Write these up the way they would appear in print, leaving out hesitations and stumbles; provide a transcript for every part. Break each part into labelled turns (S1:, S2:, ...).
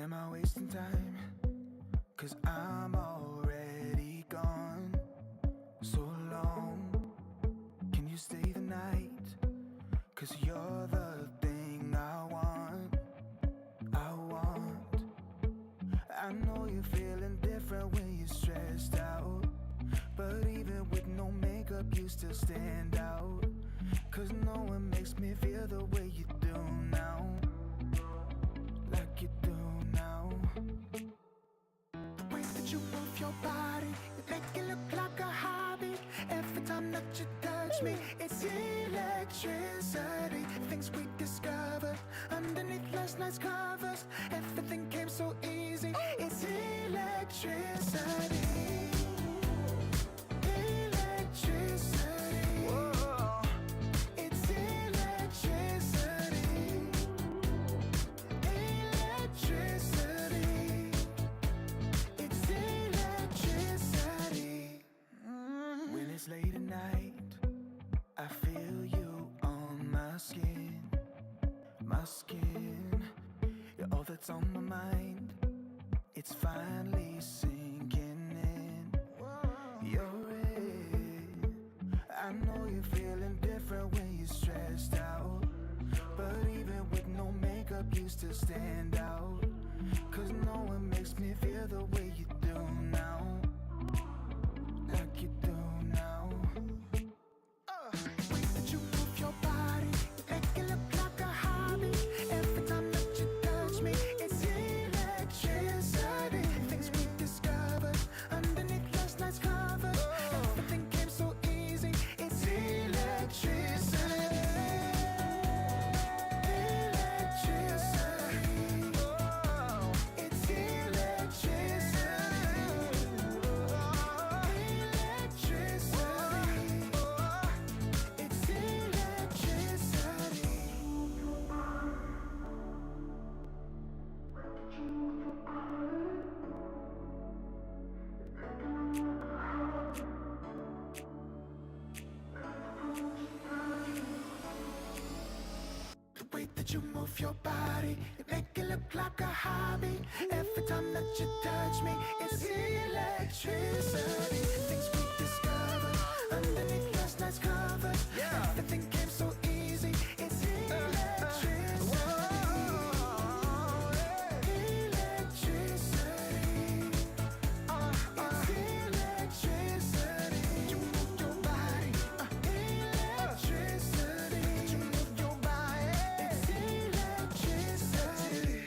S1: Am I wasting time? 'Cause I'm already gone. So long, can you stay the night? 'Cause you're the thing I want. I know you're feeling different when you're stressed out, but even with no makeup you still stand out. 'Cause no one makes me feel the way you do now, like you do now. The way that you move your body, you make it look like a hobby. Every time that you touch me, it's electricity. Things we discovered underneath last night's covers. Everything came so easy. It's electricity. Electricity. Whoa. It's electricity. Electricity. It's electricity. When it's late at night, I feel you on my skin. My skin. You're all that's on my mind. It's finally sinking in. You're it. I know you're feeling different when you're stressed out, but even with no makeup you still stand out. 'Cause no one makes me feel the way you do now, like you do now. The way that you move your body, you make it look like a hobby. Every time that you touch me, it's electricity. Things we discovered underneath last night's covers. Everything came so easy. It's electricity. Electricity. It's electricity. Electricity. It's electricity. The way that you move your body, you make it look like a hobby. Every time that you touch me, it's electricity. Things we discovered underneath last night's covers. Everything came so easy. It's electricity. Electricity. It's electricity. You move your body. Electricity. You move your body. It's electricity.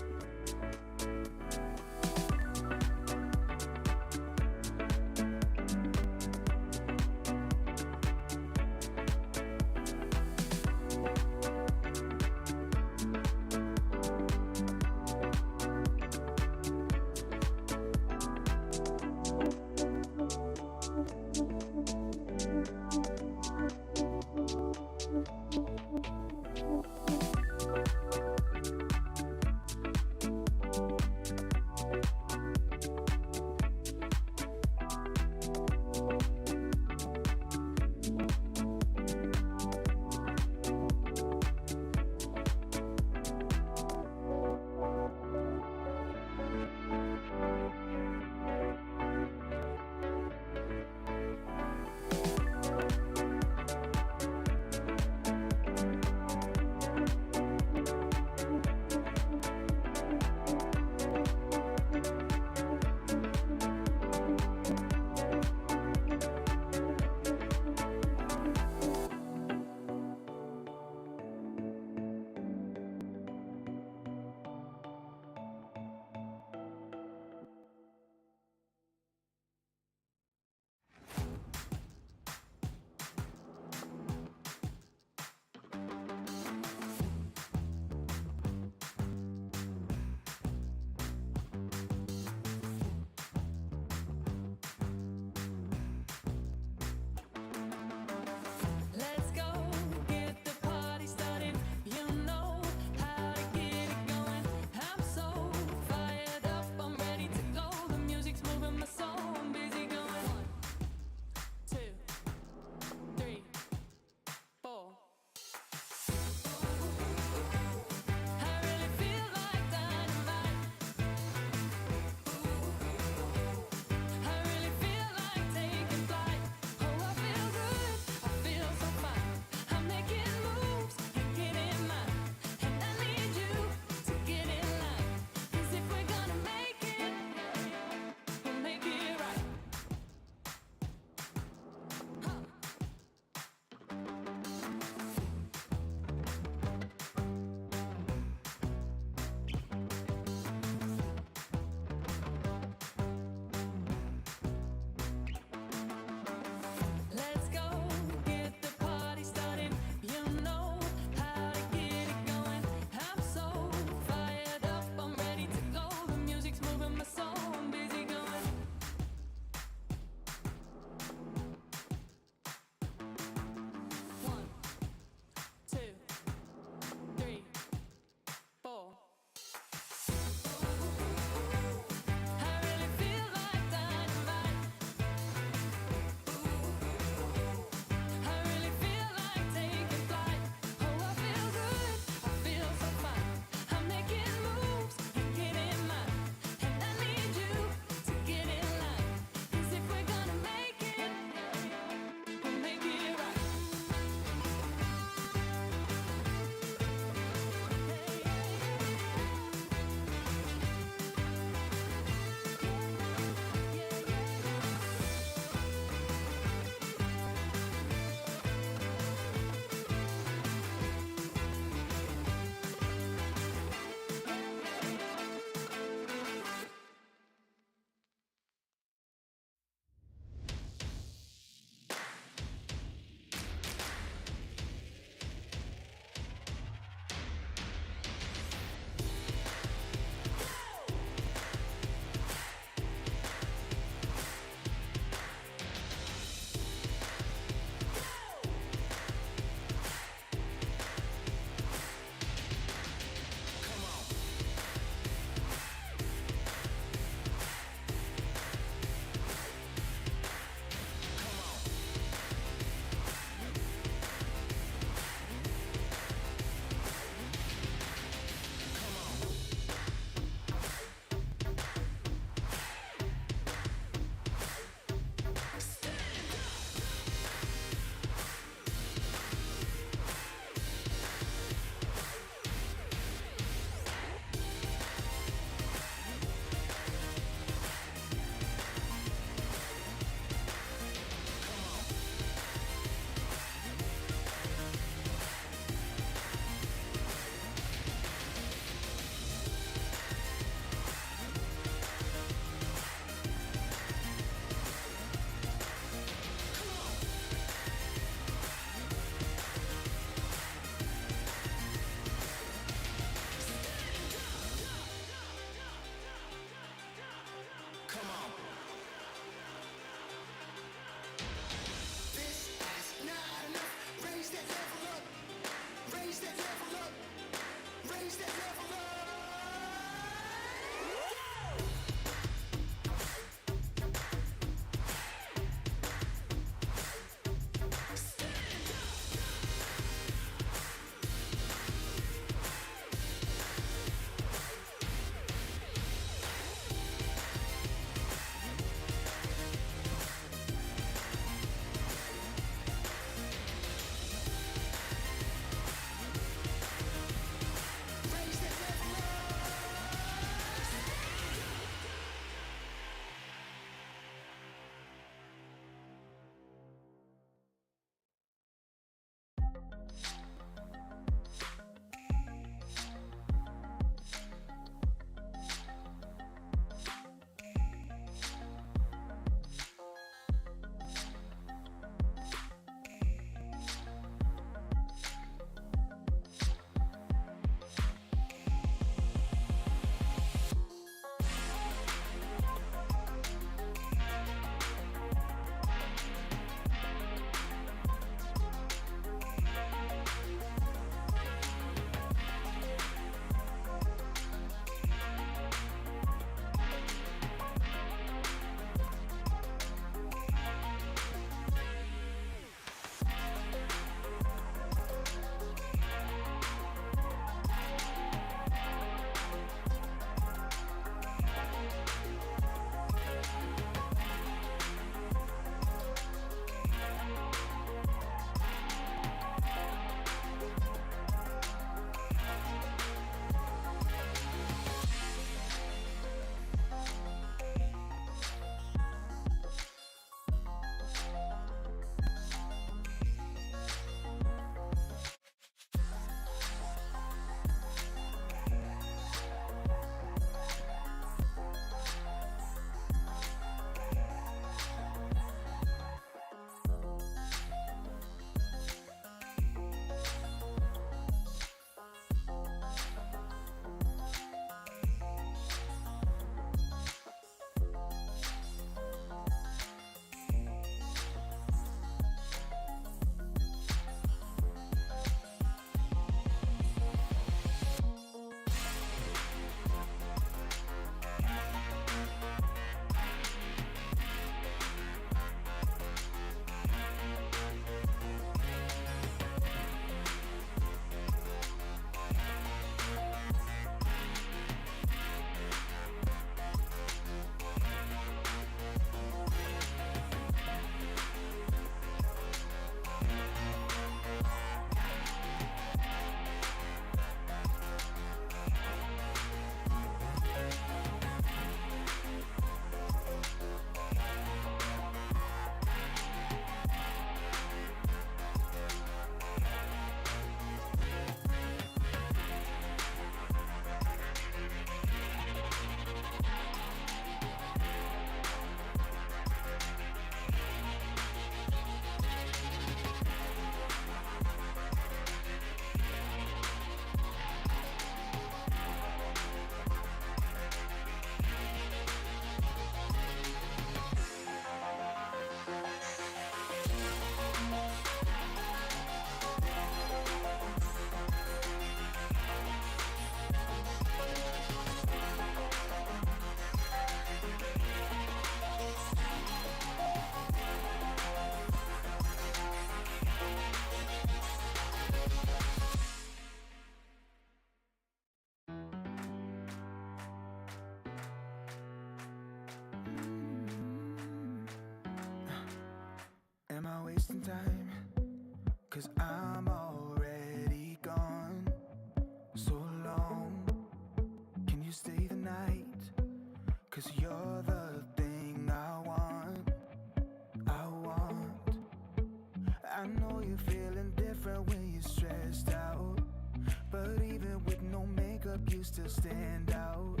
S1: you still stand out.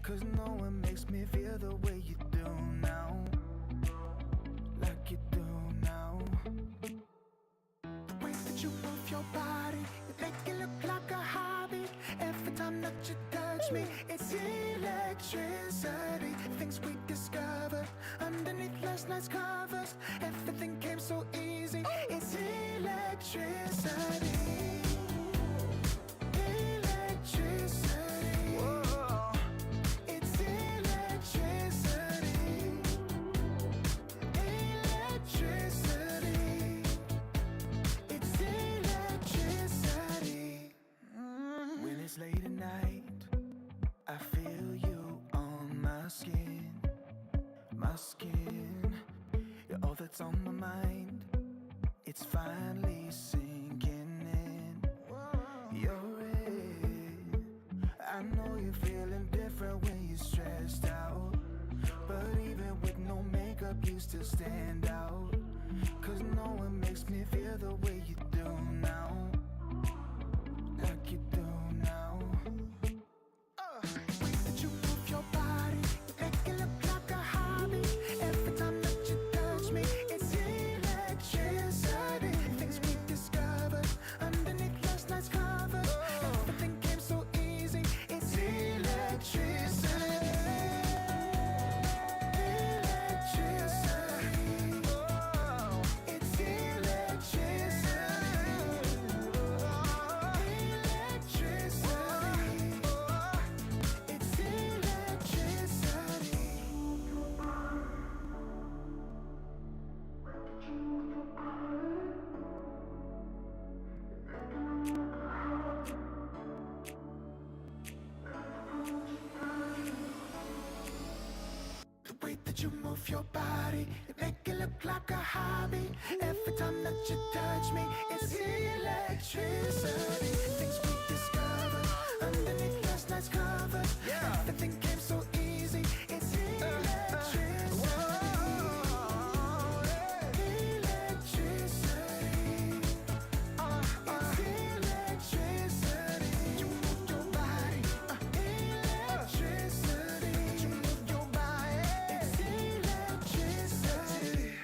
S1: Cause no one makes me feel the way you do now. Like you do now. The way that you move your body, you make it look like a hobby. Every time that you touch me, it's electricity. Things we discovered underneath last night's covers. Everything came so easy. It's electricity. Electricity. Whoa. It's electricity. Electricity. It's electricity. When it's late at night, I feel you on my skin. My skin. You're all that's on my mind. It's finally sinking in. You're it. I know you're feeling different when you're stressed out. But even with no makeup, you still stand out. Cause no one makes me feel the way you do now. Like you do now. The way that you move your body, you make it look like a hobby. Every time that you touch me, it's electricity. Things we discovered underneath last night's covers. Everything came so easy. It's electricity. Electricity. Oh, it's electricity. Electricity. It's electricity. The way that you move your body, you make it look like a hobby. Every time that you touch me, it's electricity. Things we discovered underneath last night's covers. Everything came so easy. It's electricity. Electricity. It's electricity. You move your body. Electricity. You move your body. It's electricity.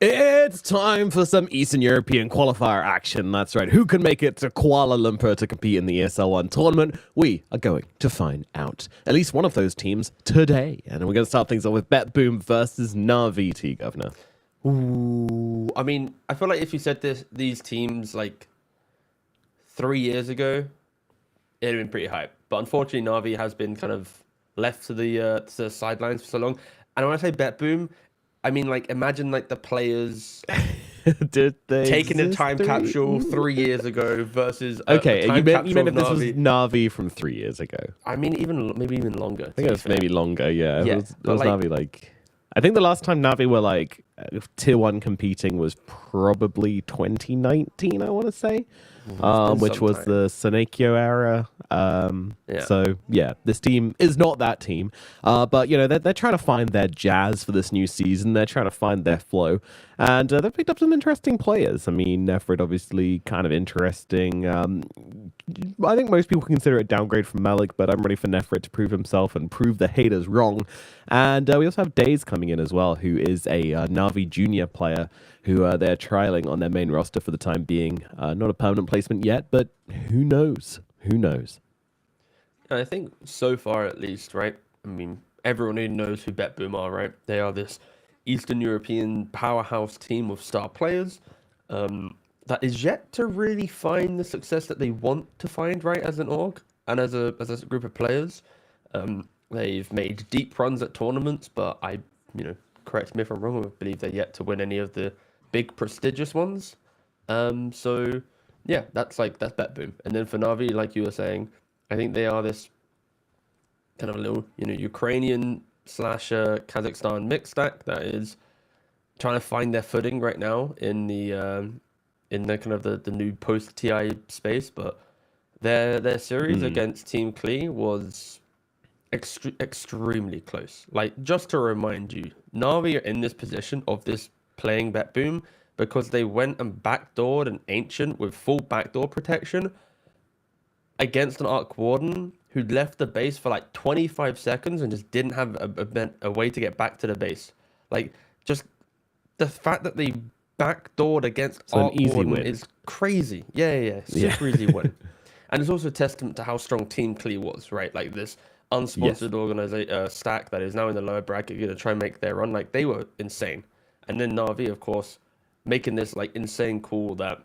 S2: It's time for some Eastern European qualifier action. That's right. Who can make it to Kuala Lumpur to compete in the ESL 1 tournament? We are going to find out. At least one of those teams today. And we're going to start things off with BetBoom versus Na'Vi, T, Governor.
S3: Ooh, I mean, I feel like if you said these teams like 3 years ago, it'd have been pretty hype. But unfortunately, Na'Vi has been kind of left to the sidelines for so long. And when I say BetBoom, I mean, like, imagine, like, the players
S2: Did they
S3: taking a time capsule 3 years ago versus a time capsule
S2: you meant if this was
S3: Na'Vi.
S2: Na'Vi from 3 years ago?
S3: I mean, maybe even longer.
S2: I think it was maybe longer, yeah.
S3: Yeah,
S2: It was
S3: like,
S2: Na'Vi, like... I think the last time Na'Vi were, like, Tier 1 competing was probably 2019, I want to say. Which was the Senekio era. So, yeah, this team is not that team. But, you know, they're trying to find their jazz for this new season. They're trying to find their flow. And they've picked up some interesting players. I mean, Nefrid, obviously, kind of interesting. I think most people consider it a downgrade from Malik, but I'm ready for Nefrid to prove himself and prove the haters wrong. And we also have Days coming in as well, who is a Na'Vi junior player who they're trialing on their main roster for the time being. Not a permanent placement yet, but who knows? Who knows?
S3: I think so far, at least, right? I mean, everyone who knows who BetBoom are, right? They are this Eastern European powerhouse team of star players that is yet to really find the success that they want to find, right, as an org and as a group of players. They've made deep runs at tournaments, but correct me if I'm wrong, I believe they're yet to win any of the big prestigious ones. So yeah, that's BetBoom. And then for Na'Vi, like you were saying, I think they are this kind of a little, Ukrainian / Kazakhstan mix stack that is trying to find their footing right now in the kind of the new post TI space. But their series against Team Klee was extremely close. Like, just to remind you, Na'Vi are in this position of this playing BetBoom because they went and backdoored an Ancient with full backdoor protection against an Arc Warden who left the base for like 25 seconds and just didn't have a way to get back to the base. Like, just the fact that they backdoored against Arc Warden is crazy. Yeah. Super easy win. And it's also a testament to how strong Team Klee was, right? Like, this unsponsored organization stack that is now in the lower bracket, going to try and make their run. Like, they were insane. And then Na'Vi, of course, making this like insane call that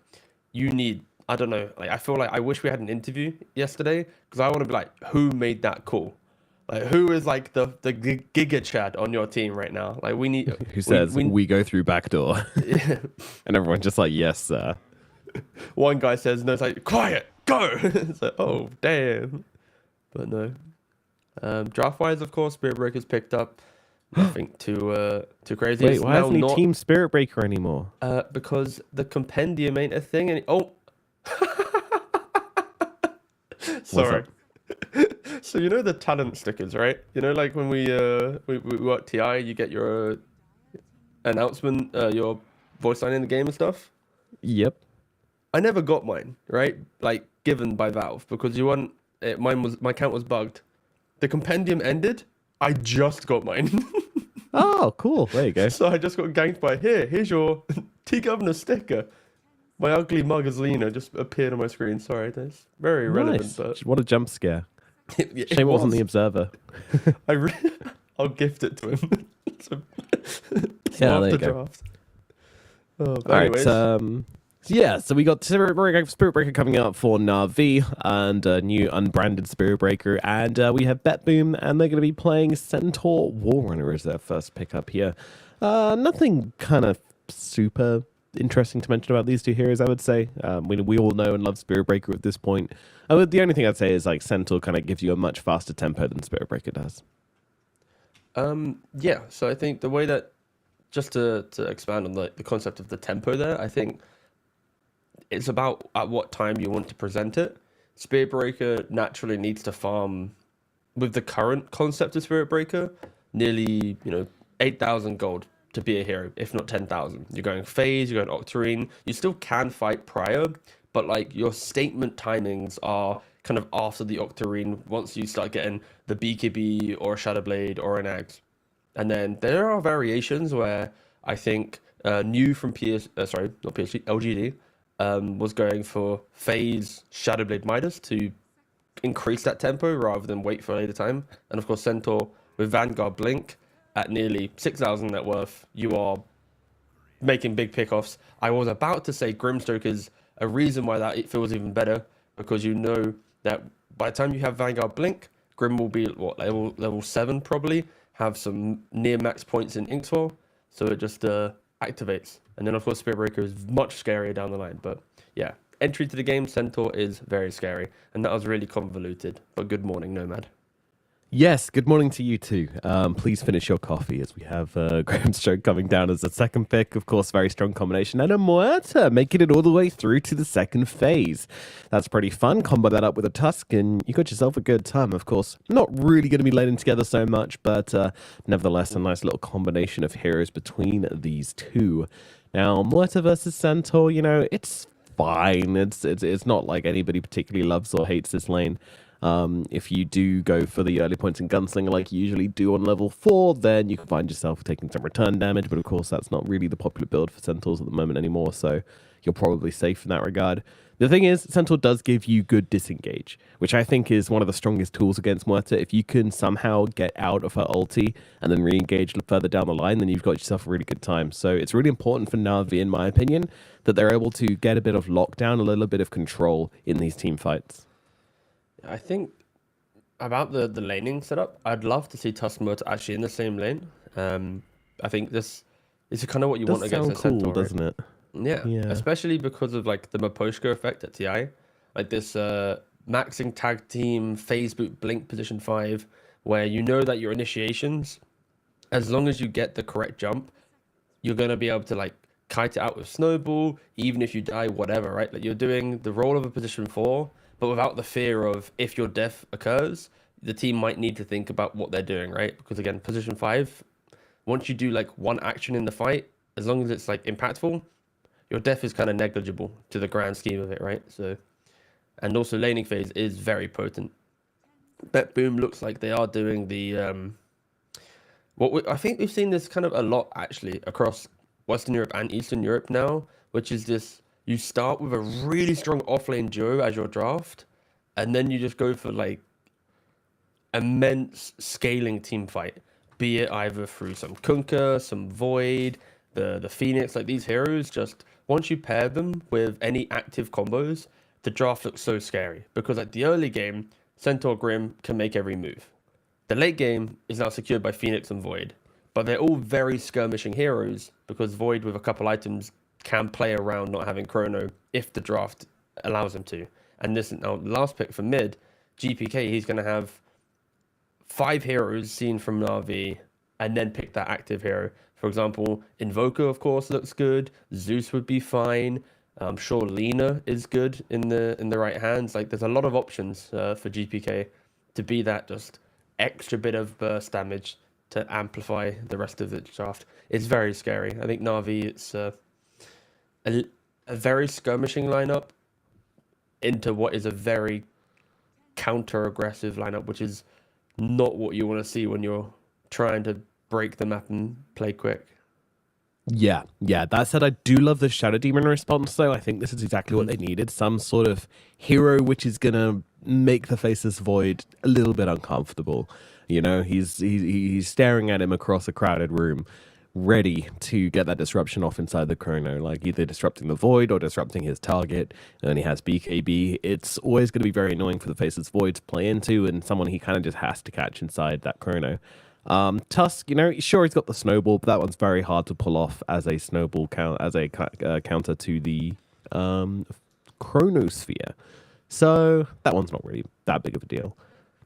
S3: you need. I don't know. Like, I feel like I wish we had an interview yesterday because I want to be like, who made that call? Like, who is like the Giga Chad on your team right now? Like, we need.
S2: Who says we go through backdoor? And everyone's just like, yes, sir.
S3: One guy says no. It's like, quiet, go. It's like, oh damn. But no. Draft wise, of course, Spirit Breaker's picked up. Nothing too crazy.
S2: Wait, why isn't he Team Spirit Breaker anymore?
S3: Because the compendium ain't a thing. Sorry. So you know the talent stickers, right? You know, like when we work TI, you get your announcement, your voice line in the game and stuff.
S2: Yep.
S3: I never got mine, right? Like, given by Valve because my account was bugged. The compendium ended. I just got mine.
S2: Oh, cool. There you go.
S3: So I just got ganked by, here's your T-Governor sticker. My ugly Mugazlina just appeared on my screen. Sorry, that's very relevant. But
S2: what a jump scare.
S3: Shame
S2: it wasn't the Observer.
S3: I'll gift it to him.
S2: Yeah, there you go.
S3: Draft. Oh,
S2: all right. So we got Spirit Breaker coming out for Na'Vi and a new unbranded Spirit Breaker. And we have BetBoom, and they're going to be playing Centaur Warrunner as their first pickup here. Nothing kind of super interesting to mention about these two heroes, I would say. We all know and love Spirit Breaker at this point. The only thing I'd say is like Centaur kind of gives you a much faster tempo than Spirit Breaker does.
S3: Yeah, so I think the way that, just to expand on the concept of the tempo there, I think it's about at what time you want to present it. Spirit Breaker naturally needs to farm, with the current concept of Spirit Breaker, nearly 8,000 gold to be a hero, if not 10,000. You're going phase, you're going Octarine. You still can fight prior, but like your statement timings are kind of after the Octarine once you start getting the BKB or a Shadowblade or an Axe. And then there are variations where I think new from not PSG, LGD, was going for Phase Shadowblade Midas to increase that tempo rather than wait for a later time. And of course, Centaur with Vanguard Blink at nearly 6,000 net worth, you are making big pickoffs. I was about to say Grimstroke is a reason why that it feels even better, because you know that by the time you have Vanguard Blink, Grim will be level 7 probably, have some near max points in Inkswell, so it just activates. And then of course Spirit Breaker is much scarier down the line. But yeah, entry to the game, Centaur is very scary, and that was really convoluted. But good morning, Nomad.
S2: Yes, good morning to you too. Please finish your coffee as we have Grimstroke coming down as the second pick. Of course, very strong combination. And a Muerta making it all the way through to the second phase. That's pretty fun. Combo that up with a Tusk and you got yourself a good time. Of course, not really going to be landing together so much, but nevertheless, a nice little combination of heroes between these two. Now, Muerta versus Centaur, you know, it's fine. It's not like anybody particularly loves or hates this lane. If you do go for the early points in Gunslinger like you usually do on level 4, then you can find yourself taking some return damage, but of course that's not really the popular build for Centaurs at the moment anymore, so you're probably safe in that regard. The thing is, Centaur does give you good disengage, which I think is one of the strongest tools against Muerta. If you can somehow get out of her ulti and then re-engage further down the line, then you've got yourself a really good time. So it's really important for Na'Vi, in my opinion, that they're able to get a bit of lockdown, a little bit of control in these team fights.
S3: I think about the laning setup, I'd love to see Tusk Muerta actually in the same lane. I think this is kind of what you want against a Centaur,
S2: cool, doesn't it?
S3: Yeah, especially because of like the Maposhko effect at TI, like this maxing tag team phase boot blink position 5, where you know that your initiations, as long as you get the correct jump, you're gonna be able to like kite it out with snowball, even if you die, whatever, right? Like you're doing the role of a position 4, but without the fear of if your death occurs, the team might need to think about what they're doing, right? Because again, position 5, once you do like one action in the fight, as long as it's like impactful, your death is kind of negligible to the grand scheme of it, right? So, and also laning phase is very potent. BetBoom looks like they are doing the I think we've seen this kind of a lot actually across Western Europe and Eastern Europe now, which is this: you start with a really strong offlane duo as your draft, and then you just go for like immense scaling team fight, be it either through some Kunkka, some Void, the Phoenix. Like these heroes, just once you pair them with any active combos, the draft looks so scary, because at the early game, Centaur Grim can make every move. The late game is now secured by Phoenix and Void, but they're all very skirmishing heroes, because Void with a couple items can play around not having chrono if the draft allows him to. And this now last pick for mid, GPK, he's going to have 5 heroes seen from Na'Vi and then pick that active hero. For example, Invoker, of course, looks good. Zeus would be fine. I'm sure Lena is good in the right hands. Like there's a lot of options for GPK to be that just extra bit of burst damage to amplify the rest of the draft. It's very scary. I think Na'Vi, it's a very skirmishing lineup into what is a very counter-aggressive lineup, which is not what you want to see when you're trying to break the map and play quick.
S2: Yeah. That said, I do love the Shadow Demon response, though. I think this is exactly what they needed. Some sort of hero which is going to make the Faceless Void a little bit uncomfortable. You know, he's staring at him across a crowded room, ready to get that disruption off inside the chrono, like either disrupting the Void or disrupting his target. And he has BKB. It's always going to be very annoying for the Faceless Void to play into, and someone he kind of just has to catch inside that chrono. Tusk, you know, sure, he's got the snowball, but that one's very hard to pull off as a snowball counter to the chronosphere. So that one's not really that big of a deal.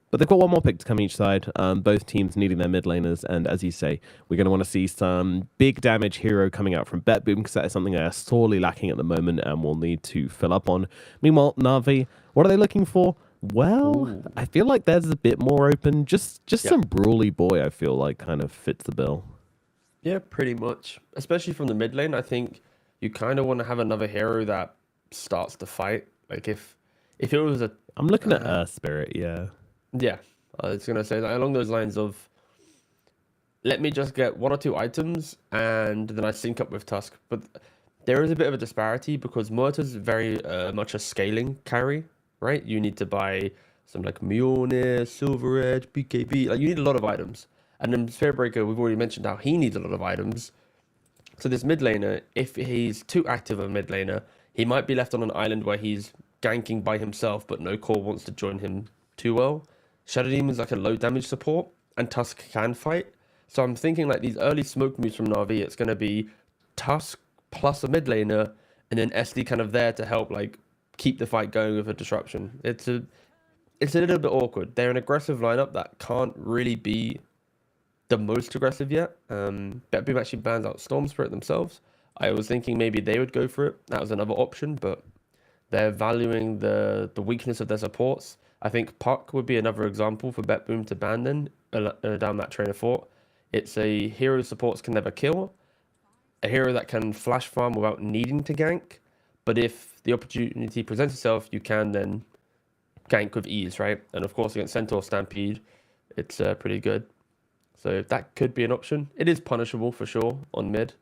S2: But they've got one more pick to come each side, both teams needing their mid laners, and as you say, we're going to want to see some big damage hero coming out from BetBoom, because that is something they are sorely lacking at the moment and will need to fill up on. Meanwhile, Na'Vi, what are they looking for? Well, ooh, I feel like there's a bit more open. Just some brawly boy, I feel like, kind of fits the bill.
S3: Yeah, pretty much. Especially from the mid lane, I think you kind of want to have another hero that starts the fight. Like if it was a...
S2: I'm looking at Earth Spirit, yeah.
S3: Yeah, I was going to say that along those lines of... let me just get 1 or 2 items and then I sync up with Tusk. But there is a bit of a disparity because Muerta's very much a scaling carry, right? You need to buy some like Mjolnir, Silver Edge, BKB. Like you need a lot of items. And then Spearbreaker, we've already mentioned how he needs a lot of items. So this mid laner, if he's too active a mid laner, he might be left on an island where he's ganking by himself, but no core wants to join him too well. Shadow Demon's like a low damage support, and Tusk can fight. So I'm thinking like these early smoke moves from Na'Vi, it's going to be Tusk plus a mid laner, and then SD kind of there to help like keep the fight going with a disruption. It's a little bit awkward. They're an aggressive lineup that can't really be the most aggressive yet. BetBoom actually bans out Storm Spirit themselves. I was thinking maybe they would go for it. That was another option, but they're valuing the weakness of their supports. I think Puck would be another example for BetBoom to ban then down that train of thought. It's a hero supports can never kill, a hero that can flash farm without needing to gank, but if the opportunity presents itself, you can then gank with ease, right? And of course against Centaur Stampede, it's pretty good. So that could be an option. It is punishable for sure on mid.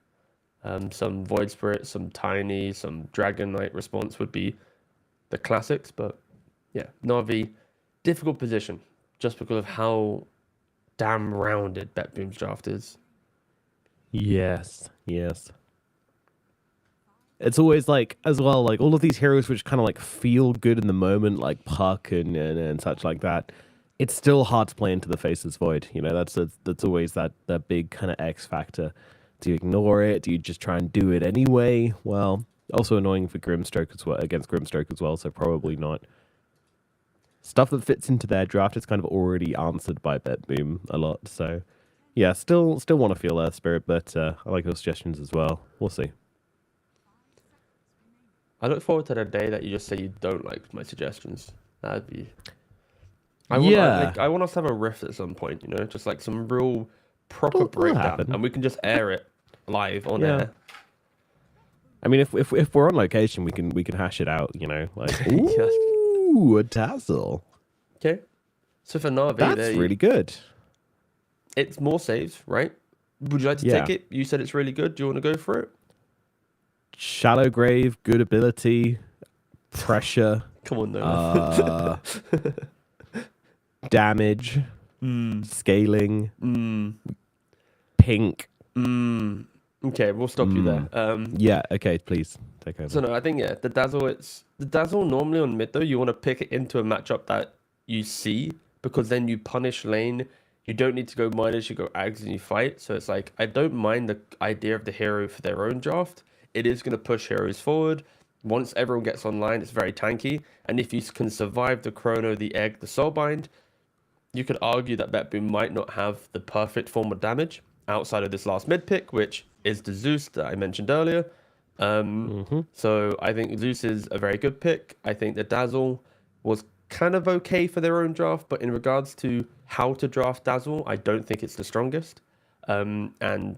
S3: Some Void Spirit, some Tiny, some Dragon Knight response would be the classics, but yeah, Na'Vi, difficult position just because of how damn rounded BetBoom's draft is.
S2: Yes. It's always like, as well, like all of these heroes which kind of like feel good in the moment, like Puck and such like that. It's still hard to play into the faceless void. You know, that's always that big kind of X factor. Do you ignore it? Do you just try and do it anyway? Well, also annoying for Grimstroke as well, against Grimstroke as well, so probably not. Stuff that fits into their draft is kind of already answered by BetBoom a lot. So yeah, still want to feel Earth Spirit, but I like your suggestions as well. We'll see.
S3: I look forward to the day that you just say you don't like my suggestions. That'd be... I want us to have a riff at some point, you know, just like some real proper breakdown, and we can just air it live on air.
S2: I mean, if we're on location, we can hash it out, you know, like ooh, a tassel.
S3: Okay, so for Na'Vi,
S2: that's really good.
S3: It's more saves, right? Would you like to take it? You said it's really good. Do you want to go for it?
S2: Shallow Grave, good ability, pressure.
S3: Come on, no.
S2: Damage, scaling, pink.
S3: Okay, we'll stop you there.
S2: Yeah, okay, please take over.
S3: So no, I think the dazzle normally on mid though, you want to pick it into a matchup that you see, because then you punish lane. You don't need to go minus, you go ags and you fight. So it's like, I don't mind the idea of the hero for their own draft. It is going to push heroes forward. Once everyone gets online, it's very tanky. And if you can survive the Chrono, the Egg, the Soulbind, you could argue that BetBoom might not have the perfect form of damage outside of this last mid pick, which is the Zeus that I mentioned earlier. So I think Zeus is a very good pick. I think the Dazzle was kind of okay for their own draft, but in regards to how to draft Dazzle, I don't think it's the strongest. And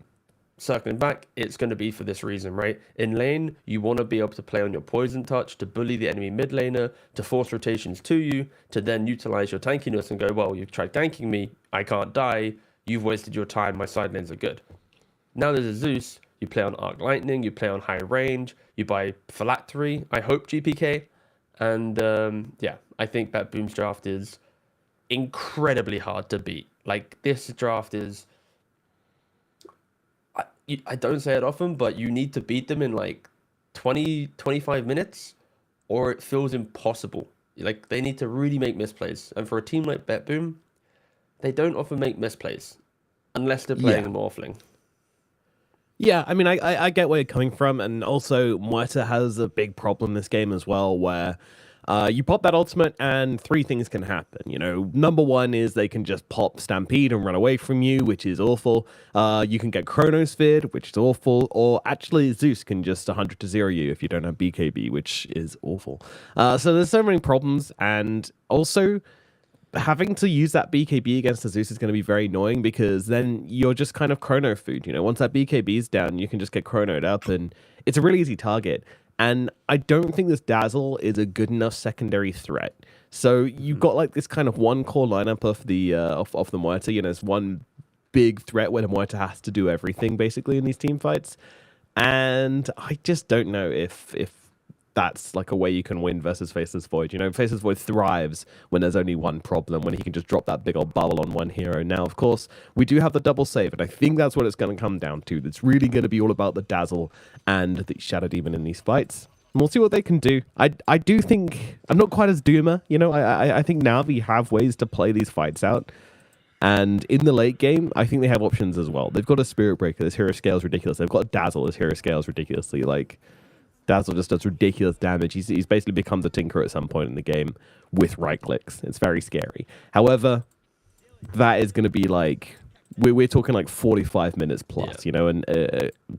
S3: circling back, it's going to be for this reason, right? In lane, you want to be able to play on your poison touch to bully the enemy mid laner, to force rotations to you, to then utilize your tankiness and go, well, you've tried ganking me, I can't die, you've wasted your time, my side lanes are good. Now there's a Zeus, you play on Arc Lightning, you play on high range, you buy Phylactery, I hope GPK, and yeah, I think BetBoom's draft is incredibly hard to beat. Like, this draft is... I don't say it often, but you need to beat them in like 20, 25 minutes or it feels impossible. Like, they need to really make misplays. And for a team like BetBoom, they don't often make misplays unless they're playing Morphling.
S2: Yeah, I mean, I get where you're coming from. And also, Muerta has a big problem this game as well, where you pop that ultimate and 3 things can happen. You know, number 1 is they can just pop Stampede and run away from you, which is awful. You can get Chronosphered, which is awful. Or actually, Zeus can just 100 to 0 you if you don't have BKB, which is awful. So there's so many problems. And also, having to use that BKB against the Zeus is going to be very annoying, because then you're just kind of chrono food. You know, once that BKB is down, you can just get chronoed up, and it's a really easy target. And I don't think this Dazzle is a good enough secondary threat. So you've got like this kind of one core lineup of the Muerta. You know, there's one big threat when Moita has to do everything basically in these team fights. And I just don't know if that's like a way you can win versus Faceless Void. You know, Faceless Void thrives when there's only one problem, when he can just drop that big old bubble on one hero. Now, of course, we do have the double save, and I think that's what it's going to come down to. It's really going to be all about the Dazzle and the Shadow Demon in these fights. And we'll see what they can do. I do think I'm not quite as doomer. You know, I think Na'Vi have ways to play these fights out. And in the late game, I think they have options as well. They've got a Spirit Breaker. This hero scales ridiculous. They've got Dazzle. This hero scales ridiculously. Like, Dazzle just does ridiculous damage. He's basically becomes a Tinker at some point in the game with right clicks. It's very scary. However, that is going to be like, we're talking like 45 minutes plus, you know, and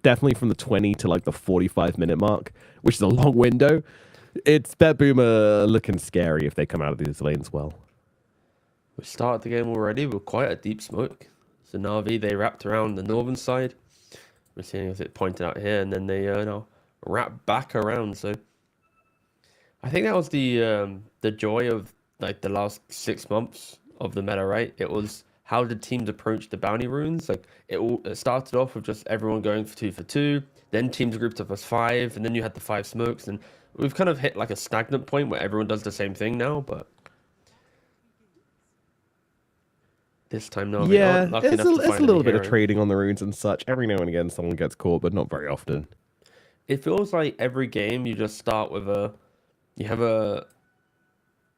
S2: definitely from the 20 to like the 45-minute mark, which is a long window. It's BetBoom looking scary if they come out of these lanes well.
S3: We started the game already with quite a deep smoke. So Na'Vi, they wrapped around the northern side. We're seeing it pointed out here, and then they now wrap back around. So I think that was the joy of like the last 6 months of the meta, right? It was how did teams approach the bounty runes? Like it started off with just everyone going for 2 for 2, then teams grouped up as 5, and then you had the 5 smokes, and we've kind of hit like a stagnant point where everyone does the same thing now, but this time no.
S2: Yeah, it's a little bit of trading on the runes and such. Every now and again someone gets caught, but not very often.
S3: It feels like every game you just start with you have a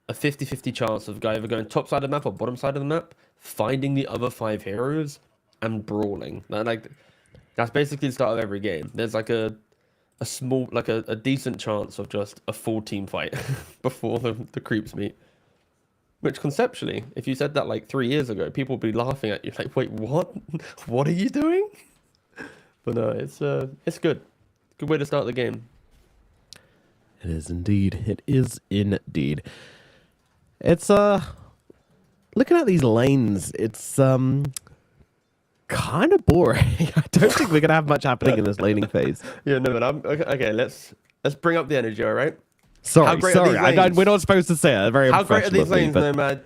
S3: 50-50 chance of either going top side of the map or bottom side of the map, finding the other 5 heroes and brawling. That's basically the start of every game. There's like a small, like a decent chance of just a full team fight before the creeps meet. Which conceptually, if you said that like 3 years ago, people would be laughing at you like, wait, what? What are you doing? But no, it's good. Good way to start the game.
S2: It is indeed. It is indeed. It's looking at these lanes, it's kind of boring. I don't think we're gonna have much happening in this laning phase.
S3: Yeah, no, but okay. Let's bring up the energy, all right?
S2: Sorry. We're not supposed to say it. Very
S3: how great are these lanes, Nomad?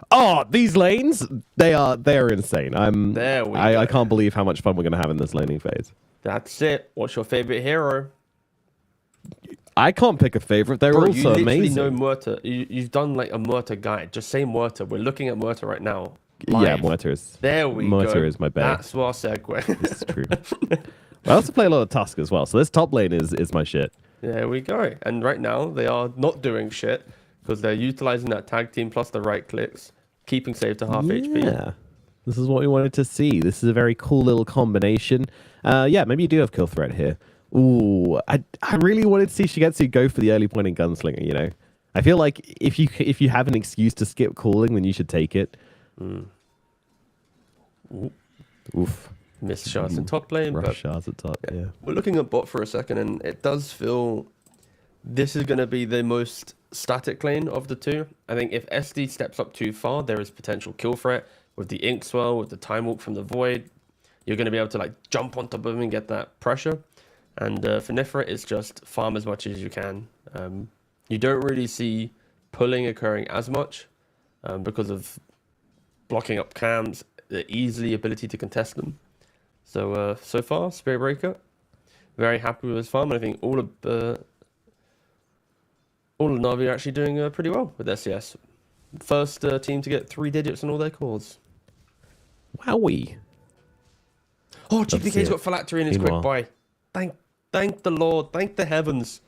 S2: Oh, these lanes, they are insane.
S3: There we go.
S2: I can't believe how much fun we're gonna have in this laning phase.
S3: That's it. What's your favorite hero?
S2: I can't pick a favorite. They're
S3: Bro,
S2: also
S3: you
S2: amazing.
S3: know Muerta. You've done like a Muerta guide. Just say Muerta. We're looking at Muerta right now.
S2: Yeah, Muerta is.
S3: There we go.
S2: Muerta is my bag.
S3: That's our segue.
S2: This is true. I also play a lot of Tusk as well, so this top lane is my shit.
S3: There we go. And right now they are not doing shit because they're utilizing that tag team plus the right clicks, keeping save to half HP.
S2: Yeah, this is what we wanted to see. This is a very cool little combination. Yeah, maybe you do have kill threat here. Ooh, I really wanted to see Shigetsu go for the early point in Gunslinger, you know? I feel like if you have an excuse to skip calling, then you should take it. Oof.
S3: Missed shots in top lane.
S2: Rush shots at top, yeah.
S3: We're looking at bot for a second, and it does feel this is going to be the most static lane of the two. I think if SD steps up too far, there is potential kill threat with the Ink Swell, with the Time Walk from the Void. You're going to be able to like jump on top of him and get that pressure. And for Nifra, it's just farm as much as you can. You don't really see pulling occurring as much because of blocking up camps, the easily ability to contest them. So so far, Spirit Breaker, very happy with his farm. And I think all of Na'Vi are actually doing pretty well with SCS. First team to get 3 digits in all their cores.
S2: Wowie.
S3: Oh, GPK's got Phylactery in his quick buy. Thank the Lord. Thank the heavens.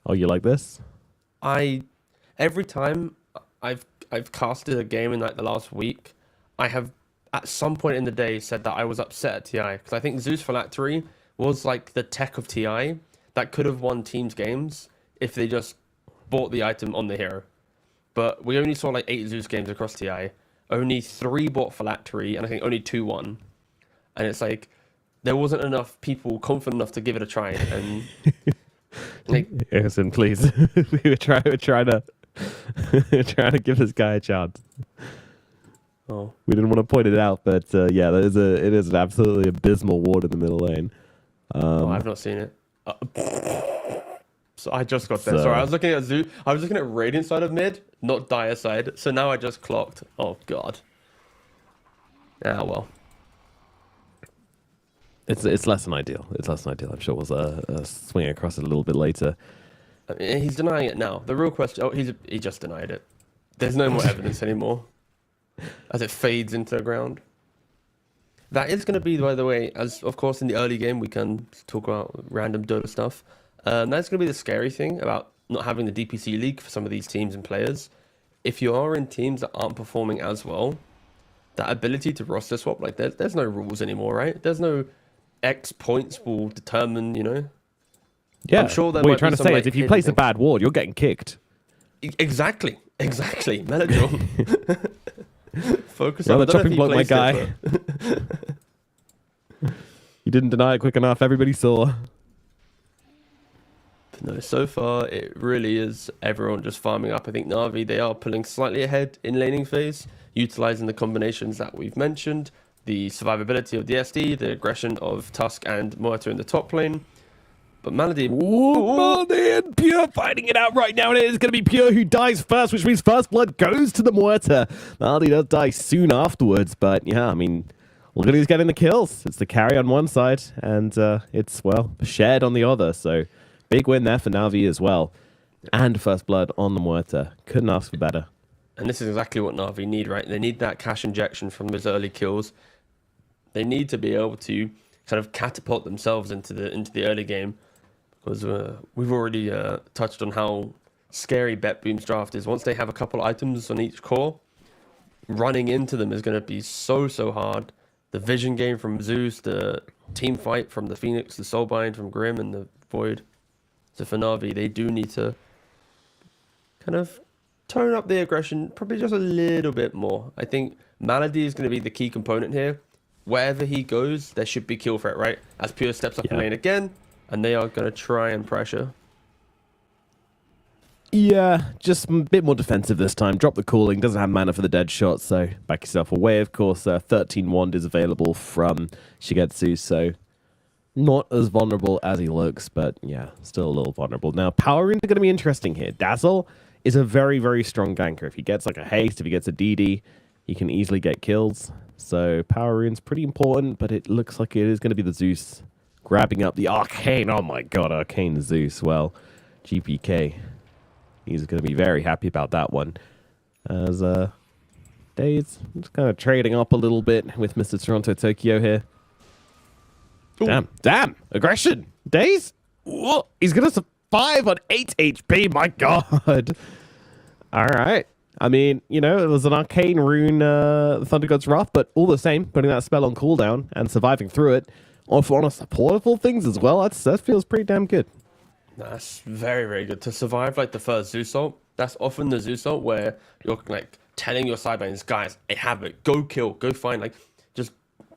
S2: Oh, you like this?
S3: Every time I've casted a game in like the last week, I have at some point in the day said that I was upset at TI because I think Zeus Phylactery was like the tech of TI that could have won teams games if they just bought the item on the hero. But we only saw like 8 Zeus games across TI. Only 3 bought Phylactery, and I think only 2 won. And it's like there wasn't enough people confident enough to give it a try. And like,
S2: listen, please, we were trying to give this guy a chance.
S3: Oh,
S2: we didn't want to point it out, but yeah, it is an absolutely abysmal ward in the middle lane.
S3: I've not seen it. So I just got there. Sorry, I was looking at Zoo. I was looking at Radiant side of mid, not Dire side. So now I just clocked. Oh god. Ah well.
S2: It's less than ideal. It's less than ideal. I'm sure we'll swing across it a little bit later.
S3: I mean, he's denying it now. The real question... Oh, he just denied it. There's no more evidence anymore. As it fades into the ground. That is going to be, by the way, as of course in the early game we can talk about random Dota stuff. That's going to be the scary thing about not having the DPC league for some of these teams and players. If you are in teams that aren't performing as well, that ability to roster swap, like there's no rules anymore, right? There's no X points will determine, you know.
S2: Yeah.
S3: I'm sure
S2: what you're trying to say is if you place a bad ward, you're getting kicked.
S3: Exactly. Meladron. Focus
S2: on
S3: the
S2: chopping block, my guy. You didn't deny it quick enough. Everybody saw.
S3: No, so far it really is everyone just farming up. I think Na'Vi, they are pulling slightly ahead in laning phase, utilizing the combinations that we've mentioned, the survivability of the SD, the aggression of Tusk and Muerta in the top lane. But Malady...
S2: Malady and Pure fighting it out right now, and it is going to be Pure who dies first, which means first blood goes to the Muerta. Malady does die soon afterwards, but yeah, I mean, look at who's getting the kills. It's the carry on one side, and it's, well, shared on the other, so big win there for Na'Vi as well. And first blood on the Muerta. Couldn't ask for better.
S3: And this is exactly what Na'Vi need, right? They need that cash injection from those early kills. They need to be able to kind of catapult themselves into the early game. Because we've already touched on how scary BetBoom's draft is. Once they have a couple items on each core, running into them is going to be so hard. The vision game from Zeus, the team fight from the Phoenix, the Soulbind from Grim, and the Void. So for Na'Vi, they do need to kind of tone up the aggression probably just a little bit more. I think Malady is going to be the key component here. Wherever he goes, there should be kill threat, right? As Pure steps up the lane again, and they are going to try and pressure.
S2: Yeah, just a bit more defensive this time. Drop the cooling, doesn't have mana for the dead shot, so back yourself away, of course. 13 wand is available from Shigetsu, so not as vulnerable as he looks, but yeah, still a little vulnerable. Now, power runes are going to be interesting here. Dazzle is a very strong ganker. If he gets like a haste, if he gets a DD, he can easily get kills. So power rune's pretty important, but it looks like it is going to be the Zeus grabbing up the Arcane. Oh my god, Arcane Zeus. Well, GPK. He's going to be very happy about that one. As Days just kind of trading up a little bit with Mr. Toronto Tokyo here. Ooh. Damn! Aggression! Days? Whoa, he's going to survive on 8 HP, my god! Alright. I mean, you know, it was an arcane rune, Thunder God's Wrath, but all the same, putting that spell on cooldown and surviving through it, on a supportable things as well, that feels pretty damn good.
S3: That's very good. To survive like the first Zeus ult, that's often the Zeus ult where you're like telling your sidelanes, guys, I have it, go kill, go find, like, just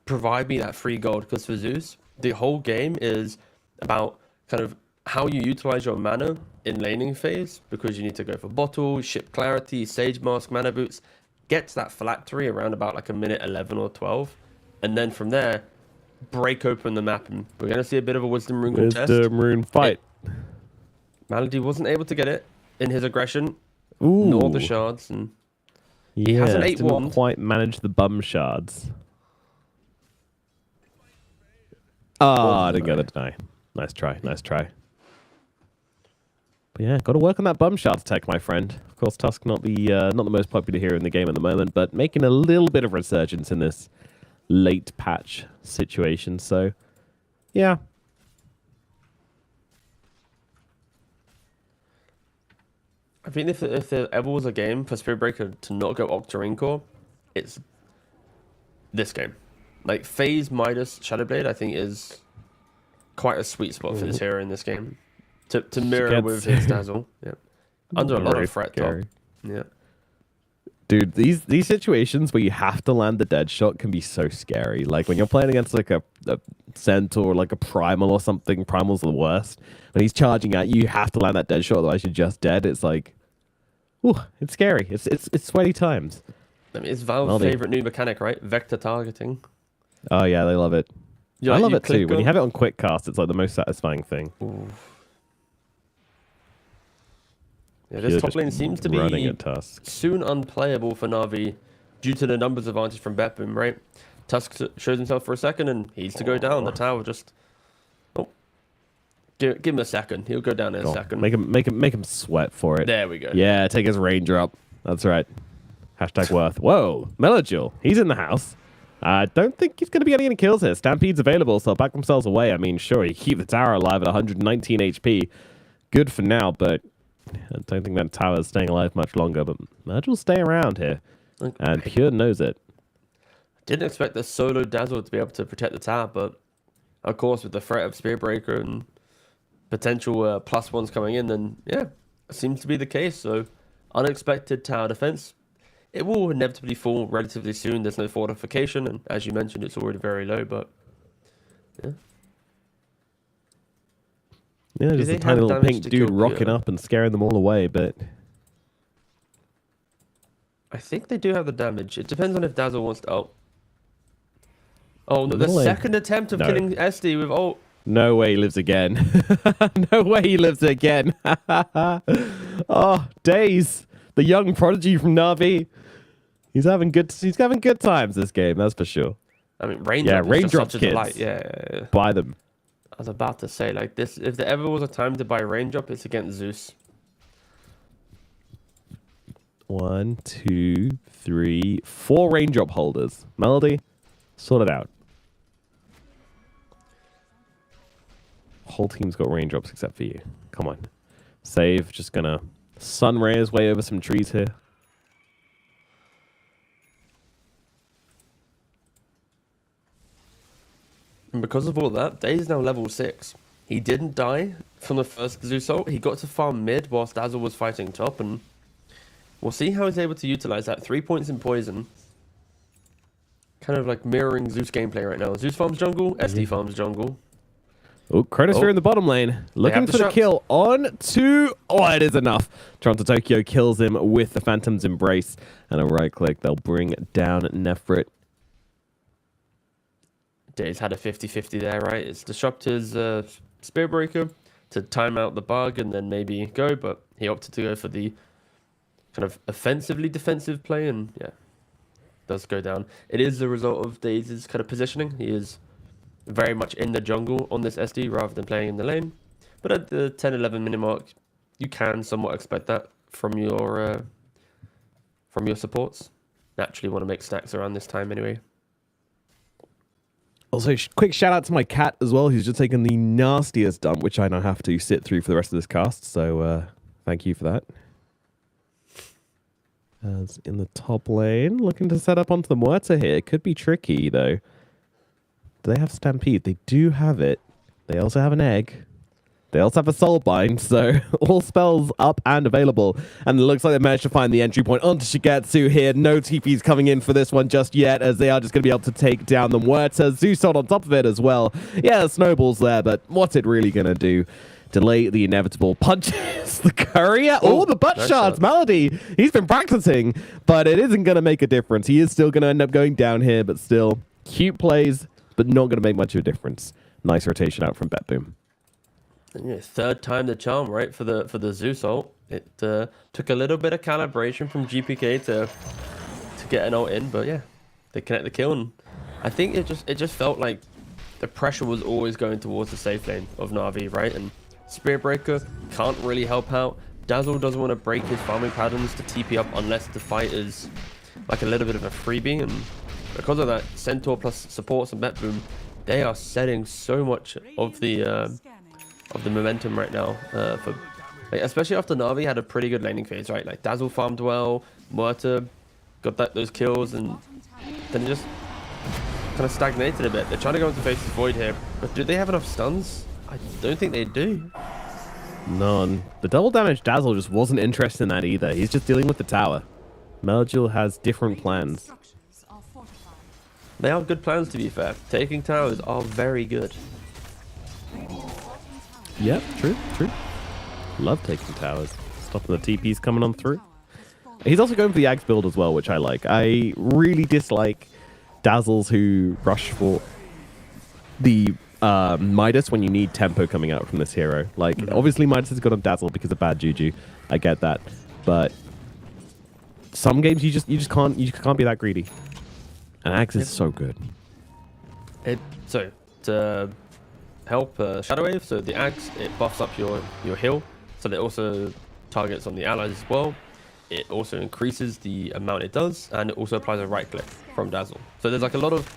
S3: provide me that free gold. Because for Zeus, the whole game is about kind of how you utilize your mana in laning phase, because you need to go for bottle, ship clarity, sage mask, mana boots, get to that phylactery around about like a minute 11 or 12, and then from there break open the map, and we're going to see a bit of a wisdom rune contest.
S2: Wisdom rune fight.
S3: Malady wasn't able to get it in his aggression.
S2: Ooh.
S3: Nor the shards, and he
S2: yeah,
S3: has an 8
S2: didn't
S3: wand.
S2: quite manage the bum shards. I didn't get the deny. Nice try. But yeah, got to work on that bum shards tech, my friend. Of course, Tusk not the most popular hero in the game at the moment, but making a little bit of resurgence in this late patch situation. So, yeah.
S3: I think if there ever was a game for Spirit Breaker to not go Octarine Core, it's this game. Like, Phase Midas Shadowblade, I think, is quite a sweet spot for this hero in this game. To mirror with his Dazzle. Yeah. Under a lot of threat top. Yeah.
S2: Dude, these situations where you have to land the dead shot can be so scary. Like when you're playing against like a Centaur or like a Primal or something, Primal's the worst. When he's charging at you, you have to land that dead shot, otherwise you're just dead. It's like, ooh, it's scary. It's sweaty times.
S3: I mean, it's Valve's favorite new mechanic, right? Vector targeting.
S2: Oh yeah, they love it.
S3: Yeah,
S2: I love it too. When you have it on quick cast, it's like the most satisfying thing.
S3: Ooh. Yeah, this top lane seems to be soon unplayable for Na'Vi due to the numbers advantage from BetBoom, right? Tusk shows himself for a second, and he's to go down. The tower just... Oh. Give him a second. He'll go down in a second.
S2: Make him sweat for it.
S3: There we go.
S2: Yeah, take his raindrop. That's right. Hashtag worth. Whoa, Melodule. He's in the house. I don't think he's going to be getting any kills here. Stampede's available, so they'll back themselves away. I mean, sure, you keep the tower alive at 119 HP. Good for now, but I don't think that tower is staying alive much longer. But Melodule'll stay around here. And Pure knows it.
S3: Didn't expect the solo Dazzle to be able to protect the tower, but of course, with the threat of Spearbreaker and potential +1s coming in, then yeah, it seems to be the case. So, unexpected tower defense. It will inevitably fall relatively soon. There's no fortification, and as you mentioned, it's already very low, but yeah.
S2: Yeah, just a tiny little pink dude rocking up and scaring them all away, but...
S3: I think they do have the damage. It depends on if Dazzle wants to... Oh, no, the second attempt of killing SD with ult.
S2: No way he lives again. No way he lives again. Oh, days. The young prodigy from Na'Vi. He's having good times this game, that's for sure.
S3: I mean, Raindrops
S2: kids.
S3: Yeah.
S2: Buy them.
S3: I was about to say, like, this, if there ever was a time to buy Raindrop, it's against Zeus.
S2: 1, 2, 3, 4 raindrop holders. Melody, sort it out. Whole team's got raindrops except for you. Come on. Save, just gonna sunray his way over some trees here.
S3: And because of all that, Day's now level 6. He didn't die from the first Zeus ult. He got to farm mid whilst Dazzle was fighting top, and we'll see how he's able to utilize that. 3 points in poison. Kind of like mirroring Zeus gameplay right now. Zeus farms jungle, SD farms jungle.
S2: Oh, Chronosphere in the bottom lane. Looking for the kill on to... Oh, it is enough. Toronto Tokyo kills him with the Phantom's Embrace. And a right click. They'll bring down Nefrit.
S3: Day's had a 50-50 there, right? It's disrupt his Spearbreaker to time out the bug and then maybe go. But he opted to go for the kind of offensively defensive play. And yeah, does go down. It is the result of Day's kind of positioning. He is very much in the jungle on this SD rather than playing in the lane. But at the 10-11 minute mark, you can somewhat expect that from your supports. Naturally want to make stacks around this time anyway.
S2: Also, quick shout out to my cat as well, who's just taken the nastiest dump, which I now have to sit through for the rest of this cast. So thank you for that. As in the top lane, looking to set up onto the Muerta here. It could be tricky, though. Do they have Stampede? They do have it. They also have an egg. They also have a Soulbind, so all spells up and available. And it looks like they managed to find the entry point onto Shigetsu here. No TPs coming in for this one just yet, as they are just going to be able to take down the Muerta. Zeusod on top of it as well. Yeah, the snowball's there, but what's it really going to do? Delay the inevitable. Punches the courier. Oh, the butt shots. Melody, he's been practicing, but it isn't going to make a difference. He is still going to end up going down here, but still, cute plays, but not going to make much of a difference. Nice rotation out from BetBoom.
S3: Yeah, third time the charm, right, for the Zeus ult. It took a little bit of calibration from GPK to get an ult in, but yeah, they connect the kill, and I think it just felt like the pressure was always going towards the safe lane of Na'Vi, right? And Spearbreaker can't really help out. Dazzle doesn't want to break his farming patterns to TP up unless the fight is like a little bit of a freebie, and because of that, Centaur plus supports and BetBoom, they are setting so much of the momentum right now, for like, especially after Na'Vi had a pretty good laning phase, right? Like Dazzle farmed well, Muerta got those kills, and then it just kind of stagnated a bit. They're trying to go into Faceless Void here, but do they have enough stuns? I don't think they do.
S2: None. The double damage Dazzle just wasn't interested in that either. He's just dealing with the tower. Melodule has different plans.
S3: They are good plans, to be fair. Taking towers are very good.
S2: Yep, true. Love taking towers. Stopping the TPs coming on through. He's also going for the Axe build as well, which I like. I really dislike Dazzles who rush for the Midas when you need tempo coming out from this hero. Like, obviously Midas has got on Dazzle because of bad juju. I get that. But some games you just can't be that greedy. And Axe is so good.
S3: So to help Shadow Wave, so the Axe, it buffs up your heal, so that it also targets on the allies as well. It also increases the amount it does, and it also applies a right click from Dazzle. So there's like a lot of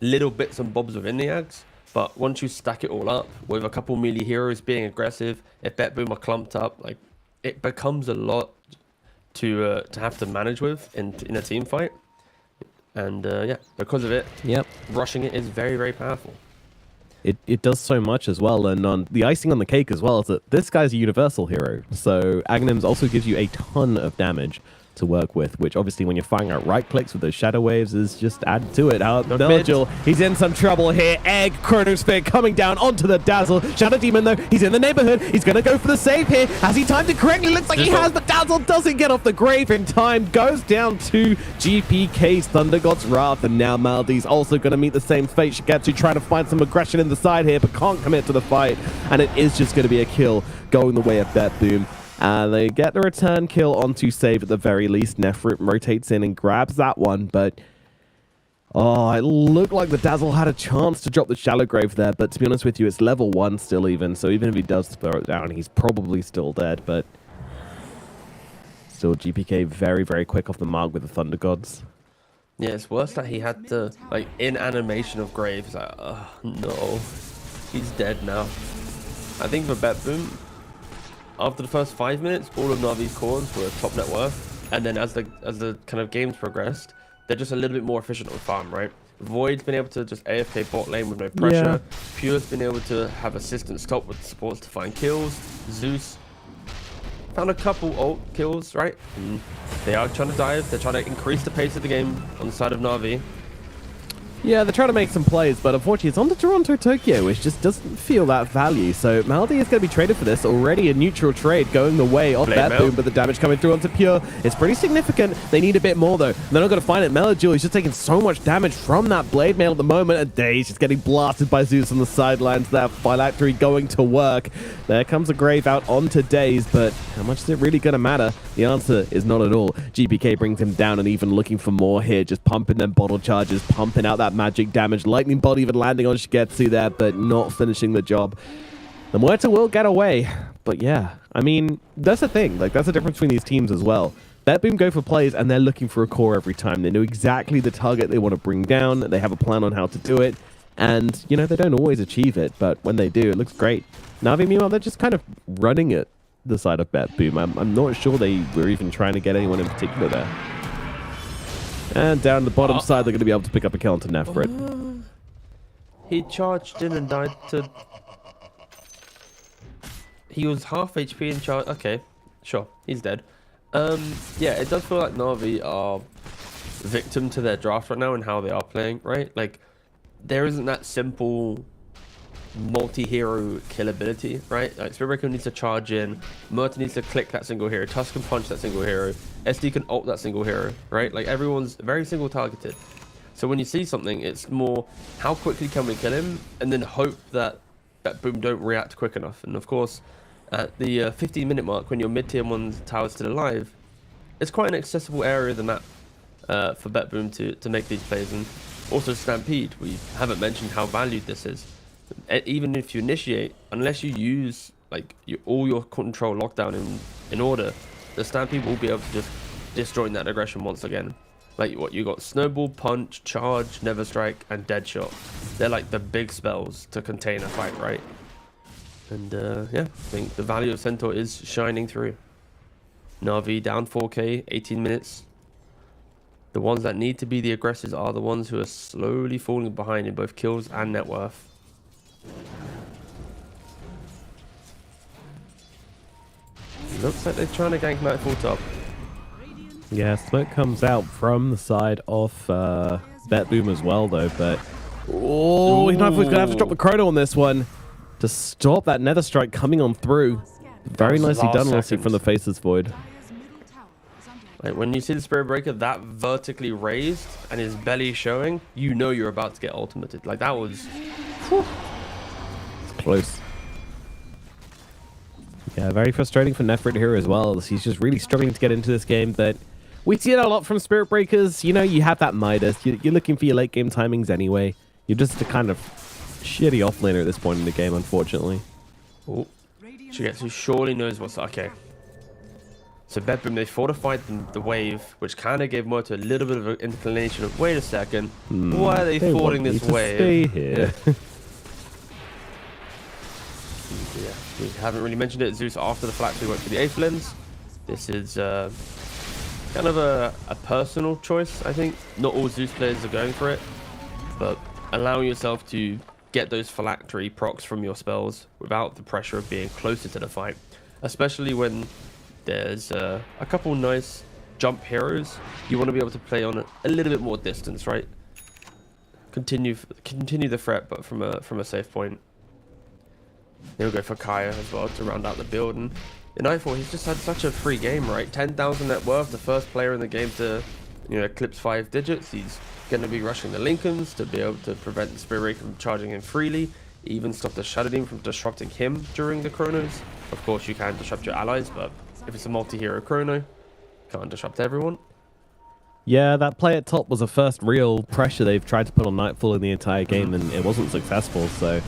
S3: little bits and bobs within the Axe, but once you stack it all up with a couple melee heroes being aggressive, if BetBoom are clumped up, like it becomes a lot to have to manage with in a team fight. And yeah, because of it, rushing it is very, very powerful.
S2: It does so much as well, and on the icing on the cake as well is that this guy's a universal hero. So Aghanims also gives you a ton of damage to work with, which obviously when you're firing out right clicks with those shadow waves is just added to it. Nigel, he's in some trouble here. Egg, Chronosphere coming down onto the Dazzle. Shadow Demon though, he's in the neighborhood. He's going to go for the save here. Has he timed it correctly? Looks like he has, but Dazzle doesn't get off the grave in time. Goes down to GPK's Thunder God's Wrath, and now Maldi's also going to meet the same fate. Shigetsu trying to find some aggression in the side here, but can't commit to the fight, and it is just going to be a kill going the way of BetBoom. And they get the return kill onto save at the very least. Nefrit rotates in and grabs that one, but it looked like the Dazzle had a chance to drop the Shallow Grave there, but to be honest with you, it's level 1 still even, so even if he does throw it down, he's probably still dead, but still GPK very, very quick off the mark with the Thunder Gods.
S3: Yeah, it's worse that he had to, like, in animation of Graves, like, oh no, he's dead now. I think for BetBoom, after the first 5 minutes, all of Navi's cores were top net worth, and then as the kind of games progressed, they're just a little bit more efficient on farm, right? Void's been able to just AFK bot lane with no pressure. Pure's been able to have assistance stop with supports to find kills. Zeus found a couple ult kills, right? And they are trying to dive. They're trying to increase the pace of the game on the side of Na'Vi.
S2: Yeah, they're trying to make some plays, but unfortunately it's on to Toronto Tokyo, which just doesn't feel that value. So Maldi is going to be traded for this. Already a neutral trade going the way of BetBoom, but the damage coming through onto Pure is pretty significant. They need a bit more, though. They're not going to find it. Melodule is just taking so much damage from that Blade Mail at the moment, and Daze just getting blasted by Zeus on the sidelines. That Phylactery going to work. There comes a Grave out onto Daze, but how much is it really going to matter? The answer is not at all. GPK brings him down and even looking for more here, just pumping them bottle charges, pumping out that magic damage. Lightning Bolt even landing on Shigetsu there, but not finishing the job. The Muerta will get away, but yeah, I mean, that's the thing. Like, that's the difference between these teams as well. BetBoom go for plays, and they're looking for a core every time. They know exactly the target they want to bring down. They have a plan on how to do it, and, you know, they don't always achieve it, but when they do, it looks great. Na'Vi, meanwhile, they're just kind of running it the side of BetBoom. I'm not sure they were even trying to get anyone in particular there. And down the bottom side, they're going to be able to pick up a kill onto Nefrit.
S3: He charged in and died to... He was half HP in charge. Okay, sure, he's dead. Yeah, it does feel like Na'Vi are victim to their draft right now and how they are playing, right? Like, there isn't that simple multi-hero kill ability, right? Like, Spiritbreaker needs to charge in, Muerta needs to click that single hero, Tusk can punch that single hero, SD can ult that single hero, right? Like, everyone's very single targeted. So when you see something, it's more how quickly can we kill him, and then hope that BetBoom don't react quick enough. And of course, at the 15-minute mark, when your mid-tier 1's tower's still alive, it's quite an accessible area of the map for BetBoom to make these plays. And also Stampede, we haven't mentioned how valued this is. Even if you initiate, unless you use like all your control lockdown in order, the Stampede will be able to just disjoint that aggression once again. Like, what you got: Snowball, Punch, Charge, Never Strike, and Deadshot. They're like the big spells to contain a fight, right? And yeah, I think the value of Centaur is shining through. Na'Vi down 4k, 18 minutes. The ones that need to be the aggressors are the ones who are slowly falling behind in both kills and net worth. Looks like they're trying to gank Nightfall top.
S2: Yeah, smoke comes out from the side of BetBoom as well, though, but... Oh, Nightfall's going to have to drop the chrono on this one to stop that Nether Strike coming on through. Very nicely done, honestly, from the Faceless Void.
S3: Like, when you see the Spirit Breaker that vertically raised and his belly showing, you know you're about to get ultimated. Like, that was... Whew.
S2: It's close. Yeah, very frustrating for Nefrit here as well. He's just really struggling to get into this game, but we see it a lot from Spirit Breakers. You know, you have that Midas. You're looking for your late game timings anyway. You're just a kind of shitty offlaner at this point in the game, unfortunately.
S3: Oh, Shigetsu surely knows what's okay. So BetBoom, they fortified the wave, which kind of gave Moto a little bit of an inclination of, wait a second, why are they fording this wave?
S2: Stay here.
S3: Yeah, we haven't really mentioned it. Zeus, after the flat, we went for the 8th lens. This is kind of a personal choice, I think. Not all Zeus players are going for it, but allowing yourself to get those phylactery procs from your spells without the pressure of being closer to the fight, especially when there's a couple nice jump heroes. You want to be able to play on a little bit more distance, right? Continue the threat, but from a safe point. He'll go for Kaya as well to round out the build. And in Nightfall, he's just had such a free game, right? 10,000 net worth, the first player in the game to, eclipse 5 digits. He's going to be rushing the Lincolns to be able to prevent the Spirit Ray from charging him freely, even stop the Shadow Demon from disrupting him during the Chronos. Of course, you can disrupt your allies, but if it's a multi-hero Chrono, you can't disrupt everyone.
S2: Yeah, that play at top was the first real pressure they've tried to put on Nightfall in the entire game, and it wasn't successful, so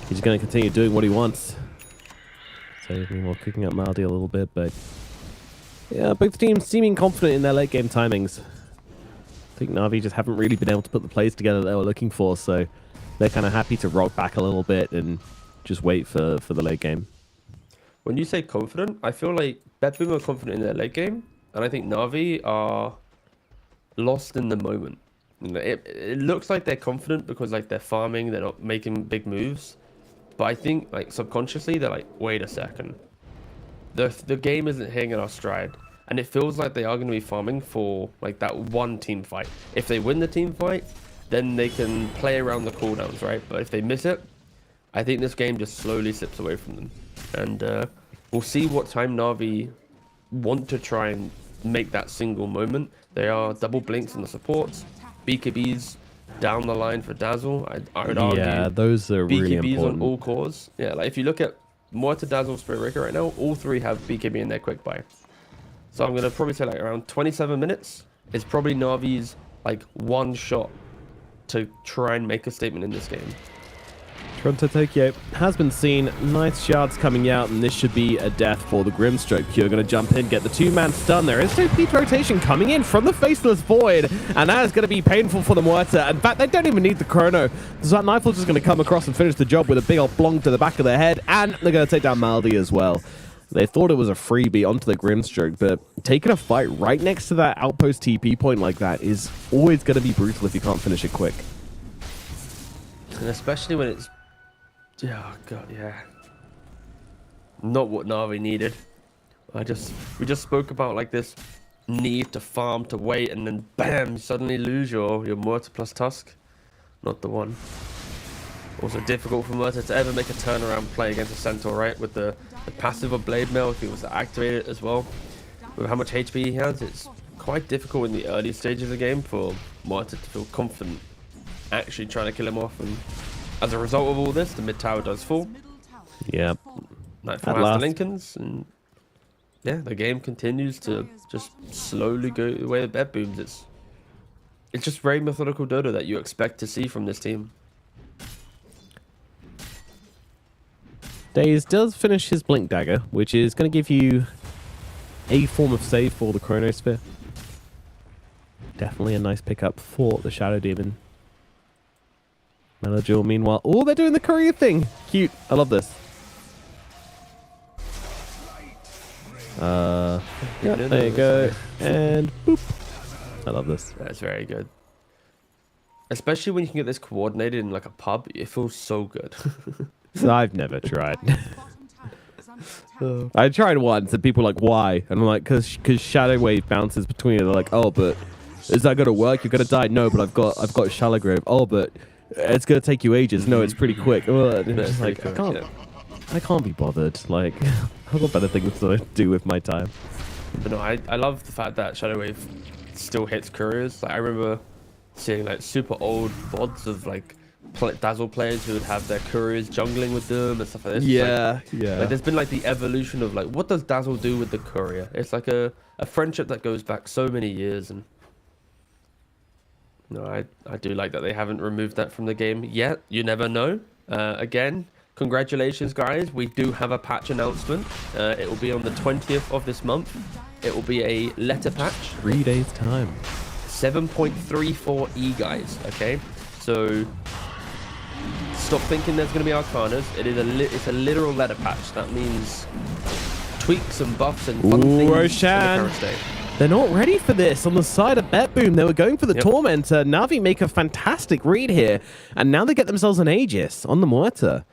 S2: he's going to continue doing what he wants. So we're kicking up Maldi a little bit, but yeah, both teams seeming confident in their late game timings. I think Na'Vi just haven't really been able to put the plays together that they were looking for, so they're kind of happy to rock back a little bit and just wait for the late game.
S3: When you say confident, I feel like BetBoom are confident in their late game, and I think Na'Vi are lost in the moment. It looks like they're confident because like they're farming, they're not making big moves, but I think like subconsciously they're like, wait a second, the game isn't hitting in our stride, and it feels like they are going to be farming for like that one team fight. If they win the team fight, then they can play around the cooldowns, right? But if they miss it, I think this game just slowly slips away from them, and we'll see what time Na'Vi want to try and make that single moment. They are double blinks in the supports, BKBs down the line for Dazzle. I would argue,
S2: yeah, those are really
S3: BKBs
S2: important.
S3: on all cores. Yeah, like if you look at Morta, Dazzle, Spirit Breaker right now, all 3 have BKB in their quick buy. So I'm gonna probably say like around 27 minutes is probably Na'Vi's like one shot to try and make a statement in this game.
S2: Toronto Tokyo has been seen. Nice shards coming out, and this should be a death for the Grimstroke. You're going to jump in, get the 2-man stun. There is no Pete rotation coming in from the Faceless Void, and that is going to be painful for the Muerta. In fact, they don't even need the Chrono. So that Nightfall's just going to come across and finish the job with a big old blonk to the back of their head, and they're going to take down Maldi as well. They thought it was a freebie onto the Grimstroke, but taking a fight right next to that outpost TP point like that is always going to be brutal if you can't finish it quick.
S3: And especially when it's... Oh god, yeah. Not what Na'Vi needed. We just spoke about like this need to farm, to wait, and then bam, you suddenly lose your Muerta plus Tusk. Not the one. Also difficult for Muerta to ever make a turnaround play against a Centaur, right? With the passive of Blade Mail, if he was to activate it as well. With how much HP he has, it's quite difficult in the early stages of the game for Muerta to feel confident actually trying to kill him off, and as a result of all this, the mid tower does fall.
S2: Yeah.
S3: Nightfall has the Lincolns, and yeah, the game continues to just slowly go the way of BetBooms. It's just very methodical Dota that you expect to see from this team.
S2: Daze does finish his Blink Dagger, which is going to give you a form of save for the Chronosphere. Definitely a nice pickup for the Shadow Demon. Melojewel, meanwhile, oh, they're doing the courier thing. Cute. I love this. Yeah, there you go. And boop. I love this.
S3: That's very good. Especially when you can get this coordinated in like a pub, it feels so good.
S2: I've never tried. I tried once, and people were like, why? And I'm like, because Shadow Wave bounces between it. They're like, oh, but is that going to work? You're going to die. No, but I've got Shallow Grave. Oh, but it's going to take you ages. No, it's pretty quick. It's just like, I can't be bothered. Like, I've got better things to do with my time.
S3: But no, I love the fact that Shadow Wave still hits couriers. Like, I remember seeing like super old VODs of like Dazzle players who would have their couriers jungling with them and stuff like this.
S2: Yeah,
S3: Like, there's been like the evolution of like, what does Dazzle do with the courier? It's like a friendship that goes back so many years, and No, I do like that they haven't removed that from the game yet. You never know. Again, congratulations, guys. We do have a patch announcement. It will be on the 20th of this month. It will be a letter patch.
S2: 3 days time.
S3: 7.34E, guys. Okay, so stop thinking there's going to be Arcanas. It's a literal letter patch. That means tweaks and buffs and fun things in the current state.
S2: They're not ready for this. On the side of BetBoom, they were going for the Tormentor. Navi make a fantastic read here, and now they get themselves an Aegis on the Muerta.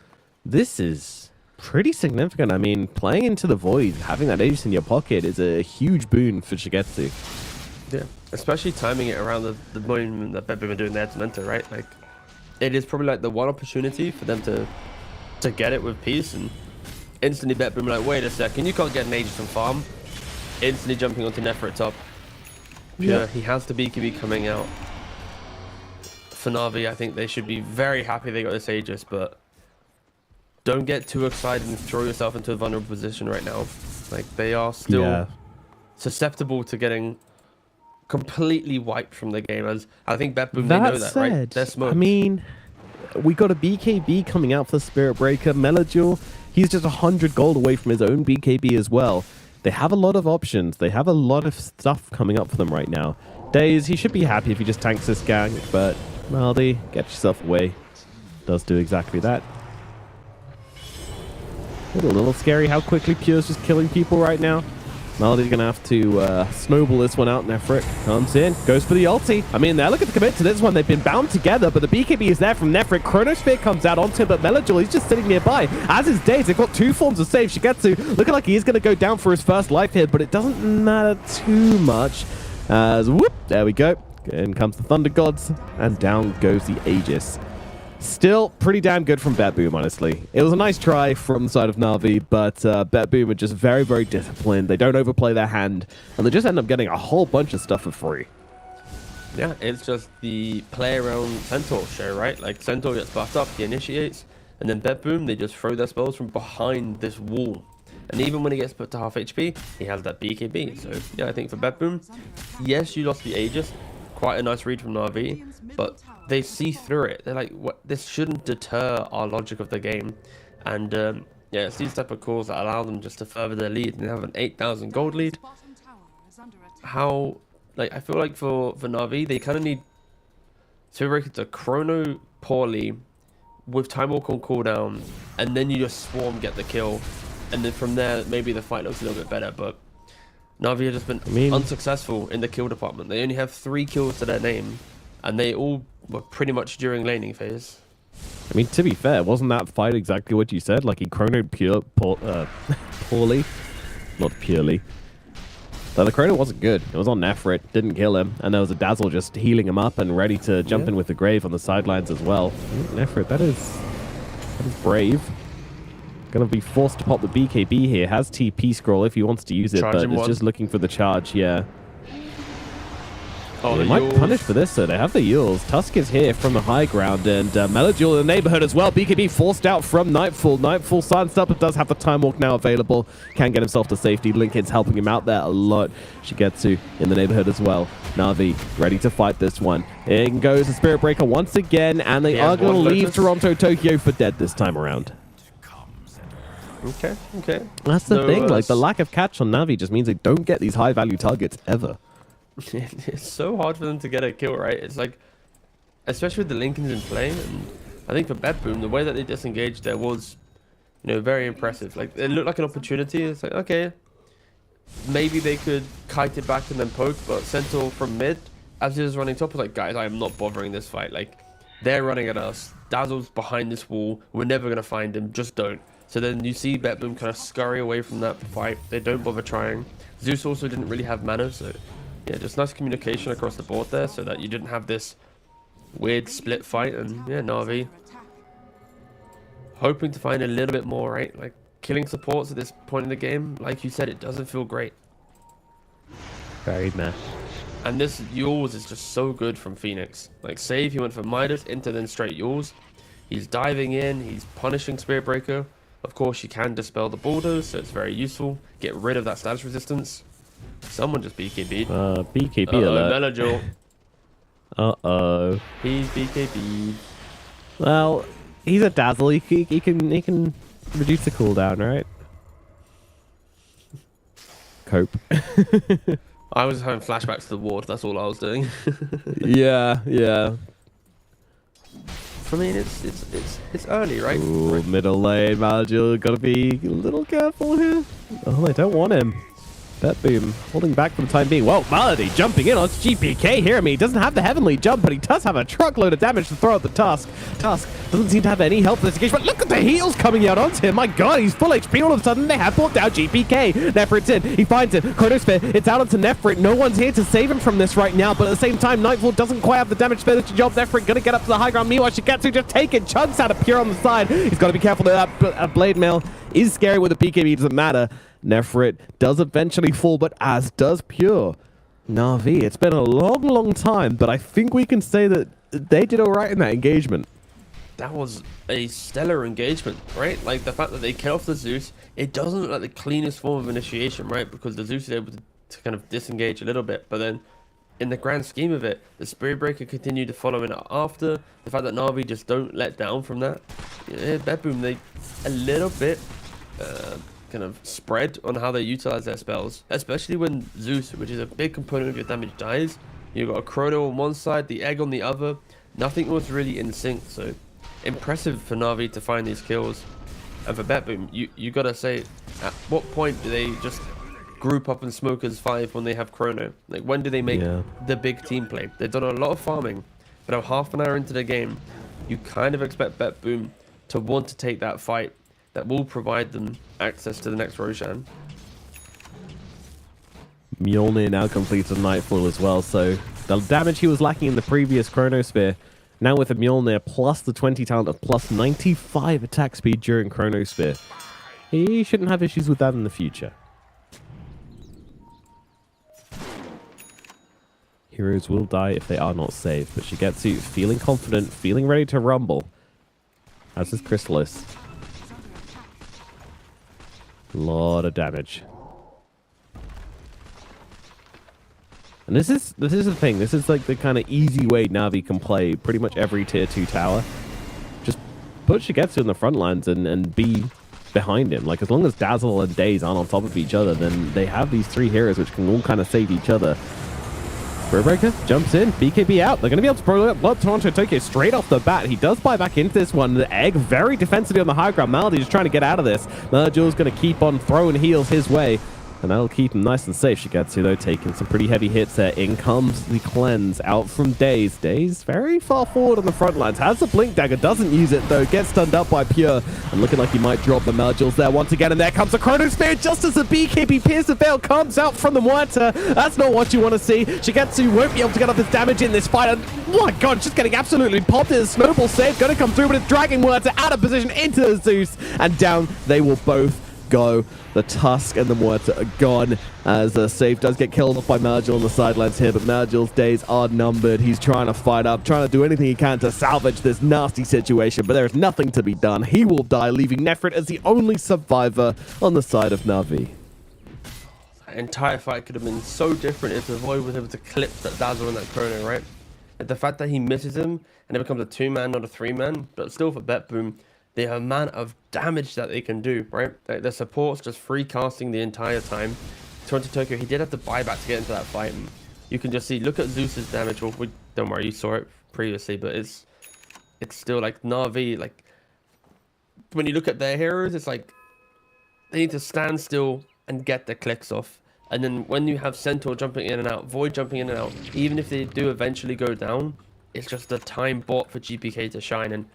S2: This is pretty significant. I mean, playing into the Void, having that Aegis in your pocket is a huge boon for Shigetsu.
S3: Yeah, especially timing it around the moment that BetBoom are doing their Tormentor, right? Like, it is probably like the one opportunity for them to get it with peace, and instantly BetBoom are like, wait a second, you can't get an Aegis on farm. Instantly jumping onto Nefra top. Yeah, he has the BKB coming out. For Na'Vi, I think they should be very happy they got this Aegis, but don't get too excited and throw yourself into a vulnerable position right now. Like, they are still susceptible to getting completely wiped from the game. As I think BetBoom, they know that, right? They're smoked.
S2: I mean, we got a BKB coming out for Spirit Breaker. Melodule, he's just 100 gold away from his own BKB as well. They have a lot of options. They have a lot of stuff coming up for them right now. Daze, he should be happy if he just tanks this gang, but Maldi, get yourself away. Does do exactly that. A little scary how quickly Pure's just killing people right now. Maldi's going to have to snowball this one out. Nefrit comes in, goes for the ulti. I mean, they're looking to commit to this one. They've been bound together, but the BKB is there from Nefrit. Chronosphere comes out onto him, but Melodule, he's just sitting nearby. As is Daze, they've got two forms of save. Shigetsu looking like he is going to go down for his first life here, but it doesn't matter too much. As whoop, there we go. In comes the Thunder Gods, and down goes the Aegis. Still pretty damn good from BetBoom, honestly. It was a nice try from the side of Na'Vi, but BetBoom are just very, very disciplined. They don't overplay their hand, and they just end up getting a whole bunch of stuff for free.
S3: Yeah, it's just the play around Centaur show, right? Like, Centaur gets buffed up, he initiates, and then BetBoom, they just throw their spells from behind this wall. And even when he gets put to half HP, he has that BKB. So, yeah, I think for BetBoom, yes, you lost the Aegis. Quite a nice read from Na'Vi, but they see through it. They're like, what? This shouldn't deter our logic of the game. And yeah, it's these type of calls that allow them just to further their lead. And they have an 8,000 gold lead. How, like, I feel like for Na'Vi, they kind of need to break it to chrono poorly with Time Walk on cooldown, and then you just swarm, get the kill. And then from there, maybe the fight looks a little bit better, but Na'Vi have just been unsuccessful in the kill department. They only have 3 kills to their name, and they all were pretty much during laning phase.
S2: I mean, to be fair, wasn't that fight exactly what you said? Like, he chronoed poorly. Not purely. But the chrono wasn't good. It was on Nefrit, didn't kill him, and there was a Dazzle just healing him up and ready to jump in with the Grave on the sidelines as well. Nefrit, that is brave. Going to be forced to pop the BKB here. Has TP scroll if he wants to use it, but is just looking for the charge, Oh, they might punish for this, so they have the Yules. Tusk is here from the high ground, and Melodule in the neighborhood as well. BKB forced out from Nightfall. Nightfall silenced up, but does have the Time Walk now available. Can get himself to safety. Lincoln's helping him out there a lot. Shigetsu in the neighborhood as well. Na'Vi ready to fight this one. In goes the Spirit Breaker once again, and they are going to leave Toronto Tokyo for dead this time around.
S3: Okay.
S2: That's the thing. Like, the lack of catch on Na'Vi just means they don't get these high-value targets ever.
S3: It's so hard for them to get a kill, right? It's like, especially with the Lincolns in play, and I think for BetBoom, the way that they disengaged there was, very impressive. Like, it looked like an opportunity. It's like, okay, maybe they could kite it back and then poke, but Centaur from mid, as he was running top, was like, guys, I am not bothering this fight. Like, they're running at us. Dazzle's behind this wall. We're never going to find him. Just don't. So then you see BetBoom kind of scurry away from that fight. They don't bother trying. Zeus also didn't really have mana, so yeah, just nice communication across the board there so that you didn't have this weird split fight. And yeah, Na'Vi hoping to find a little bit more, right? Like, killing supports at this point in the game, like you said, it doesn't feel great.
S2: Very meh.
S3: And this Yules is just so good from Phoenix. Like, save, he went for Midas into then straight Yules. He's diving in, he's punishing Spirit Breaker. Of course, you can dispel the borders, so it's very useful. Get rid of that status resistance. Someone just BKB'd.
S2: BKB alert.
S3: Melodule.
S2: Uh-oh.
S3: He's BKB.
S2: Well, he's a Dazzle. He can reduce the cooldown, right? Cope.
S3: I was having flashbacks to the ward. That's all I was doing.
S2: Yeah.
S3: I mean, it's early, right?
S2: Ooh, middle lane, Malgil. Gotta be a little careful here. Oh, they don't want him. BetBoom holding back for the time being. Whoa, Malady jumping in on GPK here. I mean, he doesn't have the heavenly jump, but he does have a truckload of damage to throw at the Tusk. Tusk doesn't seem to have any help for this engagement. Look at the heals coming out onto him. My God, he's full HP. All of a sudden, they have brought down GPK. Nefrit's in. He finds it. Chronosphere, it's out onto Nefrit. No one's here to save him from this right now, but at the same time, Nightfall doesn't quite have the damage to job. Nefrit gonna get up to the high ground. Meanwhile, Shigetsu just taking chunks out of Pure on the side. He's got to be careful that Blade Mail is scary with the BKB. Doesn't matter. Nefrit does eventually fall, but as does Pure. Na'Vi, it's been a long time, but I think we can say that they did all right in that engagement.
S3: That was a stellar engagement, right? Like, the fact that they kill off the Zeus, it doesn't look like the cleanest form of initiation, right? Because the Zeus is able to kind of disengage a little bit, but then in the grand scheme of it, the Spirit Breaker continued to follow in after. The fact that Na'Vi just don't let down from that. Yeah, BetBoom, they a little bit kind of spread on how they utilize their spells, especially when Zeus, which is a big component of your damage, dies. You've got a Chrono on one side, the Egg on the other. Nothing was really in sync, so impressive for Na'Vi to find these kills. And for BetBoom, you gotta say, at what point do they just group up and smoke as 5 when they have Chrono? Like, when do they make the big team play? They've done a lot of farming, but now half an hour into the game, you kind of expect BetBoom to want to take that fight that will provide them access to the next Roshan.
S2: Mjolnir now completes a Nightfall as well, so the damage he was lacking in the previous Chronosphere, now with a Mjolnir plus the 20 talent of plus 95 attack speed during Chronosphere. He shouldn't have issues with that in the future. Heroes will die if they are not saved, but Shigetsu feeling confident, feeling ready to rumble. As is Chrysalis. A lot of damage. And this is the thing. This is like the kind of easy way Na'Vi can play pretty much every tier 2 tower. Just put Shigetsu in the front lines and be behind him. Like, as long as Dazzle and Daze aren't on top of each other, then they have these 3 heroes which can all kind of save each other. Breaker jumps in, BKB out. They're going to be able to blow up Toronto Tokyo straight off the bat. He does buy back into this one. The Egg very defensively on the high ground. Malady just trying to get out of this. Mergil's going to keep on throwing heals his way, and that'll keep him nice and safe. Shigetsu, though, taking some pretty heavy hits there. In comes the cleanse out from Daze. Daze very far forward on the front lines. Has the Blink Dagger, doesn't use it, though. Gets stunned up by Pure, and looking like he might drop the Mergil's there once again. And there comes the Chronosphere just as the BKB Pierce the Veil comes out from the Muerta. That's not what you want to see. Shigetsu won't be able to get up his damage in this fight. And oh my God, just getting absolutely popped. His snowball save going to come through, but it's dragging Muerta out of position into the Zeus, and down they will both go. The Tusk and the Muerta are gone, as Save does get killed off by Malgil on the sidelines here, but Malgil's days are numbered. He's trying to fight up, trying to do anything he can to salvage this nasty situation, but there is nothing to be done. He will die, leaving Nefrit as the only survivor on the side of Na'Vi.
S3: That entire fight could have been so different if the Void was able to clip that Dazzle and that Chrono, right? And the fact that he misses him and it becomes a 2-man, not a 3-man, but still for BetBoom, the amount of damage that they can do, right? Like, the support's just free casting the entire time. Toronto Tokyo, he did have to buy back to get into that fight. And you can just see, look at Zeus's damage. Well, don't worry, you saw it previously, but it's still like Na'Vi, like, when you look at their heroes, it's like they need to stand still and get the clicks off. And then when you have Centaur jumping in and out, Void jumping in and out, even if they do eventually go down, it's just a time bought for GPK to shine. And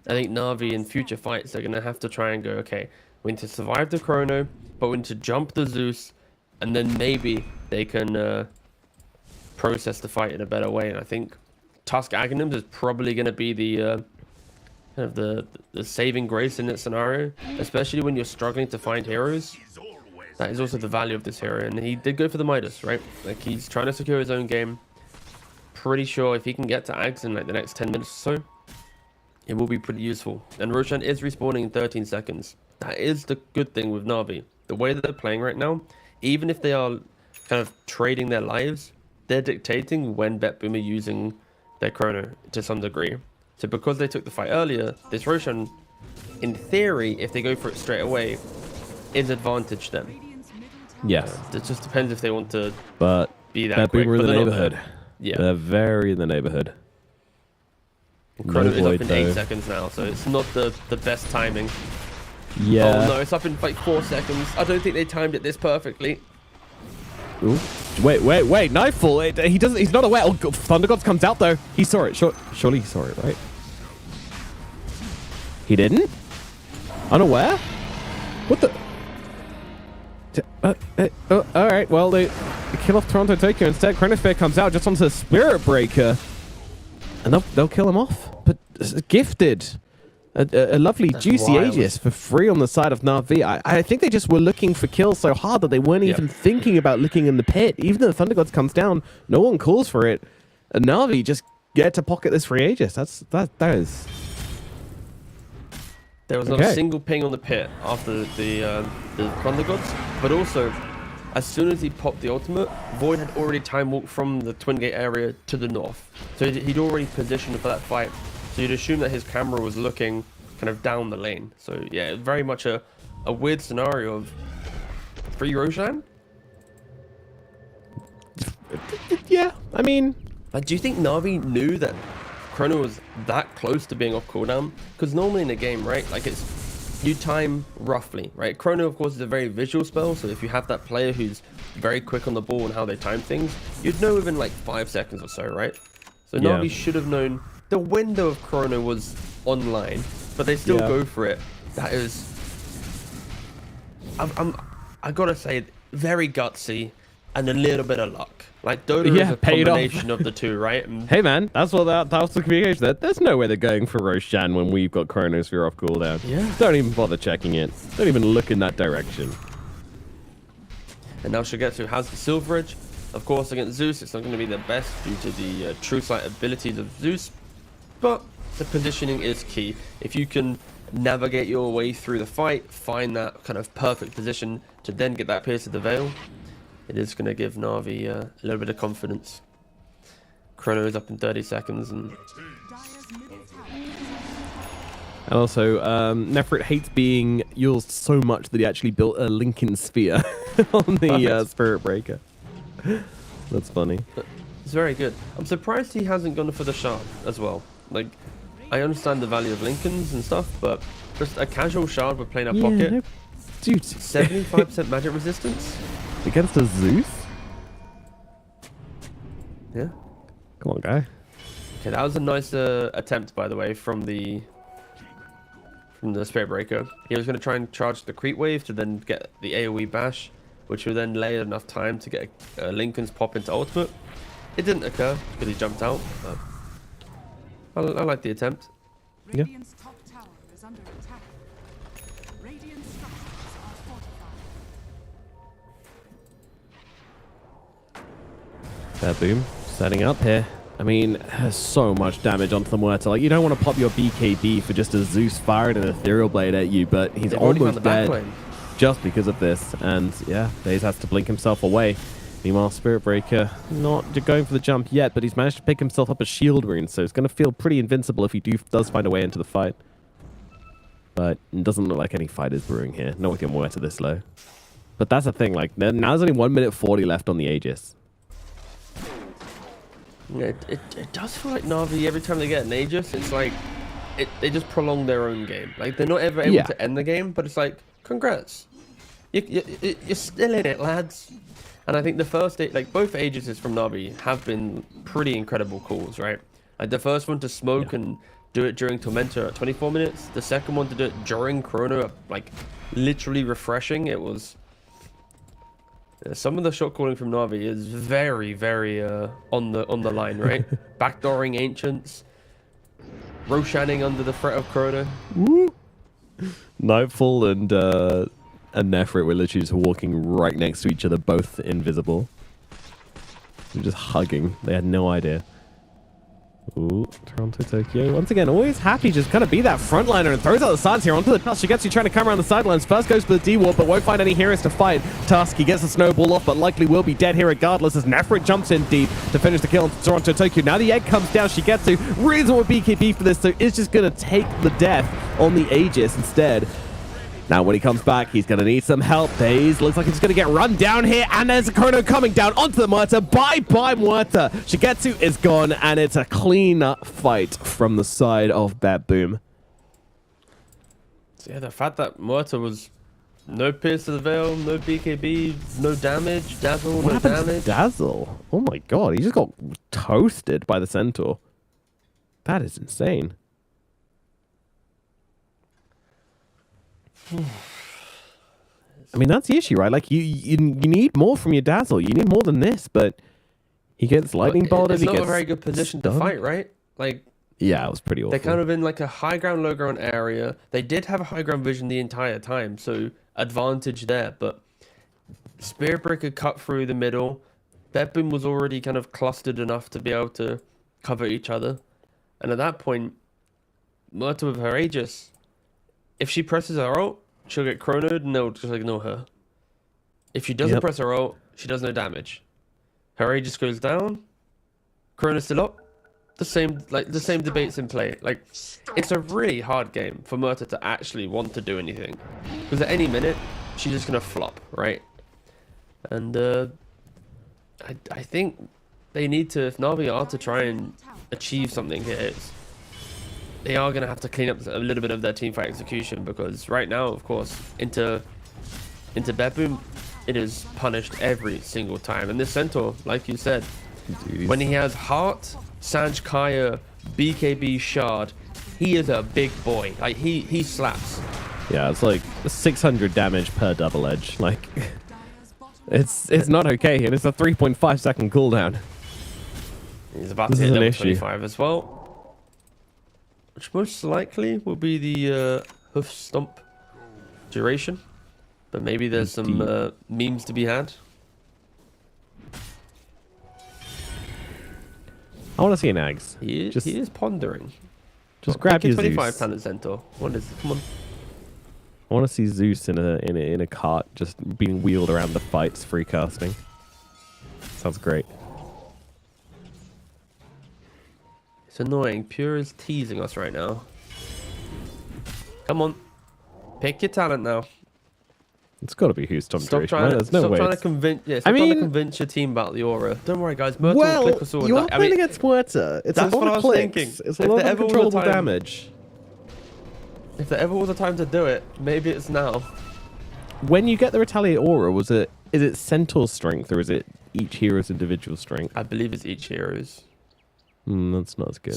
S3: I think Na'Vi in future fights, they're going to have to try and go, okay, we need to survive the Chrono, but we need to jump the Zeus, and then maybe they can process the fight in a better way. And I think Tusk Aghanims is probably going to be the kind of the saving grace in that scenario, especially when you're struggling to find heroes. That is also the value of this hero, and he did go for the Midas, right? Like, he's trying to secure his own game. Pretty sure if he can get to Aghs in like the next 10 minutes or so, it will be pretty useful. And Roshan is respawning in 13 seconds. That is the good thing with Na'Vi. The way that they're playing right now, even if they are kind of trading their lives, they're dictating when BetBoom are using their chrono to some degree. So because they took the fight earlier, this Roshan, in theory, if they go for it straight away, is advantage them.
S2: Yes.
S3: It just depends if they want to be that
S2: BetBoom
S3: quick.
S2: are in
S3: But
S2: the
S3: they're not
S2: neighborhood.
S3: there. Yeah.
S2: They're very in the neighborhood.
S3: Chrono is
S2: void,
S3: up in 8
S2: though.
S3: seconds now, so it's not the best timing.
S2: Yeah.
S3: Oh no, it's up in like 4 seconds. I don't think they timed it this perfectly.
S2: Ooh. Wait. Nightfall. He doesn't. He's not aware. Oh, Thunder Gods comes out though. He saw it. Surely he saw it, right? He didn't. Unaware. What the? All right. Well, they kill off Toronto Tokyo instead. Chronosphere comes out just onto the Spirit Breaker, and they'll kill him off. But gifted. A lovely juicy
S3: wild.
S2: Aegis for free on the side of Na'Vi. I think they just were looking for kills so hard that they weren't even thinking about looking in the pit. Even though the Thunder Gods comes down, no one calls for it. And Na'Vi just get to pocket this free Aegis. That is.
S3: There was not a single ping on the pit after the Thunder Gods, but also, as soon as he popped the ultimate, Void had already time walked from the Twin Gate area to the north. So he'd already positioned for that fight. So you'd assume that his camera was looking kind of down the lane. So yeah, very much a weird scenario of free Roshan.
S2: Yeah, I mean...
S3: Like, do you think Na'Vi knew that Chrono was that close to being off cooldown? Because normally in a game, right, like you time roughly, right? Chrono, of course, is a very visual spell. So if you have that player who's very quick on the ball and how they time things, you'd know within like 5 seconds or so, right? So Na'Vi should have known the window of Chrono was online, but they still go for it. That is, I gotta say, very gutsy and a little bit of luck. Like Dota is a combination of the two, right? And
S2: hey man, that's the communication. There's no way they're going for Roshan when we've got Chronosphere off cooldown.
S3: Yeah.
S2: Don't even bother checking it. Don't even look in that direction.
S3: And now Shigetsu has the Silver Edge. Of course, against Zeus, it's not going to be the best due to the true sight abilities of Zeus. But the positioning is key. If you can navigate your way through the fight, find that kind of perfect position to then get that Pierce of the Veil, it is going to give Na'Vi a little bit of confidence. Chrono is up in 30 seconds. And
S2: also, Nefrit hates being used so much that he actually built a Lincoln Sphere on the Spirit Breaker. That's funny.
S3: It's very good. I'm surprised he hasn't gone for the shard as well. Like, I understand the value of Lincolns and stuff, but just a casual shard with plain pocket.
S2: No, dude,
S3: 75% magic resistance?
S2: Against a Zeus?
S3: Yeah.
S2: Come on, guy.
S3: Okay, that was a nice attempt, by the way, from the Spirit Breaker. He was going to try and charge the creep wave to then get the AoE bash, which would then lay enough time to get Lincoln's pop into ultimate. It didn't occur because he jumped out. But I like the attempt.
S2: Yeah.
S4: Radiant's top tower is under attack. Radiant structures are fortified.
S2: BetBoom setting up here. I mean, there's so much damage onto the Muerta. Like, you don't want to pop your BKB for just a Zeus firing an Ethereal Blade at you, but he's
S3: They've already found
S2: almost
S3: the back
S2: dead
S3: lane.
S2: just because of this. And yeah, Daze has to blink himself away. Meanwhile, Spirit Breaker not going for the jump yet, but he's managed to pick himself up a shield rune, so it's going to feel pretty invincible if he does find a way into the fight. But it doesn't look like any fight is brewing here. Not with your Muerta this low. But that's the thing, like, now there's only 1 minute 40 left on the Aegis.
S3: Yeah, it does feel like Na'Vi, every time they get an Aegis, it's like they just prolong their own game. Like, they're not ever able to end the game, but it's like, congrats. You're still in it, lads. And I think the first, like, both Aegises from Na'Vi have been pretty incredible calls, right? Like, the first one to smoke and do it during Tormentor at 24 minutes. The second one to do it during Chrono, like, literally refreshing. It was... some of the shot calling from Na'Vi is very, very on the line, right? Backdooring Ancients, Roshanning under the threat of Chrono.
S2: Woo! Nightfall and Nefrit were literally just walking right next to each other, both invisible. They were just hugging. They had no idea. Ooh, Toronto, Tokyo. Once again, always happy just kind of be that frontliner and throws out the sides here onto the Tusk. Shigetsu trying to come around the sidelines. First goes for the D-Warp, but won't find any heroes to fight. Tusk, he gets the snowball off, but likely will be dead here regardless as Nefrit jumps in deep to finish the kill on Toronto, Tokyo. Now the egg comes down. Shigetsu reason with BKB for this, so it's just going to take the death on the Aegis instead. Now, when he comes back, he's going to need some help. Daze looks like he's going to get run down here, and there's a Chrono coming down onto the Muerta. Bye-bye, Muerta. Shigetsu is gone, and it's a clean fight from the side of BetBoom.
S3: So yeah, the fact that Muerta was no Pierce to the Veil, no BKB, no damage, Dazzle,
S2: What
S3: no
S2: happened to
S3: damage.
S2: Dazzle? Oh my god, he just got toasted by the Centaur. That is insane. I mean, that's the issue, right? Like, you need more from your Dazzle. You need more than this, but he gets lightning bolted.
S3: It's
S2: He
S3: not
S2: gets
S3: a very good position to
S2: stunned.
S3: fight, right? Like,
S2: yeah, it was pretty awful.
S3: they're kind of in like a high ground, low ground area. They did have a high ground vision the entire time, so advantage there. But Spirit Breaker cut through the middle. BetBoom was already kind of clustered enough to be able to cover each other. And at that point, Muerta with her Aegis, if she presses her ult, she'll get chronoed and they'll just ignore her. If she doesn't press her ult, she does no damage. Her Aegis goes down, chrono's still up. The same debates in play. Like, it's a really hard game for Muerta to actually want to do anything, because at any minute she's just gonna flop, right? And I think they need to, if Na'Vi are to try and achieve something here, they are going to have to clean up a little bit of their teamfight execution, because right now, of course, into BetBoom, it is punished every single time. And this Centaur, like you said, when he has Heart, Sanj Kaya, BKB Shard, he is a big boy. Like, he slaps.
S2: Yeah, it's like 600 damage per double edge. Like, it's not okay, and it's a 3.5 second cooldown.
S3: He's about
S2: This
S3: to
S2: is
S3: hit
S2: an
S3: level
S2: issue.
S3: 25 as well. Which most likely will be the hoof stomp duration. But maybe there's some memes to be had.
S2: I want to see an Ags.
S3: He is pondering.
S2: Just grab your
S3: 25
S2: Zeus.
S3: talent Centaur. What is it? Come on.
S2: I want to see Zeus in a cart just being wheeled around the fights, free casting. Sounds great.
S3: It's annoying. Pure is teasing us right now. Come on. Pick your talent now.
S2: It's got to be Who's Tom
S3: Stop
S2: duration,
S3: trying
S2: right?
S3: to,
S2: There's no
S3: stop
S2: way.
S3: trying to
S2: it's-
S3: convince.
S2: I
S3: Trying to
S2: mean-
S3: convince your team about the aura. Don't worry, guys. Myrtle will
S2: Well,
S3: click us all.
S2: you are
S3: I
S2: playing
S3: mean,
S2: against Muerta. It's a
S3: that's
S2: lot
S3: what I
S2: of
S3: was
S2: clicks.
S3: thinking.
S2: It's a
S3: If
S2: lot
S3: there
S2: of
S3: ever was a
S2: uncontrollable
S3: time-
S2: damage.
S3: if there ever was a time to do it, maybe it's now.
S2: When you get the Retaliate Aura, is it Centaur strength or is it each hero's individual strength?
S3: I believe it's each hero's.
S2: That's not as good.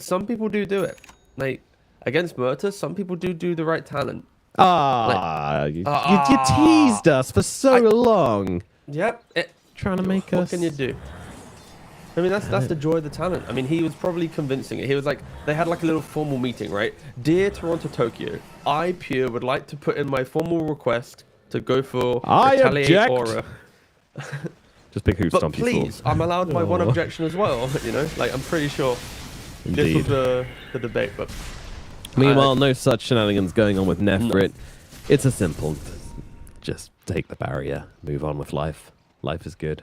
S3: Some people do it. Like against Murta, some people do the right talent.
S2: You teased us for so long.
S3: Yep.
S2: Trying to make
S3: What
S2: us...
S3: can you do? I mean, that's the joy of the talent. I mean, he was probably convincing it. He was like, they had like a little formal meeting, right? Dear Toronto, Tokyo, I, Pure, would like to put in my formal request to go for
S2: I
S3: Retaliate
S2: object.
S3: Aura.
S2: Just pick who
S3: But
S2: stomp you
S3: please,
S2: for.
S3: I'm allowed my one
S2: Oh.
S3: objection as well. You know, like I'm pretty sure
S2: Indeed.
S3: this was the debate. But
S2: Meanwhile, no such shenanigans going on with Nefrit. It's a simple, just take the barrier, move on with life. Life is good.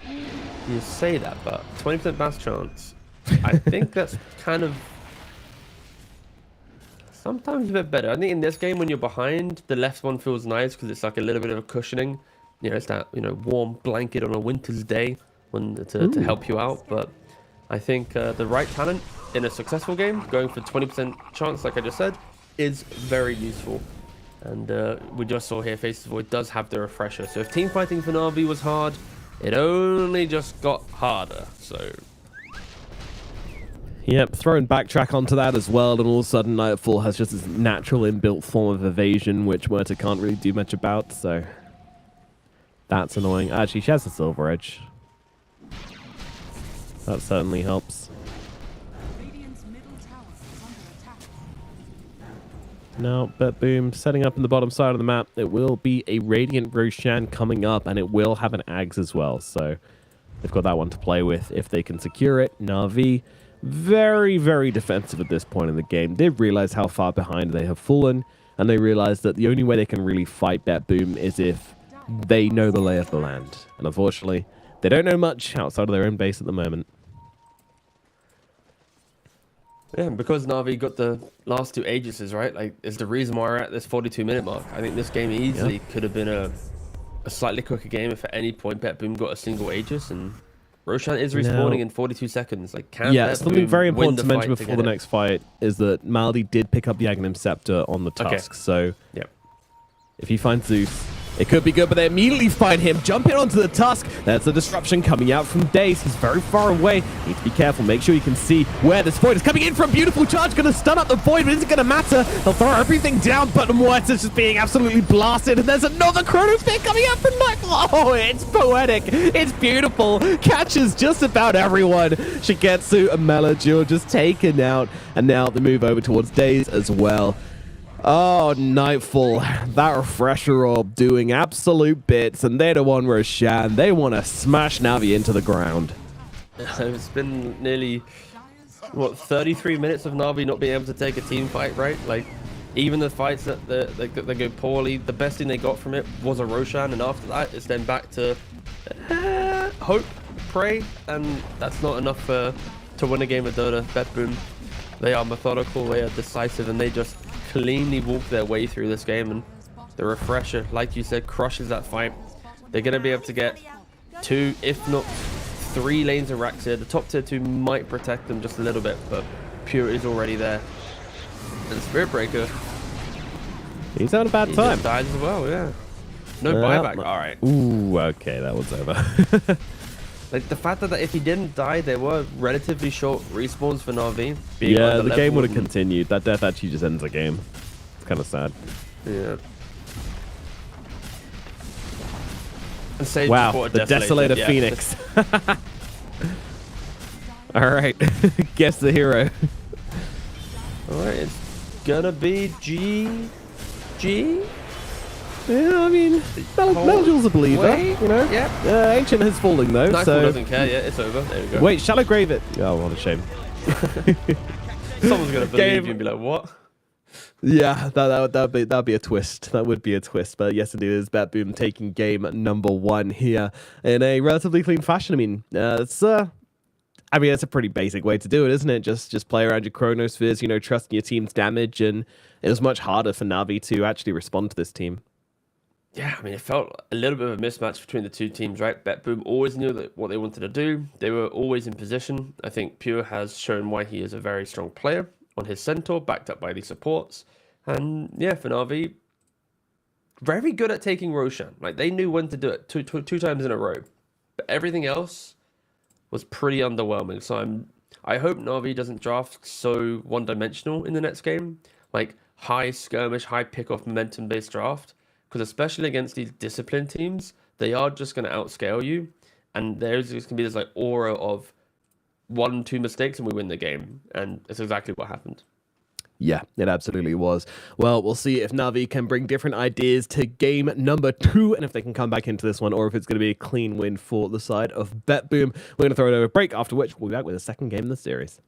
S3: you say that, but 20% bass chance. I think that's kind of sometimes a bit better. I think in this game, when you're behind, the left one feels nice because it's like a little bit of a cushioning. You know, it's that warm blanket on a winter's day to help you out. But I think the right talent in a successful game, going for 20% chance, like I just said, is very useful. And we just saw here, Faces Void does have the refresher. So if team fighting for Na'Vi was hard, it only just got harder. So
S2: Yep, throwing backtrack onto that as well, and all of a sudden Nightfall has just this natural inbuilt form of evasion, which Muerta can't really do much about, so that's annoying. Actually, she has a Silver Edge. That certainly helps.
S4: Radiant's middle tower is under attack.
S2: Now, BetBoom setting up in the bottom side of the map. It will be a Radiant Roshan coming up, and it will have an Ags as well, so they've got that one to play with if they can secure it. Na'Vi very, very defensive at this point in the game. They realize how far behind they have fallen, and they realize that the only way they can really fight BetBoom is if they know the lay of the land. And unfortunately, they don't know much outside of their own base at the moment.
S3: Yeah, because Na'Vi got the last 2 Aegises, right? Like, it's the reason why we're at this 42-minute mark. I think this game easily could have been a slightly quicker game if at any point BetBoom got a single Aegis, and Roshan is respawning in 42 seconds. Like, can
S2: something very
S3: win
S2: important to mention before the next fight is that Maldi did pick up the Aghanim Scepter on the Tusk, so if he finds Zeus, it could be good, but they immediately find him jumping onto the Tusk. There's a disruption coming out from Daze. He's very far away. Need to be careful. Make sure you can see where this Void is coming in from. Beautiful charge. Going to stun up the Void, but isn't going to matter. They'll throw everything down, but Moitz is just being absolutely blasted. And there's another Chrono Sphere coming out from Nightfall. Oh, it's poetic. It's beautiful. Catches just about everyone. Shigetsu and Melodure just taken out. And now they move over towards Daze as well. Oh, Nightfall, that refresher orb doing absolute bits, and they don't want Roshan. They want to smash Navi into the ground.
S3: It's been nearly, 33 minutes of Navi not being able to take a team fight, right? Like, even the fights that they go poorly, the best thing they got from it was a Roshan, and after that, it's then back to hope, pray, and that's not enough to win a game of Dota. BetBoom, they are methodical, they are decisive, and they just cleanly walk their way through this game, and the refresher, like you said, crushes that fight. They're going to be able to get 2, if not 3 lanes of racks here. The top tier 2 might protect them just a little bit, but Pure is already there. And Spirit Breaker,
S2: he's having a bad time.
S3: Just died as well, yeah. No buyback. All right.
S2: Ooh, okay, that was over.
S3: Like, the fact that if he didn't die, there were relatively short respawns for Na'Vi.
S2: Yeah, the game would have continued. That death actually just ends the game. It's kind of sad.
S3: Yeah. And Sage
S2: wow, the Desolator Phoenix. All right, guess the hero.
S3: All right, it's gonna be G.
S2: Yeah, I mean, Melodur's a believer, you know?
S3: Yeah.
S2: Ancient is falling, though,
S3: Nightfall
S2: so...
S3: doesn't care, yeah, it's over. There we go.
S2: Wait, Shallow Grave it. Oh, what a shame.
S3: Someone's going to believe you and be like, what?
S2: Yeah, that'd be a twist. That would be a twist. But yes, indeed, it is BetBoom taking game number 1 here in a relatively clean fashion. I mean, it's a pretty basic way to do it, isn't it? Just play around your chronospheres, you know, trusting your team's damage, and it was much harder for Navi to actually respond to this team.
S3: Yeah, I mean, it felt a little bit of a mismatch between the 2 teams, right? BetBoom always knew what they wanted to do. They were always in position. I think Pure has shown why he is a very strong player on his Centaur, backed up by the supports. And yeah, for Na'Vi, very good at taking Roshan. Like, they knew when to do it two times in a row. But everything else was pretty underwhelming. So I hope Na'Vi doesn't draft so one-dimensional in the next game. Like, high skirmish, high pick-off, momentum-based draft. Because especially against these disciplined teams, they are just going to outscale you. And there's just going to be this like aura of 1-2 mistakes and we win the game. And it's exactly what happened.
S2: Yeah, it absolutely was. Well, we'll see if Na'Vi can bring different ideas to game number 2 and if they can come back into this one or if it's going to be a clean win for the side of BetBoom. We're going to throw it over a break, after which we'll be back with the second game in the series.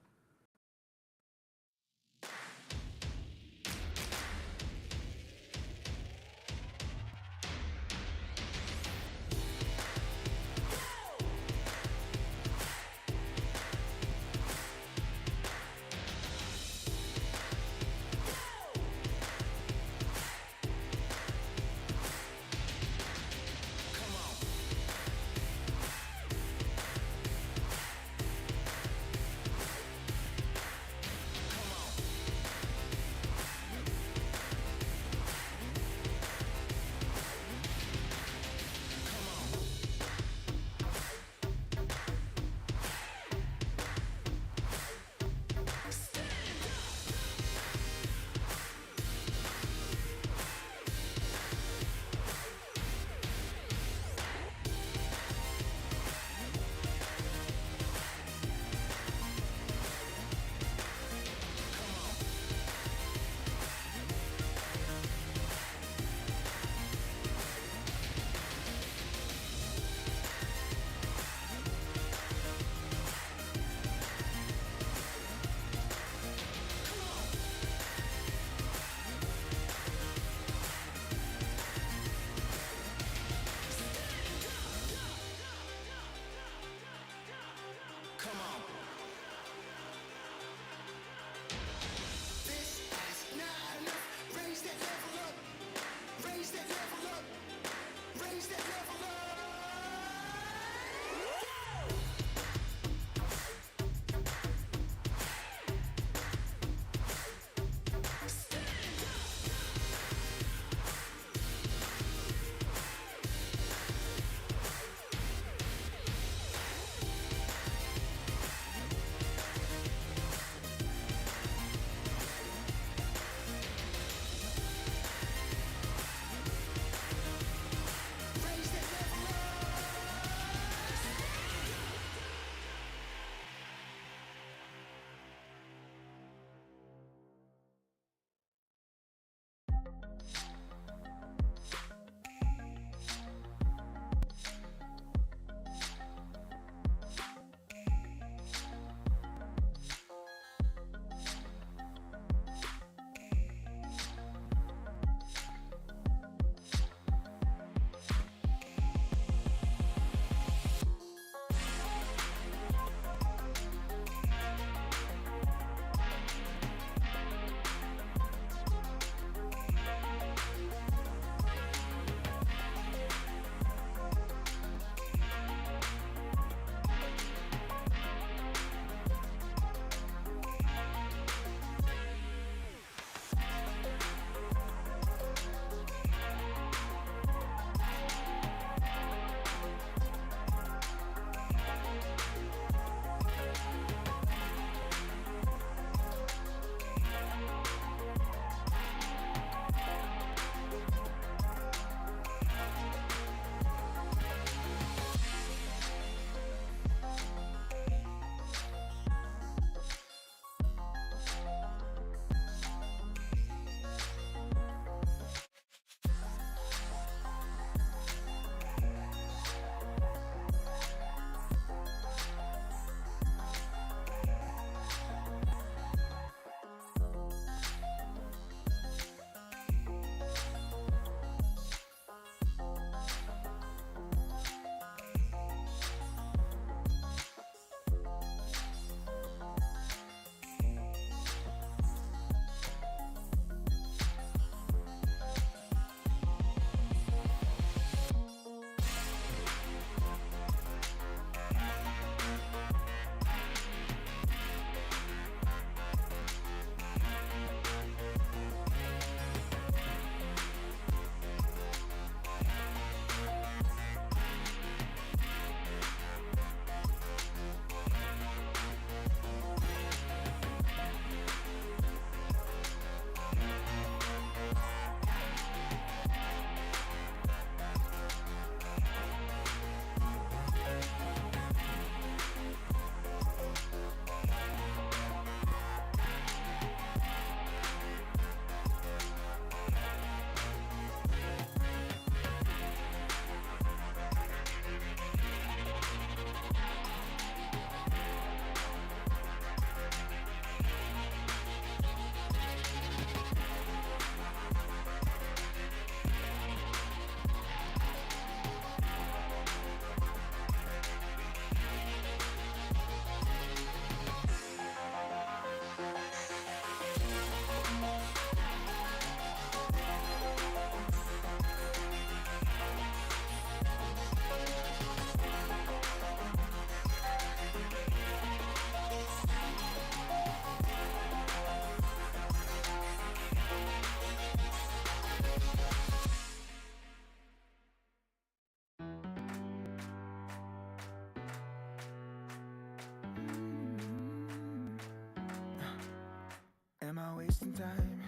S1: am I wasting time?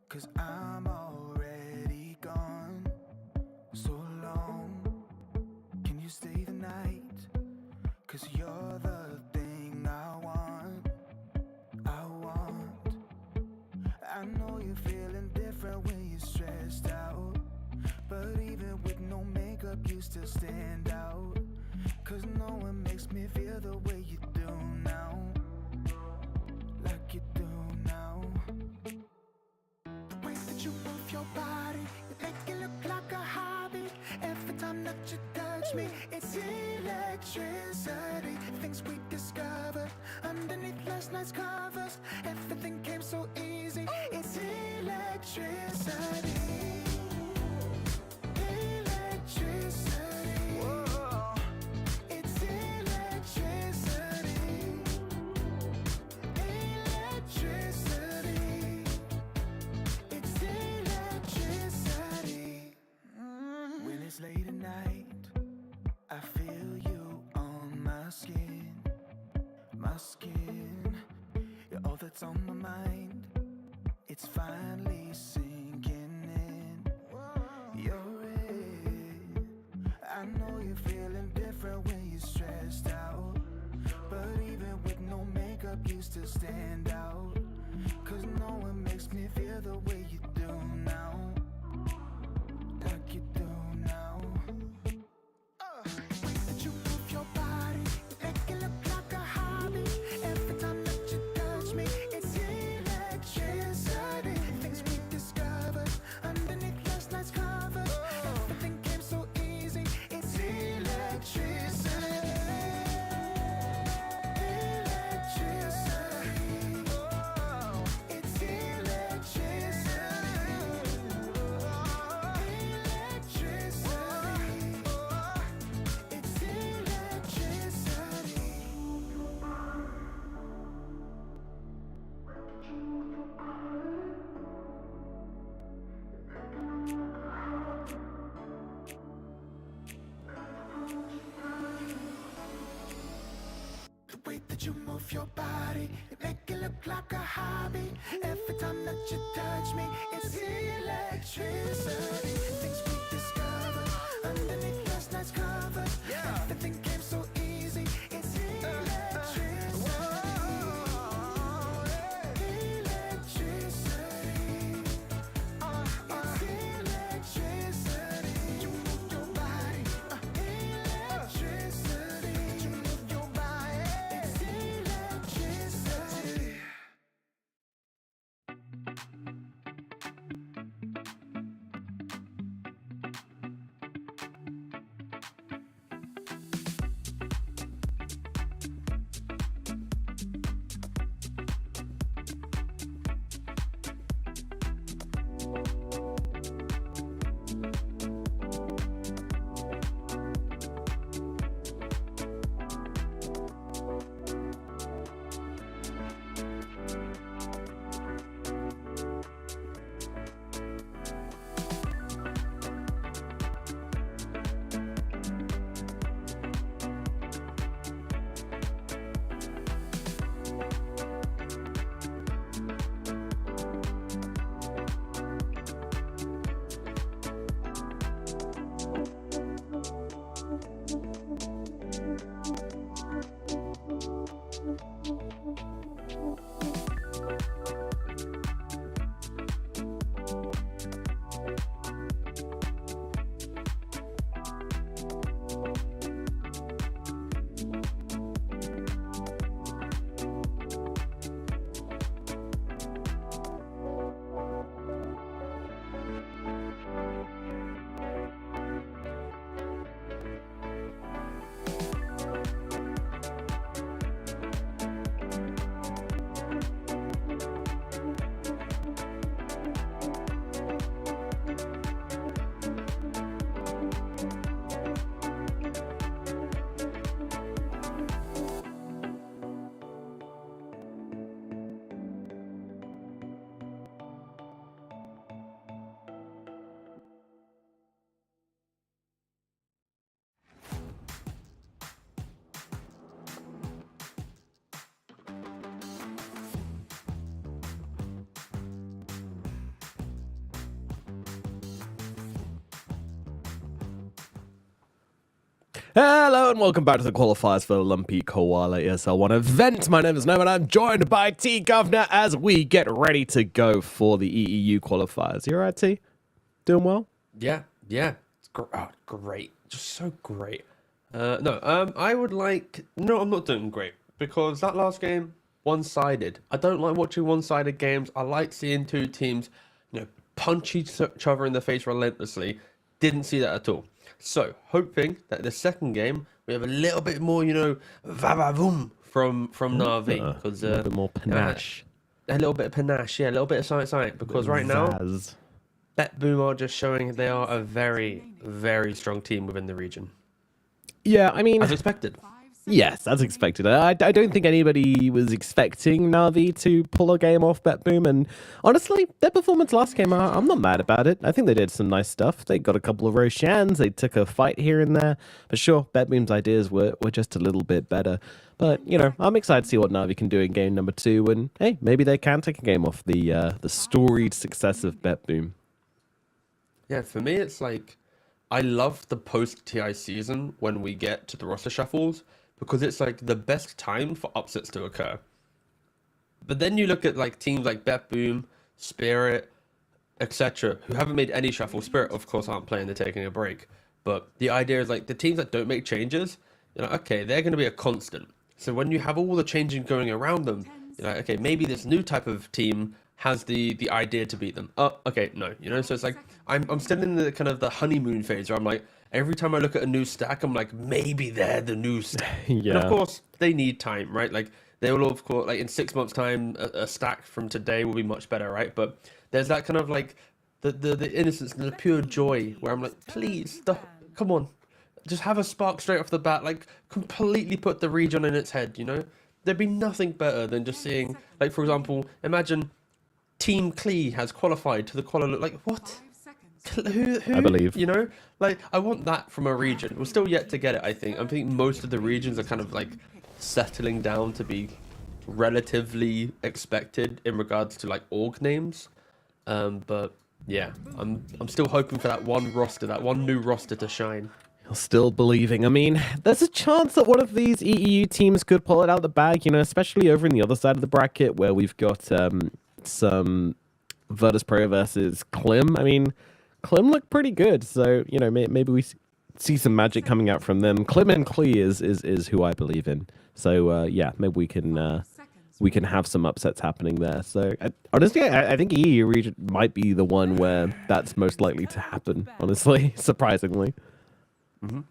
S1: 'Cause I'm already gone. So long, can you stay the night? 'Cause you're the thing I want. I know you're feeling different when you're stressed out, but even with no makeup you still stand out. 'Cause no one makes me feel the way you do now. Like you do now. The way that you move your body, you make it look like a hobby. Every time that you touch me, it's electricity. Things we discovered underneath last night's covers. Everything came so easy. It's electricity. Electricity. Whoa. It's electricity. Electricity. It's electricity. When it's late at night, I feel you on my skin. My skin. You're all that's on my mind. It's finally sinking in. You're it. I know you're feeling different when you're stressed out, but even with no makeup you still stand out. 'Cause no one makes me feel the way you do now. Like you do now. The way that you move your body, you make it look like a hobby. Every time that you touch me, it's electricity. Things we discovered underneath last night's covers. Everything came so easy. It's electricity. Electricity. It's electricity. Electricity. It's electricity. The way that you move your body, you make it look like a hobby. Every time that you touch me, it's electricity. Things we discovered underneath last night's covers. Everything came so easy. It's electricity. Electricity. It's electricity. You move your body. Electricity. You move your body. It's electricity.
S2: Hello and welcome back to the qualifiers for the Lumpy Koala ESL 1 event. My name is Noah and I'm joined by T Governor as we get ready to go for the EEU qualifiers. You alright, T? Doing well?
S3: Yeah. It's great. Just so great. I would like... No, I'm not doing great. Because that last game, one-sided. I don't like watching one-sided games. I like seeing two teams, punch each other in the face relentlessly. Didn't see that at all. So, hoping that the second game, we have a little bit more, va-va-voom from Na'Vi. Because
S2: a little bit more panache.
S3: A little bit of panache, yeah, a little bit of science. Because right now, BetBoom are just showing they are a very, very strong team within the region.
S2: Yeah, I mean...
S3: As expected.
S2: Yes, as expected. I don't think anybody was expecting Na'Vi to pull a game off BetBoom, and honestly, their performance last game, I'm not mad about it. I think they did some nice stuff. They got a couple of Roshans, they took a fight here and there, but sure, BetBoom's ideas were just a little bit better. But, I'm excited to see what Na'Vi can do in game number 2, and hey, maybe they can take a game off the storied success of BetBoom.
S3: Yeah, for me, it's like, I love the post-TI season when we get to the roster shuffles, because it's like the best time for upsets to occur. But then you look at like teams like BetBoom, Spirit, etc., who haven't made any shuffle. Spirit, of course, aren't playing; they're taking a break. But the idea is like the teams that don't make changes, okay, they're going to be a constant. So when you have all the changing going around them, okay, maybe this new type of team has the idea to beat them. Oh, okay, no, so it's like I'm still in the kind of the honeymoon phase where I'm like, every time I look at a new stack, I'm like, maybe they're the new stack.
S2: Yeah.
S3: And of course, they need time, right? Like, they will, of course, like in 6 months' time, a stack from today will be much better, right? But there's that kind of like the innocence and the pure joy where I'm like, please, come on, just have a spark straight off the bat, like completely put the region in its head, There'd be nothing better than just seeing, like, for example, imagine Team Klee has qualified to the Kuala. Like, what? Who?
S2: I believe.
S3: Like, I want that from a region. We're still yet to get it, I think. I think most of the regions are kind of like settling down to be relatively expected in regards to like org names. But yeah, I'm still hoping for that one new roster to shine.
S2: You're still believing. I mean, there's a chance that one of these EEU teams could pull it out of the bag, especially over in the other side of the bracket where we've got some Virtus Pro versus Klim. I mean, Klim look pretty good, so maybe we see some magic coming out from them. Klim and Klee is who I believe in. So yeah, maybe we can have some upsets happening there. So honestly, I think EU region might be the one where that's most likely to happen. Honestly, surprisingly.
S3: Mm-hmm.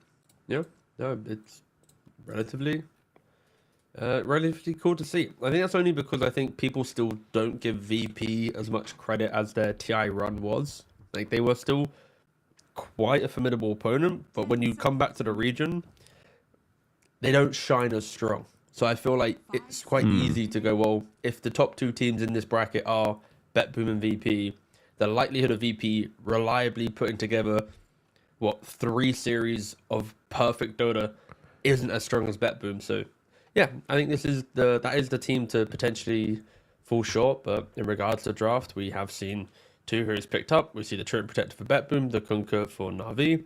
S3: Yeah, no, it's relatively cool to see. I think that's only because I think people still don't give VP as much credit as their TI run was. Like, they were still quite a formidable opponent, but when you come back to the region, they don't shine as strong. So I feel like it's quite easy to go, well, if the top two teams in this bracket are BetBoom and VP, the likelihood of VP reliably putting together, 3 series of perfect Dota isn't as strong as BetBoom. So yeah, I think that is the team to potentially fall short. But in regards to draft, we have seen 2 heroes picked up. We see the Trident Protector for BetBoom, the Kunkka for Na'Vi.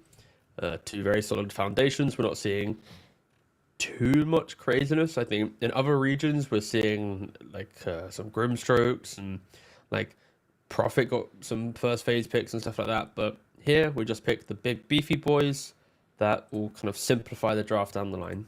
S3: 2 very solid foundations. We're not seeing too much craziness. I think in other regions we're seeing like some Grimstrokes and like Prophet got some first phase picks and stuff like that. But here we just picked the big beefy boys that will kind of simplify the draft down the line.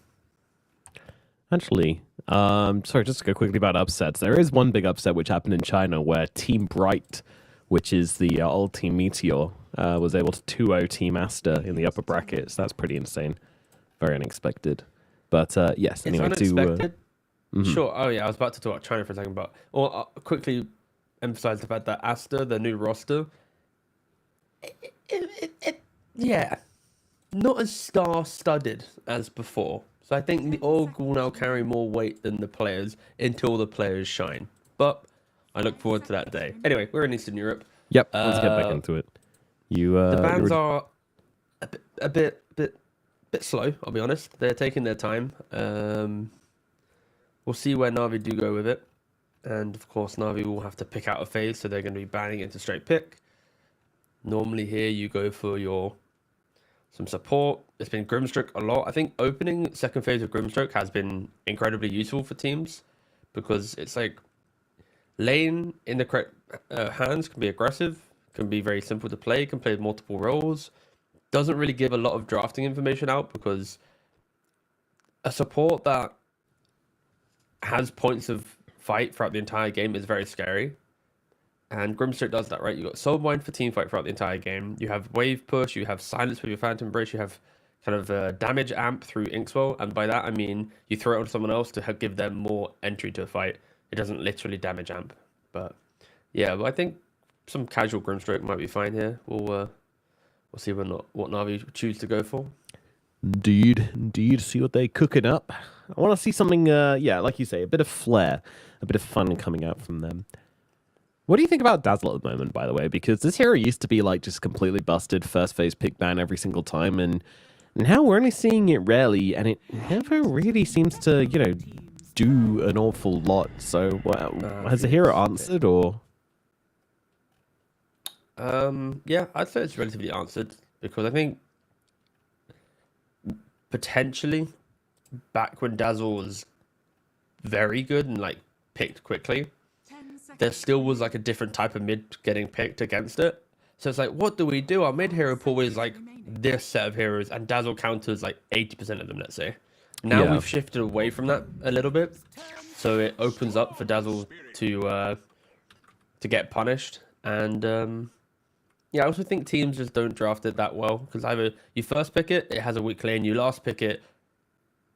S2: Actually, sorry, just to go quickly about upsets. There is one big upset which happened in China where Team Bright, which is the old Team Meteor, was able to 2-0 Team Aster in the upper brackets. That's pretty insane. Very unexpected. But yes, anyway.
S3: It's unexpected. Sure. Oh yeah, I was about to talk about China for a second, but I'll quickly emphasize the fact that Aster, the new roster, yeah, not as star-studded as before. So I think the org will now carry more weight than the players until the players shine. But I look forward to that day. Anyway, we're in Eastern Europe.
S2: Yep, let's get back into it.
S3: The bans are a bit slow, I'll be honest. They're taking their time. We'll see where Na'Vi do go with it. And of course, Na'Vi will have to pick out a phase, so they're going to be banning it to straight pick. Normally here, you go for your some support. It's been Grimstroke a lot. I think opening second phase of Grimstroke has been incredibly useful for teams because it's like lane in the correct hands can be aggressive, can be very simple to play, can play multiple roles. Doesn't really give a lot of drafting information out because a support that has points of fight throughout the entire game is very scary. And Grimstroke does that, right? You've got Soulbind for teamfight throughout the entire game. You have Wave Push, you have Silence with your Phantom Brace, you have kind of damage amp through Inkswell. And by that, I mean you throw it on someone else to give them more entry to a fight. It doesn't literally damage amp. But yeah, but I think some casual Grimstroke might be fine here. We'll see what Na'Vi choose to go for.
S2: Indeed. See what they're cooking up. I want to see something, like you say, a bit of flair, a bit of fun coming out from them. What do you think about Dazzle at the moment, by the way? Because this hero used to be like just completely busted, first phase pick ban every single time, and now we're only seeing it rarely, and it never really seems to, do an awful lot. So, has the hero answered, or?
S3: Yeah, I'd say it's relatively answered because I think potentially back when Dazzle was very good and like picked quickly, there still was like a different type of mid getting picked against it. So it's like, what do we do? Our mid hero pool is like this set of heroes, and Dazzle counters like 80% of them, let's say. Now we've shifted away from that a little bit, so it opens up for Dazzle to get punished. And I also think teams just don't draft it that well because either you first pick it, it has a weak lane, you last pick it,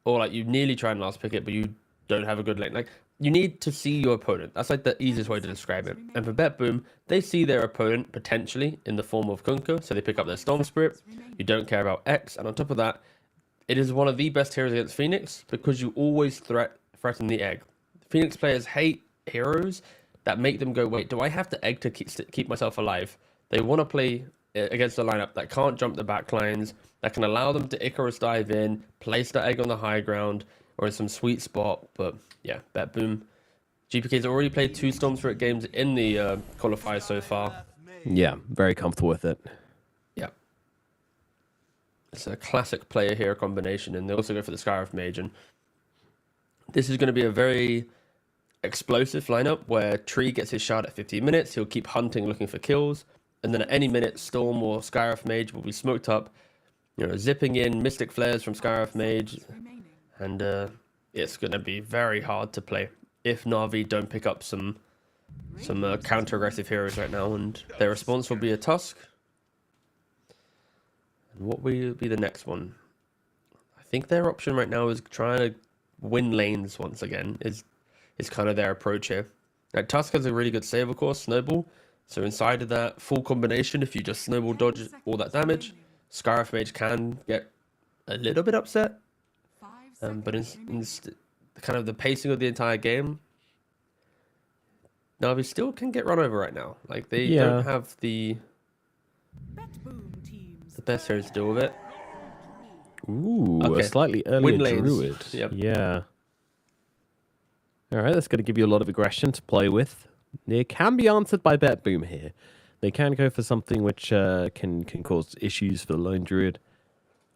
S3: or like you nearly try and last pick it, but you don't have a good lane. Like, you need to see your opponent. That's like the easiest way to describe it. And for BetBoom, they see their opponent potentially in the form of Kunkka, so they pick up their Storm Spirit. You don't care about X, and on top of that, it is one of the best heroes against Phoenix because you always threaten the egg. Phoenix players hate heroes that make them go, wait, do I have to egg to keep myself alive? They want to play against a lineup that can't jump the back lines, that can allow them to Icarus dive in, place the egg on the high ground, or in some sweet spot. But yeah, BetBoom. GPK's already played 2 Storm Spirit games in the qualifier so far.
S2: Yeah, very comfortable with it.
S3: Yeah. It's a classic player hero combination, and they also go for the Scarif Mage. And this is going to be a very explosive lineup where Tree gets his shard at 15 minutes. He'll keep hunting, looking for kills. And then at any minute, Storm or Scarif Mage will be smoked up, zipping in Mystic Flares from Scarif Mage. And it's going to be very hard to play if Na'Vi don't pick up some counter-aggressive heroes right now. And their response will be a Tusk. And what will be the next one? I think their option right now is trying to win lanes once again, is kind of their approach here. Now, Tusk has a really good save, of course, Snowball. So inside of that full combination, if you just Snowball dodge all that damage, Scarif Mage can get a little bit upset. But in kind of the pacing of the entire game, Na'Vi still can get run over right now. Like, they don't have the best heroes to deal with it.
S2: Ooh, a slightly earlier Druid.
S3: Yep.
S2: Yeah. All right, that's going to give you a lot of aggression to play with. It can be answered by BetBoom here. They can go for something which can cause issues for the lone Druid.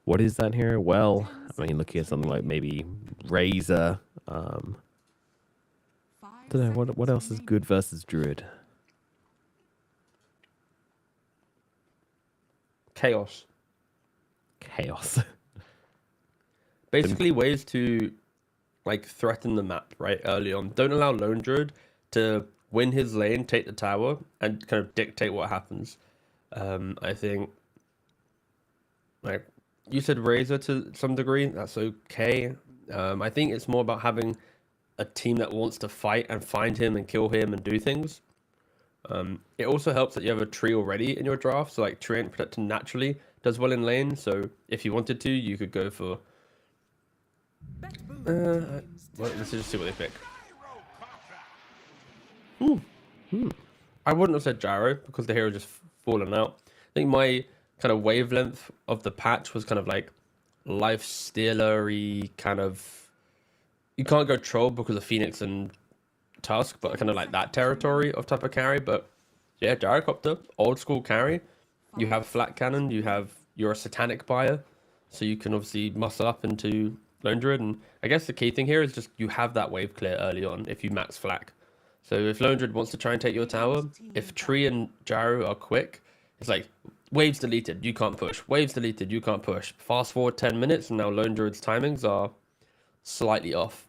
S2: What is that here? Well, I mean, looking at something like maybe Razor. Don't know, what else is good versus Druid?
S3: Chaos. Basically, ways to like threaten the map right early on. Don't allow lone Druid to win his lane, take the tower, and kind of dictate what happens. I think, like you said, Razor to some degree, that's okay. I think it's more about having a team that wants to fight and find him and kill him and do things. It also helps that you have a tree already in your draft, so like Treant Protector naturally does well in lane, so if you wanted to, you could go for... well, let's just see what they pick. I wouldn't have said Gyro because the hero just fallen out. I think my kind of wavelength of the patch was kind of like life stealery kind of. You can't go troll because of Phoenix and Tusk, but kind of like that territory of type of carry. But yeah, Gyrocopter, old school carry. You have flat cannon, you have you're a Satanic buyer, so you can obviously muscle up into Lone Druid. And I guess the key thing here is just you have that wave clear early on if you max flak. So if Lone Druid wants to try and take your tower, if Tree and Gyro are quick, it's like waves deleted, you can't push. Waves deleted, you can't push. Fast forward 10 minutes, and now Lone Druid's timings are slightly off.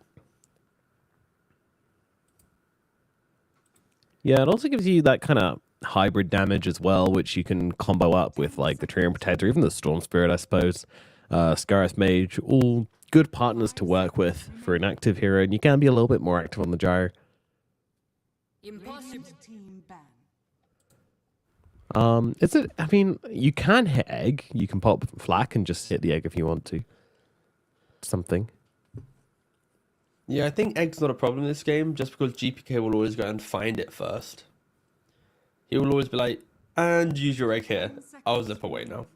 S2: Yeah, it also gives you that kind of hybrid damage as well, which you can combo up with like the Treant Protector, even the Storm Spirit, I suppose. Scarif Mage, all good partners to work with for an active hero, and you can be a little bit more active on the gyro.
S4: Impossible. Team ban.
S2: Is it? I mean, you can hit egg. You can pop flak and just hit the egg if you want to. Something.
S3: Yeah, I think egg's not a problem in this game, just because GPK will always go and find it first. He will always be like, and use your egg here. I'll zip away now.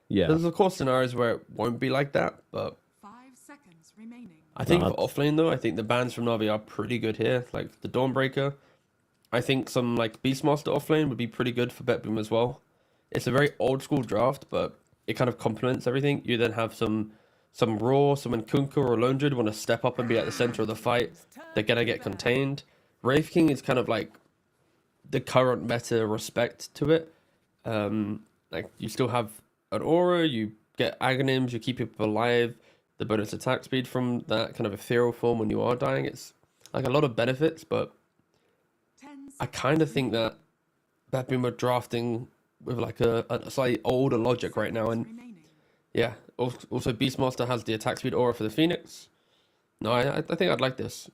S2: Yeah.
S3: There's of course scenarios where it won't be like that, but
S4: 5 seconds remaining.
S3: I think for offlane though, I think the bans from Na'Vi are pretty good here. Like the Dawnbreaker. I think some like Beastmaster offlane would be pretty good for BetBoom as well. It's a very old school draft, but it kind of complements everything. You then have some Raw, someone Kunkka or Lone Druid want to step up and be at the center of the fight. They're gonna get contained. Wraith King is kind of like the current meta respect to it. Like you still have an aura, you get agonyms, you keep people alive, the bonus attack speed from that kind of ethereal form when you are dying. It's like a lot of benefits, but I kind of think that BetBoom are drafting with like a slightly older logic right now. And yeah, also Beastmaster has the attack speed aura for the Phoenix. No, I think I'd like this.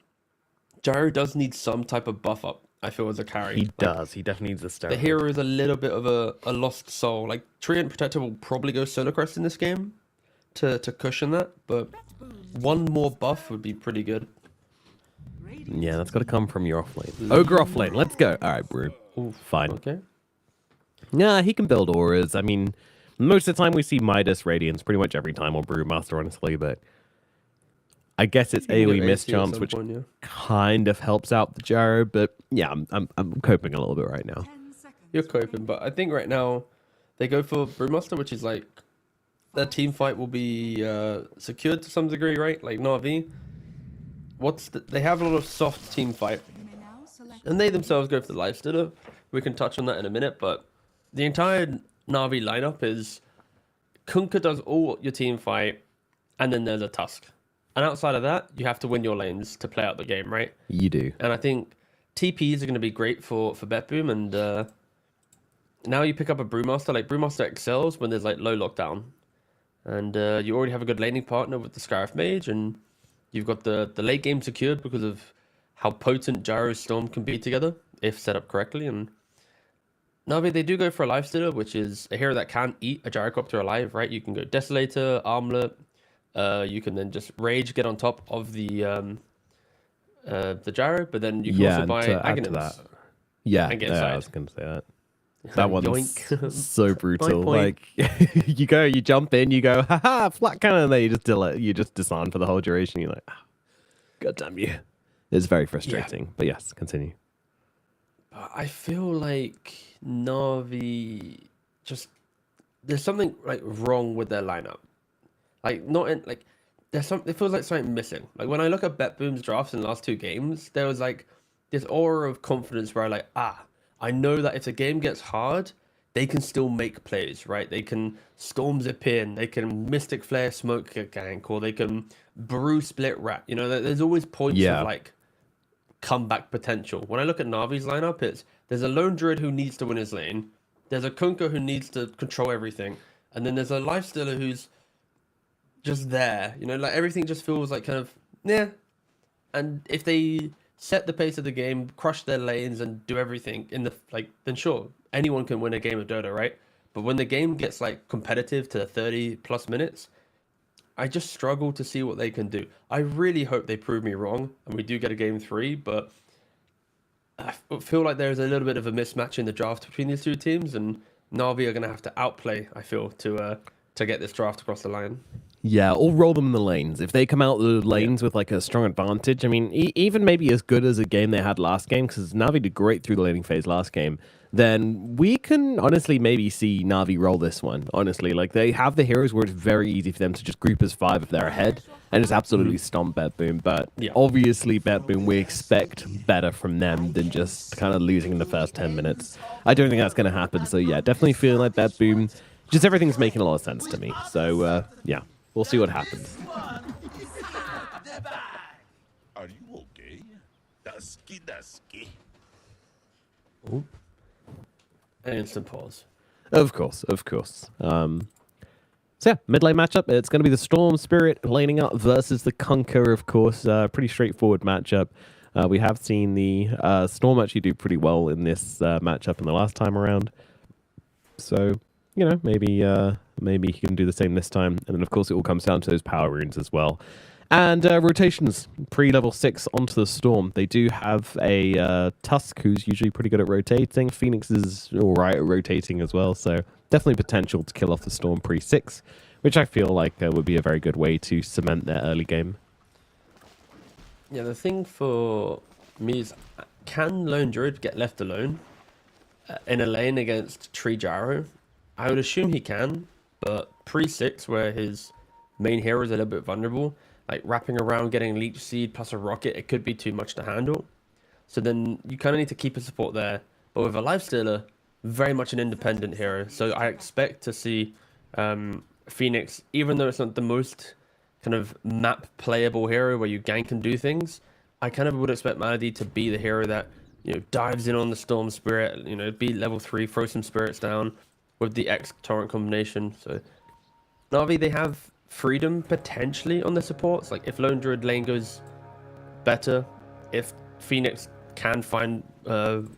S3: Gyro does need some type of buff up, I feel, as a carry.
S2: He does. He definitely needs a steroid.
S3: The hero is a little bit of a lost soul. Like, Treant Protector will probably go Solar Crest in this game to cushion that, but one more buff would be pretty good.
S2: Yeah, that's got to come from your offlane. Ogre offlane. Let's go. All right, Brew. Fine.
S3: Okay.
S2: Yeah, he can build auras. I mean, most of the time we see Midas Radiance pretty much every time on Brewmaster, honestly, but I guess it's AoE mischance, which kind of helps out the gyro, but yeah, I'm coping a little bit right now.
S3: You're coping, but I think right now they go for Brewmaster, which is like their team fight will be secured to some degree, right? Like Na'Vi. They have a lot of soft team fight, and they themselves go for the lifestealer. We can touch on that in a minute, but the entire Na'Vi lineup is Kunkka does all your team fight, and then there's a Tusk. And outside of that, you have to win your lanes to play out the game, right?
S2: You do.
S3: And I think TPs are going to be great for BetBoom, and now you pick up a Brewmaster. Like, Brewmaster excels when there's like low lockdown. And you already have a good laning partner with the Scarif Mage, and you've got the late game secured because of how potent Gyro Storm can be together, if set up correctly. And Na'Vi, they do go for a Lifestealer, which is a hero that can eat a Gyrocopter alive, right? You can go Desolator, Armlet. You can then just Rage, get on top of the Gyro, but then you can also buy Aghanim's.
S2: Yeah,
S3: and get
S2: I was going to say that. That one's so brutal. Like, you jump in, you go, haha, flat cannon, and then you just disarm for the whole duration. You're like, oh, God damn you. It's very frustrating. Yeah. But yes, continue.
S3: I feel like Na'Vi there's something like wrong with their lineup. Like, not in like it feels like something missing. Like, when I look at BetBoom's drafts in the last 2 games, there was like this aura of confidence where I know that if the game gets hard, they can still make plays, right? They can Storm Zip in, they can Mystic Flare Smoke Gank, or they can Brew Split Rat. You know, there's always points of like comeback potential. When I look at Na'Vi's lineup, there's a Lone Druid who needs to win his lane, there's a Kunkka who needs to control everything, and then there's a Lifestealer who's just there. You know, like everything just feels like kind of, yeah. And if they set the pace of the game, crush their lanes, and do everything then sure, anyone can win a game of Dota, right? But when the game gets like competitive to 30 plus minutes, I just struggle to see what they can do. I really hope they prove me wrong and we do get a game 3, but I feel like there's a little bit of a mismatch in the draft between these 2 teams, and Na'Vi are going to have to outplay, I feel, to get this draft across the line.
S2: Yeah, or roll them in the lanes. If they come out the lanes with like a strong advantage, I mean, even maybe as good as a game they had last game, because Na'Vi did great through the laning phase last game, then we can honestly maybe see Na'Vi roll this one. Honestly, like they have the heroes where it's very easy for them to just group as 5 if they're ahead and just absolutely stomp BetBoom. But obviously, BetBoom, we expect better from them than just kind of losing in the first 10 minutes. I don't think that's going to happen. So yeah, definitely feeling like BetBoom. Just everything's making a lot of sense to me. So yeah, we'll see what happens.
S5: Are you okay? Dusky.
S3: An instant pause.
S2: Of course. So yeah, mid lane matchup. It's going to be the Storm Spirit laning up versus the Conquer, of course. Pretty straightforward matchup. We have seen the Storm actually do pretty well in this matchup in the last time around. So, you know, maybe he can do the same this time. And then, of course, it all comes down to those power runes as well. And rotations, pre-level 6 onto the Storm. They do have a Tusk, who's usually pretty good at rotating. Phoenix is all right at rotating as well, so definitely potential to kill off the Storm pre-6, which I feel like would be a very good way to cement their early game.
S3: Yeah, the thing for me is, can Lone Druid get left alone in a lane against Tree Gyro? I would assume he can, but pre-6, where his main hero is a little bit vulnerable, like wrapping around, getting Leech Seed plus a Rocket, it could be too much to handle. So then you kind of need to keep a support there. But with a Lifestealer, very much an independent hero. So I expect to see Phoenix, even though it's not the most kind of map playable hero where you gank and do things, I kind of would expect Malady to be the hero that, you know, dives in on the Storm Spirit, you know, be level 3, throw some spirits down with the X torrent combination. So Na'Vi, they have freedom potentially on the supports. Like if Lone Druid lane goes better, if Phoenix can find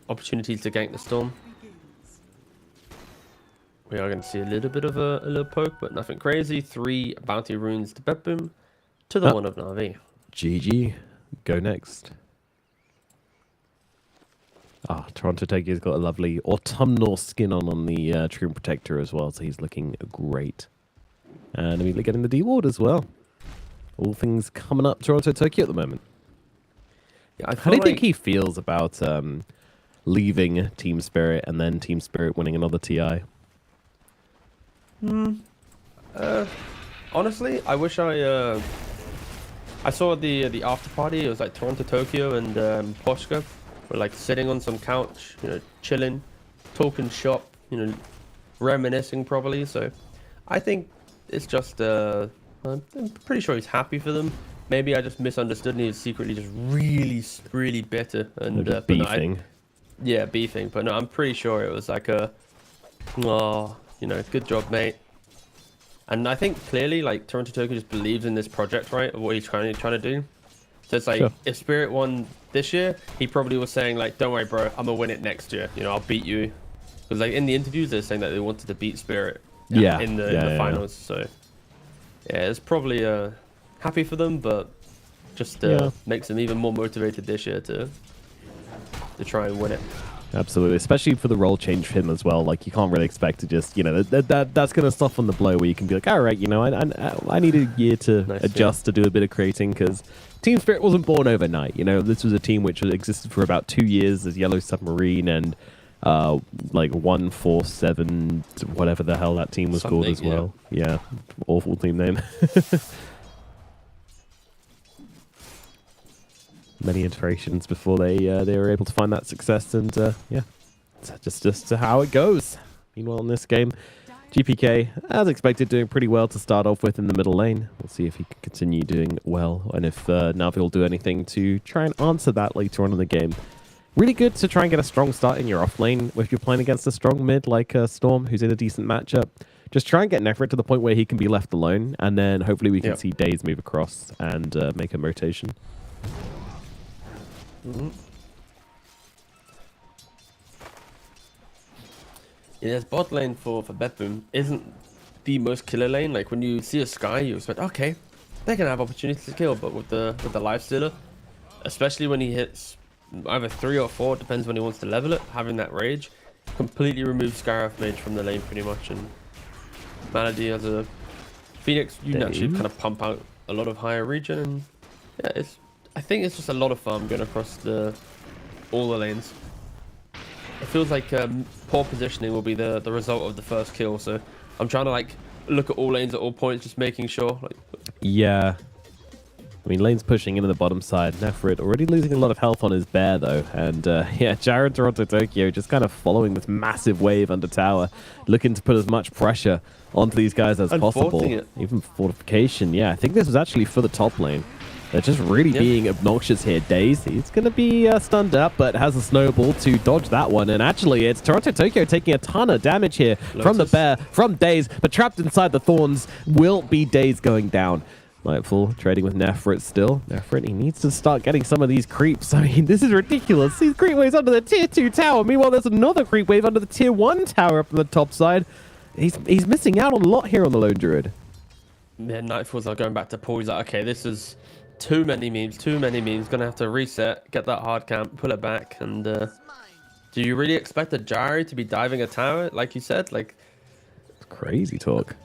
S3: opportunities to gank the Storm, we are going to see a little bit of a little poke, but nothing crazy. 3 bounty runes to BetBoom to the 1 of Na'Vi.
S2: GG. Go next. Toronto Tokyo's got a lovely autumnal skin on the Treant Protector as well, so he's looking great. And immediately getting the D-Ward as well. All things coming up Toronto Tokyo at the moment.
S3: Yeah,
S2: How do you think he feels about leaving Team Spirit and then Team Spirit winning another TI?
S3: Honestly, I wish I saw the after party. It was like Toronto Tokyo and Poshka were like sitting on some couch, you know, chilling, talking shop, you know, reminiscing probably. So I think it's just I'm pretty sure he's happy for them. Maybe I just misunderstood and he was secretly just really bitter and
S2: beefing.
S3: Beefing. But no, I'm pretty sure it was like you know, good job, mate. And I think clearly, like, Toronto Tokyo just believes in this project, right, of what he's trying to do. So it's like, if Spirit won this year, he probably was saying, like, don't worry, bro, I'm going to win it next year. You know, I'll beat you. Because, like, in the interviews, they're saying that they wanted to beat Spirit in the finals. So, yeah, it's probably happy for them, but just makes them even more motivated this year to try and win it.
S2: Absolutely, especially for the role change for him as well. Like, you can't really expect to just, you know, that's going to soften the blow where you can be like, all right, you know, I need a year to adjust to do a bit of creating, because Team Spirit wasn't born overnight. You know, this was a team which existed for about 2 years as Yellow Submarine and like 147, whatever the hell that team was called as well. Yeah, awful team name. Many iterations before they were able to find that success, and just how it goes. Meanwhile, in this game, GPK, as expected, doing pretty well to start off with in the middle lane. We'll see if he can continue doing well, and if Na'Vi will do anything to try and answer that later on in the game. Really good to try and get a strong start in your off lane if you're playing against a strong mid like Storm, who's in a decent matchup. Just try and get Nefrit to the point where he can be left alone, and then hopefully we can see Daze move across and make a rotation.
S3: Yeah, this bot lane for BetBoom isn't the most killer lane. Like when you see a Sky, you expect, okay, they're gonna have opportunities to kill, but with the Lifestealer, especially when he hits either 3 or 4, depends when he wants to level it, having that rage completely removes Scarif Mage from the lane pretty much. And Malady as a Phoenix, you naturally kind of pump out a lot of higher regen, and I think it's just a lot of fun going across all the lanes. it feels like poor positioning will be the result of the first kill. So I'm trying to like look at all lanes at all points, just making sure. Like,
S2: yeah. I mean, lane's pushing into the bottom side. Nefrit already losing a lot of health on his bear, though. And, yeah, Jared, Toronto, Tokyo just kind of following this massive wave under tower, looking to put as much pressure onto these guys as possible. Even fortification. Yeah, I think this was actually for the top lane. They're just really being obnoxious here. Daze, he's going to be stunned up, but has a snowball to dodge that one. And actually, it's Toronto Tokyo taking a ton of damage here from the bear, from Daze, but trapped inside the thorns will be Daze going down. Nightfall trading with Nefrit still. Nefrit, he needs to start getting some of these creeps. I mean, this is ridiculous. These creep waves under the tier 2 tower. Meanwhile, there's another creep wave under the tier 1 tower up on the top side. He's missing out on a lot here on the Lone Druid.
S3: Yeah, Nightfall's are going back to Paul. He's like, okay, this is too many memes. Gonna have to reset, get that hard camp, pull it back. And do you really expect a Jari to be diving a tower, like you said? Like,
S2: it's crazy talk.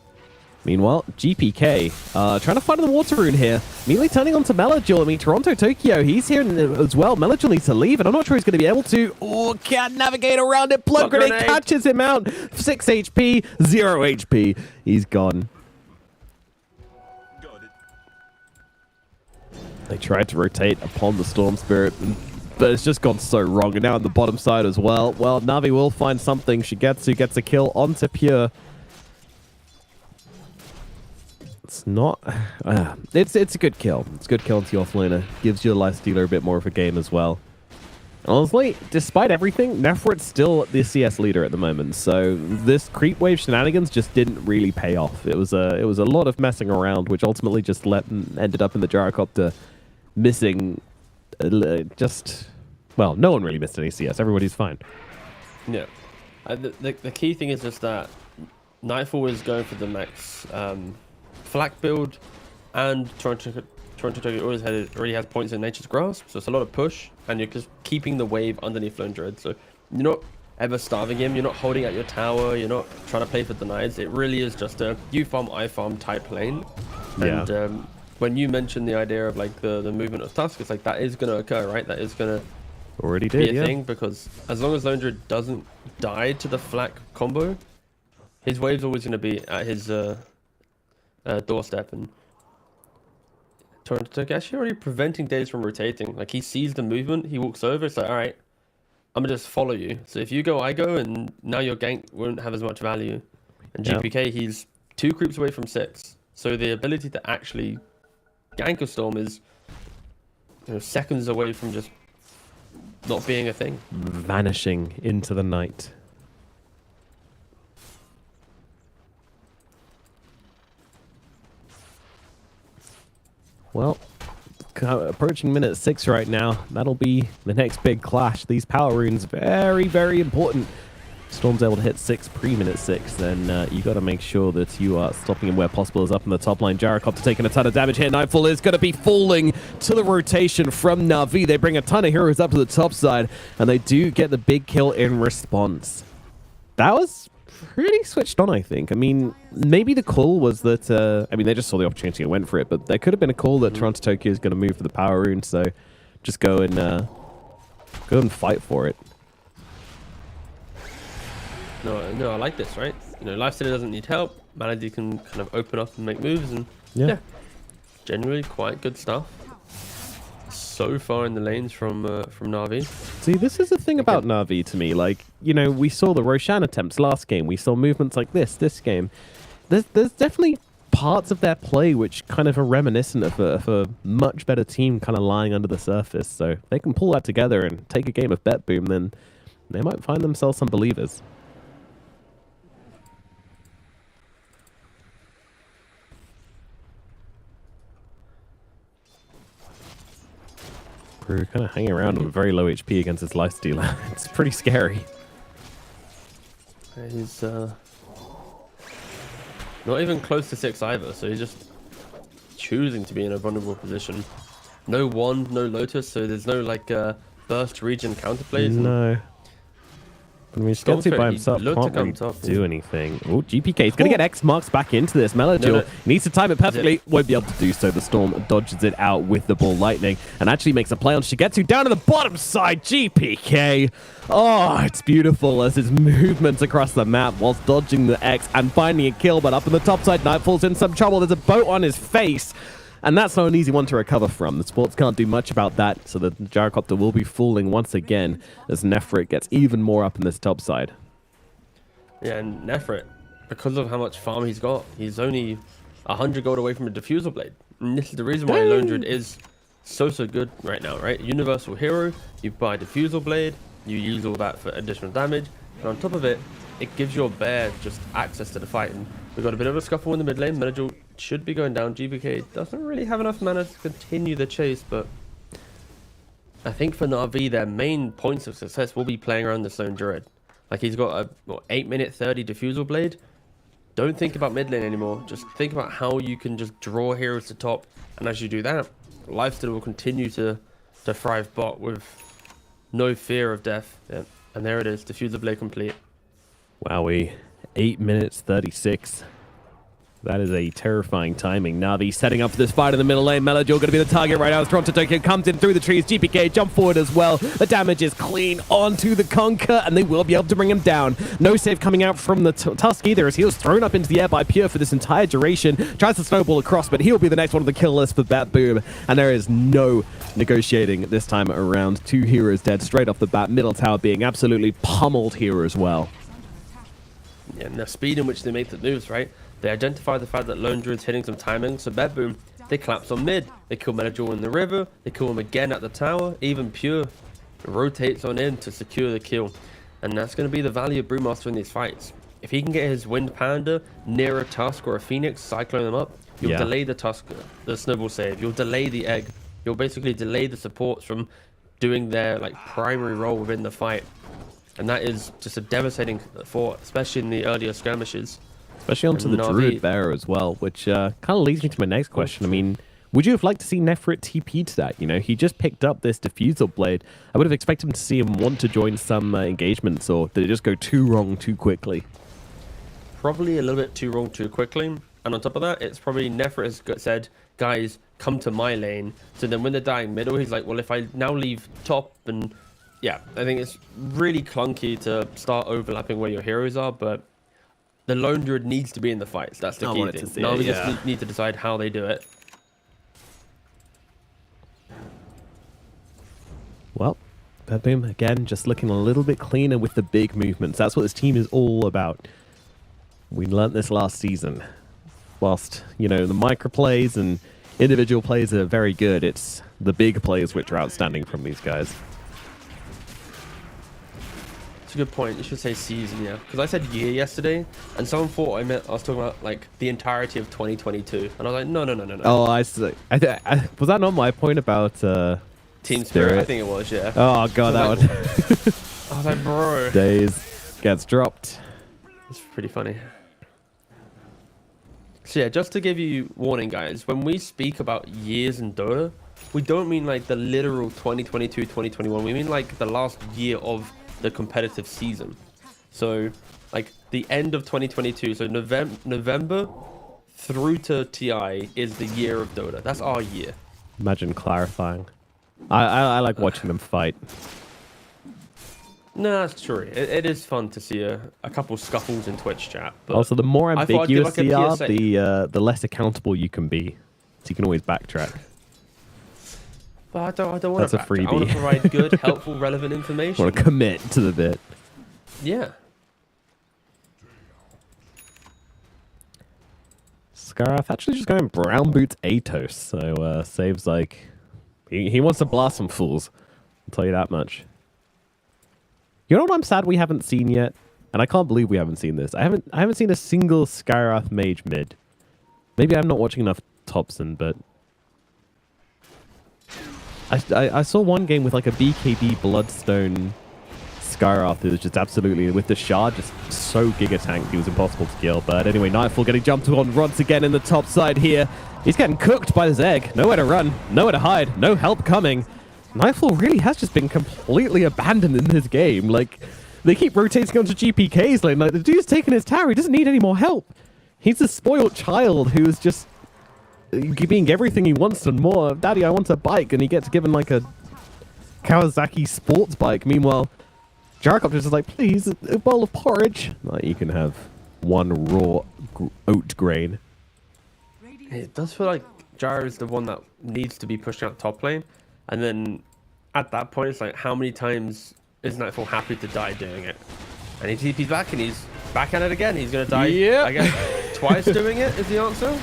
S2: Meanwhile, GPK trying to find the water rune here. Immediately turning on to Melodule. I mean, Toronto Tokyo, he's here as well. Melodule needs to leave, and I'm not sure he's going to be able to. Oh, can't navigate around it. Plug grenade catches him out. 6 HP, 0 HP. He's gone.
S5: Got it.
S2: They tried to rotate upon the Storm Spirit, but it's just gone so wrong. And now on the bottom side as well. Well, Navi will find something. Shigetsu gets a kill onto Pure. It's not... it's a good kill. It's a good kill into your offlaner. Gives your life stealer a bit more of a game as well. Honestly, despite everything, Nefrit's still the CS leader at the moment. So this creep wave shenanigans just didn't really pay off. It was a lot of messing around, which ultimately just ended up in the gyrocopter missing well, no one really missed any CS. Everybody's fine.
S3: Yeah. The key thing is just that Nightfall is going for the max flak build, and Toronto Tokyo already has points in Nature's Grasp, so it's a lot of push, and you're just keeping the wave underneath Lone Druid. So you're not ever starving him, you're not holding out your tower, you're not trying to play for denies. It really is just a you farm, I farm type lane.
S2: Yeah.
S3: And when you mentioned the idea of like the movement of Tusk, it's like that is going to occur, right? That is going to
S2: already
S3: be
S2: did,
S3: a thing, because as long as Lone Druid doesn't die to the flak combo, his wave's always going to be at his doorstep. And Toronto Tokyo actually already preventing Daze from rotating. Like, he sees the movement, he walks over, it's like, all right, I'm gonna just follow you. So if you go, I go, and now your gank won't have as much value. And GPK, he's 2 creeps away from 6. So the ability to actually gank a storm is, you know, seconds away from just not being a thing.
S2: Vanishing into the night. Well, approaching minute 6 right now. That'll be the next big clash. These power runes, very, very important. Storm's able to hit 6 pre-minute 6, then you got to make sure that you are stopping him where possible. Is up in the top line. Gyrocopter taking a ton of damage here. Nightfall is going to be falling to the rotation from Na'Vi. They bring a ton of heroes up to the top side, and they do get the big kill in response. That was pretty switched on, I think. I mean, maybe the call was that... I mean, they just saw the opportunity and went for it, but there could have been a call that Toronto Tokyo is going to move for the power rune, so just go and fight for it.
S3: No, I like this, right? You know, Lifestealer doesn't need help. Malady can kind of open up and make moves, and yeah, generally quite good stuff so far in the lanes from Na'Vi.
S2: See, this is the thing about Na'Vi to me. Like, you know, we saw the Roshan attempts last game. We saw movements like this game. There's definitely parts of their play which kind of are reminiscent of a much better team kind of lying under the surface. So if they can pull that together and take a game of BetBoom, then they might find themselves some believers. We're kind of hanging around with very low HP against this lifestealer. It's pretty scary.
S3: He's not even close to 6 either, so he's just choosing to be in a vulnerable position. No wand, no lotus, so there's no like burst region counterplays.
S2: No. I mean, Skilty by himself can't really do anything. Oh, GPK is going to get X marks back into this. Melodiel needs to time it perfectly. Won't be able to do so. The Storm dodges it out with the ball lightning and actually makes a play on Shigetsu down to the bottom side. GPK. Oh, it's beautiful as his movements across the map whilst dodging the X and finding a kill. But up in the top side, Nightfall's in some trouble. There's a boat on his face. And that's not an easy one to recover from. The sports can't do much about that, so the gyrocopter will be falling once again as Nefrit gets even more up in this top side.
S3: Yeah, and Nefrit, because of how much farm he's got, he's only 100 gold away from a diffusal blade. And this is the reason why Lone Druid is so good right now, right? Universal hero, you buy diffusal blade, you use all that for additional damage, and on top of it, it gives your bear just access to the fight. And we've got a bit of a scuffle in the mid lane. Menador should be going down. GBK doesn't really have enough mana to continue the chase, but I think for Na'Vi, their main points of success will be playing around the Lone Druid. Like, he's got a 8-minute 30 diffusal blade. Don't think about mid lane anymore. Just think about how you can just draw heroes to top, and as you do that, Lifesteal will continue to thrive bot with no fear of death. Yeah. And there it is, diffusal blade complete.
S2: Wowie, 8 minutes 36. That is a terrifying timing. Na'Vi setting up for this fight in the middle lane. Melodiel going to be the target right now as Toronto Tokyo comes in through the trees. GPK jump forward as well. The damage is clean onto the Conquer, and they will be able to bring him down. No save coming out from the Tusk either, as he was thrown up into the air by Pure for this entire duration. Tries to snowball across, but he'll be the next one on the kill list for BetBoom. And there is no negotiating this time around. 2 heroes dead straight off the bat. Middle tower being absolutely pummeled here as well.
S3: Yeah, and the speed in which they make the moves, right? They identify the fact that Lone Druid's hitting some timing, so BetBoom, they collapse on mid. They kill Menador in the river, they kill him again at the tower. Even Pure rotates on in to secure the kill. And that's going to be the value of Brewmaster in these fights. If he can get his Wind Panda near a Tusk or a Phoenix, cyclone them up, you'll delay the Tusk, the snowball save, you'll delay the egg. You'll basically delay the supports from doing their primary role within the fight. And that is just a devastating thought, especially in the earlier skirmishes.
S2: Especially onto the Druid Bearer as well, which kind of leads me to my next question. I mean, would you have liked to see Nefrit TP to that? You know, he just picked up this Diffusal Blade. I would have expected to see him want to join some engagements, or did it just go too wrong too quickly?
S3: Probably a little bit too wrong too quickly. And on top of that, it's probably Nefrit has said, guys, come to my lane. So then when they're dying middle, he's like, well, if I now leave top and... Yeah, I think it's really clunky to start overlapping where your heroes are, but the Lone Druid needs to be in the fights. That's the key thing. Now we just need to decide how they do it.
S2: Well, BetBoom, again, just looking a little bit cleaner with the big movements. That's what this team is all about. We learnt this last season. Whilst, you know, the micro plays and individual plays are very good, it's the big plays which are outstanding from these guys.
S3: That's a good point. You should say season, yeah. Because I said year yesterday, and someone thought I was talking about the entirety of 2022, and I was like, no.
S2: Oh, I see. Was that not my point about
S3: Team Spirit? I think it was, yeah.
S2: Oh god, that one.
S3: I was like, bro.
S2: Days gets dropped.
S3: It's pretty funny. So yeah, just to give you warning, guys, when we speak about years in Dota, we don't mean the literal 2022, 2021. We mean the last year of the competitive season. So the end of 2022, so November through to TI is the year of Dota. That's our year.
S2: Imagine clarifying. I like watching them fight.
S3: No, that's true. It is fun to see a couple scuffles in Twitch chat. But
S2: also, the more ambiguous they are, the less accountable you can be. So you can always backtrack.
S3: But I don't want to backtrack.
S2: That's a freebie.
S3: I want to provide good, helpful, relevant information.
S2: I want to commit to the bit.
S3: Yeah.
S2: Scaraf actually just going brown boots Atos. So saves he wants to blast some fools. I'll tell you that much. You know what I'm sad we haven't seen yet? And I can't believe we haven't seen this. I haven't seen a single Skyrath mage mid. Maybe I'm not watching enough Thompson, but I saw one game with a BKB Bloodstone Skyrath who was just absolutely, with the shard, just so giga tanked he was impossible to kill. But anyway, Nightfall getting jumped on once again in the top side here. He's getting cooked by this egg. Nowhere to run, nowhere to hide, no help coming. Nightfall really has just been completely abandoned in this game. They keep rotating onto GPK's lane. Like, the dude's taking his tower. He doesn't need any more help. He's a spoiled child who's just being everything he wants and more. Daddy, I want a bike. And he gets given like a Kawasaki sports bike. Meanwhile, Gyrocopter's is like, please, a bowl of porridge. Like, you can have one raw oat grain.
S3: It does feel like Gyro is the one that needs to be pushed out top lane. And then at that point, it's like, how many times is Nightfall happy to die doing it? And he TP's back and he's back at it again. He's going to die, I guess, twice doing it is the answer.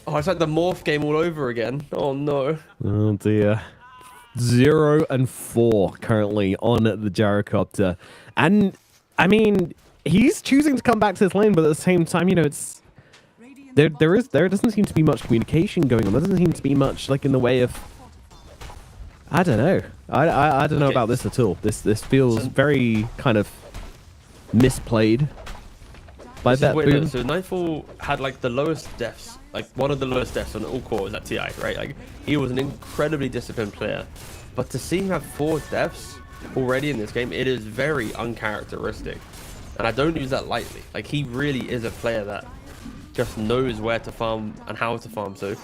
S3: Oh, it's like the morph game all over again. Oh, no.
S2: Oh, dear. 0 and 4 currently on the Gyrocopter. And, I mean, he's choosing to come back to this lane, but at the same time, you know, it's... There doesn't seem to be much communication going on. There doesn't seem to be much, like, in the way of... I don't know. I don't know about this at all. This feels very kind of misplayed by BetBoom.
S3: So Nightfall had like the lowest deaths, like one of the lowest deaths on all cores at TI, right? Like he was an incredibly disciplined player, but to see him have 4 deaths already in this game, it is very uncharacteristic, and I don't use that lightly. Like he really is a player that just knows where to farm and how to farm. So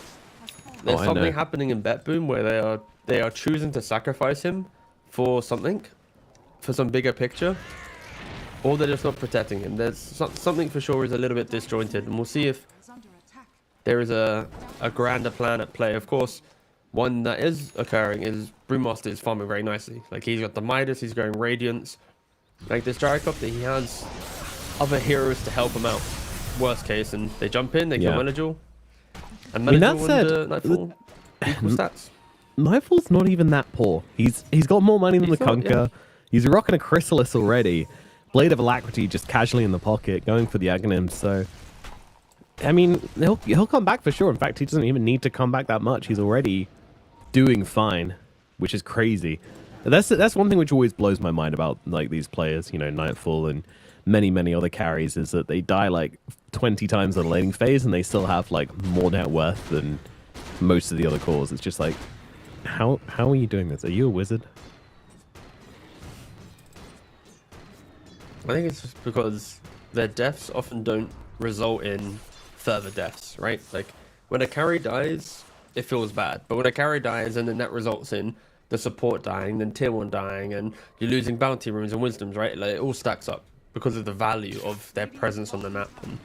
S3: there's something happening in BetBoom where they are choosing to sacrifice him for something, for some bigger picture, or they're just not protecting him. There's something for sure is a little bit disjointed, and we'll see if there is a grander plan at play. Of course, one that is occurring is Brewmaster is farming very nicely. Like he's got the Midas, he's going Radiance. Like this Gyrocopter, he has other heroes to help him out. Worst case, and they jump in, they kill Manajul. And Manajul and Nightfall equal stats.
S2: Nightfall's not even that poor. He's got more money than the Conquer. He's rocking a Chrysalis already. Blade of Alacrity just casually in the pocket, going for the Aghanim. So, I mean, he'll come back for sure. In fact, he doesn't even need to come back that much. He's already doing fine, which is crazy. That's one thing which always blows my mind about like these players. You know, Nightfall and many other carries is that they die like 20 times in the laning phase and they still have like more net worth than most of the other cores. It's just like, how are you doing this? Are you a wizard?
S3: I think it's just because their deaths often don't result in further deaths, right? Like when a carry dies, it feels bad, but when a carry dies and then that results in the support dying, then tier 1 dying, and you're losing bounty runes and wisdoms, right? Like it all stacks up because of the value of their presence on the map. And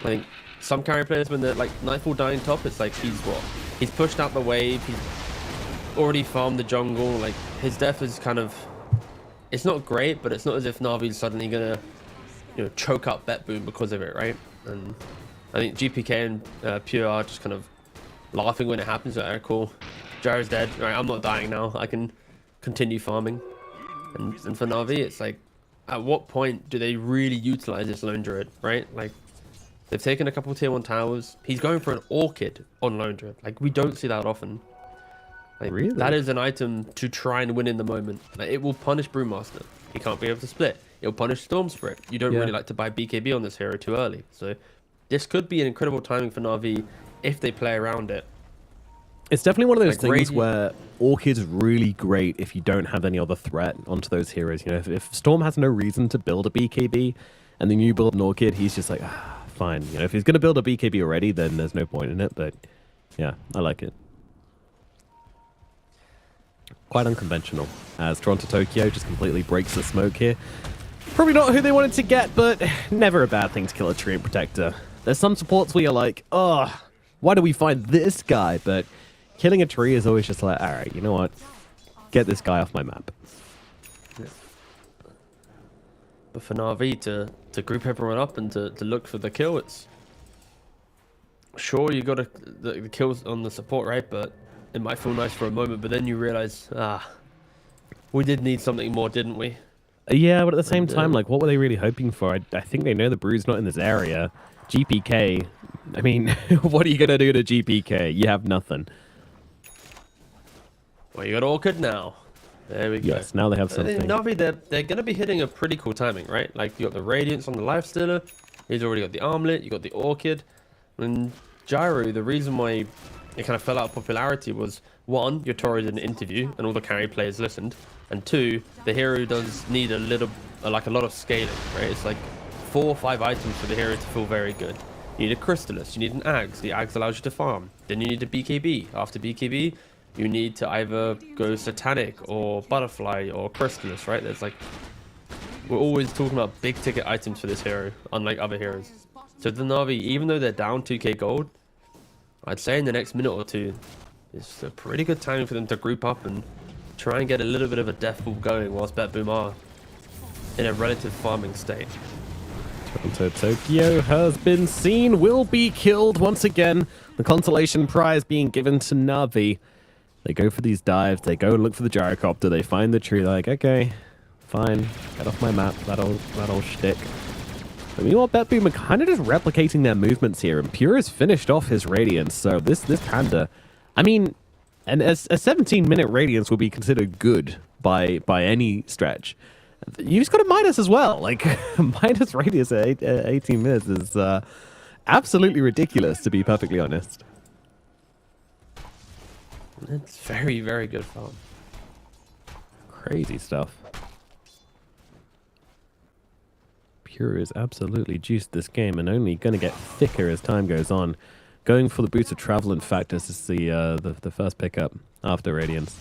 S3: I think some carry players, when they're like Nightfall dying top, it's like he's pushed out the wave, he's already farmed the jungle. Like his death is kind of, it's not great, but it's not as if Na'Vi's suddenly gonna, you know, choke up BetBoom because of it, right? And I think GPK and Pure are just kind of laughing when it happens. Like, alright, cool, Gyro's dead. Right, I'm not dying now. I can continue farming. And for Na'Vi, it's like, at what point do they really utilize this Lone Druid, right? Like, they've taken a couple tier 1 towers. He's going for an Orchid on Lone Druid. Like, we don't see that often. Like,
S2: really?
S3: That is an item to try and win in the moment. Like, it will punish Brewmaster. He can't be able to split. It'll punish Storm Spirit. You don't really like to buy BKB on this hero too early. So, this could be an incredible timing for Na'Vi if they play around it.
S2: It's definitely one of those things where Orchid's really great if you don't have any other threat onto those heroes. You know, if Storm has no reason to build a BKB, and then you build an Orchid, he's just like, fine. You know, if he's going to build a BKB already, then there's no point in it. But yeah, I like it. Quite unconventional, as Toronto Tokyo just completely breaks the smoke here. Probably not who they wanted to get, but never a bad thing to kill a Treant Protector. There's some supports where you're like, oh, why do we find this guy? But killing a tree is always just like, all right, you know what? Get this guy off my map.
S3: Yeah. But for Na'Vi to group everyone up and to look for the kill, it's... Sure, you got the kills on the support, right? But it might feel nice for a moment, but then you realize, we did need something more, didn't we?
S2: Yeah, but at the same time, like, what were they really hoping for? I think they know the Brew's not in this area. GPK, I mean, what are you going to do to GPK? You have nothing.
S3: Well, you got Orchid now. There we go.
S2: Yes, now they have something.
S3: Na'Vi, they're going to be hitting a pretty cool timing, right? Like, you got the Radiance on the Lifestealer. He's already got the Armlet. You got the Orchid. And Gyro, the reason why it kind of fell out of popularity was, one, your Tory did an interview and all the carry players listened, and two, the hero does need a lot of scaling, right? It's like 4 or 5 items for the hero to feel very good. You need a Crystallis, you need an Ags, the Ags allows you to farm. Then you need a BKB. After BKB, you need to either go Satanic or Butterfly or Crystallis, right? There's like, we're always talking about big ticket items for this hero, unlike other heroes. So the Na'Vi, even though they're down 2k gold, I'd say in the next minute or two, it's a pretty good time for them to group up and try and get a little bit of a death pool going whilst BetBoom are in a relative farming state.
S2: Toronto Tokyo has been seen, will be killed once again. The consolation prize being given to Na'Vi. They go for these dives, they go and look for the gyrocopter, they find the tree, they're like, okay, fine, get off my map, that old shtick. But meanwhile, BetBoom are kind of just replicating their movements here, and Pure has finished off his Radiance, so this Panda, I mean, and a 17-minute Radiance will be considered good by any stretch. You just got a Midas as well, like, Midas Radiance at 18 minutes is absolutely ridiculous, to be perfectly honest.
S3: It's very, very good farm.
S2: Crazy stuff. Pure is absolutely juiced this game and only going to get thicker as time goes on. Going for the Boots of Travel, in fact, is the first pickup after Radiance.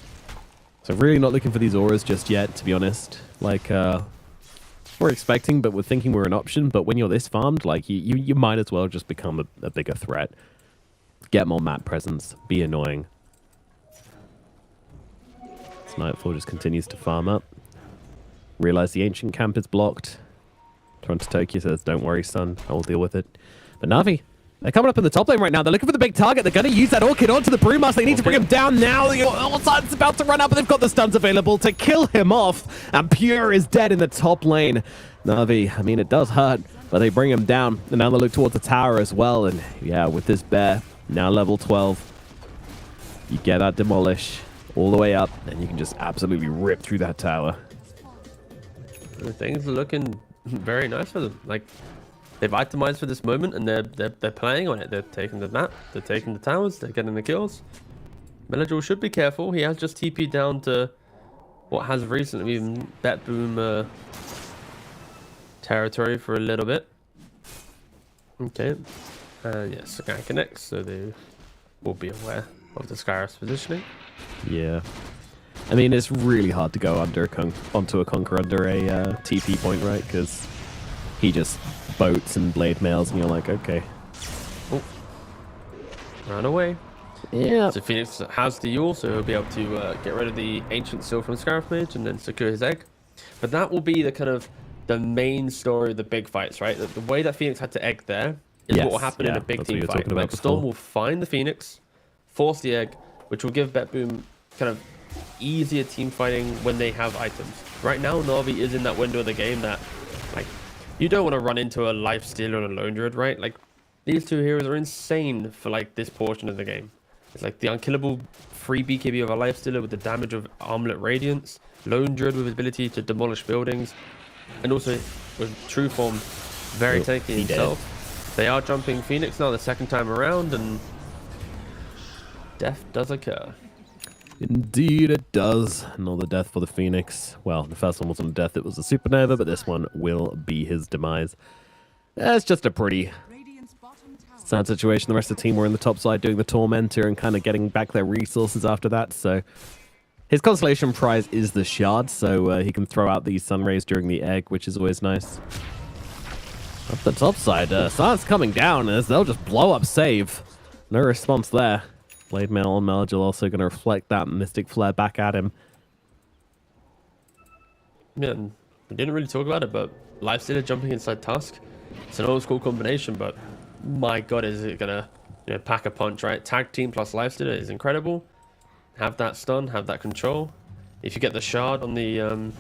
S2: So really not looking for these auras just yet, to be honest. Like, we're expecting, but we're thinking we're an option. But when you're this farmed, like, you might as well just become a bigger threat. Get more map presence. Be annoying. Nightfall just continues to farm up. Realize the ancient camp is blocked. Toronto Tokyo says, don't worry, son. I'll deal with it. But Na'Vi, they're coming up in the top lane right now. They're looking for the big target. They're going to use that Orchid onto the Brewmaster. They need to bring him down now. The Ultimate's about to run up, but they've got the stuns available to kill him off. And Pure is dead in the top lane. Na'Vi, I mean, it does hurt, but they bring him down. And now they look towards the tower as well. And yeah, with this bear, now level 12, you get that Demolish all the way up, and you can just absolutely rip through that tower.
S3: Things are looking very nice for them. Like, they've itemized for this moment, and they're playing on it. They're taking the map, they're taking the towers, they're getting the kills. Melajor should be careful. He has just TP'd down to what has recently been BetBoom territory for a little bit. Okay, and yes, the guy connects, so they will be aware of the Skyr's positioning.
S2: Yeah. I mean, it's really hard to go onto a Conqueror under a TP point, right? Because he just boats and blade mails, and you're like, okay.
S3: Oh. Run away.
S2: Yeah.
S3: So Phoenix has the Yule, so he'll be able to get rid of the Ancient Seal from Scarif Mage and then secure his egg. But that will be the main story of the big fights, right? The way that Phoenix had to egg there is what will happen in a big team fight. Like, Storm will find the Phoenix, force the egg, which will give BetBoom kind of easier team fighting when they have items. Right now, Na'Vi is in that window of the game that, like, you don't want to run into a Lifestealer or a Lone Druid, right? Like, these two heroes are insane for, like, this portion of the game. It's like the unkillable free BKB of a Lifestealer with the damage of Armlet Radiance, Lone Druid with his ability to demolish buildings, and also with True Form very tanky himself. They are jumping Phoenix now the second time around, and death does occur.
S2: Indeed it does. Another death for the Phoenix. Well, the first one wasn't a death, it was a supernova, but this one will be his demise. It's just a pretty sad situation. The rest of the team were in the top side doing the Tormentor and kind of getting back their resources after that, so his consolation prize is the shard, so he can throw out these sun rays during the egg, which is always nice. Up the top side, Silence coming down as they'll just blow up save. No response there. Blade Mail on Melagil also going to reflect that Mystic Flare back at him.
S3: Yeah, we didn't really talk about it, but Lifestealer jumping inside Tusk, it's an old school combination, but my god, is it going to pack a punch, right? Tag team plus Lifestealer is incredible. Have that stun, have that control. If you get the shard on the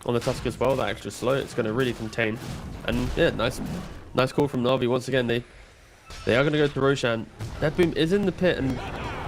S3: Tusk as well, that extra slow, it's going to really contain. And yeah, nice call from Na'Vi. Once again, they are going to go to Roshan. BetBoom is in the pit, and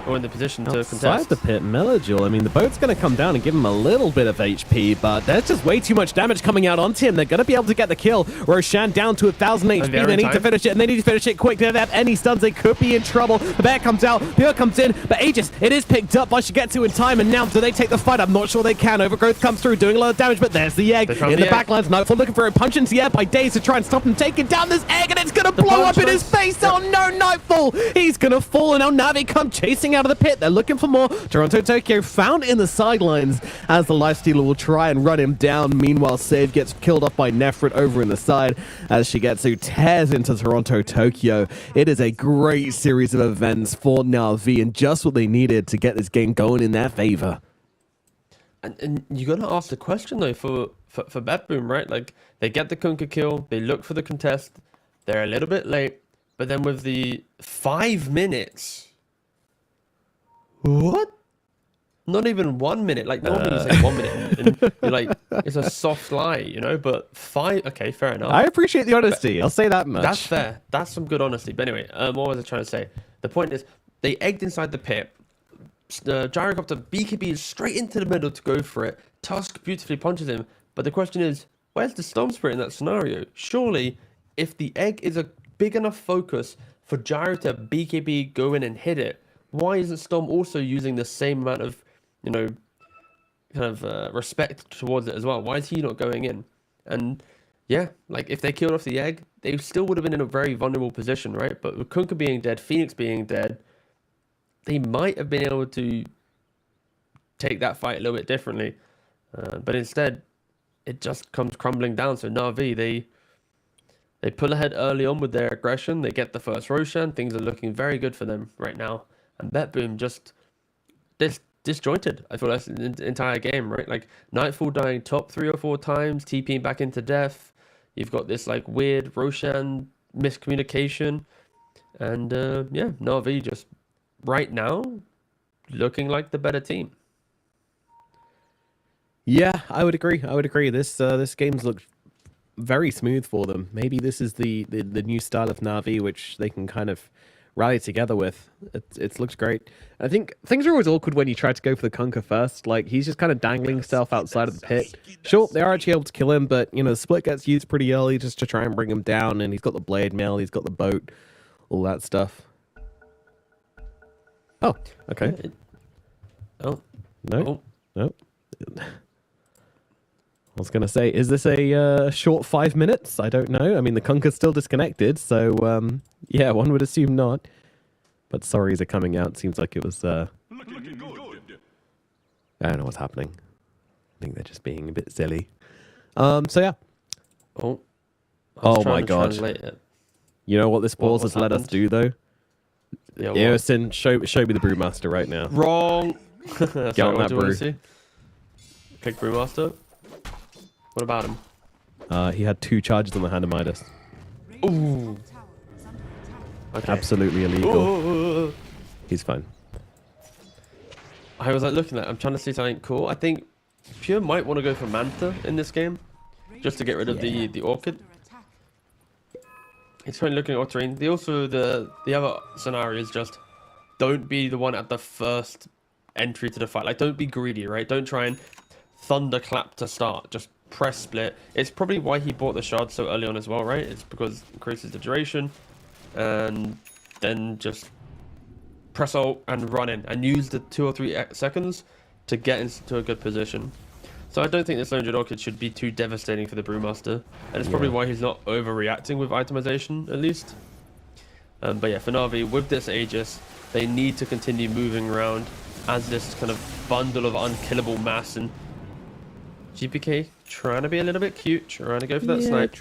S3: or in the position to
S2: Outside
S3: contest.
S2: the pit, Melodule. I mean, the boat's going to come down and give him a little bit of HP, but there's just way too much damage coming out onto him. They're going to be able to get the kill. Roshan down to 1,000 HP.
S3: they're
S2: They
S3: in
S2: need to
S3: time.
S2: finish it, and they need to finish it quick. They don't have any stuns. They could be in trouble. The bear comes out. Pure comes in, but Aegis, it is picked up by Shigetsu in time, and now do they take the fight? I'm not sure they can. Overgrowth comes through, doing a lot of damage, but there's the egg.
S3: They found
S2: In the
S3: the egg.
S2: backlines, Nightfall looking for a punch into the air by Days to try and stop him taking down this egg, and it's going to blow
S3: punch,
S2: up in his
S3: nice.
S2: face. Oh no, Nightfall! He's going to fall, and now Navi come chasing out of the pit. They're looking for more. Toronto Tokyo found in the sidelines as the Lifestealer will try and run him down. Meanwhile, Save gets killed off by Nefrit over in the side as Shigetsu tears into Toronto Tokyo. It is a great series of events for Na'Vi and just what they needed to get this game going in their favor.
S3: And you got to ask the question, though, for BetBoom, right? Like, they get the Kunkka kill, they look for the contest, they're a little bit late, but then with the 5 minutes... What? Not even 1 minute. Like, normally you say 1 minute, and you're like, it's a soft lie, you know? But 5... Okay, fair enough.
S2: I appreciate the honesty. I'll say that much.
S3: That's fair. That's some good honesty. But anyway, what was I trying to say? The point is, they egged inside the pit. The gyrocopter BKB is straight into the middle to go for it. Tusk beautifully punches him. But the question is, where's the Storm Spirit in that scenario? Surely, if the egg is a big enough focus for Gyro to BKB go in and hit it, why isn't Storm also using the same amount of, you know, kind of respect towards it as well? Why is he not going in? And yeah, like if they killed off the egg, they still would have been in a very vulnerable position, right? But with Kunkka being dead, Phoenix being dead, they might have been able to take that fight a little bit differently. But instead, it just comes crumbling down. So Na'Vi, they pull ahead early on with their aggression. They get the first Roshan. Things are looking very good for them right now. And BetBoom just disjointed, I feel, that's the entire game, right? Like Nightfall dying top 3 or 4 times, TPing back into death. You've got this like weird Roshan miscommunication. And yeah, Na'Vi just right now looking like the better team.
S2: Yeah, I would agree. This game's looked very smooth for them. Maybe this is the new style of Na'Vi, which they can kind of rally together with. It's looked great. I think things are always awkward when you try to go for the Kunkka first. Like, he's just kind of dangling himself outside of the pit. Sure, they are actually able to kill him, but, you know, the split gets used pretty early just to try and bring him down, and he's got the blade mail, he's got the boat, all that stuff. Oh, okay.
S3: Oh,
S2: No, no. I was going to say, is this a short 5 minutes? I don't know. I mean, the Kunkka's still disconnected, so yeah, one would assume not. But sorries are coming out. Seems like it was... I don't know what's happening. I think they're just being a bit silly. So yeah.
S3: oh
S2: Oh my god.
S3: translate it.
S2: You know what this pause
S3: what's
S2: has let us
S3: happened?
S2: do, though?
S3: Yeah, what?
S2: Eosin, show me the Brewmaster right now.
S3: Wrong.
S2: Get on
S3: What
S2: that
S3: do you wanna
S2: brew.
S3: see? Click Brewmaster. What about him?
S2: He had 2 charges on the hand of Midas.
S3: Ooh.
S4: Tower is under attack.
S3: Okay.
S2: Absolutely illegal.
S3: Ooh.
S2: He's fine.
S3: I was like looking at. I'm trying to see something cool. I think Pure might want to go for Manta in this game, just to get rid of the Orchid.
S4: Under attack.
S3: It's currently looking at Octarine. The other scenario is just don't be the one at the first entry to the fight. Like, don't be greedy, right? Don't try and thunderclap to start. Just press split. It's probably why he bought the shard so early on as well, right? It's because it increases the duration, and then just press ult and run in and use the 2 or 3 seconds to get into a good position. So I don't think this 100 Orchid should be too devastating for the Brewmaster, and it's probably why he's not overreacting with itemization, at least. But yeah, for Na'Vi, with this Aegis, they need to continue moving around as this kind of bundle of unkillable mass, and GPK trying to be a little bit cute, trying to go for that snipe.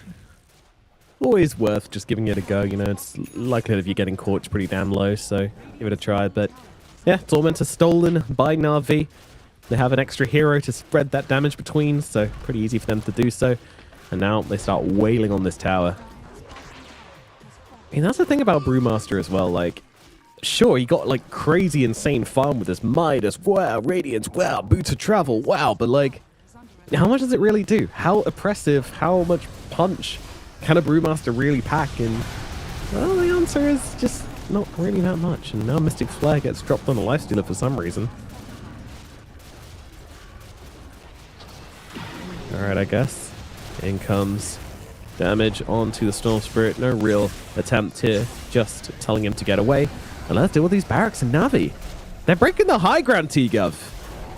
S2: Always worth just giving it a go, you know, it's likelihood of you getting caught is pretty damn low, so give it a try. But yeah, Torment is stolen by Na'Vi. They have an extra hero to spread that damage between, so pretty easy for them to do so. And now they start wailing on this tower. I mean, that's the thing about Brewmaster as well, like, sure, he got like crazy insane farm with this Midas, wow, Radiance, wow, Boots of Travel, wow, but like, how much does it really do? How oppressive, how much punch can a Brewmaster really pack? And well, the answer is just not really that much. And now Mystic Flare gets dropped on a Lifestealer for some reason. Alright, I guess. In comes damage onto the Storm Spirit. No real attempt here. Just telling him to get away. And let's deal with these barracks and Navi. They're breaking the high ground, T-Gov.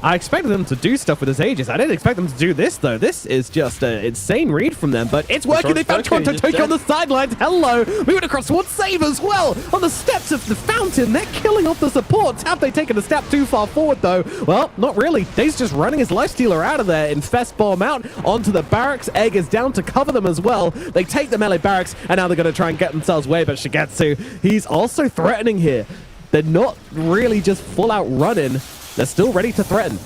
S2: I expected them to do stuff with his Aegis. I didn't expect them to do this, though. This is just an insane read from them, but it's working. They found Toronto Tokyo on the sidelines. Hello. Moving across towards Save as well. On the steps of the fountain, they're killing off the supports. Have they taken a step too far forward, though? Well, not really. Dave's just running his Lifestealer out of there. Infest bomb out onto the barracks. Egg is down to cover them as well. They take the melee barracks, and now they're going to try and get themselves away, but Shigetsu, he's also threatening here. They're not really just full out running. They're still ready to threaten.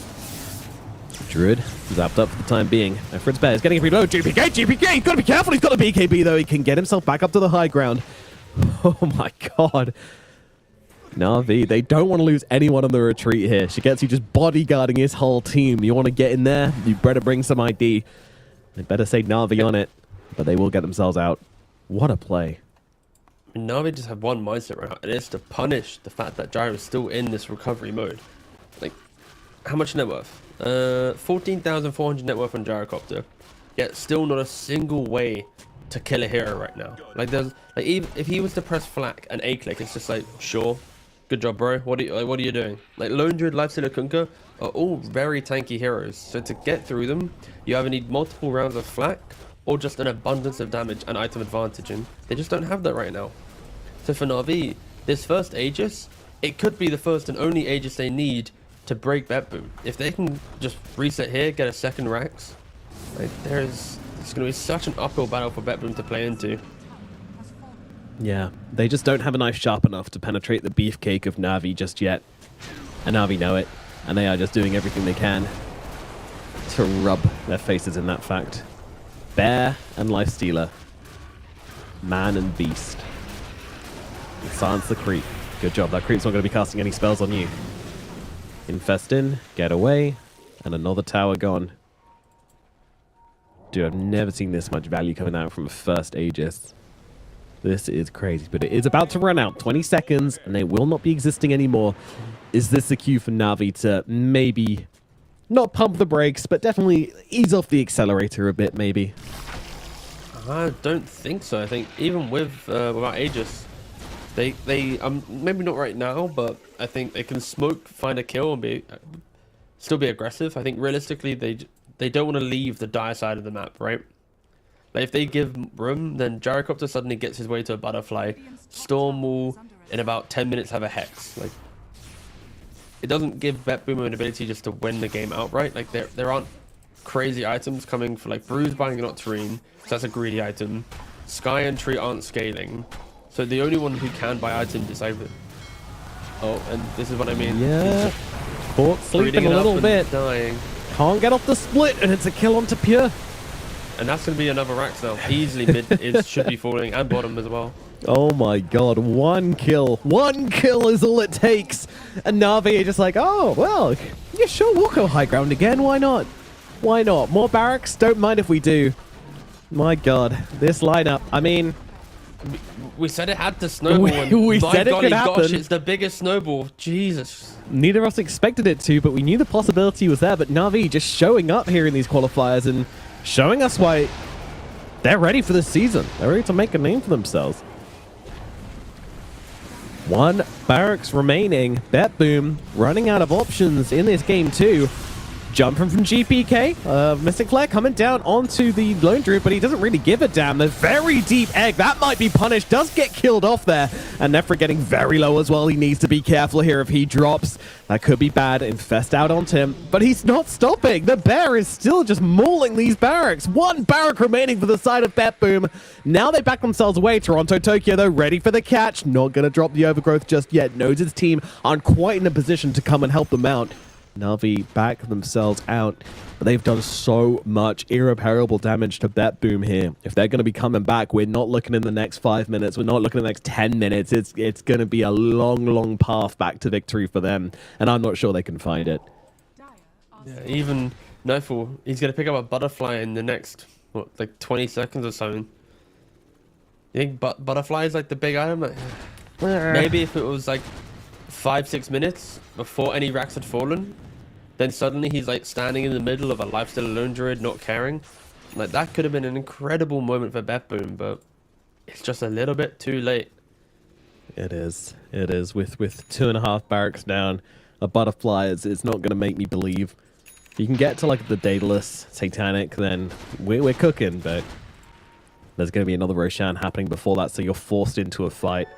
S2: Druid zapped up for the time being. Fritz Bear is getting a reload. GPK! He's got to be careful. He's got a BKB, though. He can get himself back up to the high ground. Oh, my God. Na'Vi, they don't want to lose anyone on the retreat here. Shigetsu just bodyguarding his whole team. You want to get in there? You better bring some ID. They better say Na'Vi on it, but they will get themselves out. What a play.
S3: Na'Vi just have one mindset right now, and it's to punish the fact that Gyro is still in this recovery mode. Like, how much net worth? 14,400 net worth on Gyrocopter. Yet still not a single way to kill a hero right now. Like, there's like, even if he was to press flak and A click, it's just like, sure, good job, bro. What are you doing? Like, Lone Druid, Lifestealer, Kunkka are all very tanky heroes. So to get through them, you either need multiple rounds of flak or just an abundance of damage and item advantage, and they just don't have that right now. So for Na'Vi, this first Aegis, it could be the first and only Aegis they need to break BetBoom. If they can just reset here, get a second Rax, like it's going to be such an uphill battle for BetBoom to play into.
S2: Yeah, they just don't have a knife sharp enough to penetrate the beefcake of Na'Vi just yet. And Na'Vi know it, and they are just doing everything they can to rub their faces in that fact. Bear and Lifestealer. Man and Beast. Silence the creep. Good job, that creep's not going to be casting any spells on you. Infest in, get away, and another tower gone. Dude, I've never seen this much value coming out from a first Aegis. This is crazy, but it is about to run out. 20 seconds, and they will not be existing anymore. Is this the cue for Na'Vi to maybe not pump the brakes, but definitely ease off the accelerator a bit, maybe?
S3: I don't think so. I think even without Aegis, they maybe not right now, but I think they can smoke, find a kill, and still be aggressive. I think realistically, they don't want to leave the dire side of the map, right? Like if they give room, then Gyrocopter suddenly gets his way to a butterfly. Storm will in about 10 minutes have a hex. Like it doesn't give BetBoom an ability just to win the game outright. Like there aren't crazy items coming for like Bruise buying an Octarine, so that's a greedy item. Sky and Tree aren't scaling. So the only one who can buy items is either... Oh, and this is what I mean.
S2: Yeah. Caught sleeping a little bit.
S3: Dying.
S2: Can't get off the split, and it's a kill onto Pure.
S3: And that's going to be another Rax now. Easily mid should be falling, and bottom as well.
S2: Oh my god, one kill. One kill is all it takes. And Na'Vi are just like, oh, well, yeah, sure, we'll go high ground again. Why not? Why not? More barracks? Don't mind if we do. My god, this lineup, I mean...
S3: We said it had to snowball.
S2: We said it could happen.
S3: Gosh, it's the biggest snowball. Jesus.
S2: Neither of us expected it to, but we knew the possibility was there. But Na'Vi just showing up here in these qualifiers and showing us why they're ready for this season. They're ready to make a name for themselves. One barracks remaining. BetBoom running out of options in this game too. Jumping from GPK. Mystic Flare coming down onto the Lone Druid, but he doesn't really give a damn. A very deep egg. That might be punished. Does get killed off there. And Nefra getting very low as well. He needs to be careful here if he drops. That could be bad. Infest out onto him. But he's not stopping. The bear is still just mauling these barracks. One barrack remaining for the side of BetBoom. Now they back themselves away. Toronto Tokyo, though, ready for the catch. Not going to drop the overgrowth just yet. Knows his team aren't quite in a position to come and help them out. Na'Vi back themselves out, but they've done so much irreparable damage to BetBoom here. If they're going to be coming back, we're not looking in the next 5 minutes. We're not looking in the next 10 minutes. It's going to be a long, long path back to victory for them, and I'm not sure they can find it.
S3: Yeah, even Nightfall, he's going to pick up a butterfly in the next, what, like 20 seconds or something. You think butterfly is like the big item? Maybe if it was like 5-6 minutes before any racks had fallen, then suddenly he's like standing in the middle of a lifesteal alone druid, not caring. Like that could have been an incredible moment for BetBoom, but it's just a little bit too late.
S2: It is. It is. With 2.5 barracks down, a butterfly is not going to make me believe. If you can get to like the Daedalus Satanic, then we're cooking, but there's going to be another Roshan happening before that, so you're forced into a fight.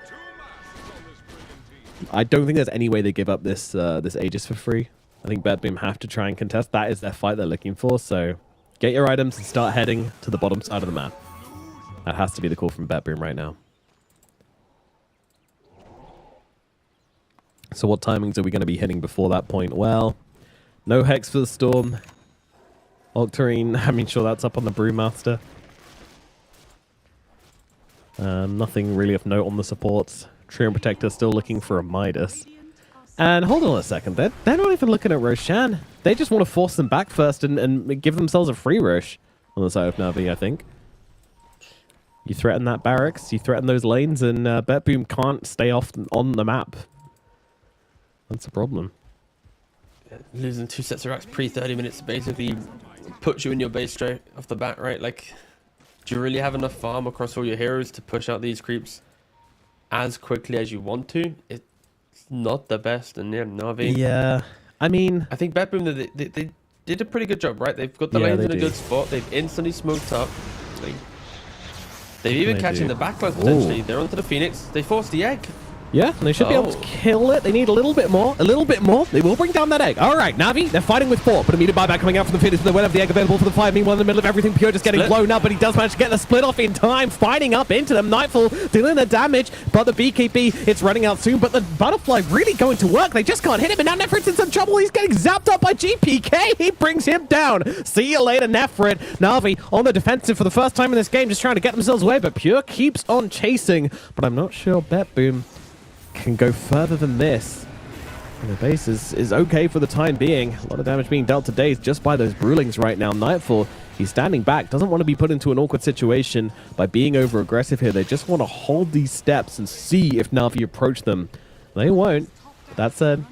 S2: I don't think there's any way they give up this Aegis for free. I think BetBoom have to try and contest. That is their fight they're looking for, so get your items and start heading to the bottom side of the map. That has to be the call from BetBoom right now. So what timings are we going to be hitting before that point? Well, no Hex for the Storm. Octarine, I mean, sure, that's up on the Brewmaster. Nothing really of note on the supports. Trio Protector still looking for a Midas. And hold on a second, they're not even looking at Roshan. They just want to force them back first and give themselves a free rush on the side of Na'Vi, I think. You threaten that barracks, you threaten those lanes, and BetBoom can't stay off on the map. That's a problem.
S3: Losing 2 sets of racks pre-30 minutes basically puts you in your base straight off the bat, right? Like, do you really have enough farm across all your heroes to push out these creeps as quickly as you want to? It's not the best, and yeah, Na'Vi.
S2: Yeah, I mean,
S3: I think BetBoom, they did a pretty good job, right? They've got the lanes in a good spot. They've instantly smoked up. They've even catching the backlines potentially. They're onto the Phoenix. They forced the egg.
S2: Yeah, they should be able to kill it. They need a little bit more. A little bit more. They will bring down that egg. All right, Na'Vi, they're fighting with 4. But immediate buyback coming out from the Phoenix. They will have the egg available for the 5. Meanwhile, in the middle of everything, Pure just getting blown up. But he does manage to get the split off in time. Fighting up into them. Nightfall dealing the damage. But the BKB, it's running out soon. But the Butterfly really going to work. They just can't hit him. And now Nefrit's in some trouble. He's getting zapped up by GPK. He brings him down. See you later, Nefrit. Na'Vi on the defensive for the first time in this game, just trying to get themselves away. But Pure keeps on chasing. But I'm not sure BetBoom can go further than this. And the base is okay for the time being. A lot of damage being dealt to Daze just by those Brewlings right now. Nightfall, he's standing back, doesn't want to be put into an awkward situation by being over aggressive here. They just want to hold these steps and see if Na'Vi approach them. They won't. That said,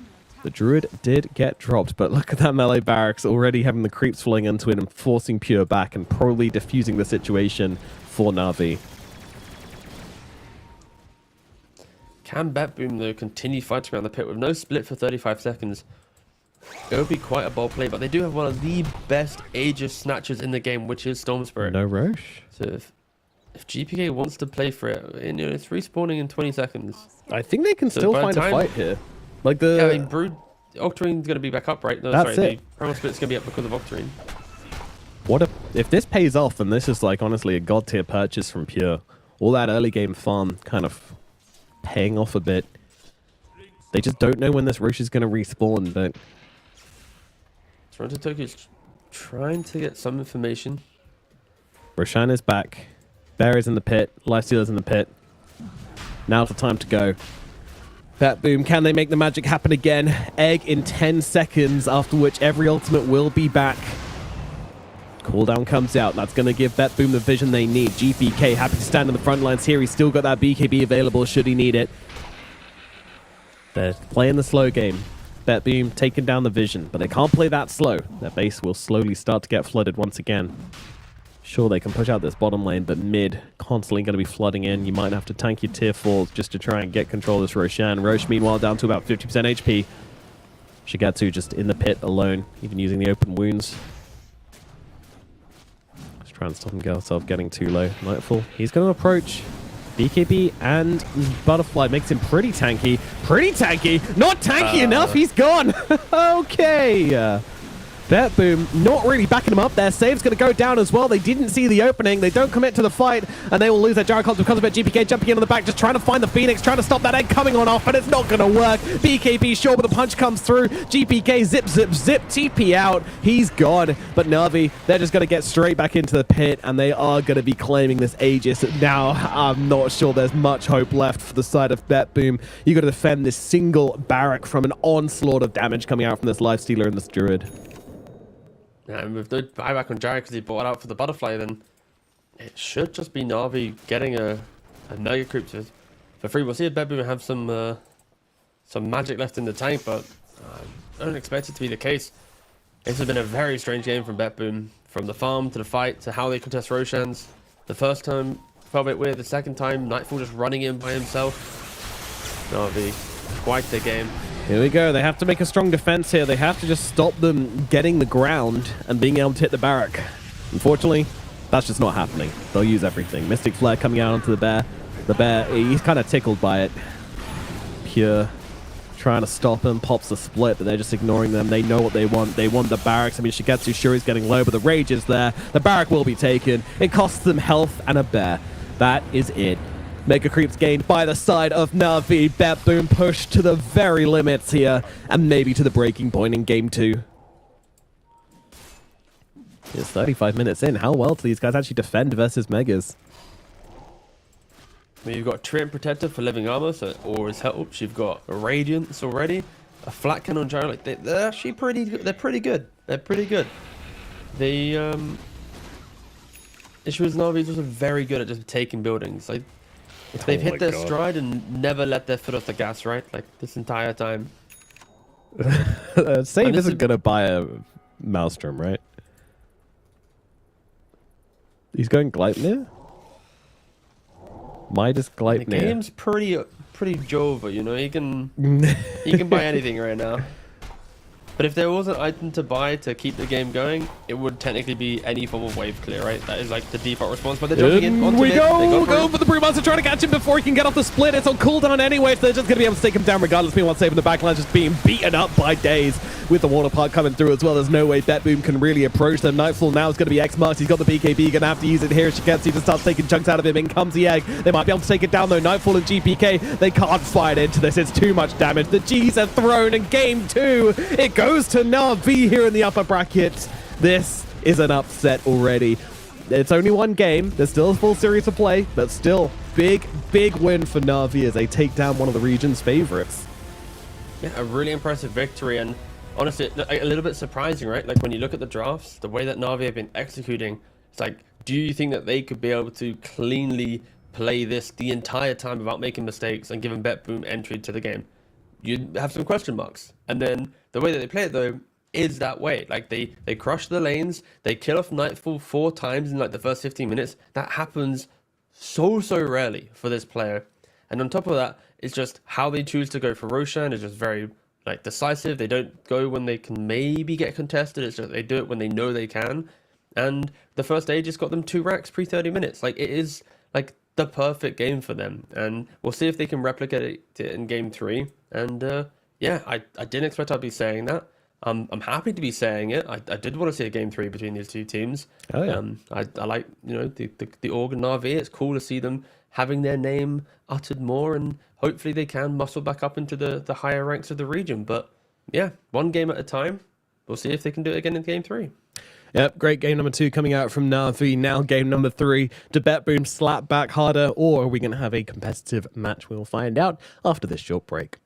S2: the Druid did get dropped, but look at that melee barracks already having the creeps flowing into it and forcing Pure back and probably diffusing the situation for Na'Vi.
S3: Can BetBoom, though, continue fighting around the pit with no split for 35 seconds? It would be quite a bold play, but they do have one of the best Aegis snatchers in the game, which is Storm Spirit.
S2: No rush.
S3: So if GPK wants to play for it, it's respawning in 20 seconds.
S2: I think they can still find a fight here. Like the...
S3: Yeah, I mean, Octarine's going to be back up, right? No,
S2: That's
S3: sorry,
S2: it.
S3: the Primal Split's going to be up because of Octarine.
S2: What if this pays off, and this is like honestly a god tier purchase from Pure. All that early game farm kind of paying off a bit. They just don't know when this Roche is going to respawn, but
S3: Toronto Tokyo's trying to get some information.
S2: Roshan is back. Bear is in the pit. Lifestealer's in the pit. Now's the time to go. BetBoom, can they make the magic happen again? Egg in 10 seconds, after which every ultimate will be back. Cooldown comes out. That's going to give BetBoom the vision they need. GPK happy to stand on the front lines here. He's still got that BKB available should he need it. They're playing the slow game. BetBoom taking down the vision, but they can't play that slow. Their base will slowly start to get flooded once again. Sure, they can push out this bottom lane, but mid constantly going to be flooding in. You might have to tank your tier 4s just to try and get control of this Roshan. Roche, meanwhile, down to about 50% HP. Shigatsu just in the pit alone, even using the open wounds. Let's try and stop himself getting too low. Nightfall, he's going to approach. BKB and Butterfly makes him pretty tanky. Pretty tanky! Not tanky enough, he's gone! Okay! BetBoom not really backing him up there. Save's going to go down as well. They didn't see the opening. They don't commit to the fight, and they will lose their Gyrocops because of it. GPK jumping in on the back, just trying to find the Phoenix, trying to stop that egg coming on off, but it's not going to work. BKB sure, but the punch comes through. GPK zip, zip, zip. TP out. He's gone. But Na'Vi, they're just going to get straight back into the pit, and they are going to be claiming this Aegis. Now, I'm not sure there's much hope left for the side of BetBoom. You got to defend this single barrack from an onslaught of damage coming out from this Lifestealer and this Druid.
S3: Yeah, and with the buyback on Jarry because he bought out for the Butterfly, then it should just be Na'Vi getting a Mega Creep to for free. We'll see if BetBoom have some magic left in the tank, but I don't expect it to be the case. This has been a very strange game from BetBoom, from the farm to the fight to how they contest Roshans. The first time felt a bit weird. The second time, Nightfall just running in by himself. That'll be quite the game.
S2: Here we go. They have to make a strong defense here. They have to just stop them getting the ground and being able to hit the barrack. Unfortunately, that's just not happening. They'll use everything. Mystic Flare coming out onto the bear. The bear, he's kind of tickled by it. Pure trying to stop him, pops the split, but they're just ignoring them. They know what they want. They want the barracks. I mean, Shigetsu sure is getting low, but the rage is there. The barrack will be taken. It costs them health and a bear. That is it. Mega creeps gained by the side of Na'Vi. BetBoom pushed to the very limits here, and maybe to the breaking point in game 2. It's 35 minutes in. How well do these guys actually defend versus Megas?
S3: You've got Treant Protector for living armor, so it always helps. You've got Radiance already, a flat cannon gyro. Like they're actually pretty. They're pretty good. They're pretty good. The issue is Na'Vi's also very good at just taking buildings. Like they've hit their stride and never let their foot off the gas, right? Like this entire time.
S2: Save isn't gonna buy a Maelstrom, right? He's going Gleipnir? Midas Gleipnir.
S3: The game's pretty Jova, you know. He can buy anything right now. But if there was an item to buy to keep the game going, it would technically be any form of wave clear, right? That is like the default response. But they're jumping in onto
S2: we
S3: it.
S2: go for the Brewmaster, trying to catch him before he can get off the split. It's on cooldown anyway, so they're just going to be able to take him down regardless. Meanwhile, saving the backline, just being beaten up by Daze with the water park coming through as well. There's no way BetBoom can really approach them. Nightfall now is going to be X-Marked. He's got the BKB, going to have to use it here. Shigetsu just starts taking chunks out of him. In comes the egg. They might be able to take it down though. Nightfall and GPK, they can't fight into this. It's too much damage. The G's are thrown in game 2. It goes to Na'Vi here in the upper bracket. This is an upset already. It's only one game. There's still a full series to play, but still big win for Na'Vi as they take down one of the region's favorites.
S3: Yeah, a really impressive victory, and honestly, a little bit surprising, right? Like when you look at the drafts, the way that Na'Vi have been executing, it's like, do you think that they could be able to cleanly play this the entire time without making mistakes and giving BetBoom entry to the game? You'd have some question marks. And then the way that they play it though is that way. Like they crush the lanes, they kill off Nightfall 4 times in like the first 15 minutes. That happens so rarely for this player. And on top of that, it's just how they choose to go for Roshan is just very like decisive. They don't go when they can maybe get contested. It's just they do it when they know they can. And the first stage just got them 2 racks pre 30 minutes. Like it is like the perfect game for them. And we'll see if they can replicate it in game 3. And yeah, I didn't expect I'd be saying that. I'm happy to be saying it. I did want to see a game 3 between these two teams.
S2: Oh, yeah.
S3: I like, you know, the Org and Na'Vi. It's cool to see them having their name uttered more, and hopefully they can muscle back up into the higher ranks of the region. But yeah, one game at a time. We'll see if they can do it again in game 3.
S2: Yep, great game number 2 coming out from Na'Vi. Now game number 3. Do BetBoom slap back harder, or are we going to have a competitive match? We'll find out after this short break.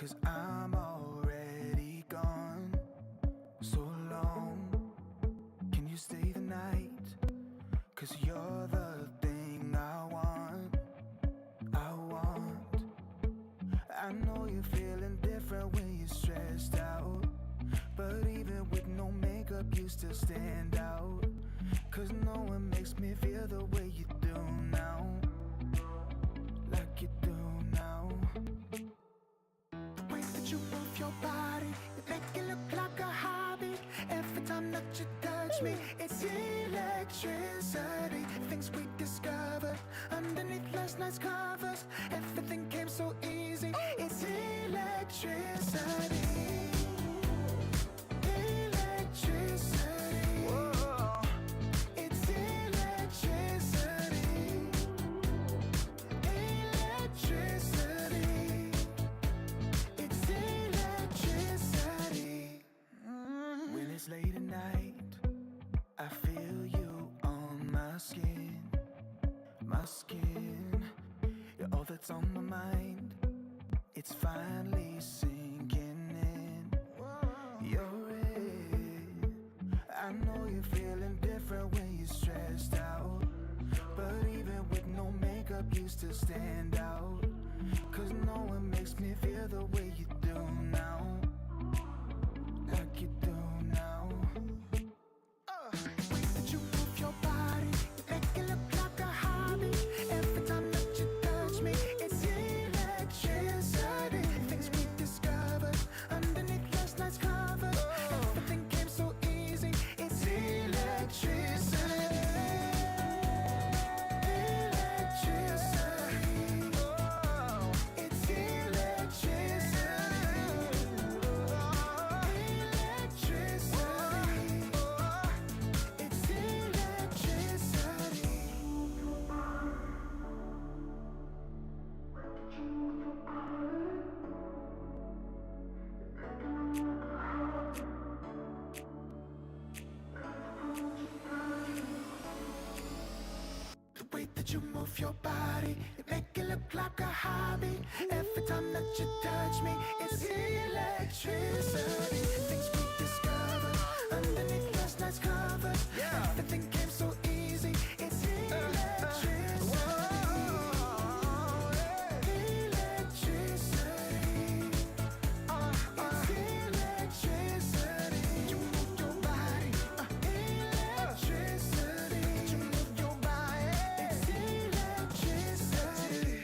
S1: 'cause I'm already gone. So long, can you stay the night? 'Cause you're the thing I want. I know you're feeling different when you're stressed out, but even with no makeup you still stand out. 'Cause no one makes me feel the way you do now, like you do now. The way that you move your body, you make it look like a hobby. Every time that you touch me, it's electricity. Things we discovered underneath last night's covers. Everything came so easy. It's electricity. Electricity. Whoa. It's electricity. Electricity. It's electricity. When it's late at night, I feel you on my skin. My skin. You're all that's on my mind. It's finally sinking in. You're it. I know you're feeling different when you're stressed out, but even with no makeup you still stand out. 'Cause no one makes me feel the way you do now, like you do now. The way that you move your body, you make it look like a hobby. Every time that you touch me, it's electricity. Things we discovered underneath last night's covers. Everything came so easy. It's electricity. Electricity. Oh, it's electricity. Electricity. It's electricity. The way that you move your body, you make it look like a hobby. Every time that you touch me, it's electricity. Things we discovered underneath last night's covers. Everything came so easy. It's electricity. Electricity. It's electricity. You move your body. Electricity. You move your body. It's electricity.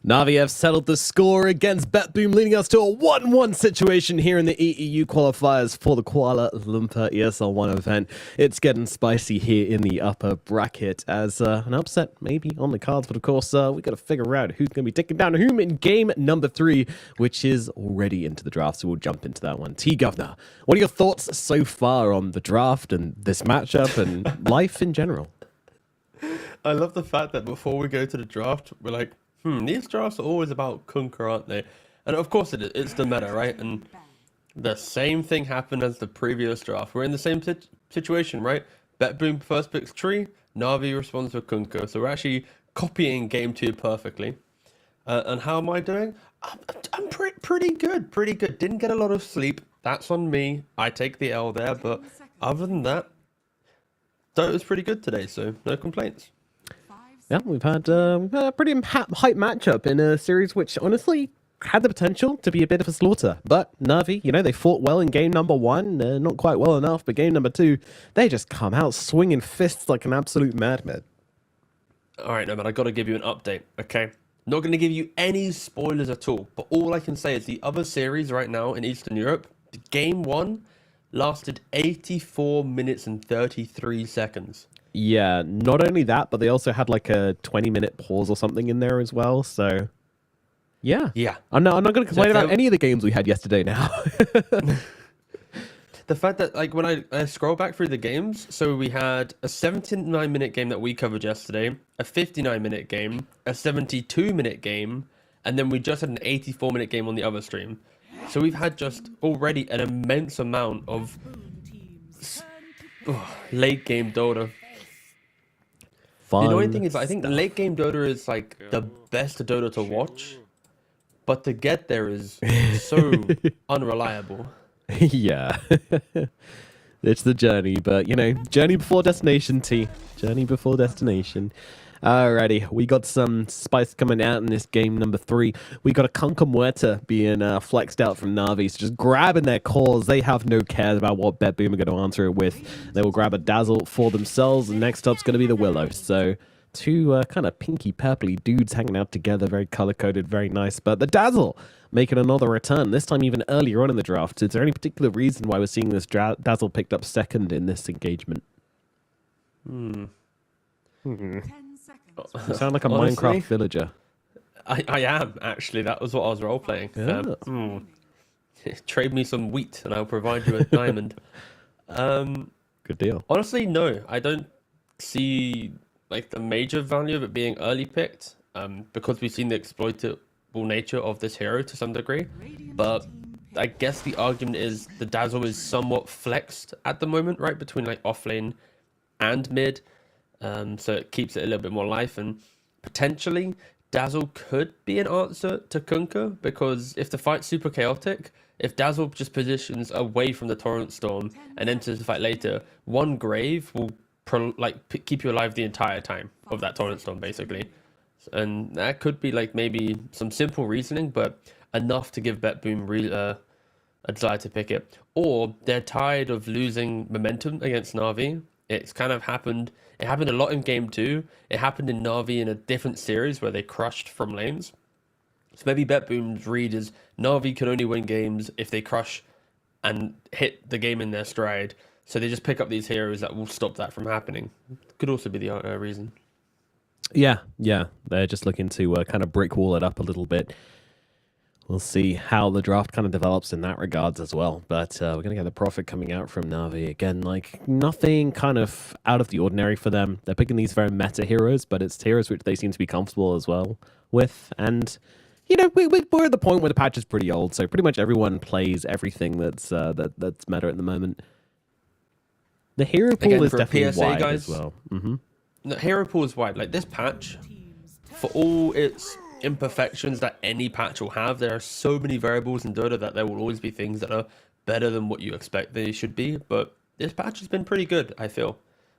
S2: Navi have settled the score against BetBoom, leading us to a 1-1 situation here in the EEU qualifiers for the Kuala Lumpur ESL 1 event. It's getting spicy here in the upper bracket as an upset maybe on the cards, but of course we got to figure out who's going to be taking down whom in game number 3, which is already into the draft, so we'll jump into that one. T-Governor, what are your thoughts so far on the draft and this matchup and life in general?
S3: I love the fact that before we go to the draft, we're like, these drafts are always about Kunka, aren't they? And of course it is. It's the meta, right? And the same thing happened as the previous draft. We're in the same situation, right? BetBoom first picks Tree, Navi responds with Kunka. So we're actually copying game 2 perfectly. And how am I doing? I'm pretty good. Didn't get a lot of sleep. That's on me. I take the L there. But other than that, it was pretty good today. So no complaints.
S2: Yeah, we've had a pretty hype matchup in a series which honestly had the potential to be a bit of a slaughter. But Navi, they fought well in game number 1, not quite well enough, but game number 2, they just come out swinging fists like an absolute madman.
S3: All right, Nomad, I got to give you an update, okay? Not going to give you any spoilers at all, but all I can say is the other series right now in Eastern Europe, game 1 lasted 84 minutes and 33 seconds.
S2: Yeah, not only that, but they also had like a 20-minute pause or something in there as well. So, yeah. I'm not going to complain about any of the games we had yesterday now.
S3: The fact that, like, when I scroll back through the games, so we had a 79-minute game that we covered yesterday, a 59-minute game, a 72-minute game, and then we just had an 84-minute game on the other stream. So we've had just already an immense amount of late game Dota.
S2: Fun.
S3: The annoying thing is, I think late game Dota is like the best Dota to watch, but to get there is so unreliable.
S2: Yeah. It's the journey, but journey before destination, T. Journey before destination. Alrighty, we got some spice coming out in this game number 3. We got a Conca Muerta being flexed out from Navi, so just grabbing their cores. They have no cares about what BetBoom are going to answer it with. They will grab a Dazzle for themselves, and next up's going to be the Willow. So two kind of pinky purpley dudes hanging out together, very color-coded, very nice. But the Dazzle making another return, this time even earlier on in the draft. Is there any particular reason why we're seeing this Dazzle picked up second in this engagement?
S4: 10 seconds.
S2: You sound like a
S3: Honestly,
S2: Minecraft villager.
S3: I am, actually. That was what I was role-playing.
S2: Yeah.
S3: Trade me some wheat and I'll provide you a diamond.
S2: Good deal.
S3: Honestly, no. I don't see like the major value of it being early picked because we've seen the exploitable nature of this hero to some degree. But I guess the argument is the Dazzle is somewhat flexed at the moment, right? Between like offlane and mid. So it keeps it a little bit more life, and potentially Dazzle could be an answer to Kunka, because if the fight's super chaotic, if Dazzle just positions away from the Torrent Storm and enters the fight later, one grave will keep you alive the entire time of that Torrent Storm, basically. And that could be like maybe some simple reasoning, but enough to give BetBoom a desire to pick it. Or they're tired of losing momentum against Navi. It's kind of happened. It happened a lot in game 2. It happened in Navi in a different series where they crushed from lanes. So maybe BetBoom's read is Navi can only win games if they crush and hit the game in their stride. So they just pick up these heroes that will stop that from happening. Could also be the reason.
S2: Yeah. They're just looking to kind of brick wall it up a little bit. We'll see how the draft kind of develops in that regards as well. But we're going to get the profit coming out from Navi. Again, like nothing kind of out of the ordinary for them. They're picking these very meta heroes, but it's heroes which they seem to be comfortable as well with. And, we're at the point where the patch is pretty old. So pretty much everyone plays everything that's meta at the moment. The hero pool is definitely
S3: PSA,
S2: wide
S3: guys,
S2: as well.
S3: The hero pool is wide. Like this patch, for all its imperfections that any patch will have, there are so many variables in Dota that there will always be things that are better than what you expect they should be. But this patch has been pretty good, I feel,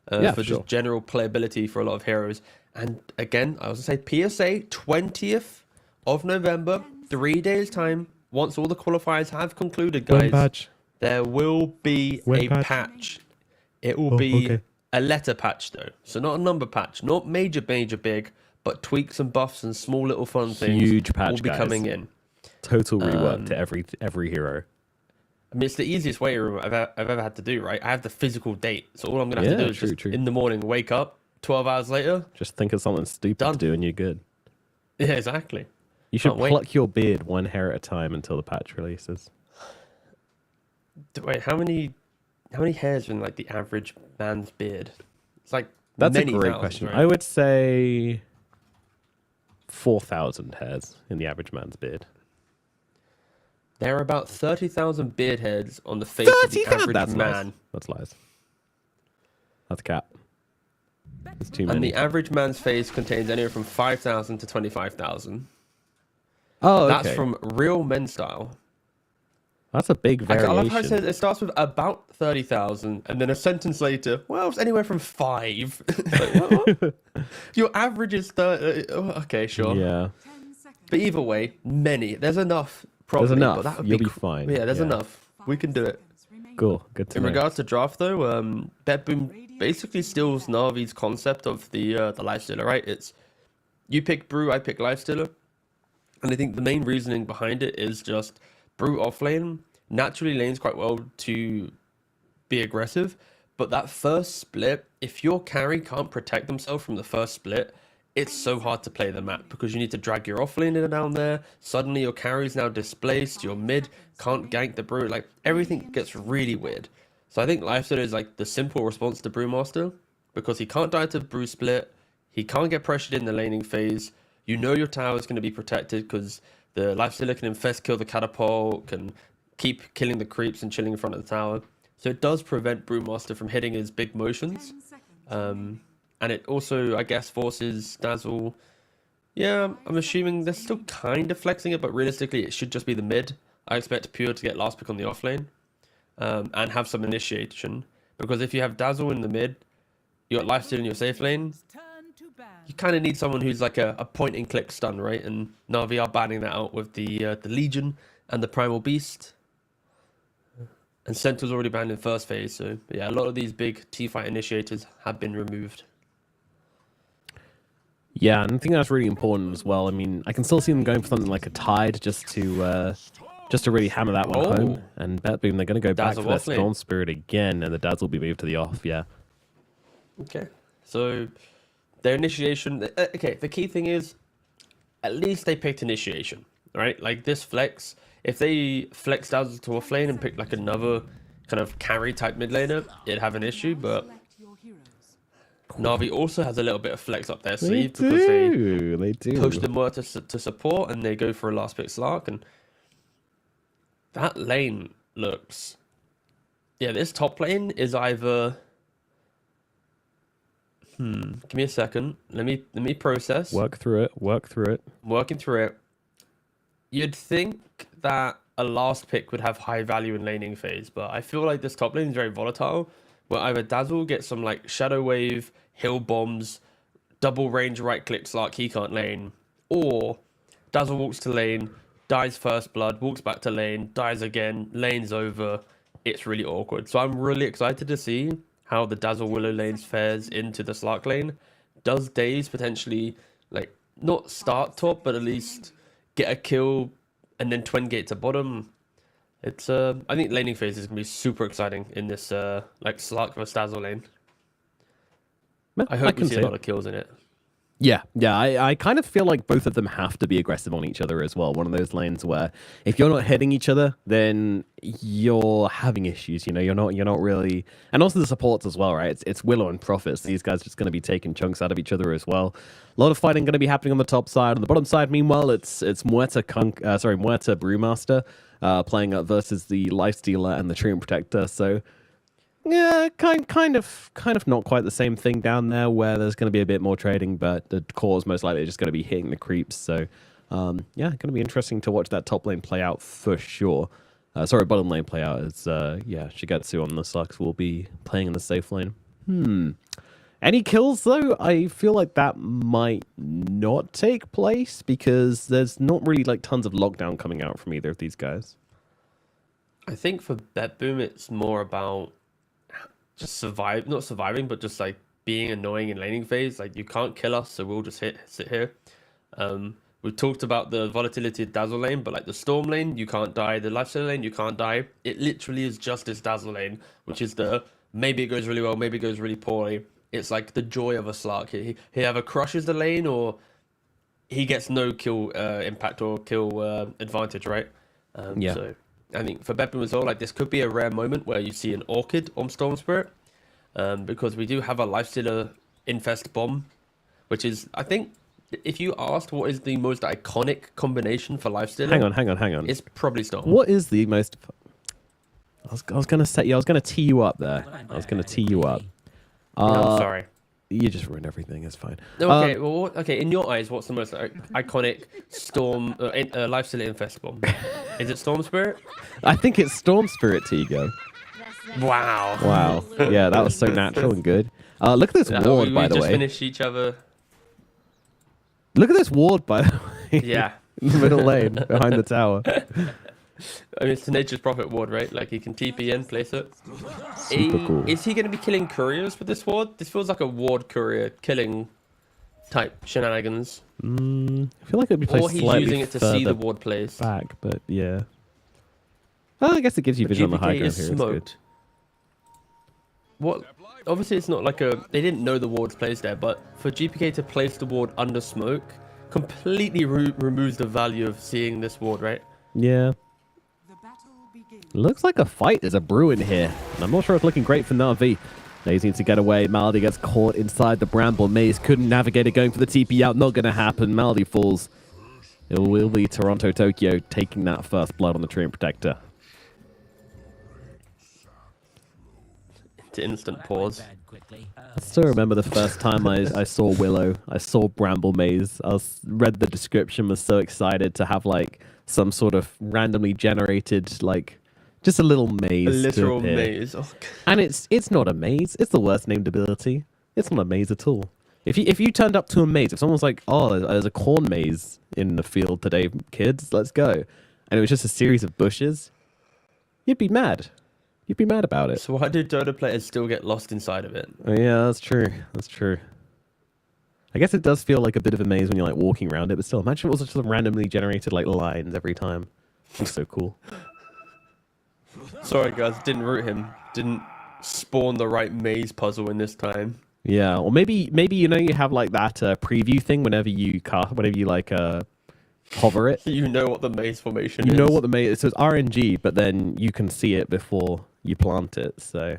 S3: for just general playability for a lot of heroes. And again, I was going to say PSA 20th of November, 3 days time. Once all the qualifiers have concluded, guys, there will be a patch. It will be a letter patch though, so not a number patch, not major big, but tweaks and buffs and small little fun things
S2: Huge patch,
S3: will be
S2: guys.
S3: coming in.
S2: Total rework to every hero.
S3: I mean, it's the easiest way I've ever had to do, right? I have the physical date. So all I'm going to have to do is just in the morning, wake up, 12 hours later.
S2: Just think of something stupid to do and you're good.
S3: Yeah, exactly.
S2: You should pluck your beard one hair at a time until the patch releases.
S3: Wait, how many hairs are in like the average man's beard? It's like
S2: that's
S3: many
S2: a great
S3: thousands,
S2: question.
S3: Right?
S2: I would say 4,000 hairs in the average man's beard.
S3: There are about 30,000 beard heads on the face of the average
S2: That's
S3: man.
S2: Lies. That's lies. That's cap. That's too many.
S3: And the average man's face contains anywhere from 5,000 to 25,000.
S2: Oh, okay.
S3: That's from real men style.
S2: That's a big variation.
S3: I love how it says it starts with about 30,000, and then a sentence later, well, it's anywhere from 5. Like, what? Your average is 30. Oh, okay, sure.
S2: Yeah.
S3: But either way, many. There's enough. Probably,
S2: There's enough.
S3: But that would
S2: You'll be fine.
S3: Yeah, there's enough. We can do it.
S2: Cool. Good to know.
S3: In regards to draft, though, BetBoom basically steals Navi's concept of the Lifestealer, right? It's you pick Brew, I pick Lifestealer. And I think the main reasoning behind it is just Brew offlane naturally lanes quite well to be aggressive. But that first split, if your carry can't protect themselves from the first split, it's so hard to play the map because you need to drag your offlaner down there. Suddenly your carry's now displaced. Your mid can't gank the Brew. Like, everything gets really weird. So I think Lifestealer is like the simple response to Brewmaster because he can't die to Brew split. He can't get pressured in the laning phase. You know your tower is going to be protected because the Lifestealer can infest, kill the catapult, can keep killing the creeps and chilling in front of the tower. So it does prevent Brewmaster from hitting his big motions. And it also, I guess, forces Dazzle. Yeah, I'm assuming they're still kind of flexing it, but realistically, it should just be the mid. I expect Pure to get last pick on the offlane and have some initiation. Because if you have Dazzle in the mid, you got Lifesteal in your safe lane, you kind of need someone who's like a point-and-click stun, right? And Na'Vi are banning that out with the Legion and the Primal Beast. And Centaur's already banned in first phase, so yeah, a lot of these big T-fight initiators have been removed.
S2: Yeah, and I think that's really important as well. I mean, I can still see them going for something like a Tide just to really hammer that one home. And BetBoom, they're going to go back for that Storm Spirit again, and the Dazzle will be moved to the off, yeah.
S3: Okay, so their initiation... Okay, the key thing is, at least they picked initiation, right? Like this flex, if they flex Dazzle to offlane and pick like another kind of carry-type mid laner, it'd have an issue, but... Na'Vi also has a little bit of flex up their sleeve because they push them more to support and they go for a last pick Slark, and that lane looks... Yeah, this top lane is either... Give me a second. Let me process.
S2: Work through it.
S3: I'm working through it. You'd think that a last pick would have high value in laning phase, but I feel like this top lane is very volatile. Where either Dazzle gets some like Shadow Wave, Hill Bombs, double range right click Slark, he can't lane, or Dazzle walks to lane, dies first blood, walks back to lane, dies again, lane's over. It's really awkward. So I'm really excited to see how the Dazzle Willow lanes fares into the Slark lane. Does Daze potentially like not start top, but at least get a kill and then twin gate to bottom? It's I think laning phase is gonna be super exciting in this like Slark versus Dazzle lane. I hope we see a lot of kills in it.
S2: Yeah, I kind of feel like both of them have to be aggressive on each other as well. One of those lanes where if you're not hitting each other, then you're having issues. You know, you're not really, and also the supports as well, right? It's Willow and Prophets. These guys are just going to be taking chunks out of each other as well. A lot of fighting going to be happening on the top side. On the bottom side, meanwhile, it's Muerta Brewmaster playing up versus the Lifestealer and the Treant Protector. So. Yeah, kind of not quite the same thing down there where there's going to be a bit more trading, but the core is most likely just going to be hitting the creeps. So, yeah, going to be interesting to watch that top lane play out for sure. Bottom lane play out as, Shigetsu on the Slux will be playing in the safe lane. Any kills, though? I feel like that might not take place because there's not really like tons of lockdown coming out from either of these guys.
S3: I think for BetBoom, it's more about just not surviving, but just like being annoying in laning phase. Like, you can't kill us, so we'll just sit here. We've talked about the volatility of Dazzle lane, but like the Storm lane, you can't die. The Lifesteal lane, you can't die. It literally is just this Dazzle lane, which is the maybe it goes really well, maybe it goes really poorly. It's like the joy of a Slark. He either crushes the lane or he gets no kill impact or kill advantage, right?
S2: Yeah.
S3: So I think for BetBoom as well, like this could be a rare moment where you see an Orchid on Storm Spirit, because we do have a Lifestealer Infest Bomb, which is, I think, if you asked what is the most iconic combination for Lifestealer,
S2: hang on.
S3: it's probably Storm.
S2: What is the most? I was gonna say, yeah, I was gonna tee you up there. I was gonna tee you up.
S3: I'm sorry.
S2: You just ruined everything. It's fine.
S3: Okay, okay. In your eyes, what's the most iconic Storm Lifestealer Infest Bomb? Is it Storm Spirit?
S2: I think it's Storm Spirit, Tigo.
S3: Wow.
S2: Wow. Yeah, that was so natural and good. Look at this ward, by the
S3: We
S2: way.
S3: just finished each other.
S2: Look at this ward, by the way.
S3: Yeah.
S2: In the middle lane, behind the tower.
S3: I mean, it's the Nature's Prophet ward, right? Like, he can TP in, place it.
S2: Super cool.
S3: Is he going to be killing couriers with this ward? This feels like a ward courier killing type shenanigans.
S2: I feel like it'd be placed
S3: Or he's
S2: slightly
S3: using it to see the
S2: further
S3: ward plays.
S2: back, but yeah. Well, I guess it gives you vision on the high
S3: GPK
S2: ground
S3: is
S2: here. It's good.
S3: smoked. What? Obviously, it's not like they didn't know the ward's placed there, but for GPK to place the ward under smoke completely removes the value of seeing this ward, right?
S2: Yeah.
S4: The battle begins.
S2: Looks like a fight is a brewing here. And I'm not sure it's looking great for Na'Vi. Naze needs to get away. Maldi gets caught inside the bramble maze. Couldn't navigate it, going for the TP out. Not going to happen. Maldi falls. It will be Toronto Tokyo taking that first blood on the Treant Protector.
S3: To instant pause.
S2: I still remember the first time I saw Willow. I saw Bramble Maze. Read the description, was so excited to have like some sort of randomly generated, like, just a little maze.
S3: A literal
S2: to appear.
S3: maze. Oh,
S2: And it's not a maze. It's the worst named ability. It's not a maze at all. If you turned up to a maze, if someone was like, oh, there's a corn maze in the field today, kids, let's go. And it was just a series of bushes, you'd be mad. You'd be mad about it.
S3: so why do Dota players still get lost inside of it?
S2: Oh, yeah, that's true. That's true. I guess it does feel like a bit of a maze when you're like walking around it, but still, imagine it was just randomly generated like lines every time. It's so cool.
S3: Sorry, guys, didn't root him. Didn't spawn the right maze puzzle in this time.
S2: Yeah, or maybe you know you have like that preview thing whenever you like hover it.
S3: You know what the maze formation
S2: You
S3: is.
S2: know what the maze is. So it's RNG, but then you can see it before you plant it. So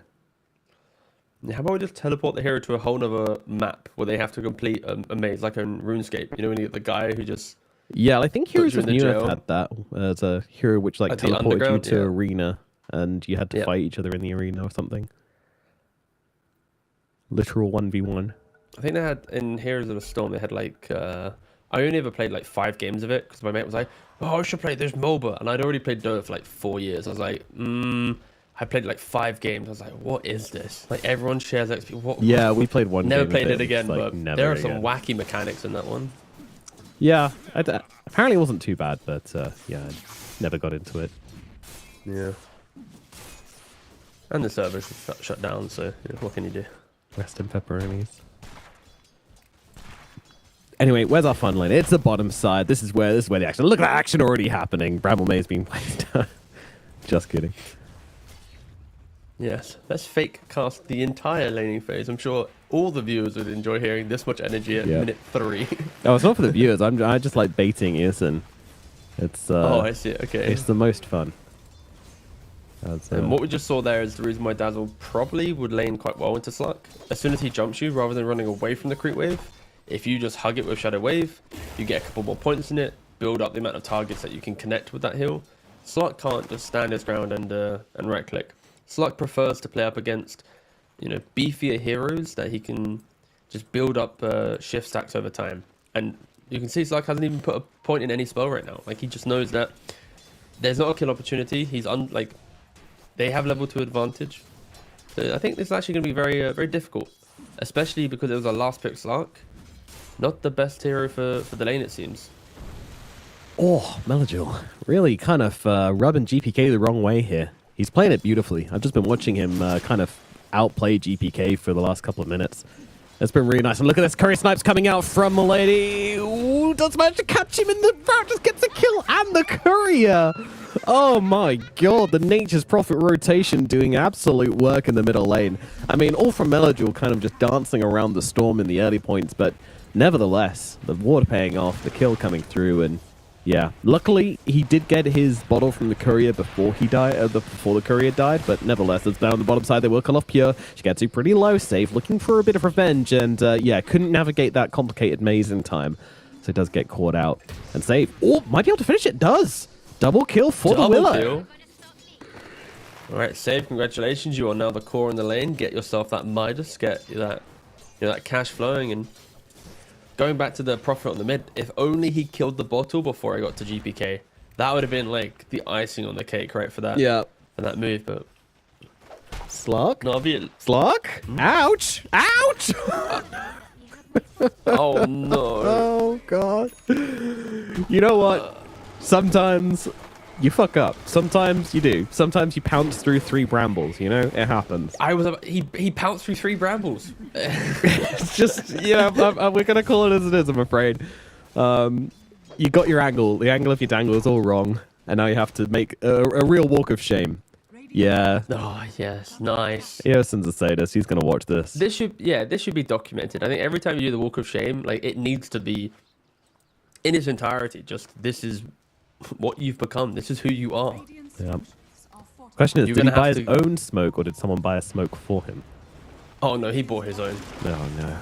S3: How about we just teleport the hero to a whole nother map where they have to complete a maze, like in RuneScape? You know, when you get the guy who just...
S2: yeah, I think Heroes
S3: you
S2: of
S3: in the
S2: New
S3: jail.
S2: had that as a hero which like
S3: At the
S2: teleported you
S3: underground,
S2: to
S3: yeah.
S2: arena and you had to
S3: Yeah.
S2: fight each other in the arena or something. Literal 1v1.
S3: I think they had, in Heroes of the Storm, they had like... I only ever played like 5 games of it because my mate was like, oh, I should play this MOBA. And I'd already played Dota for like 4 years. I was like, I played like 5 games. I was like, what is this? Like, everyone shares XP. What?
S2: Yeah, we played one
S3: Never
S2: game
S3: played
S2: of
S3: it again,
S2: it's like
S3: but
S2: never
S3: there are
S2: again.
S3: some wacky mechanics in that one.
S2: Yeah, apparently it wasn't too bad, but yeah, I never got into it.
S3: Yeah. And the servers shut down, so you know, what can you do?
S2: Rest in pepperonis. Anyway, where's our fun line? It's the bottom side. This is where the action. Look at the action already happening. Bramble Maze being placed down. Just kidding.
S3: Yes, let's fake cast the entire laning phase. I'm sure all the viewers would enjoy hearing this much energy at
S2: Yeah.
S3: minute 3.
S2: Oh, it's not for the viewers. I just like baiting Earson. It's
S3: Oh, I see. Okay.
S2: it's the most fun. That's,
S3: And what we just saw there is the reason why Dazzle probably would lane quite well into Slark. As soon as he jumps you, rather than running away from the creep wave, if you just hug it with Shadow Wave, you get a couple more points in it, build up the amount of targets that you can connect with that heal. Slark can't just stand his ground and right click. Slark prefers to play up against, you know, beefier heroes that he can just build up shift stacks over time. And you can see Slark hasn't even put a point in any spell right now. Like, he just knows that there's not a kill opportunity. He's like, they have level 2 advantage. So I think this is actually going to be very very difficult, especially because it was a last pick Slark. Not the best hero for the lane, it seems.
S2: Oh, Melagil really kind of rubbing GPK the wrong way here. He's playing it beautifully. I've just been watching him kind of outplay GPK for the last couple of minutes. It's been really nice. And look at this. Curry snipes coming out from Milady. Ooh, does manage to catch him in the front. Just gets a kill and the courier. Oh my god. The Nature's Prophet rotation doing absolute work in the middle lane. I mean, all from Melodule kind of just dancing around the storm in the early points. But nevertheless, the ward paying off, the kill coming through. And yeah, luckily he did get his bottle from the courier before he died, before the courier died. But nevertheless, it's down on the bottom side. They will call off Pure. Shigetsu pretty low safe, looking for a bit of revenge, and yeah, couldn't navigate that complicated maze in time, so it does get caught out and save. Oh, might be able to finish it. Does double kill for the Willow.
S3: All right, save. Congratulations, you are now the core in the lane. Get yourself that Midas, get that, that cash flowing. And going back to the Prophet on the mid, if only he killed the bottle before I got to GPK, that would have been like the icing on the cake, right, for that.
S2: Yeah.
S3: For that move, but
S2: Slug?
S3: Navi.
S2: Slug? Ouch! Ouch!
S3: Oh no.
S2: Oh god. You know what? Sometimes you fuck up. Sometimes you do. Sometimes you pounce through 3 brambles, you know? It happens.
S3: He pounced through 3 brambles.
S2: It's just, we're going to call it as it is, I'm afraid. You got your angle. The angle of your dangle is all wrong. And now you have to make a real walk of shame. Yeah.
S3: Oh, yes. Nice.
S2: Eoson's a sadist. He's going to watch this.
S3: This should be documented. I think every time you do the walk of shame, like, it needs to be in its entirety. Just, this is what you've become. This is who you are.
S2: Yeah. Question is, did he buy his own smoke, or did someone buy a smoke for him?
S3: Oh no, he bought his own.
S2: Oh no.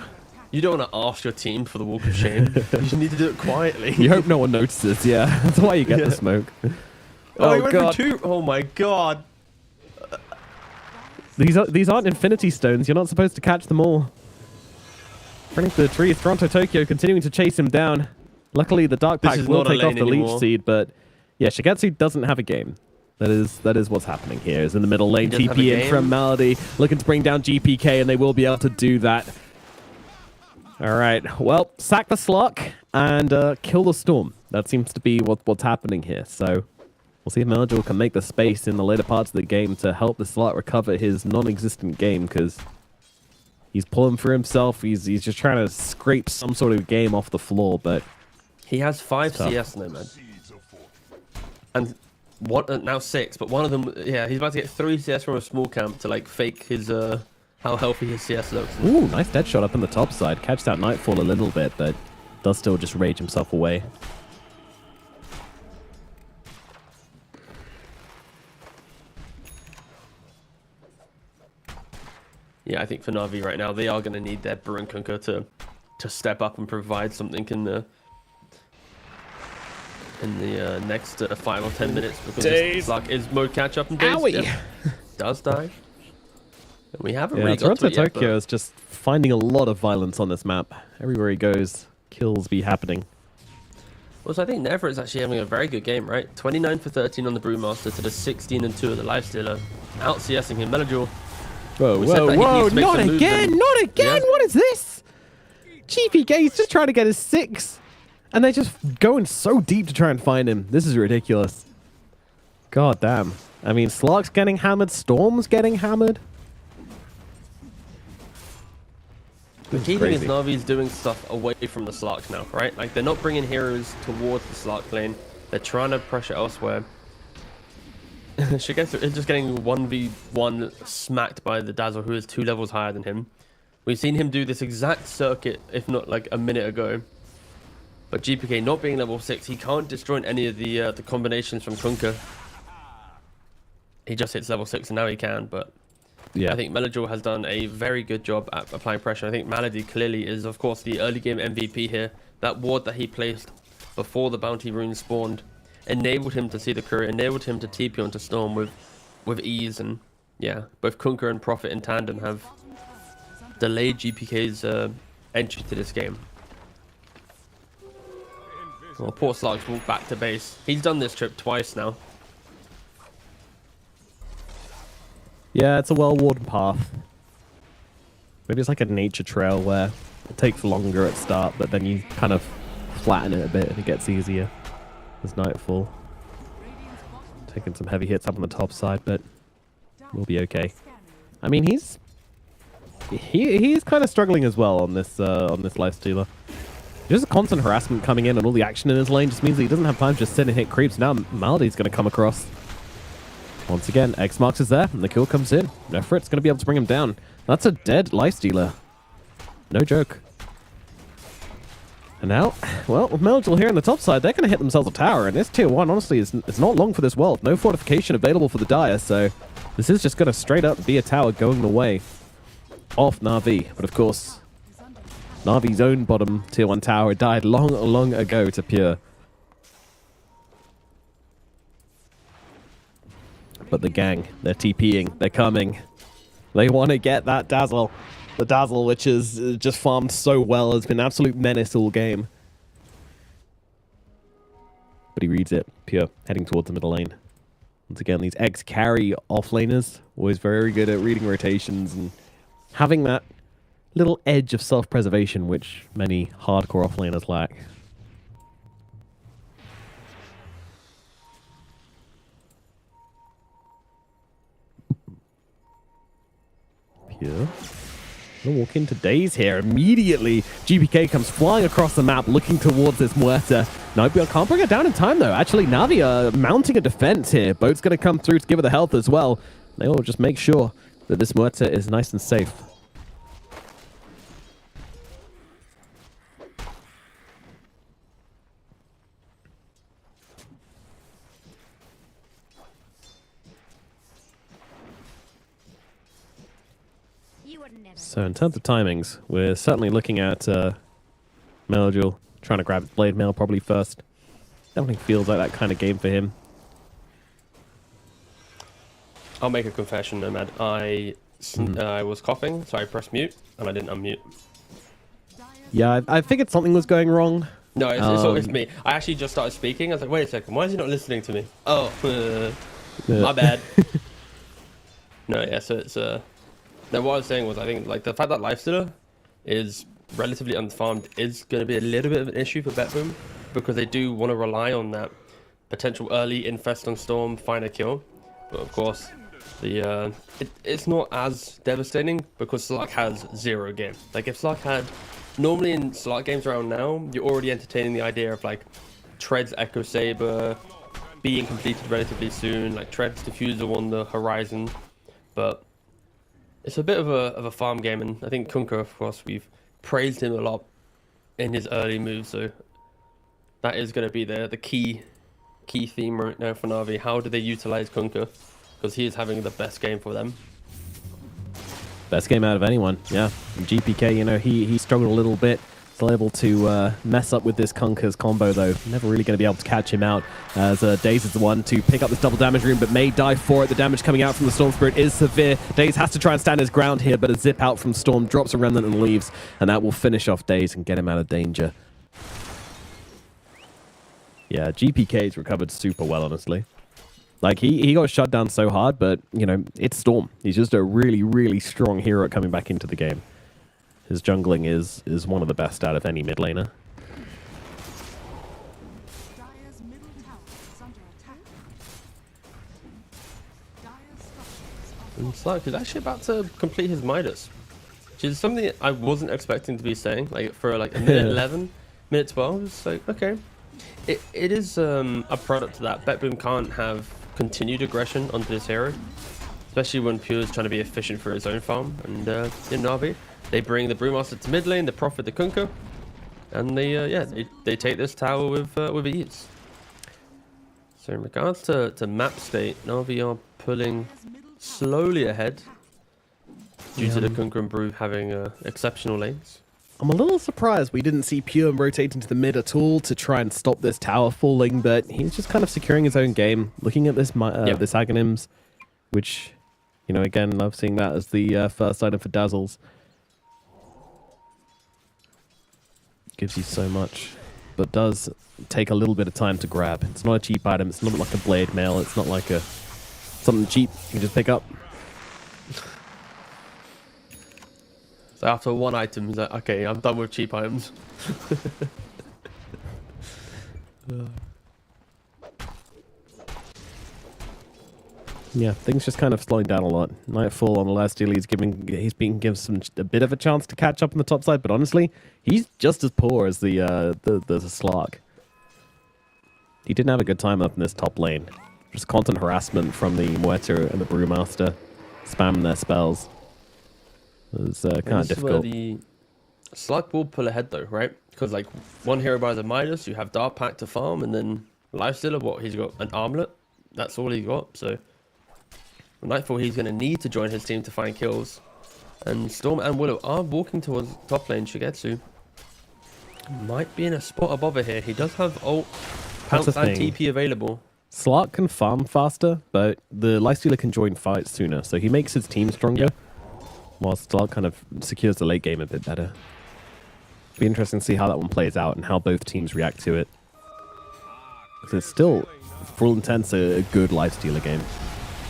S3: You don't want to ask your team for the walk of shame. You just need to do it quietly.
S2: You hope no one notices. Yeah, that's why you get the smoke.
S3: Oh god. Oh my god.
S2: These aren't infinity stones. You're not supposed to catch them all. Running to the trees. Toronto Tokyo continuing to chase him down. Luckily, the Dark Pack will take off the leech seed, but yeah, Shigetsu doesn't have a game. That is what's happening here. Is in the middle lane, TP in from Malady, looking to bring down GPK, and they will be able to do that. All right, well, sack the Slok and kill the Storm. That seems to be what's happening here. So we'll see if Melodule can make the space in the later parts of the game to help the Slok recover his non-existent game, because he's pulling for himself. He's just trying to scrape some sort of game off the floor, but
S3: he has 5 CS now, man. And now 6, but one of them, yeah, he's about to get 3 CS from a small camp to like fake his how healthy his CS looks.
S2: Ooh, nice dead shot up on the top side. Catched out Nightfall a little bit, but does still just rage himself away.
S3: Yeah, I think for Na'Vi right now, they are going to need their Brun Kunkka to step up and provide something in the next 5 or 10 minutes, because this Slug is mode catch up and does die. And we haven't really got to it yet,
S2: Tokyo is just finding a lot of violence on this map. Everywhere he goes, kills be happening.
S3: Well, so I think Never is actually having a very good game, right? 29 for 13 on the Brewmaster to the 16 and 2 of the Lifestealer. Out CSing him, Melodule.
S2: Whoa, whoa, not again! Not again! What is this? GPK's just trying to get his 6. And they're just going so deep to try and find him. This is ridiculous. God damn. I mean, Slog's getting hammered. Storm's getting hammered.
S3: The key thing is Na'Vi's doing stuff away from the Slark now, right? Like, they're not bringing heroes towards the Slark lane. They're trying to pressure elsewhere. Shigetsu is just getting 1v1 smacked by the Dazzle, who is 2 levels higher than him. We've seen him do this exact circuit, if not like a minute ago. But GPK not being level 6, he can't destroy any of the combinations from Kunkka. He just hits level 6 and now he can, but yeah, I think Melodule has done a very good job at applying pressure. I think Malady clearly is, of course, the early game MVP here. That ward that he placed before the bounty rune spawned enabled him to see the courier, enabled him to TP onto Storm with ease, and yeah, both Kunkka and Prophet in tandem have delayed GPK's entry to this game. Well, poor Slug's walked back to base. He's done this trip twice now.
S2: Yeah, it's a well-worn path. Maybe it's like a nature trail where it takes longer at start, but then you kind of flatten it a bit and it gets easier. There's Nightfall. Taking some heavy hits up on the top side, but we'll be okay. I mean, he's he's kind of struggling as well on this lifestealer. Just a constant harassment coming in and all the action in his lane just means that he doesn't have time to just sit and hit creeps. Now Maldi's going to come across. Once again, X Marks is there and the kill comes in. Nefrit's going to be able to bring him down. That's a dead lifestealer. No joke. And now, well, with Melgil here on the top side, they're going to hit themselves a tower. And this tier 1, honestly, is not long for this world. No fortification available for the Dire, so this is just going to straight up be a tower going the way of Na'Vi. But of course, Na'Vi's own bottom tier 1 tower died long ago to Pure. But the gang, they're TPing, they're coming. They want to get that Dazzle. The Dazzle, which is just farmed so well, has been an absolute menace all game. But he reads it. Pure, heading towards the middle lane. Once again, these X-carry offlaners, always very good at reading rotations and having that little edge of self-preservation, which many hardcore offlaners lack. Pure. Gonna walk into Daze here immediately. GPK comes flying across the map, looking towards this Muerta. No, can't bring her down in time though. Actually, Na'Vi are mounting a defense here. Boat's gonna come through to give her the health as well. They will just make sure that this Muerta is nice and safe. So in terms of timings, we're certainly looking at Melgil trying to grab his blade mail probably first. Definitely feels like that kind of game for him.
S3: I'll make a confession, Nomad. I was coughing, so I pressed mute, and I didn't unmute.
S2: Yeah, I figured something was going wrong.
S3: No, it's me. I actually just started speaking. I was like, wait a second, why is he not listening to me? Oh, my bad. No, yeah, so it's... Now, what I was saying was, I think like the fact that Lifestealer is relatively unfarmed is going to be a little bit of an issue for BetBoom because they do want to rely on that potential early Infest on Storm, find a kill. But of course, it's not as devastating because Slark has 0 game. Like if Slark had, normally in Slark games around now, you're already entertaining the idea of like Tread's Echo Saber being completed relatively soon, like Tread's Diffuser on the horizon, but it's a bit of a farm game, and I think Kunkka, of course, we've praised him a lot in his early moves, so that is going to be the key theme right now for Na'Vi. How do they utilize Kunkka? Because he is having the best game for them.
S2: Best game out of anyone, yeah. GPK, you know, he struggled a little bit. Still able to mess up with this Kunkka's combo, though. Never really going to be able to catch him out, as Daze is the one to pick up this double damage room, but may die for it. The damage coming out from the Storm Spirit is severe. Daze has to try and stand his ground here, but a zip out from Storm drops a Remnant and leaves, and that will finish off Daze and get him out of danger. Yeah, GPK's recovered super well, honestly. Like, he got shut down so hard, but, you know, it's Storm. He's just a really, really strong hero coming back into the game. His jungling is one of the best out of any mid laner.
S4: Dire's middle tower is under attack. Dire's structures are
S3: And Slark is actually about to complete his Midas, which is something I wasn't expecting to be saying. Like for like a minute 11, minute 12, it's like okay. It is a product that BetBoom can't have continued aggression onto this hero, especially when Pure is trying to be efficient for his own farm. And in Na'Vi, they bring the Brewmaster to mid lane, they profit the Kunkka, and they take this tower with ease. So in regards to map state, Na'Vi are pulling slowly ahead due to the Kunkka and Brew having exceptional lanes.
S2: I'm a little surprised we didn't see Pure rotate into the mid at all to try and stop this tower falling, but he's just kind of securing his own game, looking at this this Aghanims, which, you know, again, love seeing that as the first item for Dazzles. Gives you so much, but does take a little bit of time to grab. It's not a cheap item. It's not like a blade mail. It's not like something cheap you can just pick up.
S3: So after one item, he's like, okay, I'm done with cheap items.
S2: Yeah, things just kind of slowing down a lot. Nightfall on the last deal, he's being given a bit of a chance to catch up on the top side, but honestly, he's just as poor as the Slark. He didn't have a good time up in this top lane. Just constant harassment from the Muerta and the Brewmaster, spamming their spells. It was kind of difficult.
S3: The Slark will pull ahead though, right? Because like one hero buys a Midas, you have Dark Pact to farm, and then Lifestealer, what he's got an Armlet. That's all he's got. So Nightfall, he's going to need to join his team to find kills. And Storm and Willow are walking towards top lane. Shigetsu might be in a spot of bother here. He does have ult, Pounce, and TP available.
S2: Slark can farm faster, but the Lifestealer can join fights sooner, so he makes his team stronger, while Slark kind of secures the late game a bit better. It'll be interesting to see how that one plays out and how both teams react to it. Because it's still, for all intents, a good Lifestealer game.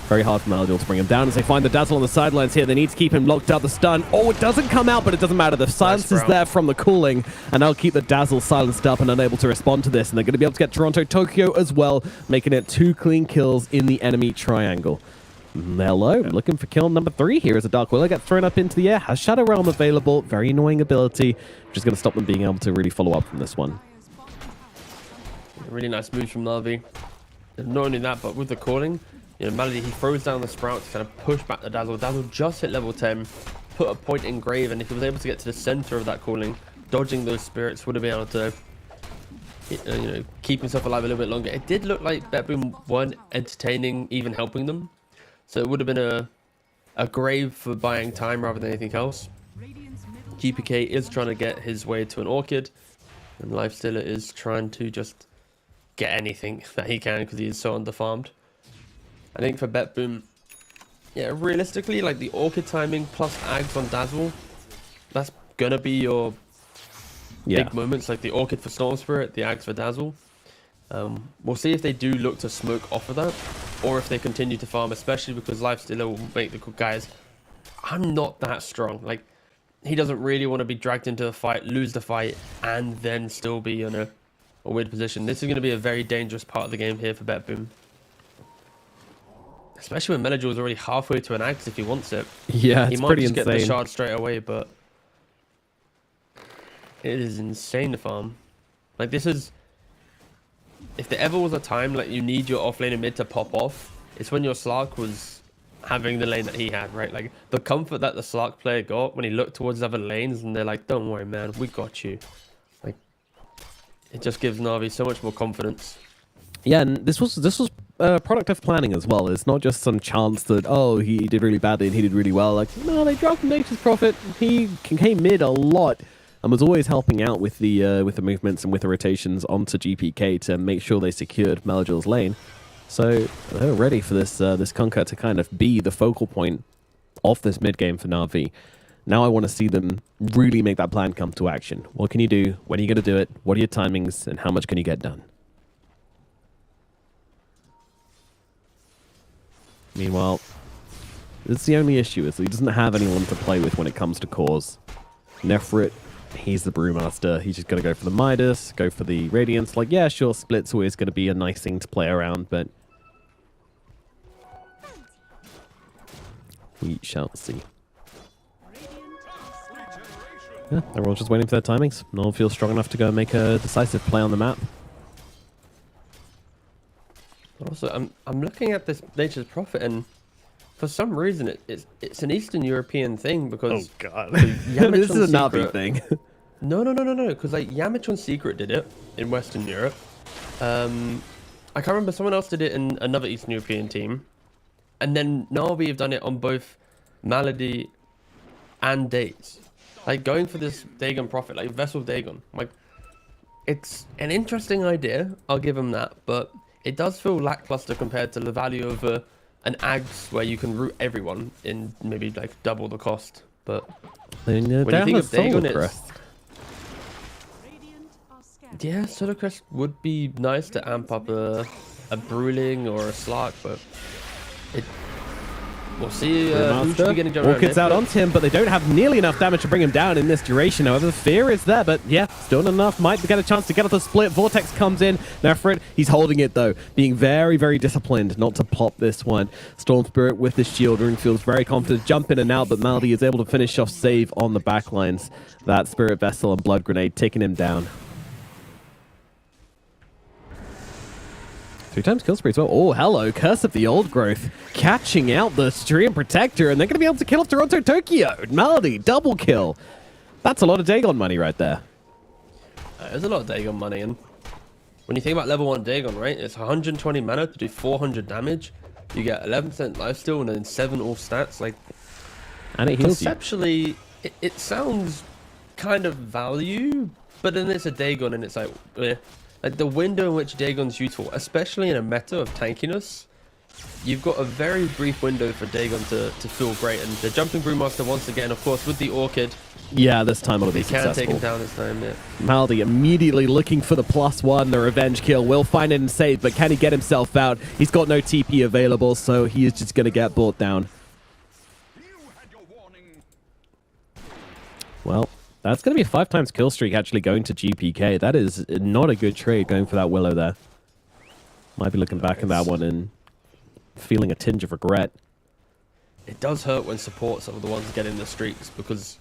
S2: Very hard for Maladiel to bring him down as they find the Dazzle on the sidelines here. They need to keep him locked out the stun. Oh, it doesn't come out, but it doesn't matter. The silence is there from the cooling, and they'll keep the Dazzle silenced up and unable to respond to this. And they're going to be able to get Toronto, Tokyo as well, making it 2 clean kills in the enemy triangle. Mellow looking for kill number 3 here as a Dark Willow gets thrown up into the air. Has Shadow Realm available. Very annoying ability, which is going to stop them being able to really follow up from this one.
S3: Really nice moves from Na'Vi. And not only that, but with the calling, you know, Malady, he throws down the Sprout to kind of push back the Dazzle. Dazzle just hit level 10, put a point in Grave, and if he was able to get to the center of that calling, dodging those spirits would have been able to, you know, keep himself alive a little bit longer. It did look like BetBoom weren't entertaining, even helping them. So it would have been a Grave for buying time rather than anything else. GPK is trying to get his way to an Orchid, and Lifestealer is trying to just get anything that he can because he is so underfarmed. I think for BetBoom, yeah, realistically, like the Orchid timing plus Ags on Dazzle, that's gonna be your big moments, like the Orchid for Storm Spirit, the Ags for Dazzle. We'll see if they do look to smoke off of that, or if they continue to farm, especially because Lifestealer will make the guys, I'm not that strong. Like, he doesn't really want to be dragged into a fight, lose the fight, and then still be in a weird position. This is going to be a very dangerous part of the game here for BetBoom. Especially when Melajor is already halfway to an Axe if he wants it.
S2: Yeah,
S3: he might just get the shard straight away, but it is insane to farm. Like, this is, if there ever was a time like you need your off lane and mid to pop off, it's when your Slark was having the lane that he had, right? Like, the comfort that the Slark player got when he looked towards other lanes and they're like, don't worry, man, we got you. Like, it just gives Na'Vi so much more confidence.
S2: Yeah, and this was a product of planning as well. It's not just some chance that, oh, he did really badly and he did really well. Like, no, they dropped Nature's Prophet. He came mid a lot and was always helping out with the movements and with the rotations onto GPK to make sure they secured Melajor's lane. So they're ready for this Kunkka to kind of be the focal point of this mid game for Na'Vi. Now I want to see them really make that plan come to action. What can you do? When are you going to do it? What are your timings? And how much can you get done? Meanwhile, it's the only issue is that he doesn't have anyone to play with when it comes to cores. Nefrit, he's the Brewmaster. He's just going to go for the Midas, go for the Radiance. Like, yeah, sure, Split's always going to be a nice thing to play around, but we shall see. Yeah, everyone's just waiting for their timings. No one feels strong enough to go and make a decisive play on the map.
S3: Also, I'm looking at this Nature's Prophet, and for some reason it's an Eastern European thing because
S2: oh god, this is a Na'Vi thing.
S3: No, because like Yamachon Secret did it in Western Europe. I can't remember, someone else did it in another Eastern European team, and then Na'Vi have done it on both Malady and Days. Like, going for this Dagon Prophet, like Vessel Dagon, like, it's an interesting idea. I'll give him that, but it does feel lackluster compared to the value of an Ags where you can root everyone in maybe like double the cost. But when you think of Dagon, it's... Yeah, Solar Crest would be nice to amp up a Bruling or a Slark, but We'll see who should be getting jumped around
S2: Orchid's
S3: here.
S2: out onto him, but they don't have nearly enough damage to bring him down in this duration. However, the fear is there, but yeah, still not enough. Might get a chance to get off the split. Vortex comes in. Nefrit, he's holding it though, being very, very disciplined not to pop this one. Storm Spirit with the shield ring feels very confident, jump in and out, but Maldi is able to finish off save on the backlines. That Spirit Vessel and Blood Grenade taking him down. 3 times kill spree as well. Oh, hello. Curse of the Old Growth. Catching out the Stream Protector, and they're going to be able to kill off Toronto Tokyo. Maldi, double kill. That's a lot of Dagon money right there.
S3: There's a lot of Dagon money, and when you think about level 1 Dagon, right, it's 120 mana to do 400 damage. You get 11% lifesteal and then 7 all stats. Like,
S2: And it heals you.
S3: conceptually, it sounds kind of value, but then it's a Dagon, and it's like, eh. Like the window in which Dagon's useful, especially in a meta of tankiness, you've got a very brief window for Dagon to feel great. And the Jumping Brewmaster, once again, of course, with the Orchid,
S2: Yeah, this time it'll be
S3: he can take him
S2: successful.
S3: down this time, yeah.
S2: Maldi immediately looking for the +1, the revenge kill. Will find it and save, but can he get himself out? He's got no TP available, so he is just going to get brought down. Well, that's going to be a 5 times kill streak actually going to GPK. That is not a good trade going for that Willow there. Might be looking back at that one and feeling a tinge of regret.
S3: It does hurt when supports are the ones getting the streaks, because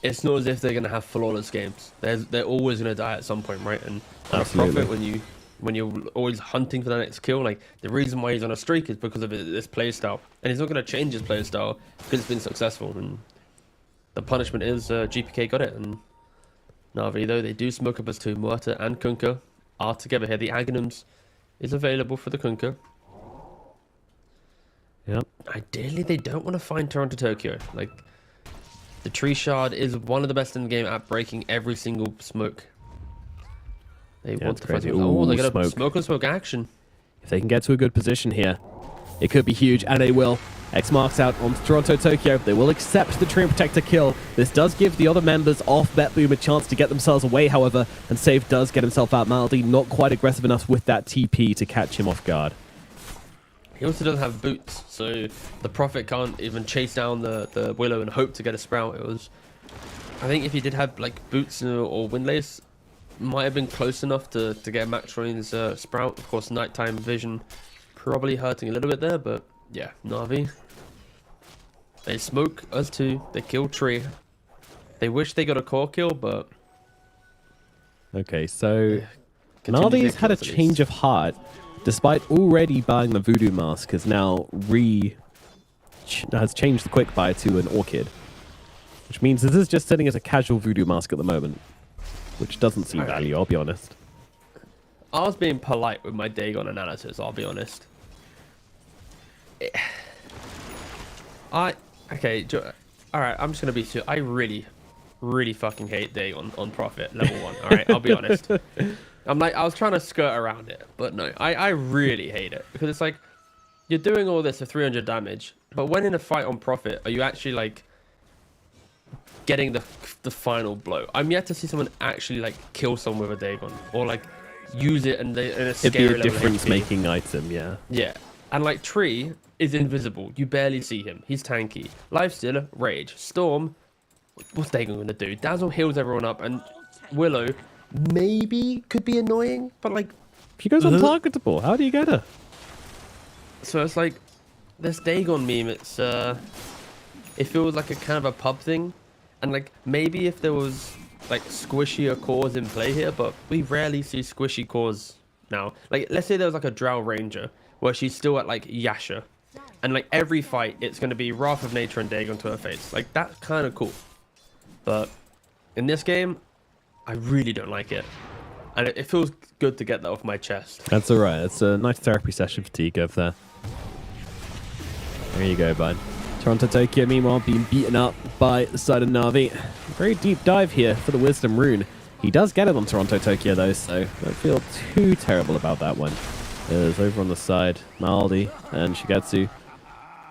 S3: it's not as if they're going to have flawless games. They're always going to die at some point, right? And on a
S2: Absolutely.
S3: Profit, when you're always hunting for the next kill, like the reason why he's on a streak is because of this playstyle, and he's not going to change his playstyle because it's been successful. And the punishment is GPK got it, and Na'Vi, though, they do smoke up as 2. Muerta and Kunkka are together here. The Aghanims is available for the Kunkka.
S2: Yep.
S3: Ideally, they don't want to find Toronto Tokyo. Like, the Tree Shard is one of the best in the game at breaking every single smoke. They want
S2: it's
S3: to find
S2: crazy.
S3: something. Oh, they
S2: Ooh,
S3: got a
S2: smoke.
S3: smoke on smoke action.
S2: If they can get to a good position here, it could be huge, and they will. X marks out on Toronto Tokyo. They will accept the Treant Protector kill. This does give the other members of BetBoom a chance to get themselves away, however, and Save does get himself out. Maldi not quite aggressive enough with that TP to catch him off guard.
S3: He also doesn't have boots, so the Prophet can't even chase down the Willow and hope to get a Sprout. I think if he did have like boots or Windlace, might have been close enough to get Max Royne's Sprout. Of course, nighttime vision probably hurting a little bit there, but yeah, Na'Vi. They smoke us 2. They kill Tree. They wish they got a core kill, but
S2: Okay, so
S3: continue
S2: Maldi's
S3: to
S2: had a
S3: kill at
S2: change
S3: least.
S2: of heart, despite already buying the Voodoo Mask, has now has changed the Quick Buy to an Orchid, which means this is just sitting as a casual Voodoo Mask at the moment, which doesn't see value, I'll be honest.
S3: I was being polite with my Dagon analysis, I'll be honest. Okay, alright, I'm just gonna be I really fucking hate Dagon on Prophet level 1, alright, I'll be honest. I was trying to skirt around it, but no, I really hate it, because it's like, you're doing all this for 300 damage, but when in a fight on Prophet, are you actually like getting the final blow? I'm yet to see someone actually like kill someone with a Dagon, or like use it in a
S2: It'd
S3: scary
S2: be a
S3: level
S2: difference-making item, yeah.
S3: Yeah, and like Tree is invisible. You barely see him. He's tanky. Lifestealer, Rage. Storm, what's Dagon going to do? Dazzle heals everyone up, and Willow maybe could be annoying, but like...
S2: She goes untargetable. How do you get her?
S3: So it's like, this Dagon meme, it's it feels like a kind of a pub thing, and like maybe if there was like squishier cores in play here, but we rarely see squishy cores now. Like, let's say there was like a Drow Ranger where she's still at like Yasha, and like every fight it's going to be Wrath of Nature and Dagon to her face. Like, that's kind of cool, but in this game I really don't like it, and it feels good to get that off my chest.
S2: That's alright. It's a nice therapy session for Teague over there. There you go, bud. Toronto Tokyo, meanwhile, being beaten up by the side of Na'Vi. Very deep dive here for the Wisdom Rune. He does get it on Toronto Tokyo, though, so don't feel too terrible about that one. There's over on the side, Maldi and Shigetsu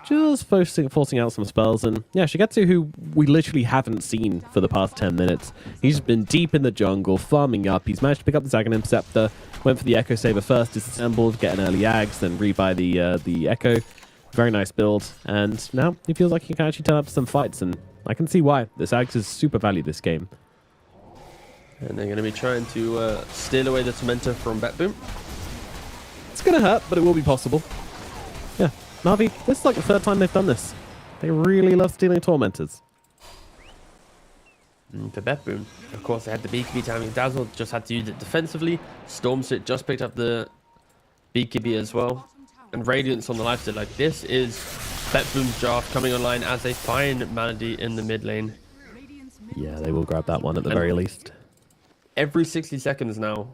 S2: just forcing out some spells. And yeah, Shigetsu, who we literally haven't seen for the past 10 minutes. He's been deep in the jungle, farming up. He's managed to pick up the Zagan Scepter, went for the Echo Saber first, disassembled, get an early Ags, then rebuy the Echo. Very nice build. And now he feels like he can actually turn up some fights. And I can see why. This Axe is super valued this game.
S3: And they're going to be trying to steal away the Tormentor from BetBoom.
S2: It's going to hurt, but it will be possible. Yeah, Na'Vi, this is like the third time they've done this. They really love stealing Tormentors.
S3: For BetBoom, of course, they had the BKB timing. Dazzle just had to use it defensively. Stormsit just picked up the BKB as well. And Radiance on the lifesteal. Like, this is BetBoom's draft coming online as they find Melody in the mid lane.
S2: Yeah, they will grab that one at the very least.
S3: Every 60 seconds now,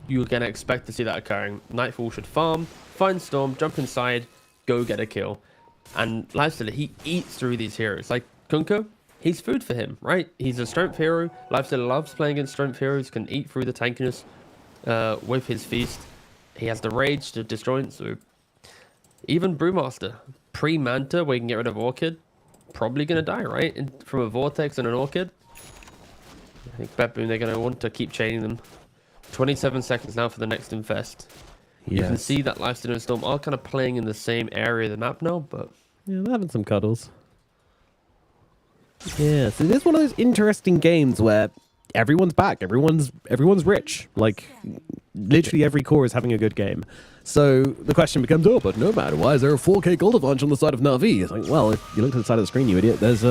S3: you're going to expect to see that occurring. Nightfall should farm, find Storm, jump inside, go get a kill. And Lifestealer, he eats through these heroes. Like Kunko, he's food for him, right? He's a strength hero. Lifestealer loves playing against strength heroes, can eat through the tankiness with his feast. He has the rage to destroy it. So even Brewmaster, pre-Manta, where you can get rid of Orchid, probably going to die, right? From a Vortex and an Orchid. I think BetBoom, they're going to want to keep chaining them. 27 seconds now for the next Infest. You can see that Lifestealer and Storm are kind of playing in the same area of the map now, but...
S2: Yeah, they're having some cuddles. Yeah, so it is one of those interesting games where everyone's back, everyone's rich. Like, literally every core is having a good game. So the question becomes, oh, but no matter, why is there a 4k gold advantage on the side of Na'Vi? It's like, well, if you look to the side of the screen, you idiot, there's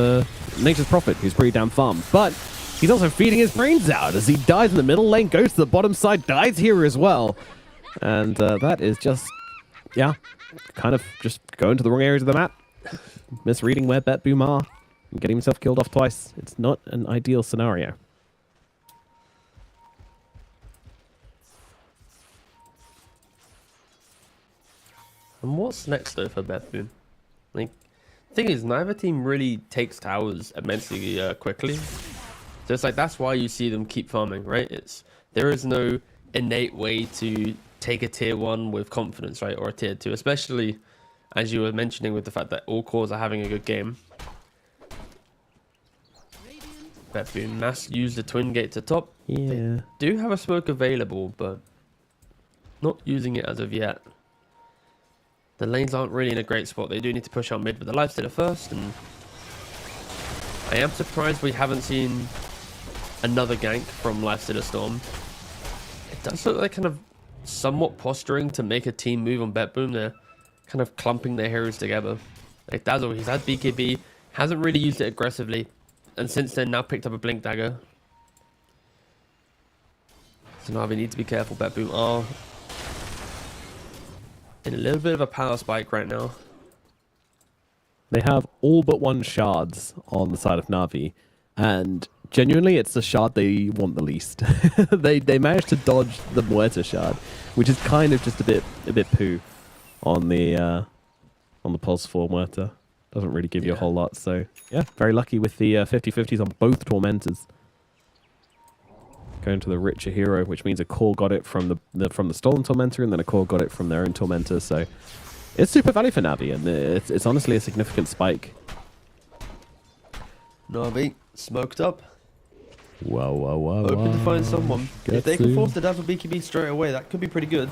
S2: Nature's Prophet, who's pretty damn farm. But he's also feeding his brains out as he dies in the middle lane, goes to the bottom side, dies here as well. And that is just, yeah, kind of just going to the wrong areas of the map. Misreading where BetBoom are and getting himself killed off twice. It's not an ideal scenario.
S3: And what's next, though, for BetBoom? Like, the thing is, neither team really takes towers immensely quickly. So it's like, that's why you see them keep farming, right? There is no innate way to take a tier 1 with confidence, right? Or a tier 2, especially as you were mentioning with the fact that all cores are having a good game. BetBoom, Mass use the twin gate to top.
S2: Yeah.
S3: They do have a smoke available, but not using it as of yet. The lanes aren't really in a great spot. They do need to push out mid with the Lifestealer first, and I am surprised we haven't seen another gank from Lifestealer Storm. It does look like kind of somewhat posturing to make a team move on BetBoom. They're kind of clumping their heroes together. Like Dazzle, he's had BKB, hasn't really used it aggressively, and since then now picked up a Blink Dagger. So now we need to be careful. BetBoom are in a little bit of a power spike right now.
S2: They have all but one shards on the side of Na'Vi, and genuinely, it's the shard they want the least. they managed to dodge the Muerta shard, which is kind of just a bit poo on the pulse for Muerta. Doesn't really give you a whole lot. So yeah, very lucky with the 50/50s on both Tormentors. Going to the richer hero, which means a core got it from the stolen Tormentor, and then a core got it from their own Tormentor. So it's super value for Na'Vi, and it's honestly a significant spike.
S3: Na'Vi smoked up.
S2: Whoa.
S3: Hoping to find someone. If they can force the Dazzle BKB straight away, that could be pretty good.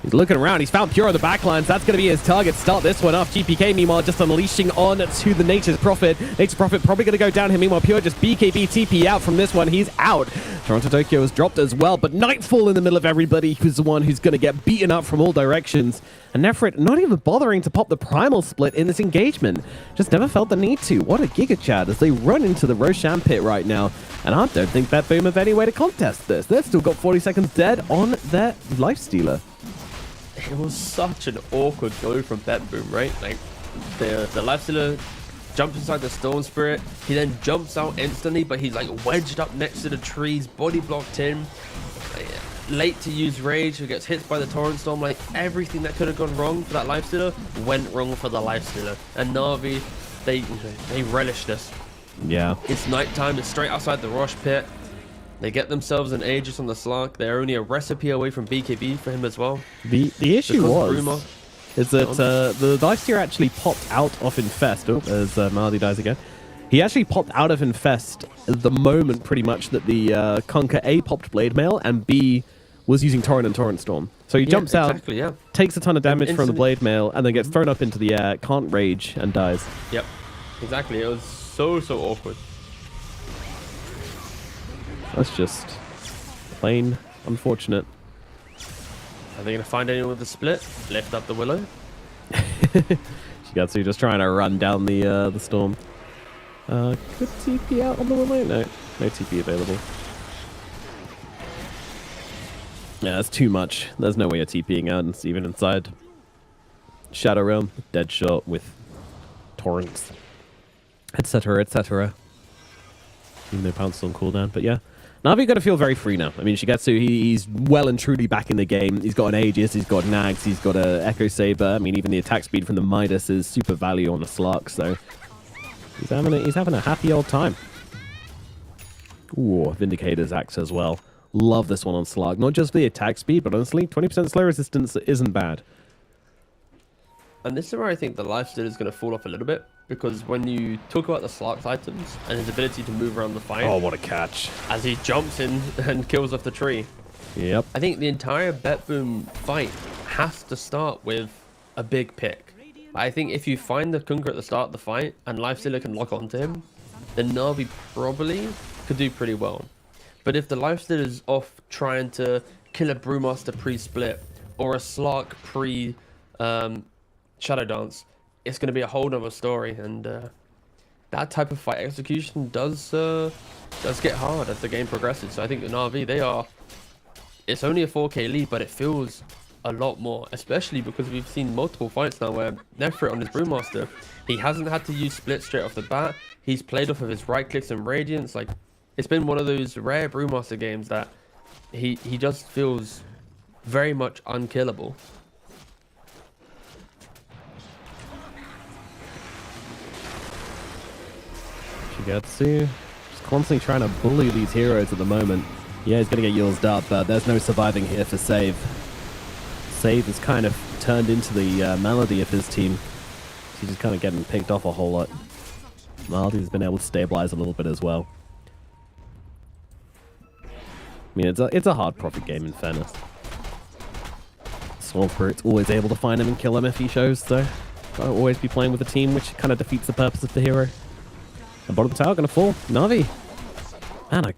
S2: He's looking around. He's found Pure on the backlines. That's going to be his target. Start this one off. GPK, meanwhile, just unleashing on to the Nature's Prophet. Nature's Prophet probably going to go down here. Meanwhile, Pure just BKB TP out from this one. He's out. Toronto Tokyo has dropped as well, but Nightfall in the middle of everybody, who's the one who's going to get beaten up from all directions. And Nefrit not even bothering to pop the Primal Split in this engagement. Just never felt the need to. What a Giga Chad as they run into the Roshan pit right now. And I don't think BetBoom have any way to contest this. They've still got 40 seconds dead on their Lifestealer.
S3: It was such an awkward go from BetBoom, right? Like, the Lifestealer jumps inside the Storm Spirit. He then jumps out instantly, but he's like wedged up next to the trees, body blocked in. Late to use Rage, who gets hit by the Torrent Storm. Like, everything that could have gone wrong for that Lifestealer went wrong for the Lifestealer. And Na'Vi, they relish this.
S2: Yeah.
S3: It's nighttime, it's straight outside the Rosh pit. They get themselves an Aegis on the Slark. They're only a recipe away from BKB for him as well.
S2: The issue is that the Lifestealer actually popped out of Infest. Oh, as Marley dies again. He actually popped out of Infest the moment pretty much that the Conquer A popped Blade Mail and B was using Torrent and Torrent Storm. So he jumps out, takes a ton of damage from the Blade Mail, and then gets thrown up into the air, can't rage, and dies.
S3: Yep, exactly. It was so awkward.
S2: That's just plain unfortunate.
S3: Are they going to find anyone with the split? Lift up the Willow.
S2: Shigatsu just trying to run down the storm. Could TP out on the Willow? No TP available. Yeah, that's too much. There's no way of TPing out, even inside Shadow Realm. Dead shot with torrents, etc., etc. Even though Pounce on cooldown, but yeah. Na'Vi got to feel very free now. I mean, Shigetsu, he's well and truly back in the game. He's got an Aegis, he's got Nags, he's got a Echo Saber. I mean, even the attack speed from the Midas is super value on the Slark, so he's having a happy old time. Ooh, Vindicator's axe as well. Love this one on Slark. Not just the attack speed, but honestly, 20% slow resistance isn't bad.
S3: And this is where I think the lifesteal is going to fall off a little bit, because when you talk about the Slark's items and his ability to move around the fight...
S2: Oh, what a catch.
S3: As he jumps in and kills off the tree.
S2: Yep.
S3: I think the entire BetBoom fight has to start with a big pick. I think if you find the Kunkka at the start of the fight and lifestealer can lock onto him, then Na'Vi probably could do pretty well. But if the lifestealer is off trying to kill a Brewmaster pre-split or a Slark pre-Shadow Dance, it's going to be a whole nother story. And that type of fight execution does get hard as the game progresses. So I think the Na'Vi, it's only a 4k lead, but it feels a lot more, especially because we've seen multiple fights now where Nefrit on his Brewmaster, he hasn't had to use split straight off the bat. He's played off of his right clicks and Radiance. Like, it's been one of those rare Brewmaster games that he just feels very much unkillable.
S2: Shigetsu just constantly trying to bully these heroes at the moment. Yeah, he's going to get used up, but there's no surviving here for Save. Save has kind of turned into the Melody of his team. He's just kind of getting picked off a whole lot. Melody's been able to stabilize a little bit as well. I mean, it's a hard profit game in fairness. Storm Spirit's always able to find him and kill him if he shows, so gotta always be playing with a team, which kind of defeats the purpose of the hero. The bottom of the tower gonna fall. Na'Vi. Man,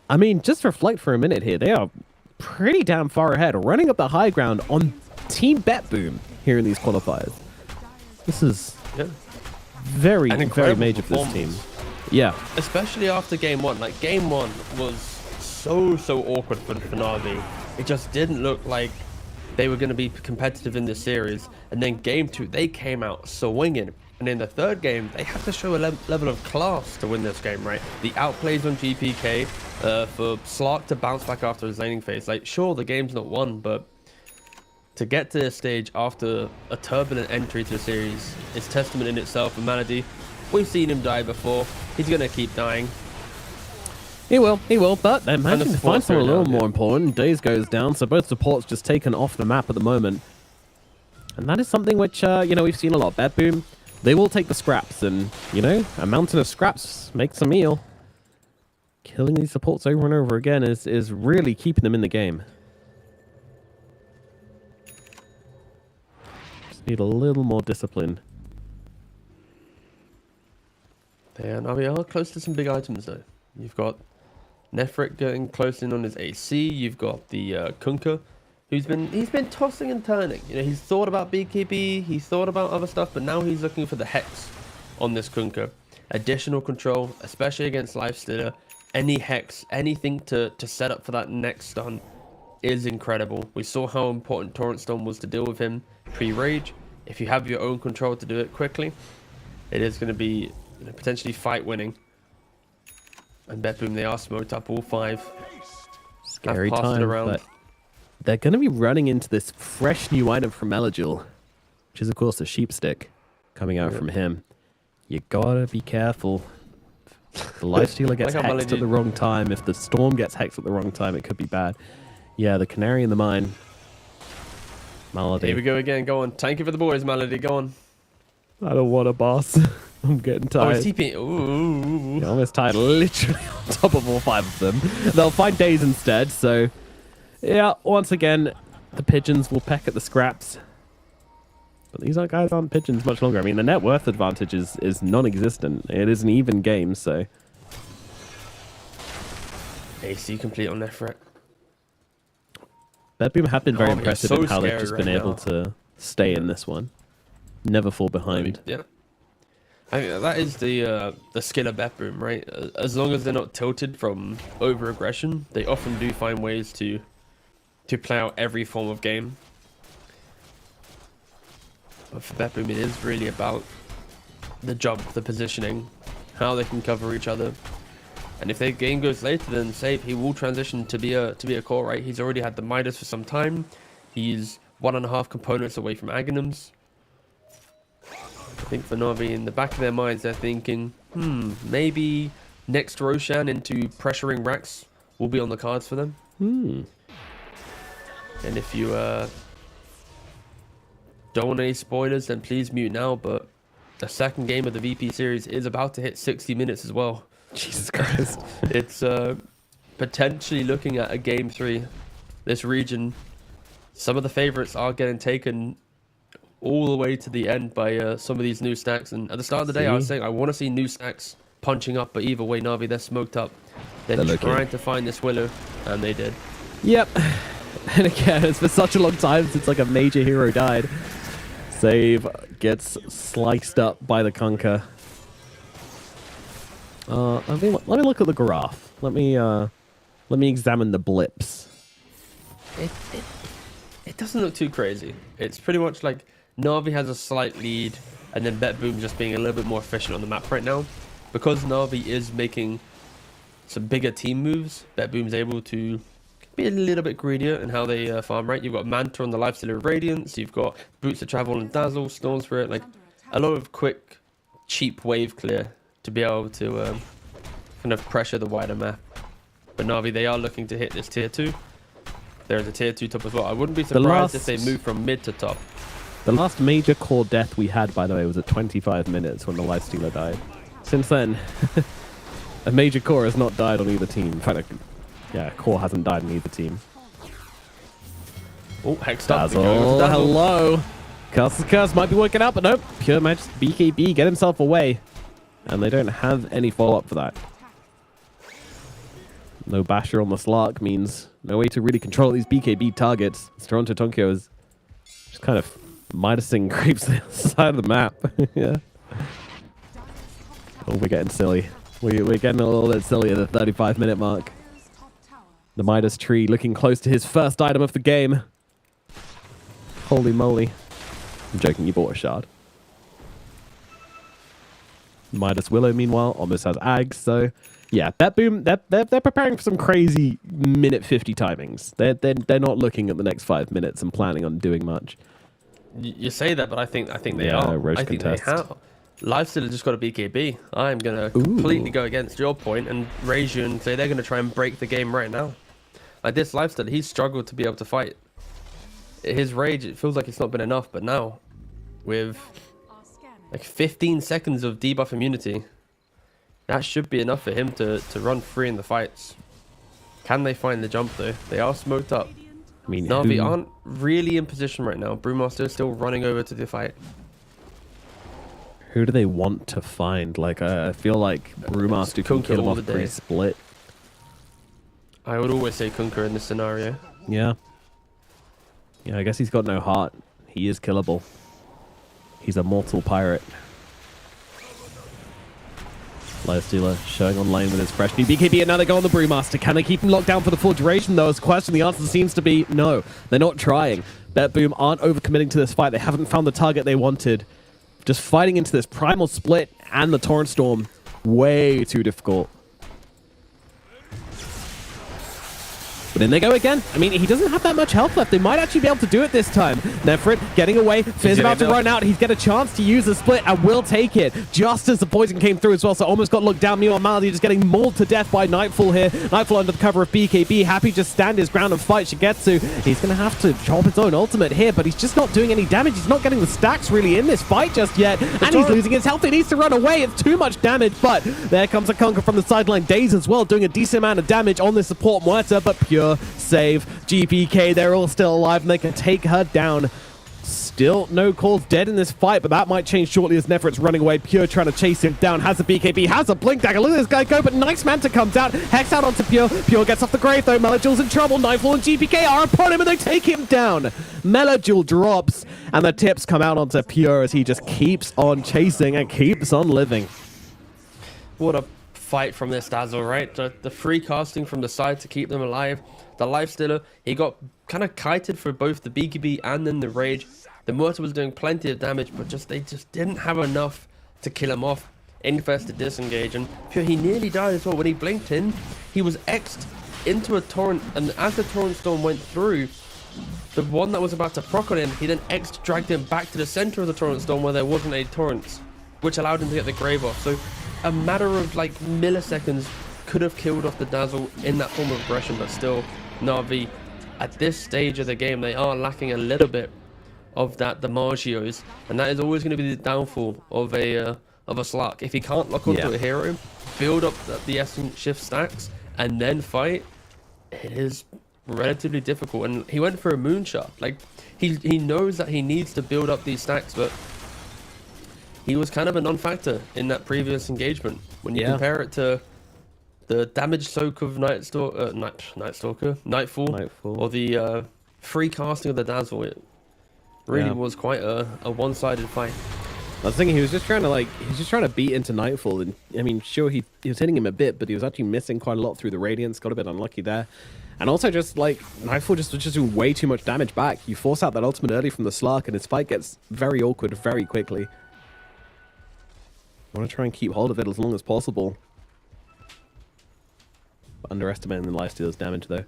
S2: I mean, just reflect for a minute here. They are pretty damn far ahead, running up the high ground on Team BetBoom here in these qualifiers. This is very major for this team. Yeah.
S3: Especially after game one. Like, game one was so awkward for Na'Vi. It just didn't look like they were going to be competitive in this series. And then game two, they came out swinging. And in the third game, they had to show a level of class to win this game, right? The outplays on GPK for Slark to bounce back after his laning phase. Like, sure, the game's not won, but to get to this stage after a turbulent entry to the series is testament in itself. And Melody, we've seen him die before. He's going to keep dying.
S2: He will, but they're managing to find someone a little more important. Days goes down, so both supports just taken off the map at the moment. And that is something which, we've seen a lot. BetBoom, they will take the scraps, and, a mountain of scraps makes a meal. Killing these supports over and over again is really keeping them in the game. Just need a little more discipline.
S3: Now we are close to some big items, though. You've got Nefrit getting close in on his AC. You've got the Kunkka, he's been tossing and turning. He's thought about BKB, he's thought about other stuff, but now he's looking for the Hex on this Kunkka. Additional control, especially against Lifestealer. Any Hex, anything to set up for that next stun is incredible. We saw how important Torrent Storm was to deal with him pre-Rage. If you have your own control to do it quickly, it is going to be potentially fight winning. And BetBoom, they are smoked up all 5.
S2: Scary time, but they're going to be running into this fresh new item from Melody, which is, of course, a sheep stick coming out from him. You gotta be careful. The Lifestealer gets hexed at the wrong time. If the Storm gets hexed at the wrong time, it could be bad. Yeah, the Canary in the Mine. Melody.
S3: Here we go again. Go on. Thank you for the boys, Melody. Go on.
S2: I don't want a boss. I'm getting tired.
S3: Oh, he's TPing. Ooh.
S2: Yeah, almost tired, literally on top of all 5 of them. They'll find Days instead, so Yeah, once again, the pigeons will peck at the scraps. But these guys aren't pigeons much longer. I mean, the net worth advantage is non-existent. It is an even game, so...
S3: AC complete on their threat.
S2: BetBoom have been very
S3: Oh,
S2: impressive
S3: so
S2: in how they've
S3: scary
S2: just
S3: right
S2: been able
S3: now.
S2: to stay in this one. Never fall behind.
S3: Yeah. I mean, that is the skill of BetBoom, right? As long as they're not tilted from over-aggression, they often do find ways to play out every form of game. But for BetBoom, it is really about the jump, the positioning, how they can cover each other. And if their game goes later than Safe, he will transition to be a core, right? He's already had the Midas for some time. He's 1.5 components away from Aghanims. I think for Na'Vi, in the back of their minds, they're thinking, maybe next Roshan into pressuring Rax will be on the cards for them. And if you don't want any spoilers, then please mute now. But the second game of the VP series is about to hit 60 minutes as well.
S2: Jesus Christ.
S3: It's potentially looking at a game 3. This region, some of the favorites are getting taken all the way to the end by some of these new stacks. And at the start of the day, I was saying I want to see new stacks punching up, but either way, Na'Vi, they're smoked up. They're trying to find this Willow, and they did.
S2: Yep. And again, it's been such a long time since like a major hero died. Save gets sliced up by the Kunkka. Let me look at the graph. Let me examine the blips.
S3: It doesn't look too crazy. It's pretty much like Na'Vi has a slight lead, and then BetBoom just being a little bit more efficient on the map right now. Because Na'Vi is making some bigger team moves, BetBoom's able to be a little bit greedier in how they farm, right? You've got Manta on the Lifestealer Radiance, you've got Boots of Travel and Dazzle, Storm Spirit, like a lot of quick, cheap wave clear to be able to kind of pressure the wider map. But Na'Vi, they are looking to hit this tier 2. There's a tier 2 top as well. I wouldn't be surprised if they move from mid to top.
S2: The last major core death we had, by the way, was at 25 minutes when the Lifestealer died. Since then, a major core has not died on either team. In fact, core hasn't died on either team.
S3: Oh, Hexed up.
S2: Dazzle, hello. Castle's Curse might be working out, but nope. Pure Magic BKB get himself away. And they don't have any follow-up for that. No Basher on the Slark means no way to really control these BKB targets. Toronto Tonkyo is just kind of Midasing creeps the side of the map. Yeah. Oh, we're getting silly. We're getting a little bit silly at the 35-minute mark. The Midas tree looking close to his first item of the game. Holy moly. I'm joking, you bought a shard. Midas Willow, meanwhile, almost has Ags, so yeah, BetBoom, they're preparing for some crazy minute 50 timings. They're not looking at the next 5 minutes and planning on doing much.
S3: You say that, but I think they are.
S2: Roche
S3: I think
S2: contest.
S3: they have. Lifestealer just got a BKB. I'm gonna completely go against your point and raise you and say they're gonna try and break the game right now. Like this Lifestealer, he's struggled to be able to fight. His rage, it feels like it's not been enough, but now with like 15 seconds of debuff immunity, that should be enough for him to run free in the fights. Can they find the jump though? They are smoked up.
S2: I mean,
S3: Na'Vi aren't really in position right now. Brewmaster is still running over to the fight.
S2: who do they want to find? Like, I feel like Brewmaster can
S3: Kunkka
S2: kill him
S3: all
S2: off
S3: the day.
S2: pre-split.
S3: I would always say Kunkka in this scenario.
S2: Yeah. Yeah, I guess he's got no heart. He is killable. He's a mortal pirate. Lifestealer showing on lane with his fresh new BKB, and now they go on the Brewmaster. Can they keep him locked down for the full duration, though? Is the question. The answer seems to be no. They're not trying. BetBoom aren't overcommitting to this fight. They haven't found the target they wanted. Just fighting into this Primal Split and the Torrent Storm. Way too difficult. But in they go again. I mean, he doesn't have that much health left. They might actually be able to do it this time. Nefrit getting away. Fizz about to run out. He's got a chance to use the split and will take it. Just as the poison came through as well, so almost got looked down. Meanwhile, Malady just getting mauled to death by Nightfall here. Nightfall under the cover of BKB. Happy just stand his ground and fight Shigetsu. He's going to have to chop his own ultimate here, but he's just not doing any damage. He's not getting the stacks really in this fight just yet. And he's losing his health. He needs to run away. It's too much damage, but there comes a Kunkka from the sideline. Daze as well, doing a decent amount of damage on this support Muerta, but Pure Pure, save, GPK, they're all still alive and they can take her down. Still no calls dead in this fight, but that might change shortly as Nefert's running away. Pure trying to chase him down. Has a BKB, has a blink dagger. Look at this guy go, but Nice Manta comes out. Hex out onto Pure. Pure gets off the grave though. Melojul's in trouble. Nightfall and GPK are upon him and they take him down. Melojul drops and the tips come out onto Pure as he just keeps on chasing and keeps on living.
S3: What a fight from this Dazzle, right? The free casting from the side to keep them alive. The Lifestealer, he got kind of kited for both the BKB and then the Rage. The Mortar was doing plenty of damage, but they just didn't have enough to kill him off. Infest to disengage, and Pure, he nearly died as well. When he blinked in, he was X'd into a Torrent, and as the Torrent Storm went through, the one that was about to proc on him, he then X'd, dragged him back to the center of the Torrent Storm where there wasn't any Torrents, which allowed him to get the Grave off. So a matter of like milliseconds could have killed off the Dazzle in that form of aggression, but still, Na'Vi, at this stage of the game, they are lacking a little bit of that Damagios, and that is always going to be the downfall of a Slark. If he can't lock onto a hero, build up the Essence Shift stacks, and then fight, it is relatively difficult. And he went for a Moonshot. Like, he knows that he needs to build up these stacks, but he was kind of a non-factor in that previous engagement. When you compare it to the damage soak of Nightfall, or the free casting of the Dazzle, it really was quite a one-sided fight.
S2: I was thinking he was just trying to beat into Nightfall, and I mean, sure, he was hitting him a bit, but he was actually missing quite a lot through the Radiance, got a bit unlucky there. And also just like Nightfall was just doing way too much damage back. You force out that ultimate early from the Slark and his fight gets very awkward very quickly. I want to try and keep hold of it as long as possible. Underestimating the Lifestealer's damage though.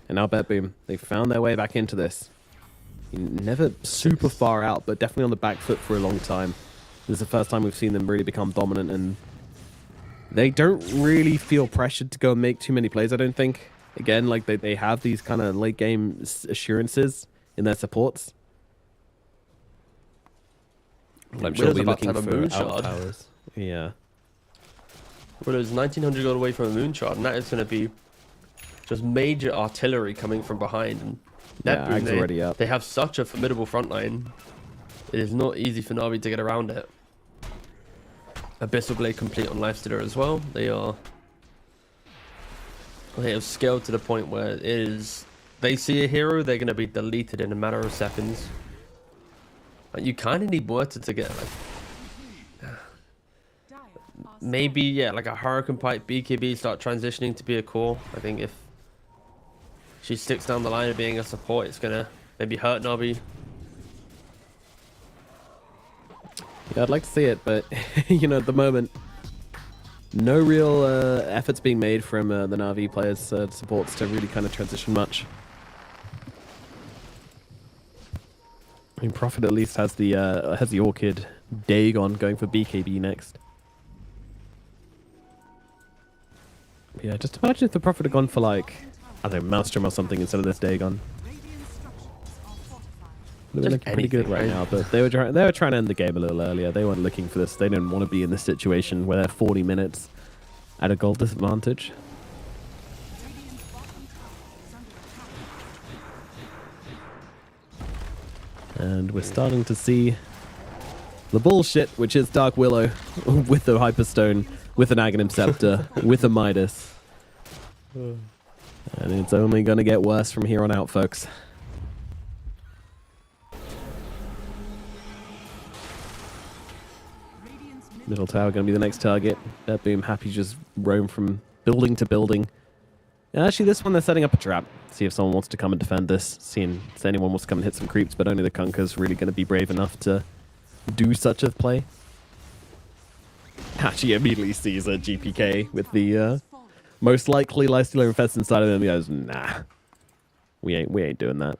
S2: And now BetBoom, they found their way back into this. Never super far out, but definitely on the back foot for a long time. This is the first time we've seen them really become dominant, and they don't really feel pressured to go and make too many plays, I don't think. Again, like they have these kind of late game assurances in their supports. I'm sure we're looking for out towers. Yeah.
S3: Well, there's 1900 gold away from a Moonshot, and that is going to be just major artillery coming from behind. And
S2: Ag's already up.
S3: They have such a formidable front line. It is not easy for Na'Vi to get around it. Abyssal Blade complete on Lifestealer as well. They have scaled to the point where it is, they see a hero, they're going to be deleted in a matter of seconds. And you kind of need Mortar to get like maybe like a Hurricane Pipe BKB start transitioning to be a core. I think if she sticks down the line of being a support, it's gonna maybe hurt Na'Vi.
S2: Yeah, I'd like to see it, but you know, at the moment, no real efforts being made from the Na'Vi players supports to really kind of transition much. I mean, Prophet at least has the Orchid Dagon going for BKB next. Yeah, just imagine if the Prophet had gone for like, I don't know, Maelstrom or something instead of this Dagon. They're looking pretty good right now, but they were trying to end the game a little earlier. They weren't looking for this. They didn't want to be in this situation where they're 40 minutes at a gold disadvantage. And we're starting to see the bullshit, which is Dark Willow with the Hyperstone, with an Aghanim Scepter, with a Midas. And it's only going to get worse from here on out, folks. Middle tower going to be the next target. BetBoom happy to just roam from building to building. And actually, this one they're setting up a trap. See if someone wants to come and defend this. Seeing if anyone wants to come and hit some creeps, but only the Kunker's really going to be brave enough to do such a play. Actually, immediately sees a GPK with the most likely Lifestealer Infest inside of him. He goes, nah, we ain't doing that.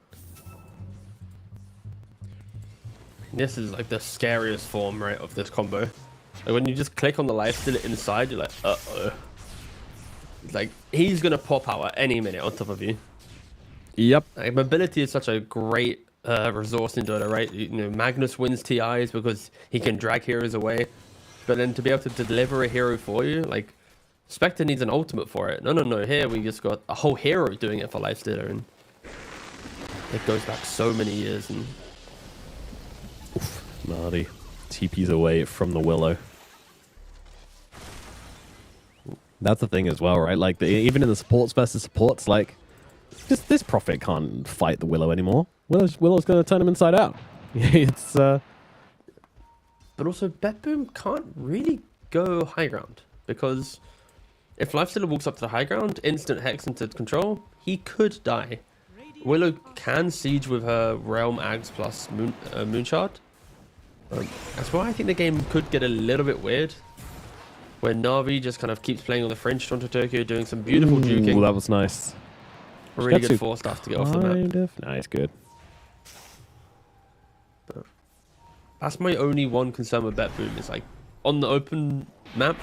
S3: This is like the scariest form, right, of this combo. Like when you just click on the Lifestealer inside, you're like, uh-oh. Like, he's going to pop out at any minute on top of you.
S2: Yep.
S3: Like, mobility is such a great resource in Dota, right? You know, Magnus wins TIs because he can drag heroes away. But then to be able to deliver a hero for you, like, Spectre needs an ultimate for it. No. Here we just got a whole hero doing it for Lifestealer, and it goes back so many years. And
S2: Marty TP's away from the Willow. That's the thing as well, right? Like, even in the supports versus supports, like, this Prophet can't fight the Willow anymore. Willow's going to turn him inside out. It's
S3: But also, BetBoom can't really go high ground, because if Lifestealer walks up to the high ground, instant Hex into control, he could die. Willow can siege with her Realm Ags plus Moonshard. That's why I think the game could get a little bit weird, where Na'Vi just kind of keeps playing on the fringe Toronto Tokyo, doing some beautiful juking.
S2: That was nice.
S3: Really good force stuff to get off the map.
S2: Nice, good.
S3: But that's my only one concern with BetBoom, is like, on the open map,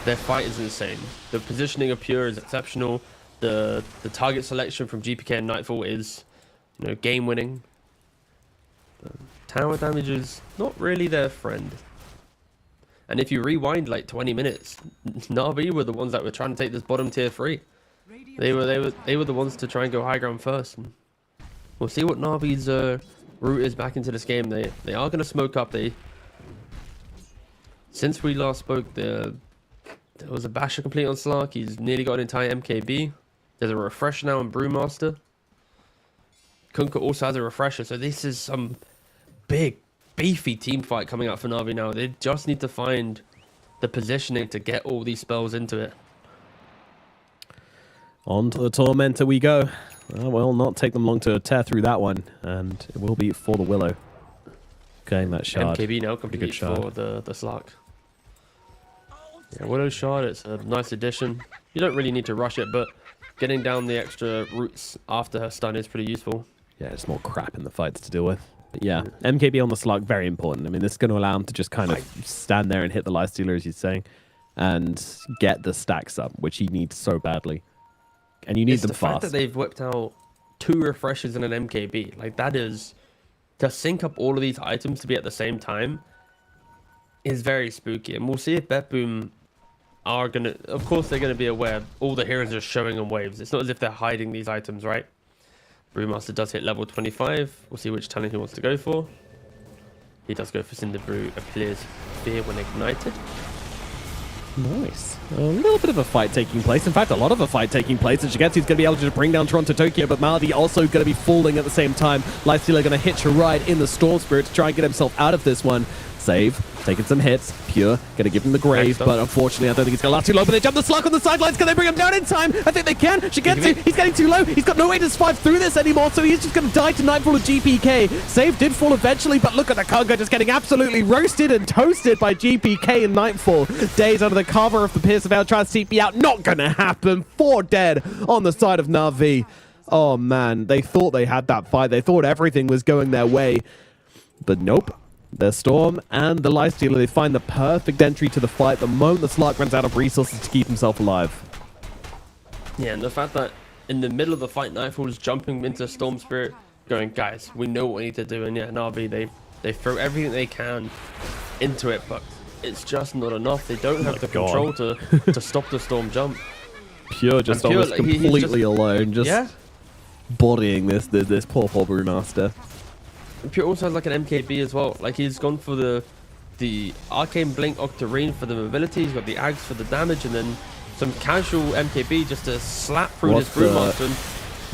S3: their fight is insane. The positioning of Pure is exceptional. The target selection from GPK and Nightfall is, game winning. Tower damage is not really their friend. And if you rewind like 20 minutes, Na'Vi were the ones that were trying to take this bottom tier 3. They were the ones to try and go high ground first. And we'll see what Na'Vi's route is back into this game. They are going to smoke up. Since we last spoke, there was a Basher complete on Slark. He's nearly got an entire MKB. There's a refresh now on Brewmaster. Kunkka also has a refresher, so this is some big, beefy team fight coming out for Na'Vi now. They just need to find the positioning to get all these spells into it.
S2: On to the Tormentor we go. Well, not take them long to tear through that one, and it will be for the Willow. Getting that shard.
S3: MKB now complete for the Slark. Yeah, Willow shard, it's a nice addition. You don't really need to rush it, but getting down the extra roots after her stun is pretty useful.
S2: Yeah, it's more crap in the fights to deal with. But yeah, MKB on the Slark, very important. I mean, this is going to allow him to just kind of stand there and hit the Lifestealer, as you're saying, and get the stacks up, which he needs so badly. And you need them
S3: the
S2: fast.
S3: Fact that they've whipped out 2 refreshes and an MKB, like, that is, to sync up all of these items to be at the same time is very spooky. And we'll see if BetBoom are gonna, of course they're gonna be aware all the heroes are showing on waves. It's not as if they're hiding these items, right? Brewmaster does hit level 25. We'll see which talent he wants to go for. He does go for Cinder Brew, appears fear when ignited.
S2: Nice. A little bit of a fight taking place. In fact, a lot of a fight taking place. And Shigetsu's going to be able to bring down Toronto Tokyo, but Maldi also going to be falling at the same time. Lifestealer going to hitch a ride in the Storm Spirit to try and get himself out of this one. Save, taking some hits. Pure, going to give him the grave, but unfortunately, I don't think it's going to last too long. But they jump the Slark on the sidelines. Can they bring him down in time? I think they can. Shigetsu, he's getting too low. He's got no way to survive through this anymore, so he's just going to die to Nightfall of GPK. Save did fall eventually, but look at the Kunga just getting absolutely roasted and toasted by GPK and Nightfall. Days under the cover of the Pierce of Veil trying to TP out. Not going to happen. 4 dead on the side of Na'Vi. Oh, man. They thought they had that fight. They thought everything was going their way. But nope. The Storm and the Lifestealer, they find the perfect entry to the fight the moment the Slark runs out of resources to keep himself alive.
S3: Yeah, and the fact that in the middle of the fight, Nightfall is jumping into Storm Spirit, going, guys, we know what we need to do. And yeah, Na'Vi, they throw everything they can into it, but it's just not enough. They don't have the control to stop the Storm jump.
S2: Pure just almost completely alone, just bodying this poor Brewmaster.
S3: Pure also has like an MKB as well. Like, he's gone for the Arcane Blink Octarine for the mobility. He's got the Ags for the damage, and then some casual MKB just to slap through this Brewmaster.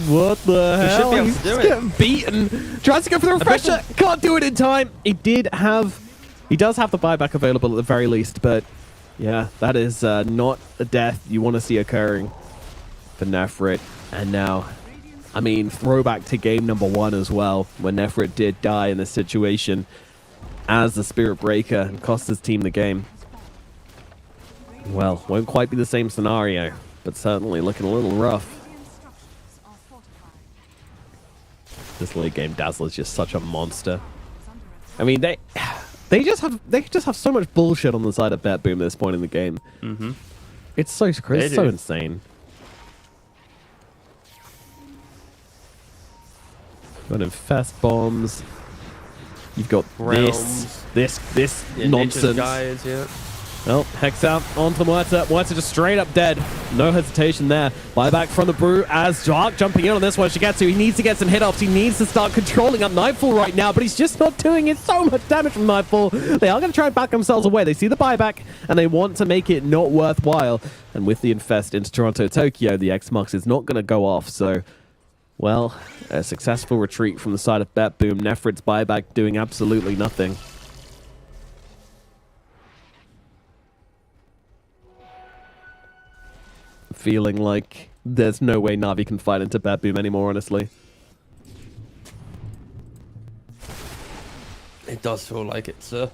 S2: What the hell?
S3: He should be able to do it.
S2: Getting beaten. Tries to go for the refresher. Can't do it in time. He does have the buyback available at the very least, but yeah, that is not a death you want to see occurring for Nefrit. And now, I mean, throwback to game number 1 as well, when Nefrit did die in this situation as the Spirit Breaker and cost his team the game. Well, won't quite be the same scenario, but certainly looking a little rough. This late game Dazzler is just such a monster. I mean, they just have so much bullshit on the side of BetBoom at this point in the game.
S3: Mm-hmm.
S2: It's so insane. Got Infest bombs. You've got
S3: Realms.
S2: this nonsense.
S3: Guys, yeah.
S2: Well, Hex out onto the Muerta. Muerta just straight up dead. No hesitation there. Buyback from the Brew as Dark jumping in on this one. Shigetsu, he needs to get some hit offs. He needs to start controlling up Nightfall right now, but he's just not doing it. So much damage from Nightfall. They are going to try and back themselves away. They see the buyback and they want to make it not worthwhile. And with the infest into Toronto, Tokyo, the X-Mux is not going to go off. So, well, a successful retreat from the side of BetBoom. Nefrid's buyback doing absolutely nothing. Feeling like there's no way Na'Vi can fight into BetBoom anymore, honestly.
S3: It does feel like it's a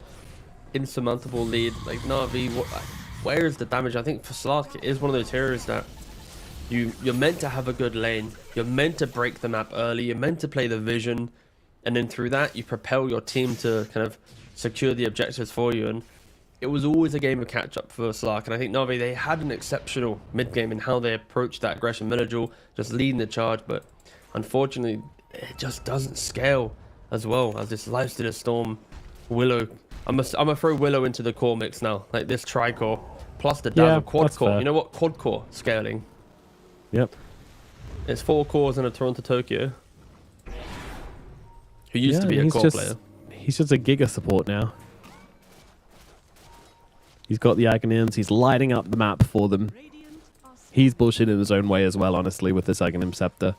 S3: insurmountable lead. Like Na'Vi, where is the damage? I think for Slark, it is one of those heroes that you're meant to have a good lane. You're meant to break the map early. You're meant to play the vision. And then through that, you propel your team to kind of secure the objectives for you. And it was always a game of catch-up for Slark, and I think Na'Vi, they had an exceptional mid-game in how they approached that aggression Milledgel, just leading the charge, but unfortunately, it just doesn't scale as well as this Lifestealer Storm Willow. I'm gonna throw Willow into the core mix now, like this tri-core, plus the Dazzle quad core. Fair. You know what? Quad core scaling.
S2: Yep.
S3: It's 4 cores in a Toronto Tokyo, who used to be a core player.
S2: He's just a Giga support now. He's got the Aghanims. He's lighting up the map for them. He's bullshitting in his own way as well, honestly, with this Aghanim Scepter.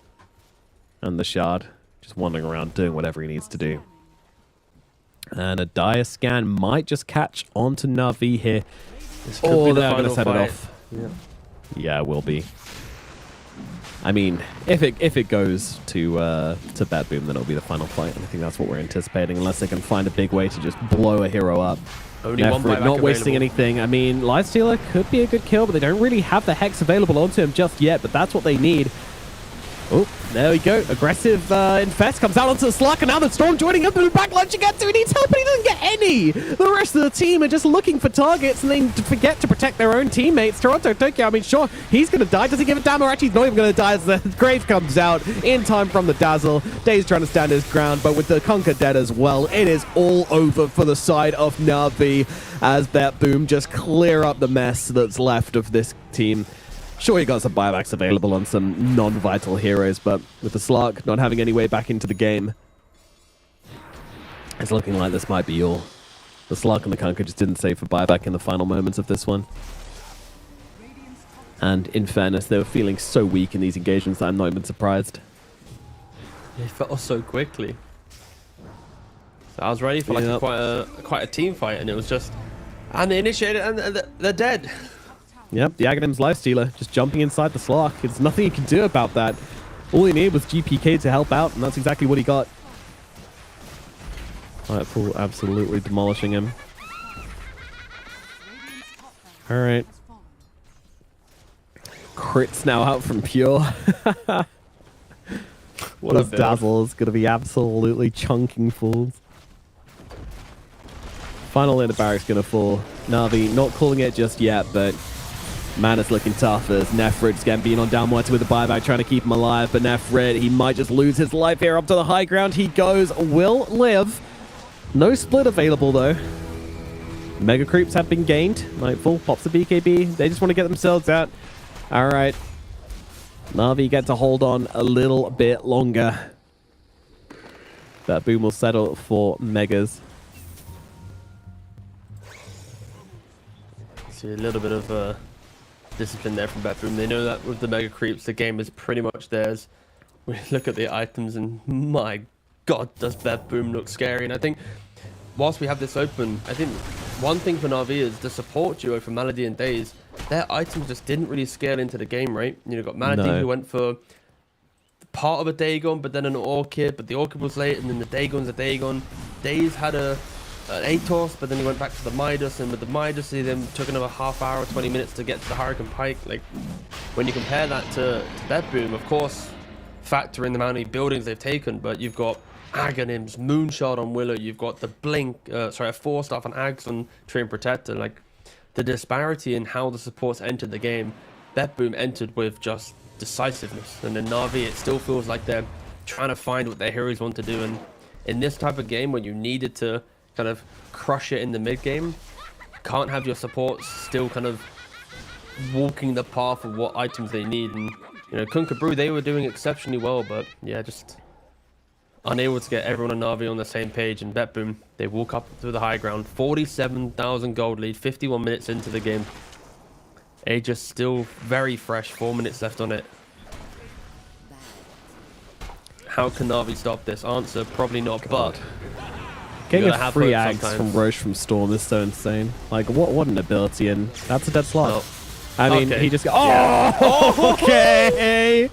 S2: And the Shard. Just wandering around doing whatever he needs to do. And a Dire Scan might just catch onto Na'Vi here. Or they're going to set it off. Yeah, it will be. I mean, if it goes to BetBoom, then it'll be the final fight. And I think that's what we're anticipating, unless they can find a big way to just blow a hero up.
S3: Only one buyback
S2: not wasting anything. I mean, Lifestealer could be a good kill, but they don't really have the Hex available onto him just yet, but that's what they need. Oh, there we go. Aggressive Infest comes out onto the Slark, and now the Storm joining up in the backline. Shigetsu, he needs help, but he doesn't get any. The rest of the team are just looking for targets, and they forget to protect their own teammates. Toronto, Tokyo, I mean, sure, he's going to die. Does he give a damn? Or actually, he's not even going to die as the Grave comes out in time from the Dazzle. Day's trying to stand his ground, but with the Conquer dead as well, it is all over for the side of Na'Vi as BetBoom just clear up the mess that's left of this team. Sure, you got some buybacks available on some non-vital heroes, but with the Slark not having any way back into the game, it's looking like this might be all. The Slark and the Conquer just didn't save for buyback in the final moments of this one. And in fairness, they were feeling so weak in these engagements that I'm not even surprised.
S3: They fell so quickly. So I was ready for like quite a team fight, and it was just, and they initiated, and they're dead.
S2: Yep, the Aghanim's Lifestealer just jumping inside the Slark. There's nothing you can do about that. All he needed was GPK to help out, and that's exactly what he got. Nightfall absolutely demolishing him. Alright. Crits now out from Pure. What a Dazzle is going to be absolutely chunking fools. Final into Barrack's going to fall. Na'Vi not calling it just yet, but man, it's looking tough as Nefrid's getting beaten on down with the buyback, trying to keep him alive. But Nefrid, he might just lose his life here. Up to the high ground he goes, will live. No split available though. Mega creeps have been gained. Nightfall pops the BKB. They just want to get themselves out. All right. Na'Vi get to hold on a little bit longer. BetBoom will settle for Megas.
S3: See a little bit of discipline there from BetBoom. They know that with the Mega Creeps, the game is pretty much theirs. We look at the items and my god, does BetBoom look scary. And I think whilst we have this open, I think one thing for Na'Vi is the support duo for Malady and Daze. Their items just didn't really scale into the game, right? You know, got Malady who went for part of a Dagon, but then an Orchid, but the Orchid was late, and then the Dagon's a Dagon. Daze had an Atos, but then he went back to the Midas, and with the Midas he then took another half hour, 20 minutes to get to the Hurricane Pike. Like, when you compare that to BetBoom, of course, factor in the amount of buildings they've taken, but you've got Aghanims, Moonshot on Willow, you've got the Blink, a 4-star on Ags on Tree and Protector. Like, the disparity in how the supports entered the game, BetBoom entered with just decisiveness, and then Na'Vi, it still feels like they're trying to find what their heroes want to do. And in this type of game, when you needed to kind of crush it in the mid game, can't have your supports still kind of walking the path of what items they need. And, you know, Kunkka Brew, they were doing exceptionally well, but yeah, just unable to get everyone in Na'Vi on the same page. And BetBoom, they walk up through the high ground. 47,000 gold lead, 51 minutes into the game. Aegis still very fresh, 4 minutes left on it. How can Na'Vi stop this? Answer, probably not, but
S2: getting a free axe from Roche from Storm is so insane. Like, what an ability, and that's a dead slot. I mean, he just got... Oh, okay.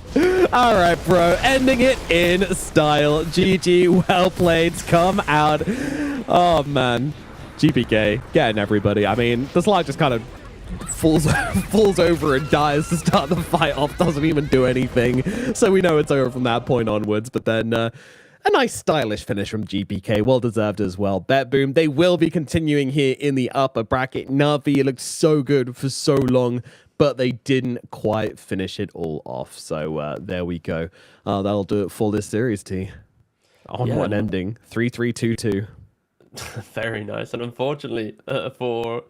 S2: All right, bro. Ending it in style. GG, well played. Come out. Oh, man. GPK, getting everybody. I mean, the slide just kind of falls over and dies to start the fight off. Doesn't even do anything. So we know it's over from that point onwards. But then a nice stylish finish from GPK. Well deserved as well. BetBoom, they will be continuing here in the upper bracket. Na'Vi looked so good for so long, but they didn't quite finish it all off. So there we go. That'll do it for this series, T. One ending. 3-3-2-2.
S3: Very nice. And unfortunately for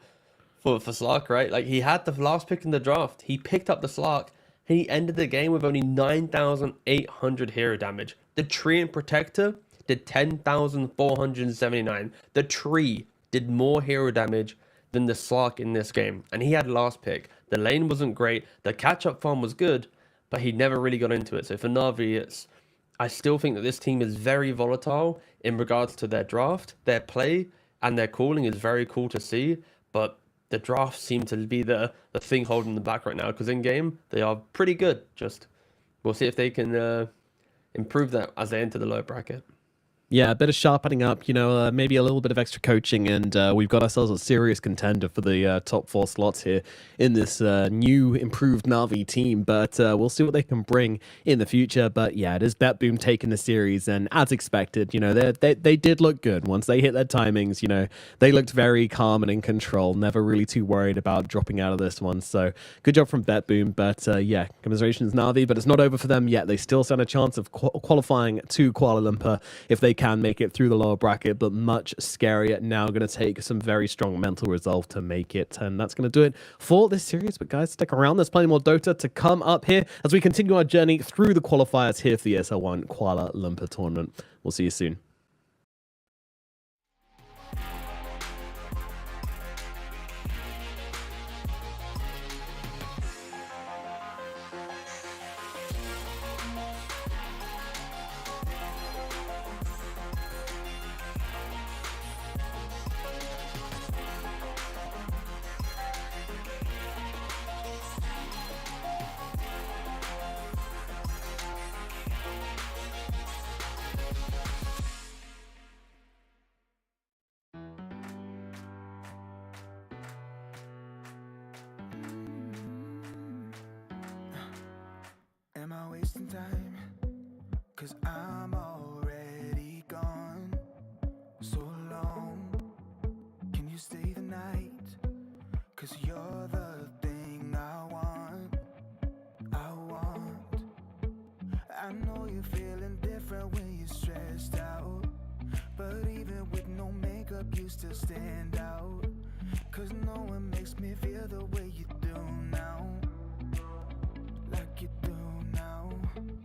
S3: Slark, right? Like, he had the last pick in the draft. He picked up the Slark, and he ended the game with only 9,800 hero damage. The Tree and Protector did 10,479. The Tree did more hero damage than the Slark in this game, and he had last pick. The lane wasn't great. The catch-up farm was good, but he never really got into it. So for Na'Vi, I still think that this team is very volatile in regards to their draft. Their play and their calling is very cool to see, but the drafts seem to be the thing holding them back right now, because in game they are pretty good. Just we'll see if they can improve that as they enter the low bracket.
S2: Yeah, a bit of sharpening up, you know, maybe a little bit of extra coaching, and we've got ourselves a serious contender for the top 4 slots here in this new, improved Na'Vi team. But we'll see what they can bring in the future. But yeah, it is BetBoom taking the series, and as expected, you know, they did look good once they hit their timings. You know, they looked very calm and in control, never really too worried about dropping out of this one. So good job from BetBoom. But yeah, commiserations Na'Vi, but it's not over for them yet. They still stand a chance of qualifying to Kuala Lumpur if they can make it through the lower bracket, but much scarier now. Going to take some very strong mental resolve to make it, and that's going to do it for this series. But guys, stick around, there's plenty more Dota to come up here as we continue our journey through the qualifiers here for the ESL 1 Kuala Lumpur tournament. We'll see you soon.
S1: Am I wasting time? 'Cause I'm already gone. So long. Can you stay the night? 'Cause you're the thing I want. I know you're feeling different when you're stressed out, but even with no makeup you still stand out. 'Cause no one makes me feel the way you do now. Like you do now.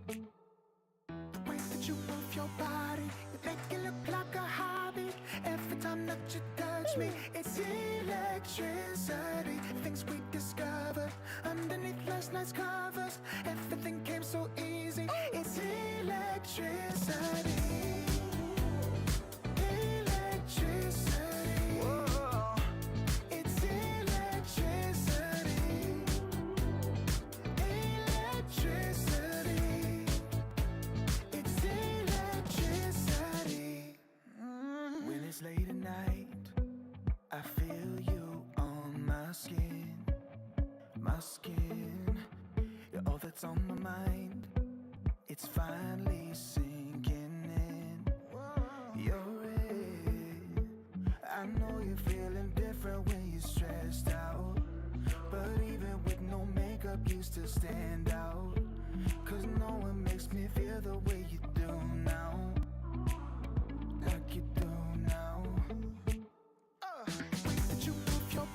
S1: The way that you move your body, you make it look like a hobby. Every time that you touch me, it's electricity. Things we discovered underneath last night's covers. Everything came so easy. It's electricity. Electricity. Whoa. It's electricity. Electricity. It's electricity. When it's late at night, I feel you on my skin. My skin. You're all that's on my mind. It's finally sinking in. You're it. I know you're feeling different when you're stressed out, but even with no makeup you still stand out. 'Cause no one makes me feel the way you do now. Like you do now. The way that you move your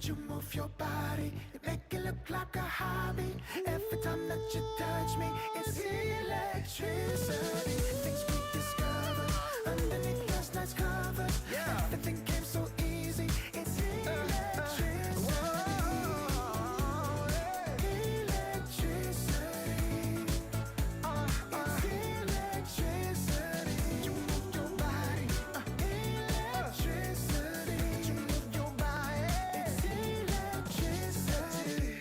S1: you move your body, make it look like a hobby. Every time that you touch me, it's electricity. Things we discovered underneath last night's covers. Everything came so easy. It's electricity. Electricity. It's electricity. You move your body. Electricity. You move your body. It's electricity.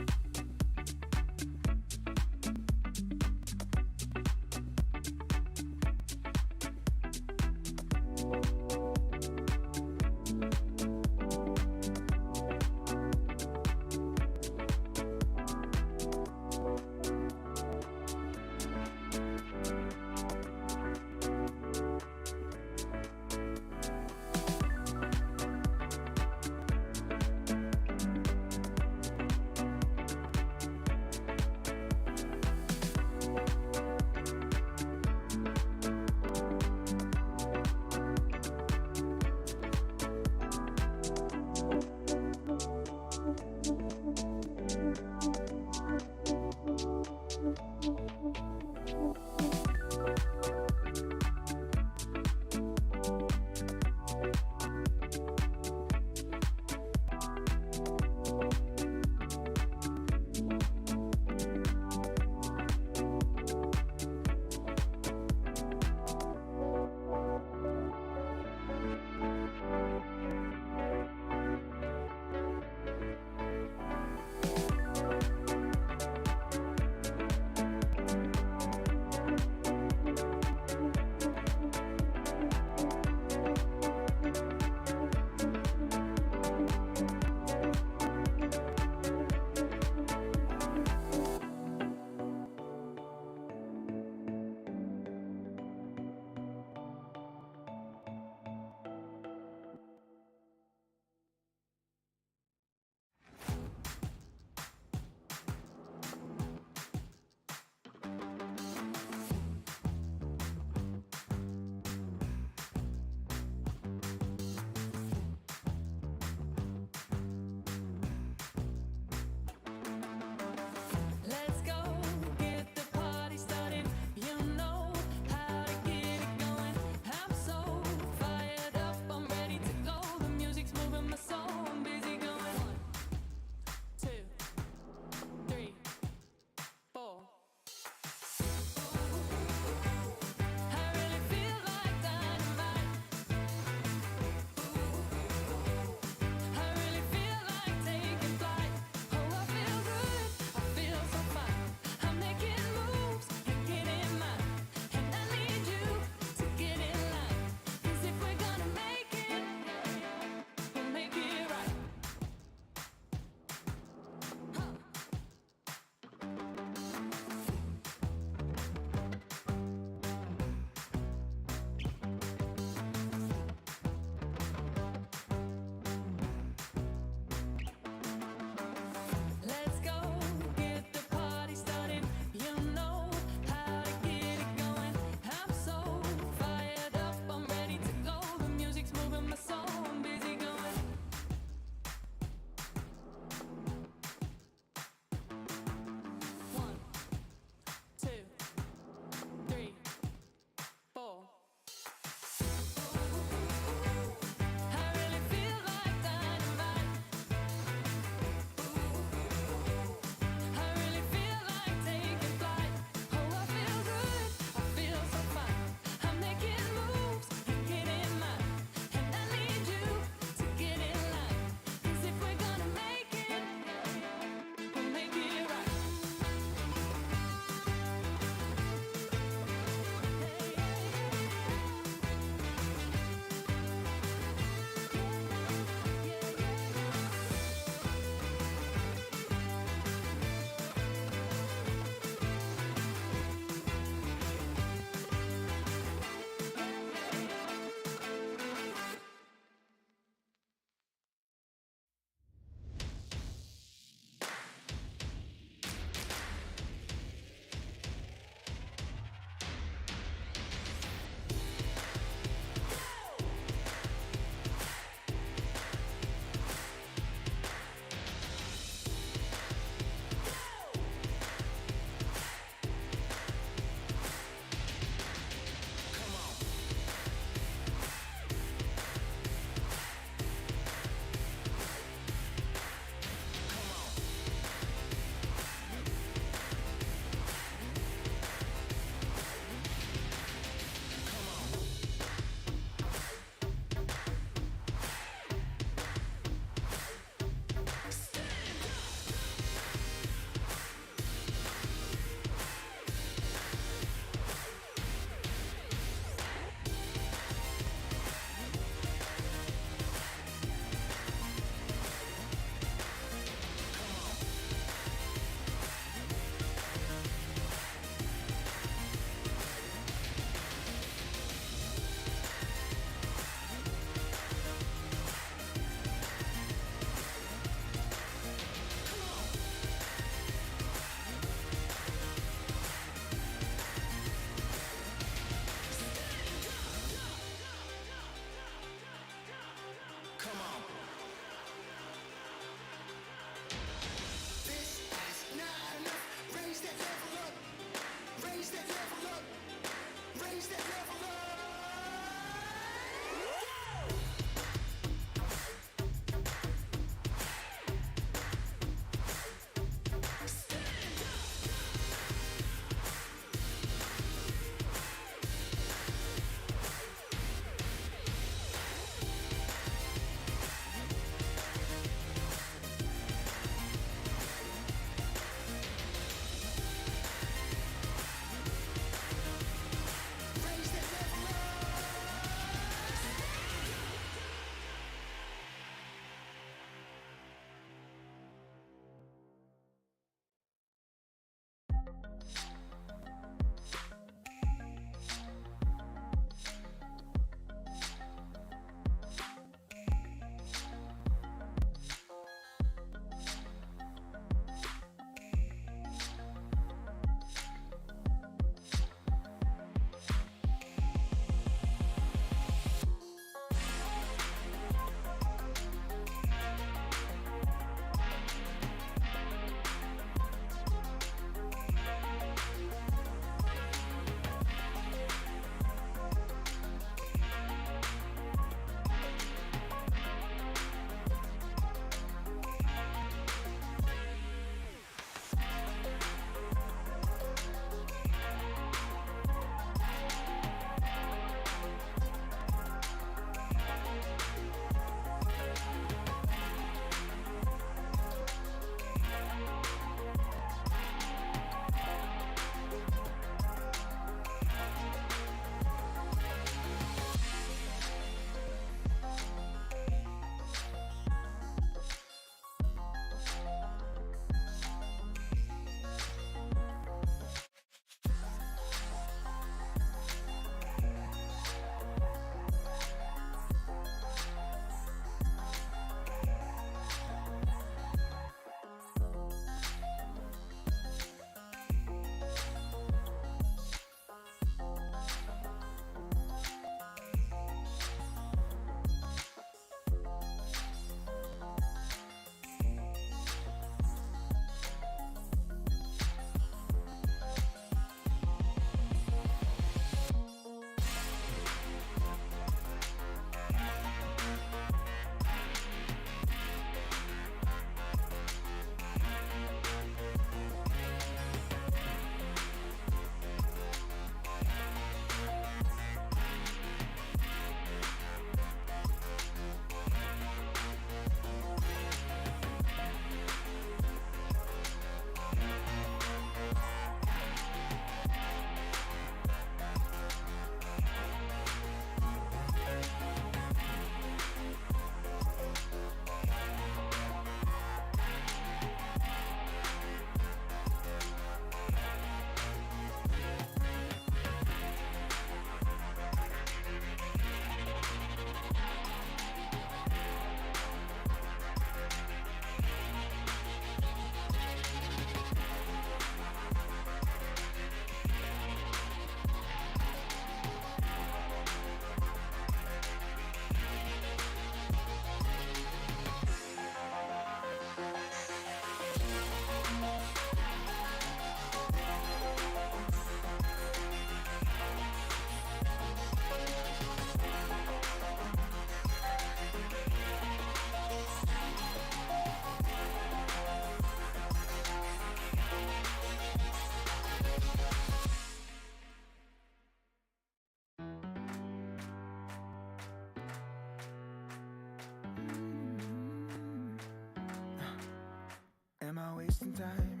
S1: wasting time,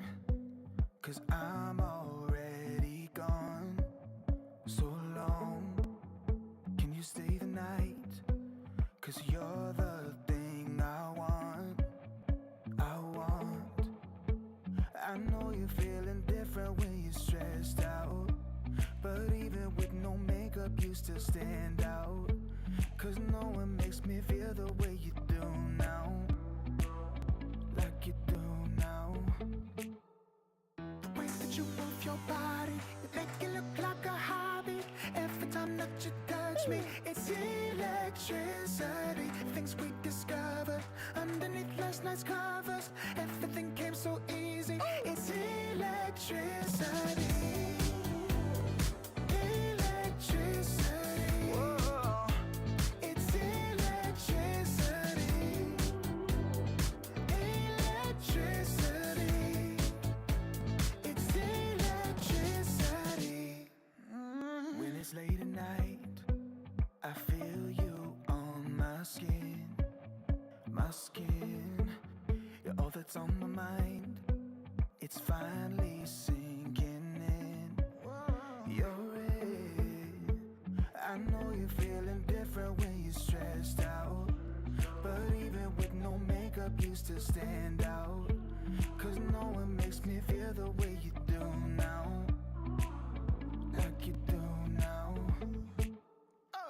S1: 'cause I'm already gone. So long, can you stay the night? 'Cause you're the thing I want. I know you're feeling different when you're stressed out, but even with no makeup you still stand out. 'Cause no one makes me feel the way you do now, like you do now. The way that you move your body, you make it look like a hobby. Every time that you touch me, it's electricity. Things we discovered underneath last night's covers. Everything came so easy. It's electricity. Electricity. Whoa. It's electricity. Electricity. It's electricity. When it's late at night, I feel you on my skin. My skin. You're all that's on my mind. It's finally sinking in. You're it. I know you're feeling different when you're stressed out, but even with no makeup you still stand out. 'Cause no one makes me feel the way you do now, like you do now.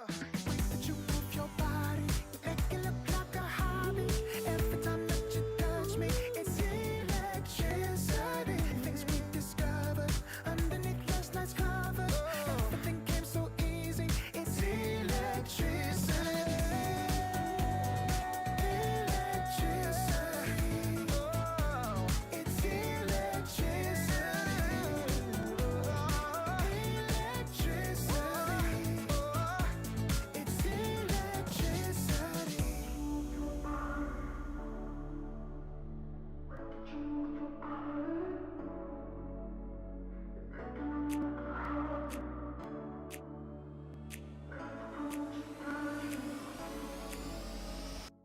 S1: The way that you move your body, you make it look like a hobby. Every time that you touch me, it's electricity. Things we discovered underneath last night's covers. Everything came so easy. It's electricity. Electricity. It's electricity. Electricity. It's electricity.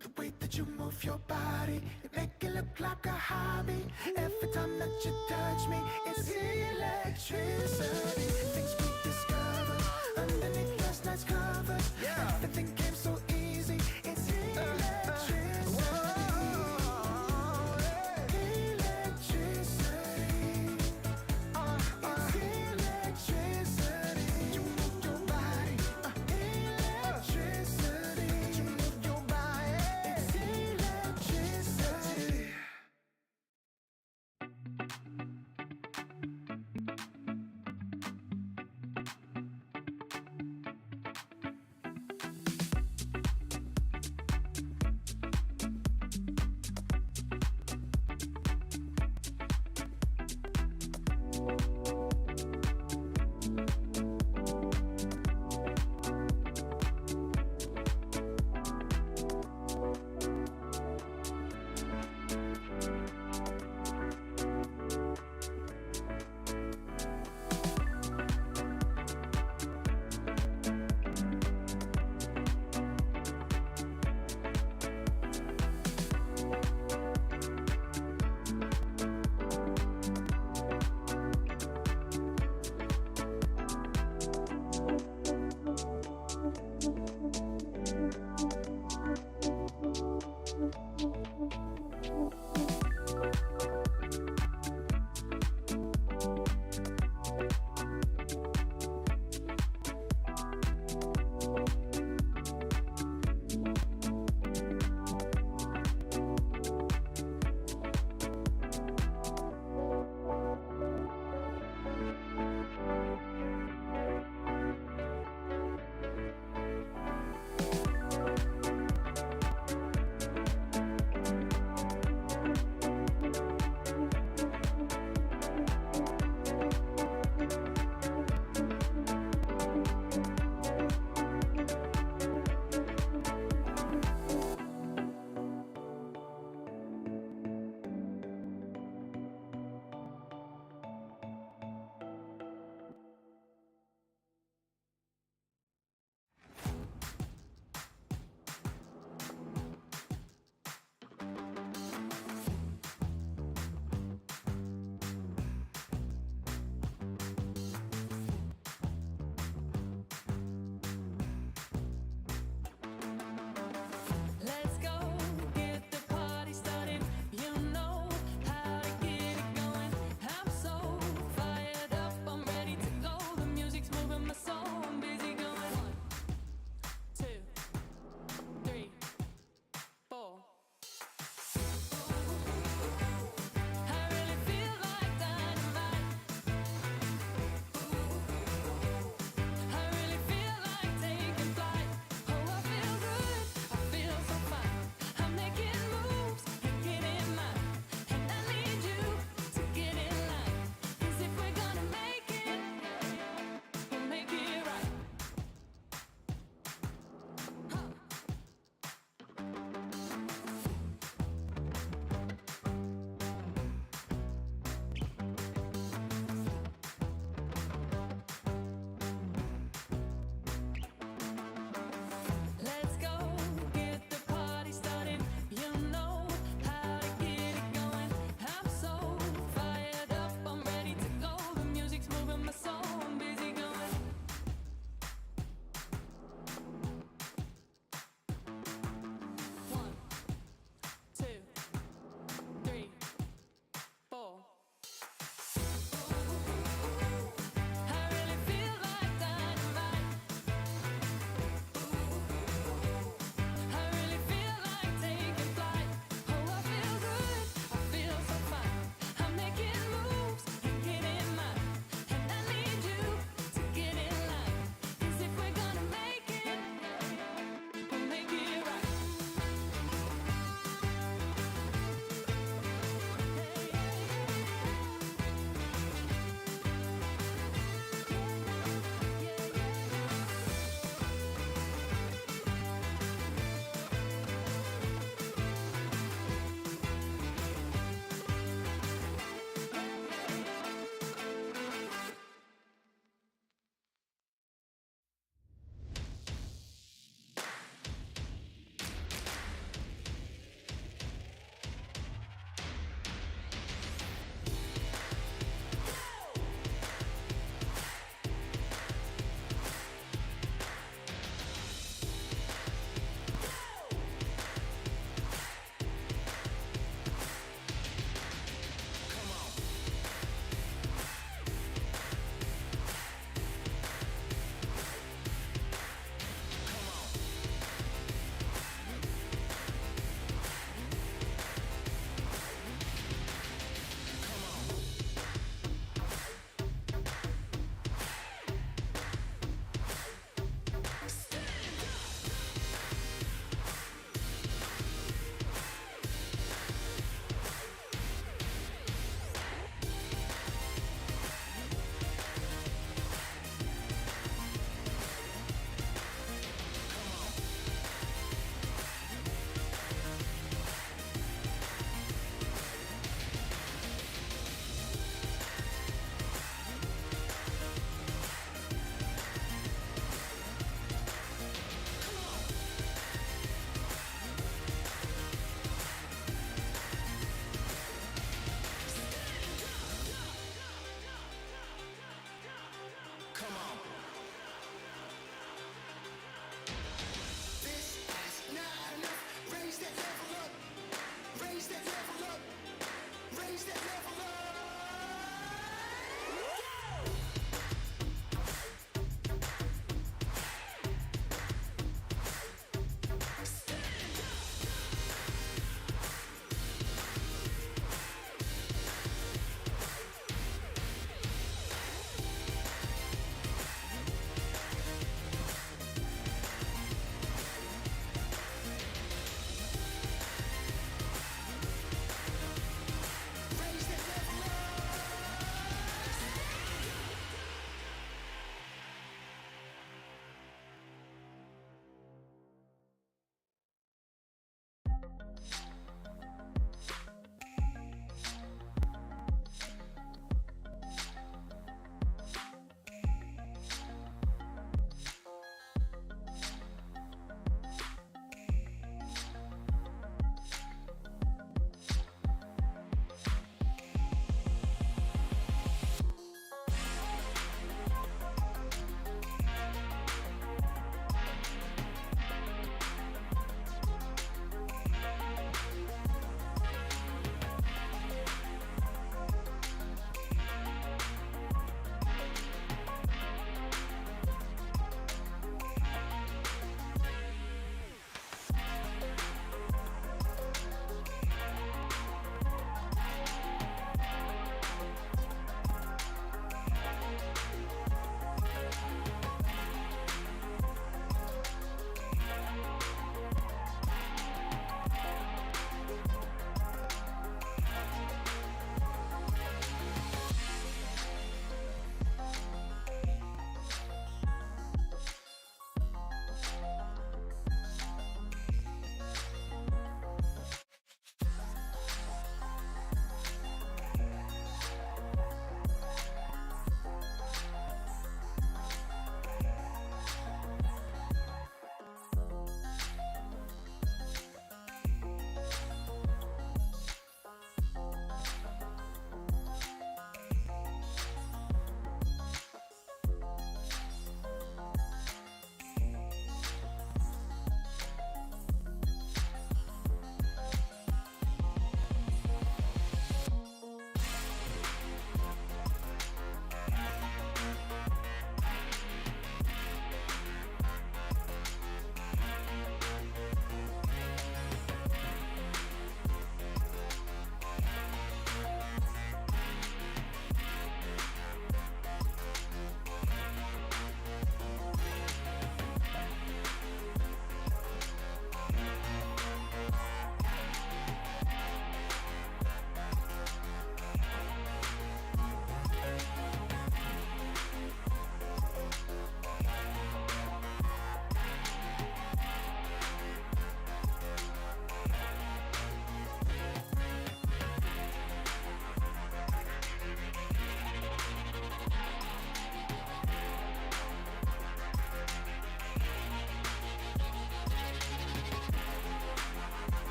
S1: The way that you move your body, you make it look like a hobby. Every time that you touch me, it's electricity. Things we discovered underneath last night's covers. Everything came so easy. It's electricity. Electricity. It's electricity. You move your body. Electricity. You move your body. It's electricity.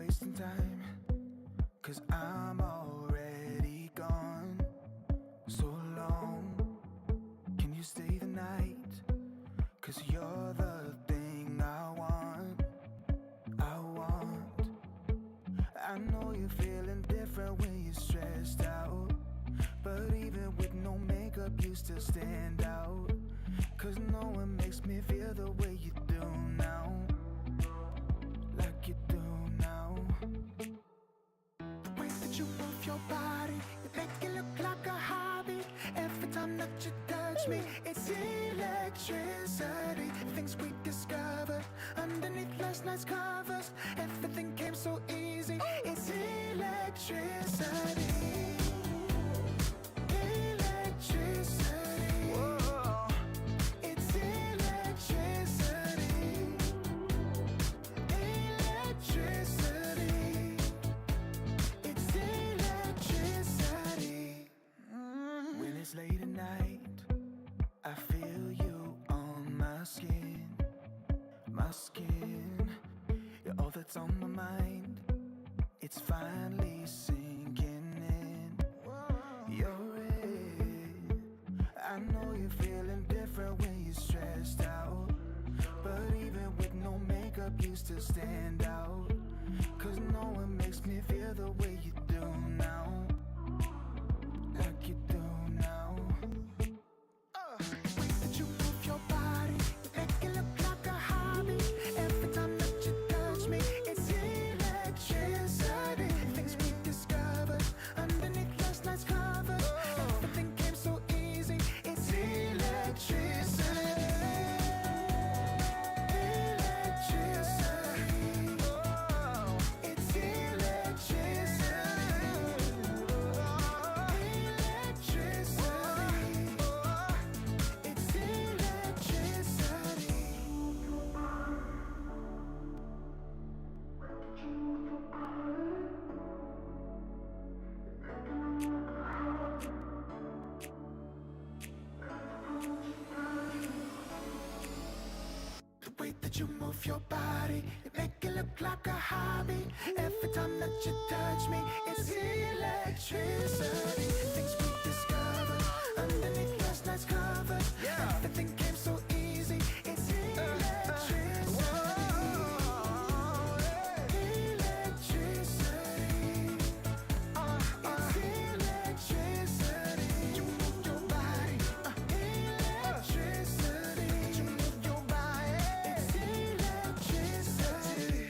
S1: wasting time, 'cause I'm already gone. So long, can you stay the night? 'Cause you're the thing I want. I know you're feeling different when you're stressed out, but even with no makeup you still stand out. 'Cause no one makes me feel the way you do now, like you do now. The way that you move your body, you make it look like a hobby. Every time that you touch me, it's electricity. Things we discovered underneath last night's covers. Everything came so easy. It's electricity. Electricity. Whoa. It's electricity. Electricity. It's electricity. When it's late at night, I feel you on my skin. My skin. You're all that's on my mind. It's finally sinking in. You're it. I know you're feeling different when you're stressed out, but even with no makeup you still stand out. 'Cause no one makes me feel the way you do now, like you do now. The way that you move your body, you make it look like a hobby. Every time that you touch me, it's electricity. Things we discovered underneath last night's covers. Everything came so easy. It's electricity. Electricity. It's electricity. Electricity. It's electricity. The way that you move your body, you make it look like a hobby. Every time that you touch me, it's electricity. Things we discovered underneath last night's covers. Everything came so easy. It's electricity. Electricity. It's electricity. You move your body. Electricity. You move your body. It's electricity.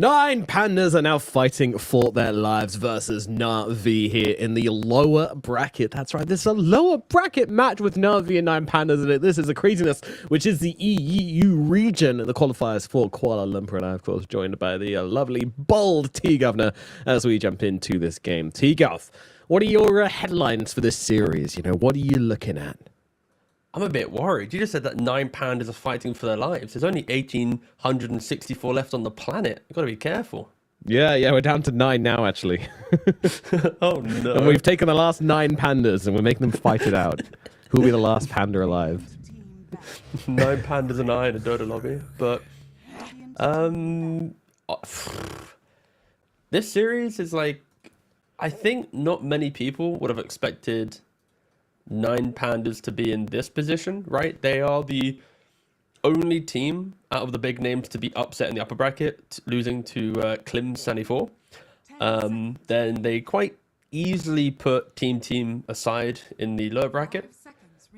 S2: Nine pandas are now fighting for their lives versus Na'Vi here in the lower bracket. That's right, this is a lower bracket match with Na'Vi and nine pandas in it. This is a craziness, which is the EEU region, the qualifiers for Kuala Lumpur. And I'm, of course, joined by the lovely, bold T-Governor as we jump into this game. T-Gov, what are your headlines for this series? You know, what are you looking at?
S3: I'm a bit worried. You just said that 9 pandas are fighting for their lives. There's only 1,864 left on the planet. You've got to be careful.
S2: Yeah, we're down to 9 now, actually.
S3: Oh, no.
S2: And we've taken the last 9 pandas and we're making them fight it out. Who will be the last panda alive?
S3: 9 pandas and I in a Dota lobby. But, this series is like, I think not many people would have expected 9 pandas to be in this position, right? They are the only team out of the big names to be upset in the upper bracket, losing to Klim Sunny 4. Then they quite easily put Team aside in the lower bracket.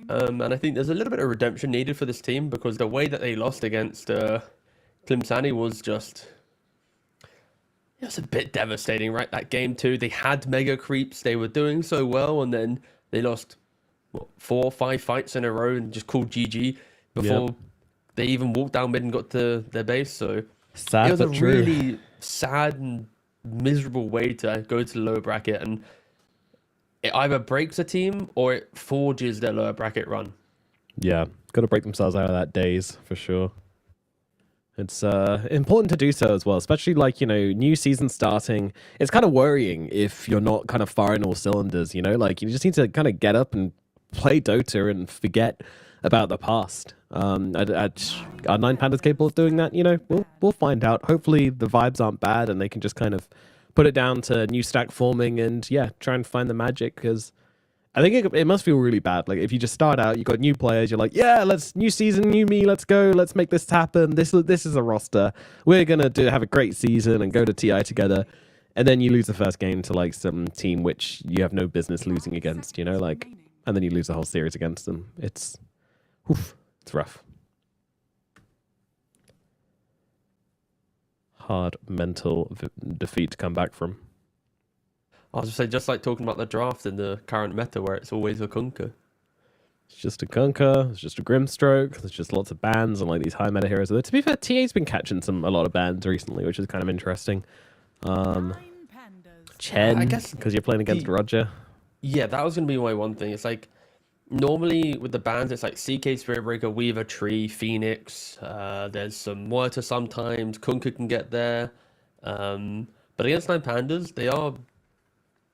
S3: And I think there's a little bit of redemption needed for this team because the way that they lost against Klim Sunny was just... It was a bit devastating, right? That game too. They had mega creeps. They were doing so well, and then they lost 4 or 5 fights in a row and just called GG before they even walked down mid and got to their base. So
S2: sad,
S3: it was a
S2: but true.
S3: really sad and miserable way to go to the lower bracket, and it either breaks a team or it forges their lower bracket run.
S2: Yeah, got to break themselves out of that daze for sure. It's important to do so as well, especially like, you know, new season starting. It's kind of worrying if you're not kind of firing all cylinders, you know, like you just need to kind of get up and play Dota and forget about the past. Are 9 pandas capable of doing that? You know, we'll find out. Hopefully the vibes aren't bad and they can just kind of put it down to new stack forming and try and find the magic, because I think it must feel really bad. Like if you just start out, you've got new players, you're like, let's new season, new me, let's go, let's make this happen. This is a roster. We're gonna have a great season and go to TI together. And then you lose the first game to like some team which you have no business losing against, you know, like, and then you lose the whole series against them. It's rough. Hard mental defeat to come back from.
S3: I was just like talking about the draft in the current meta where it's always a Kunkka.
S2: It's just a Kunkka, it's just a Grimstroke, there's just lots of bans and like these high meta heroes. To be fair, TA's been catching a lot of bans recently, which is kind of interesting. Chen,
S3: I guess
S2: because you're playing against Roger.
S3: Yeah, that was going to be my one thing. It's like, normally with the bans, it's like CK, Spirit Breaker, Weaver, Tree, Phoenix. There's some Mortar sometimes. Kunkka can get there. But against 9 pandas, they are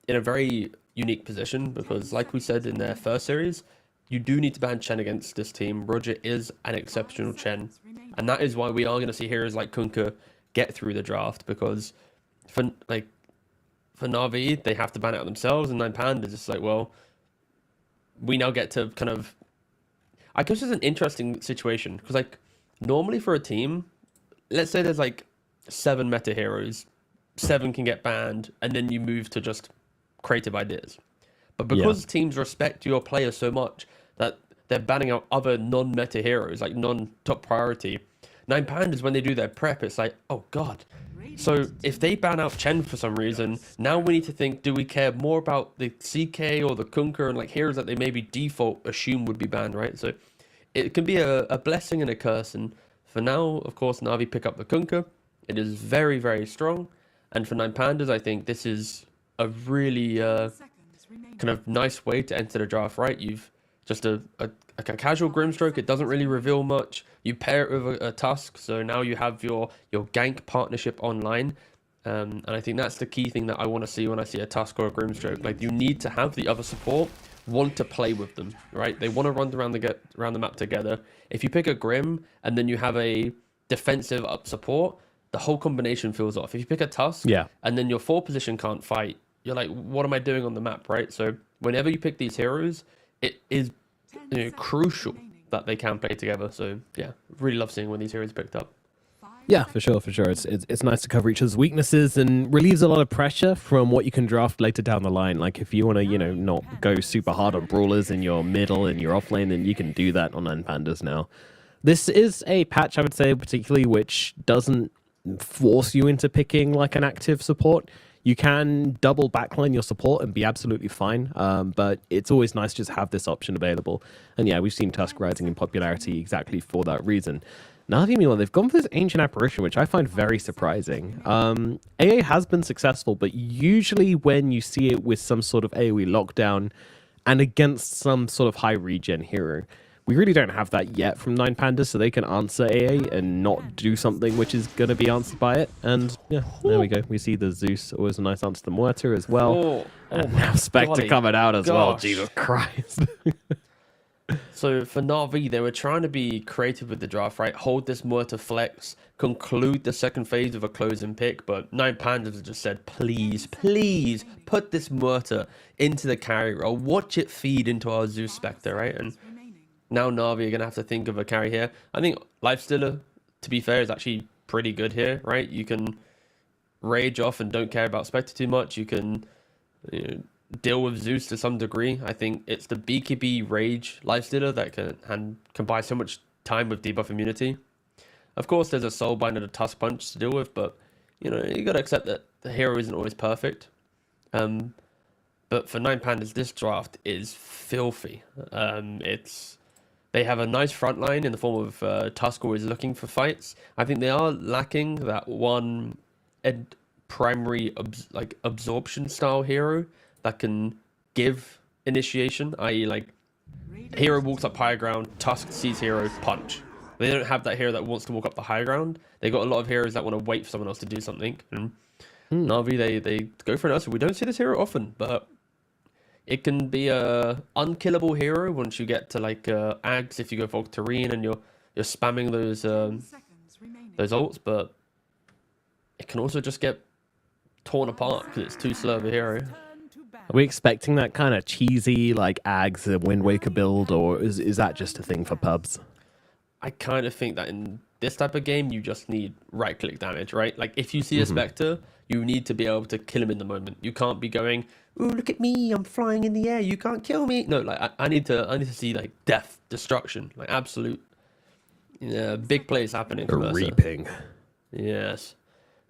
S3: in a very unique position because, like we said in their first series, you do need to ban Chen against this team. Roger is an exceptional Chen. And that is why we are going to see heroes like Kunkka get through the draft, because for Na'Vi, they have to ban it out themselves, and 9 pandas, it's like, well, we now get to kind of... I guess it's an interesting situation, because like, normally for a team, let's say there's like 7 meta heroes, 7 can get banned, and then you move to just creative ideas. But because teams respect your players so much that they're banning out other non-meta heroes, like non-top priority, 9 pandas, when they do their prep, it's like, oh god. So if they ban out Chen for some reason, now we need to think, do we care more about the CK or the Kunkka and like heroes that they maybe default assume would be banned, right? So it can be a blessing and a curse. And for now, of course, Na'Vi pick up the Kunkka. It is very, very strong. And for 9 pandas, I think this is a really kind of nice way to enter the draft, right? You've just a casual Grimstroke. It doesn't really reveal much. You pair it with a Tusk, so now you have your gank partnership online. And I think that's the key thing that I want to see when I see a Tusk or a Grimstroke. Like, you need to have the other support want to play with them, right? They want to run around the map together. If you pick a Grim and then you have a defensive up support, the whole combination feels off. If you pick a Tusk and then your 4 position can't fight, you're like, what am I doing on the map, right? So whenever you pick these heroes, it is crucial that they can play together. So yeah, really love seeing when these heroes picked up.
S2: Yeah, for sure. It's nice to cover each other's weaknesses and relieves a lot of pressure from what you can draft later down the line. Like if you want to, not go super hard on brawlers in your middle and your off lane, then you can do that on 9 pandas now. This is a patch, I would say, particularly which doesn't force you into picking like an active support. You can double backline your support and be absolutely fine, but it's always nice to just have this option available. And yeah, we've seen Tusk rising in popularity exactly for that reason. Na'Vi, meanwhile, they've gone for this Ancient Apparition, which I find very surprising. AA has been successful, but usually when you see it with some sort of AoE lockdown and against some sort of high regen hero, we really don't have that yet from Nine Pandas, so they can answer AA and not do something which is going to be answered by it. And yeah, there we go. We see the Zeus, always a nice answer to the Muerta as well. And now Spectre coming out as well. Jesus Christ.
S3: So for Na'Vi, they were trying to be creative with the draft, right? Hold this Muerta flex, conclude the second phase with a closing pick, but Nine Pandas just said, please, please put this Muerta into the carry role. Watch it feed into our Zeus Spectre, right? And now Na'Vi are going to have to think of a carry here. I think Lifestealer, to be fair, is actually pretty good here, right? You can rage off and don't care about Spectre too much. You can deal with Zeus to some degree. I think it's the BKB Rage Lifestealer that can buy so much time with debuff immunity. Of course, there's a Soulbind and a Tusk Punch to deal with, but you got to accept that the hero isn't always perfect. But for Nine Pandas, this draft is filthy. They have a nice front line in the form of Tusk always looking for fights. I think they are lacking that one primary absorption style hero that can give initiation, i.e. like hero walks up high ground, Tusk sees hero, punch. They don't have that hero that wants to walk up the high ground. They got a lot of heroes that want to wait for someone else to do something. And Na'Vi, they go for an Ursa. We don't see this hero often, but it can be a unkillable hero once you get to like Ags if you go Volctarine and you're spamming those ults, but it can also just get torn apart because it's too slow of a hero.
S2: Are we expecting that kind of cheesy like Ags Wind Waker build, or is that just a thing for pubs?
S3: I kind of think that in this type of game you just need right click damage, right? Like if you see a Spectre, you need to be able to kill him in the moment. You can't be going, ooh, look at me, I'm flying in the air, you can't kill me. No, like I need to see like death, destruction, like absolute big plays happening.
S2: Reaping.
S3: Yes.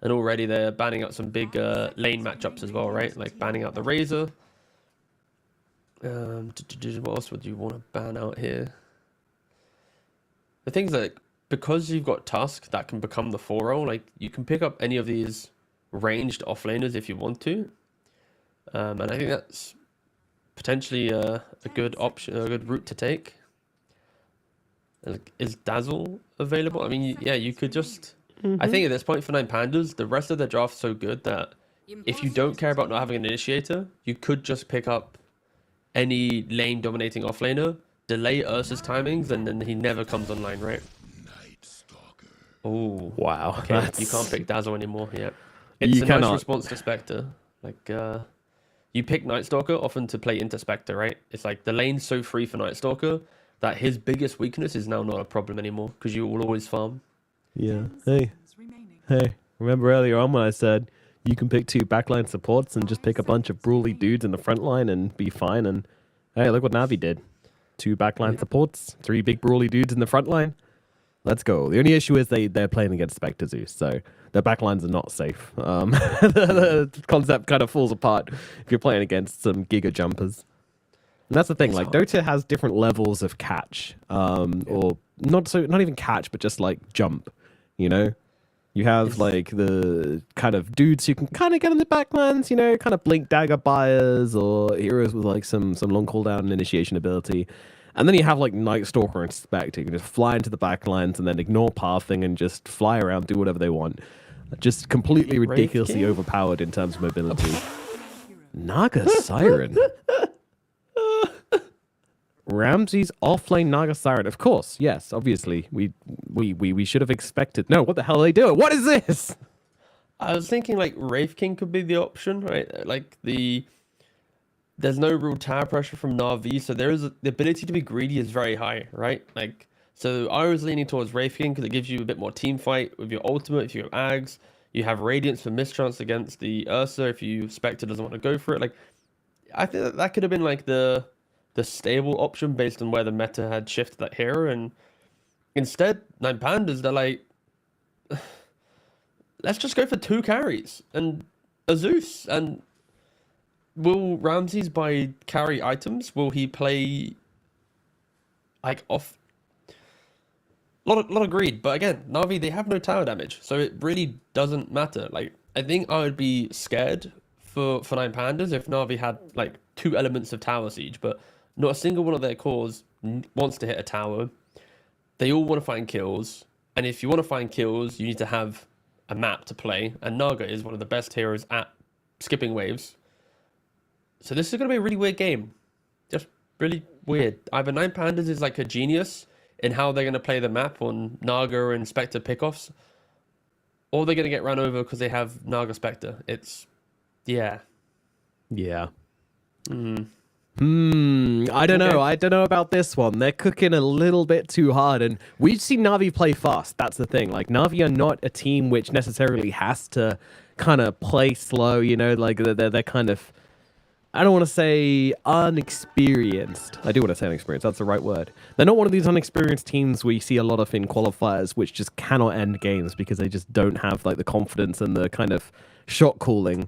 S3: And already they're banning out some big lane matchups as well, right? Like banning out the Razor. What else would you want to ban out here? The things that, because you've got Tusk that can become the 4-role, like you can pick up any of these ranged offlaners if you want to. And I think that's potentially a good option, a good route to take. Is Dazzle available? I mean, yeah, you could just... I think at this point for Nine Pandas, the rest of the draft's so good that if you don't care about not having an initiator, you could just pick up any lane dominating offlaner, delay Ursa's timings, and then he never comes online, right? Oh
S2: wow!
S3: Okay, you can't pick Dazzle anymore. Yeah, it's a nice response to Spectre. Like you pick Night Stalker often to play into Spectre, right? It's like the lane's so free for Night Stalker that his biggest weakness is now not a problem anymore because you will always farm.
S2: Yeah. Hey. Remember earlier on when I said you can pick 2 backline supports and just pick a bunch of brawly dudes in the front line and be fine? And hey, look what Na'Vi did. 2 backline supports, 3 big brawly dudes in the front line. Let's go. The only issue is they're playing against Spectre Zeus, so their backlines are not safe. The concept kind of falls apart if you're playing against some giga jumpers. And that's the thing, like Dota has different levels of catch, or not even catch, but just like jump. You have like the kind of dudes who can kind of get on the backlines, kind of blink dagger buyers or heroes with like some long cooldown and initiation ability. And then you have like Night Stalker and Spectre who can just fly into the backlines and then ignore pathing and just fly around, do whatever they want. Just completely ridiculously overpowered in terms of mobility. Naga Siren. Ramsey's offlane Naga Siren. Of course, yes, obviously. We should have expected. No, what the hell are they doing? What is this?
S3: I was thinking like Wraith King could be the option, right? Like there's no real tower pressure from Na'Vi, so the ability to be greedy is very high, right? Like, so I was leaning towards Wraith King because it gives you a bit more team fight with your ultimate. If you have Ags, you have Radiance for mischance against the Ursa if you Spectre doesn't want to go for it. Like, I think that could have been like the stable option based on where the meta had shifted that hero, and instead Nine Pandas, they're like let's just go for 2 carries and a Zeus. And will Ramses buy carry items? Will he play like off? Lot of greed, but again, Na'Vi, they have no tower damage, so it really doesn't matter. Like, I think I would be scared for 9 Pandas if Na'Vi had like 2 elements of tower siege, but not a single one of their cores wants to hit a tower. They all want to find kills, and if you want to find kills, you need to have a map to play, and Naga is one of the best heroes at skipping waves. So this is going to be a really weird game. Just really weird. Either 9 Pandas is like a genius in how they're going to play the map on Naga and Spectre pickoffs, or they're going to get run over because they have Naga Spectre. It's, yeah.
S2: Yeah. I don't know. I don't know about this one. They're cooking a little bit too hard, and we've seen Na'Vi play fast. That's the thing. Like, Na'Vi are not a team which necessarily has to kind of play slow, you know, like they're kind of, I don't want to say unexperienced. I do want to say unexperienced. That's the right word. They're not one of these unexperienced teams we see a lot of in qualifiers, which just cannot end games because they just don't have like the confidence and the kind of shot calling.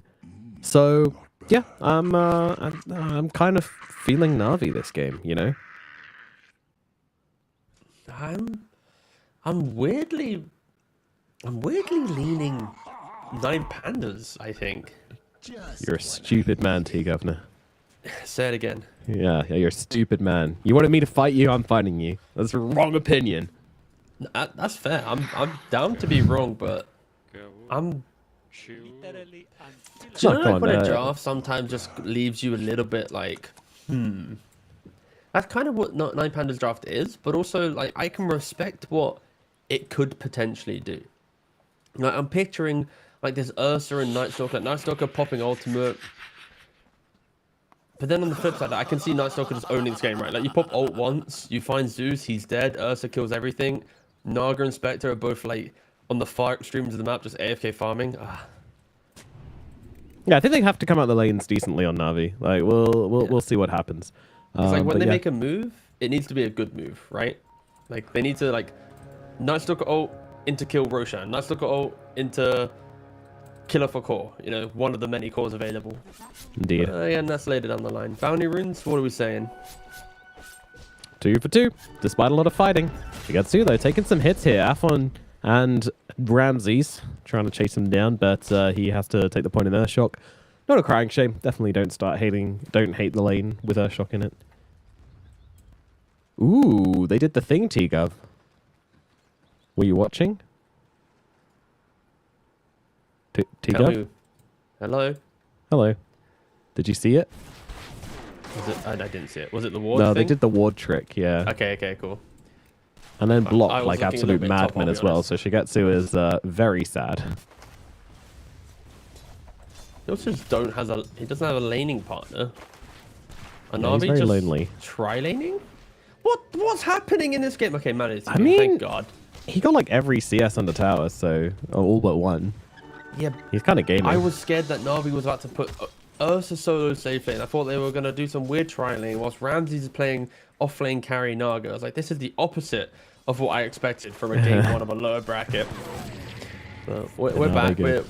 S2: So yeah, I'm kind of feeling Na'Vi this game, you know.
S3: I'm weirdly leaning 9 Pandas, I think.
S2: You're a stupid man, T-Governor.
S3: Say it again.
S2: Yeah, you're a stupid man. You wanted me to fight you, I'm fighting you. That's the wrong opinion.
S3: That's fair. I'm down to be wrong, but I'm... Do you know, like, when a draft sometimes just leaves you a little bit like, That's kind of what 9 Pandas draft is, but also, like, I can respect what it could potentially do. Like, I'm picturing, like, this Ursa and Night Stalker. Night Stalker popping ultimate. But then on the flip side, I can see Night Stalker just owning this game, right? Like, you pop ult once, you find Zeus, he's dead, Ursa kills everything. Naga and Spectre are both, like, on the far extremes of the map, just AFK farming.
S2: Yeah, I think they have to come out the lanes decently on Na'Vi. Like, we'll see what happens.
S3: It's like when they make a move, it needs to be a good move, right? Like, they need to, like, Night Stalker ult into kill Roshan, Night Stalker ult into killer for core, you know, one of the many cores available.
S2: Indeed.
S3: And that's later down the line. Bounty runes, what are we saying?
S2: 2 for 2, despite a lot of fighting. Shigetsu, though, taking some hits here. Afon and Ramses trying to chase him down, but he has to take the point in Earthshock. Not a crying shame. Definitely don't hate the lane with Earthshock in it. Ooh, they did the thing, T-Gov. Were you watching? T-Gov?
S3: Hello?
S2: Hello. Did you see it?
S3: Was it? I didn't see it. Was it the ward
S2: No,
S3: thing?
S2: they did the ward trick, yeah.
S3: Okay, cool.
S2: And then
S3: I
S2: blocked
S3: was
S2: like
S3: looking a
S2: absolute
S3: little bit top,
S2: madmen
S3: I'll be
S2: as well,
S3: honest.
S2: so Shigetsu is very sad.
S3: He also just he doesn't have a laning partner.
S2: Yeah, he's
S3: Anavi
S2: very
S3: just
S2: lonely.
S3: tri-laning? What's happening in this game? Okay, man, it's
S2: I mean,
S3: thank God.
S2: He got like every CS under tower, so all but one.
S3: Yeah,
S2: He's kind of gaming.
S3: I was scared that Na'Vi was about to put Ursa solo safe lane. I thought they were going to do some weird tri-lane whilst Ramses is playing off-lane carry Naga. I was like, this is the opposite of what I expected from a game one of a lower bracket. But we're
S2: No,
S3: back.
S2: they're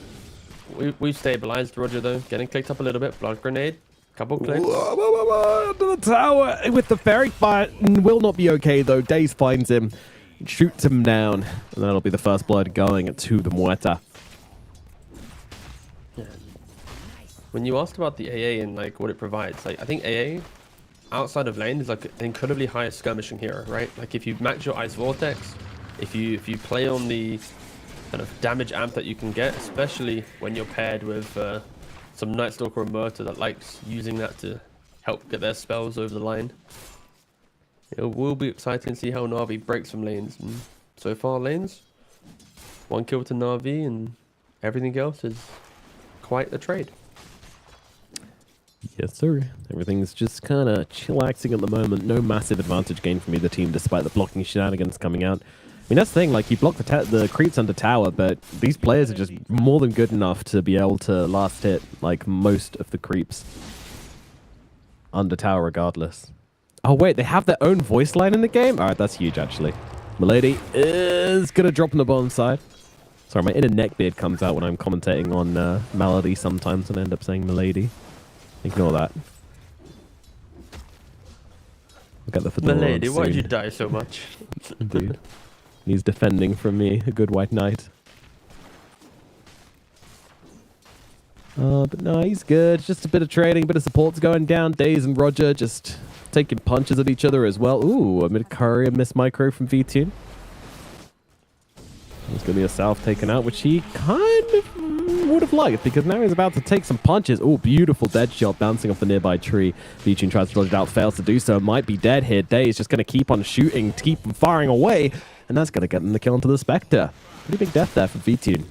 S3: We've stabilized. Roger, though, getting clicked up a little bit. Blood grenade. Couple clicks.
S2: Under the tower with the fairy fire. Will not be okay though. Daze finds him, shoots him down, and that'll be the first blood going to the Muerta.
S3: When you asked about the AA and like what it provides, like I think AA outside of lane is like an incredibly high skirmishing hero, right? Like if you max your ice vortex, if you play on the kind of damage amp that you can get, especially when you're paired with some Night Stalker or Murta that likes using that to help get their spells over the line. It will be exciting to see how Na'Vi breaks some lanes. And so far, lanes, 1 kill to Na'Vi, and everything else is quite a trade.
S2: Yes, sir. Everything's just kind of chillaxing at the moment. No massive advantage gained from either team, despite the blocking shenanigans coming out. I mean, that's the thing. Like, you block the creeps under tower, but these players are just more than good enough to be able to last hit, like, most of the creeps under tower regardless. Oh, wait, they have their own voice line in the game? All right, that's huge, actually. Milady is going to drop on the bottom side. Sorry, my inner neckbeard comes out when I'm commentating on Melody sometimes and I end up saying Milady. Ignore that. I'll get the fedora
S3: Milady,
S2: on
S3: why did
S2: soon.
S3: you die so much?
S2: Indeed. He's defending from me, a good white knight. But no, he's good. Just a bit of trading, a bit of support's going down. Daze and Roger just taking punches at each other as well. Ooh, a mid-courier miss micro from V-Tune. There's going to be a South taken out, which he kind of would have liked, because now he's about to take some punches. Oh, beautiful dead shot bouncing off the nearby tree. V-Tune tries to dodge it out, fails to do so. Might be dead here. Day is just going to keep on shooting, keep firing away, and that's going to get them the kill onto the Spectre. Pretty big death there for V-Tune.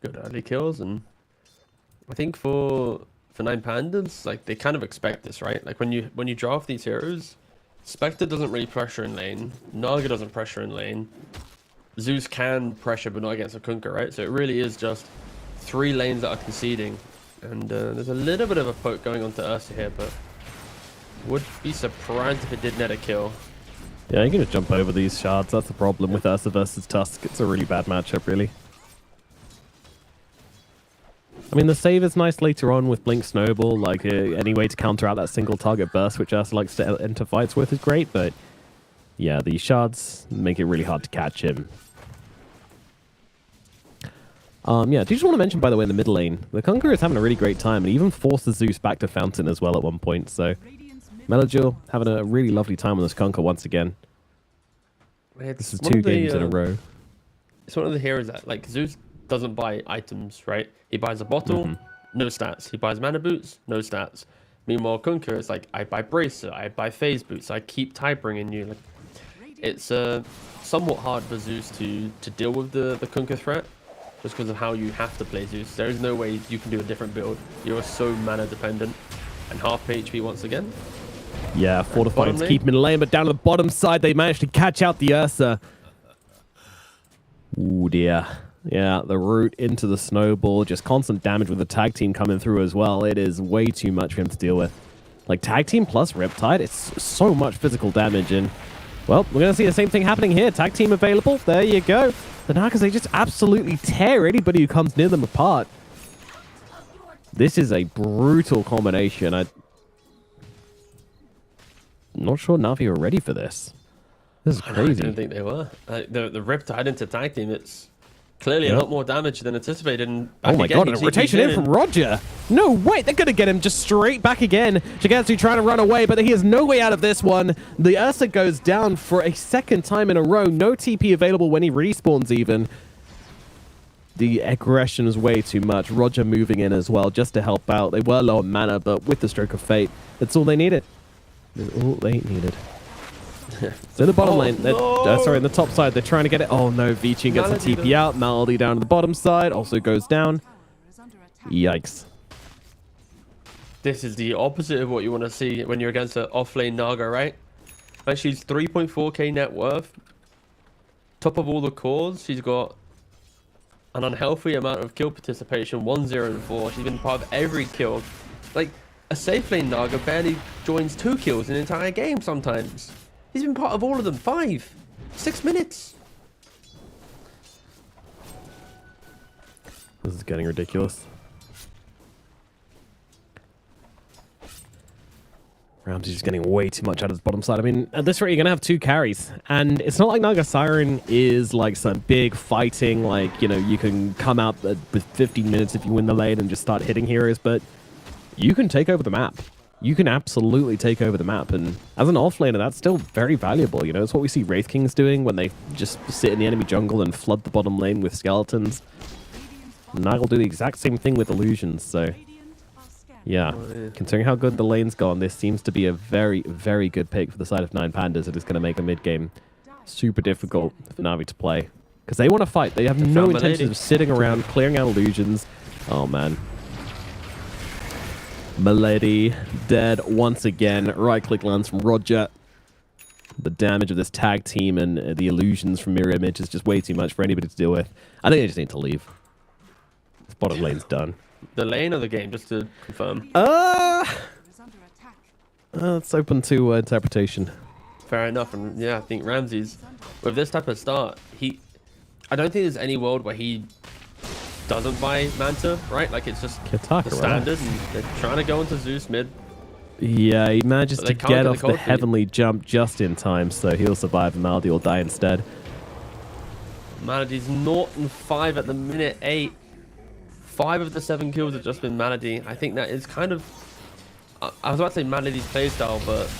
S3: Good early kills, and I think for Nine Pandas, like they kind of expect this, right? Like when you draw off these heroes, Spectre doesn't really pressure in lane, Naga doesn't pressure in lane, Zeus can pressure but not against a Kunkka, right? So it really is just 3 lanes that are conceding, and there's a little bit of a poke going on to Ursa here, but would be surprised if it did net a kill.
S2: Yeah, you're going to jump over these shards. That's the problem with Ursa versus Tusk. It's a really bad matchup, really. I mean, the save is nice later on with Blink Snowball. Like, any way to counter out that single target burst, which Ursa likes to enter fights with, is great. But, yeah, the shards make it really hard to catch him. Yeah, do you just want to mention, by the way, in the mid lane, the Kunkka is having a really great time, and even forces Zeus back to Fountain as well at one point. So, Melodil having a really lovely time on this Kunkka once again. This is 2 games in a row.
S3: It's one of the heroes that, like, Zeus doesn't buy items, right? He buys a bottle, no stats. He buys mana boots, no stats. Meanwhile, Kunkka is like, I buy bracer, I buy phase boots, I keep tie bringing you. Like, it's somewhat hard for Zeus to deal with the Kunkka threat, just because of how you have to play Zeus. There is no way you can do a different build. You're so mana dependent. And half HP once again.
S2: Yeah, fortifying to keep him in lane, but down to the bottom side, they managed to catch out the Ursa. Ooh, dear. Yeah, the route into the snowball, just constant damage with the tag team coming through as well. It is way too much for him to deal with. Like, tag team plus Riptide, it's so much physical damage. And, well, we're going to see the same thing happening here. Tag team available. There you go. The Nagas, they just absolutely tear anybody who comes near them apart. This is a brutal combination. I'm not sure Na'Vi are ready for this. This is crazy.
S3: I didn't think they were. The Riptide into tag team, it's clearly a lot more damage than anticipated. And
S2: oh my god, and a rotation in from Roger. No, wait, they're going to get him just straight back again. Shigetsu trying to run away, but he has no way out of this one. The Ursa goes down for a second time in a row. No TP available when he respawns even. The aggression is way too much. Roger moving in as well just to help out. They were low on mana, but with the stroke of fate, that's all they needed. That's all they needed. So in the bottom lane, sorry, in the top side, they're trying to get it. Oh no, V-Tune gets a TP out. Malady down to the bottom side, also goes down. Yikes.
S3: This is the opposite of what you want to see when you're against an off-lane Naga, right? Like, she's 3.4k net worth. Top of all the cores, she's got an unhealthy amount of kill participation, 1, 0, and 4. She's been part of every kill. Like, a safe lane Naga barely joins 2 kills in an entire game sometimes. He's been part of all of them. 5, 6 minutes.
S2: This is getting ridiculous. Ramsey's just getting way too much out of his bottom side. I mean, at this rate, you're going to have 2 carries. And it's not like Naga Siren is like some big fighting, like, you know, you can come out with 15 minutes if you win the lane and just start hitting heroes, but you can take over the map. You can absolutely take over the map, and as an offlaner, that's still very valuable. You know, it's what we see Wraith Kings doing when they just sit in the enemy jungle and flood the bottom lane with skeletons. Nag will do the exact same thing with illusions, so yeah. Considering how good the lane's gone, this seems to be a very, very good pick for the side of Nine Pandas. It is going to make the mid-game super difficult for Na'Vi to play, because they want to fight. They have no intention of sitting around, clearing out illusions. Oh, man. Milady dead once again. Right-click lands from Roger. The damage of this tag team and the illusions from Mirror Image is just way too much for anybody to deal with. I think they just need to leave. This bottom lane's done.
S3: The lane of the game, just to confirm.
S2: It's open to interpretation.
S3: fair enough. And yeah, I think Ramses, with this type of start, I don't think there's any world where he doesn't buy Manta, right? Like, it's just
S2: Kitaka,
S3: the standard, and they're trying to go into Zeus mid.
S2: Yeah, he manages
S3: But
S2: to
S3: they can't
S2: get
S3: get the
S2: off the
S3: cold feet.
S2: heavenly jump just in time, so he'll survive and Maldi will die instead.
S3: Malady's 0-5 at the minute 8. 5 of the 7 kills have just been Malady. I think that is kind of... I was about to say Malady's playstyle, but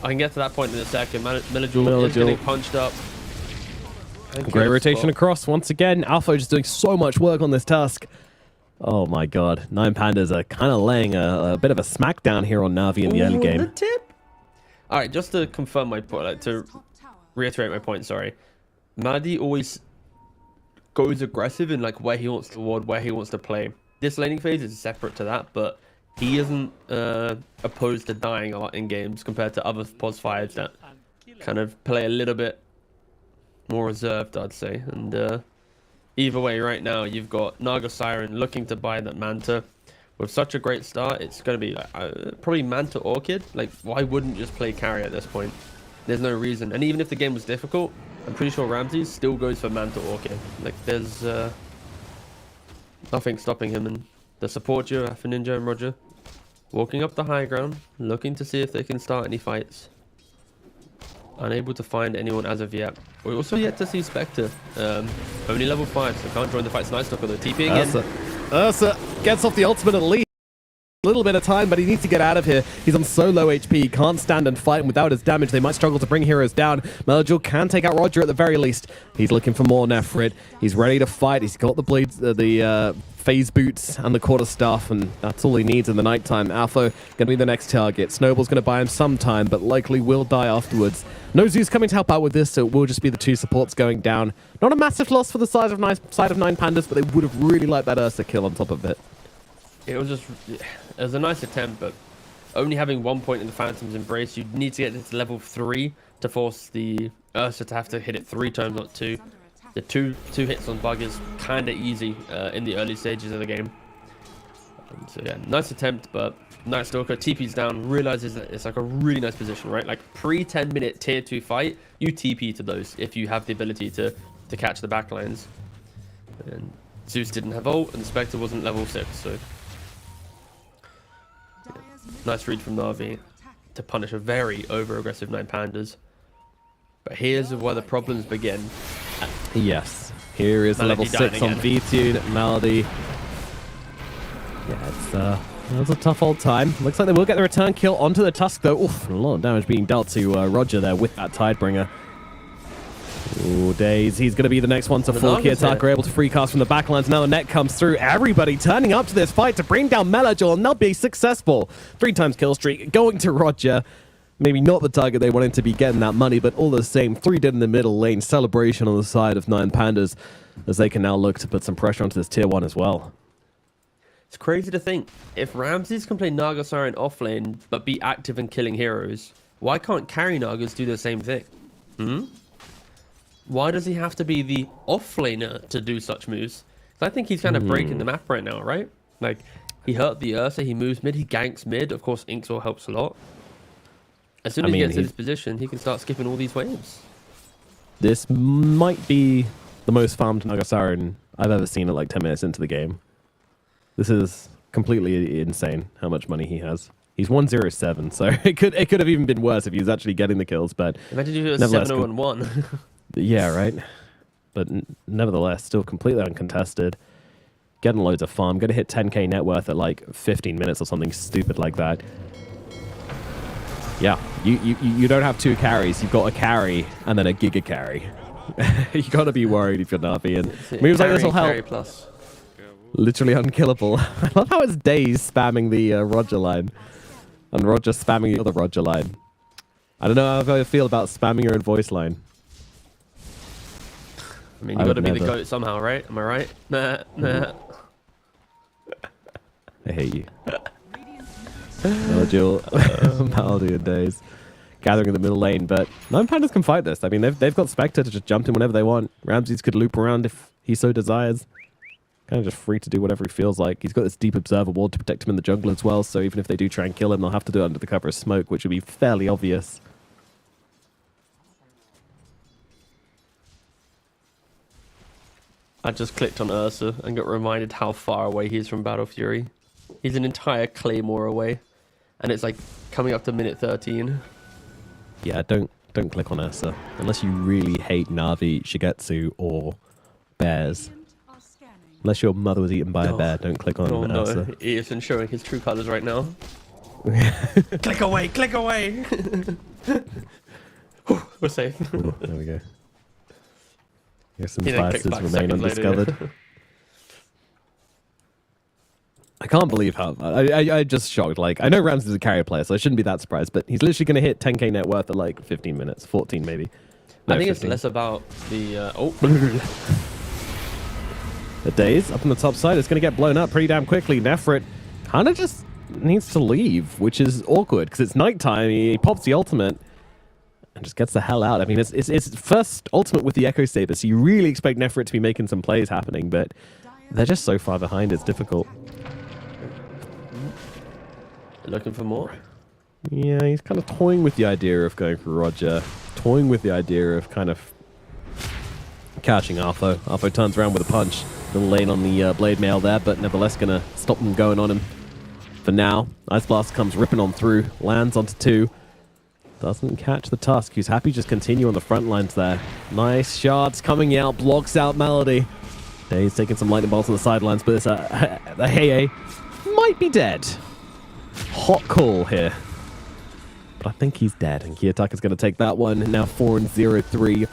S3: I can get to that point in a second. Melajul is getting punched up.
S2: Great rotation across once again. Alpha just doing so much work on this Tusk. Oh my god. 9 Pandas are kind of laying a bit of a smackdown here on Na'Vi in the early game.
S3: The tip. All right, just to confirm my point, like, to reiterate my point, sorry. Malady always goes aggressive in like where he wants to ward, where he wants to play. This laning phase is separate to that, but he isn't opposed to dying a lot in games compared to other POS 5s that kind of play a little bit more reserved, I'd say. And either way, right now you've got Naga Siren looking to buy that Manta. With such a great start, it's going to be like, probably Manta Orchid. Like, why wouldn't you just play carry at this point? There's no reason. And even if the game was difficult, I'm pretty sure Ramses still goes for Manta Orchid. Like, there's nothing stopping him. And the support duo, Alpha Ninja and Roger, walking up the high ground, looking to see if they can start any fights. Unable to find anyone as of yet. We're also yet to see Spectre. Only level 5, so can't join the fight. Nice look at the TPing in.
S2: Ursa gets off the ultimate at least. A little bit of time, but he needs to get out of here. He's on so low HP, he can't stand and fight, and without his damage, they might struggle to bring heroes down. Melajul can take out Roger at the very least. He's looking for more Nefrit. He's ready to fight. He's got the blades, the phase boots and the quarter staff, and that's all he needs in the nighttime. Alpha gonna be the next target. Snowball's gonna buy him some time, but likely will die afterwards. No Zeus coming to help out with this, so it will just be the 2 supports going down. Not a massive loss for the side of 9 Pandas, but they would have really liked that Ursa kill on top of it.
S3: It was a nice attempt, but only having 1 point in the Phantom's Embrace, you need to get to level 3 to force the Ursa to have to hit it 3 times, not 2. The two hits on Bug is kind of easy in the early stages of the game. So yeah, nice attempt, but Night Stalker TP's down, realizes that it's like a really nice position, right? Like pre-10 minute tier 2 fight, you TP to those if you have the ability to catch the backlines. And Zeus didn't have ult, and Spectre wasn't level 6, so... Nice read from Na'Vi to punish a very over-aggressive 9 Pandas. But here's where the problems begin.
S2: Yes. Here is level 6 on V-Tune. Malady. Yeah, it's a tough old time. Looks like they will get the return kill onto the Tusk, though. Oof, a lot of damage being dealt to Roger there with that Tidebringer. Ooh, Days. He's going to be the next one to fall. Kiyotaka able to free cast from the backlines. Now the net comes through. Everybody turning up to this fight to bring down Melajul, and they'll be successful. 3 times kill streak going to Roger. Maybe not the target they wanted to be getting that money, but all the same, 3 dead in the middle lane. Celebration on the side of 9 Pandas, as they can now look to put some pressure onto this tier 1 as well.
S3: It's crazy to think, if Ramses can play Naga Siren off lane, but be active in killing heroes, why can't carry Nagas do the same thing? Why does he have to be the off-laner to do such moves? I think he's kind of breaking the map right now, right? Like, he hurt the Ursa, he moves mid, he ganks mid. Of course, Inksor helps a lot. As soon as he gets in his position, he can start skipping all these waves.
S2: This might be the most farmed Naga Siren I've ever seen at like 10 minutes into the game. This is completely insane how much money he has. He's 107, so it could have even been worse if he was actually getting the kills, but...
S3: Imagine if it was 7-0-1.
S2: Yeah, right. But nevertheless, still completely uncontested. Getting loads of farm. Going to hit 10k net worth at like 15 minutes or something stupid like that. Yeah, you don't have 2 carries. You've got a carry and then a giga carry. You got to be worried if you're Na'Vi. And moves like this will help.
S3: Plus.
S2: Literally unkillable. I love how it's Days spamming the Roger line. And Roger spamming the other Roger line. I don't know how I feel about spamming your own voice line.
S3: I mean, you got to be the GOAT somehow, right? Am I right? Nah.
S2: I hate you. Melajul, Maldi and Days. Gathering in the middle lane, but 9 Pandas can fight this. I mean, they've got Spectre to just jump in whenever they want. Ramses could loop around if he so desires. Kind of just free to do whatever he feels like. He's got this deep observer ward to protect him in the jungle as well, so even if they do try and kill him, they'll have to do it under the cover of smoke, which would be fairly obvious.
S3: I just clicked on Ursa and got reminded how far away he is from Battle Fury. He's an entire Claymore away. And it's like coming up to minute 13.
S2: Yeah, don't click on Ursa. Unless you really hate Na'Vi, Shigetsu, or bears.
S4: Are scanning.
S2: Unless your mother was eaten by a bear, don't click on
S3: Oh no,
S2: Ursa.
S3: he isn't showing his true colors right now. Click away, click away! We're safe.
S2: There we go. Here's some
S3: He then
S2: biases
S3: clicks back
S2: remain
S3: seconds later,
S2: undiscovered.
S3: yeah.
S2: I can't believe how I just shocked. Like, I know Ramsey's a carrier player, so I shouldn't be that surprised. But he's literally going to hit 10k net worth at like 15 minutes, 14 maybe. No,
S3: I think
S2: 15.
S3: it's less about the
S2: The days up on the top side, it's going to get blown up pretty damn quickly. Nefrit kind of just needs to leave, which is awkward because it's nighttime. He pops the ultimate and just gets the hell out. I mean, it's first ultimate with the Echo Saber, so you really expect Nefrit to be making some plays happening, but they're just so far behind. It's difficult.
S3: looking for more.
S2: Yeah, he's kind of toying with the idea of going for Roger, toying with the idea of kind of catching Arthur. Arthur turns around with a punch. Little lane on the blade mail there, but nevertheless gonna stop them going on him for now. Ice Blast comes ripping on through, lands onto 2. Doesn't catch the Tusk, who's happy just continue on the front lines there. Nice shots coming out, blocks out Melody. He's taking some lightning bolts on the sidelines, but it's the Hey might be dead. Hot call here. But I think he's dead, and Kiyotaka's going to take that one. Now 4-0-3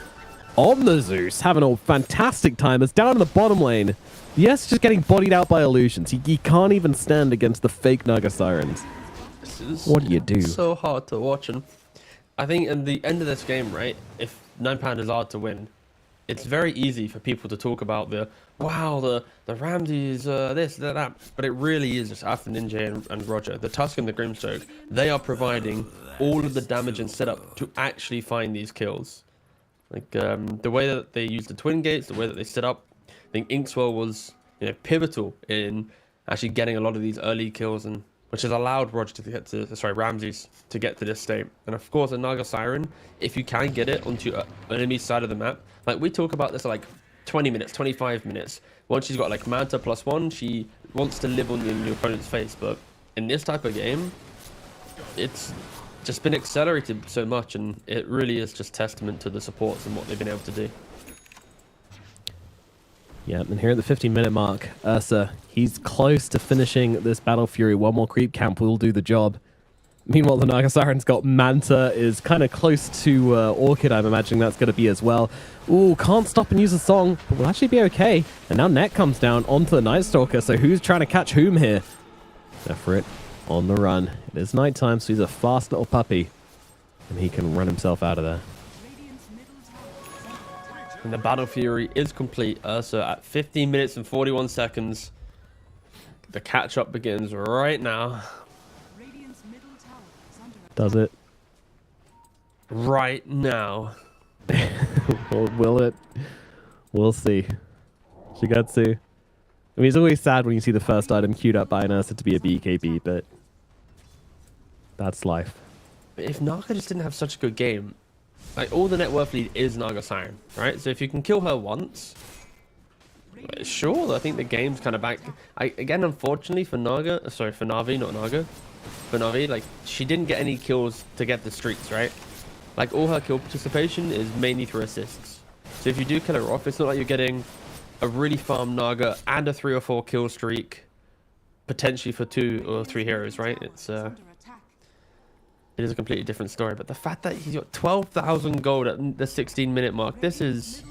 S2: on the Zeus, having a fantastic time. It's down in the bottom lane. Yes, just getting bodied out by illusions. He can't even stand against the fake Naga Sirens. What do you do?
S3: So hard to watch, and I think in the end of this game, right, if 9 Pound is hard to win, it's very easy for people to talk about the Ramses, this, that, but it really is just after Ninja and Roger, the Tusk and the Grimstroke. They are providing all of the damage and setup to actually find these kills. Like the way that they use the twin gates, the way that they set up. I think Inkswell was pivotal in actually getting a lot of these early kills, and which has allowed Roger to get to Ramses to get to this state. And of course, a Naga Siren, if you can get it onto an enemy side of the map, like we talk about this at like 20 minutes, 25 minutes. Once she's got like Manta +1, she wants to live on your opponent's face. But in this type of game, it's just been accelerated so much, and it really is just testament to the supports and what they've been able to do.
S2: Yeah, and here at the 15-minute mark, Ursa, he's close to finishing this Battle Fury. One more creep camp will do the job. Meanwhile, the Naga Siren's got Manta, is kind of close to Orchid. I'm imagining that's going to be as well. Ooh, can't stop and use a song, but will actually be okay. And now Net comes down onto the Night Stalker, so who's trying to catch whom here? Nefrit on the run. It is nighttime, so he's a fast little puppy, and he can run himself out of there.
S3: And the Battle Fury is complete. Ursa at 15 minutes and 41 seconds. The catch-up begins right now.
S2: Does it?
S3: Right now.
S2: Or will it? We'll see. Shigetsu. I mean, it's always sad when you see the first item queued up by an Ursa to be a BKB, but that's life.
S3: If Naga just didn't have such a good game, like all the net worth lead is Naga Siren, right? So if you can kill her once, sure, I think the game's kind of back. Again, unfortunately for Naga, sorry, for Na'Vi, not Naga. For Na'Vi, like, she didn't get any kills to get the streaks, right? Like, all her kill participation is mainly through assists. So if you do kill her off, it's not like you're getting a really farm Naga and a 3 or 4 kill streak, potentially for 2 or 3 heroes, right? It is a completely different story. But the fact that he's got 12,000 gold at the 16-minute mark, this is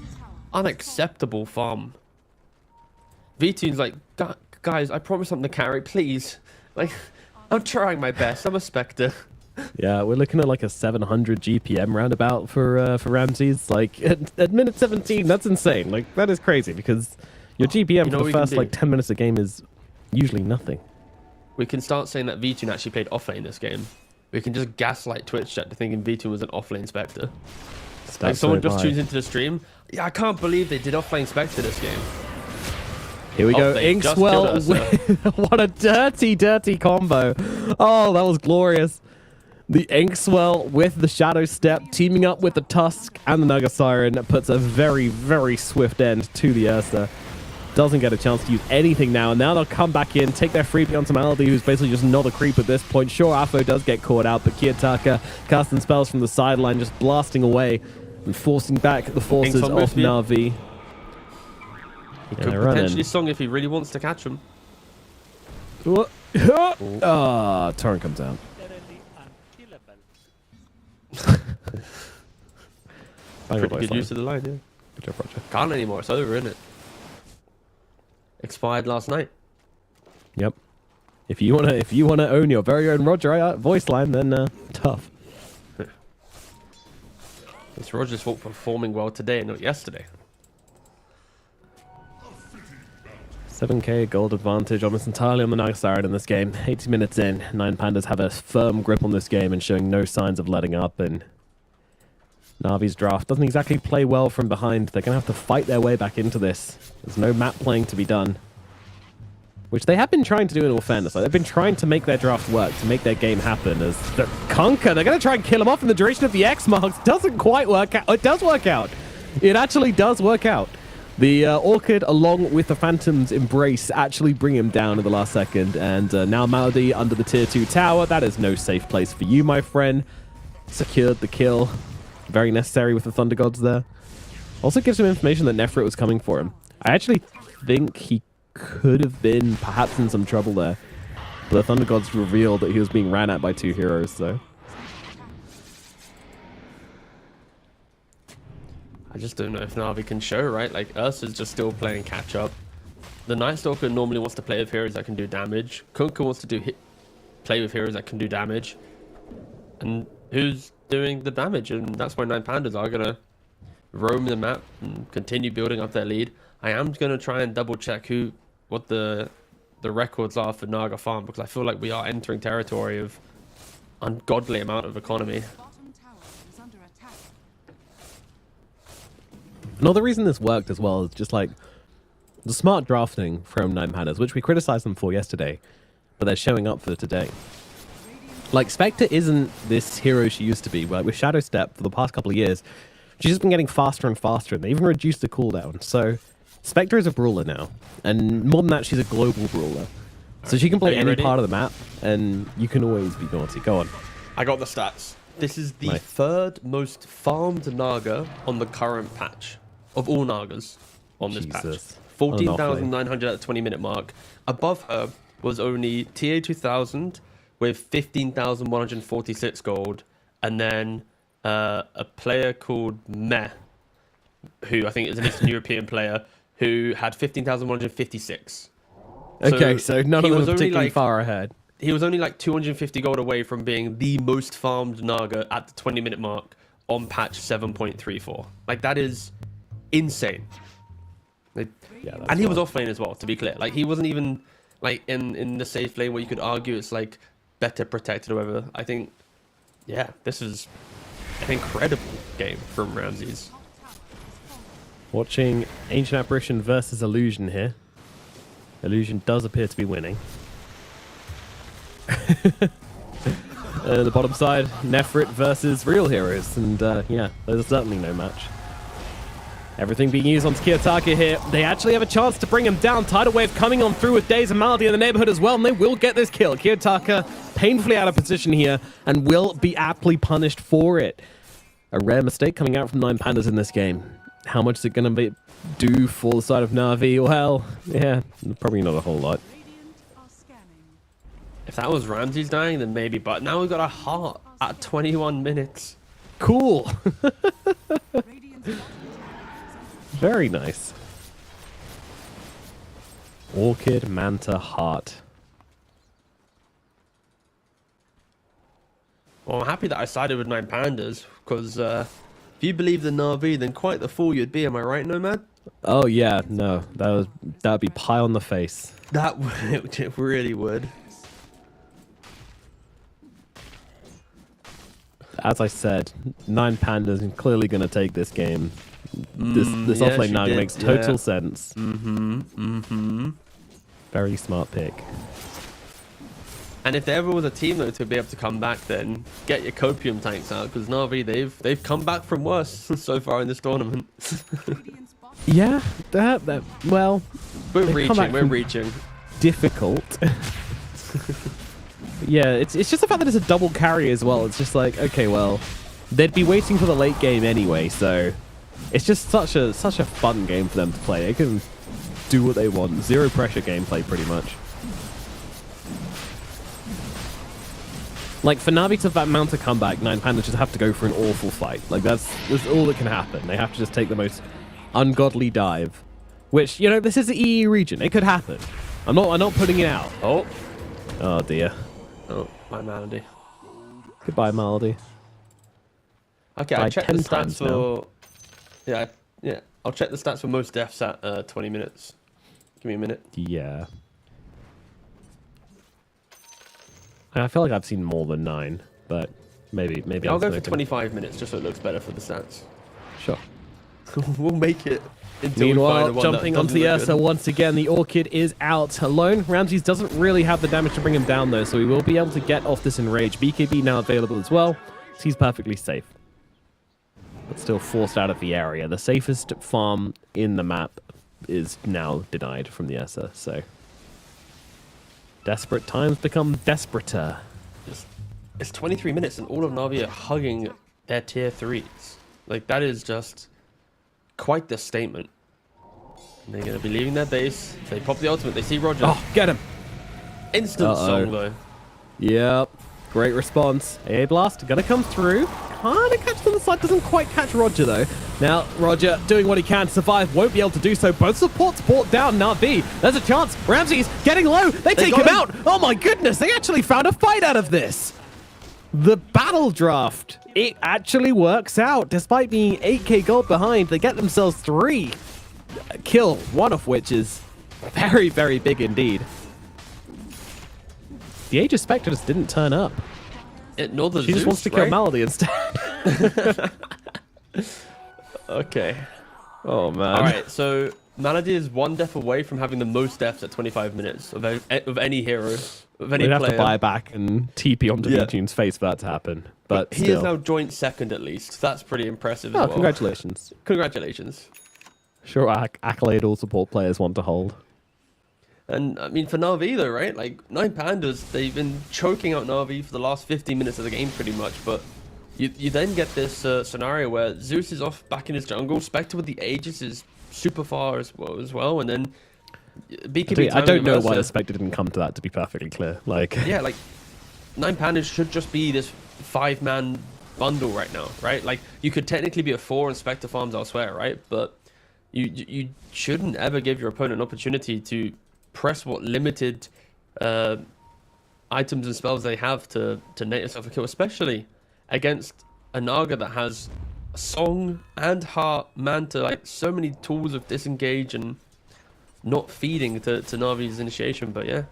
S3: unacceptable farm. V-Tune's like, guys, I promise I'm the carry, please. Like, I'm trying my best. I'm a Spectre.
S2: Yeah, we're looking at like a 700 GPM roundabout for Ramses. Like at minute 17, that's insane. Like that is crazy because your GPM for the first like 10 minutes of game is usually nothing.
S3: We can start saying that V-Tune actually played offlane this game. We can just gaslight Twitch chat to thinking V-Tune was an offlane Spectre. Like someone just tunes into the stream. Yeah, I can't believe they did offlane Spectre this game.
S2: Here we go, Inkswell. What a dirty, dirty combo. Oh, that was glorious. The Inkswell with the Shadow Step, teaming up with the Tusk and the Naga Siren, puts a very, very swift end to the Ursa. doesn't get a chance to use anything now. And now they'll come back in, take their freebie onto Maldi, who's basically just another creep at this point. Sure, Afo does get caught out, but Kiyotaka casting spells from the sideline, just blasting away and forcing back the forces of Na'Vi.
S3: He could potentially song if he really wants to catch him.
S2: Torrent comes out.
S3: Pretty good use of the line, yeah.
S2: Good job, Roger.
S3: Can't anymore. It's over, isn't it? Expired last night.
S2: Yep. If you wanna own your very own Roger voice line, then tough.
S3: It's Roger's fault for performing well today, not yesterday.
S2: 7k gold advantage almost entirely on the Naga side in this game. 80 minutes in, 9 Pandas have a firm grip on this game and showing no signs of letting up. And Na'Vi's draft doesn't exactly play well from behind. They're going to have to fight their way back into this. There's no map playing to be done, which they have been trying to do in all fairness. Like, they've been trying to make their draft work, to make their game happen. As the Conquer, they're going to try and kill him off in the duration of the X marks. Doesn't quite work out. It does work out. It actually does work out. The Orchid, along with the Phantom's Embrace, actually bring him down in the last second. And now Maldi under the tier 2 tower. That is no safe place for you, my friend. Secured the kill. Very necessary with the Thunder Gods there. Also gives him information that Nefrit was coming for him. I actually think he could have been perhaps in some trouble there. But the Thunder Gods revealed that he was being ran at by 2 heroes, so...
S3: I just don't know if Na'Vi can show, right? Like, Ursa's just still playing catch-up. The Night Stalker normally wants to play with heroes that can do damage. Kunkka wants to play with heroes that can do damage. And who's doing the damage? And that's why 9 Pandas are going to roam the map and continue building up their lead. I am going to try and double-check what the records are for Naga Farm, because I feel like we are entering territory of ungodly amount of economy.
S2: Another reason this worked as well is just like the smart drafting from 9 Pandas, which we criticized them for yesterday, but they're showing up for today. Like, Spectre isn't this hero she used to be. Like, with Shadow Step for the past couple of years, she's just been getting faster and faster, and they even reduced the cooldown. So Spectre is a brawler now, and more than that, she's a global brawler. So she can play any part of the map, and you can always be naughty. Go on.
S3: I got the stats. This is the third most farmed Naga on the current patch. Of all Nagas on this patch. 14,900 at the 20-minute mark. Above her was only TA 2000 with 15,146 gold. And then a player called Meh, who I think is an Eastern European player, who had 15,156.
S2: Okay, so none of them are particularly far ahead.
S3: He was only like 250 gold away from being the most farmed Naga at the 20-minute mark on patch 7.34. Like, that is... insane. And he was off lane as well, to be clear. Like, he wasn't even like in the safe lane where you could argue it's like better protected or whatever. I think, yeah, this is an incredible game from Ramses.
S2: Watching Ancient Apparition versus Illusion here. Illusion does appear to be winning. The bottom side, Nefrit versus Real Heroes, and yeah, there's certainly no match. Everything being used on Kiyotaka here. They actually have a chance to bring him down. Tidal Wave coming on through with Days and Maldi in the neighborhood as well, and they will get this kill. Kiyotaka painfully out of position here and will be aptly punished for it. A rare mistake coming out from 9 Pandas in this game. How much is it going to do for the side of Na'Vi? Well, yeah, probably not a whole lot.
S3: If that was Ramses dying, then maybe, but now we've got a heart at 21 minutes.
S2: Cool. Very nice. Orchid, Manta, Heart.
S3: Well, I'm happy that I sided with 9 Pandas, because if you believe the Na'Vi, then quite the fool you'd be, am I right, Nomad?
S2: Oh yeah, no, that'd be pie on the face.
S3: That would, it really would.
S2: As I said, 9 Pandas are clearly going to take this game. This offlane Naga makes total sense. Very smart pick.
S3: And if there ever was a team though to be able to come back, then get your copium tanks out, because Na'Vi they've come back from worse so far in this tournament.
S2: Yeah, well,
S3: We're
S2: they've come back
S3: reaching. We're
S2: from
S3: reaching.
S2: difficult. Yeah, it's just the fact that it's a double carry as well. It's just like, okay, well, they'd be waiting for the late game anyway, so it's just such a fun game for them to play. They can do what they want. Zero pressure gameplay, pretty much. Like, for Na'Vi to mount a comeback, 9 Pandas just have to go for an awful fight. Like, that's all that can happen. They have to just take the most ungodly dive. Which, you know, this is the EEU region. It could happen. I'm not putting it out. Oh dear.
S3: Oh, my Malady.
S2: Goodbye, Malady.
S3: Okay,
S2: By
S3: I checked
S2: 10
S3: the stats
S2: times now.
S3: for... Yeah. I'll check the stats for most deaths at 20 minutes. Give me a minute.
S2: Yeah. I feel like I've seen more than 9, but maybe
S3: I'll
S2: I'm
S3: go for
S2: smoking.
S3: 25 minutes just so it looks better for the stats.
S2: Sure.
S3: We'll make it until we find
S2: Meanwhile,
S3: the one
S2: jumping
S3: that
S2: onto the
S3: doesn't look
S2: Ursa once again, the Orchid is out alone. Ramses doesn't really have the damage to bring him down though, so he will be able to get off this Enrage. BKB now available as well, so he's perfectly safe. But still forced out of the area. The safest farm in the map is now denied from the Ursa, so... Desperate times become desperater.
S3: It's 23 minutes and all of Na'Vi are hugging their tier 3s. Like, that is just quite the statement. And they're going to be leaving their base. They pop the ultimate. They see Roger.
S2: Oh, get him!
S3: Instant song, though.
S2: Yep. Great response. AA Blast gonna come through. Kinda catch to the side. Doesn't quite catch Roger, though. Now, Roger doing what he can to survive. Won't be able to do so. Both supports brought down Na'Vi. There's a chance. Ramses getting low. They take him out. Oh my goodness. They actually found a fight out of this. The battle draft. It actually works out. Despite being 8k gold behind, they get themselves 3 kills, one of which is very, very big indeed. The Age of Spectre just didn't turn up.
S3: Nor the
S2: She just
S3: Zeus,
S2: wants to kill
S3: right?
S2: Malady instead.
S3: Okay.
S2: Oh, man.
S3: All right, so Malady is 1 death away from having the most deaths at 25 minutes of any hero, of any
S2: We'd
S3: player.
S2: have to buy back and TP onto
S3: Yeah.
S2: June's face for that to happen. But
S3: he
S2: still.
S3: is now joint second at least. That's pretty impressive as
S2: Oh,
S3: well.
S2: congratulations.
S3: Congratulations.
S2: Sure, accolade all support players want to hold.
S3: And I mean, for Na'Vi though, right? Like 9 Pandas, they've been choking out Na'Vi for the last 15 minutes of the game pretty much. But you then get this scenario where Zeus is off back in his jungle. Spectre with the Aegis is super far as well. And then BKB.
S2: I don't know why the Spectre didn't come to that, to be perfectly clear. Like,
S3: Yeah, like 9 Pandas should just be this 5-man bundle right now, right? Like you could technically be a 4 and Spectre farms elsewhere, right? But you shouldn't ever give your opponent an opportunity to press what limited items and spells they have to net yourself a kill, especially against a Naga that has Song and Heart, Manta, like so many tools of disengage and not feeding to Navi's initiation. But yeah,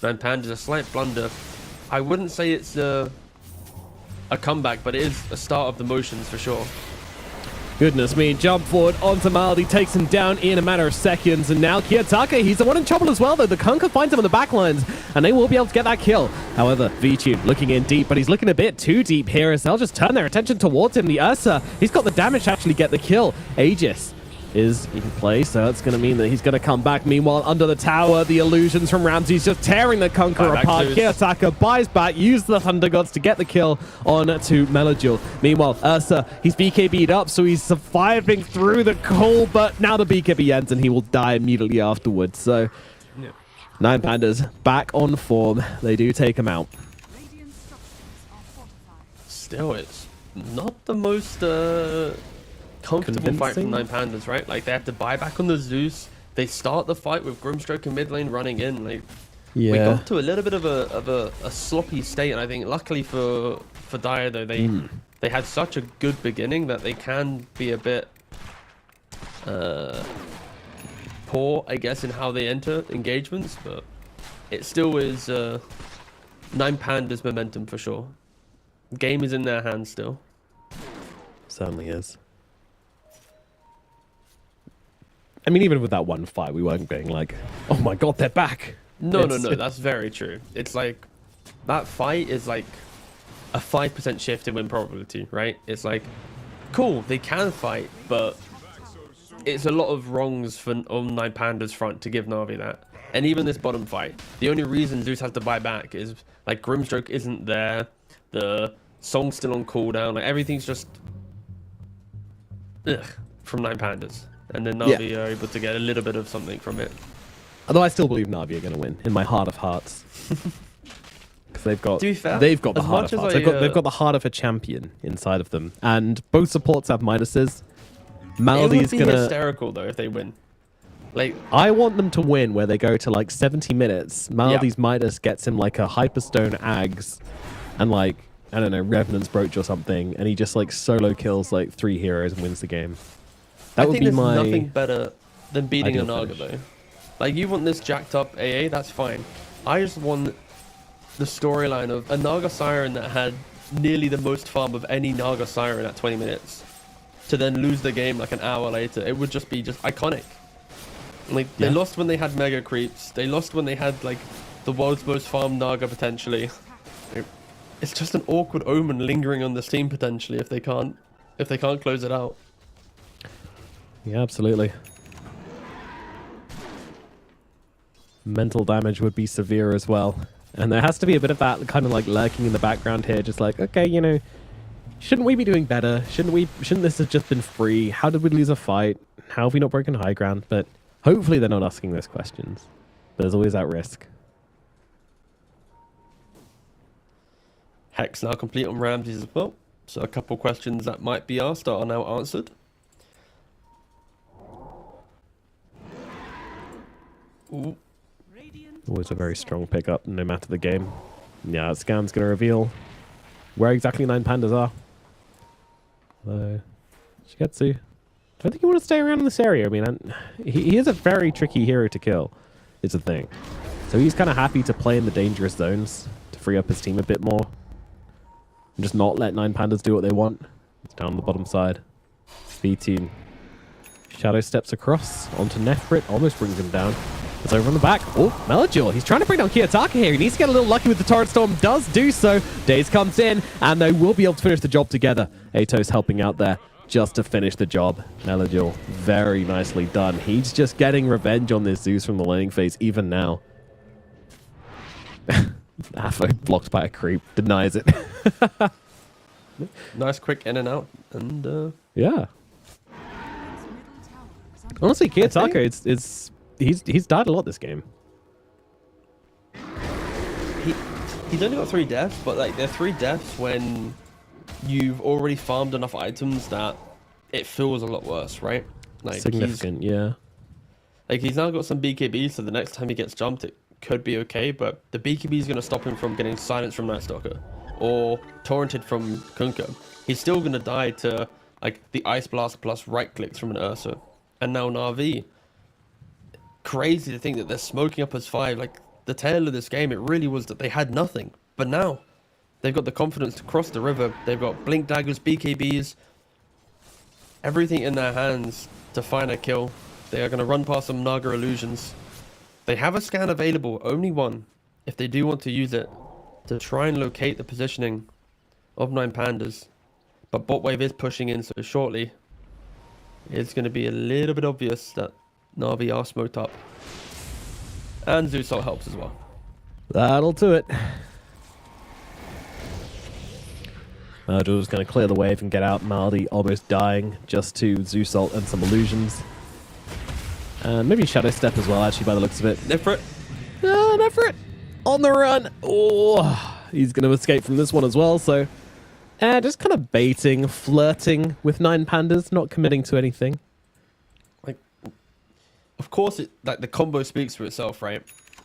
S3: 9 Pandas, a slight blunder. I wouldn't say it's a comeback, but it is a start of the motions for sure.
S2: goodness me, jump forward onto Malady, takes him down in a matter of seconds, and now Kiyotaka, he's the one in trouble as well, though. The Kunkka finds him on the back lines, and they will be able to get that kill. However, V-Tune looking in deep, but he's looking a bit too deep here, as they'll just turn their attention towards him. The Ursa, he's got the damage to actually get the kill. Aegis is in play, so that's going to mean that he's going to come back. Meanwhile, under the tower, the illusions from Ramses just tearing the Kunkka apart. Kiyotaka buys back, uses the Thunder Gods to get the kill on to Melodule. Meanwhile, Ursa, he's BKB'd up, so he's surviving through the call, but now the BKB ends and he will die immediately afterwards. So, 9 Pandas back on form. They do take him out.
S4: Radiant structures are fortified.
S3: Still, it's not the most comfortable fight from 9 Pandas, right? Like, they have to buy back on the Zeus. They start the fight with Grimstroke in mid lane running in. Like, we got to a little bit of a sloppy state, and I think luckily for Dire, though, they had such a good beginning that they can be a bit poor, I guess, in how they enter engagements, but it still is 9 Pandas momentum for sure. Game is in their hands still.
S2: Certainly is. I mean, even with that one fight, we weren't being like, oh my god, they're back.
S3: No, that's very true. It's like, that fight is like a 5% shift in win probability, right? It's like, cool, they can fight, but it's a lot of wrongs on Nine Panda's front to give Na'Vi that. And even this bottom fight, the only reason Zeus has to buy back is like Grimstroke isn't there, the song's still on cooldown, like everything's just from Nine Pandas. And then Na'Vi are able to get a little bit of something from it.
S2: Although I still believe Na'Vi are going to win in my heart of hearts. Because they've got the heart of hearts. They've got the heart of a champion inside of them. And both supports have Midases. Melody's
S3: it would be hysterical though if they win. Like,
S2: I want them to win where they go to like 70 minutes. Melody's Midas gets him like a Hyperstone Ags and like, I don't know, Revenant's Brooch or something. And he just like solo kills like 3 heroes and wins the game. That would be my
S3: nothing better than beating a Naga though. Like, you want this jacked up AA, that's fine. I just want the storyline of a Naga Siren that had nearly the most farm of any Naga Siren at 20 minutes to then lose the game like an hour later. It would just be iconic. Like, they lost when they had mega creeps. They lost when they had like the world's most farmed Naga potentially. It's just an awkward omen lingering on this team potentially if they can't close it out.
S2: Yeah, absolutely. Mental damage would be severe as well. And there has to be a bit of that kind of like lurking in the background here, just like, okay, you know, shouldn't we be doing better? Shouldn't this have just been free? How did we lose a fight? How have we not broken high ground? But hopefully they're not asking those questions. There's always that risk.
S3: Hex now complete on Ramses as well. So a couple questions that might be asked are now answered. Ooh.
S2: Always a very strong pickup, no matter the game. Yeah, Scan's going to reveal where exactly Nine Pandas are. Shigetsu, I don't think you want to stay around in this area. I mean, he is a very tricky hero to kill, is the thing. So he's kind of happy to play in the dangerous zones to free up his team a bit more. And just not let Nine Pandas do what they want. It's down the bottom side. B team. Shadow steps across onto Nefrit, almost brings him down. It's over on the back. Oh, Melojor. He's trying to bring down Kiyotaka here. He needs to get a little lucky with the Torrent Storm. Does do so. Daze comes in, and they will be able to finish the job together. Atos helping out there just to finish the job. Melojor, very nicely done. He's just getting revenge on this Zeus from the laning phase, even now. Afo blocked by a creep. Denies it.
S3: Nice quick in and out. And,
S2: yeah. Honestly, Kiyotaka, He's died a lot this game.
S3: He's only got 3 deaths, but like they're 3 deaths when you've already farmed enough items that it feels a lot worse, right? Like
S2: significant, yeah.
S3: Like he's now got some BKB, so the next time he gets jumped, it could be okay. But the BKB is going to stop him from getting silenced from Night Stalker or torrented from Kunkka. He's still going to die to like the Ice Blast plus right clicks from an Ursa, and now Na'Vi. Crazy to think that they're smoking up as 5. Like the tail of this game, it really was that they had nothing, but now they've got the confidence to cross the river. They've got blink daggers, BKBs, everything in their hands to find a kill. They are going to run past some Naga illusions. They have a scan available, only one, if they do want to use it to try and locate the positioning of Nine Pandas. But bot wave is pushing in, so shortly it's going to be a little bit obvious that Na'Vi are smoked up. And Zeus Ult helps as well.
S2: That'll do it. Joe's going to clear the wave and get out. Maldi almost dying just to Zeus Ult and some illusions. And maybe Shadow Step as well, actually, by the looks of it.
S3: Nefrit.
S2: Nefrit on the run. Oh, he's going to escape from this one as well. So, just kind of baiting, flirting with Nine Pandas, not committing to anything.
S3: Of course, like the combo speaks for itself, right?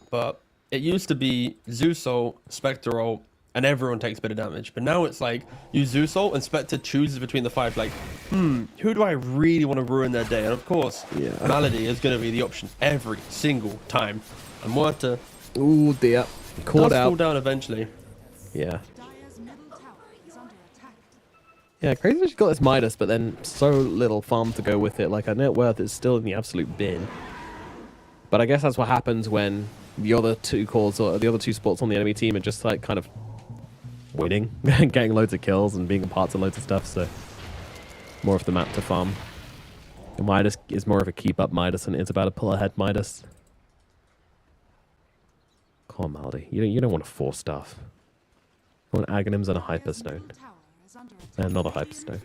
S3: But it used to be Zeus Ult, Spectre Ult, and everyone takes a bit of damage. But now it's like you Zeus Ult and Spectre chooses between the 5. Like, who do I really want to ruin their day? And of course, Malady is going to be the option every single time. And Muerta.
S2: Ooh, dear. Caught out.
S3: Fall down eventually.
S2: Yeah. Yeah, crazy that she's got this Midas, but then so little farm to go with it. Like, her net worth is still in the absolute bin. But I guess that's what happens when the other 2 cores or the other 2 spots on the enemy team are just like kind of winning, getting loads of kills and being a part of loads of stuff. So more of the map to farm. Midas is more of a keep up Midas than it is about a pull ahead Midas. Come on, Maldy. You don't want to force stuff. You want Aghanims and a Hyperstone. And another Hyperstone.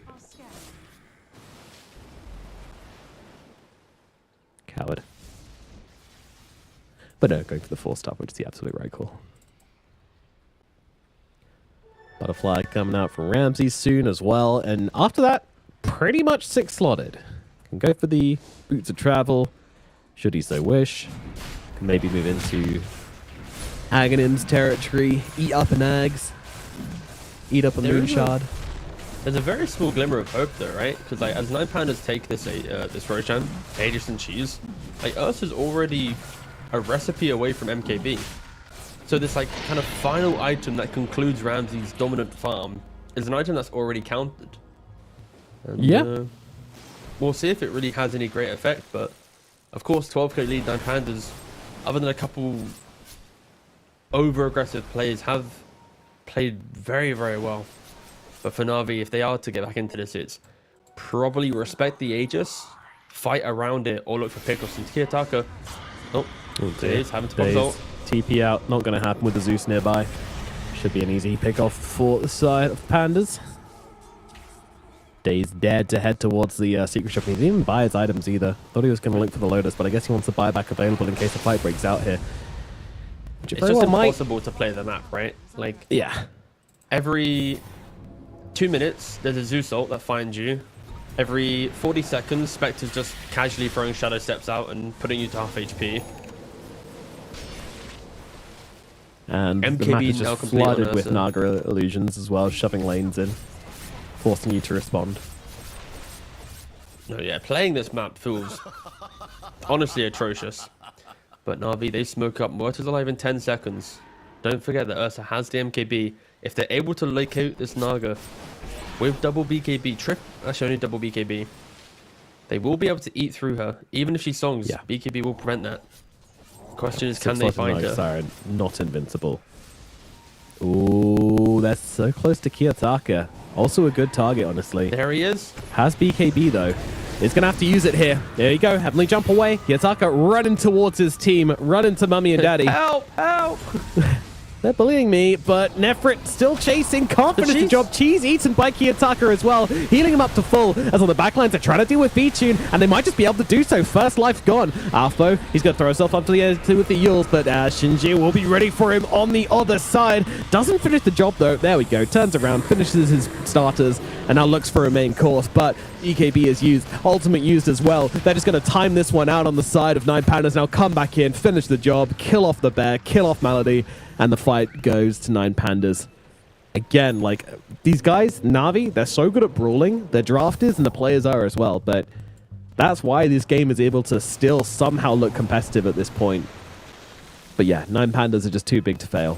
S2: Coward. But no, going for the 4-star, which is the absolute right call. Butterfly coming out from Ramsey soon as well. And after that, pretty much 6 slotted. Can go for the Boots of Travel, should he so wish. Can maybe move into Aghanim's territory, eat up an Ags, eat up a Moonshard.
S3: There's a very small glimmer of hope though, right? Because like, as 9 Pandas take this Roshan, Aegis and Cheese, like Ursa's already a recipe away from MKB. So this like kind of final item that concludes Ramsey's dominant farm is an item that's already counted. And,
S2: yeah.
S3: We'll see if it really has any great effect, but of course 12k lead 9 Pandas, other than a couple over-aggressive players, have played very, very well. But for Na'Vi, if they are to get back into this, it's probably respect the Aegis, fight around it, or look for pickups into Kiyotaka. Oh, Days having to pop ult.
S2: TP out, not going to happen with the Zeus nearby. Should be an easy pick off for the side of Pandas. Days dared to head towards the secret shop. He didn't even buy his items either. Thought he was going to look for the Lotus, but I guess he wants the buyback available in case the fight breaks out here.
S3: It's just impossible to play the map, right? Like,
S2: yeah.
S3: Every 2 minutes, there's a Zeus ult that finds you. Every 40 seconds, Spectre's just casually throwing Shadow Steps out and putting you to half HP.
S2: And
S3: MKB
S2: the map is
S3: now
S2: just
S3: complete
S2: flooded
S3: on
S2: with
S3: Ursa.
S2: Naga illusions as well, shoving lanes in, forcing you to respond.
S3: No, yeah, playing this map feels honestly atrocious. But Na'Vi, they smoke up Mortars alive in 10 seconds. Don't forget that Ursa has the MKB. If they're able to locate this Naga with double BKB, actually only double BKB, they will be able to eat through her. Even if she songs,
S2: Yeah.
S3: BKB will prevent that. Question is, can they find her?
S2: Siren, not invincible. Ooh, that's so close to Kiyotaka. Also a good target, honestly.
S3: There he is.
S2: Has BKB, though. He's going to have to use it here. There you go. Heavenly jump away. Kiyotaka running towards his team. Running to Mummy and Daddy.
S3: Help! Help!
S2: They're bullying me, but Nefrit still chasing. Can't finish the job. Cheese eaten by Kiyotaka as well. Healing him up to full. As on the backlines, they're trying to deal with B-Tune, and they might just be able to do so. First life's gone. Alpho, he's going to throw himself up to the edge with the Yules, but Shinji will be ready for him on the other side. Doesn't finish the job, though. There we go. Turns around, finishes his starters, and now looks for a main course, but EKB is used. Ultimate used as well. They're just going to time this one out on the side of 9 Pandas. Now come back in, finish the job, kill off the bear, kill off Malady, and the fight goes to 9 Pandas. Again, like, these guys, Na'Vi, they're so good at brawling. Their drafters and the players are as well, but that's why this game is able to still somehow look competitive at this point. But yeah, 9 Pandas are just too big to fail.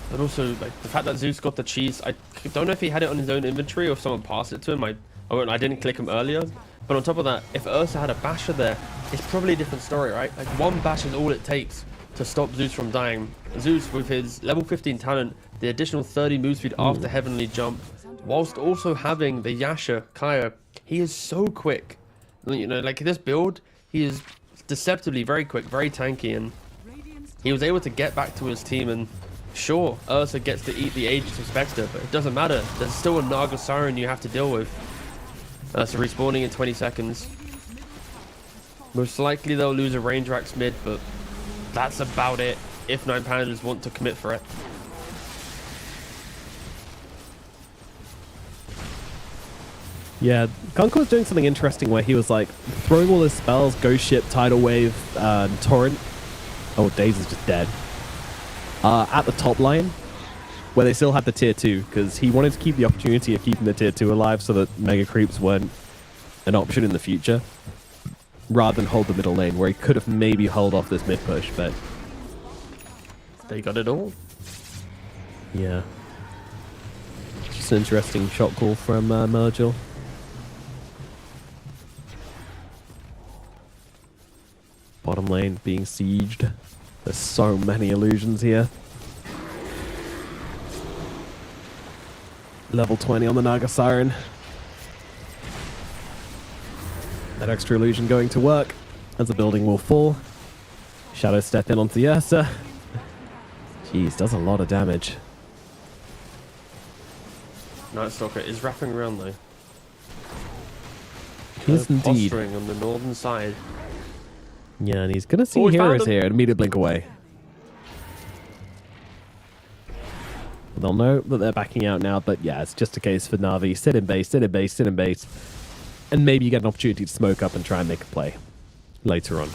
S3: But also, like, the fact that Zeus got the cheese, I don't know if he had it on his own inventory or if someone passed it to him. I didn't click him earlier. But on top of that, if Ursa had a basher there, it's probably a different story, right? Like, one bash is all it takes to stop Zeus from dying. Zeus, with his level 15 talent, the additional 30 move speed after Heavenly Jump, whilst also having the Yasha, Kaya, he is so quick. You know, like this build, he is deceptively very quick, very tanky, and he was able to get back to his team. And sure, Ursa gets to eat the Aegis of Spectre, but it doesn't matter. There's still a Naga Siren you have to deal with. Ursa respawning in 20 seconds. Most likely they'll lose a range Rax mid, but that's about it if 9 Pandas want to commit for it.
S2: Yeah, Gunko was doing something interesting where he was like throwing all his spells, Ghost Ship, Tidal Wave, Torrent. Oh, Daze is just dead. At the top line, where they still had the tier 2, because he wanted to keep the opportunity of keeping the tier 2 alive so that Mega Creeps weren't an option in the future, rather than hold the middle lane, where he could have maybe held off this mid push, but
S3: they got it all.
S2: Yeah. Just an interesting shot call from Mergil. Bottom lane being sieged. There's so many illusions here. Level 20 on the Naga Siren. That extra illusion going to work as the building will fall. Shadow step in onto the Ursa. Jeez, does a lot of damage.
S3: Night Stalker is wrapping around though.
S2: He is indeed.
S3: Posturing on the northern side.
S2: Yeah, and he's going to see
S3: Oh, he found
S2: heroes
S3: him.
S2: here and immediately blink away. They'll know that they're backing out now, but yeah, it's just a case for Na'Vi. Sit in base, sit in base, sit in base. And maybe you get an opportunity to smoke up and try and make a play later on.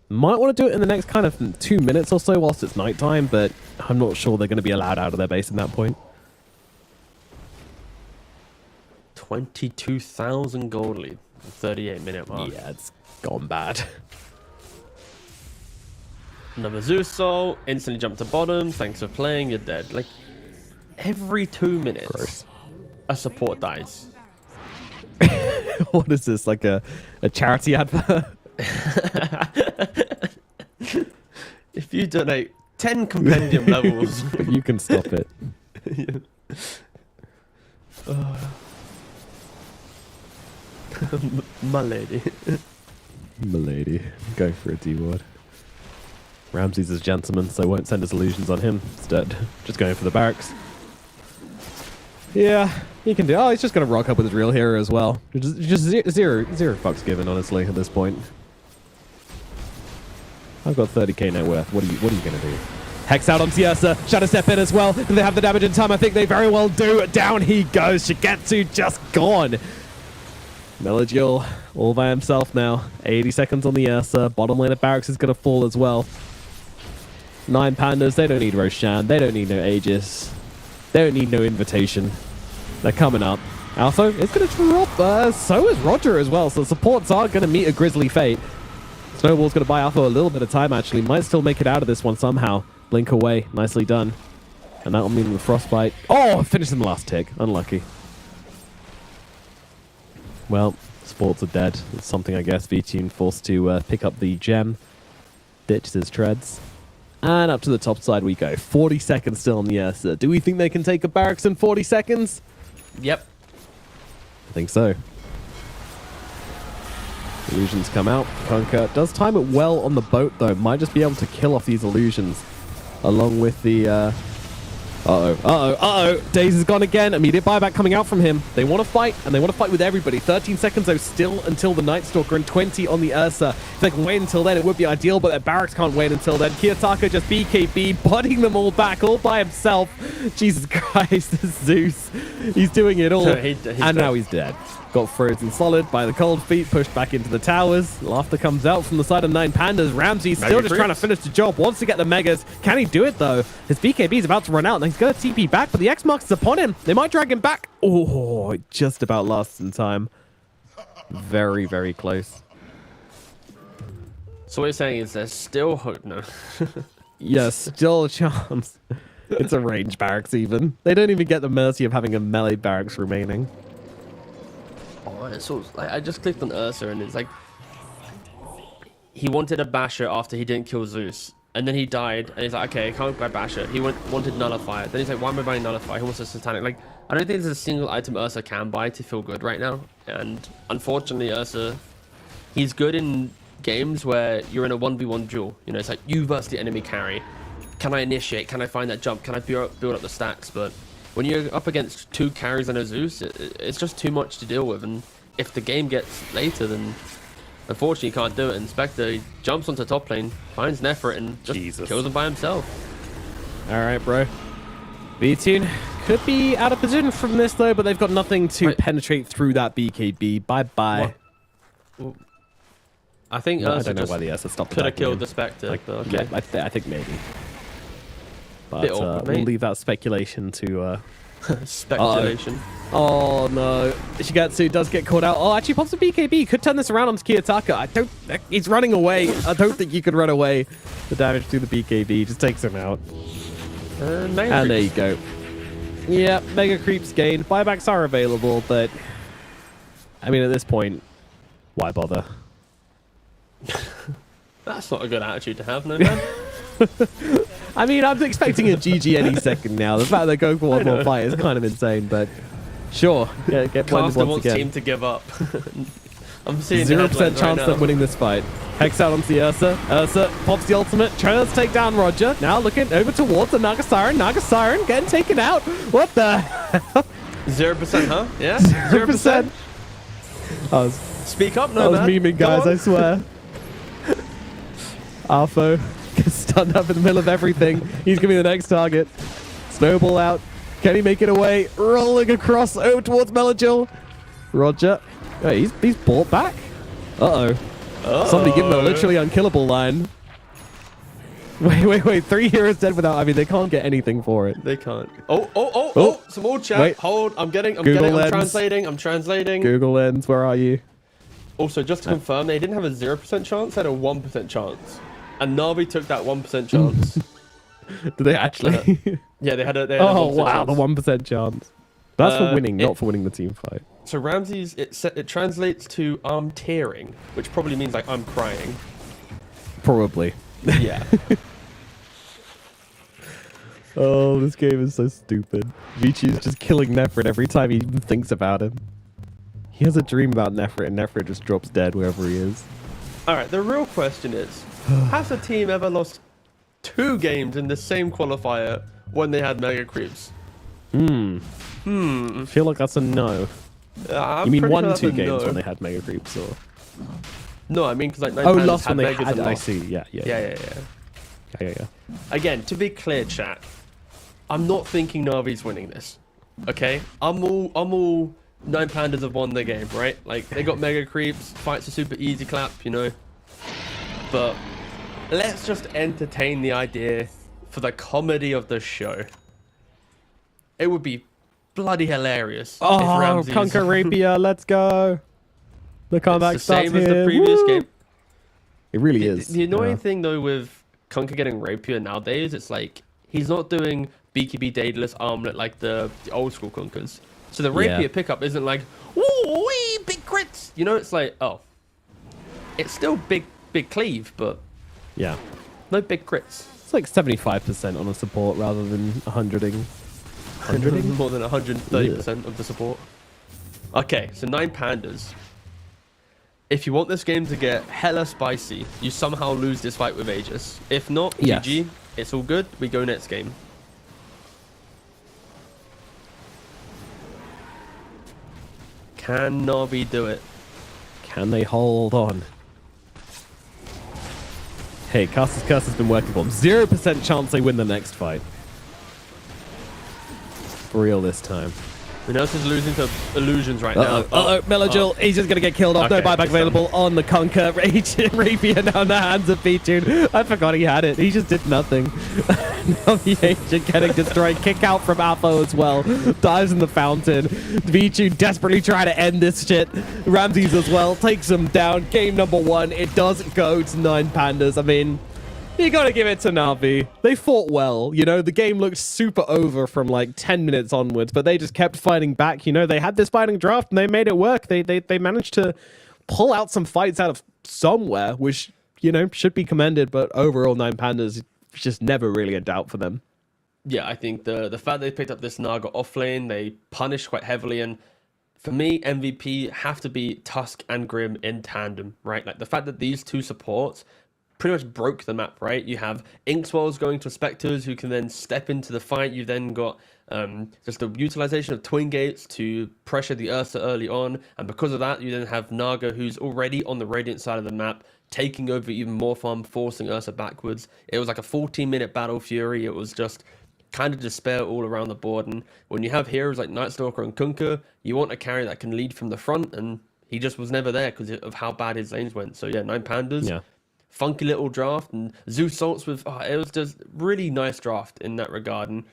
S2: Might want to do it in the next kind of 2 minutes or so whilst it's nighttime, but I'm not sure they're going to be allowed out of their base at that point.
S3: 22,000 gold lead. 38-minute mark.
S2: Yeah, it's gone bad.
S3: Another Zeus soul. Instantly jump to bottom. Thanks for playing. You're dead. Like, every 2 minutes,
S2: Gross.
S3: a support dies.
S2: What is this, like a charity advert?
S3: If you donate 10 compendium levels,
S2: But you can stop it.
S3: my lady.
S2: Milady. Go for a D-word. Ramsey's a gentleman, so won't send his illusions on him. Instead, just going for the barracks. Yeah, he can do. Oh, he's just going to rock up with his real hero as well. Just zero fucks given, honestly, at this point. I've got 30k net worth. What are you going to do? Hex out on Tiersa. Shadow step in as well. Do they have the damage in time? I think they very well do. Down he goes. Shigetsu just gone. Melodiel all by himself now. 80 seconds on the Ursa. Bottom lane of barracks is going to fall as well. 9 pandas. They don't need Roshan. They don't need no Aegis. They don't need no invitation. They're coming up. Alpha is going to drop. So is Roger as well. So supports are going to meet a grisly fate. Snowball's going to buy Alpha a little bit of time, actually. Might still make it out of this one somehow. Blink away. Nicely done. And that'll mean the Frostbite. Oh, finished in the last tick. Unlucky. Well, sports are dead. It's something, I guess, VTune forced to pick up the gem. Ditches his treads. And up to the top side we go. 40 seconds still on the Ursa. Do we think they can take a barracks in 40 seconds?
S3: Yep.
S2: I think so. Illusions come out. Conker does time it well on the boat, though. Might just be able to kill off these illusions. Along with the... Daze is gone again. Immediate buyback coming out from him. They want to fight, and they want to fight with everybody. 13 seconds, though, still until the Night Stalker, and 20 on the Ursa. If they can wait until then, it would be ideal, but their barracks can't wait until then. Kiyotaka just BKB, butting them all back, all by himself. Jesus Christ, this Zeus. He's doing it all. And now he's dead. Got frozen solid by the cold feet, pushed back into the towers. Laughter comes out from the side of 9 pandas. Ramsey still just trying to finish the job. Wants to get the megas. Can he do it, though? His BKB is about to run out, and he's going to TP back, but the X-Mark is upon him. They might drag him back. Oh, it just about lasts in time. Very, very close.
S3: So what you're saying is there's still hope now.
S2: Yeah, still a chance. It's a range barracks, even. They don't even get the mercy of having a melee barracks remaining.
S3: Oh, it's so, like, I just clicked on Ursa and it's like he wanted a basher after he didn't kill Zeus, and then he died, and he's like, okay, I can't buy basher. He wanted nullifier. Then he's like, why am I buying nullifier? He wants a satanic. Like, I don't think there's a single item Ursa can buy to feel good right now. And unfortunately, Ursa, he's good in games where you're in a 1v1 duel. You know, it's like you versus the enemy carry. Can I initiate? Can I find that jump? Can I build up the stacks? But when you're up against 2 carries and a Zeus, it's just too much to deal with. And if the game gets later, then unfortunately you can't do it. And Spectre jumps onto top lane, finds Nefrit, and just kills him by himself.
S2: All right, bro. VTune could be out of position from this, though, but they've got nothing to penetrate through that BKB. Bye-bye.
S3: I think
S2: I don't know why the Ursa stopped.
S3: could have killed the Spectre.
S2: Like,
S3: but okay.
S2: yeah, I think maybe. But
S3: Bit awkward,
S2: we'll
S3: mate.
S2: leave that speculation to...
S3: Speculation.
S2: Oh, no. Shigetsu does get caught out. Oh, actually pops a BKB. Could turn this around onto Kiyotaka. He's running away. I don't think you could run away. The damage to the BKB just takes him out. And there you go. Yeah, Mega Creeps gained. Buybacks are available, but... I mean, at this point, why bother?
S3: That's not a good attitude to have, no, man.
S2: I mean, I'm expecting a GG any second now. The fact they're going for one more fight is kind of insane, but Sure. Yeah, get blinded
S3: Caster
S2: once
S3: wants
S2: again.
S3: team to give up. I'm seeing
S2: 0%
S3: right
S2: chance
S3: now.
S2: of winning this fight. Hex out onto the Ursa. Ursa pops the ultimate, trying to take down Roger. Now looking over towards the Naga Siren. Naga Siren getting taken out. What the hell?
S3: 0%, huh? Yeah?
S2: 0%. I was,
S3: Speak up,
S2: I
S3: no
S2: was
S3: man.
S2: memeing,
S3: Go
S2: guys,
S3: on.
S2: I swear. Arfo gets stunned up in the middle of everything. He's going to be the next target. Snowball out. Can he make it away? Rolling across over towards Melagil. Roger. Oh, he's brought back. Uh-oh. Somebody give him a literally unkillable line. Wait. 3 heroes dead without... I mean, they can't get anything for it.
S3: They can't. Oh, some more chat.
S2: Wait.
S3: Hold, I'm
S2: Lens.
S3: translating.
S2: Google Lens, where are you?
S3: Also, just to confirm, they didn't have a 0% chance, they had a 1% chance. And Navi took that 1% chance.
S2: Did they actually?
S3: Yeah, they had a
S2: Oh,
S3: 1%
S2: wow,
S3: chance.
S2: the 1% chance. That's for winning,
S3: it-
S2: not for winning the team fight.
S3: So Ramses, it translates to I'm tearing, which probably means like I'm crying.
S2: Probably.
S3: Yeah.
S2: Oh, this game is so stupid. Vichi's just killing Nefrit every time he even thinks about him. He has a dream about Nefrit, and Nefrit just drops dead wherever he is.
S3: Alright, the real question is, has a team ever lost 2 games in the same qualifier when they had mega creeps?
S2: I feel like that's a no.
S3: I'm
S2: You mean
S3: pretty sure
S2: 1,
S3: that's
S2: 2
S3: a
S2: games
S3: no.
S2: when they had mega creeps, or?
S3: No, I mean because like
S2: Oh,
S3: Pandas
S2: lost when they
S3: megas
S2: had.
S3: and
S2: I
S3: lost.
S2: see. Yeah.
S3: Yeah. Again, to be clear, chat, I'm not thinking Navi's winning this. Okay, I'm all 9 Pandas have won the game, right? Like they got mega creeps, fights are super easy clap, you know. But let's just entertain the idea for the comedy of the show. It would be bloody hilarious. if
S2: Oh,
S3: Ramses...
S2: Conquer Rapier, let's go. The comeback
S3: It's the
S2: starts
S3: same as the
S2: here.
S3: previous
S2: Woo!
S3: game.
S2: It really is.
S3: The annoying
S2: Yeah.
S3: thing though with Conker getting Rapier nowadays, it's like he's not doing BKB Daedalus Armlet like the old school Conkers. So the Rapier
S2: Yeah.
S3: pickup isn't like, ooh, wee, big crits. You know, it's like, oh, it's still big cleave, but
S2: Yeah.
S3: no big crits.
S2: It's like 75% on a support rather than 100ing. 100ing?
S3: More than 130% of the support. Okay, so 9 Pandas. If you want this game to get hella spicy, you somehow lose this fight with Aegis. If not,
S2: Yes.
S3: GG, it's all good. We go next game. Can Navi do it?
S2: Can they hold on? Hey, Caster's Curse has been working for them. 0% chance they win the next fight. For real this time.
S3: Minos is losing to illusions right
S2: Uh-oh,
S3: now.
S2: Melagil, he's just gonna get killed off.
S3: Okay,
S2: No buyback
S3: it's done.
S2: available on the Conquer. Rapier down the hands of Pichu. I forgot he had it. He just did nothing. Now the agent getting destroyed. Kick out from Alpha as well. Dives in the fountain. Pichu desperately trying to end this shit. Ramses as well takes him down. Game number 1. It doesn't go to 9 Pandas. I mean, you gotta give it to Navi. They fought well. You know, the game looked super over from like 10 minutes onwards, but they just kept fighting back. You know, they had this fighting draft and they made it work. They managed to pull out some fights out of somewhere, which, you know, should be commended. But overall, 9 Pandas, just never really a doubt for them.
S3: Yeah, I think the fact they picked up this Naga offlane, they punished quite heavily, and for me, MVP have to be Tusk and Grim in tandem, right? Like the fact that these 2 supports pretty much broke the map, right? You have Inkswells going to Spectres who can then step into the fight. You've then got just the utilization of Twin Gates to pressure the Ursa early on. And because of that, you then have Naga, who's already on the Radiant side of the map, taking over even more farm, forcing Ursa backwards. It was like a 14-minute battle fury. It was just kind of despair all around the board. And when you have heroes like Nightstalker and Kunkka, you want a carry that can lead from the front. And he just was never there because of how bad his lanes went. So yeah, 9 Pandas.
S2: Yeah.
S3: Funky little draft, and Zeus salts with it was just really nice draft in that regard, and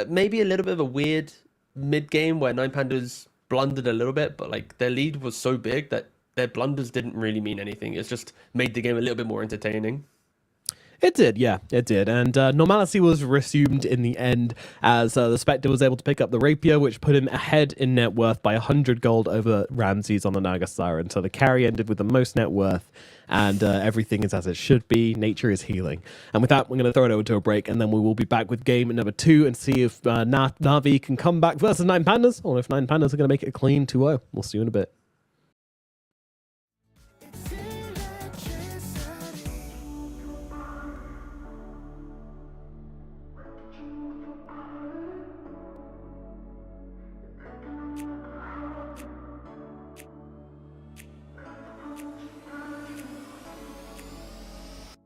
S3: maybe a little bit of a weird mid game where 9 Pandas blundered a little bit, but like their lead was so big that their blunders didn't really mean anything. It's just made the game a little bit more entertaining.
S2: It did, yeah, it did. And normality was resumed in the end as the Spectre was able to pick up the Rapier, which put him ahead in net worth by 100 gold over Ramses on the Naga Siren. So the carry ended with the most net worth, and everything is as it should be. Nature is healing. And with that, we're going to throw it over to a break, and then we will be back with game number 2 and see if Na'Vi can come back versus 9 Pandas, or if 9 Pandas are going to make it a clean 2-0. We'll see you in a bit.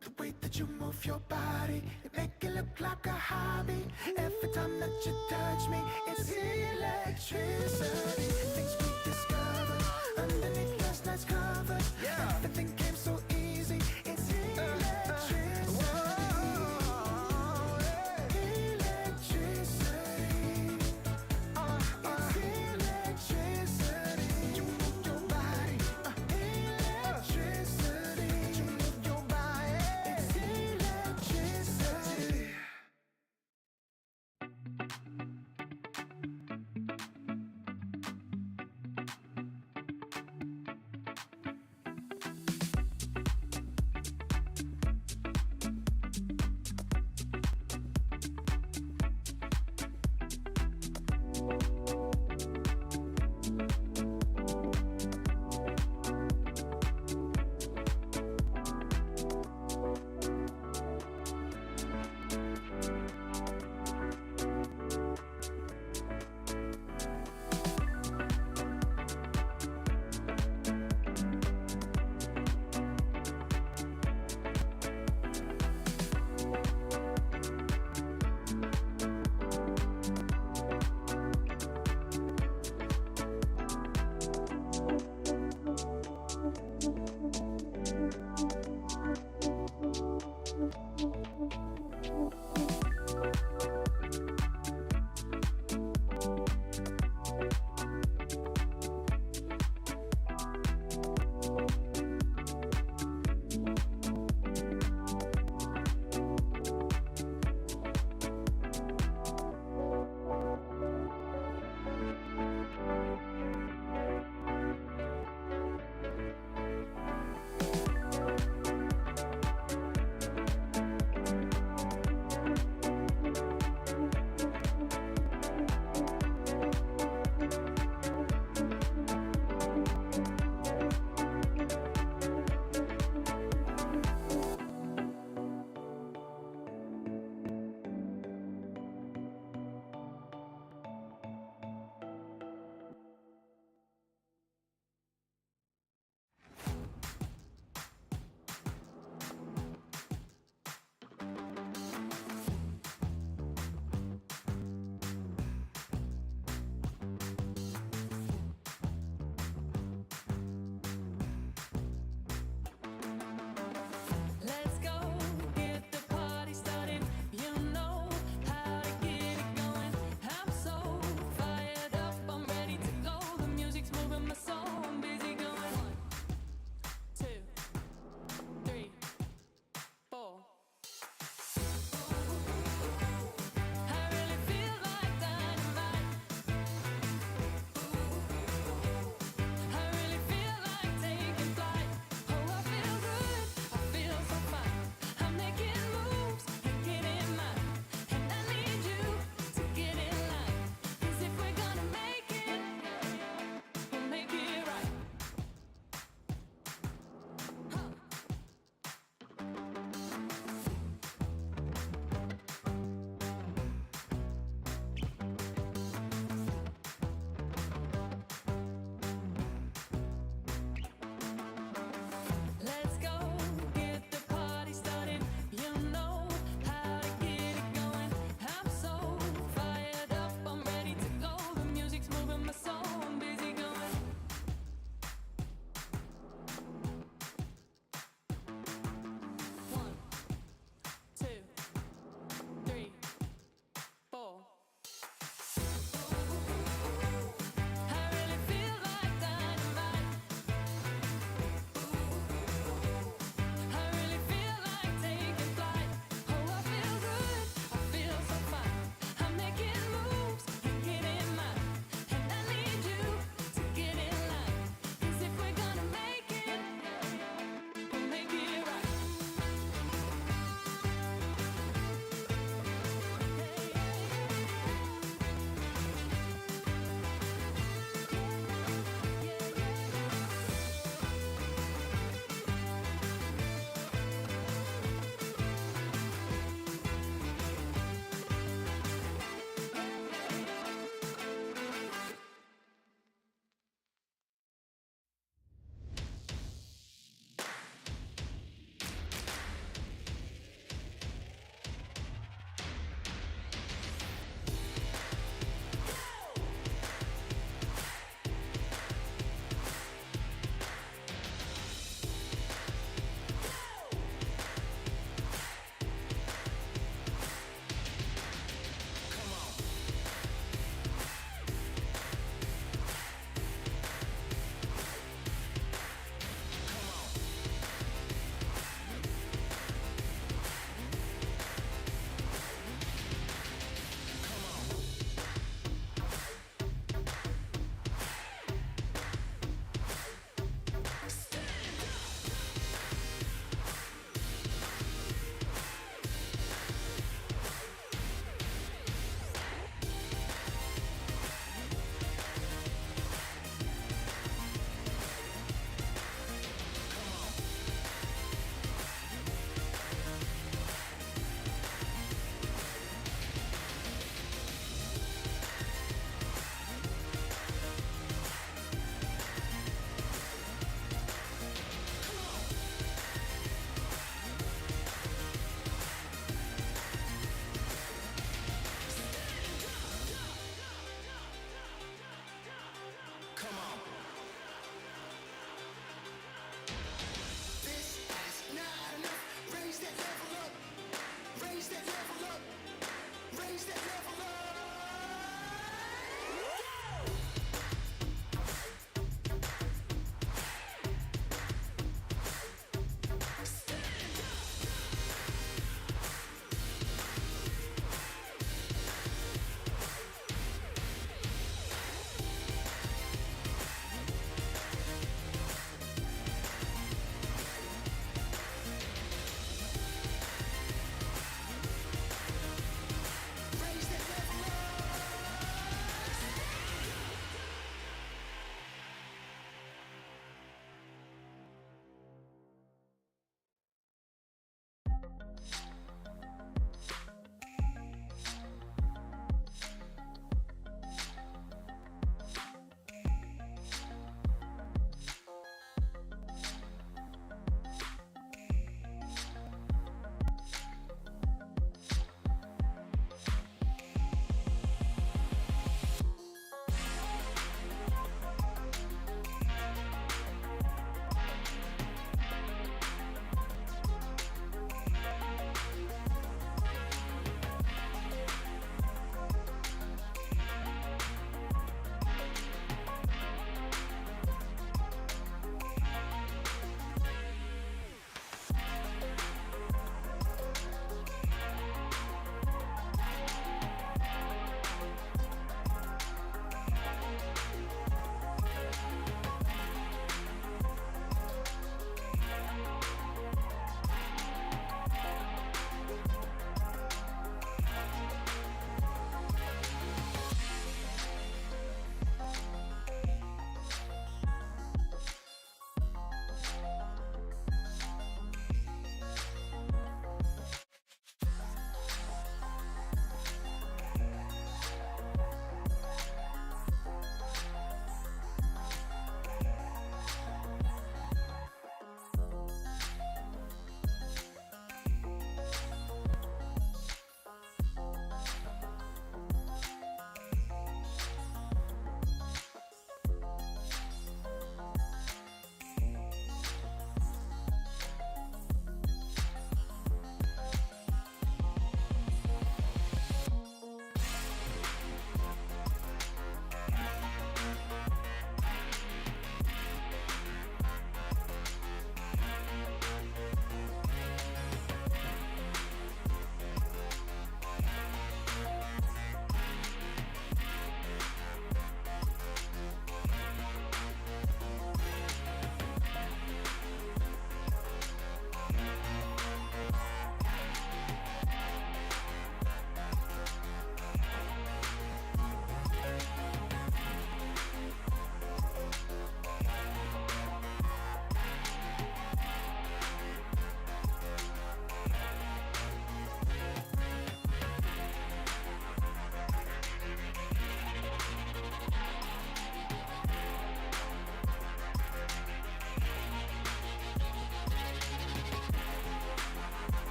S1: The way that you move your body, it make it look like a hobby. Every time that you touch me, it's electricity. Things we discovered underneath last night's covers. Everything came so easy. It's electricity. Electricity. It's electricity. You move your body. Electricity. You move your body. It's electricity.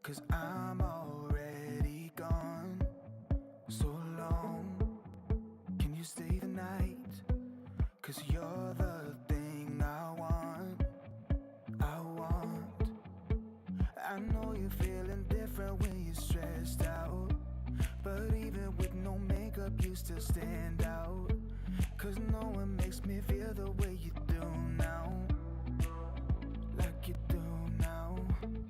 S1: 'cause I'm already gone. So long, can you stay the night? 'Cause you're the thing I want. I know you're feeling different when you're stressed out, but even with no makeup you still stand out. 'Cause no one makes me feel the way you do now, like you do now.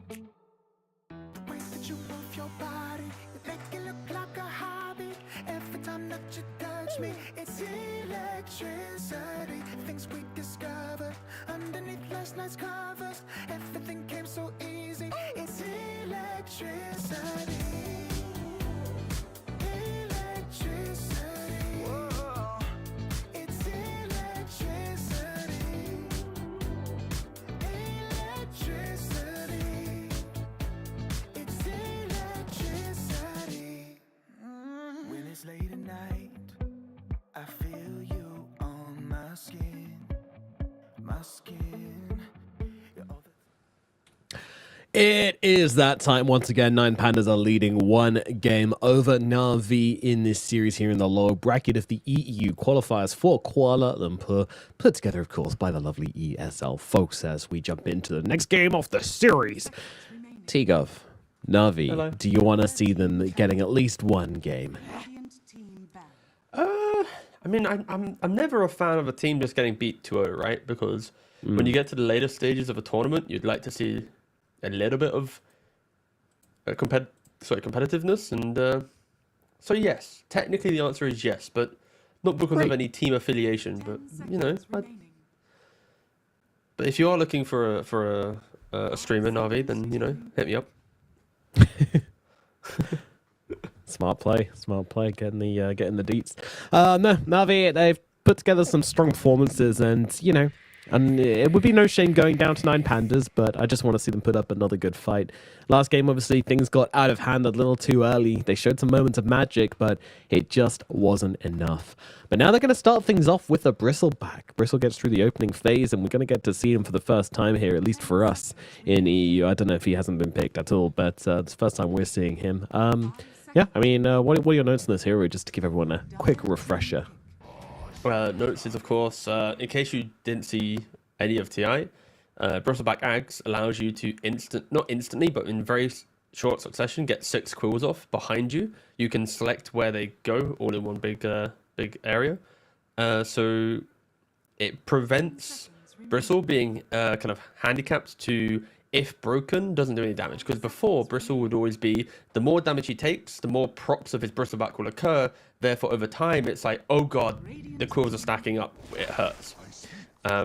S1: The way that you move your body, you make it look like a hobby. Every time that you touch me, it's electricity. Things we discovered underneath last night's covers. Everything came so easy. It's electricity. Electricity. Whoa. It's electricity. Electricity. It's electricity. When it's late at night, I feel you on my skin. My skin. You're all the
S2: It is that time once again. Nine Pandas are leading one game over Na'Vi in this series here in the lower bracket of the EEU qualifiers for Kuala Lumpur, put together, of course, by the lovely ESL folks as we jump into the next game of the series. T-Gov, Na'Vi,
S3: Hello.
S2: do you want to see them getting at least one game?
S4: Radiant team ban.
S3: I mean, I'm never a fan of a team just getting beat 2-0, right? Because when you get to the later stages of a tournament, you'd like to see a little bit of competitiveness, and so yes, technically the answer is yes, but not because of any team affiliation. But
S4: 10
S3: you know,
S4: seconds remaining.
S3: but if you are looking for a streamer, Navi, then you know, hit me up.
S2: Smart play, getting the deets. No, Na'Vi, they've put together some strong performances, and you know, and it would be no shame going down to 9 Pandas, but I just want to see them put up another good fight. Last game, obviously, things got out of hand a little too early. They showed some moments of magic, but it just wasn't enough. But now they're going to start things off with a Bristleback. Bristle gets through the opening phase, and we're going to get to see him for the first time here, at least for us in EEU. I don't know if he hasn't been picked at all, but it's the first time we're seeing him. Yeah, I mean, what are your notes on this hero, just to give everyone a quick refresher?
S3: Notes is, of course, in case you didn't see any of TI, Bristleback Ags allows you to not instantly, but in very short succession, get 6 quills off behind you. You can select where they go, all in one big area. So it prevents Bristle being kind of handicapped to, if broken, doesn't do any damage. Because before, Bristle would always be, the more damage he takes, the more procs of his Bristleback will occur. Therefore, over time, it's like, oh god, the quills are stacking up, it hurts.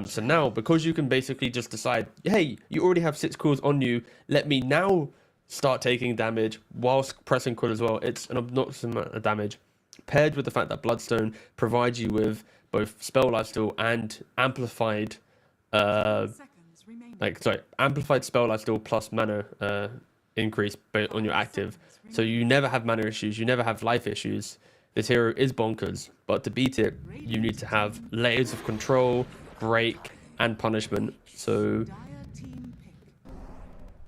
S3: So now, because you can basically just decide, hey, you already have 6 quills on you, let me now start taking damage whilst pressing quill as well. It's an obnoxious amount of damage, paired with the fact that Bloodstone provides you with both spell lifesteal and amplified
S4: Seconds remaining.
S3: amplified spell lifesteal plus mana increase on your active. So you never have mana issues, you never have life issues. This hero is bonkers, but to beat it, you need to have layers of control, break, and punishment. So
S4: Dire team pick.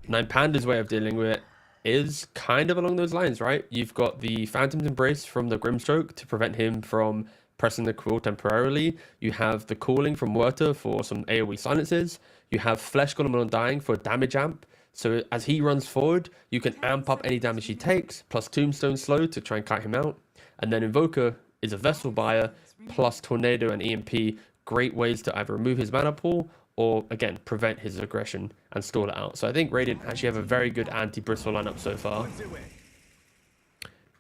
S3: 9 Panda's way of dealing with it is kind of along those lines, right? You've got the Phantom's Embrace from the Grimstroke to prevent him from pressing the quill temporarily. You have the Calling from Werta for some AoE silences. You have Flesh Golem Undying for damage amp. So as he runs forward, you can amp up any damage he takes, plus Tombstone Slow to try and kite him out. And then Invoker is a Vessel Buyer, plus Tornado and EMP, great ways to either remove his mana pool or, again, prevent his aggression and stall it out. So I think Radiant actually have a very good anti-Bristle lineup so far.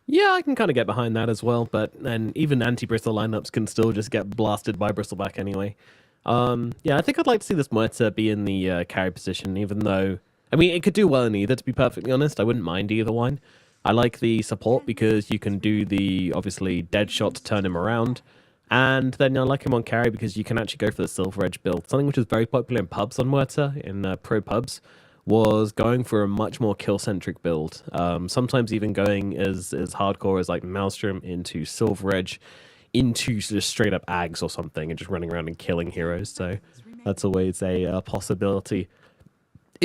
S2: Yeah, I can kind of get behind that as well, but and even anti-Bristle lineups can still just get blasted by Bristleback anyway. Yeah, I think I'd like to see this Muerta be in the carry position, even though, I mean, it could do well in either, to be perfectly honest. I wouldn't mind either one. I like the support because you can do the, obviously, dead shot to turn him around. And then I like him on carry because you can actually go for the Silver Edge build. Something which is very popular in pubs on Muerta, in pro pubs, was going for a much more kill-centric build. Sometimes even going as hardcore as like Maelstrom into Silver Edge, into just straight up Ags or something, and just running around and killing heroes. So that's always a possibility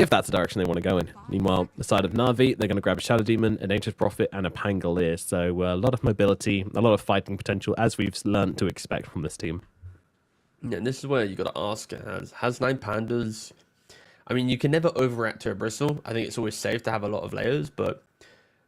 S2: if that's the direction they want to go in. Meanwhile, the side of Na'Vi, they're going to grab a Shadow Demon, a Nature's Prophet, and a Pangolier. So a lot of mobility, a lot of fighting potential, as we've learned to expect from this team.
S3: Yeah, and this is where you got to ask, has Nine Pandas... I mean, you can never overreact to a Bristle. I think it's always safe to have a lot of layers, but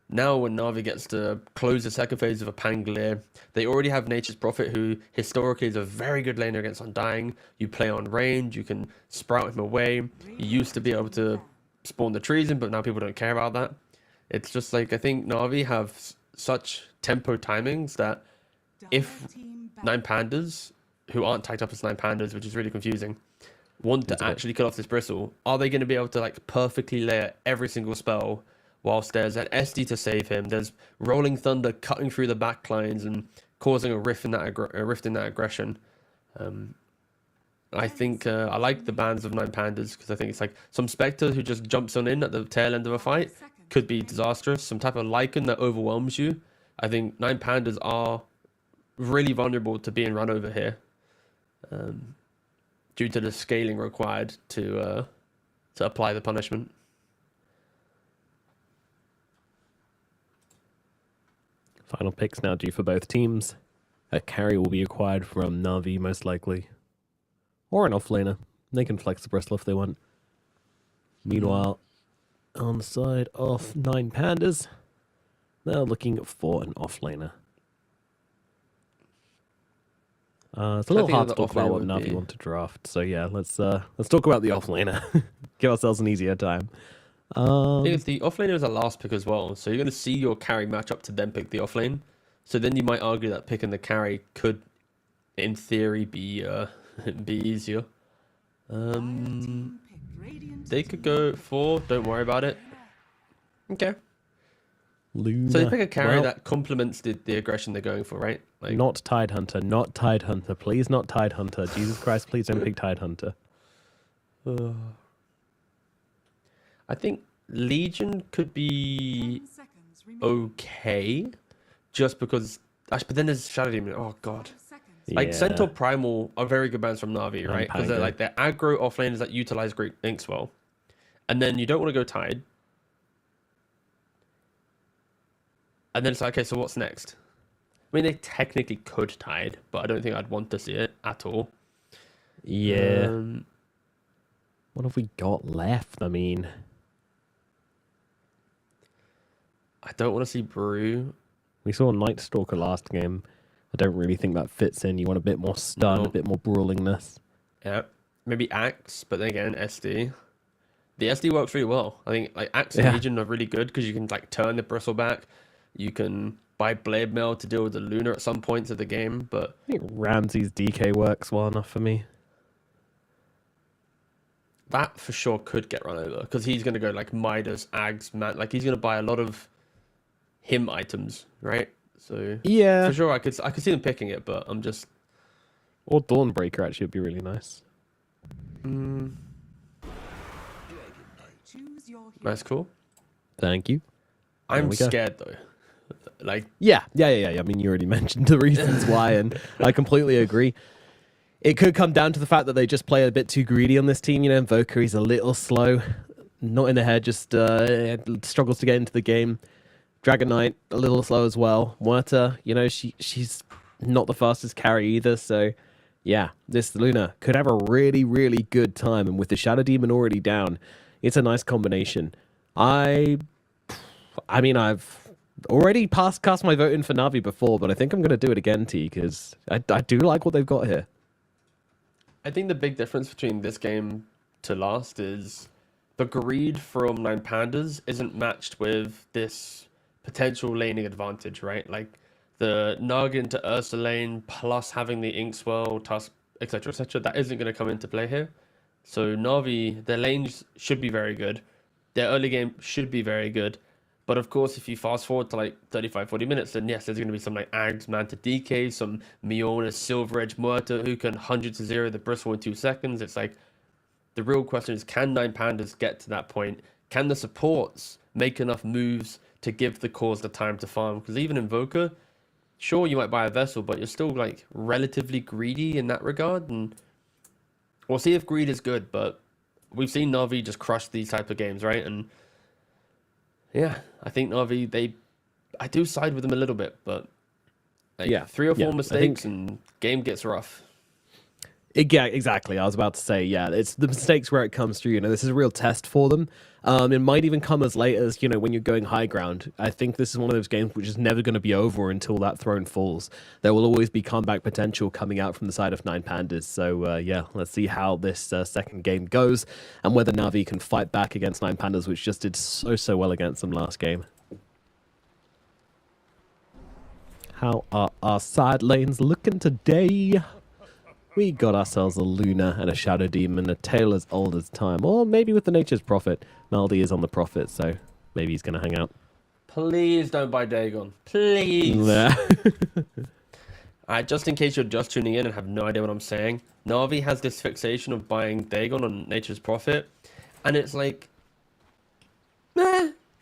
S3: now when Na'Vi gets to close the second phase of a Pangolier, they already have Nature's Prophet, who historically is a very good laner against Undying. You play on range, you can sprout him away. You used to be able to spawn the trees in, but now people don't care about that. It's just like, I think Na'Vi have such tempo timings that if Nine Pandas, who aren't tagged up as Nine Pandas, which is really confusing, want to actually kill off this Bristle, are they going to be able to like perfectly layer every single spell whilst there's an SD to save him, there's Rolling Thunder cutting through the backlines and causing a rift in that aggression? I think I like the bans of Nine Pandas because I think it's like some Spectre who just jumps on in at the tail end of a fight could be disastrous. Some type of Lycan that overwhelms you. I think Nine Pandas are really vulnerable to being run over here. Due to the scaling required to apply the punishment.
S2: Final picks now due for both teams. A carry will be acquired from Na'Vi, most likely. Or an offlaner. They can flex the Bristle if they want. Meanwhile, on the side of Nine Pandas, they're looking for an offlaner. It's a little hard to talk about what Na'Vi want to draft. So yeah, let's talk about the offlaner. Give ourselves an easier time.
S3: I think if the offlaner is a last pick as well, so you're going to see your carry match up to then pick the offlane. So then you might argue that picking the carry could, in theory, be easier. They could go for, don't worry about it. Okay.
S2: Luna.
S3: So they pick a carry that complements the aggression they're going for, right? Like,
S2: not Tidehunter, not Tidehunter. Please not Tidehunter. Jesus Christ, please don't pick Tidehunter.
S3: I think Legion could be okay, just because... But then there's Shadow Demon. Oh, God. Like, Centaur Primal are very good bans from Na'Vi, right? Because they're aggro offlaners that utilize Great Inkswell. And then you don't want to go Tide. And then it's like, okay, so what's next? I mean, they technically could Tide, but I don't think I'd want to see it at all.
S2: Yeah. What have we got left? I mean...
S3: I don't want to see Brew.
S2: We saw Night Stalker last game. I don't really think that fits in. You want a bit more stun, a bit more brawlingness.
S3: Yeah. Maybe Axe, but then again, SD. The SD works really well. I think like Axe and Legion are really good because you can like turn the Bristle back. You can buy Blade Mail to deal with the Luna at some points of the game, but...
S2: I think Ramsey's DK works well enough for me.
S3: That for sure could get run over because he's going to go like Midas, Ags, Man. Like he's going to buy a lot of him items, right? So
S2: yeah,
S3: for sure I could see them picking it, but I'm just...
S2: Or Dawnbreaker actually would be really nice.
S3: That's cool.
S2: Thank you.
S3: I'm scared though. Like
S2: yeah. I mean, you already mentioned the reasons why, and I completely agree. It could come down to the fact that they just play a bit too greedy on this team. You know, Invoker, he's a little slow, not in the head, just struggles to get into the game. Dragon Knight, a little slow as well. Muerta, you know, she's not the fastest carry either. So, yeah, this Luna could have a really, really good time. And with the Shadow Demon already down, it's a nice combination. I mean, I've already cast my vote in for Na'Vi before, but I think I'm going to do it again, T, because I do like what they've got here.
S3: I think the big difference between this game to last is the greed from Nine Pandas isn't matched with this potential laning advantage, right? Like the Nugget to Ursa lane plus having the Inkswell, Tusk, etc., that isn't going to come into play here. So Na'Vi, their lanes should be very good. Their early game should be very good. But of course, if you fast forward to like 35, 40 minutes, then yes, there's going to be some like Ags, Manta DK, some Miona, Silver Edge, Muerta who can 100 to 0 the Bristle in 2 seconds. It's like, the real question is, can Nine Pandas get to that point? Can the supports make enough moves to give the cause the time to farm? Because even Invoker, sure, you might buy a Vessel, but you're still like relatively greedy in that regard. And we'll see if greed is good, but we've seen Na'Vi just crush these type of games, right? And yeah, I think Na'Vi, I do side with them a little bit, but like 3 or 4 mistakes and game gets rough.
S2: Yeah, exactly. I was about to say, it's the mistakes where it comes through. This is a real test for them. It might even come as late as, when you're going high ground. I think this is one of those games which is never going to be over until that throne falls. There will always be comeback potential coming out from the side of 9 Pandas. So, let's see how this second game goes and whether Na'Vi can fight back against 9 Pandas, which just did so well against them last game. How are our side lanes looking today? We got ourselves a Luna and a Shadow Demon, a tale as old as time. Or maybe with the Nature's Prophet. Maldi is on the Prophet, so maybe he's going to hang out.
S3: Please don't buy Dagon. Please.
S2: Nah.
S3: Just in case you're just tuning in and have no idea what I'm saying, Na'Vi has this fixation of buying Dagon on Nature's Prophet. And it's like,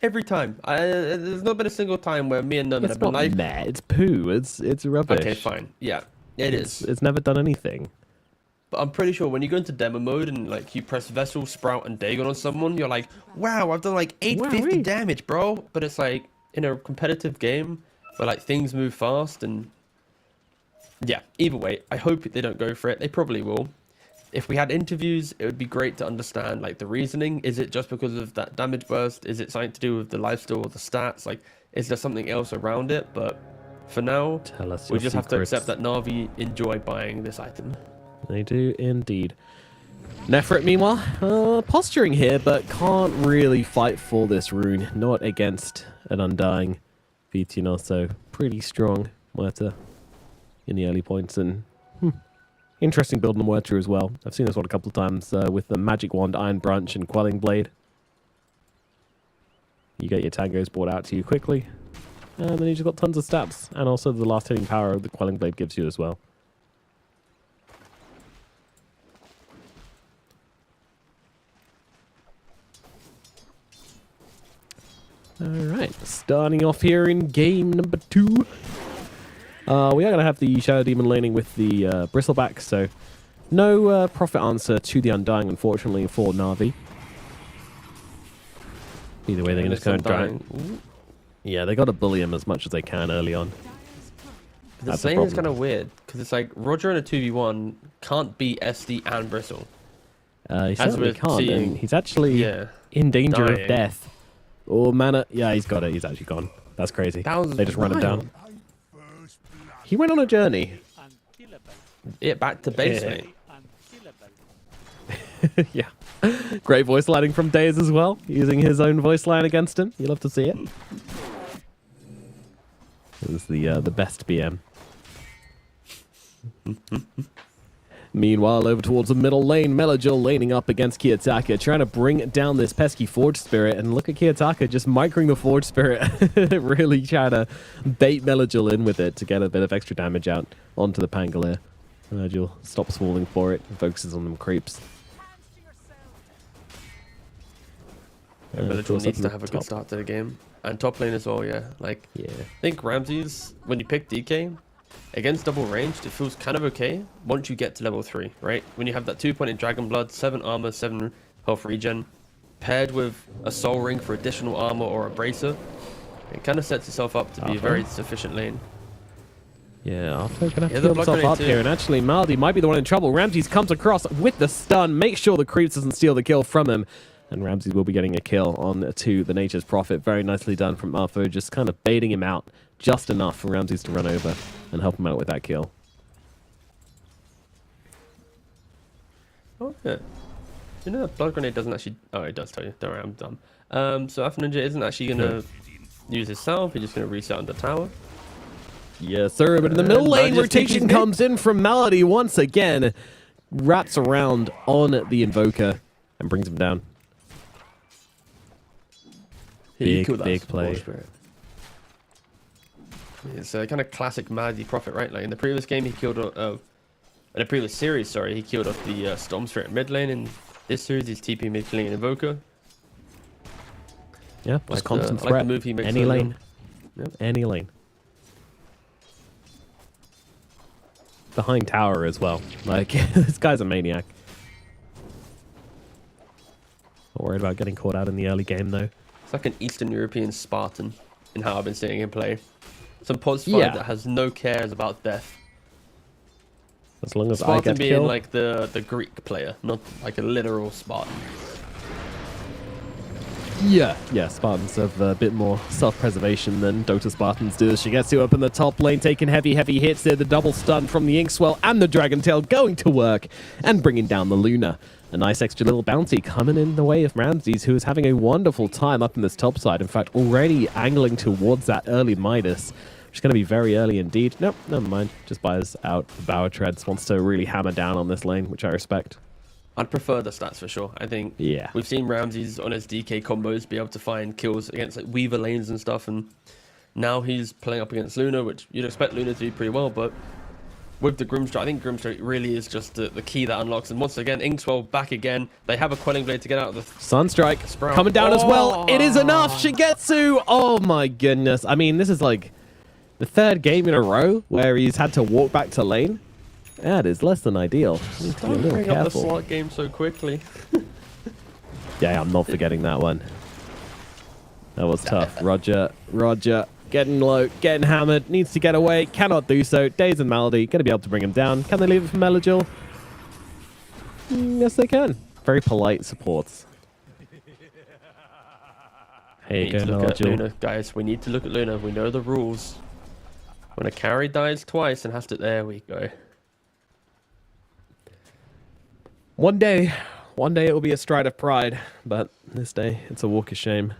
S3: every time. There's not been a single time where me and Nunn have been like...
S2: It's poo. It's rubbish.
S3: Okay, fine. Yeah.
S2: It's never done anything.
S3: But I'm pretty sure when you go into demo mode and like you press Vessel, Sprout, and Dagon on someone, you're like, wow, I've done like 850 damage, bro. But it's like in a competitive game where like things move fast and yeah, either way, I hope they don't go for it. They probably will. If we had interviews, it would be great to understand like the reasoning. Is it just because of that damage burst? Is it something to do with the lifesteal or the stats? Like, is there something else around it? But for now, we just have to accept that Na'Vi enjoy buying this item.
S2: They do indeed. Nefrit, meanwhile, posturing here, but can't really fight for this rune. Not against an Undying Vitino, so pretty strong Muerta in the early points. And interesting build on Muerta as well. I've seen this one a couple of times with the Magic Wand, Iron Branch, and Quelling Blade. You get your tangos brought out to you quickly. And then you just got tons of stats. And also the last hitting power the Quelling Blade gives you as well. Alright, starting off here in game number 2. We are going to have the Shadow Demon laning with the Bristleback, so no profit answer to the Undying, unfortunately, for Na'Vi. Either way, they're going to just go and try. Yeah, they got to bully him as much as they can early on.
S3: The lane is kind of weird, because it's like Roger in a 2v1 can't beat SD and Bristle.
S2: He certainly can't, and he's actually in danger of death. Oh, mana. Yeah, he's got it. He's actually gone. That's crazy. They just run him down. He went on a journey.
S3: Yeah, back to base, mate.
S2: Yeah. Great voice lining from Days as well, using his own voice line against him. You'll have to see it. This is the best BM. Meanwhile, over towards the middle lane, Melagil laning up against Kiyotaka, trying to bring down this pesky Forge Spirit. And look at Kiyotaka just microing the Forge Spirit, really trying to bait Melagil in with it to get a bit of extra damage out onto the Pangolier. Melagil stops falling for it and focuses on them creeps.
S3: Melagil needs to have a good start to the game. And top lane as well, yeah. Like, I think Ramses, when you pick DK, against double ranged, it feels kind of okay once you get to level 3, right? When you have that 2-point Dragon Blood, 7 armor, 7 health regen, paired with a soul ring for additional armor or a bracer, it kind of sets itself up to be a very sufficient lane.
S2: Yeah, Arthur gonna have to heal himself up here, and actually Maldi might be the one in trouble. Ramses comes across with the stun, make sure the creeps doesn't steal the kill from him, and Ramses will be getting a kill on to the Nature's Prophet. Very nicely done from Arthur, just kind of baiting him out just enough for Ramses to run over and help him out with that kill.
S3: Oh, yeah. You know, Blood Grenade doesn't actually... Oh, it does tell you. Don't worry, I'm dumb. So Alpha Ninja isn't actually going to use his self. He's just going to reset on the tower.
S2: Yes, sir. But in the middle lane, rotation comes in from Malady once again. Wraps around on the Invoker and brings him down. Big play.
S3: It's a kind of classic Malady Prophet, right? Like in the previous game, he killed... in the previous series, sorry, he killed off the Storm Spirit mid lane. In this series, he's TP mid lane Invoker.
S2: Yeah, just constant threat.
S3: Like the move he makes
S2: any lane. Yep. Any lane. Behind tower as well. Like, this guy's a maniac. Not worried about getting caught out in the early game, though.
S3: It's like an Eastern European Spartan in how I've been seeing him play. Some pos fight that has no cares about death.
S2: As long as
S3: Spartan
S2: I get
S3: being
S2: killed.
S3: like the Greek player, not like a literal Spartan.
S2: Yeah, Spartans have a bit more self-preservation than Dota Spartans do. Shigetsu up in the top lane, taking heavy hits there. The double stun from the Inkswell and the Dragon Tail going to work and bringing down the Luna. A nice extra little bounty coming in the way of Ramses, who is having a wonderful time up in this top side. In fact, already angling towards that early Midas, which is going to be very early indeed. Nope, never mind. Just buys out the Bower Treads. Wants to really hammer down on this lane, which I respect.
S3: I'd prefer the stats for sure. I think we've seen Ramses on his DK combos be able to find kills against like Weaver lanes and stuff, and now he's playing up against Luna, which you'd expect Luna to do pretty well, but with the Grimstrike, I think Grimstrike really is just the key that unlocks. And once again, Inkswell back again. They have a Quelling Blade to get out of the
S2: Sunstrike
S3: Sprout.
S2: coming down as well. It is enough. Shigetsu. Oh my goodness. I mean, this is like the third game in a row where he's had to walk back to lane. That is less than ideal. Need to be a
S3: Don't
S2: little
S3: bring up the
S2: careful.
S3: slot game so quickly.
S2: Yeah, I'm not forgetting that one. That was tough. Roger, getting low, getting hammered, needs to get away, cannot do so. Days and Malady, going to be able to bring him down. Can they leave it for Melagil? Yes, they can. Very polite supports. Here you go, Melagil.
S3: Luna, guys. We need to look at Luna. We know the rules. When a carry dies twice and has to... There we go.
S2: One day it will be a stride of pride, but this day it's a walk of shame.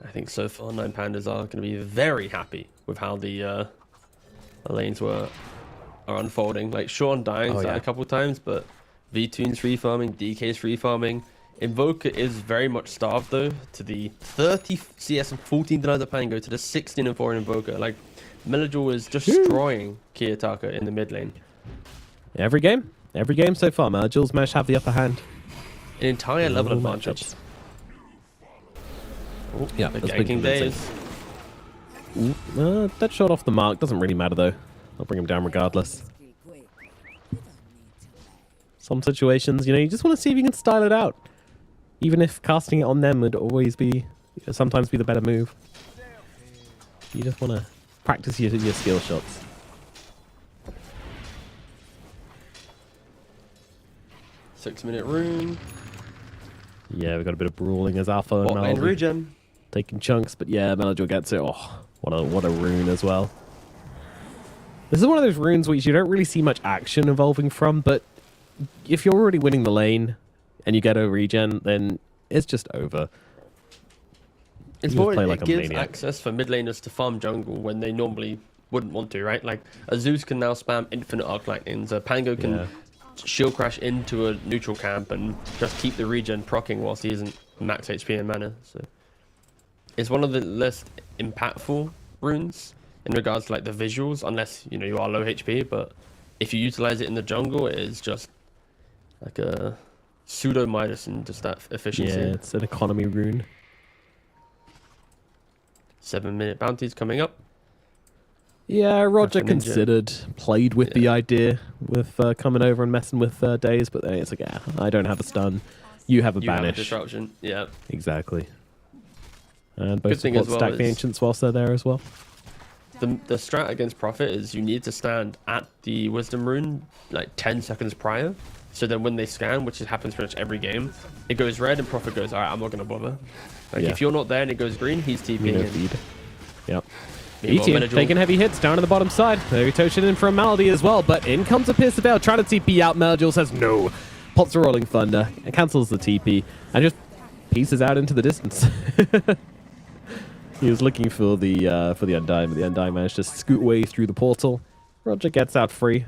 S3: I think so far 9 Pandas are going to be very happy with how the lanes are unfolding. Like Sean dying a couple of times, but V-Tune's free farming, DK's free farming. Invoker is very much starved though to the 30 CS and 14 denies of Pango to the 16 and 4 in Invoker. Like Melagil is destroying Kiyotaka in the mid lane.
S2: Every game so far, Melagil's managed to have the upper hand.
S3: An entire level advantage.
S2: Oh, yeah,
S3: the
S2: that's been
S3: ganking days.
S2: That shot off the mark doesn't really matter though. I'll bring him down regardless. Some situations, you just want to see if you can style it out. Even if casting it on them would always be, sometimes be the better move. You just want to practice your skill shots.
S3: Six-minute rune.
S2: Yeah, we've got a bit of brawling as Alpha and
S3: Lane
S2: Malvi
S3: regen.
S2: taking chunks, but yeah, Melagil gets it. Oh, what a rune as well. This is one of those runes which you don't really see much action evolving from, but if you're already winning the lane and you get a regen, then it's just over.
S3: It's
S2: You just
S3: more,
S2: play
S3: it
S2: like a
S3: gives
S2: maniac.
S3: access for mid laners to farm jungle when they normally wouldn't want to, right? Like Zeus can now spam infinite arc lightnings. Pango can shield crash into a neutral camp and just keep the regen proccing whilst he isn't max HP and mana. So it's one of the less impactful runes in regards to like the visuals, unless you are low HP. But if you utilize it in the jungle, it is just like a pseudo Midas and just that efficiency.
S2: Yeah, it's an economy rune.
S3: 7-minute bounties coming up.
S2: Yeah, Roger
S3: Ninja.
S2: considered, played with the idea with coming over and messing with Days, but then it's like, yeah, I don't have a stun. You have a
S3: You have a
S2: banish.
S3: disruption. Yeah.
S2: Exactly. And both
S3: Good thing as
S2: support
S3: well
S2: stack the
S3: is-
S2: Ancients whilst they're there as well.
S3: The strat against Prophet is you need to stand at the Wisdom Rune like 10 seconds prior. So then when they scan, which happens pretty much every game, it goes red and Prophet goes, alright, I'm not going to bother. Like
S2: Yeah.
S3: if you're not there and it goes green, he's TPing in.
S2: Feed. Yep.
S3: Meanwhile,
S2: ETN
S3: Melagil-
S2: taking heavy hits down on the bottom side. Very Toshin in for a Malady as well, but in comes a Pierce of Veil trying to TP out. Melagil says no. Pots the Rolling Thunder and cancels the TP and just pieces out into the distance. He was looking for the Undyne, but the Undyne managed to scoot away through the portal. Roger gets out free.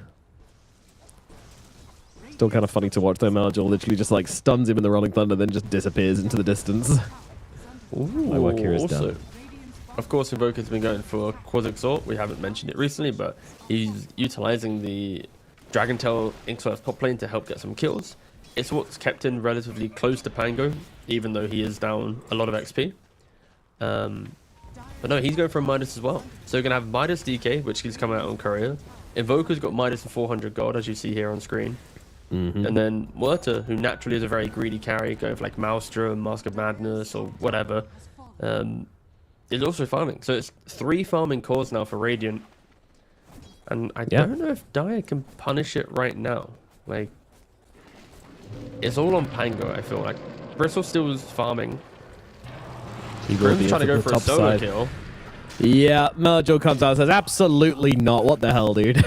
S2: Still kind of funny to watch though. Melagil literally just like stuns him in the Rolling Thunder, then just disappears into the distance. My work here is
S3: Also,
S2: done.
S3: of course, Invoker's been going for Quas Exalt. We haven't mentioned it recently, but he's utilizing the Dragon Tail Inkswell's top lane to help get some kills. It's what's kept him relatively close to Pango, even though he is down a lot of XP. But no, he's going for a Midas as well. So you're going to have Midas DK, which he's coming out on courier. Invoker's got Midas and 400 gold, as you see here on screen. And then Muerta, who naturally is a very greedy carry, going for like Maelstrom, Mask of Madness, or whatever, is also farming. So it's 3 farming cores now for Radiant. And I don't know if Dire can punish it right now. Like, it's all on Pango, I feel like. Bristle still is farming. Grim's trying to go for a solo kill.
S2: Yeah, Meljo comes out and says, absolutely not. What the hell, dude?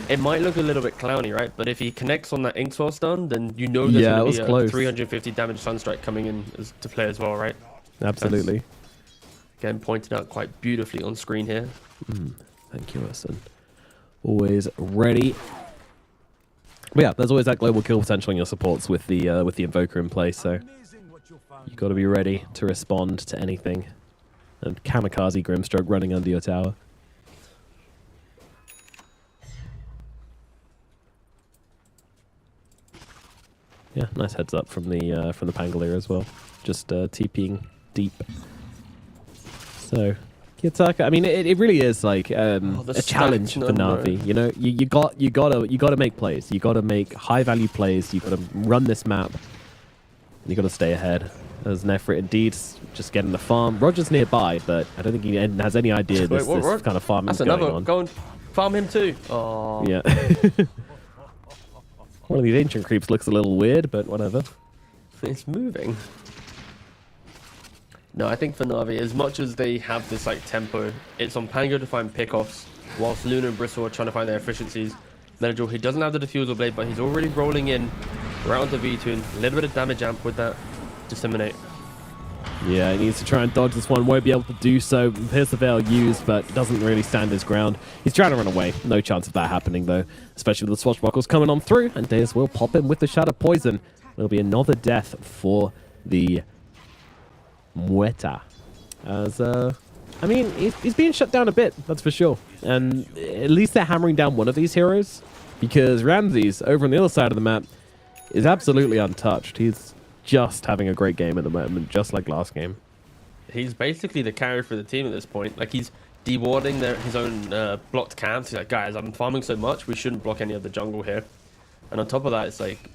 S3: It might look a little bit clowny, right? But if he connects on that Inkswell stun, then you know there's going to be a 350 damage Sunstrike coming in to play as well, right?
S2: Absolutely.
S3: That's, again, pointed out quite beautifully on screen here.
S2: Thank you, Wilson. Always ready. But yeah, there's always that global kill potential in your supports with the Invoker in place, so you've got to be ready to respond to anything. And Kamikaze Grimstroke running under your tower. Yeah, nice heads up from the Pangolier as well. Just TPing deep. So, Kiyotaka, I mean, it really is like a challenge for Na'Vi. You know, you gotta make plays. You gotta make high value plays. You gotta run this map. And you gotta stay ahead. As Nefrit indeed just getting the farm. Roger's nearby, but I don't think he has any idea this kind of farming is going on.
S3: Go and farm him too. Oh.
S2: Yeah. One of these ancient creeps looks a little weird, but whatever.
S3: It's moving. No, I think for Na'Vi, as much as they have this like tempo, it's on Pango to find pickoffs, whilst Luna and Bristle are trying to find their efficiencies. Meljo, he doesn't have the Diffusal Blade, but he's already rolling in right onto V2, a little bit of damage amp with that Disseminate.
S2: Yeah, he needs to try and dodge this one. Won't be able to do so. Pierce the Veil used, but doesn't really stand his ground. He's trying to run away. No chance of that happening, though. Especially with the Swashbuckles coming on through. And Deus will pop him with the Shadow Poison. There'll be another death for the Muerta. As, I mean, he's being shut down a bit, that's for sure. And at least they're hammering down one of these heroes. Because Ramses, over on the other side of the map, is absolutely untouched. He's just having a great game at the moment, just like last game.
S3: He's basically the carry for the team at this point. Like, he's dewarding his own blocked camps. He's like, guys, I'm farming so much, we shouldn't block any of the jungle here. And on top of that, it's like,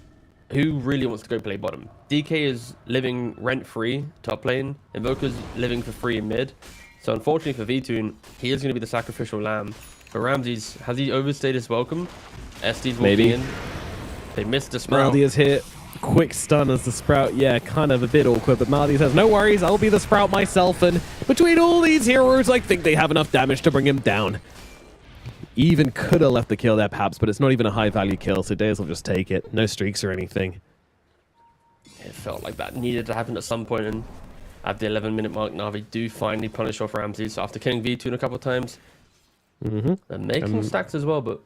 S3: who really wants to go play bottom? DK is living rent-free top lane. Invoker's living for free in mid. So unfortunately for Vtoon, he is going to be the sacrificial lamb. But Ramses, has he overstayed his welcome? SD's walking in. They missed the Sprout.
S2: Maldi is hit. Quick stun as the Sprout. Yeah, kind of a bit awkward, but Maldi says, no worries, I'll be the Sprout myself. And between all these heroes, I think they have enough damage to bring him down. Even could have left the kill there, perhaps, but it's not even a high-value kill, so Deus will just take it. No streaks or anything.
S3: It felt like that needed to happen at some point, and at the 11-minute mark, Na'Vi do finally punish off Ramses after killing V2 a couple of times. They're making stacks as well, but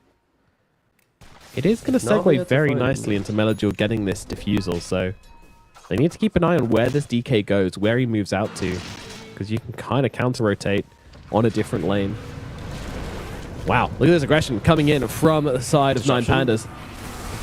S2: it is going to segue very nicely into Melojil getting this Diffusal, so they need to keep an eye on where this DK goes, where he moves out to, because you can kind of counter-rotate on a different lane. Wow, look at this aggression coming in from the side of Nine Pandas.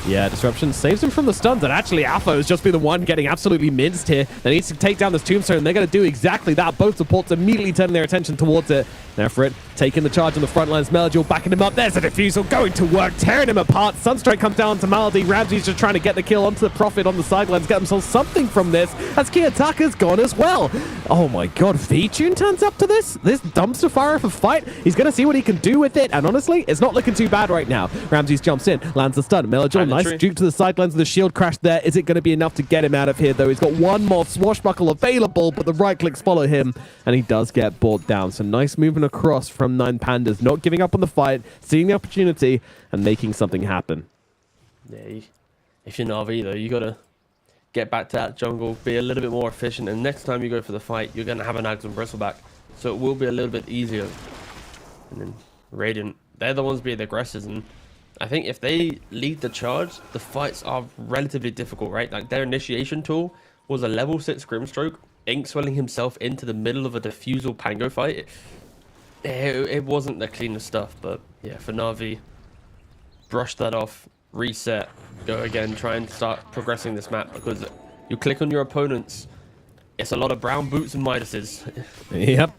S2: Yeah, Disruption saves him from the stuns, and actually Alpha has just been the one getting absolutely minced here. They need to take down this Tombstone, and they're going to do exactly that. Both supports immediately turning their attention towards it. Nefrit taking the charge on the front lines. Melojil backing him up. There's a Diffusal going to work, tearing him apart. Sunstrike comes down to Maldi. Ramsey's just trying to get the kill onto the Prophet on the sidelines, get themselves something from this, as Kiyotaka's gone as well. Oh my god, V-Tune turns up to this dumpster fire of a fight. He's going to see what he can do with it, and honestly, it's not looking too bad right now. Ramses jumps in, lands the stun. Melojil, nice juke to the sidelines with the shield crash there. Is it going to be enough to get him out of here, though? He's got one more Swashbuckle available, but the right clicks follow him, and he does get brought down. So nice movement across from Nine Pandas, not giving up on the fight, seeing the opportunity, and making something happen.
S3: Yeah, if you're Na'Vi, though, you got to get back to that jungle, be a little bit more efficient, and next time you go for the fight, you're going to have an Ags and Bristleback, so it will be a little bit easier. And then Radiant, they're the ones being the aggressors, and I think if they lead the charge, the fights are relatively difficult, right? Like, their initiation tool was a level 6 Grimstroke, Inkswelling himself into the middle of a Diffusal Pango fight. It wasn't the cleanest stuff, but yeah, for Na'Vi, brush that off, reset, go again, try and start progressing this map, because you click on your opponents, it's a lot of brown boots and Midases.
S2: Yep.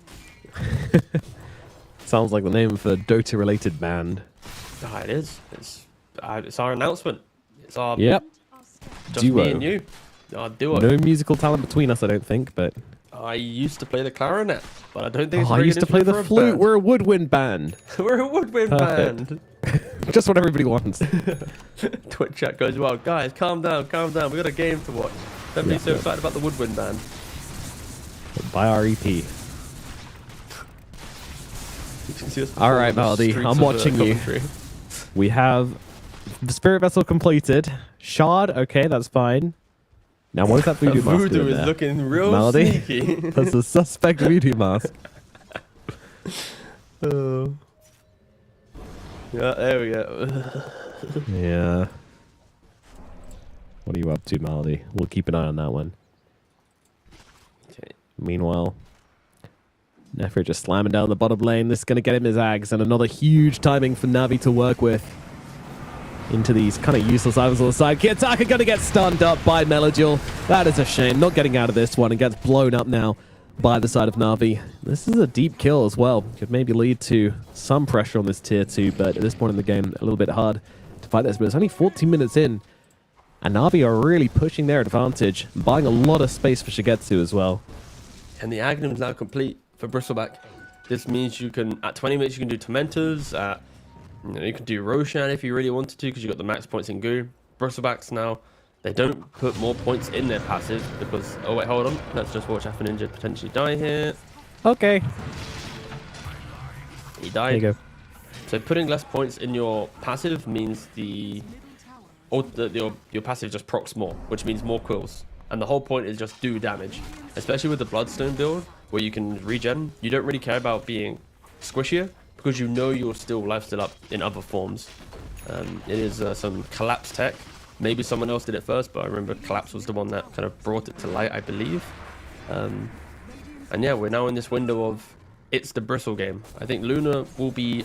S2: Sounds like the name of a Dota-related band.
S3: Ah, it is. It's it's our announcement. It's our
S2: Yep.
S3: just
S2: Duo.
S3: me and you. Our duo.
S2: No musical talent between us, I don't think, but...
S3: I used to play the clarinet, but I don't think it's
S2: Oh, I
S3: very
S2: used to
S3: good
S2: play the
S3: for a
S2: flute.
S3: band.
S2: We're a woodwind band.
S3: We're a woodwind
S2: Perfect.
S3: band.
S2: Just what everybody wants.
S3: Twitch chat goes wild. Guys, calm down, calm down. We got a game to watch. Don't be so excited about the woodwind band.
S2: Buy our EP.
S3: You can see us
S2: All right,
S3: perform on the
S2: Melody,
S3: streets
S2: I'm
S3: of,
S2: watching you.
S3: Coventry.
S2: We have the Spirit Vessel completed. Shard, okay, that's fine. Now, what is that voodoo mask
S3: Voodoo
S2: doing
S3: is
S2: there?
S3: looking real
S2: Melody?
S3: sneaky.
S2: That's a suspect voodoo mask.
S3: Yeah, there we go.
S2: Yeah. What are you up to, Melody? We'll keep an eye on that one.
S3: Okay.
S2: Meanwhile, Nefer just slamming down the bottom lane. This is going to get him his Ags, and another huge timing for Navi to work with. Into these kind of useless items on the side. Kiyotaka going to get stunned up by Melodule. That is a shame. Not getting out of this one and gets blown up now by the side of Navi. This is a deep kill as well. Could maybe lead to some pressure on this tier 2, but at this point in the game, a little bit hard to fight this. But it's only 14 minutes in, and Navi are really pushing their advantage, buying a lot of space for Shigetsu as well.
S3: And the Agnum is now complete for Bristleback. This means you can, at 20 minutes, you can do Tormentors. You can do Roshan if you really wanted to, because you got the max points in Goo. Bristlebacks now, they don't put more points in their passive because... Oh, wait, hold on. Let's just watch Alpha Ninja potentially die here.
S2: Okay.
S3: He died.
S2: There you go.
S3: So putting less points in your passive means your passive just procs more, which means more quills. And the whole point is just do damage. Especially with the Bloodstone build, where you can regen. You don't really care about being squishier, because you know you're still lifesteal up in other forms. It is some collapse tech. Maybe someone else did it first, but I remember collapse was the one that kind of brought it to light, I believe. And yeah, we're now in this window of it's the Bristle game. I think Luna will be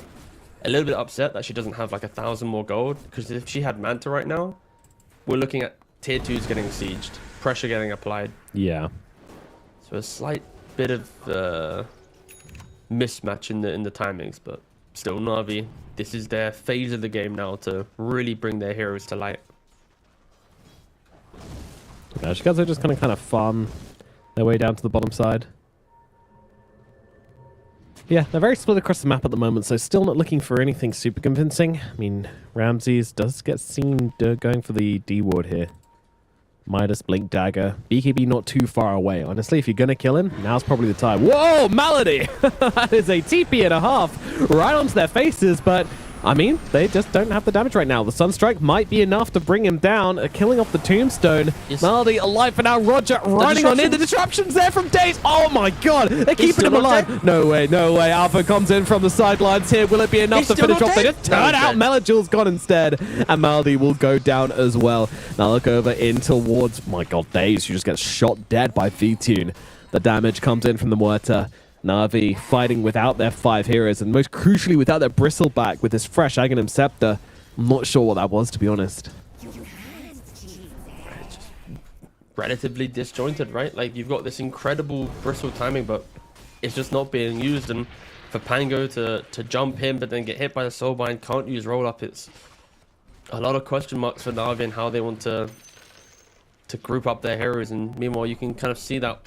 S3: a little bit upset that she doesn't have like 1,000 more gold, because if she had Manta right now, we're looking at tier 2s getting sieged, pressure getting applied.
S2: Yeah.
S3: So a slight bit of mismatch in the timings, but still Na'Vi, this is their phase of the game now to really bring their heroes to light.
S2: Yeah, Shigatsu just kind of farm their way down to the bottom side. Yeah, they're very split across the map at the moment, so still not looking for anything super convincing. I mean, Ramses does get seen going for the D ward here. Midas, Blink Dagger. BKB not too far away. Honestly, if you're going to kill him, now's probably the time. Whoa, Malady! That is a TP and a half right onto their faces, but I mean, they just don't have the damage right now. The Sunstrike might be enough to bring him down, killing off the Tombstone.
S3: Yes.
S2: Malady alive for now. Roger running on in. The disruption's there from Daze. Oh my god, they're keeping him alive.
S3: Dead?
S2: No way, no way. Alpha comes in from the sidelines here. Will it be enough
S3: He's
S2: to
S3: still
S2: finish
S3: not
S2: off? They
S3: dead?
S2: just
S3: No,
S2: turn
S3: he's
S2: out.
S3: dead.
S2: Melodul's gone instead, and Malady will go down as well. Now look over in towards, my god, Daze, who just gets shot dead by V-Tune. The damage comes in from the Muerta. Na'Vi fighting without their 5 heroes, and most crucially without their Bristleback with his fresh Aghanim Scepter. I'm not sure what that was, to be honest.
S3: Relatively disjointed, right? Like, you've got this incredible Bristle timing, but it's just not being used. And for Pango to jump him but then get hit by the Soulbind, can't use roll up, it's a lot of question marks for Na'Vi and how they want to group up their heroes. And meanwhile, you can kind of see that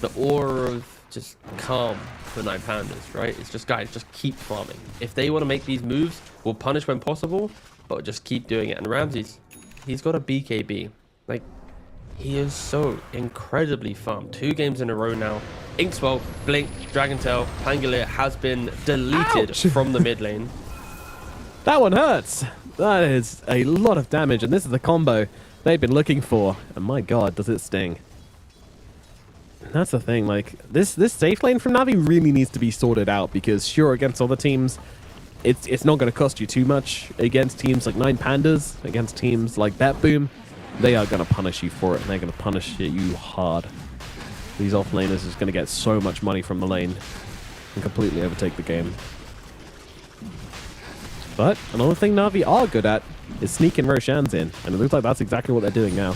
S3: the aura of just calm for 9 Pandas, right? It's just, guys, just keep farming. If they want to make these moves, we'll punish when possible, but just keep doing it. And Ramses, he's got a BKB. Like, he is so incredibly farmed. 2 games in a row now. Inkswell, Blink, Dragontail, Pangolier has been deleted
S2: Ouch.
S3: from the mid lane.
S2: That one hurts. That is a lot of damage, and this is the combo they've been looking for. And my god, does it sting. That's the thing, like, this safe lane from Na'Vi really needs to be sorted out, because sure, against other teams, it's not going to cost you too much. Against teams like 9 Pandas, against teams like BetBoom, they are going to punish you for it, and they're going to punish you hard. These offlaners is going to get so much money from the lane and completely overtake the game. But another thing Na'Vi are good at is sneaking Roshans in, and it looks like that's exactly what they're doing now.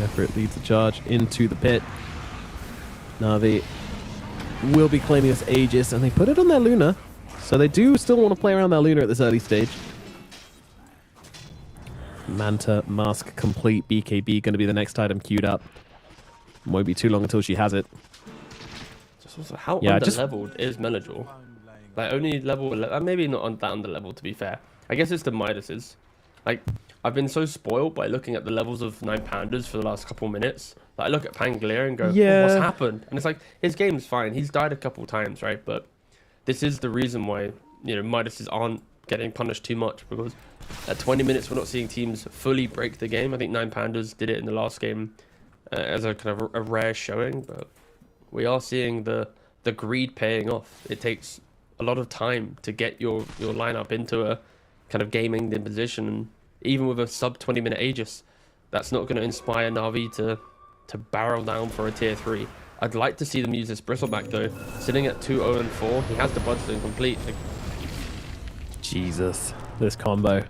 S2: Effort leads the charge into the pit. Na'Vi will be claiming this Aegis, and they put it on their Luna. So they do still want to play around their Luna at this early stage. Manta mask complete. BKB going to be the next item queued up. Won't be too long until she has it.
S3: Just also, how under-leveled is Menador? Like, only level... maybe not on that under-level, to be fair. I guess it's the Midases. Like, I've been so spoiled by looking at the levels of 9 Pandas for the last couple minutes that I look at Pangolier and go, oh, what's happened? And it's like, his game's fine. He's died a couple times, right? But this is the reason why, you know, Midases aren't getting punished too much, because at 20 minutes we're not seeing teams fully break the game. I think 9 Pandas did it in the last game as a kind of a rare showing, but we are seeing the greed paying off. It takes a lot of time to get your lineup into a kind of gaming position, and even with a sub 20-minute Aegis, that's not going to inspire Na'Vi to barrel down for a tier 3. I'd like to see them use this Bristleback though. Sitting at 2-0-4, he has the Bloodstone complete. Like,
S2: Jesus, this combo.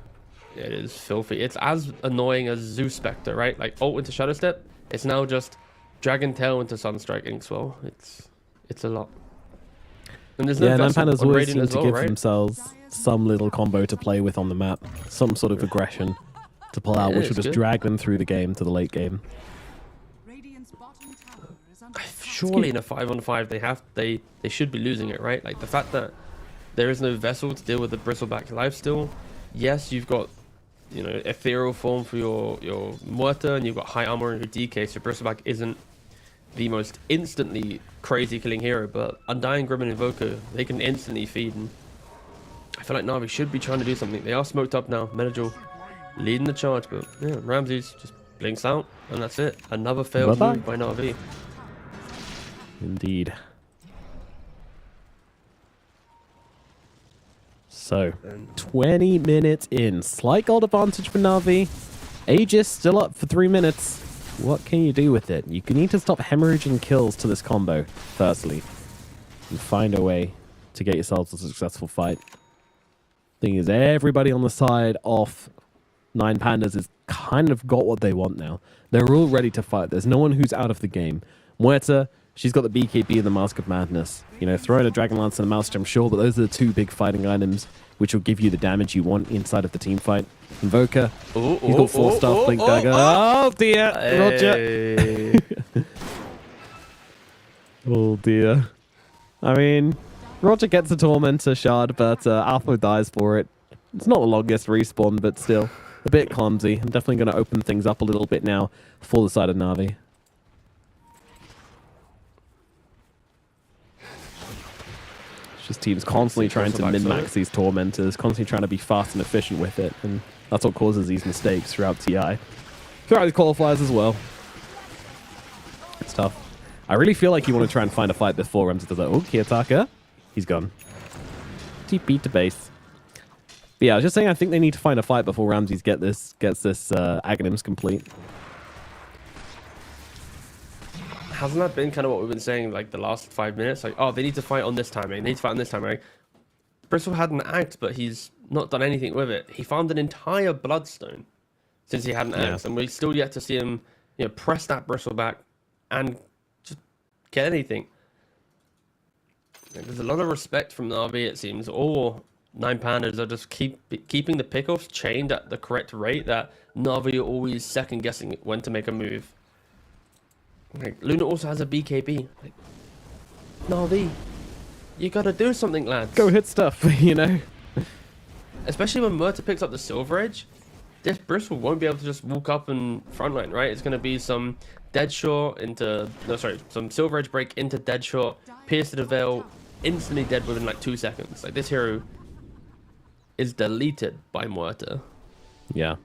S3: Yeah, it is filthy. It's as annoying as Zeus Spectre, right? Like ult into Shadow Step. It's now just Dragon Tail into Sunstrike Inkswell. It's a lot. And there's no
S2: 9
S3: Vessel
S2: Pandas
S3: on
S2: always
S3: Radiant
S2: seem
S3: as
S2: to
S3: well,
S2: give
S3: right?
S2: themselves some little combo to play with on the map. Some sort of aggression to pull out,
S3: Yeah,
S2: which will
S3: it's
S2: just
S3: good.
S2: drag them through the game to the late game.
S4: Radiant's bottom tower is under attack.
S3: Surely in a 5-on-5 they should be losing it, right? Like the fact that there is no Vessel to deal with the Bristleback lifesteal. Yes, you've got, you know, ethereal form for your Muerta, and you've got high armor and your DK, so Bristleback isn't the most instantly crazy killing hero, but Undying Grim and Invoker, they can instantly feed, and I feel like Na'Vi should be trying to do something. They are smoked up now. Menador leading the charge, but yeah, Ramses just blinks out, and that's it. Another failed
S2: Bye-bye.
S3: move by Na'Vi.
S2: Indeed. So, 20 minutes in. Slight gold advantage for Na'Vi. Aegis still up for 3 minutes. What can you do with it? You need to stop hemorrhaging kills to this combo, firstly. And find a way to get yourselves a successful fight. Thing is, everybody on the side of 9 Pandas has kind of got what they want now. They're all ready to fight. There's no one who's out of the game. Muerta, she's got the BKB and the Mask of Madness. You know, throw in a Dragon Lance and a Maelstrom, sure, but those are the 2 big fighting items which will give you the damage you want inside of the team fight. Invoker, he's got 4-star Blink Dagger. Oh dear,
S3: Hey.
S2: Roger. Oh dear. I mean, Roger gets a Tormentor shard, but Alpha dies for it. It's not the longest respawn, but still a bit clumsy. I'm definitely going to open things up a little bit now for the side of Na'Vi. It's just teams constantly trying to min-max these Tormentors, constantly trying to be fast and efficient with it, and that's what causes these mistakes throughout TI. Throughout the qualifiers as well. It's tough. I really feel like you want to try and find a fight before Ramsey does that. Oh, Kiyotaka. He's gone. TP to base. But yeah, I was just saying I think they need to find a fight before Ramses gets this Aghanims complete.
S3: Hasn't that been kind of what we've been saying like the last 5 minutes? Like, oh, they need to fight on this timing. They need to fight on this timing. Bristol had an axe, but he's not done anything with it. He found an entire Bloodstone since he had an axe, and we still yet to see him, you know, press that Bristle back and just get anything. There's a lot of respect from Na'Vi, it seems. All 9 Pandas are just keeping the pickoffs chained at the correct rate that Na'Vi are always second guessing when to make a move. Like, Luna also has a BKB. Like, Na'Vi, you gotta do something, lads.
S2: Go hit stuff, you know?
S3: Especially when Muerta picks up the Silver Edge, this Bristle won't be able to just walk up and frontline, right? It's gonna be some Deadshot into... No, sorry. Some Silver Edge break into Deadshot, pierce to the Veil, instantly dead within like 2 seconds. Like, this hero is deleted by Muerta.
S2: Yeah.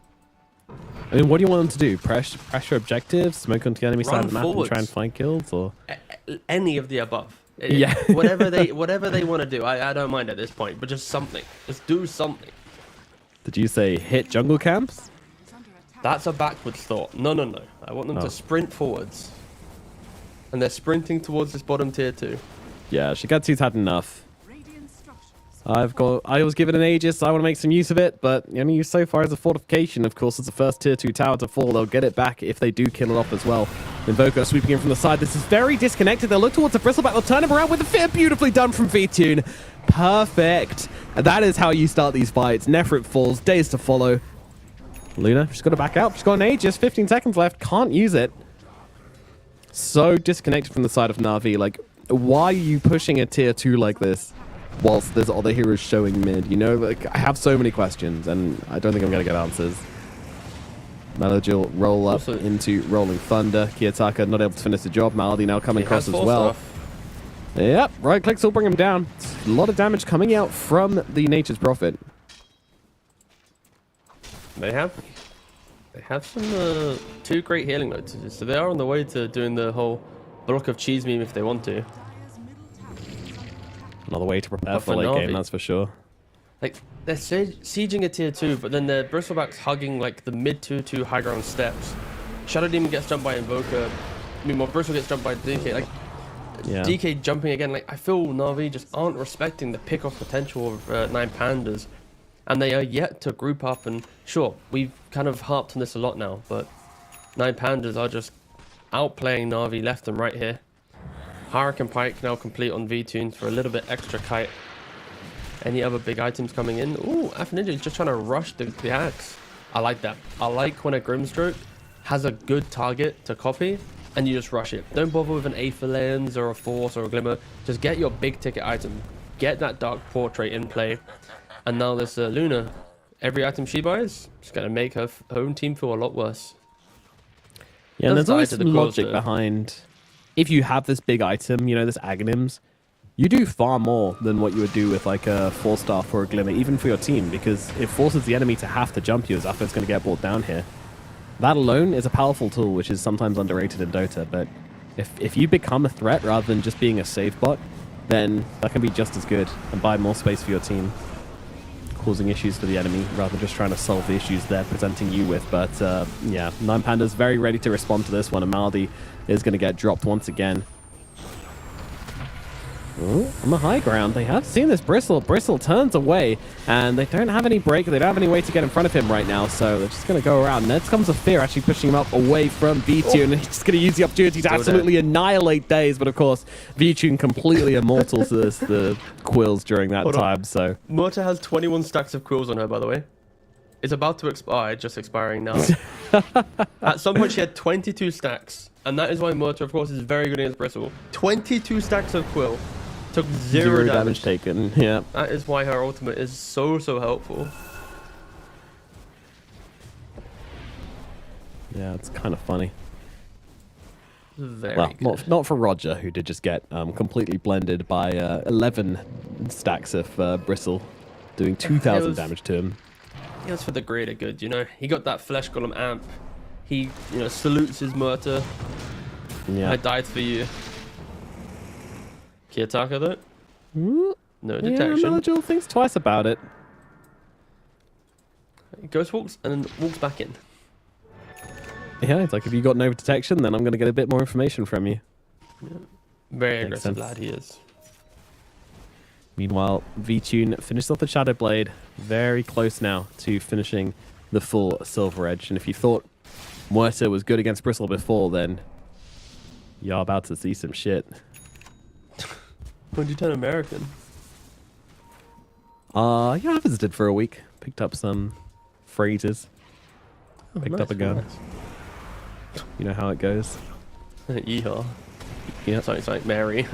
S2: I mean, what do you want them to do? Pressure objectives? Smoke onto the enemy side of the map and try and find kills? Or
S3: any of the above.
S2: Yeah.
S3: whatever they want to do, I don't mind at this point. But just something. Just do something.
S2: did you say hit jungle camps?
S4: Is under attack.
S3: That's a backwards thought. No. I want them to sprint forwards. And they're sprinting towards this bottom tier too.
S2: Yeah, Shigatsu's had enough.
S4: Radiant structures
S2: I was given an Aegis, so I want to make some use of it, but the only use so far is a fortification. Of course, it's the first tier 2 tower to fall. They'll get it back if they do kill it off as well. Invoker sweeping in from the side. This is very disconnected. They'll look towards the Bristleback. They'll turn him around with the fear. Beautifully done from VTune. Perfect. And that is how you start these fights. Nefrit falls. Days to follow. Luna, she's got to back out. She's got an Aegis. 15 seconds left. Can't use it. So disconnected from the side of Na'Vi. Like, why are you pushing a tier 2 like this whilst there's other heroes showing mid? You know, like, I have so many questions, and I don't think I'm going to get answers. Melody will roll up into Rolling Thunder. Kiyotaka not able to finish the job. Malady now coming across as well. Yep, right clicks will bring him down. A lot of damage coming out from the Nature's Prophet.
S3: They have some 2 great healing notices, so they are on the way to doing the whole block of cheese meme if they want to.
S2: Another way to prepare for late game, that's for sure.
S3: Like, they're sieging a tier 2, but then the Bristleback's hugging like the mid 2-2 high ground steps. Shadow Demon gets jumped by Invoker. Meanwhile, Bristle gets jumped by DK. Like, yeah. DK jumping again. Like, I feel Na'Vi just aren't respecting the pick-off potential of 9 Pandas. And they are yet to group up, and sure, we've kind of harped on this a lot now, but 9 Pandas are just outplaying Na'Vi left and right here. Hurricane Pike now complete on V-Tunes for a little bit extra kite. Any other big items coming in? Ooh, Alpha Ninja is just trying to rush the axe. I like that. I like when a Grimstroke has a good target to copy, and you just rush it. Don't bother with an Aether Lens or a Force or a Glimmer. Just get your big ticket item. Get that Dark Portrait in play. And now this Luna, every item she buys is going to make her own team feel a lot worse.
S2: Yeah, and there's always some logic behind, if you have this big item, you know, this Aghanims, you do far more than what you would do with like a 4-star or a Glimmer, even for your team, because it forces the enemy to have to jump you as Alpha's going to get brought down here. That alone is a powerful tool, which is sometimes underrated in Dota, but if you become a threat rather than just being a safe bot, then that can be just as good and buy more space for your team, causing issues for the enemy rather than just trying to solve the issues they're presenting you with. But yeah, 9 Pandas very ready to respond to this one, and Malady is going to get dropped once again. Ooh, on the high ground, they have seen this Bristle. Bristle turns away, and they don't have any break. They don't have any way to get in front of him right now, so they're just going to go around. Next comes a Fear, actually pushing him up away from V-Tune, and he's just going to use the opportunity to absolutely annihilate Daze. But of course, V-Tune completely immortal to the Quills during that time. So
S3: Murta has 21 stacks of Quills on her, by the way. It's about to expire, just expiring now. At some point, she had 22 stacks, and that is why Murta, of course, is very good against Bristle. 22 stacks of Quill. Took zero damage
S2: taken. Yeah,
S3: that is why her ultimate is so helpful.
S2: Yeah, it's kind of funny.
S3: Very
S2: well, not for Roger, who did just get completely blended by 11 stacks of Bristle, doing 2,000 damage to him.
S3: It was for the greater good, you know. He got that Flesh Golem amp. He, you know, salutes his Murta. Yeah, I died for you. Kiyotaka though? No detection.
S2: Yeah, Melody thinks twice about it.
S3: Ghost walks and then walks back in.
S2: Yeah, it's like, if you got no detection, then I'm going to get a bit more information from you.
S3: Yeah. Very aggressive lad he is.
S2: Meanwhile, V-Tune finished off the Shadow Blade. Very close now to finishing the full Silver Edge. And if you thought Muerta was good against Bristle before, then you're about to see some shit.
S3: When did you turn American?
S2: Yeah, I visited for a week. Picked up some phrases. Picked up a gun. Nice. You know how it goes.
S3: Yeehaw.
S2: Yeah.
S3: Sorry, Mary.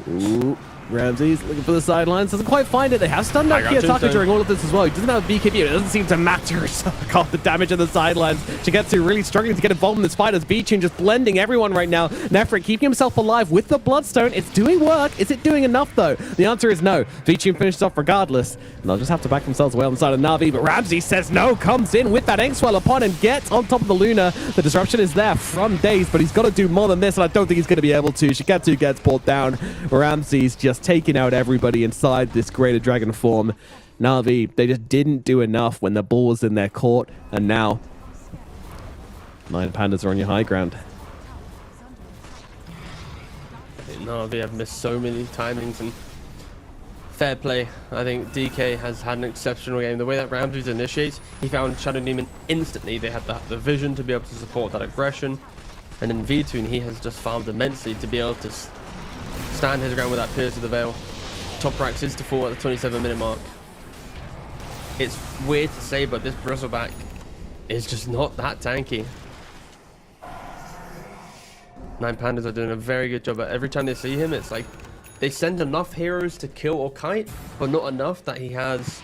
S2: Ooh. Ramsey's looking for the sidelines, doesn't quite find it. They have stunned out Kiyotaka during all of this as well. He doesn't have a BKB, it doesn't seem to matter. Got the damage on the sidelines. Shigetsu really struggling to get involved in this fight as V-Tune just blending everyone right now. Nefrit keeping himself alive with the Bloodstone. It's doing work. Is it doing enough though? The answer is no. V-Tune finishes off regardless, and they'll just have to back themselves away on the side of Na'Vi, but Ramsey says no, comes in with that Inkswell upon and gets on top of the Luna. The disruption is there from Daze, but he's got to do more than this, and I don't think he's going to be able to. Shigetsu gets brought down. Ramsey's just taking out everybody inside this greater dragon form. Na'Vi, they just didn't do enough when the ball was in their court, and now 9 Pandas are on your high ground.
S3: Na'Vi have missed so many timings, and fair play. I think DK has had an exceptional game. The way that Ramses initiates, he found Shadow Demon instantly. They had the vision to be able to support that aggression. And then V-Tune, he has just farmed immensely to be able to stand his ground with that Pierce of the Veil. Top ranks is to fall at the 27-minute mark. It's weird to say, but this Bristleback is just not that tanky. Nine Pandas are doing a very good job. But every time they see him, it's like they send enough heroes to kill or kite, but not enough that he has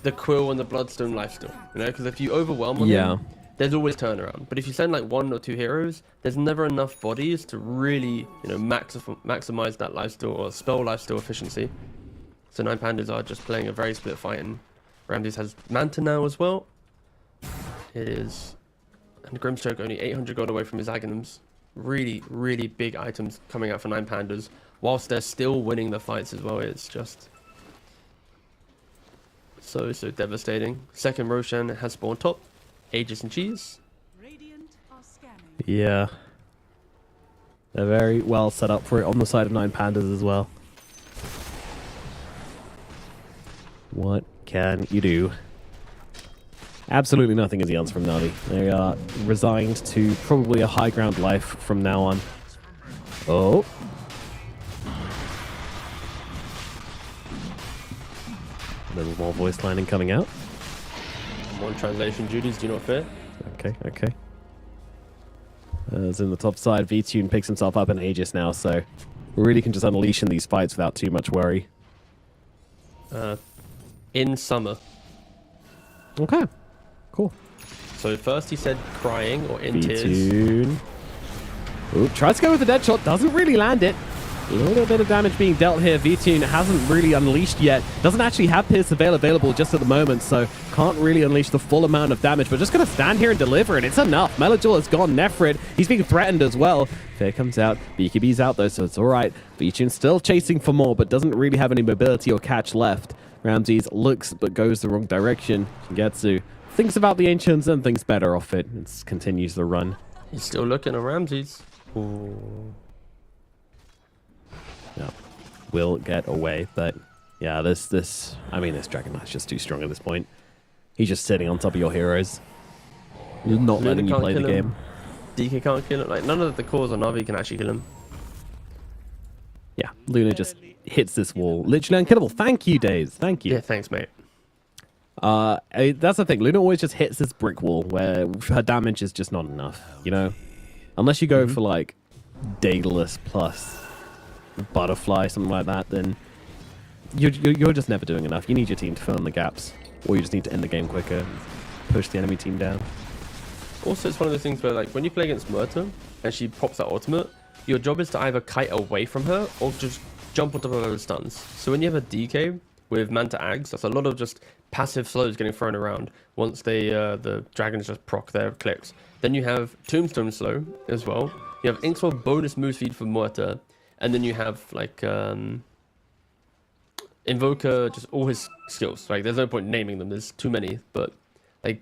S3: the Quill and the Bloodstone lifesteal. You know, because if you overwhelm him, there's always turnaround. But if you send like 1 or 2 heroes, there's never enough bodies to really, you know, maximize that lifesteal or spell lifesteal efficiency. So Nine Pandas are just playing a very split fight, and Ramses has Manta now as well. It is, and Grimstroke only 800 gold away from his Aghanims. Really, really big items coming out for Nine Pandas, whilst they're still winning the fights as well. It's just so devastating. Second Roshan has spawned top. Aegis and Cheese.
S4: Radiant are scanning.
S2: Yeah. They're very well set up for it on the side of Nine Pandas as well. What can you do? Absolutely nothing is the answer from Navi. They are resigned to probably a high ground life from now on. Oh. A little more voice lining coming out.
S3: One translation duties, do not fear.
S2: Okay. As in the top side, V-Tune picks himself up in Aegis now, so we really can just unleash in these fights without too much worry.
S3: In summer.
S2: Okay. Cool.
S3: So first he said crying or in tears.
S2: V-Tune. Ooh, tries to go with the dead shot, doesn't really land it. A little bit of damage being dealt here. V-Tune hasn't really unleashed yet. Doesn't actually have Pierce of Veil available just at the moment, so can't really unleash the full amount of damage, but just going to stand here and deliver, and it's enough. Melodul has gone Nephrid. He's being threatened as well. Fear comes out. BKB's out, though, so it's all right. V-Tune still chasing for more, but doesn't really have any mobility or catch left. Ramses looks, but goes the wrong direction. Shigetsu thinks about the Ancients and thinks better off it. It continues the run.
S3: He's still looking at Ramses. Ooh.
S2: Yeah, will get away, but yeah, this Dragon Knight's just too strong at this point. He's just sitting on top of your heroes, not letting you play the game.
S3: DK can't kill him. Like none of the cores on Navi can actually kill him.
S2: Yeah, Luna just hits this wall, literally unkillable. Thank you, Days. Thank you.
S3: Yeah, thanks, mate.
S2: That's the thing. Luna always just hits this brick wall where her damage is just not enough. You know, unless you go for like Daedalus plus Butterfly, something like that, then you're just never doing enough. You need your team to fill in the gaps, or you just need to end the game quicker and push the enemy team down.
S3: Also, it's one of those things where, like, when you play against Murta and she pops that ultimate, your job is to either kite away from her or just jump on top of her with stuns. So when you have a DK with Manta Ags, that's a lot of just passive slows getting thrown around once they the dragons just proc their clicks. Then you have Tombstone slow as well. You have Inkswell bonus move speed for Murta. And then you have, like, Invoker, just all his skills. Like, there's no point naming them. There's too many. But, like,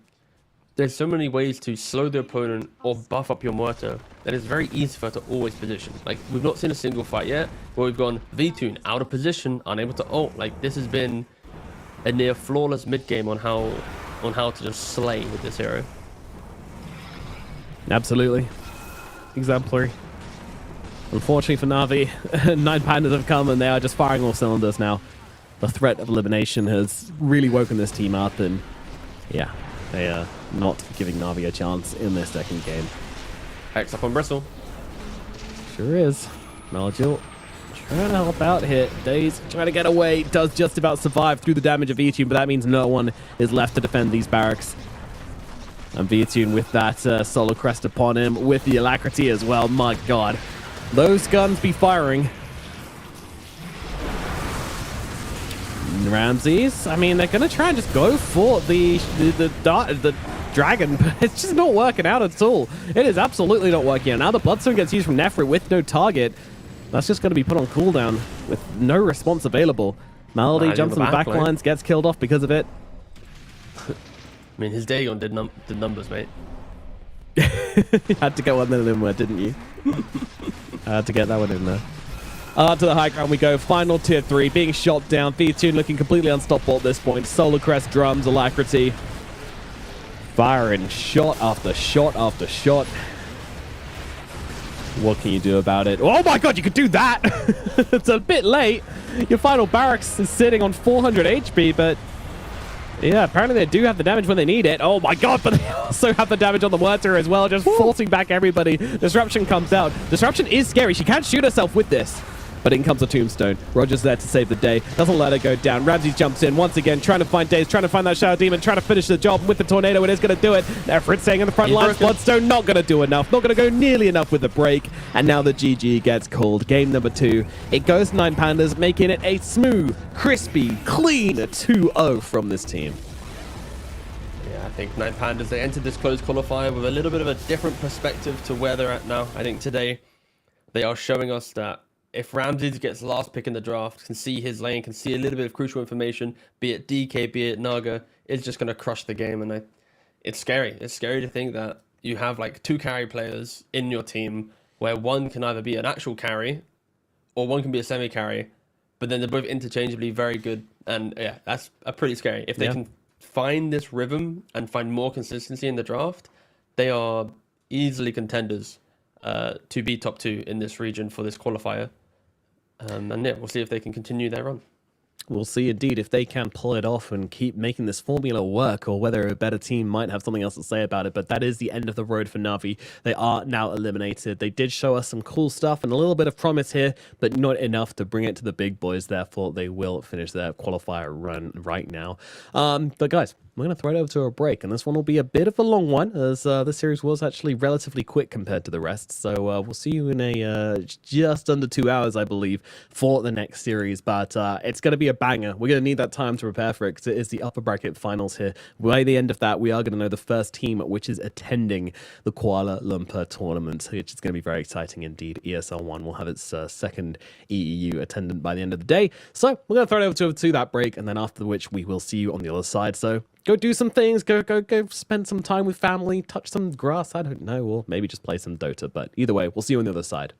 S3: there's so many ways to slow the opponent or buff up your Muerta that it's very easy for her to always position. Like, we've not seen a single fight yet where we've gone V-Tune out of position, unable to ult. Like, this has been a near flawless mid-game on how to just slay with this hero.
S2: Absolutely. Exemplary. Unfortunately for Na'Vi, 9 Pandas have come and they are just firing all cylinders now. The threat of elimination has really woken this team up, and yeah, they are not giving Na'Vi a chance in their second game.
S3: X up on Bristle.
S2: Sure is. Melodul trying to help out here. Daze trying to get away. Does just about survive through the damage of V-Tune, but that means no one is left to defend these barracks. And V-Tune with that solo crest upon him, with the alacrity as well. My god. Those guns be firing. Ramses, I mean, they're going to try and just go for the dragon, but it's just not working out at all. It is absolutely not working out. Now the Bloodstone gets used from Nephrid with no target. That's just going to be put on cooldown with no response available. Malady jumps on the back lines, gets killed off because of it.
S3: I mean, his Dagon did numbers, mate.
S2: You had to get one in there, didn't you? I had to get that one in there. To the high ground we go. Final tier 3 being shot down. V2 looking completely unstoppable at this point. Solar Crest drums, Alacrity. Firing shot after shot after shot. What can you do about it? Oh my god, you could do that! It's a bit late. Your final barracks is sitting on 400 HP, but yeah, apparently they do have the damage when they need it. Oh my god, but they also have the damage on the Werther as well, just forcing back everybody. Disruption comes out. Disruption is scary. She can shoot herself with this. But in comes a tombstone. Roger's there to save the day. Doesn't let her go down. Ramsey jumps in once again, trying to find Daze, trying to find that Shadow Demon, trying to finish the job. With the tornado, it is going to do it. Everett staying in the front lines. Bloodstone not going to do enough. Not going to go nearly enough with the break. And now the GG gets called. Game number 2. It goes to 9 Pandas, making it a smooth, crispy, clean 2-0 from this team.
S3: I think 9 Pandas, they entered this closed qualifier with a little bit of a different perspective to where they're at now. I think today they are showing us that if Ramses gets last pick in the draft, can see his lane, can see a little bit of crucial information, be it DK, be it Naga, it's just going to crush the game. And it's scary. It's scary to think that you have like 2 carry players in your team where one can either be an actual carry or one can be a semi-carry, but then they're both interchangeably very good. And yeah, that's pretty scary. If they can find this rhythm and find more consistency in the draft, they are easily contenders to be top 2 in this region for this qualifier. And yeah, we'll see if they can continue their run.
S2: We'll see indeed if they can pull it off and keep making this formula work, or whether a better team might have something else to say about it. But that is the end of the road for Na'Vi. They are now eliminated. They did show us some cool stuff and a little bit of promise here, but not enough to bring it to the big boys. Therefore, they will finish their qualifier run right now. But guys, we're going to throw it over to a break, and this one will be a bit of a long one, as this series was actually relatively quick compared to the rest. So we'll see you in a just under 2 hours, I believe, for the next series. But it's going to be a banger. We're going to need that time to prepare for it, because it is the upper bracket finals here. By the end of that, we are going to know the first team which is attending the Kuala Lumpur tournament, which is going to be very exciting indeed. ESL 1 will have its second EEU attendant by the end of the day. So we're going to throw it over to that break, and then after which we will see you on the other side. So go do some things, go spend some time with family, touch some grass, I don't know, or maybe just play some Dota. But either way, we'll see you on the other side.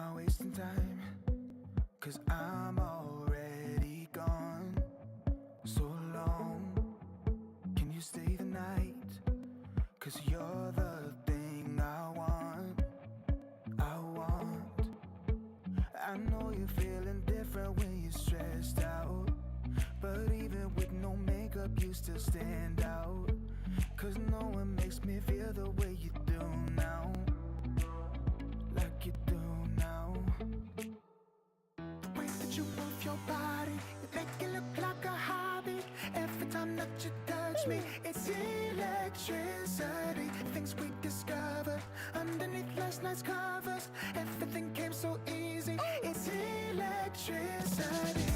S1: I wasting time? 'Cause I'm already gone. So long, can you stay the night? 'Cause you're the thing I want. I know you're feeling different when you're stressed out, but even with no makeup you still stand out. 'Cause no one makes me feel the way you do now. Like you do now. The way that you move your body, you make it look like a hobby. Every time that you touch me, it's electricity. Things we discovered underneath last night's covers. Everything came so easy. It's electricity.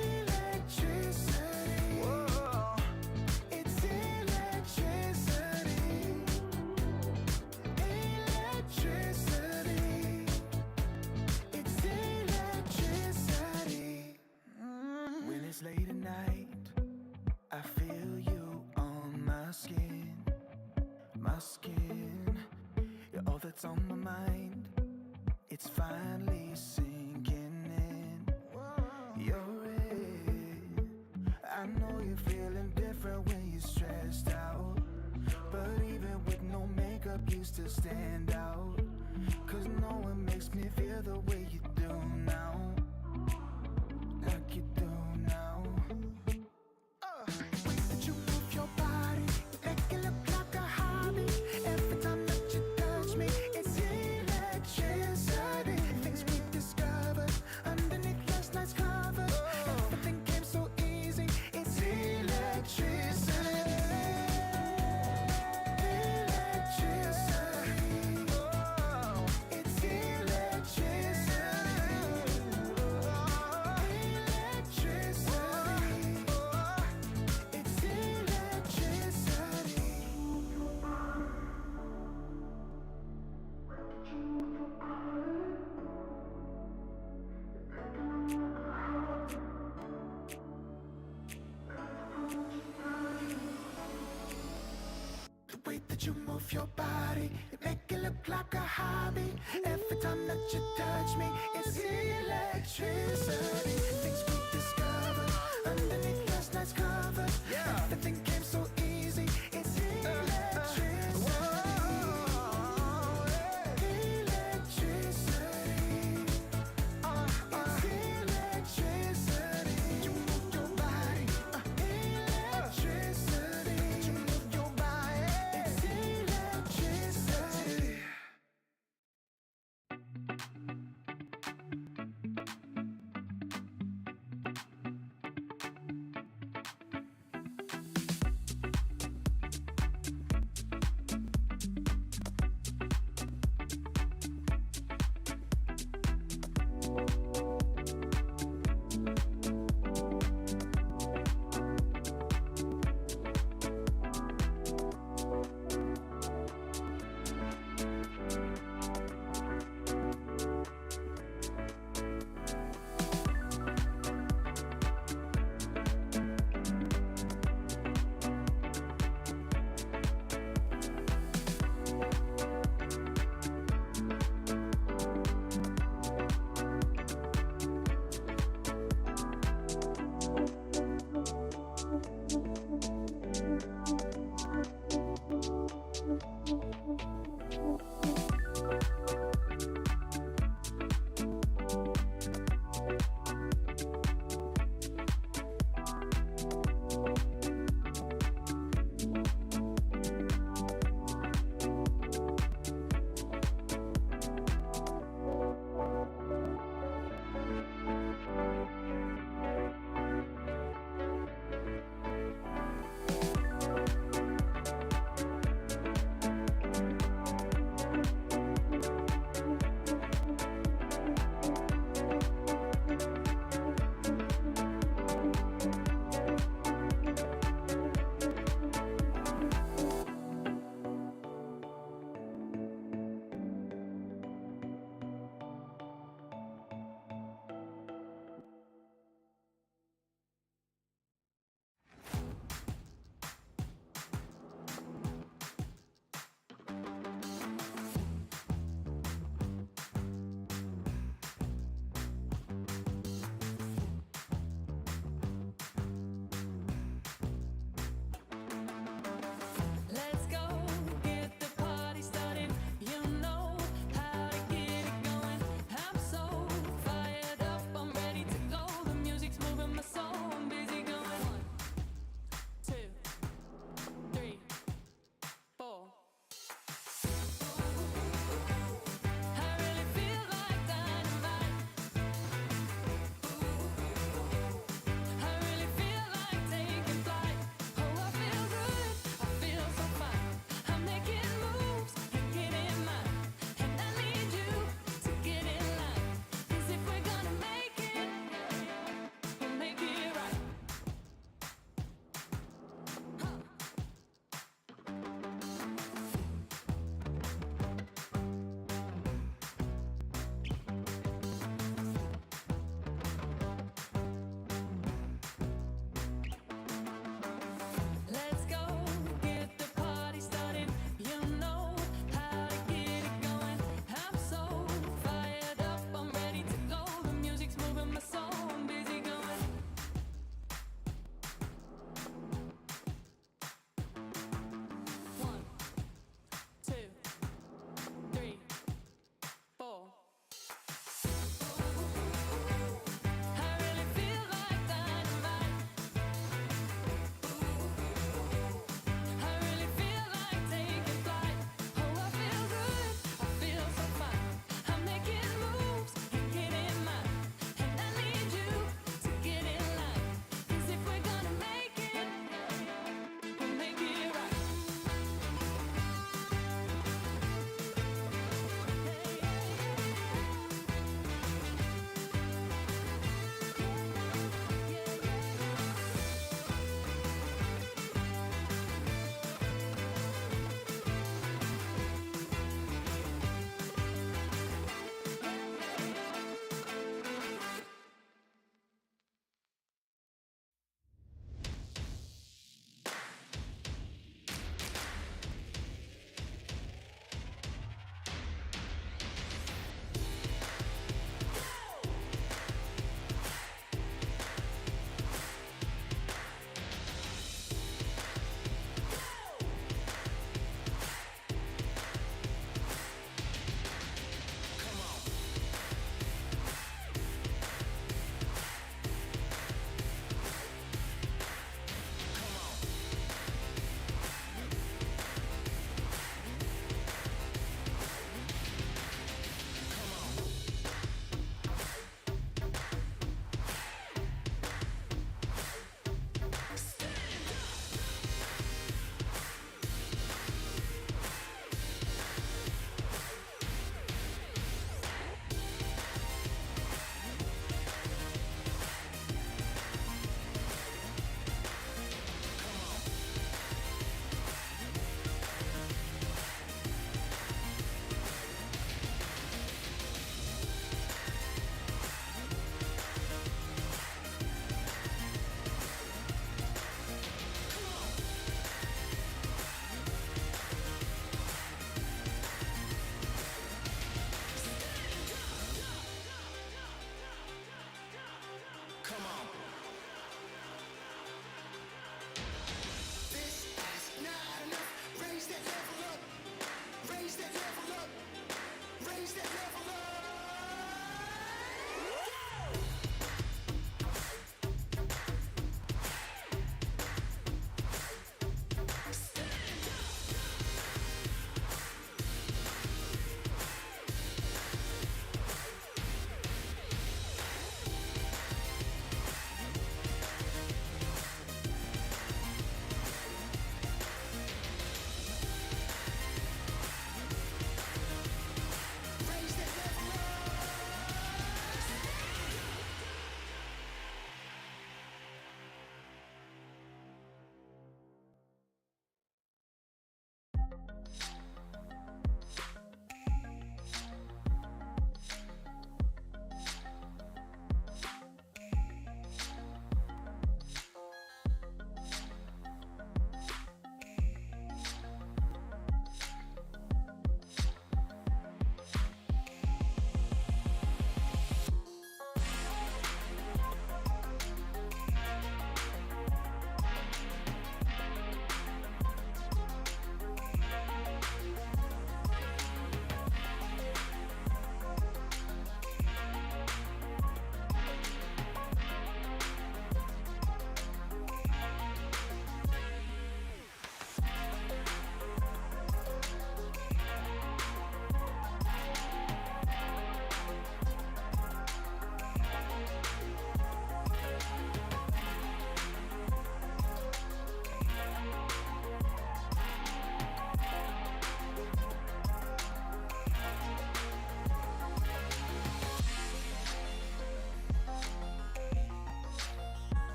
S1: Electricity. Whoa. It's electricity. Electricity. It's electricity. When it's late at night, I feel you on my skin. My skin. You're all that's on my mind. It's finally sinking in. You're it. I know you're feeling different when you're stressed out, but even with no makeup you still stand out. 'Cause no one makes me feel the way you do now. Like you do now. The way that you move your body, you make it look like a hobby. Every time that you touch me, it's electricity. Things we discovered underneath last night's covers. Everything came so easy. It's electricity. Electricity. It's electricity. Electricity. It's electricity. The way that you move your body, you make it look like a hobby. Every time that you touch me, it's electricity. Things we discovered underneath last night's covers. Everything came so easy. It's electricity. Electricity. It's electricity. You move your body. Electricity. You move your body. It's electricity.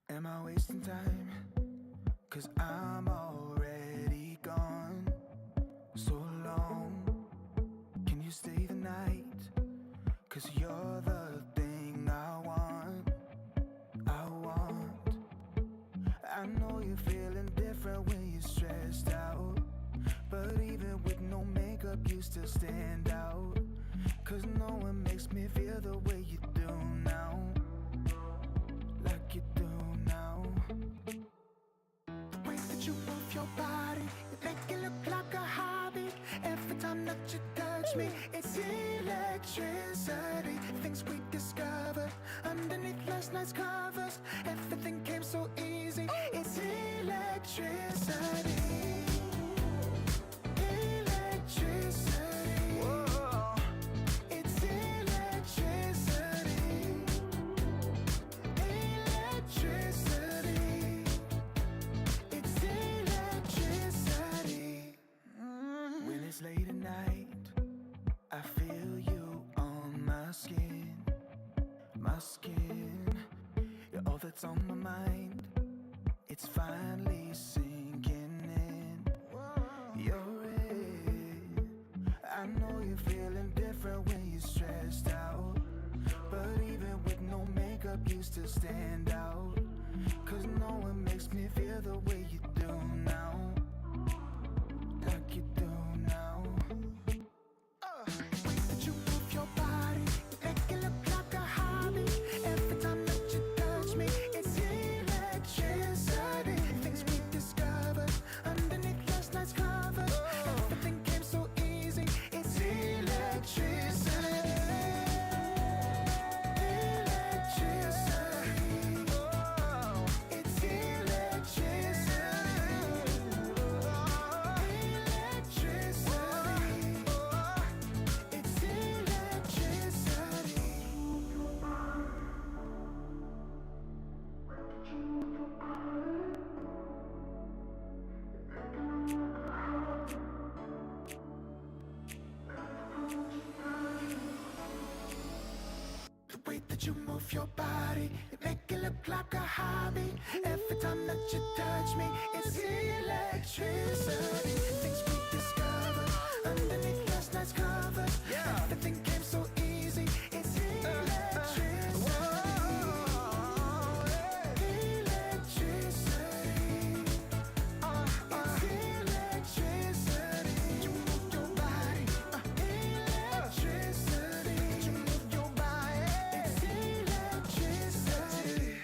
S1: Am I wasting time? 'Cause I'm already gone. So long, can you stay the night? 'Cause you're the thing I want. I know you're feeling different when you're stressed out, but even with no makeup you still stand out. 'Cause no one makes me feel the way you do now, like you do now. The way that you move your body, you make it look like a hobby. Every time that you touch me, it's electricity. Things we discovered underneath last night's covers, everything came so easy. It's electricity. Electricity. it's late at night, I feel you on my skin. My skin, you're all that's on my mind. It's finally sinking in. You're it. I know you're feeling different when you're stressed out, but even with no makeup you still stand out. Cause no one makes me feel the way you do now. Like you do now. Way that you move your body, you make it look like a hobby. Every time that you touch me, it's electricity. Things we discovered underneath last night's covers. Everything came so easy, it's electricity. Electricity. It's electricity. Electricity. It's electricity. The way that you move your body, it make it look like a hobby. Every time that you touch me, it's electricity. Things we discovered underneath last night's covers. Everything came so easy. It's electricity. Electricity. It's electricity. You move your body. Electricity. You move your body. It's electricity.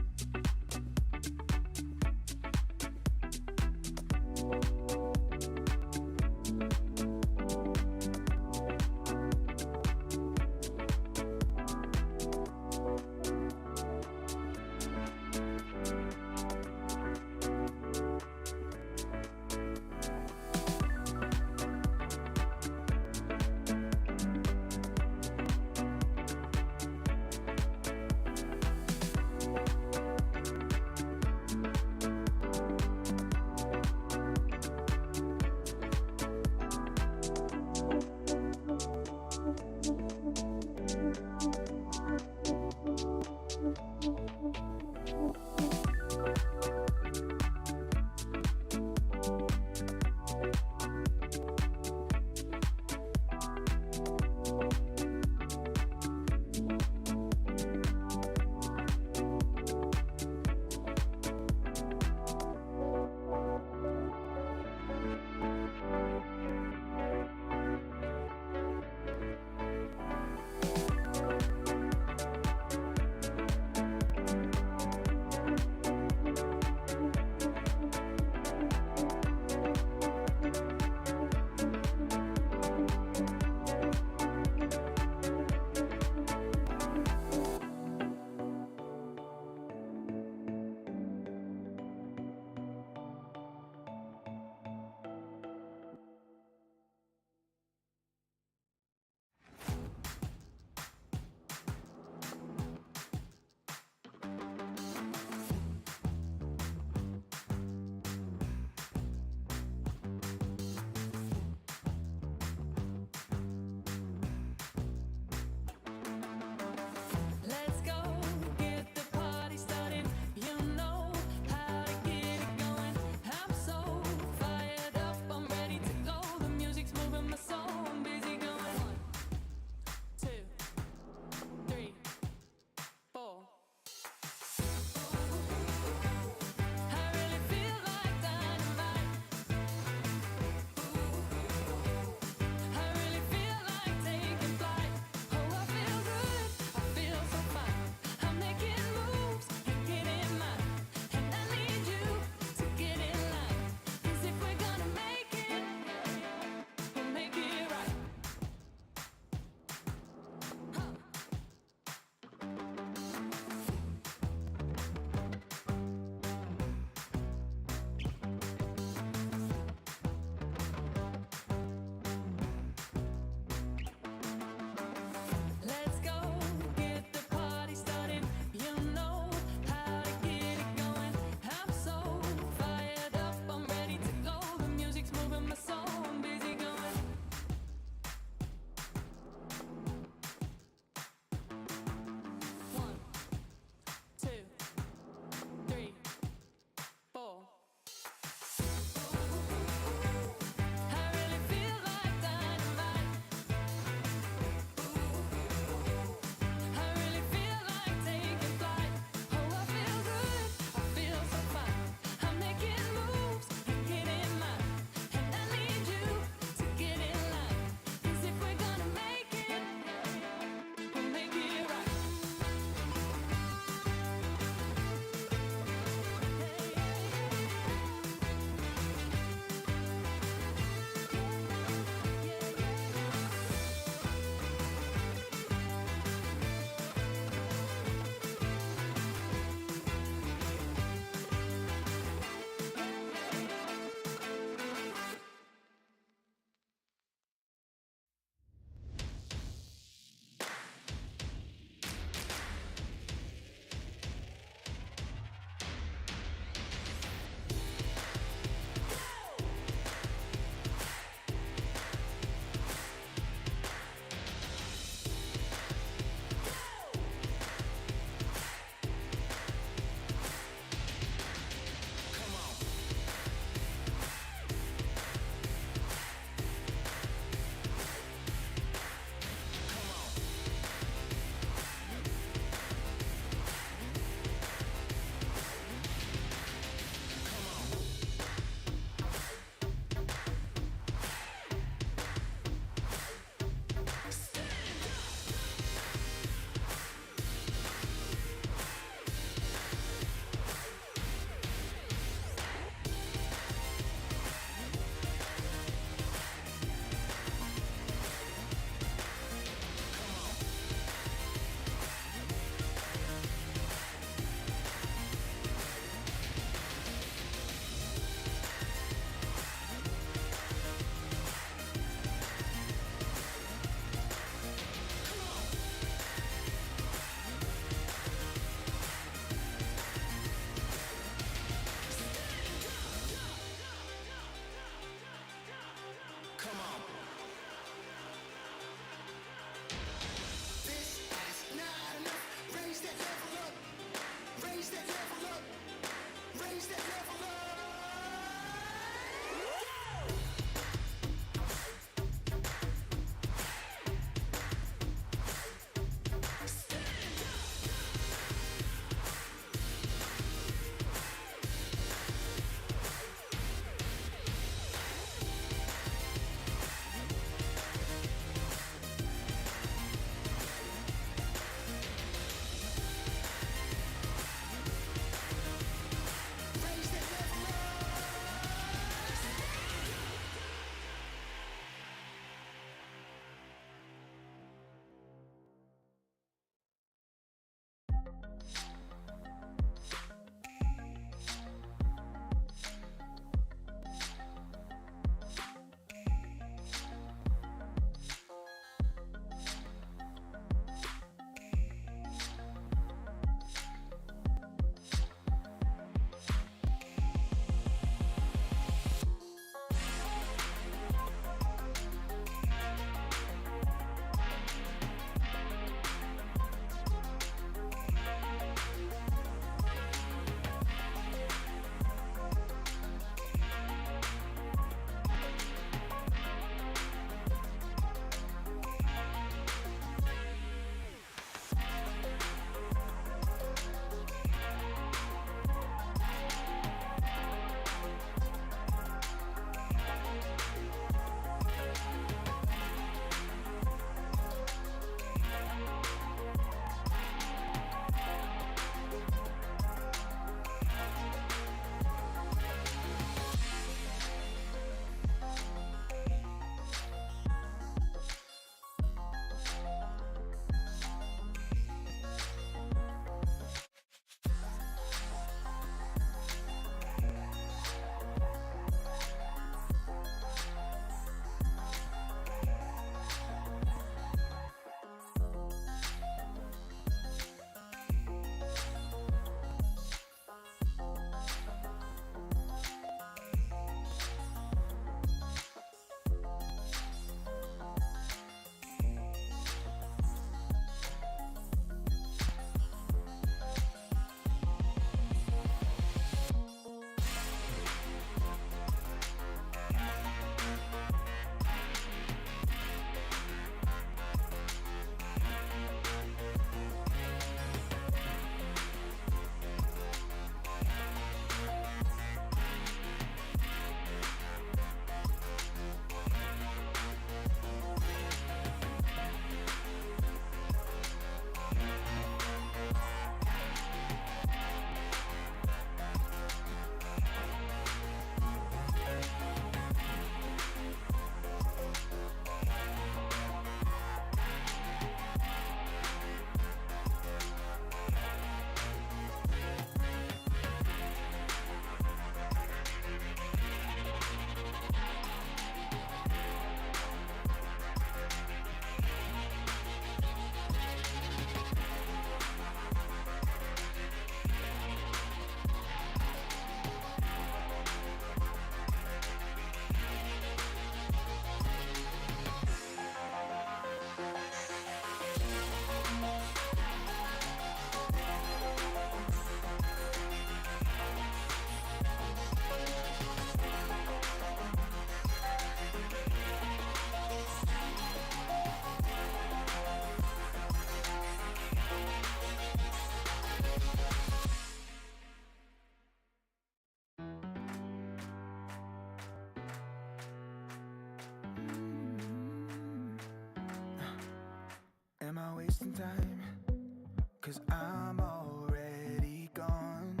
S1: 'cause I'm already gone.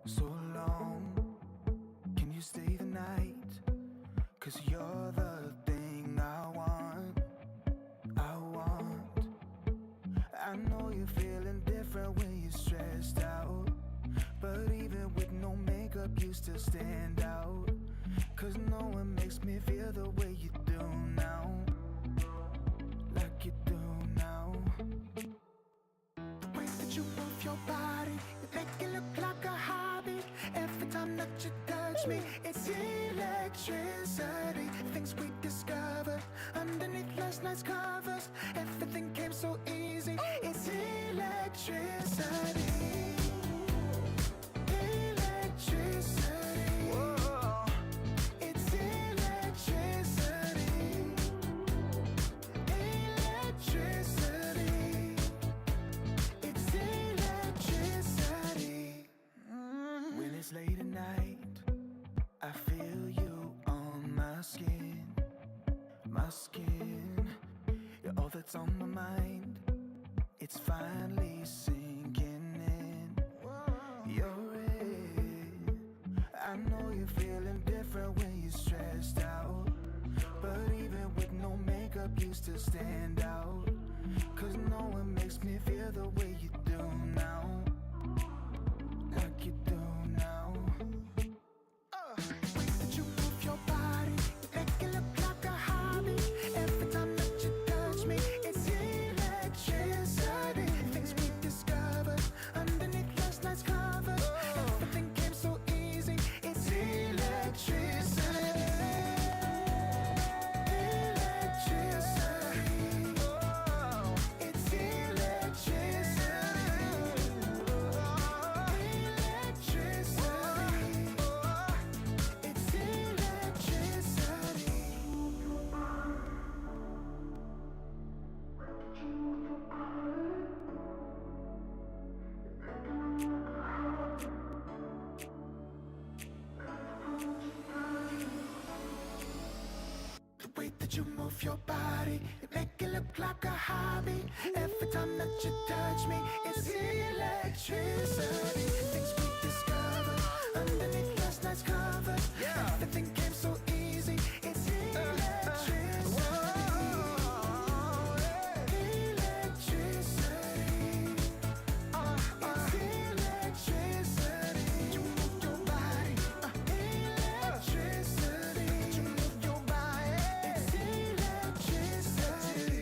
S1: So long, can you stay the night? 'Cause you're the thing I want. I know you're feeling different when you're stressed out, but even with no makeup you still stand out. 'Cause no one makes me feel the way you do now, like you do now. The way that you move your body, you make it look like a hobby. Every time that you touch me, it's electricity. Things we discovered underneath last night's covers. Everything came so easy. It's electricity. Electricity. Whoa. It's electricity. Electricity. It's electricity. When it's late at night, I feel you on my skin. My skin. You're all that's on my mind. It's finally sinking in. You're it. I know you're feeling different when you're stressed out, but even with no makeup you still stand out. 'Cause no one makes me feel the way you do now, like you do now. The way that you move your body, you make it look like a hobby. Every time that you touch me, it's electricity. Things we discovered underneath last night's covers. Everything came so easy. It's electricity. Electricity. Oh, it's electricity. Electricity. It's electricity. The way that you move your body, you make it look like a hobby. Every time that you touch me, it's electricity. Things we discovered underneath last night's covers. Everything came so easy. It's electricity. Electricity. It's electricity. You move your body. Electricity. You move your body. It's electricity.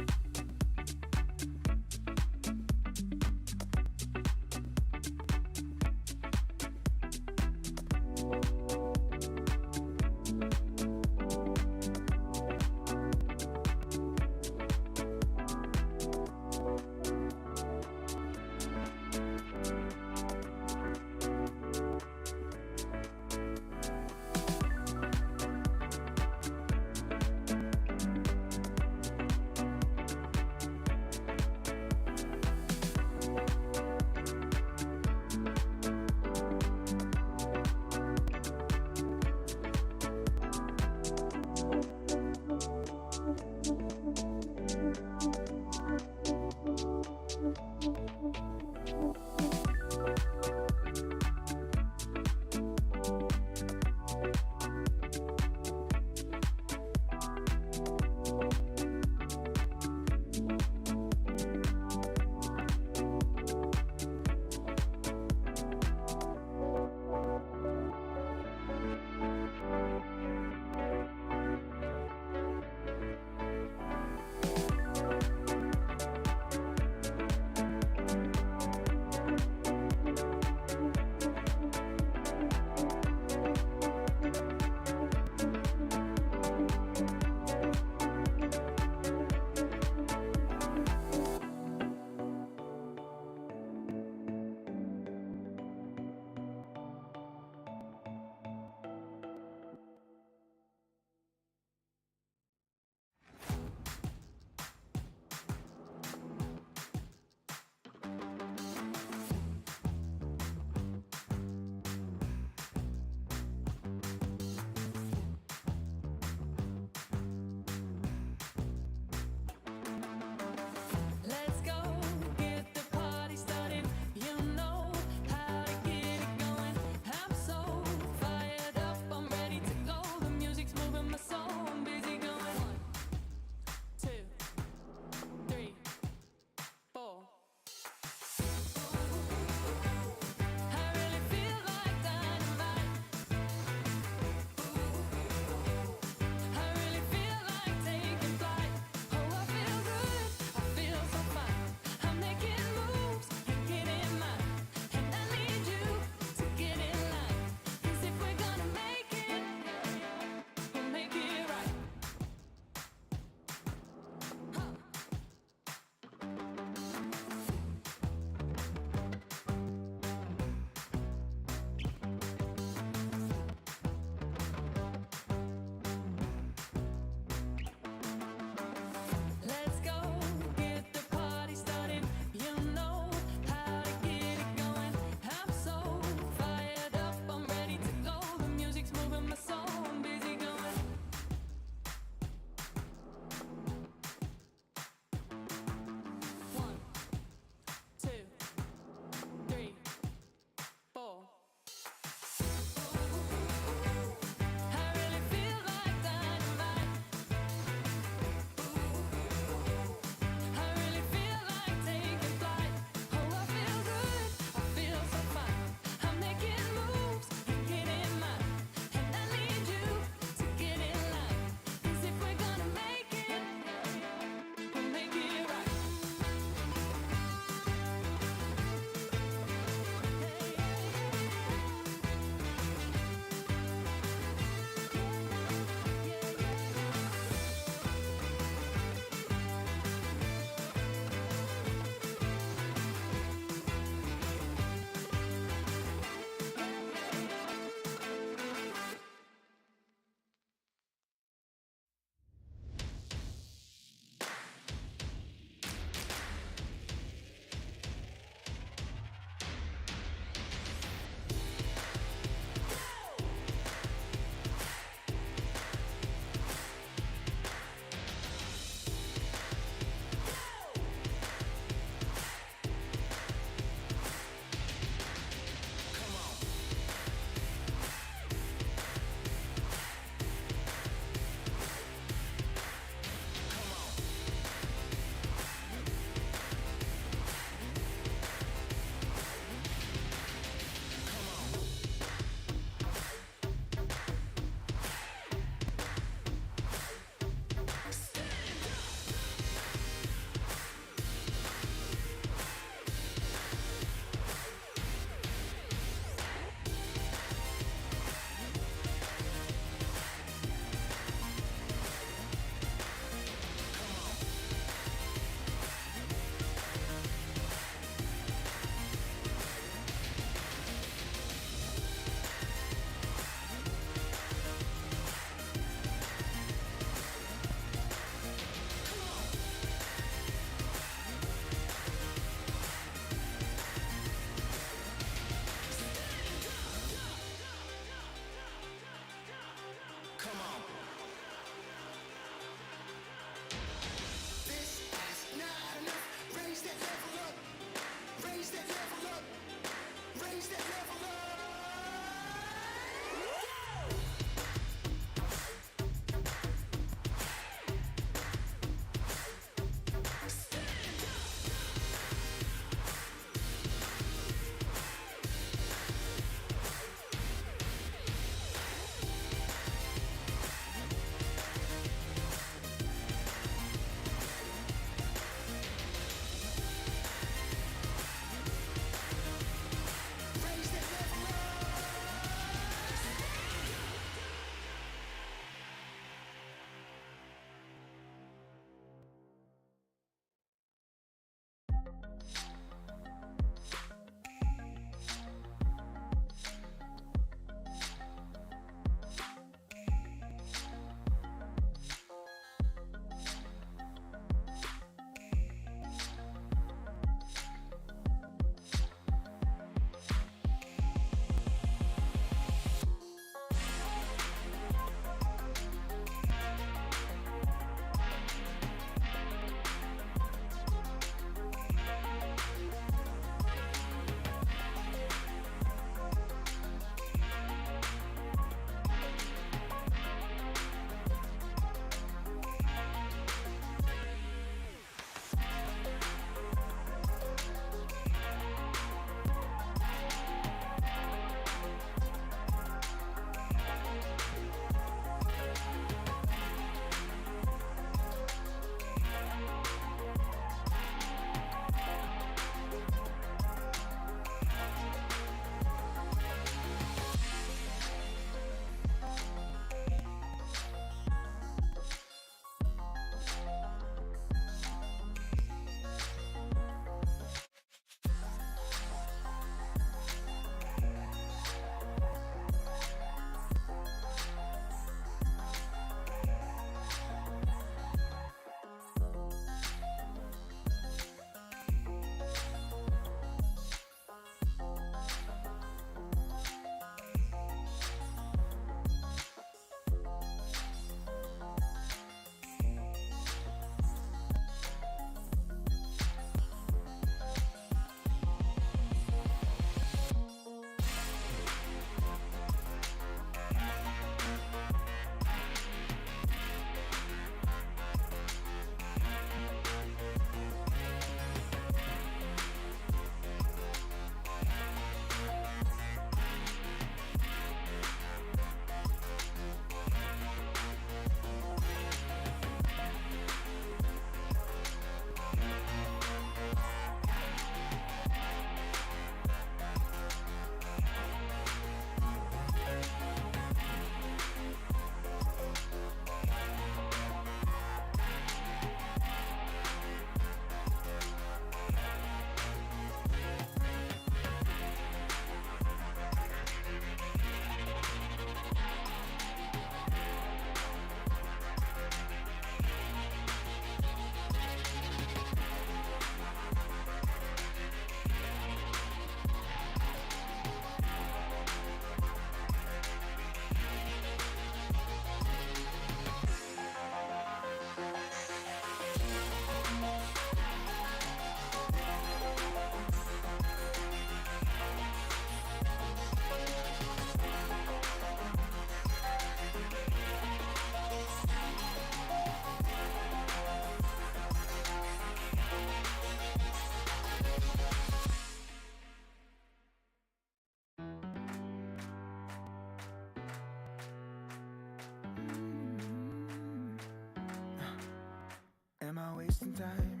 S1: wasting time,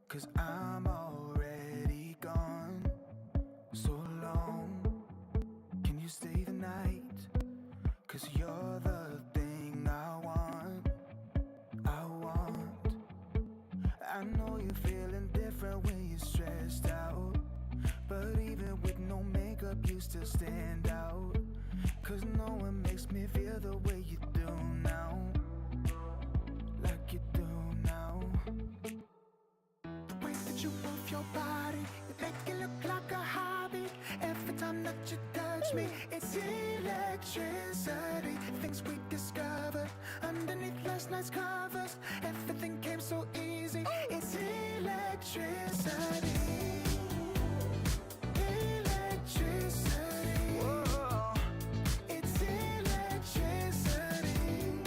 S1: 'cause I'm already gone. So long, can you stay the night? 'Cause you're the thing I want. I know you're feeling different when you're stressed out, but even with no makeup you still stand out. 'Cause no one makes me feel the way you do now, like you do now. The way that you move your body, you make it look like a hobby. Every time that you touch me, it's electricity. Things we discovered underneath last night's covers. Everything came so easy. It's electricity. Electricity. Whoa. It's electricity.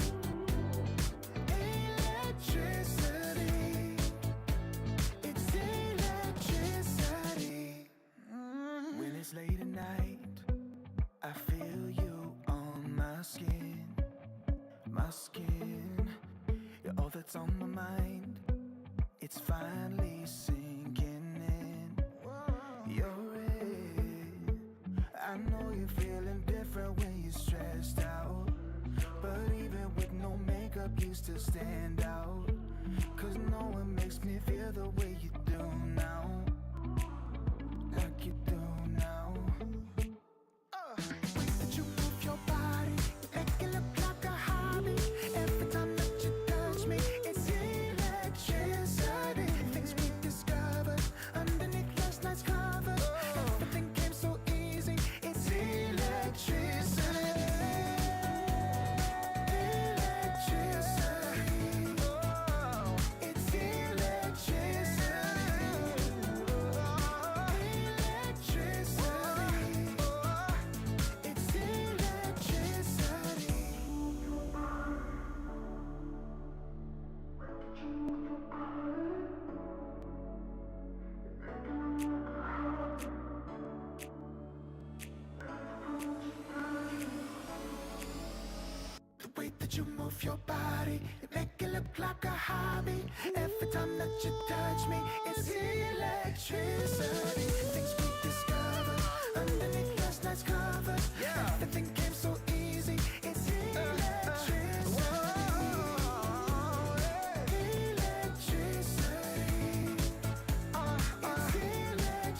S1: Electricity. It's electricity. When it's late at night, I feel you on my skin. My skin. You're all that's on my mind. It's finally sinking in. You're it. I know you're feeling different when you're stressed out, but even with no makeup you still stand out. 'Cause no one makes me feel the way you do now, like you do now. The way that you move your body, you make it look like a hobby. Every time that you touch me, it's electricity. Things we discovered underneath last night's covers. Everything came so easy. It's electricity. Electricity. It's electricity. Electricity. It's electricity. The way that you move your body, you make it look like a hobby. Every time that you touch me, it's electricity. Things we discovered underneath last night's covers. Everything came so easy. It's electricity. Electricity. It's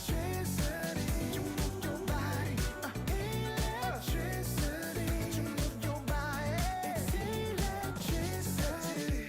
S1: electricity. You move your body. Electricity. You move your body. It's electricity.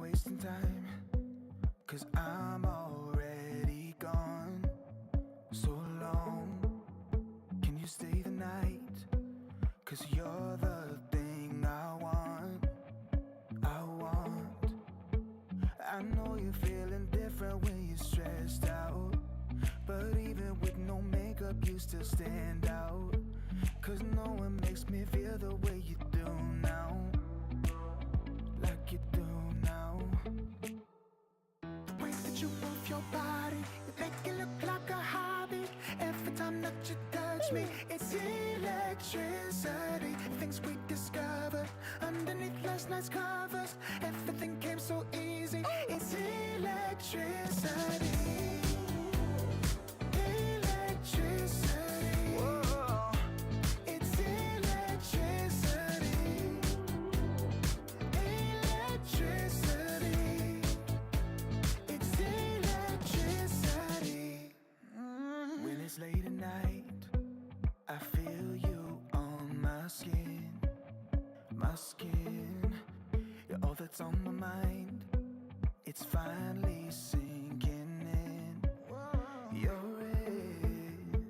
S1: not wasting time, 'cause I'm already gone. So long, can you stay the night? 'Cause you're the thing I want. I know you're feeling different when you're stressed out, but even with no makeup you still stand out. 'Cause no one makes me feel the way you do now, like you do now. The way that you move your body, you make it look like a hobby. Every time that you touch me, it's electricity. Things we discovered underneath last night's covers. Everything came so easy. It's electricity. Electricity. Whoa. It's electricity. Electricity. It's electricity. When it's late at night, I feel you on my skin. My skin. You're all that's on my mind. It's finally sinking in. You're it.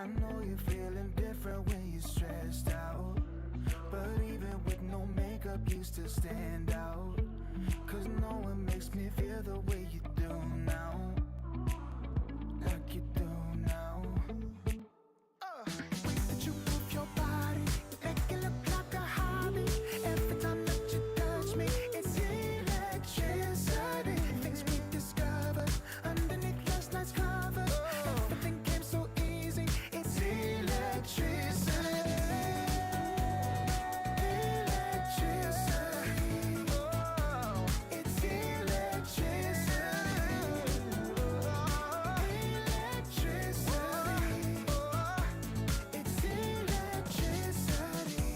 S1: I know you're feeling different when you're stressed out, but even with no makeup you still stand out. 'Cause no one makes me feel the way you do now, like you do now. The way that you move your body, you make it look like a hobby. Every time that you touch me, it's electricity. Things we discovered underneath last night's covers. Everything came so easy. It's electricity. Electricity. It's electricity. Electricity. It's electricity.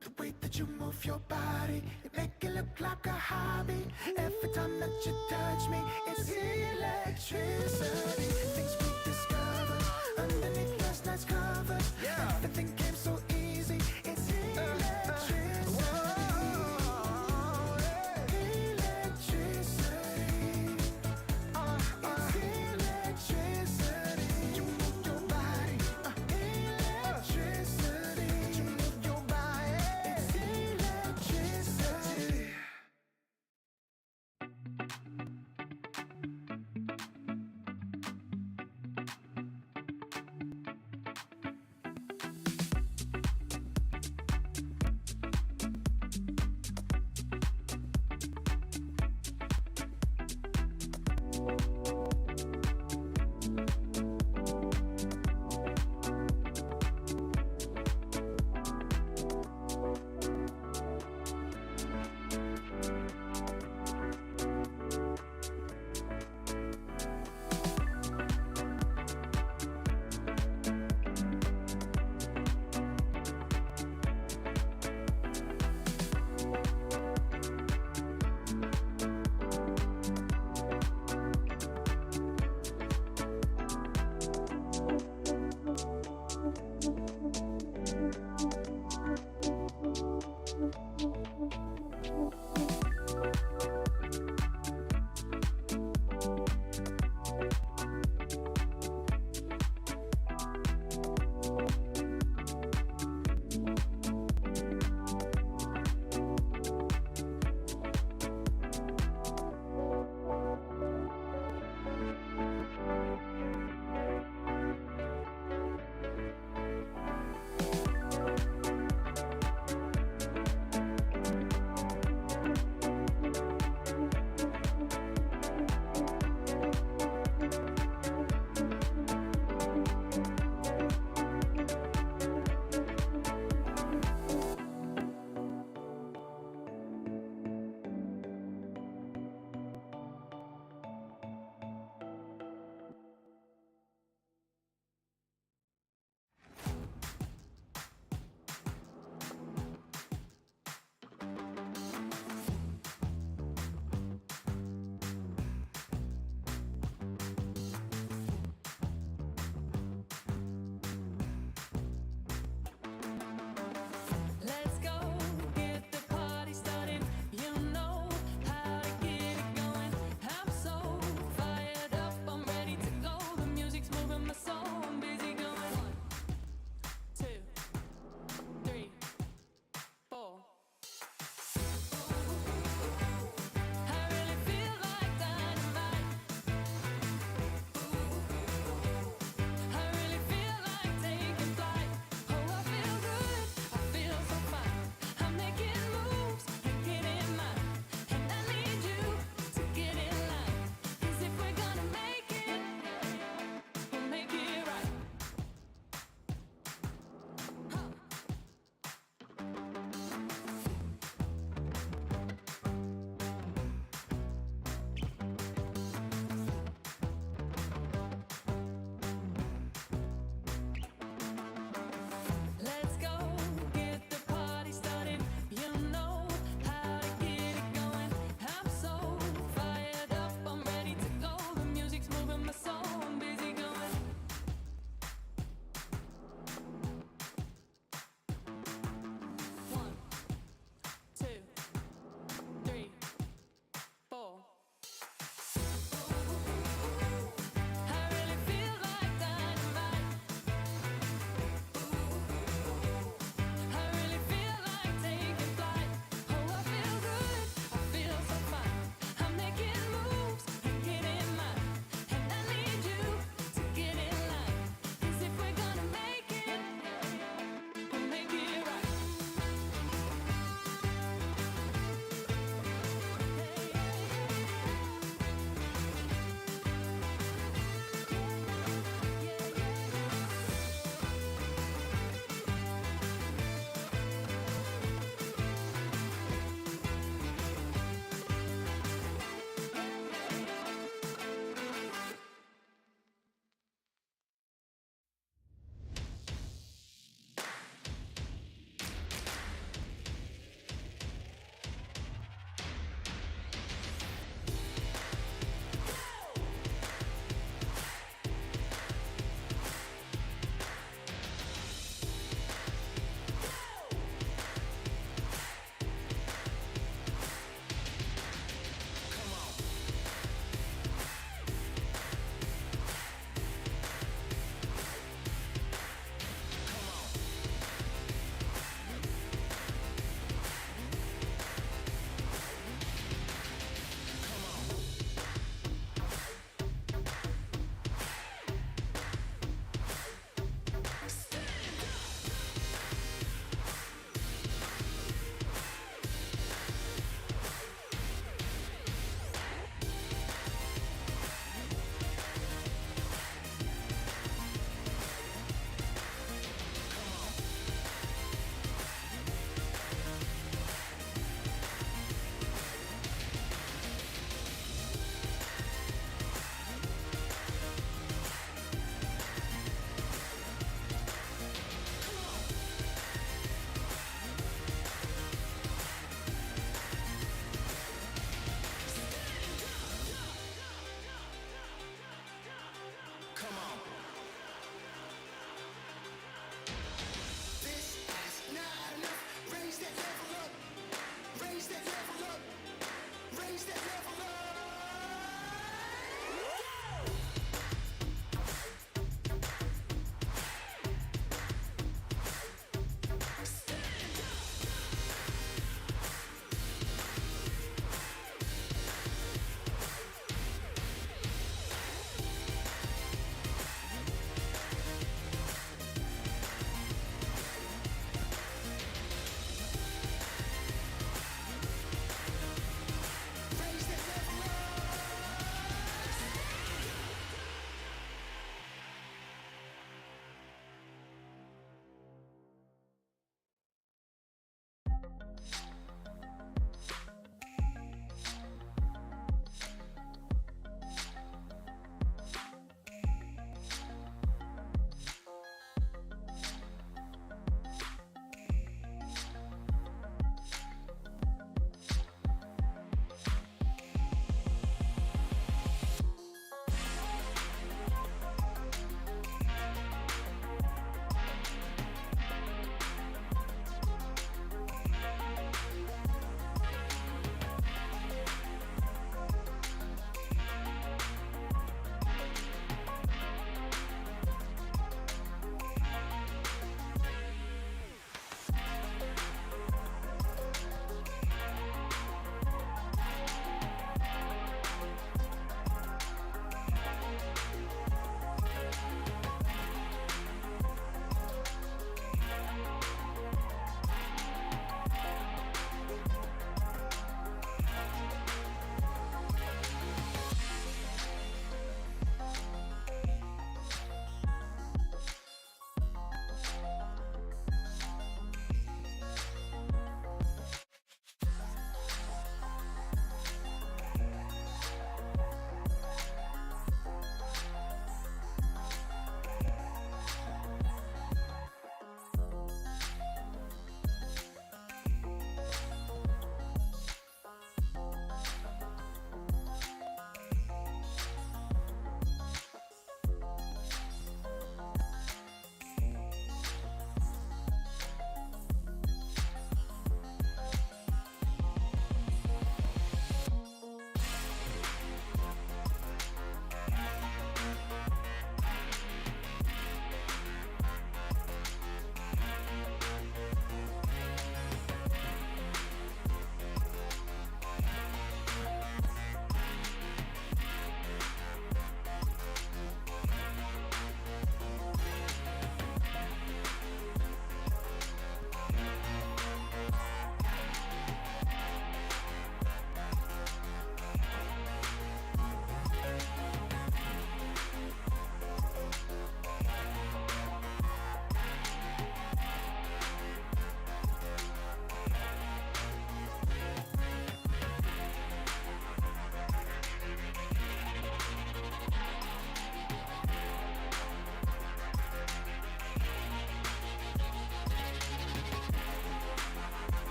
S1: The way that you move your body, you make it look like a hobby. Every time that you touch me, it's electricity. Things we discovered underneath last night's covers. Everything came so easy. It's electricity. Electricity. It's electricity. You move your body. Electricity. You move your body. It's electricity.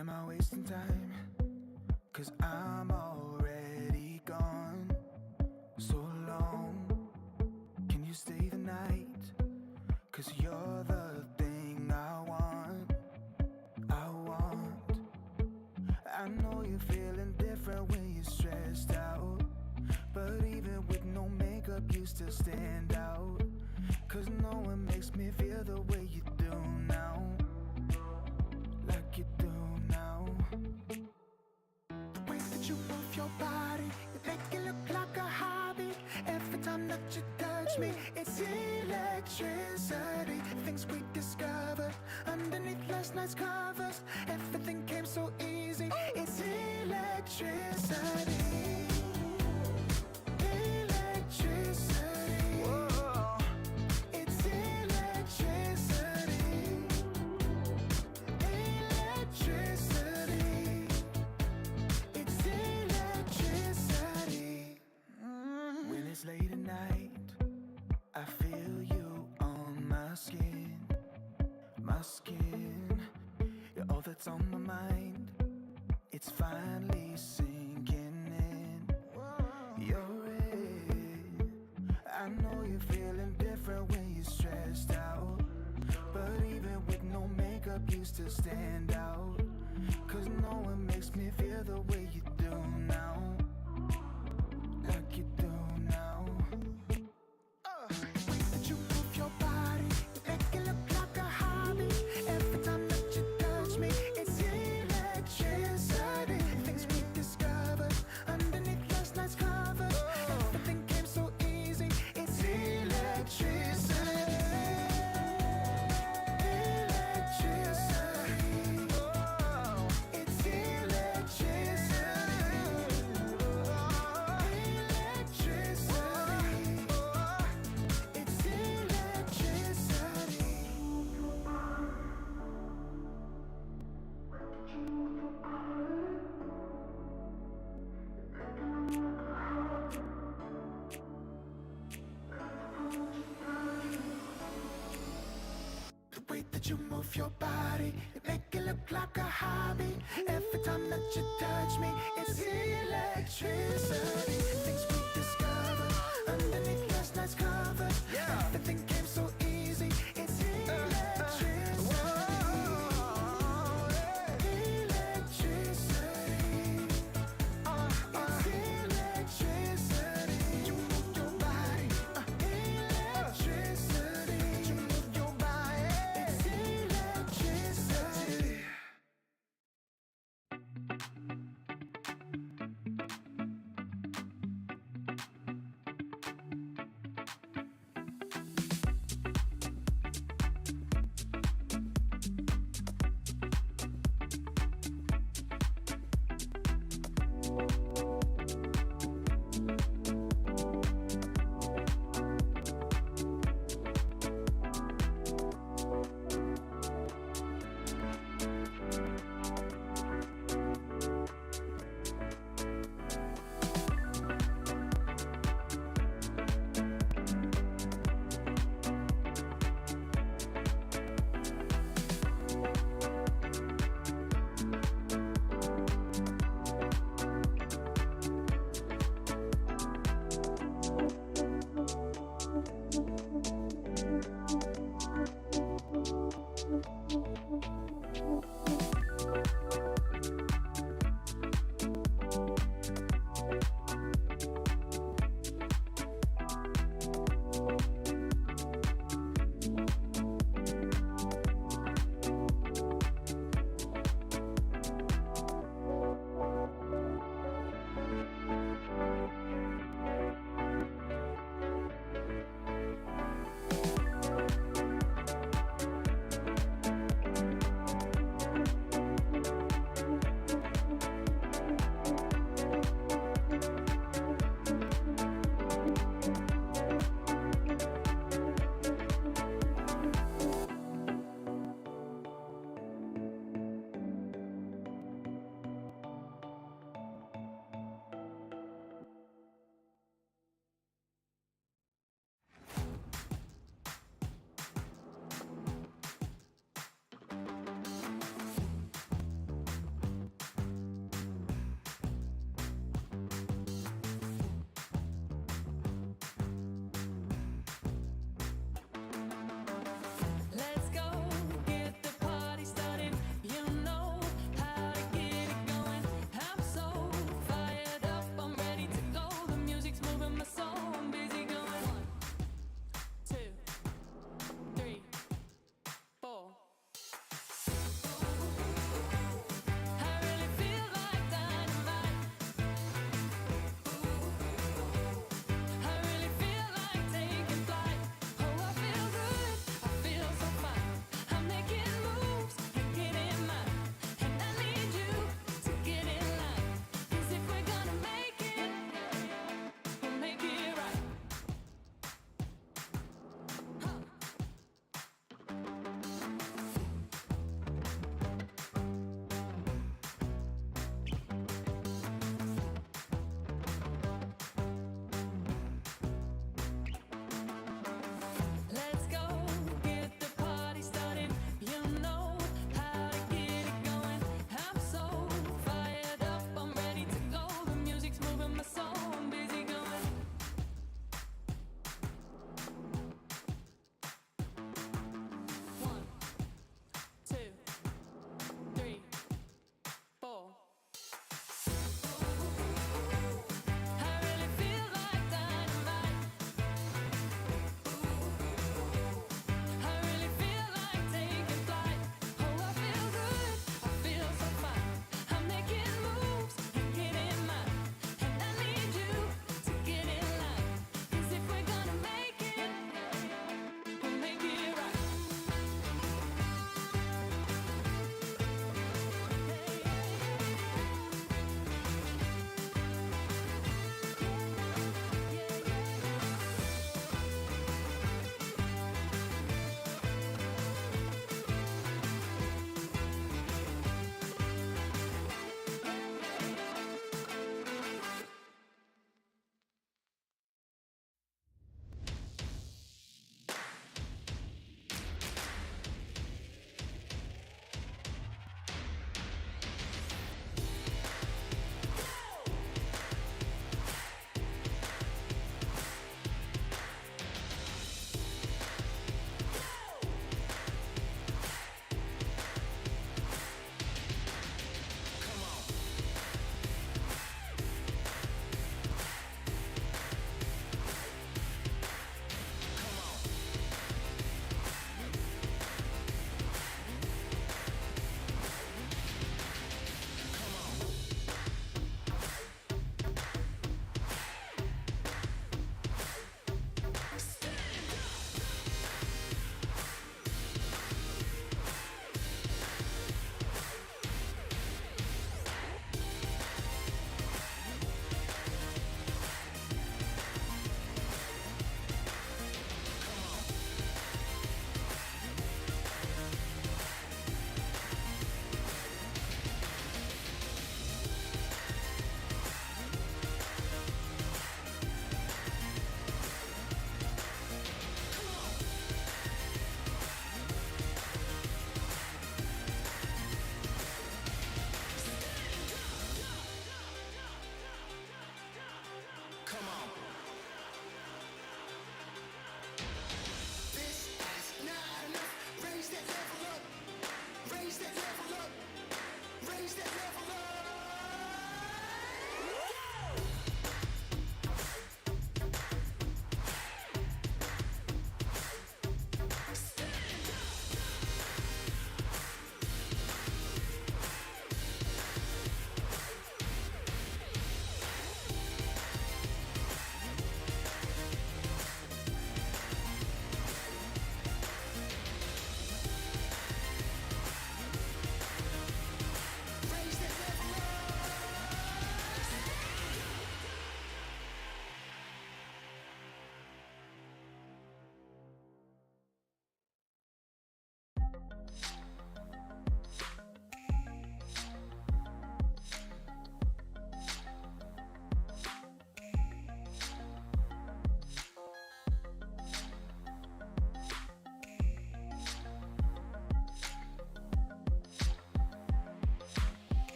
S1: Am I wasting time? 'Cause I'm already gone. So long, can you stay the night? 'Cause you're the thing I want. I know you're feeling different when you're stressed out, but even with no makeup you still stand out. 'Cause no one makes me feel the way you do now. Like you do now. The way that you move your body, you make it look like a hobby. Every time that you touch me, it's electricity. Things we discovered underneath last night's covers. Everything came so easy. It's electricity. Electricity. Whoa. It's electricity. Electricity. It's electricity. When it's late at night, I feel you on my skin. My skin. You're all that's on my mind. It's finally sinking in. You're it. I know you're feeling different when you're stressed out, but even with no makeup you still stand out. 'Cause no one makes me feel the way you do now. Like you do now. The way that you move your body, you make it look like a hobby. Every time that you touch me, it's electricity. Things we discovered underneath last night's covers. Everything came so easy. It's electricity. Electricity. It's electricity. Electricity. It's electricity. The way that you move your body, you make it look like a hobby. Every time that you touch me, it's electricity. Things we discovered underneath last night's covers. Everything came so easy. It's electricity. Electricity. It's electricity. You move your body. Electricity. You move your body. It's electricity.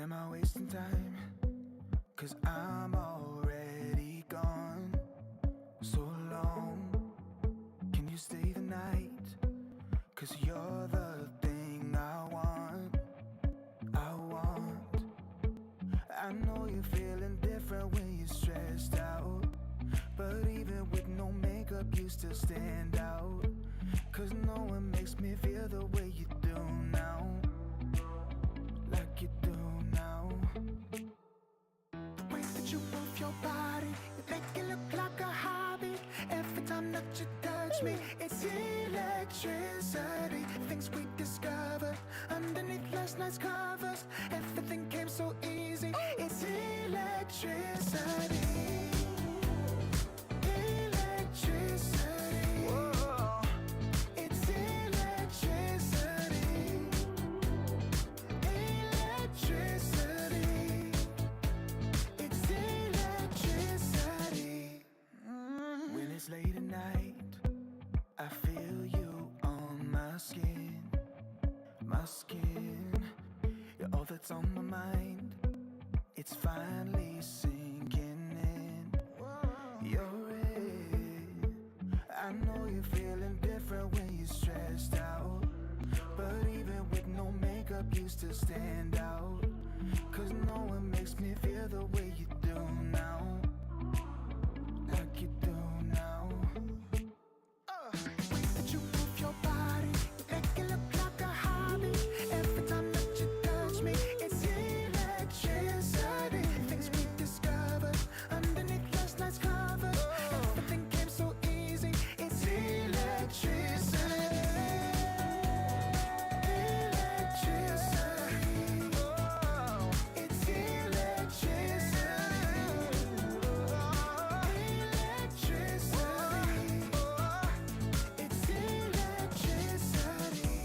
S1: Am I wasting time? 'Cause I'm already gone. So long, can you stay the night? 'Cause you're the thing I want. I know you're feeling different when you're stressed out, but even with no makeup you still stand out. 'Cause no one makes me feel the way you do now, like you do now. The way that you move your body, you make it look like a hobby. Every time that you touch me, it's electricity. Things we discovered underneath last night's covers. Everything came so easy. It's electricity. Electricity. Whoa. It's electricity. Electricity. It's electricity. When it's late at night, I feel you on my skin. My skin. You're all that's on my mind. It's finally sinking in. You're it. I know you're feeling different when you're stressed out, but even with no makeup you still stand out. 'Cause no one makes me feel the way you do now, like you do now. The way that you move your body, you make it look like a hobby. Every time that you touch me, it's electricity. Things we discovered underneath last night's covers. Everything came so easy. It's electricity. Electricity. It's electricity. Electricity. It's electricity.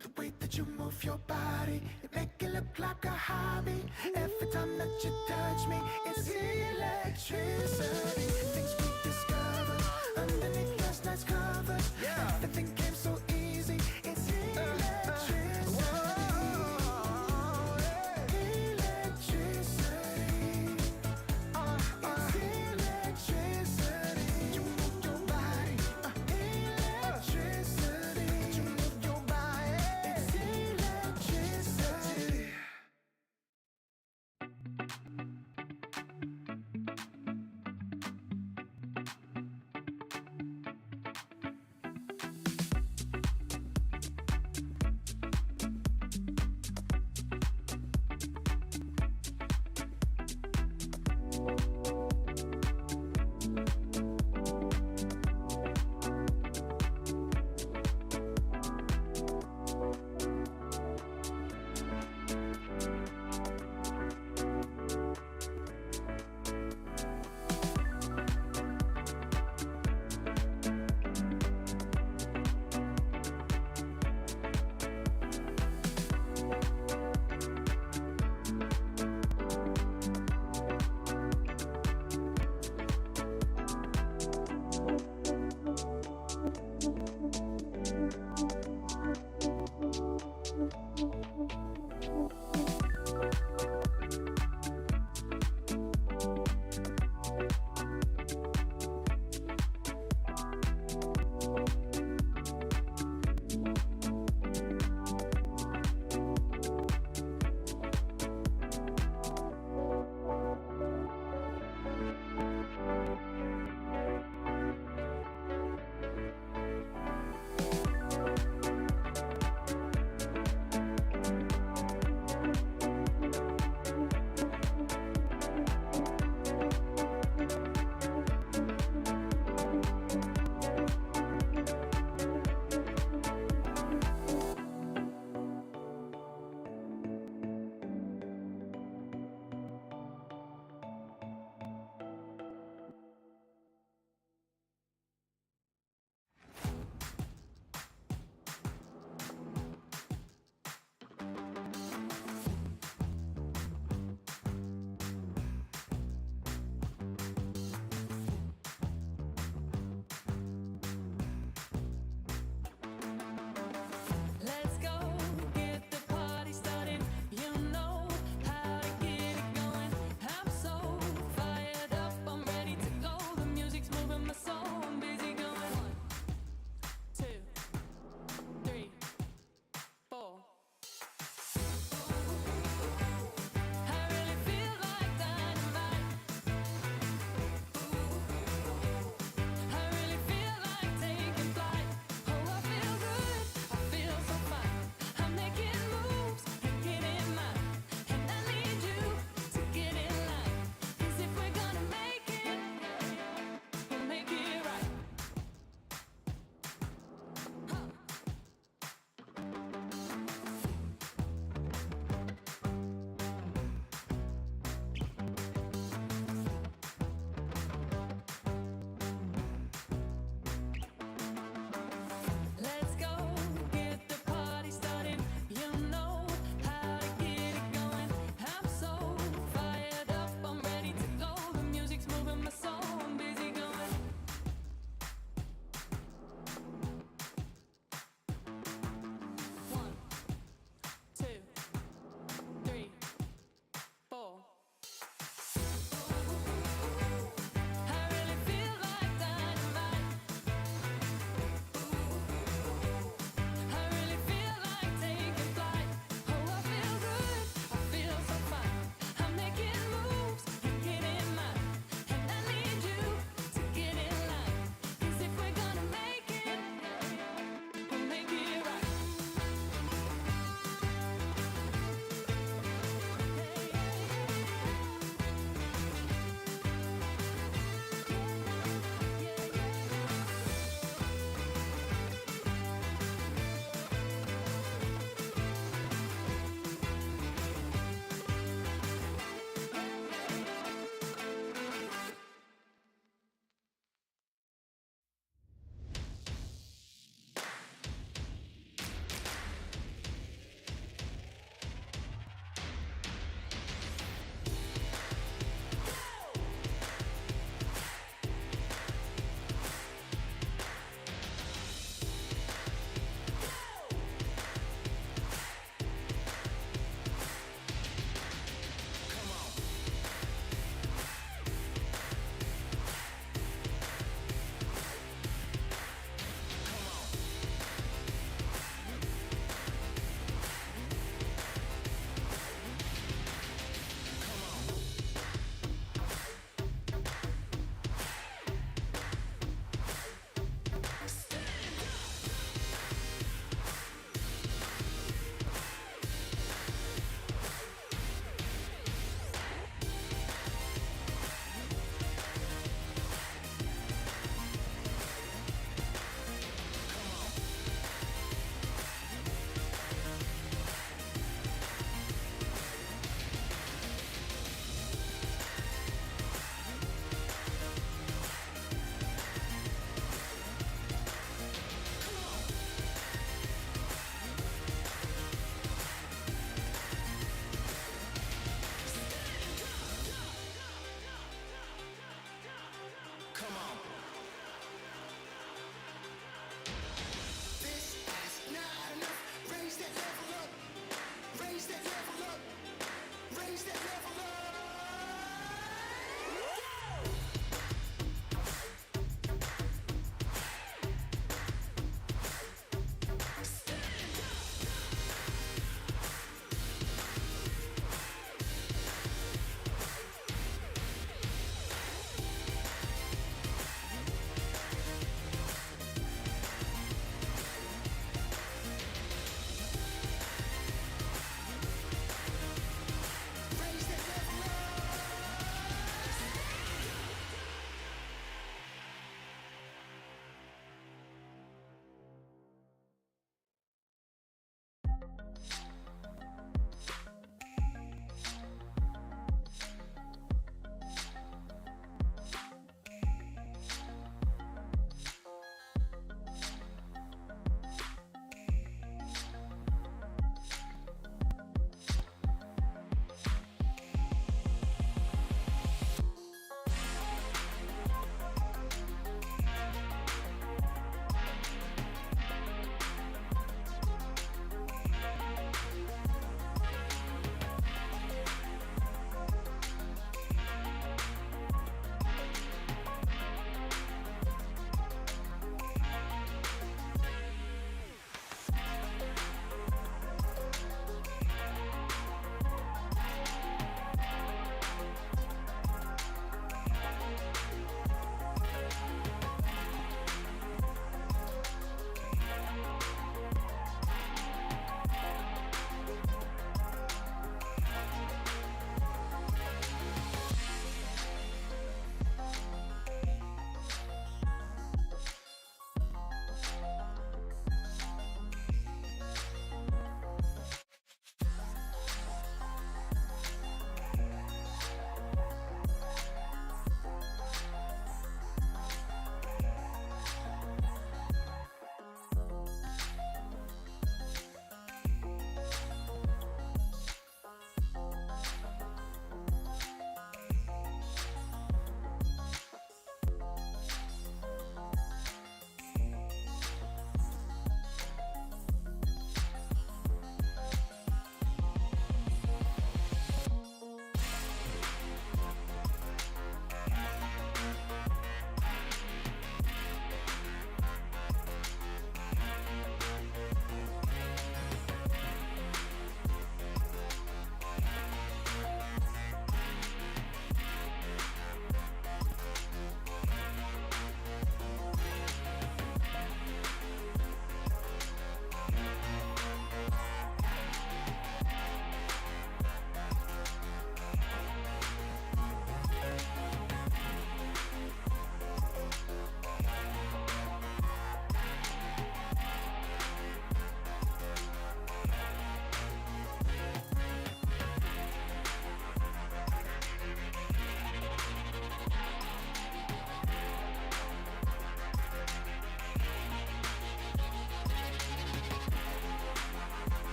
S1: The way that you move your body, you make it look like a hobby. Every time that you touch me, it's electricity. Things we discovered underneath last night's covers. Everything came so easy. It's electricity. Electricity. It's electricity. You move your body. Electricity. You move your body. It's electricity.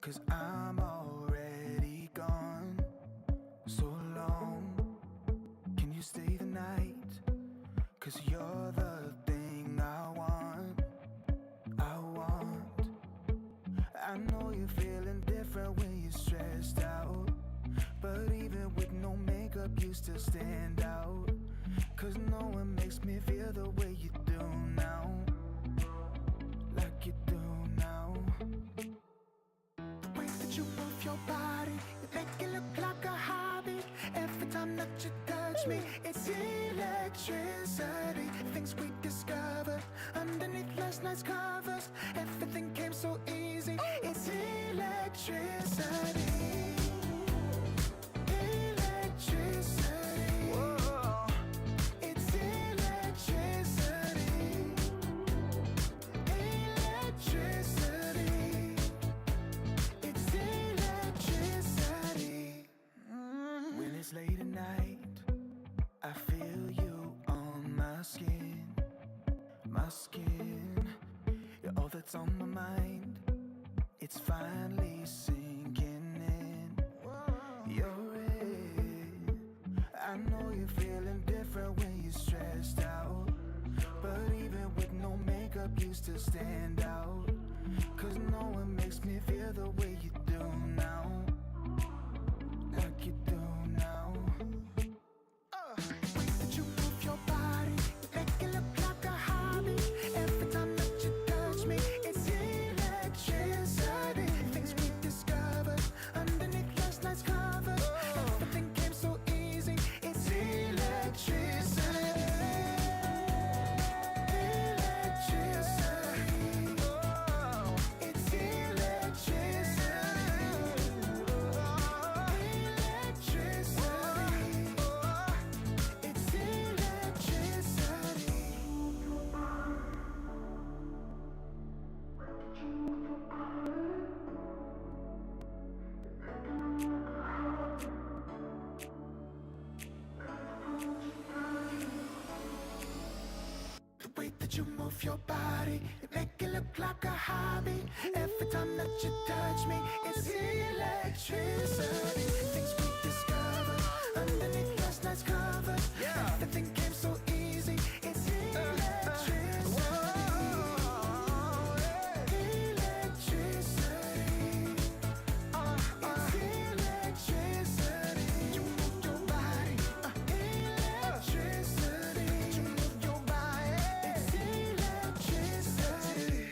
S1: 'cause I'm already gone. So long, can you stay the night? 'Cause you're the thing I want. I know you're feeling different when you're stressed out, but even with no makeup you still stand out. 'Cause no one makes me feel the way you do now, like you do now. The way that you move your body, you make it look like a hobby. Every time that you touch me, it's electricity. Things we discovered underneath last night's covers. Everything came so easy. It's electricity. Electricity. Whoa. It's electricity. Electricity. It's electricity. When it's late at night, I feel you on my skin. My skin. You're all that's on my mind. It's finally sinking in. You're it. I know you're feeling different when you're stressed out, but even with no makeup you still stand out. 'Cause no one makes me feel the way you do now, like you do now. The way that you move your body, you make it look like a hobby. Every time that you touch me, it's electricity. Things we discovered underneath last night's covers. Everything came so easy. It's electricity. Electricity. Oh, it's electricity. Electricity. It's electricity. The way that you move your body, you make it look like a hobby. Every time that you touch me, it's electricity. Things we discovered underneath last night's covers. Everything came so easy. It's electricity. Electricity. It's electricity. You move your body. Electricity. You move your body. It's electricity.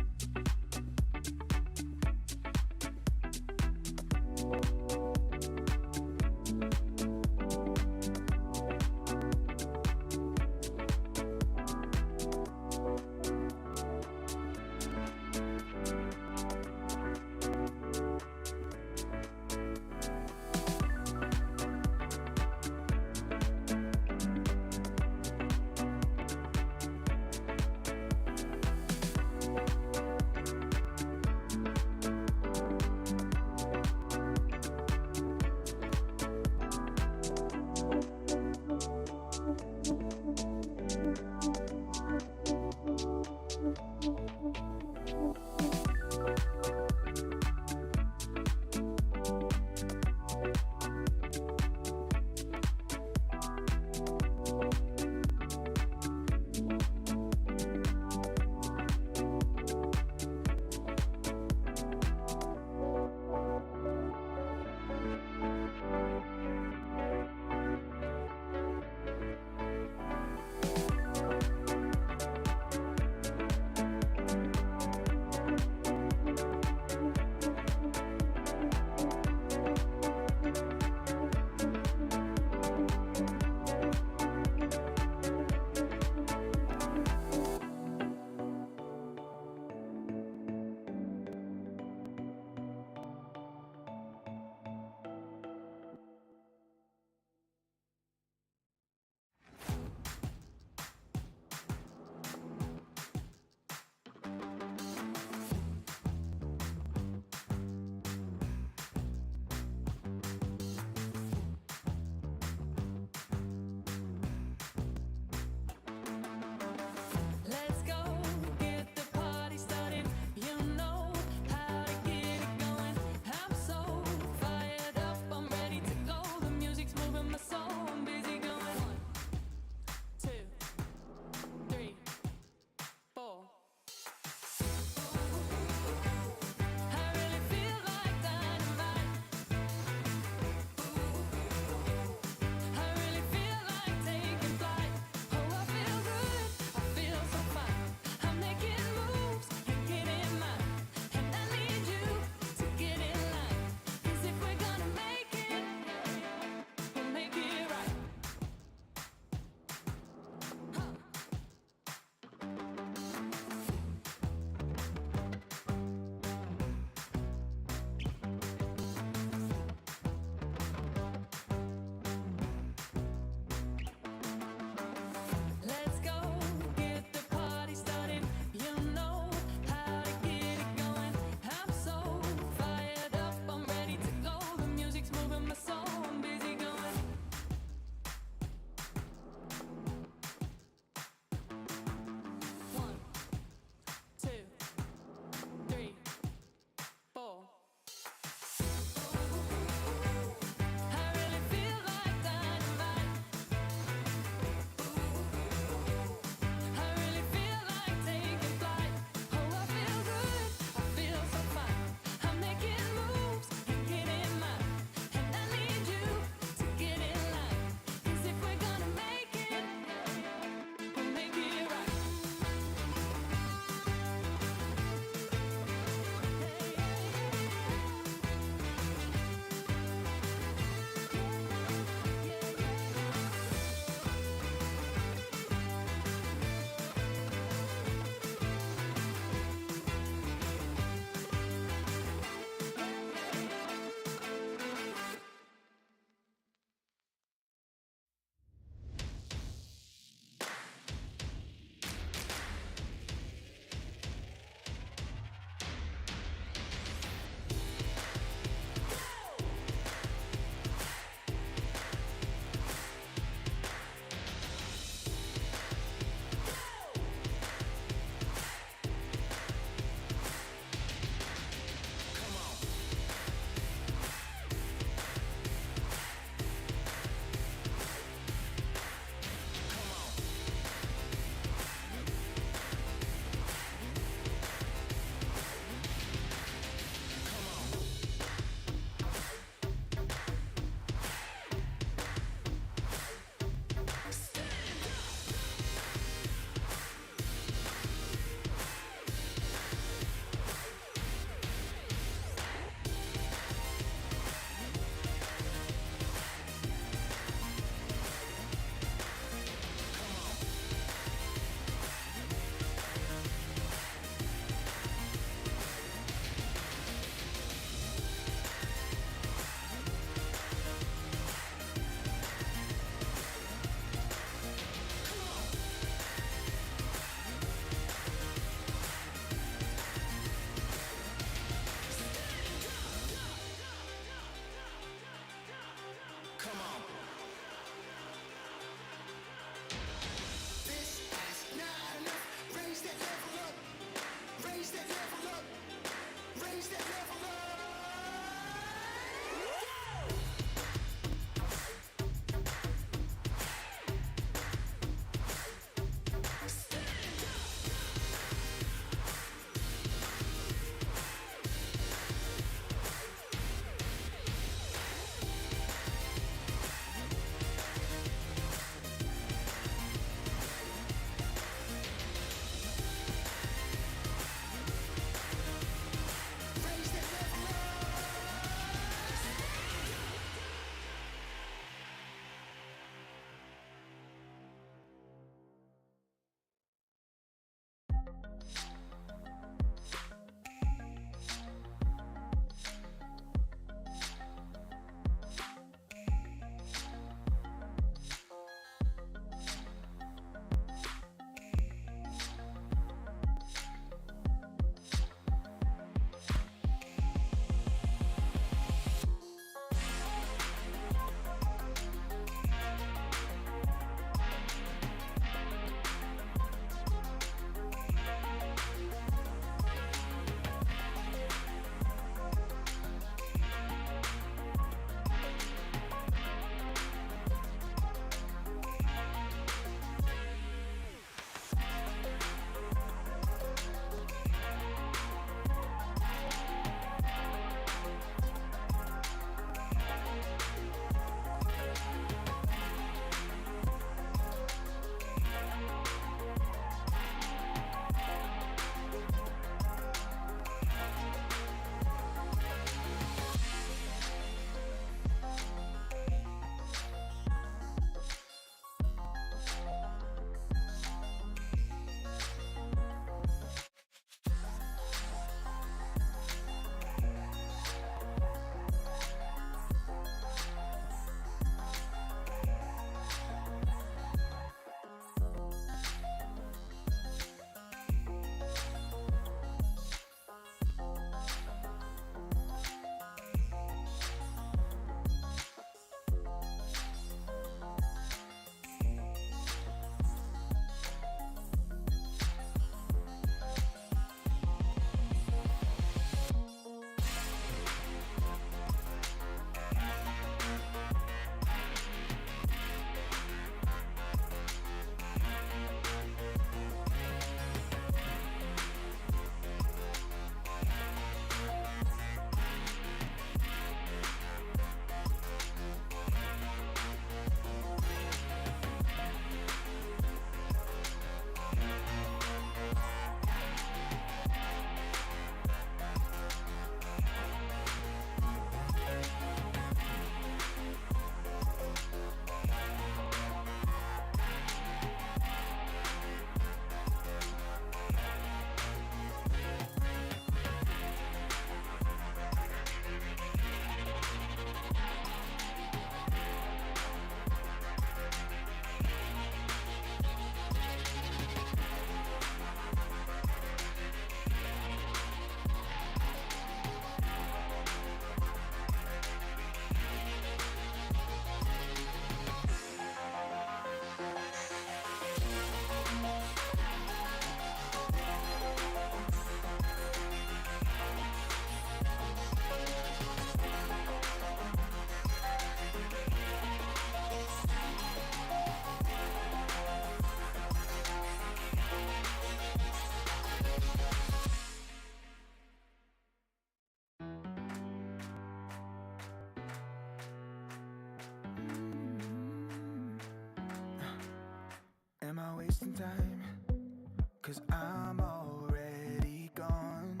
S1: 'cause I'm already gone.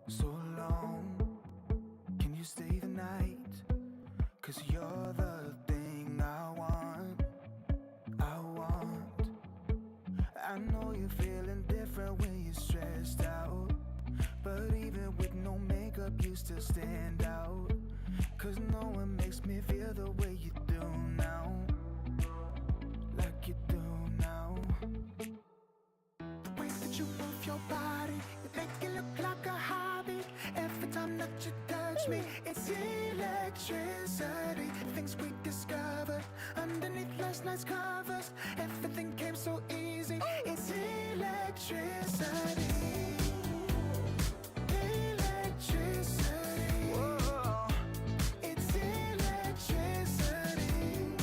S1: So long, can you stay the night? 'Cause you're the thing I want. I know you're feeling different when you're stressed out, but even with no makeup you still stand out. 'Cause no one makes me feel the way you do now, like you do now. The way that you move your body, you make it look like a hobby. Every time that you touch me, it's electricity. Things we discovered underneath last night's covers. Everything came so easy. It's electricity. Electricity. Whoa. It's electricity.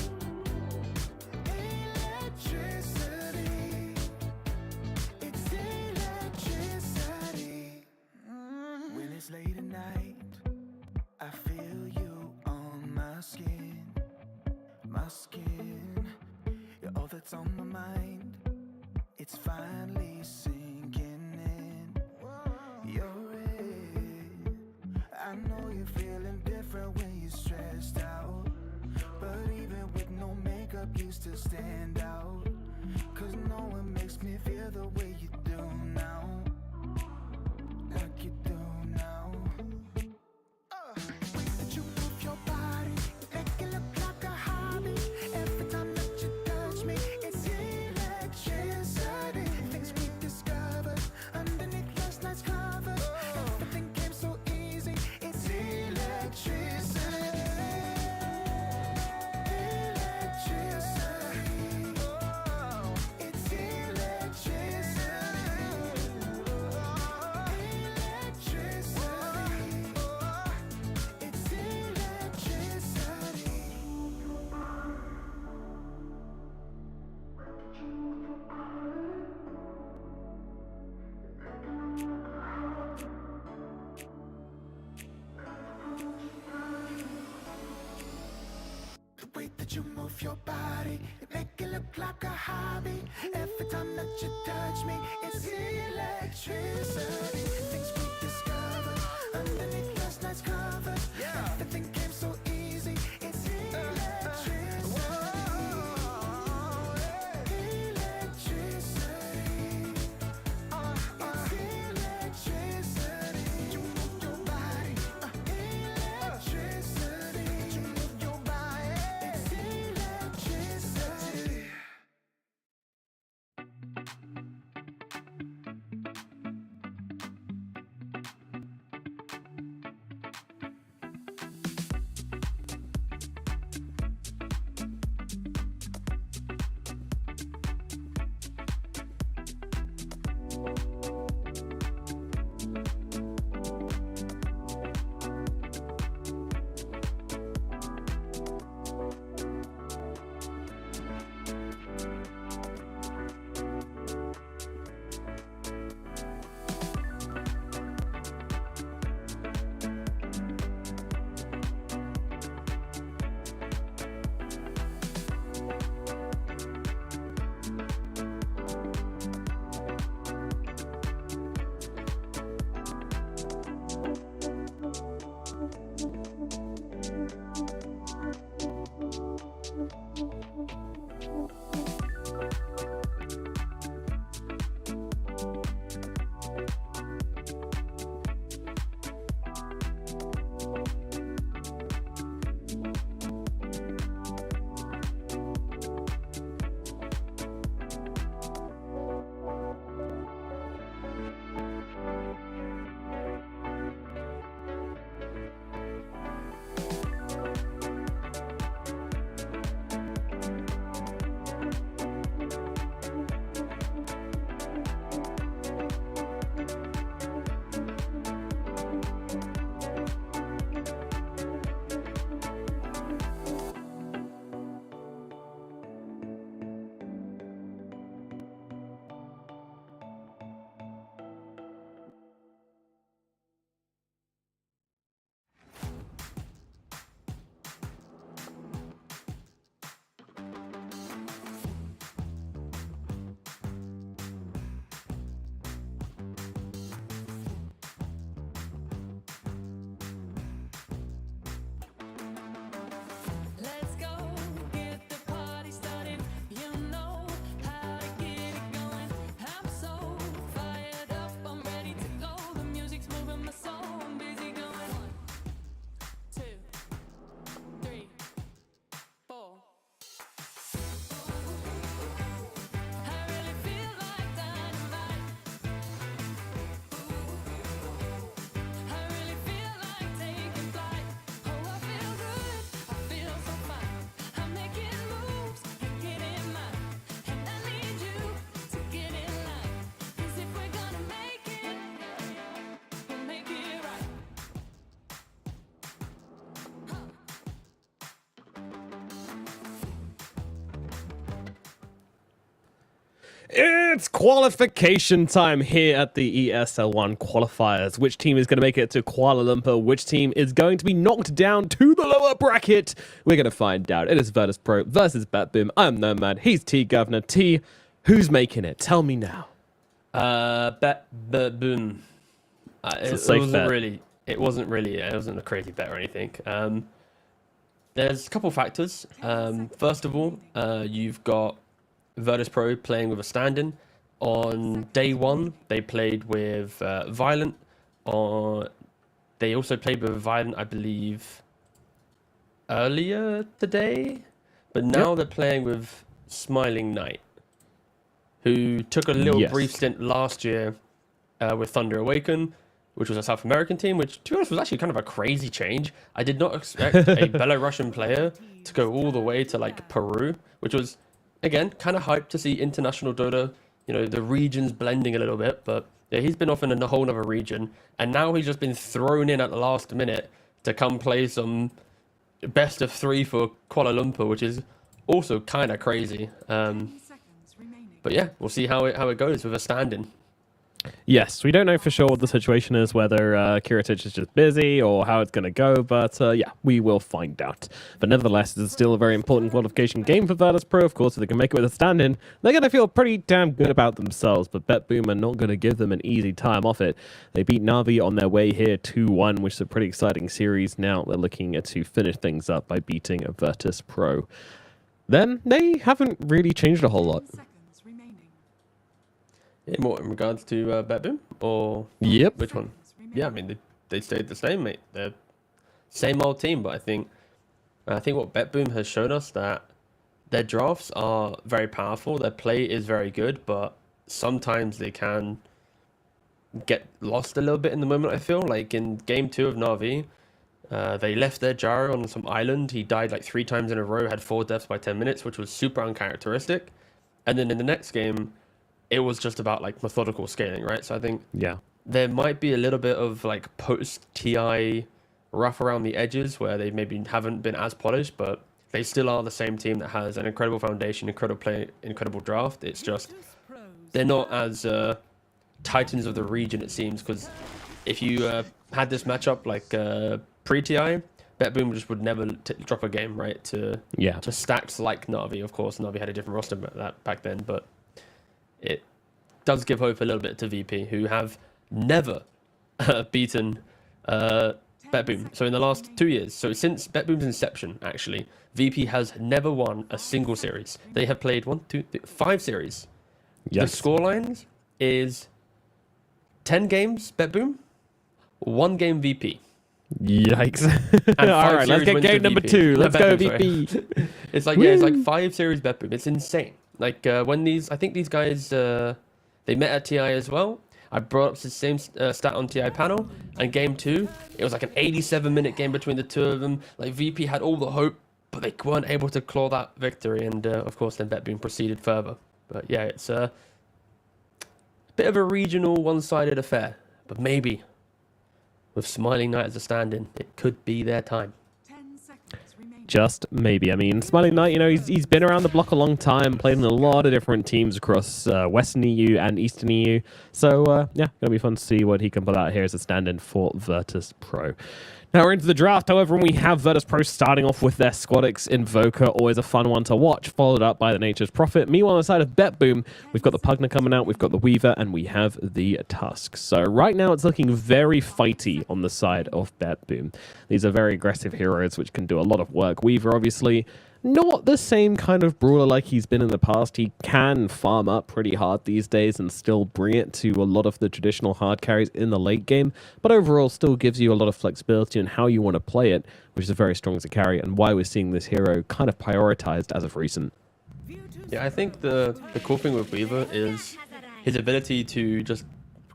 S1: Electricity. It's electricity. When it's late at night, I feel you on my skin. My skin, you're all that's on my mind. It's finally sinking in. You're it. I know you're feeling different when you're stressed out, but even with no makeup you still stand out. 'Cause no one makes me feel the way you do now, like you do now. The way that you move your body, you make it look like a hobby. Every time that you touch me, it's electricity. Things we discovered underneath last night's covers. Everything came so easy. It's electricity. Electricity. It's electricity. Electricity. It's electricity. The way that you move your body, you make it look like a hobby. Every time that you touch me, it's electricity. Things we discovered underneath last night's covers. Everything came so easy. It's electricity. Electricity. It's electricity. You move your body. Electricity. You move your body. It's electricity.
S2: It's qualification time here at the ESL 1 qualifiers. Which team is going to make it to Kuala Lumpur? Which team is going to be knocked down to the lower bracket? We're going to find out. It is Virtus Pro versus BetBoom. I'm Nomad. He's T Governor. T, who's making it? Tell me now.
S3: BetBoom. It wasn't a crazy bet or anything. There's a couple factors. First of all, you've got Virtus Pro playing with a stand-in. On day one, they played with Violent. They also played with Violent, I believe, earlier today. But now they're playing with Smiling Knight, who took a little brief stint last year with Thunder Awaken, which was a South American team, which, to be honest, was actually kind of a crazy change. I did not expect a Belarusian player to go all the way to, like, Peru, which was, again, kind of hyped to see international Dota, the regions blending a little bit. But yeah, he's been off in a whole other region, and now he's just been thrown in at the last minute to come play some best of 3 for Kuala Lumpur, which is also kind of crazy. But yeah, we'll see how it goes with a stand-in.
S2: Yes, we don't know for sure what the situation is, whether Kiritich is just busy or how it's going to go, but yeah, we will find out. But nevertheless, it's still a very important qualification game for Virtus Pro. Of course, if they can make it with a stand-in, they're going to feel pretty damn good about themselves, but BetBoom are not going to give them an easy time off it. They beat Na'Vi on their way here 2-1, which is a pretty exciting series. Now they're looking to finish things up by beating a Virtus Pro. Then they haven't really changed a whole lot.
S3: In regards to BetBoom, or
S2: yep,
S3: which one? Yeah, I mean they stayed the same, mate. They're same old team, but I think what BetBoom has shown us that their drafts are very powerful. Their play is very good, but sometimes they can get lost a little bit in the moment. I feel like in game 2 of Na'Vi, they left their Gyro on some island. He died like 3 times in a row, had 4 deaths by 10 minutes, which was super uncharacteristic. And then in the next game, it was just about like methodical scaling, right? So I think there might be a little bit of like post-TI rough around the edges where they maybe haven't been as polished, but they still are the same team that has an incredible foundation, incredible play, incredible draft. It's just they're not as titans of the region, it seems, because if you had this matchup like pre-TI, BetBoom just would never drop a game, right? To stacked like Na'Vi. Of course, Na'Vi had a different roster back then, but it does give hope a little bit to VP, who have never beaten BetBoom. So in the last 2 years, so since BetBoom's inception, actually, VP has never won a single series. They have played 5 series. Yes. The scorelines is 10 games BetBoom, 1 game VP.
S2: Yikes. All right, let's get game number 2. Let's go VP.
S3: It's like 5 series BetBoom. It's insane. Like when I think these guys, they met at TI as well. I brought up the same stat on TI panel, and game 2, it was like an 87-minute game between the two of them. Like VP had all the hope, but they weren't able to claw that victory, and of course then BetBoom proceeded further. But yeah, it's a bit of a regional one-sided affair, but maybe with Smiling Knight as a stand-in, it could be their time.
S2: Just maybe. I mean, Smiling Knight, he's been around the block a long time, played in a lot of different teams across Western EU and Eastern EU. So, yeah, going to be fun to see what he can put out here as a stand-in for Virtus Pro. Now we're into the draft, however, and we have Virtus Pro starting off with their Squadix Invoker, always a fun one to watch, followed up by the Nature's Prophet. Meanwhile, on the side of BetBoom, we've got the Pugner coming out, we've got the Weaver, and we have the Tusk. So right now it's looking very fighty on the side of BetBoom. These are very aggressive heroes which can do a lot of work. Weaver, obviously, not the same kind of brawler like he's been in the past. He can farm up pretty hard these days and still bring it to a lot of the traditional hard carries in the late game, but overall still gives you a lot of flexibility in how you want to play it, which is very strong as a carry, and why we're seeing this hero kind of prioritized as of recent.
S3: Yeah, I think the cool thing with Weaver is his ability to just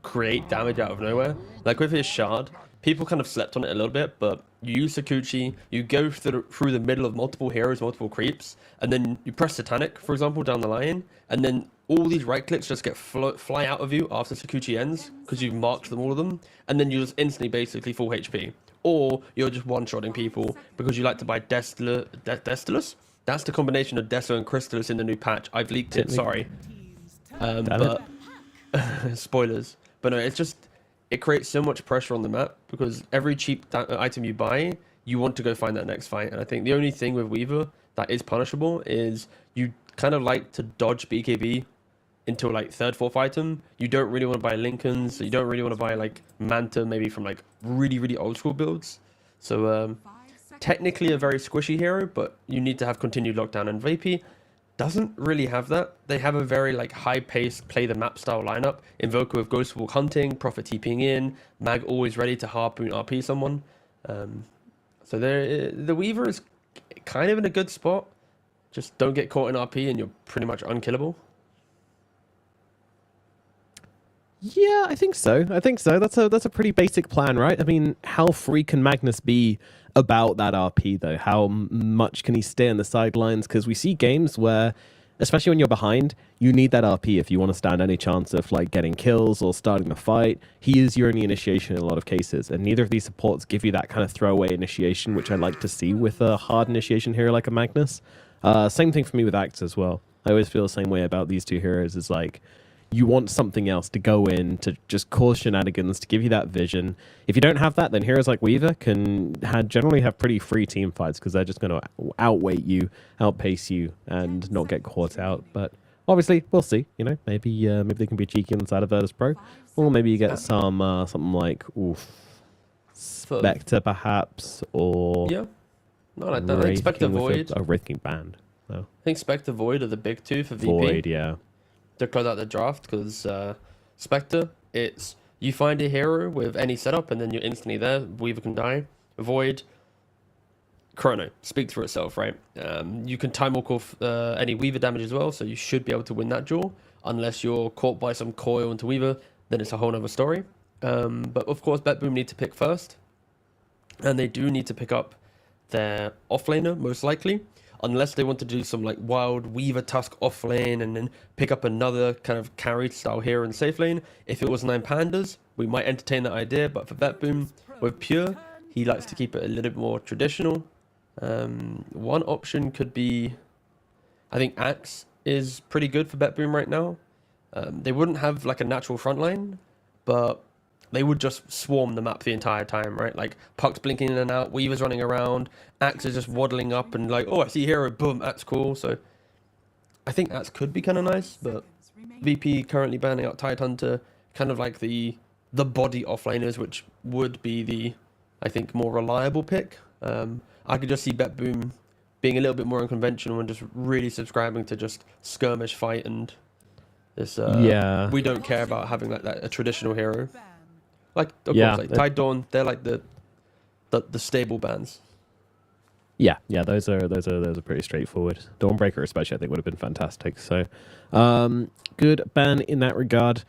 S3: create damage out of nowhere. Like with his shard, people kind of slept on it a little bit, but you use Sakuchi, you go through the middle of multiple heroes, multiple creeps, and then you press Satanic, for example, down the line, and then all these right clicks just get fly out of you after Sakuchi ends, because you've marked them, all of them, and then you just instantly basically full HP. Or you're just one-shotting people because you like to buy Destilus. That's the combination of Deso and Crystalus in the new patch. I've leaked it, sorry.
S2: Damn
S3: But spoilers. But no, it creates so much pressure on the map because every cheap item you buy, you want to go find that next fight. And I think the only thing with Weaver that is punishable is you kind of like to dodge BKB until like third, fourth item. You don't really want to buy Lincolns. So you don't really want to buy like Manta, maybe from like really, really old school builds. So technically a very squishy hero, but you need to have continued lockdown. And VP doesn't really have that. They have a very like high-paced play the map style lineup. Invoker with Ghost Walk hunting, Prophet TPing in, Mag always ready to harpoon RP someone. So the Weaver is kind of in a good spot. Just don't get caught in RP and you're pretty much unkillable.
S2: Yeah, I think so. That's a pretty basic plan, right? I mean, how free can Magnus be about that RP though? How much can he stay on the sidelines? Because we see games where, especially when you're behind, you need that RP if you want to stand any chance of like getting kills or starting a fight. He is your only initiation in a lot of cases, and neither of these supports give you that kind of throwaway initiation, which I like to see with a hard initiation hero like a Magnus. Same thing for me with Acts as well. I always feel the same way about these two heroes. Is like, you want something else to go in to just cause shenanigans, to give you that vision. If you don't have that, then heroes like Weaver can generally have pretty free team fights because they're just going to outweight you, outpace you, and not get caught out. But obviously, we'll see. You know, maybe they can be cheeky on the side of Virtus Pro, or maybe you get some something like Spectre perhaps, or
S3: yeah, not like that. I think Spectre Void.
S2: Wraith King banned. So.
S3: I think Spectre Void are the big two for VP.
S2: Void, yeah.
S3: To close out the draft, because Spectre, it's you find a hero with any setup and then you're instantly there. Weaver can die. Void, Chrono speaks for itself, right? You can time walk off any Weaver damage as well, so you should be able to win that duel. Unless you're caught by some coil into Weaver, then it's a whole other story. But of course, BetBoom need to pick first, and they do need to pick up their offlaner most likely. Unless they want to do some like wild Weaver Tusk off lane and then pick up another kind of carried style hero in safe lane. If it was 9 Pandas, we might entertain that idea. But for BetBoom, with Pure, he likes to keep it a little bit more traditional. One option could be, I think Axe is pretty good for BetBoom right now. They wouldn't have like a natural front line, but they would just swarm the map the entire time, right? Like, Puck's blinking in and out, Weaver's running around, Axe is just waddling up and like, oh, I see hero, boom, Axe cool. So I think Axe could be kind of nice, but VP currently banning out Tidehunter, kind of like the body offlaners, which would be the, I think, more reliable pick. I could just see BetBoom being a little bit more unconventional and just really subscribing to just skirmish fight and this,
S2: yeah.
S3: We don't care about having like that, a traditional hero. Like, of course, like Tide Dawn, they're like the stable bans.
S2: Yeah, those are pretty straightforward. Dawnbreaker especially, I think, would have been fantastic. So, good ban in that regard.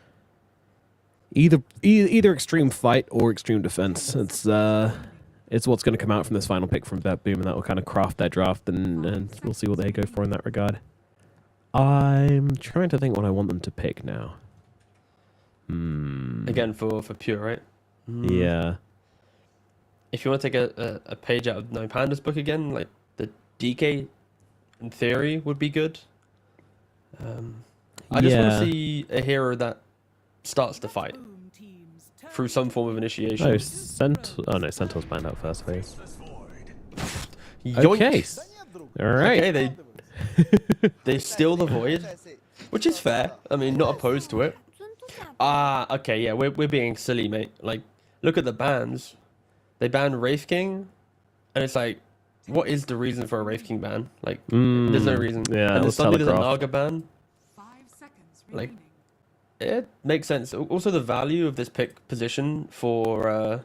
S2: Either extreme fight or extreme defense. It's what's going to come out from this final pick from BetBoom, and that will kind of craft their draft, and we'll see what they go for in that regard. I'm trying to think what I want them to pick now.
S3: Again, for Pure, right?
S2: Yeah.
S3: If you want to take a page out of 9 Pandas book again, like the DK in theory would be good. I just want to see a hero that starts the fight through some form of initiation.
S2: No, Centaur's banned out first phase.
S3: Yoink.
S2: Okay. All right.
S3: Okay, they steal the Void, which is fair. I mean, not opposed to it. Okay, yeah, we're being silly, mate. Like, look at the bans. They banned Wraith King, and it's like, what is the reason for a Wraith King ban? Like, there's no reason.
S2: Yeah,
S3: and then suddenly there's a
S2: telegraphed.
S3: Naga ban.
S4: 5 seconds
S3: Like,
S4: remaining.
S3: it makes sense. Also, the value of this pick position for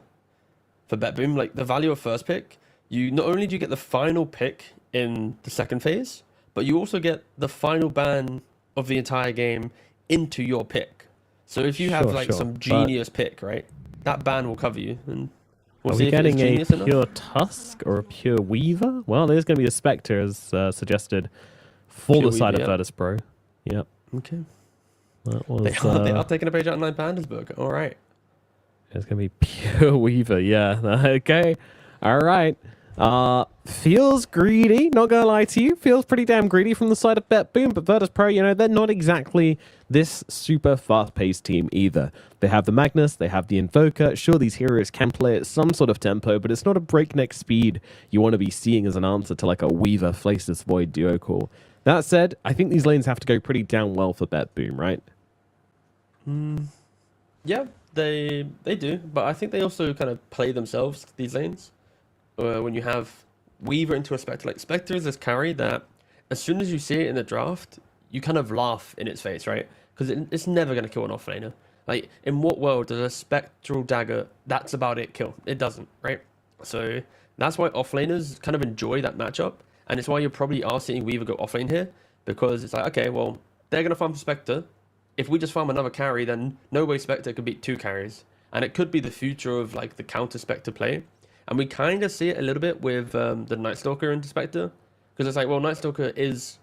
S3: BetBoom, like the value of first pick, you not only do you get the final pick in the second phase, but you also get the final ban of the entire game into your pick. So if you have some genius pick, right, that ban will cover you. And we'll
S2: Are
S3: see
S2: we
S3: if it's
S2: getting a
S3: genius enough.
S2: pure Tusk or a pure Weaver? Well, there's going to be a Spectre, as suggested, for
S3: Pure
S2: the side
S3: Weaver,
S2: of
S3: yeah.
S2: Virtus Pro. Yep.
S3: Okay.
S2: That was,
S3: They are taking a page out of 9 Pandas book. All right.
S2: It's going to be pure Weaver, yeah. Okay. All right. Feels greedy, not gonna lie to you. Feels pretty damn greedy from the side of BetBoom, but Virtus Pro, they're not exactly this super fast-paced team either. They have the Magnus, they have the Invoker. Sure, these heroes can play at some sort of tempo, but it's not a breakneck speed you want to be seeing as an answer to like a Weaver Faceless Void duo call. That said, I think these lanes have to go pretty damn well for BetBoom, right?
S3: Yeah, they do, but I think they also kind of play themselves, these lanes. When you have Weaver into a Spectre, like Spectre is this carry that as soon as you see it in the draft, you kind of laugh in its face, right? Because it's never going to kill an offlaner. Like, in what world does a Spectral Dagger, that's about it, kill? It doesn't, right? So that's why offlaners kind of enjoy that matchup, and it's why you probably are seeing Weaver go offlane here, because it's like, okay, well, they're going to farm for Spectre. If we just farm another carry, then no way Spectre could beat 2 carries. And it could be the future of, like, the counter Spectre play. And we kind of see it a little bit with the Night Stalker into Spectre. Because it's like, well, Night Stalker is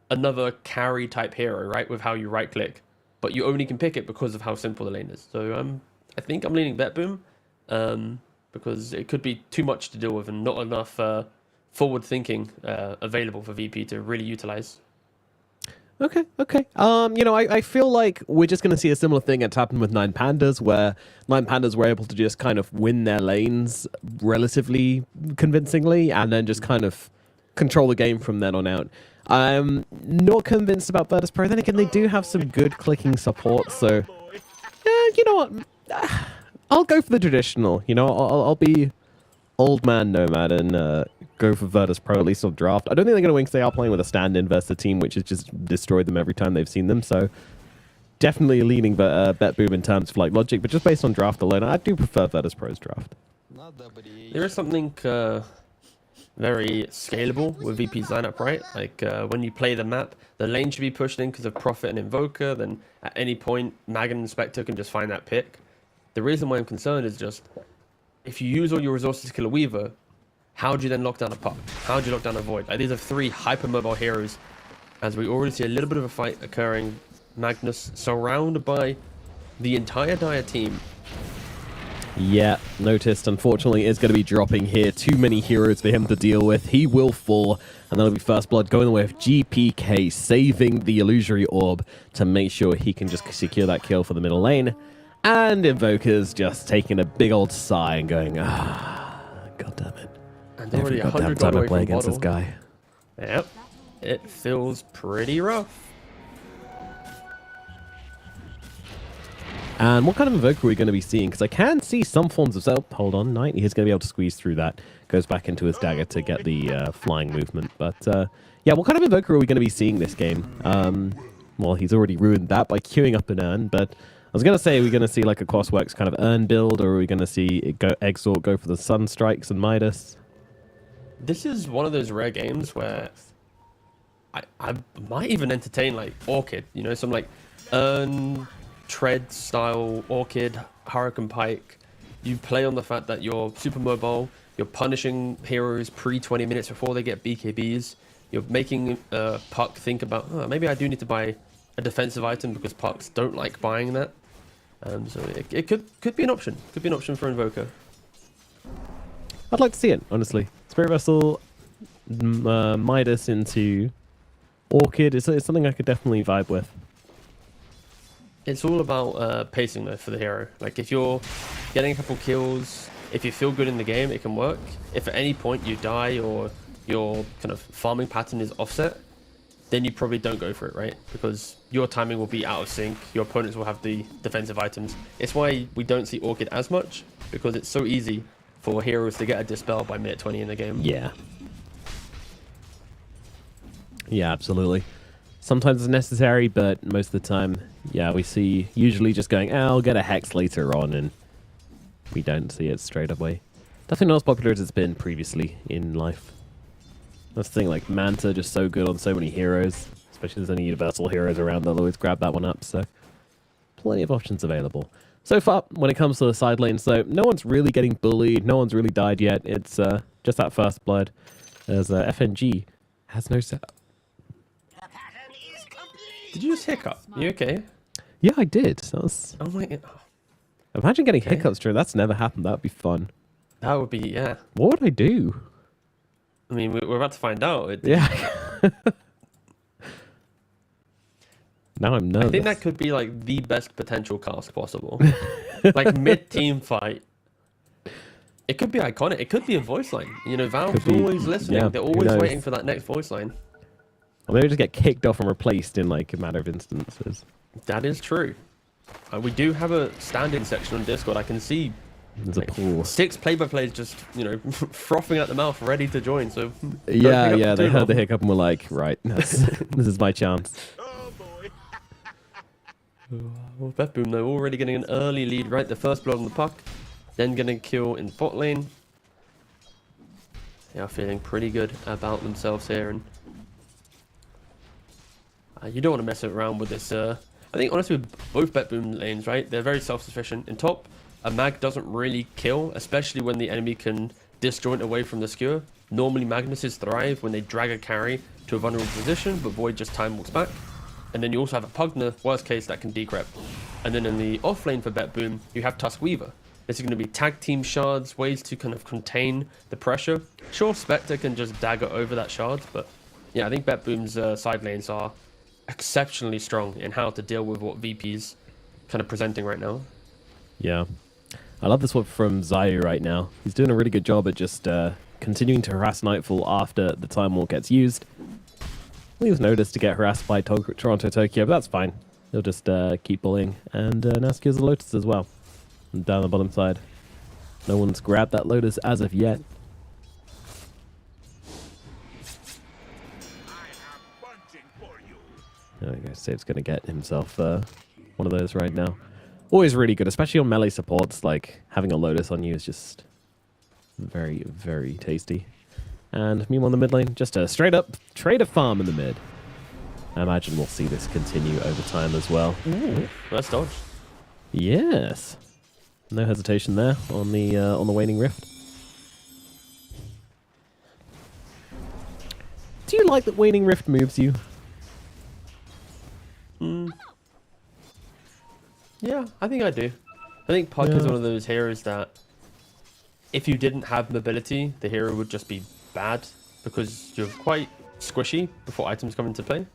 S3: another carry type hero, right? With how you right click. But you only can pick it because of how simple the lane is. So I think I'm leaning BetBoom. Because it could be too much to deal with and not enough forward thinking available for VP to really utilize.
S2: Okay. I feel like we're just going to see a similar thing that's happened with Nine Pandas, where Nine Pandas were able to just kind of win their lanes relatively convincingly and then just kind of control the game from then on out. I'm not convinced about Virtus Pro. Then again, they do have some good clicking support, so yeah, you know what? I'll go for the traditional. I'll be old man nomad and go for Virtus Pro, at least on draft. I don't think they're going to win because they are playing with a stand-in versus a team which has just destroyed them every time they've seen them. So definitely leaning BetBoom in terms of like logic, but just based on draft alone, I do prefer Virtus Pro's draft.
S3: There is something very scalable with VP's lineup, right? Like when you play the map, the lane should be pushed in because of Prophet and Invoker. Then at any point, Magan and Spectre can just find that pick. The reason why I'm concerned is just if you use all your resources to kill a Weaver, how do you then lock down a Puck? How do you lock down a Void? Like, these are 3 hypermobile heroes. As we already see a little bit of a fight occurring. Magnus surrounded by the entire Dire team.
S2: Yeah, noticed, unfortunately, is going to be dropping here. Too many heroes for him to deal with. He will fall, and that'll be First Blood going away with GPK, saving the Illusory Orb to make sure he can just secure that kill for the middle lane. And Invoker's just taking a big old sigh and going, god damn it.
S3: And already 100
S2: time
S3: gold
S2: I
S3: away
S2: play
S3: from
S2: against this
S3: bottle.
S2: guy.
S3: Yep, it feels pretty rough.
S2: And what kind of Invoker are we going to be seeing? Because I can see some forms of self. Hold on, Knight. He's going to be able to squeeze through that. Goes back into his dagger to get the flying movement. But yeah, what kind of Invoker are we going to be seeing this game? Well, he's already ruined that by queuing up an Urn. But I was going to say, are we going to see like a Crossworks kind of Urn build? Or are we going to see it go Exort go for the Sun Strikes and Midas?
S3: This is one of those rare games where I might even entertain like Orchid. Some like Urn... Tread style Orchid, Hurricane Pike. You play on the fact that you're super mobile, you're punishing heroes pre 20 minutes before they get BKBs, you're making Puck think about, maybe I do need to buy a defensive item because Pucks don't like buying that. So it could be an option. Could be an option for Invoker.
S2: I'd like to see it, honestly. Spirit Vessel, Midas into Orchid is something I could definitely vibe with.
S3: It's all about pacing though for the hero. Like if you're getting a couple kills, if you feel good in the game, it can work. If at any point you die or your kind of farming pattern is offset, then you probably don't go for it, right? Because your timing will be out of sync. Your opponents will have the defensive items. It's why we don't see Orchid as much, because it's so easy for heroes to get a dispel by minute 20 in the game.
S2: Yeah. Yeah, absolutely. Sometimes it's necessary, but most of the time, yeah, we see usually just going, I'll get a Hex later on, and we don't see it straight away. Definitely not as popular as it's been previously in life. That's the thing, like, Manta just so good on so many heroes, especially if there's any universal heroes around, they'll always grab that one up, so plenty of options available. So far, when it comes to the side lanes, though, no one's really getting bullied, no one's really died yet. It's just that First Blood, as FNG has no setup.
S3: Did you just hiccup? You okay?
S2: Yeah, I did. That was...
S3: Oh my god.
S2: Imagine getting hiccups during. That's never happened. That'd be fun.
S3: That would be, yeah.
S2: What would I do?
S3: I mean, we're about to find out.
S2: Yeah. Now I'm nervous.
S3: I think that could be like the best potential cast possible. Like mid-team fight. It could be iconic. It could be a voice line. You know, Valve's always listening.
S2: Yeah,
S3: They're
S2: who
S3: always
S2: knows?
S3: waiting for that next voice line.
S2: Or maybe just get kicked off and replaced in like a matter of instances.
S3: That is true. We do have a standing section on Discord. I can see
S2: There's a pool.
S3: 6 play-by-plays just, you know, frothing at the mouth, ready to join. So don't
S2: Yeah,
S3: pick
S2: yeah,
S3: up
S2: they
S3: too
S2: heard
S3: long.
S2: the hiccup and were like, right, this is my chance.
S5: Oh boy.
S3: Well, BetBoom, though, already getting an early lead, right? The first blood on the puck, then getting a kill in bot lane. They are feeling pretty good about themselves here, and you don't want to mess around with this. I think, honestly, with both BetBoom lanes, right, they're very self-sufficient. In top, a mag doesn't really kill, especially when the enemy can disjoint away from the skewer. Normally, Magnuses thrive when they drag a carry to a vulnerable position, but Void just time walks back. And then you also have a Pugner, worst case, that can decrep. And then in the off lane for BetBoom, you have Tusk Weaver. This is going to be tag team shards, ways to kind of contain the pressure. Sure, Spectre can just dagger over that shard, but yeah, I think BetBoom's side lanes are exceptionally strong in how to deal with what VP's kind of presenting right now.
S2: Yeah. I love this one from Zayu right now. He's doing a really good job at just continuing to harass Nightfall after the Time Walk gets used. Leaves notice to get harassed by Toronto Tokyo, but that's fine. He'll just keep bullying. And now secures the Lotus as well. And down the bottom side. No one's grabbed that Lotus as of yet.
S5: I am punching for you.
S2: There we go. Save's going to get himself one of those right now. Always really good, especially on melee supports. Like, having a Lotus on you is just very, very tasty. And meanwhile, in the mid lane, just a straight up trader farm in the mid. I imagine we'll see this continue over time as well.
S3: Ooh, that's dodge.
S2: Yes. No hesitation there on the waning rift. Do you like that waning rift moves you?
S3: Yeah, I think I do. I think Puck is
S2: Yeah.
S3: one of those heroes that if you didn't have mobility, the hero would just be bad because you're quite squishy before items come into play.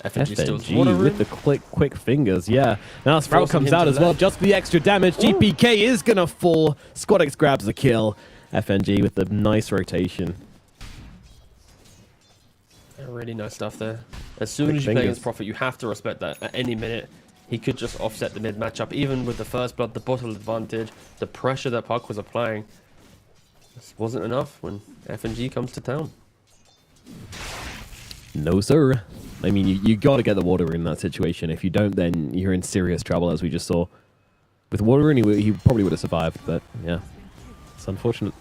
S3: FNG steals
S2: FNG
S3: water
S2: with
S3: room.
S2: the quick fingers, yeah. Now Sprout
S3: Forcing
S2: comes
S3: him
S2: out
S3: to
S2: as well,
S3: left.
S2: just for the extra damage. GPK is gonna fall. Squadex grabs the kill. FNG with the nice rotation.
S3: Really nice stuff there. As soon
S2: Quick
S3: as you play
S2: fingers.
S3: against Prophet, you have to respect that. At any minute, he could just offset the mid matchup. Even with the first blood, the bottle advantage, the pressure that Puck was applying, this wasn't enough when FNG comes to town.
S2: No, sir. I mean, you got to get the water rune in that situation. If you don't, then you're in serious trouble, as we just saw. With water rune, he probably would have survived, but yeah, it's unfortunate.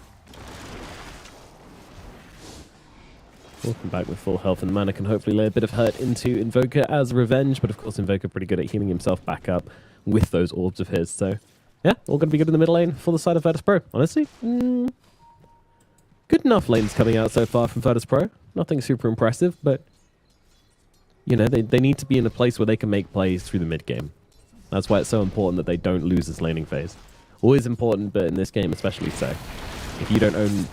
S2: Welcome back with full health, and mana can hopefully lay a bit of hurt into Invoker as revenge, but of course Invoker pretty good at healing himself back up with those orbs of his, so yeah, all going to be good in the middle lane for the side of Virtus Pro. Honestly, good enough lanes coming out so far from Virtus Pro. Nothing super impressive, but you know, they need to be in a place where they can make plays through the mid game. That's why it's so important that they don't lose this laning phase. Always important, but in this game especially so. If you don't own,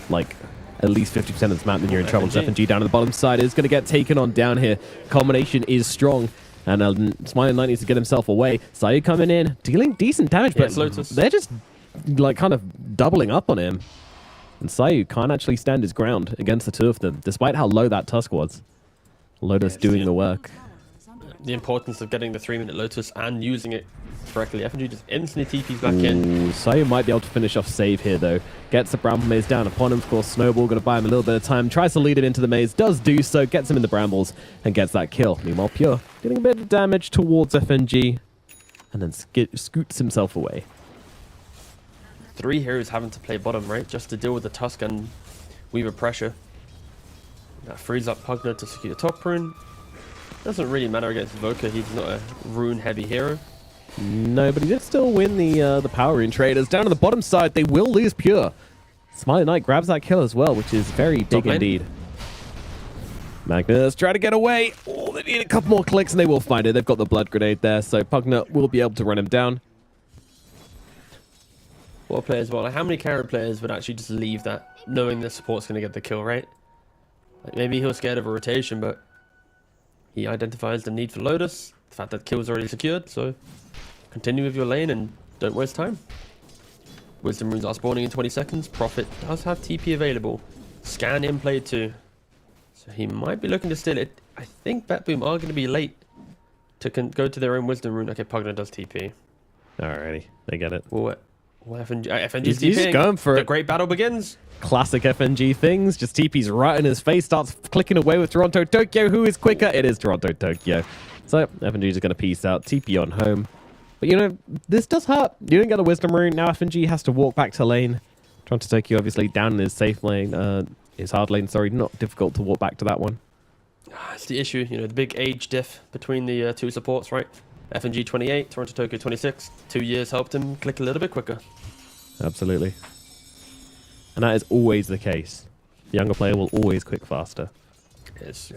S2: like, at least 50% of this map, then you're in trouble. FNG down on the bottom side is going to get taken on down here. Combination is strong. And Smiling Knight needs to get himself away. Sayu coming in, dealing decent damage,
S3: Yeah,
S2: but
S3: it's Lotus.
S2: they're just, like, kind of doubling up on him. And Sayu can't actually stand his ground against the two of them, despite how low that Tusk was. Lotus doing the work.
S3: The importance of getting the 3-minute Lotus and using it correctly. FNG just instantly TPs back in.
S2: Ooh, Sayu might be able to finish off save here, though. Gets the Bramble Maze down upon him. Of course, Snowball going to buy him a little bit of time. Tries to lead him into the maze. Does do so. Gets him in the Brambles and gets that kill. Meanwhile, Pure getting a bit of damage towards FNG. And then scoots himself away.
S3: 3 heroes having to play bottom, right? Just to deal with the Tusk and Weaver pressure. That frees up Pugner to secure top rune. Doesn't really matter against Voka. He's not a rune-heavy hero.
S2: No, but he did still win the power rune traders. Down to the bottom side, they will lose Pure. Smiling Knight grabs that kill as well, which is very big
S3: lane.
S2: indeed. Magnus try to get away. Oh, they need a couple more clicks and they will find it. They've got the blood grenade there, so Pugner will be able to run him down.
S3: What a player as well. Like, how many carry players would actually just leave that, knowing the support's going to get the kill, right? Like, maybe he was scared of a rotation, but he identifies the need for Lotus, the fact that kill's already secured, so continue with your lane and don't waste time. Wisdom runes are spawning in 20 seconds. Prophet does have TP available. Scan in play too. So he might be looking to steal it. I think BetBoom are going to be late to go to their own Wisdom rune. Okay, Pugna does TP.
S2: Alrighty, they get it.
S3: What FNG's
S2: He's
S3: TPing.
S2: going for
S3: the
S2: it.
S3: great battle begins.
S2: Classic FNG things. Just TP's right in his face, starts clicking away with Toronto Tokyo. Who is quicker? It is Toronto Tokyo. So FNG is going to peace out. TP on home. But, you know, this does hurt. You didn't get a Wisdom rune. Now FNG has to walk back to lane. Toronto Tokyo obviously down in his safe lane. His hard lane, sorry. Not difficult to walk back to that one.
S3: It's the issue, you know, the big age diff between the two supports, right? FNG 28, Toronto Tokyo 26. 2 years helped him click a little bit quicker.
S2: Absolutely. And that is always the case. The younger player will always click faster.
S3: Yes.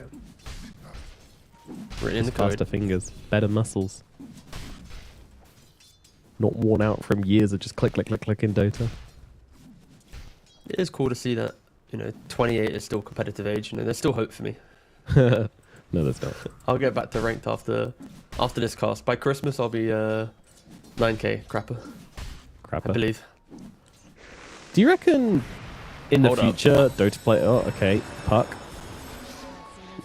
S3: Written in the
S2: Faster
S3: code.
S2: fingers, better muscles. Not worn out from years of just click, click, click, click in Dota.
S3: It is cool to see that, you know, 28 is still competitive age. You know, there's still hope for me.
S2: No, there's not.
S3: I'll get back to ranked after this cast. By Christmas, I'll be 9k crapper, I
S2: Crapper.
S3: believe.
S2: Do you reckon in the
S3: Hold up.
S2: future Dota player? Oh, okay. Puck.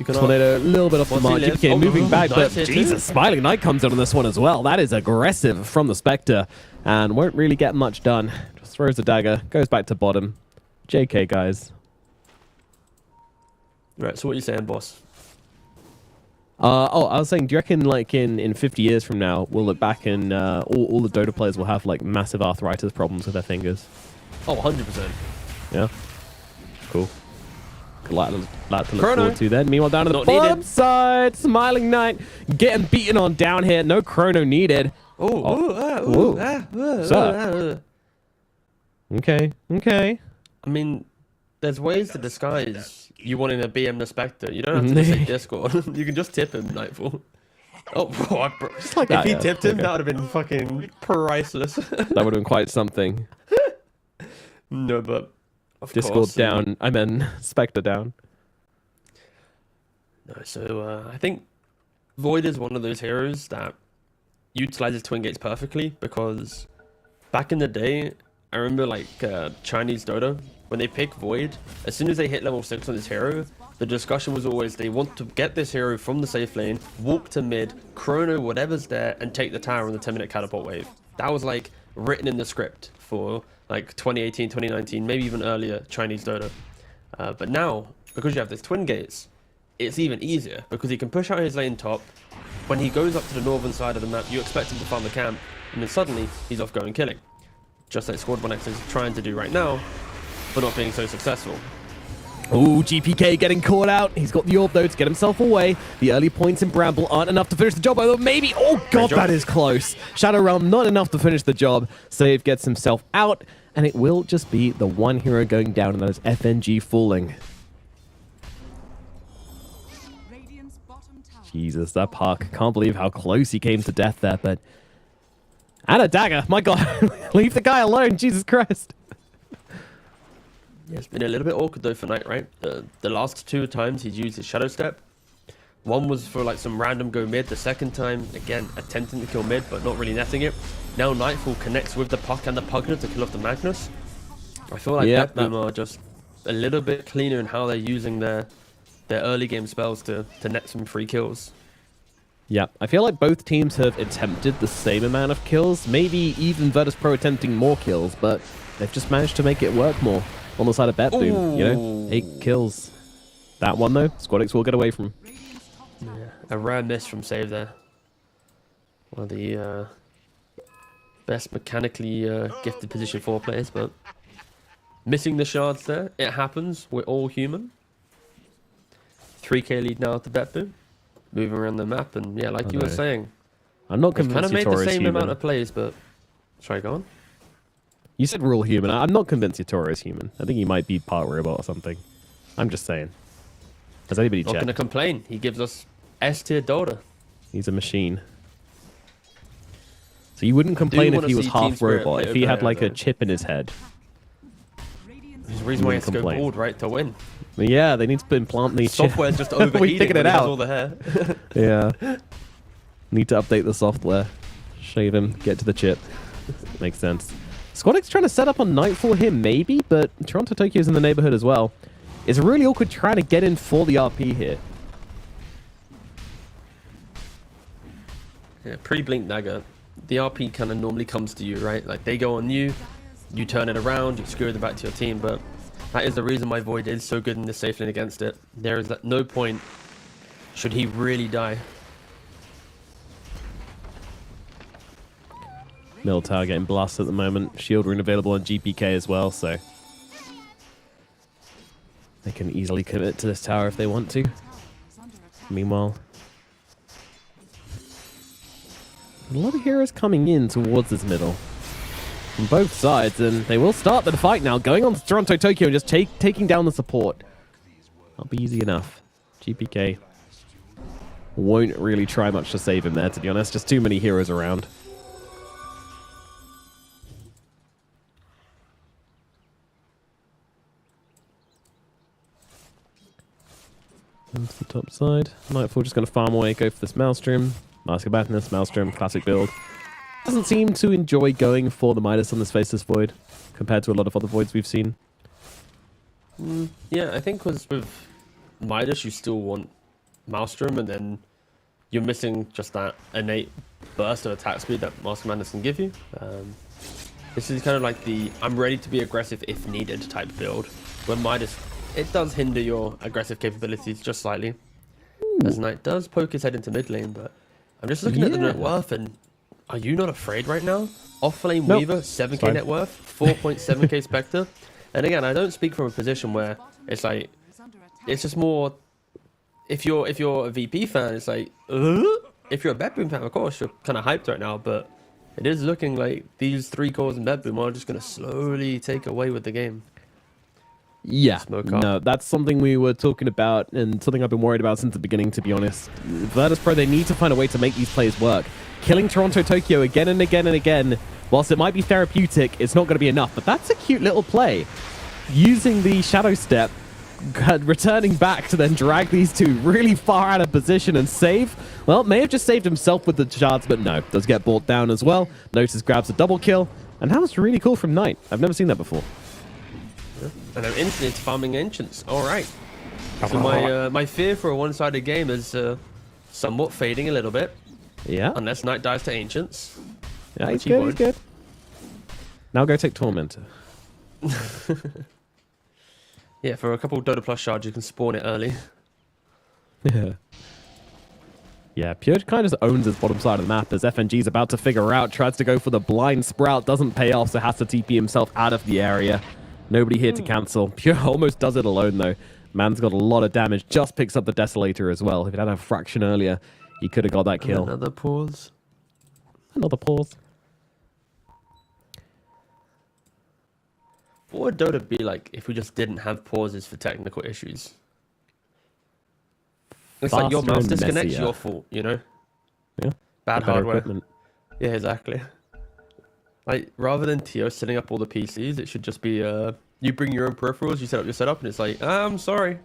S3: You can
S2: Tornado a little bit off the
S3: What's he
S2: mark.
S3: live?
S2: GPK
S3: Oh,
S2: moving back, but
S3: nice hit too.
S2: Jesus, Smiling Knight comes in on this one as well. That is aggressive from the Spectre and won't really get much done. Just throws the dagger, goes back to bottom. JK, guys.
S3: Right, so what are you saying, boss?
S2: I was saying, do you reckon like in 50 years from now, we'll look back and all the Dota players will have like massive arthritis problems with their fingers?
S3: Oh, 100%.
S2: Yeah. Cool. Good lot to look
S3: Chrono.
S2: forward to then. Meanwhile, down to the
S3: Not
S2: bottom
S3: needed.
S2: side, Smiling Knight getting beaten on down here. No chrono needed. Sir. Okay.
S3: I mean, there's ways to disguise you wanting to BM the Spectre. You don't have to just say Discord. You can just tip him, Nightfall. Oh, bro.
S2: like
S3: If
S2: that,
S3: he
S2: yeah.
S3: tipped him,
S2: Okay.
S3: that would have been fucking priceless.
S2: That would have been quite something.
S3: No, but of
S2: Discord
S3: course,
S2: down. I mean, Spectre down.
S3: No, so I think Void is one of those heroes that utilizes twin gates perfectly, because back in the day, I remember like Chinese Dota, when they pick Void, as soon as they hit level 6 on this hero, the discussion was always they want to get this hero from the safe lane, walk to mid, chrono whatever's there, and take the tower on the 10-minute catapult wave. That was like written in the script for like 2018, 2019, maybe even earlier Chinese Dota. But now, because you have this twin gates, it's even easier, because he can push out his lane top. When he goes up to the northern side of the map, you expect him to farm the camp, and then suddenly he's off going killing. Just like Squad 1X is trying to do right now, but not being so successful.
S2: Ooh, GPK getting caught out. He's got the orb though to get himself away. The early points in Bramble aren't enough to finish the job, although maybe. Oh god,
S3: job.
S2: that is close. Shadow Realm not enough to finish the job. Save gets himself out, and it will just be the one hero going down, and that is FNG falling.
S4: Radiant's bottom tower.
S2: Jesus, that Park. Can't believe how close he came to death there, but... And a dagger. My god. Leave the guy alone. Jesus Christ.
S3: Yeah, it's been a little bit awkward though for Knight, right? The last 2 times he's used his Shadow Step. One was for like some random go mid. The second time, again, attempting to kill mid, but not really netting it. Now Nightfall connects with the Puck and the Pugna to kill off the Magnus. I feel like
S2: Yeah,
S3: BetBoom are just a little bit cleaner in how they're using their early game spells to net some free kills.
S2: Yeah, I feel like both teams have attempted the same amount of kills. Maybe even Virtus Pro attempting more kills, but they've just managed to make it work more on the side of BetBoom. You know, 8 kills. That one though, Squadix will get away from.
S4: Radiant's top tower.
S3: A rare miss from Save there. One of the best mechanically gifted position 4 players, but missing the shards there. It happens. We're all human. 3k lead now to BetBoom. Moving around the map, and yeah, like you were
S2: know.
S3: saying,
S2: I'm not
S3: they've kind
S2: convinced
S3: of made the
S2: Yatora's
S3: same
S2: human.
S3: amount of plays, but sorry, go on.
S2: You said we're all human. I'm not convinced Yatora is human. I think he might be part robot or something. I'm just saying. Has anybody
S3: Not
S2: checked?
S3: gonna complain. He gives us S tier Dota.
S2: He's a machine. So you wouldn't complain if
S3: wanna
S2: he was
S3: see Team
S2: half
S3: Spirit
S2: robot,
S3: play
S2: if he had
S3: over
S2: like
S3: there,
S2: a chip in his head.
S3: There's a reason why he has to go
S2: complain.
S3: bald, right, to win.
S2: But yeah, they need to implant these chips.
S3: Software's just overheating
S2: We figured
S3: when
S2: it
S3: he has
S2: out.
S3: all the hair.
S2: Yeah. Need to update the software. Shave him, get to the chip. Makes sense. Squadix trying to set up on Nightfall here, maybe, but Toronto Tokyo's in the neighborhood as well. It's really awkward trying to get in for the RP here.
S3: Yeah, pre-blink dagger. The RP kind of normally comes to you, right? Like they go on you, you turn it around, you screw them back to your team, but that is the reason why Void is so good in the safe lane against it. There is at no point should he really die.
S2: Middle tower getting blasted at the moment. Shield rune available on GPK as well, so they can easily commit to this tower if they want to. Meanwhile, a lot of heroes coming in towards this middle from both sides, and they will start the fight now, going on to Toronto Tokyo and just taking down the support. That'll be easy enough. GPK won't really try much to save him there, to be honest. Just too many heroes around. To the top side. Nightfall just going to farm away, go for this Maelstrom. Mask of Madness, Maelstrom, classic build. Doesn't seem to enjoy going for the Midas on this Faceless Void compared to a lot of other Voids we've seen.
S3: Yeah, I think because with Midas you still want Maelstrom, and then you're missing just that innate burst of attack speed that Mask of Madness can give you. This is kind of like the I'm ready to be aggressive if needed type build, where Midas, it does hinder your aggressive capabilities just slightly. As Knight does poke his head into mid lane, but I'm just looking at the net worth, and are you not afraid right now? Off-lane Weaver, 7k net worth, 4.7k Spectre. And again, I don't speak from a position where it's like, it's just more, if you're a VP fan, it's like, if you're a BetBoom fan, of course, you're kind of hyped right now, but it is looking like these 3 cores in BetBoom are just going to slowly take away with the game.
S2: Yeah,
S3: Smoke up.
S2: no, that's something we were talking about and something I've been worried about since the beginning, to be honest. Virtus Pro, they need to find a way to make these players work. Killing Toronto Tokyo again and again and again, whilst it might be therapeutic, it's not going to be enough. But that's a cute little play. Using the Shadow Step, returning back to then drag these two really far out of position and save. Well, may have just saved himself with the shards, but no, does get brought down as well. Notice grabs a double kill, and that was really cool from Knight. I've never seen that before.
S3: And I'm instantly farming Ancients. Alright. So my fear for a one-sided game is somewhat fading a little bit.
S2: Yeah.
S3: Unless Knight dies to Ancients.
S2: Yeah, he's
S3: he
S2: good,
S3: won't.
S2: he's good. Now go take Tormentor.
S3: Yeah, for a couple Dota Plus shards, you can spawn it early.
S2: Yeah. Yeah, Pure kind of just owns his bottom side of the map as FNG's about to figure out, tries to go for the blind sprout, doesn't pay off, so has to TP himself out of the area. Nobody here to cancel. Pure almost does it alone, though. Man's got a lot of damage, just picks up the Desolator as well. If it had a fraction earlier, he could have got that kill.
S3: Another pause.
S2: Another pause.
S3: What would Dota be like if we just didn't have pauses for technical issues? It's like your
S2: Faster
S3: mouse
S2: and
S3: disconnects,
S2: messier.
S3: your fault, you know?
S2: Yeah.
S3: Bad
S2: Better
S3: hardware.
S2: equipment.
S3: Yeah, exactly. Like, rather than Tio setting up all the PCs, it should just be, you bring your own peripherals, you set up your setup, and it's like, I'm sorry.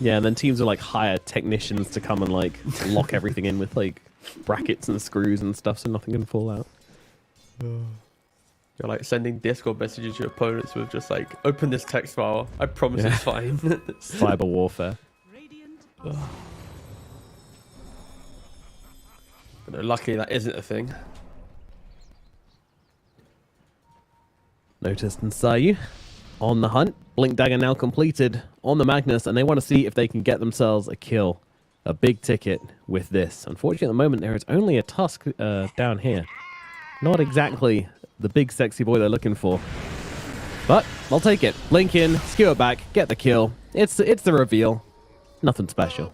S2: Yeah, and then teams will like hire technicians to come and like lock everything in with like brackets and screws and stuff so nothing can fall out.
S3: You're like sending Discord messages to your opponents with just like, open this text file, I promise
S2: Yeah.
S3: it's fine.
S2: Cyber warfare.
S3: But no, luckily that isn't a thing.
S2: Noticed and Sayu on the hunt. Blink Dagger now completed on the Magnus, and they want to see if they can get themselves a kill. A big ticket with this. Unfortunately, at the moment, there is only a Tusk down here. Not exactly the big sexy boy they're looking for. But I'll take it. Blink in, skewer back, get the kill. It's the reveal. Nothing special.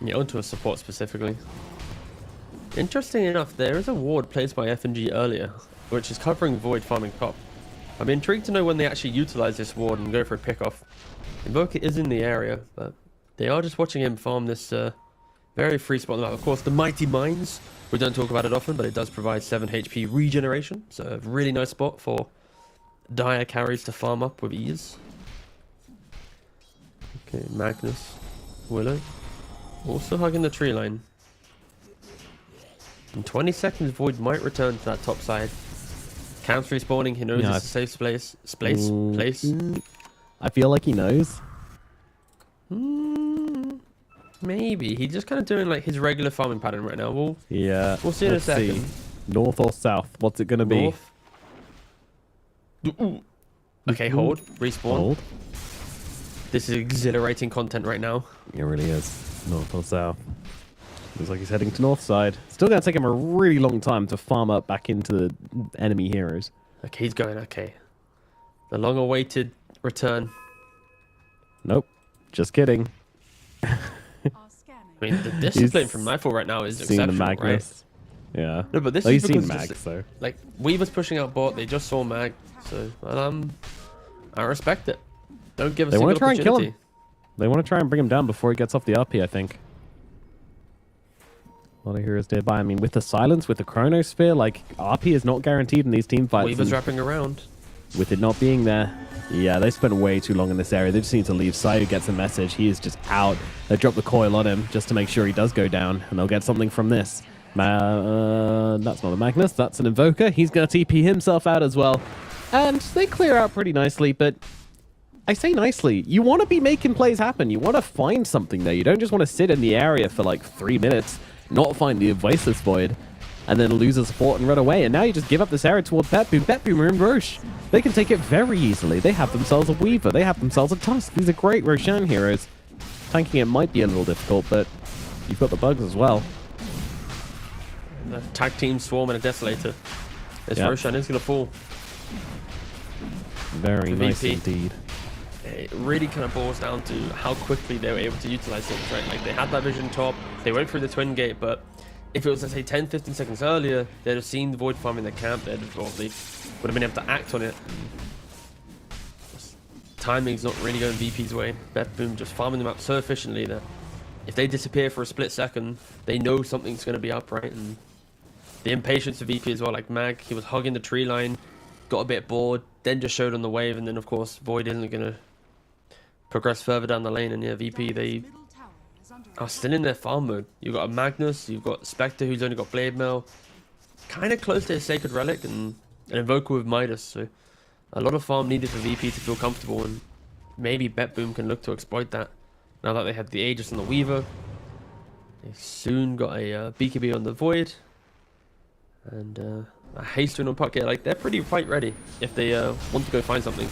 S3: Yeah, onto a support specifically. Interesting enough, there is a ward placed by FNG earlier, which is covering Void farming top. I'm intrigued to know when they actually utilize this ward and go for a pickoff. Invoker is in the area, but they are just watching him farm this Very free spot on the map. Of course, the Mighty Mines, we don't talk about it often, but it does provide 7 HP regeneration. So a really nice spot for dire carries to farm up with ease. Okay, Magnus, Willow, also hugging the tree line. In 20 seconds, Void might return to that top side. Camps respawning, he knows it's a safe place.
S2: I feel like he knows.
S3: Maybe. He's just kind of doing like his regular farming pattern right now. We'll see in a second.
S2: See. North or south? What's it going to be?
S3: North. Ooh. Okay, hold. Respawn.
S2: Hold.
S3: This is exhilarating content right now.
S2: It really is. North or south? Looks like he's heading to north side. Still going to take him a really long time to farm up back into the enemy heroes.
S3: Okay, he's going. Okay. The long-awaited return.
S2: Nope. Just kidding.
S4: Are scanning.
S3: I mean, the discipline from Nightfall right now is
S2: Seen the
S3: exceptional, right?
S2: Magnus. Yeah.
S3: No, but this
S2: Well,
S3: is
S2: you've seen
S3: because
S2: Mag, so.
S3: like Weaver's pushing out bot. They just saw Mag, so I respect it. Don't give a
S2: They
S3: single
S2: want to try and kill
S3: opportunity.
S2: him. They want to try and bring him down before he gets off the RP, I think. A lot of heroes did by. I mean, with the silence, with the chronosphere, like, RP is not guaranteed in these team fights.
S3: Weaver's
S2: and
S3: wrapping around.
S2: with it not being there, yeah, they spent way too long in this area. They just need to leave. Sayu gets a message. He is just out. They drop the coil on him just to make sure he does go down, and they'll get something from this. That's not a Magnus. That's an Invoker. He's going to TP himself out as well. And they clear out pretty nicely, but I say nicely. You want to be making plays happen. You want to find something there. You don't just want to sit in the area for like 3 minutes, not find the Voiceless Void, and then lose the support and run away. And now you just give up this area towards BetBoom. BetBoom are in Roche. They can take it very easily. They have themselves a Weaver. They have themselves a Tusk. These are great Roshan heroes. Tanking it might be a little difficult, but you've got the bugs as well.
S3: The tag team swarm and a Desolator. This
S2: Yep.
S3: Roshan is going to fall.
S2: Very
S3: The
S2: nice
S3: VP.
S2: indeed.
S3: It really kind of boils down to how quickly they were able to utilize things, right? Like, they had that vision top, they went through the twin gate, but if it was, let's say, 10-15 seconds earlier, they'd have seen the Void farm in their camp, they'd have probably would have been able to act on it. Timing's not really going VP's way. BetBoom just farming them up so efficiently that if they disappear for a split second, they know something's going to be up, right? And the impatience of VP as well, like Mag, he was hugging the tree line, got a bit bored, then just showed on the wave, and then of course Void isn't going to progress further down the lane, and yeah, VP, they
S4: Middle tower is under
S3: are still in their farm mode. You've got a Magnus, you've got Spectre who's only got Blade Mail, kind of close to a Sacred Relic, and an Invoker with Midas, so a lot of farm needed for VP to feel comfortable, and maybe BetBoom can look to exploit that. Now that they have the Aegis and the Weaver, they soon got a BKB on the Void, and a haste win on Puck. Yeah, like, they're pretty fight ready if they want to go find something.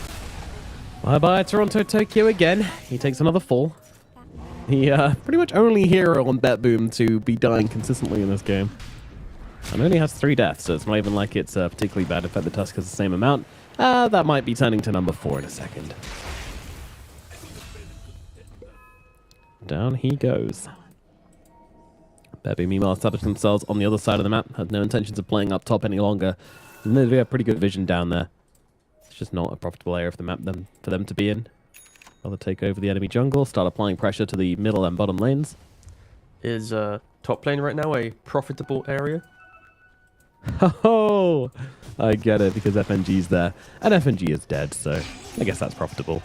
S2: Bye-bye, Toronto Tokyo again. He takes another fall. He pretty much only hero on BetBoom to be dying consistently in this game. And only has 3 deaths, so it's not even like it's particularly bad. In fact, the Tusk has the same amount. That might be turning to number 4 in a second. Down he goes. BetBoom, meanwhile, established themselves on the other side of the map. Had no intentions of playing up top any longer. And they have pretty good vision down there. It's just not a profitable area for the map for them to be in. Rather take over the enemy jungle, start applying pressure to the middle and bottom lanes.
S3: Is top lane right now a profitable area?
S2: Oh, I get it, because FNG's there. And FNG is dead, so I guess that's profitable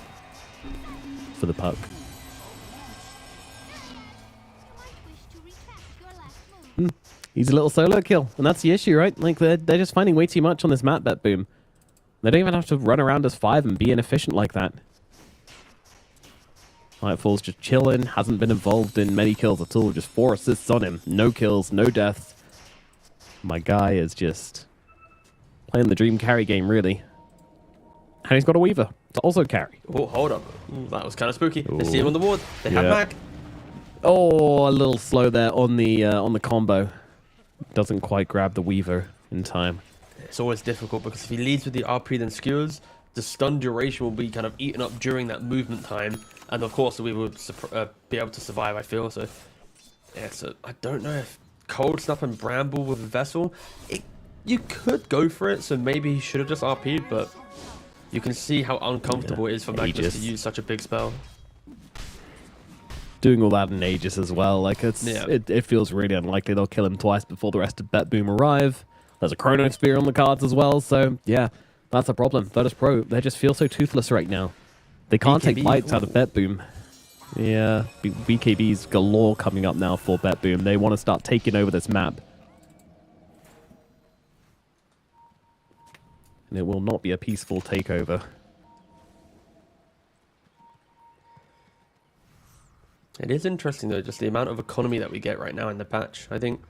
S2: for the Puck. He's a little solo kill, and that's the issue, right? Like, they're just finding way too much on this map, BetBoom. They don't even have to run around as 5 and be inefficient like that. Nightfall's just chilling, hasn't been involved in many kills at all, just 4 assists on him. No kills, no deaths. My guy is just playing the dream carry game, really. And he's got a Weaver to also carry.
S3: Oh, hold up. Ooh, that was kind of spooky. They see him on the ward. They have
S2: Yeah.
S3: Mag.
S2: Oh, a little slow there on the combo. Doesn't quite grab the Weaver in time.
S3: It's always difficult because if he leads with the RP then skewers, the stun duration will be kind of eaten up during that movement time. And of course, we would be able to survive, I feel. So, yeah, so I don't know if Cold Snap and Bramble with a Vessel, you could go for it. So maybe he should have just RP'd, but you can see how uncomfortable it is for Magnus to use such a big spell.
S2: doing all that in Aegis as well. Like,
S3: Yeah.
S2: it feels really unlikely they'll kill him twice before the rest of BetBoom arrive. There's a Chrono Sphere on the cards as well, so yeah, that's a problem. Virtus Pro, they just feel so toothless right now. They can't take
S3: BKB,
S2: bites out of BetBoom. Yeah, BKB's galore coming up now for BetBoom. They want to start taking over this map. And it will not be a peaceful takeover.
S3: It is interesting, though, just the amount of economy that we get right now in the patch. I think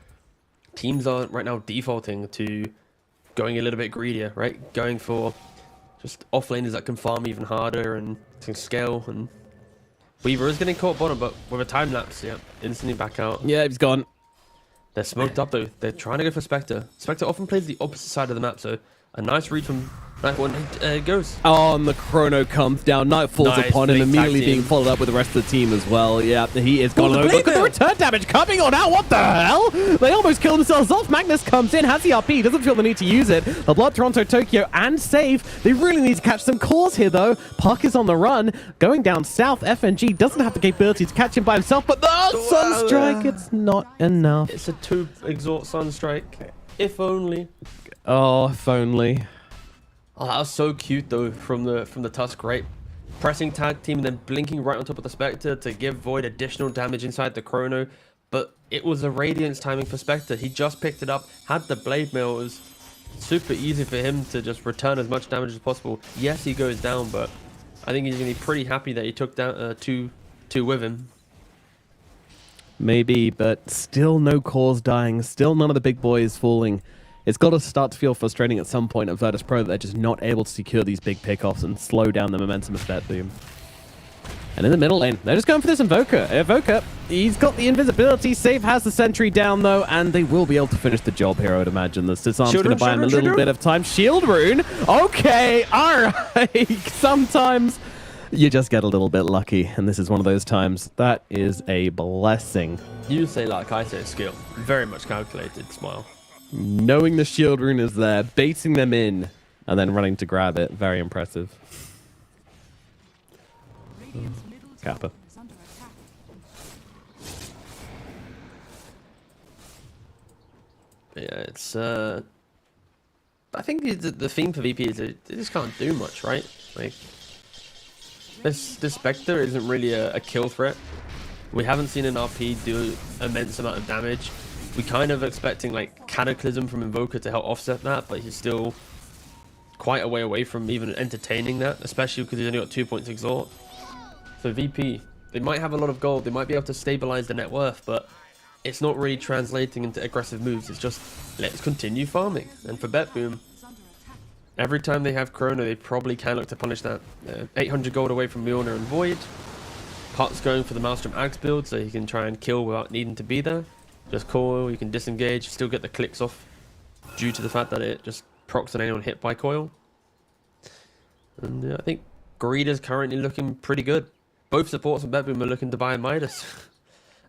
S3: teams are right now defaulting to going a little bit greedier, right? Going for just offlaners that can farm even harder and can scale. And Weaver is getting caught bottom, but with a time lapse, yeah, instantly back out.
S2: Yeah, he's gone.
S3: They're smoked up, though. They're trying to go for Spectre. Spectre often plays the opposite side of the map, so a nice read from Nightfall. It goes.
S2: Oh, and the Chrono comes down. Night falls
S3: Nice,
S2: upon him,
S3: big tag
S2: immediately
S3: team.
S2: being followed up with the rest of the team as well. Yeah, he is gone. Look at the return damage coming on out. What the hell? They almost killed themselves off. Magnus comes in, has the RP, doesn't feel the need to use it. The Blood, Toronto, Tokyo, and Save. They really need to catch some cores here, though. Puck is on the run. Going down south, FNG doesn't have the capability to catch him by himself, but the Sunstrike, it's not enough.
S3: It's a 2 Exhort Sunstrike. If only.
S2: Oh, if only.
S3: Oh, that was so cute though from the Tusk, right? Pressing tag team and then blinking right on top of the Spectre to give Void additional damage inside the Chrono. But it was a Radiance timing for Spectre. He just picked it up, had the Blade Mail. It was super easy for him to just return as much damage as possible. Yes, he goes down, but I think he's going to be pretty happy that he took down two with him.
S2: Maybe, but still no cores dying. Still none of the big boys falling. It's got to start to feel frustrating at some point at Virtus Pro that they're just not able to secure these big pickoffs and slow down the momentum of BetBoom. And in the middle lane, they're just going for this Invoker. Invoker, he's got the invisibility. Save has the sentry down, though, and they will be able to finish the job here, I would imagine. The Disarm's going to buy him a little bit of time. Shield Rune. Okay, all right. Sometimes you just get a little bit lucky, and this is one of those times. That is a blessing.
S3: You say like I say skill. Very much calculated, Smile.
S2: Knowing the shield rune is there, baiting them in, and then running to grab it. Very impressive.
S4: Radiant's middle
S2: Kappa.
S4: tower is under attack.
S3: Yeah, it's I think the theme for VP is they just can't do much, right? Like this Spectre isn't really a kill threat. We haven't seen an RP do immense amount of damage. We kind of expecting like Cataclysm from Invoker to help offset that, but he's still quite a way away from even entertaining that, especially because he's only got 2 points exhort. So VP, they might have a lot of gold, they might be able to stabilize the net worth, but it's not really translating into aggressive moves. It's just let's continue farming. And for BetBoom, every time they have Chrono, they probably can look to punish that. 800 gold away from Mjolnir and Void. Pot's going for the Maelstrom Axe build, so he can try and kill without needing to be there. Just coil, you can disengage, still get the clicks off due to the fact that it just procs on anyone hit by coil. And I think Greed is currently looking pretty good. Both supports from BetBoom are looking to buy a Midas.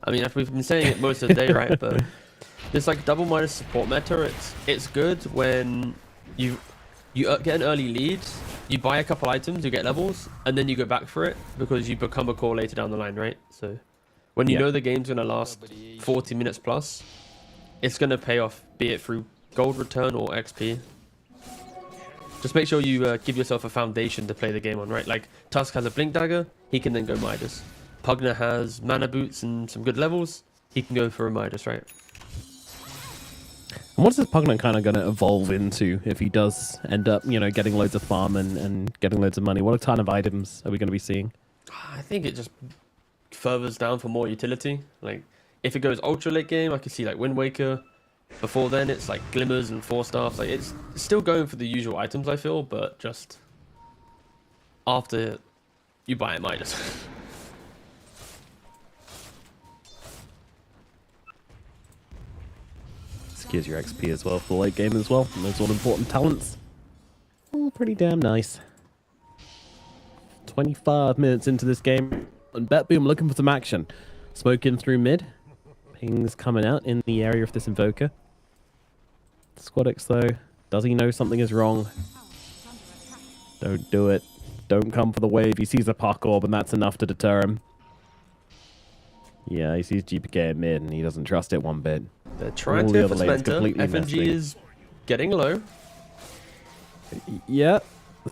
S3: I mean, we've been saying it most of the day, right? But this like double Midas support meta, it's good when you get an early lead, you buy a couple items, you get levels, and then you go back for it because you become a core later down the line, right? So when you know the game's going to last 40 minutes plus, it's going to pay off, be it through gold return or XP. Just make sure you give yourself a foundation to play the game on, right? Like Tusk has a Blink Dagger, he can then go Midas. Pugna has Mana Boots and some good levels, he can go for a Midas, right?
S2: And what's this Pugna kind of going to evolve into if he does end up, you know, getting loads of farm and getting loads of money? What kind of items are we going to be seeing?
S3: I think it just furthers down for more utility. Like if it goes ultra late game, I could see like Wind Waker. Before then, it's like Glimmers and 4-staff. Like it's still going for the usual items, I feel, but just after you buy a Midas.
S2: Gives your XP as well for late game as well. And those all important talents. All pretty damn nice. 25 minutes into this game. And BetBoom looking for some action. Smoke in through mid. Pings coming out in the area of this Invoker. Squadix though. Does he know something is wrong? Don't do it. Don't come for the wave. He sees a Puck Orb and that's enough to deter him. Yeah, he sees GPK at mid and he doesn't trust it one bit.
S3: They're trying
S2: All
S3: to
S2: the
S3: go
S2: other
S3: for
S2: lanes
S3: Spenta.
S2: completely
S3: FNG
S2: messy.
S3: is getting low.
S2: Yeah,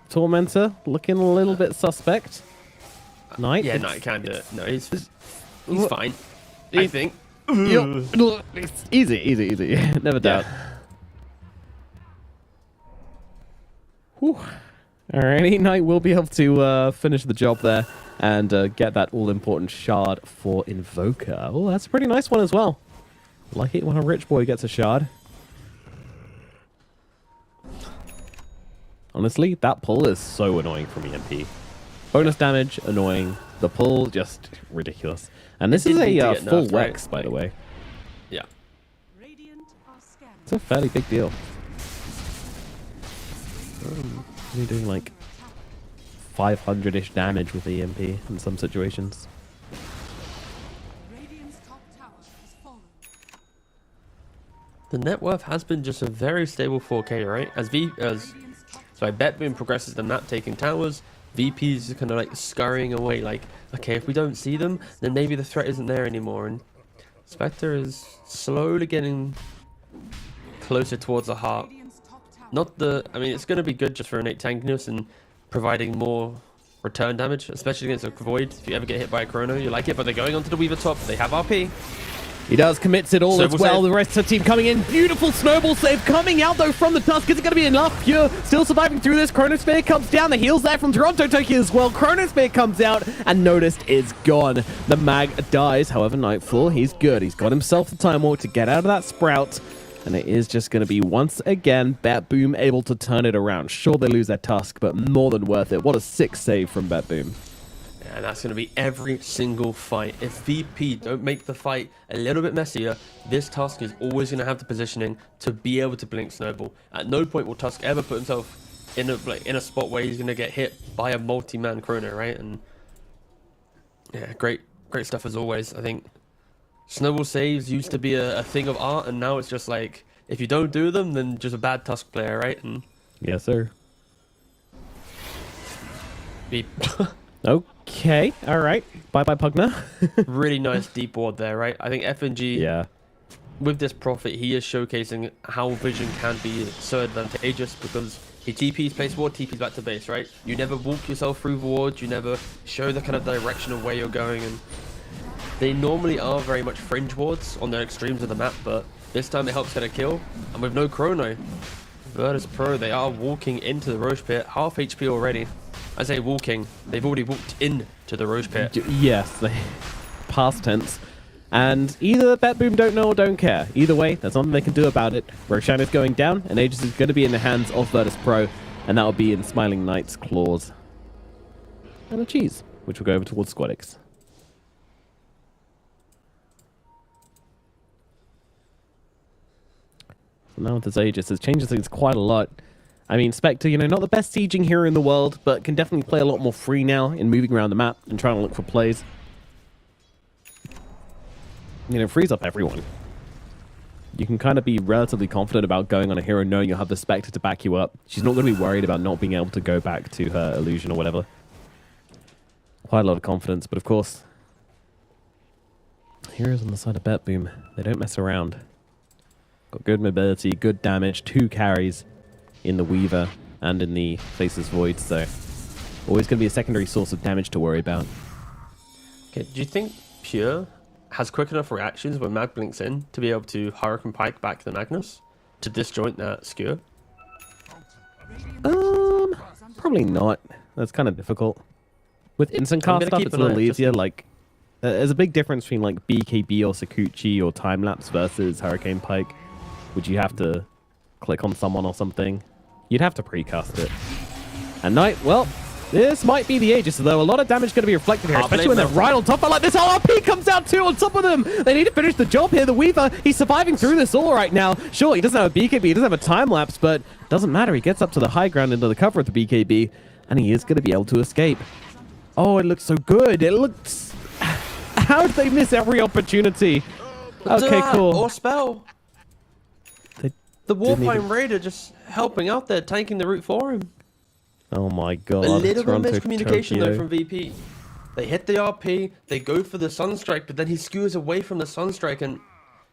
S2: Tormentor looking a little bit suspect. Knight.
S3: Yeah,
S2: it's-
S3: no, he can't do it. No, he's
S2: Look,
S3: fine. I think.
S2: It's easy. Never doubt. Whew. Alrighty, Knight will be able to finish the job there and get that all-important shard for Invoker. Oh, that's a pretty nice one as well. Like it when a rich boy gets a shard. Honestly, that pull is so annoying from EMP. Bonus damage, annoying. The pull, just ridiculous. And this is
S3: did need to
S2: a
S3: get
S2: full
S3: nerfed, right?
S2: Wex, by the way.
S3: Yeah.
S4: Radiant are scanning.
S2: It's a fairly big deal. You're doing like 500-ish damage with EMP in some situations.
S4: Radiant's top tower has fallen.
S3: The net worth has been just a very stable 4K, right? As BetBoom progresses the map, taking towers, VP's kind of like scurrying away. Like, okay, if we don't see them, then maybe the threat isn't there anymore. And Spectre is slowly getting closer towards the heart.
S4: Radiant's top tower.
S3: Not the. I mean, it's going to be good just for innate tankiness and providing more return damage, especially against a Void. If you ever get hit by a Chrono, you like it, but they're going onto the Weaver top. They have RP.
S2: He does, commits it all
S3: Snowball
S2: as well.
S3: save.
S2: The rest of the team coming in. Beautiful snowball save coming out though from the Tusk. Is it going to be enough? Pure still surviving through this. Chronosphere comes down. The heals there from Toronto Tokyo as well. Chronosphere comes out and Noticed is gone. The mag dies. However, Nightfall, he's good. He's got himself the time walk to get out of that sprout. And it is just going to be once again BetBoom able to turn it around. Sure, they lose their Tusk, but more than worth it. What a sick save from BetBoom.
S3: And that's going to be every single fight. If VP don't make the fight a little bit messier, this Tusk is always going to have the positioning to be able to blink Snowball. At no point will Tusk ever put himself in a spot where he's going to get hit by a multi-man Chrono, right? And yeah, great stuff as always. I think Snowball saves used to be a thing of art, and now it's just like, if you don't do them, then just a bad Tusk player, right? And
S2: Yes, sir.
S3: be
S2: Okay, all right. Bye-bye, Pugner.
S3: really nice deep ward there, right? I think FNG,
S2: Yeah.
S3: with this Prophet, he is showcasing how Vision can be so advantageous because he TPs, place ward, TPs back to base, right? You never walk yourself through the wards, you never show the kind of direction of where you're going, and they normally are very much fringe wards on the extremes of the map, but this time it helps get a kill, and with no Chrono, Virtus Pro, they are walking into the Roche Pit, half HP already. I say walking, they've already walked into the Roche Pit.
S2: Yes, they past tense. And either BetBoom don't know or don't care. Either way, there's nothing they can do about it. Roshan is going down, and Aegis is going to be in the hands of Virtus Pro, and that will be in Smiling Knight's claws. And a cheese, which will go over towards Squadix. So now with this Aegis, it changes things quite a lot. I mean, Spectre, you know, not the best sieging hero in the world, but can definitely play a lot more free now in moving around the map and trying to look for plays. You know, frees up everyone. You can kind of be relatively confident about going on a hero knowing you'll have the Spectre to back you up. She's not going to be worried about not being able to go back to her illusion or whatever. Quite a lot of confidence, but of course, heroes on the side of BetBoom, they don't mess around. Got good mobility, good damage, 2 carries in the Weaver and in the Faceless Void, so always going to be a secondary source of damage to worry about.
S3: Okay, do you think Pure has quick enough reactions when Mag blinks in to be able to Hurricane Pike back the Magnus to disjoint that skewer?
S2: Probably not. That's kind of difficult. With instant
S3: I'm
S2: cast
S3: gonna
S2: stuff,
S3: keep
S2: it's a
S3: an eye
S2: little
S3: out just
S2: easier.
S3: in-
S2: Like, there's a big difference between like BKB or Sakuchi or Time Lapse versus Hurricane Pike. Would you have to click on someone or something? You'd have to precast it. And Knight, well, this might be the Aegis, though. A lot of damage going to be reflected here, especially when they're right on top. But like this RP comes out too on top of them. They need to finish the job here. The Weaver, he's surviving through this all right now. Sure, he doesn't have a BKB, he doesn't have a time lapse, but doesn't matter. He gets up to the high ground into the cover of the BKB, and he is going to be able to escape. Oh, it looks so good. It looks... How did they miss every opportunity? Okay, cool.
S3: Or spell.
S2: They
S3: The
S2: didn't
S3: Warpine
S2: even-
S3: Raider just helping out there, tanking the route for him.
S2: Oh my god.
S3: A little bit of
S2: Toronto,
S3: miscommunication though
S2: Tokyo.
S3: from VP. They hit the RP, they go for the Sunstrike, but then he skewers away from the Sunstrike, and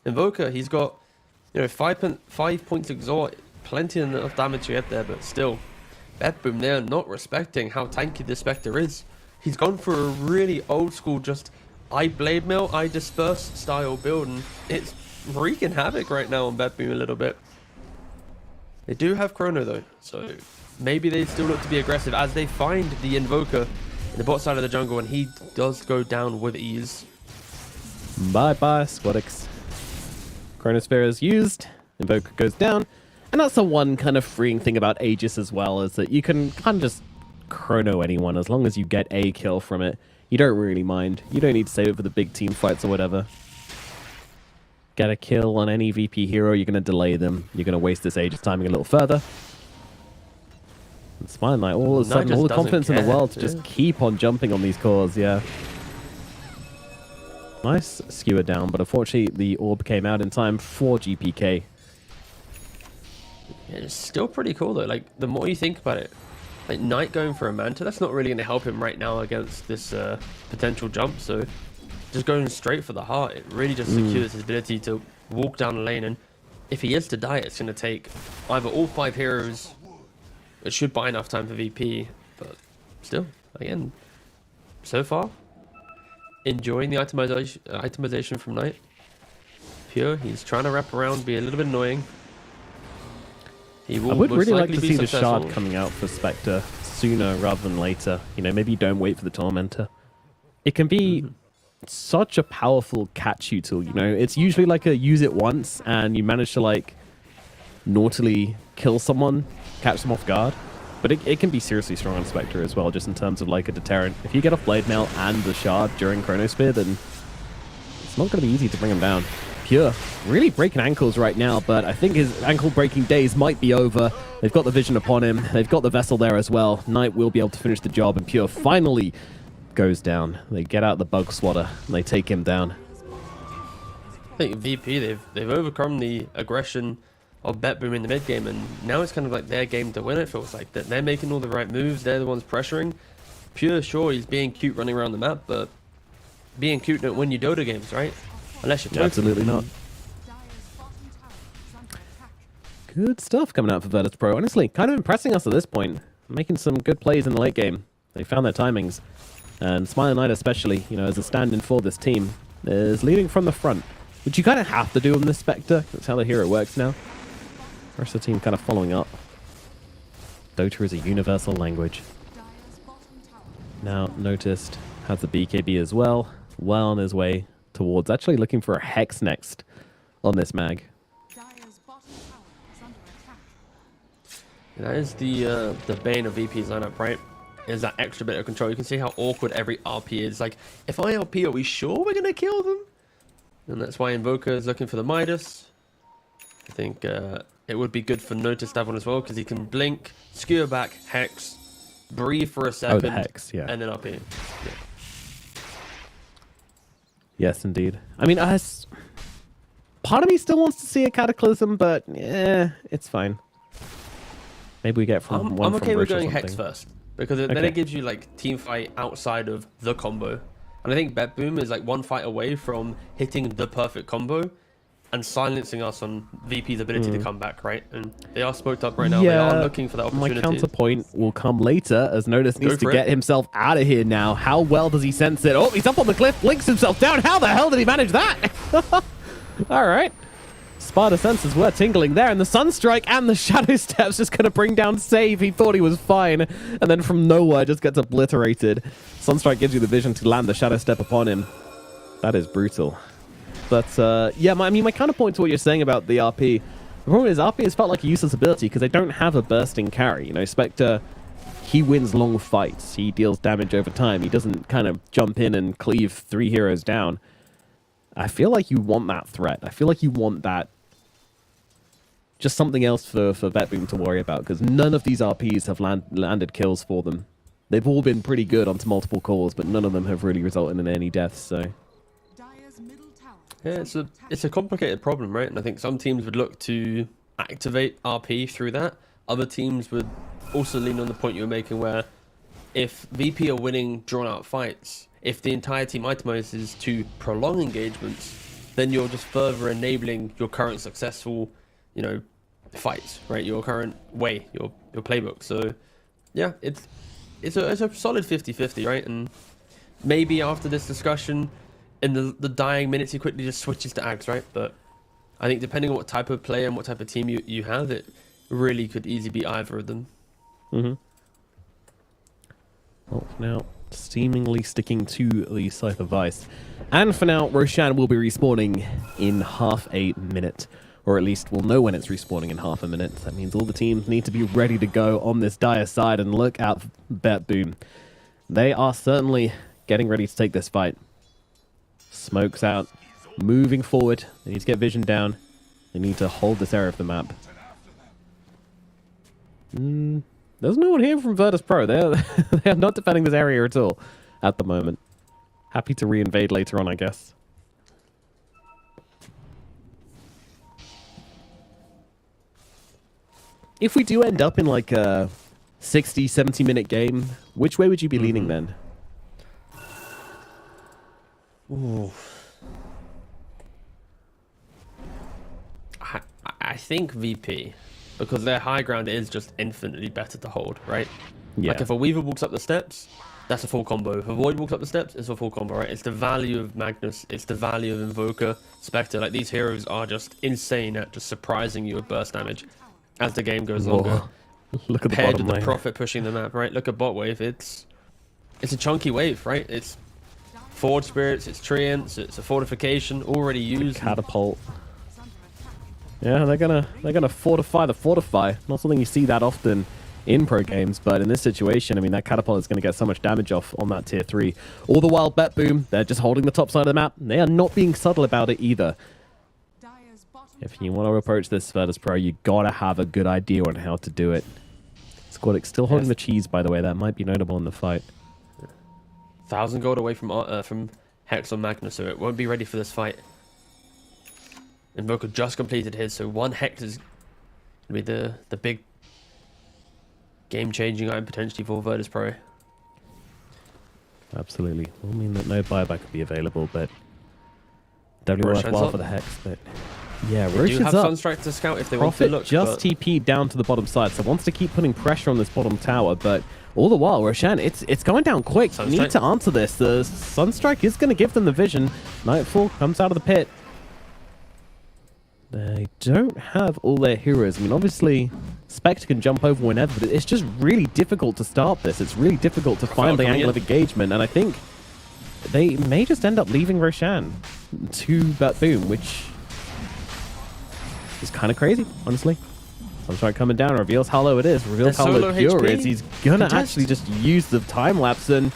S3: Invoker, he's got, you know, 5 points exhaust, plenty enough damage to get there, but still, BetBoom, they're not respecting how tanky this Spectre is. He's gone for a really old school, just I Blade Mail, I Disperse style build, and it's wreaking havoc right now on BetBoom a little bit. They do have Chrono though, so maybe they still look to be aggressive as they find the Invoker in the bot side of the jungle, and he does go down with ease.
S2: Bye-bye, Squadix. Chronosphere is used, Invoker goes down, and that's the one kind of freeing thing about Aegis as well, is that you can kind of just chrono anyone as long as you get a kill from it. You don't really mind. You don't need to save it for the big team fights or whatever. Get a kill on any VP hero, you're going to delay them. You're going to waste this Aegis timing a little further. And Smiling Knight, all of a sudden, all the confidence in the world to just keep on jumping on these cores, yeah. Nice skewer down, but unfortunately the orb came out in time for GPK.
S3: Yeah, it's still pretty cool though, like the more you think about it, like Knight going for a Manta, that's not really going to help him right now against this potential jump, so just going straight for the heart, it really just secures his ability to walk down the lane, and if he is to die, it's going to take either all 5 heroes. It should buy enough time for VP, but still, again, so far, enjoying the itemization from Knight. Pure, he's trying to wrap around, be a little bit annoying. He will
S2: I would really like to see the
S3: successful.
S2: shard coming out for Spectre sooner rather than later. You know, maybe don't wait for the Tormentor. It can be such a powerful catch you tool, you know. It's usually like a use it once and you manage to like naughtily kill someone, catch them off guard. But it can be seriously strong on Spectre as well, just in terms of like a deterrent. If you get off Blade Mail and the shard during Chronosphere, then it's not going to be easy to bring him down. Pure really breaking ankles right now, but I think his ankle breaking days might be over. They've got the vision upon him. They've got the vessel there as well. Knight will be able to finish the job, and Pure finally goes down. They get out the bug swatter and they take him down.
S3: I think VP, they've overcome the aggression of BetBoom in the mid game, and now it's kind of like their game to win. It feels like that they're making all the right moves. They're the ones pressuring. Pure, sure, he's being cute running around the map, but being cute don't win you Dota games, right? Unless you're
S2: Absolutely not. Good stuff coming out for Virtus Pro. Honestly, kind of impressing us at this point. Making some good plays in the late game. They found their timings. And Smiling Knight especially, you know, as a stand-in for this team, is leading from the front. Which you kind of have to do on this Spectre. That's how the hero works now. The rest of the team kind of following up. Dota is a universal language. Now, noticed, has the BKB as well. Well on his way towards actually looking for a Hex next on this mag.
S3: That is the bane of VP's lineup, right? Is that extra bit of control. You can see how awkward every RP is. Like, if I RP, are we sure we're going to kill them? And that's why Invoker is looking for the Midas. I think it would be good for Notice to have one as well, because he can blink, skewer back, Hex, breathe for a second,
S2: the Hex, yeah.
S3: And then RP. Yeah.
S2: Yes, indeed. I mean, part of me still wants to see a Cataclysm, but it's fine. Maybe we get from one
S3: I'm okay with
S2: Roche or
S3: going Hex
S2: something.
S3: first, because then it gives you like team fight outside of the combo. And I think BetBoom is like one fight away from hitting the perfect combo and silencing us on VP's ability to come back, right? And they are smoked up right now. They are looking for that opportunity.
S2: My counterpoint will come later, as Notice needs to get himself out of here now. How well does he sense it? Oh, he's up on the cliff, blinks himself down. How the hell did he manage that? All right. Sparta senses were tingling there, and the Sunstrike and the Shadow Steps just going to bring down Save. He thought he was fine, and then from nowhere just gets obliterated. Sunstrike gives you the vision to land the Shadow Step upon him. That is brutal. But, yeah, my counterpoint to what you're saying about the RP, the problem is RP has felt like a useless ability because they don't have a bursting carry. You know, Spectre, he wins long fights. He deals damage over time. He doesn't kind of jump in and cleave 3 heroes down. I feel like you want that threat. I feel like you want that. Just something else for BetBoom to worry about, because none of these RPs have landed kills for them. They've all been pretty good onto multiple calls, but none of them have really resulted in any deaths, so...
S3: Yeah, it's a complicated problem, right? And I think some teams would look to activate RP through that. Other teams would also lean on the point you were making where if VP are winning drawn-out fights, if the entire team itemizes to prolong engagements, then you're just further enabling your current successful, you know, fights, right? Your current way, your playbook. So yeah, it's a solid 50-50, right? And maybe after this discussion, in the dying minutes, he quickly just switches to Ags, right? But I think depending on what type of player and what type of team you have, it really could easily be either of them.
S2: Mm-hmm. Well, now seemingly sticking to the Scythe of Vice. And for now, Roshan will be respawning in half a minute. Or at least we'll know when it's respawning in half a minute. That means all the teams need to be ready to go on this dire side. And look out for BetBoom. They are certainly getting ready to take this fight. Smokes out. Moving forward. They need to get vision down. They need to hold this area of the map. There's no one here from Virtus Pro. They're not defending this area at all at the moment. Happy to re-invade later on, I guess. If we do end up in like a 60, 70-minute game, which way would you be leaning then?
S3: Ooh. I think VP, because their high ground is just infinitely better to hold, right?
S2: Yeah.
S3: Like if a Weaver walks up the steps, that's a full combo. If a Void walks up the steps, it's a full combo, right? It's the value of Magnus, it's the value of Invoker, Spectre. Like these heroes are just insane at just surprising you with burst damage as the game goes longer.
S2: Look at the
S3: Paired
S2: bottom
S3: with the
S2: lane.
S3: Prophet pushing the map, right? Look at bot wave. It's a chunky wave, right? It's Forward Spirits, it's Treants, it's a fortification already used.
S2: Catapult. Yeah, they're gonna fortify the fortify. Not something you see that often in pro games, but in this situation, I mean, that catapult is going to get so much damage off on that tier 3. All the while, BetBoom, they're just holding the top side of the map. They are not being subtle about it either. If you want to approach this Virtus Pro, you gotta have a good idea on how to do it. Squadix still holding the cheese, by the way. That might be notable in the fight.
S3: 1,000 gold away from Hex on Magnus, so it won't be ready for this fight. Invoker just completed his, so one Hex is going to be the big game-changing item potentially for Virtus Pro.
S2: Absolutely. Will mean that no buyback could be available, but definitely
S3: Roshan's
S2: worthwhile
S3: up.
S2: for the Hex. But yeah,
S3: They
S2: Rosh
S3: do
S2: is
S3: have
S2: up.
S3: Sunstrike to scout if they
S2: Prophet
S3: want to look.
S2: just TP'd down to the bottom side, so wants to keep putting pressure on this bottom tower, but all the while, Roshan, it's going down quick. You need to answer this. The Sunstrike is going to give them the vision. Nightfall comes out of the pit. They don't have all their heroes. I mean, obviously, Spectre can jump over whenever, but it's just really difficult to start this. It's really difficult to find the angle of engagement, and I think they may just end up leaving Roshan to BetBoom, which is kind of crazy, honestly. Sunstrike coming down, reveals how low it is, reveals how low Cure is. He's gonna actually just use the time lapse, and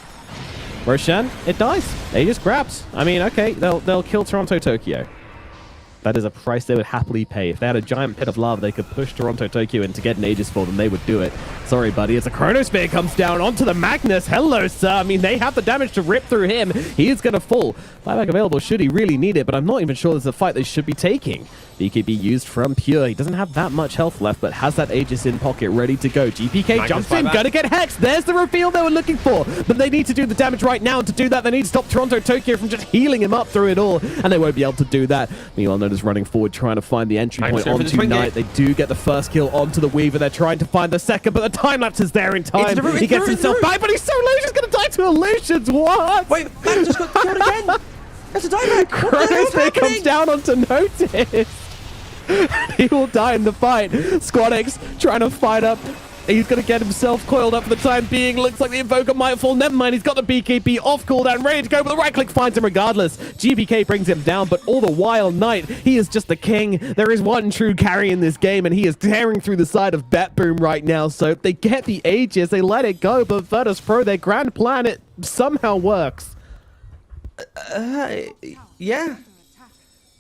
S2: Roshan, it dies. They just grabs. I mean, okay, they'll kill Toronto Tokyo. That is a price they would happily pay. If they had a giant pit of lava they could push Toronto Tokyo in to get an Aegis for them, they would do it. Sorry, buddy. As a Chronosphere comes down onto the Magnus. Hello, sir. I mean, they have the damage to rip through him. He is going to fall. Buyback available should he really need it, but I'm not even sure there's a fight they should be taking. BKB used from Pure. He doesn't have that much health left, but has that Aegis in pocket ready to go. GPK
S3: Magnus
S2: jumps in,
S3: buyback.
S2: gonna get hexed. There's the reveal they were looking for, but they need to do the damage right now. And to do that, they need to stop Toronto Tokyo from just healing him up through it all, and they won't be able to do that. Meanwhile, Noda's running forward, trying to find the entry
S3: Magnus
S2: point
S3: going for
S2: onto
S3: the twin
S2: Knight.
S3: gate.
S2: They do get the first kill onto the Weaver. They're trying to find the second, but the time lapse is there in time.
S3: It's the root,
S2: He
S3: it's the
S2: gets
S3: root,
S2: himself
S3: it's the root.
S2: back, but he's so low, he's gonna die to illusions. What?
S3: Wait, Magnus just got killed again! That's a dieback!
S2: Chronosphere comes down onto Notice. He will die in the fight. Squadix trying to fight up. He's going to get himself coiled up for the time being. Looks like the Invoker might fall. Never mind, he's got the BKB off cooldown, ready to go, but the right click finds him regardless. GPK brings him down, but all the while, Knight, he is just the king. There is one true carry in this game, and he is tearing through the side of BetBoom right now. So they get the Aegis, they let it go, but Virtus Pro, their grand plan, it somehow works.
S3: Yeah.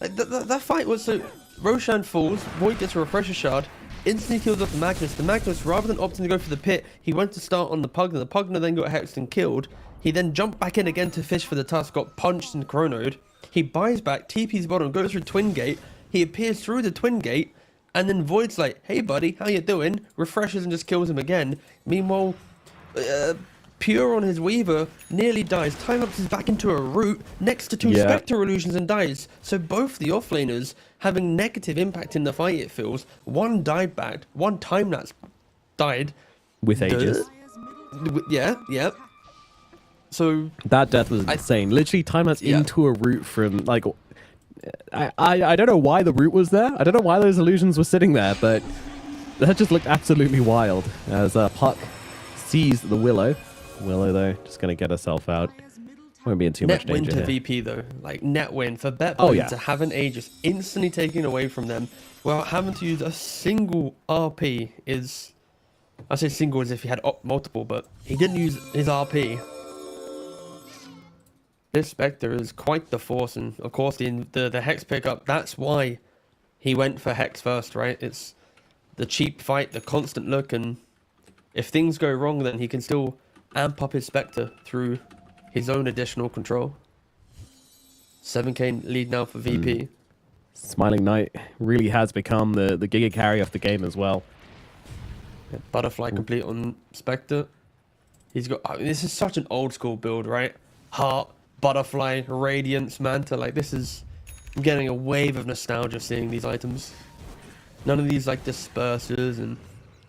S3: Like, that fight was so... Roshan falls, Void gets a refresher shard, instantly kills off the Magnus. The Magnus, rather than opting to go for the pit, he went to start on the Pugner. The Pugner then got hexed and killed. He then jumped back in again to fish for the tusk, got punched and chronoed. He buys back, TP's bottom, goes through Twin Gate. He appears through the Twin Gate, and then Void's like, hey buddy, how you doing? Refreshes and just kills him again. Meanwhile, Pure on his Weaver nearly dies. Time-Lapse is back into a root next to 2
S2: Yeah.
S3: Spectre Illusions and dies. So both the offlaners having negative impact in the fight, it feels. One died back, one Time-Lapse died.
S2: With Aegis.
S3: Yeah. So
S2: That death was insane. Literally, Time-Lapse into a root from, like... I don't know why the root was there. I don't know why those illusions were sitting there, but that just looked absolutely wild. As Puck sees the Willow. Willow, though, just going to get herself out. Won't be in too much
S3: net win
S2: danger
S3: to
S2: here.
S3: VP though, like net win for BetBoom to have an Aegis instantly taken away from them without having to use a single RP is, I say single as if he had multiple, but he didn't use his RP. This Spectre is quite the force, and of course the Hex pickup, that's why he went for Hex first, right? It's the cheap fight, the constant look, and if things go wrong, then he can still amp up his Spectre through his own additional control. 7k lead now for VP.
S2: Smiling Knight really has become the giga carry of the game as well.
S3: Yeah, Butterfly complete on Spectre. He's got... I mean, this is such an old school build, right? Heart, Butterfly, Radiance, Manta. Like, this is... I'm getting a wave of nostalgia seeing these items. None of these, like, dispersers and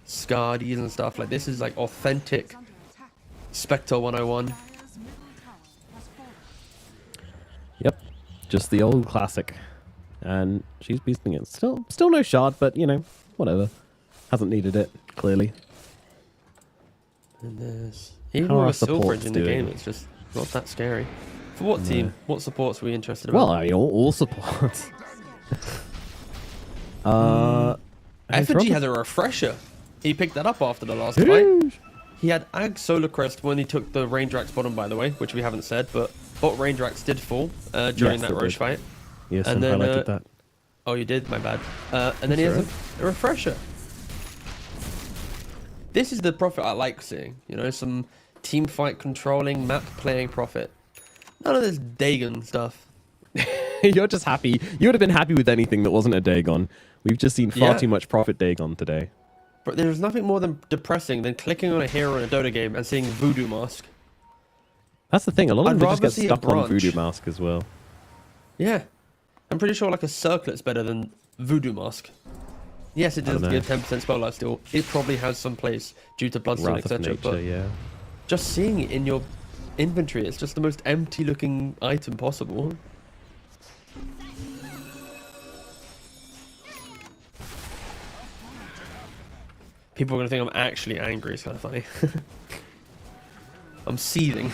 S3: Scardies and stuff. Like, this is, like, authentic Spectre 101.
S2: Yep, just the old classic. And she's beasting it. Still no shard, but, you know, whatever. Hasn't needed it, clearly.
S3: And there's... Even
S2: How are
S3: with a Silver
S2: supports
S3: in the
S2: doing?
S3: game, it's just not that scary. For what team? What supports were we interested in?
S2: Well, I mean, all supports.
S3: FNG has a refresher. He picked that up after the last fight. He had Ag Solar Crest when he took the Rangeax bottom, by the way, which we haven't said, but bot Rangeax did fall during that Roche fight.
S2: Yes,
S3: and
S2: and
S3: then,
S2: highlighted that.
S3: Oh, you did? My bad. And then he has a refresher. This is the Prophet I like seeing. You know, some team fight controlling, map playing Prophet. None of this Dagon stuff.
S2: You're just happy. You would have been happy with anything that wasn't a Dagon. We've just seen far too much Prophet Dagon today.
S3: But there's nothing more than depressing than clicking on a hero in a Dota game and seeing Voodoo Mask.
S2: That's the thing. A lot of
S3: I'd
S2: them just
S3: rather
S2: get
S3: see a
S2: stuck on
S3: branch.
S2: Voodoo Mask as well.
S3: Yeah. I'm pretty sure like a Circlet's better than Voodoo Mask. Yes, it does
S2: know.
S3: give 10% spell life still. It probably has some place due to Bloodstone,
S2: Wrath of
S3: etc.
S2: Nature,
S3: But
S2: yeah.
S3: just seeing it in your inventory, it's just the most empty looking item possible. People are going to think I'm actually angry. It's kind of funny. I'm seething.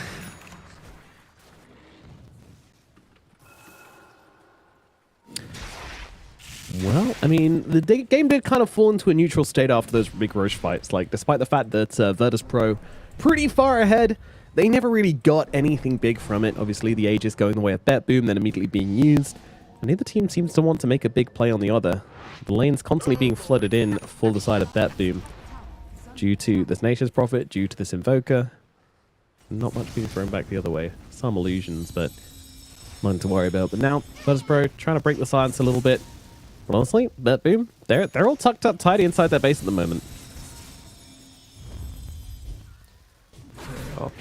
S2: Well, I mean, the game did kind of fall into a neutral state after those big Roche fights. Like, despite the fact that Virtus Pro pretty far ahead, they never really got anything big from it. Obviously, the Aegis going the way of BetBoom, then immediately being used. And neither team seems to want to make a big play on the other. The lane's constantly being flooded in for the side of BetBoom. Due to this Nature's Prophet, due to this Invoker. Not much being thrown back the other way. Some illusions, but nothing to worry about. But now, Virtus Pro trying to break the silence a little bit. But honestly, BetBoom, they're all tucked up tidy inside their base at the moment.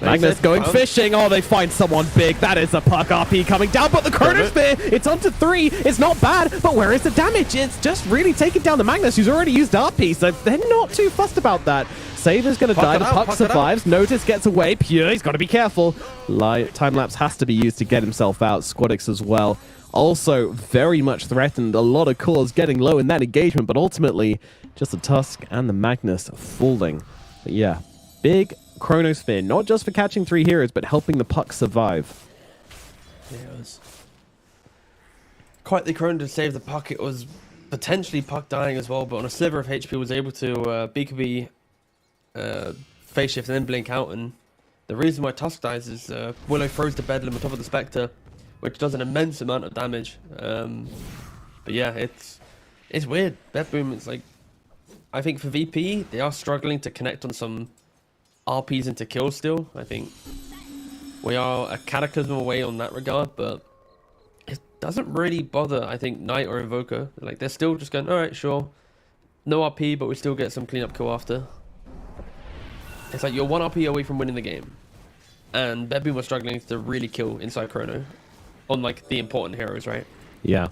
S2: Magnus going fishing. Oh, they find someone big. That is a Puck RP coming down, but the Chronosphere, it's onto 3. It's not bad, but where is the damage? It's just really taking down the Magnus, who's already used RP, so they're not too fussed about that. Saber's going to die. The Puck survives. Notice gets away. Pure, he's got to be careful. Time-Lapse has to be used to get himself out. Squadix as well. Also very much threatened. A lot of cores getting low in that engagement, but ultimately just the Tusk and the Magnus falling. But yeah, big Chronosphere, not just for catching 3 heroes, but helping the Puck survive.
S3: Yeah, it was quite the Chrono to save the Puck. It was potentially Puck dying as well, but on a sliver of HP was able to BKB phase shift and then blink out. And the reason why Tusk dies is Willow throws the Bedlam on top of the Spectre, which does an immense amount of damage. But yeah, it's weird. BetBoom, it's like, I think for VP, they are struggling to connect on some RPs into kills still. I think we are a cataclysm away on that regard, but it doesn't really bother, I think, Knight or Invoker. Like, they're still just going, alright, sure. No RP, but we still get some cleanup kill after. It's like you're 1 RP away from winning the game. and BetBoom was struggling to really kill inside Chrono on like the important heroes, right?
S2: Yeah.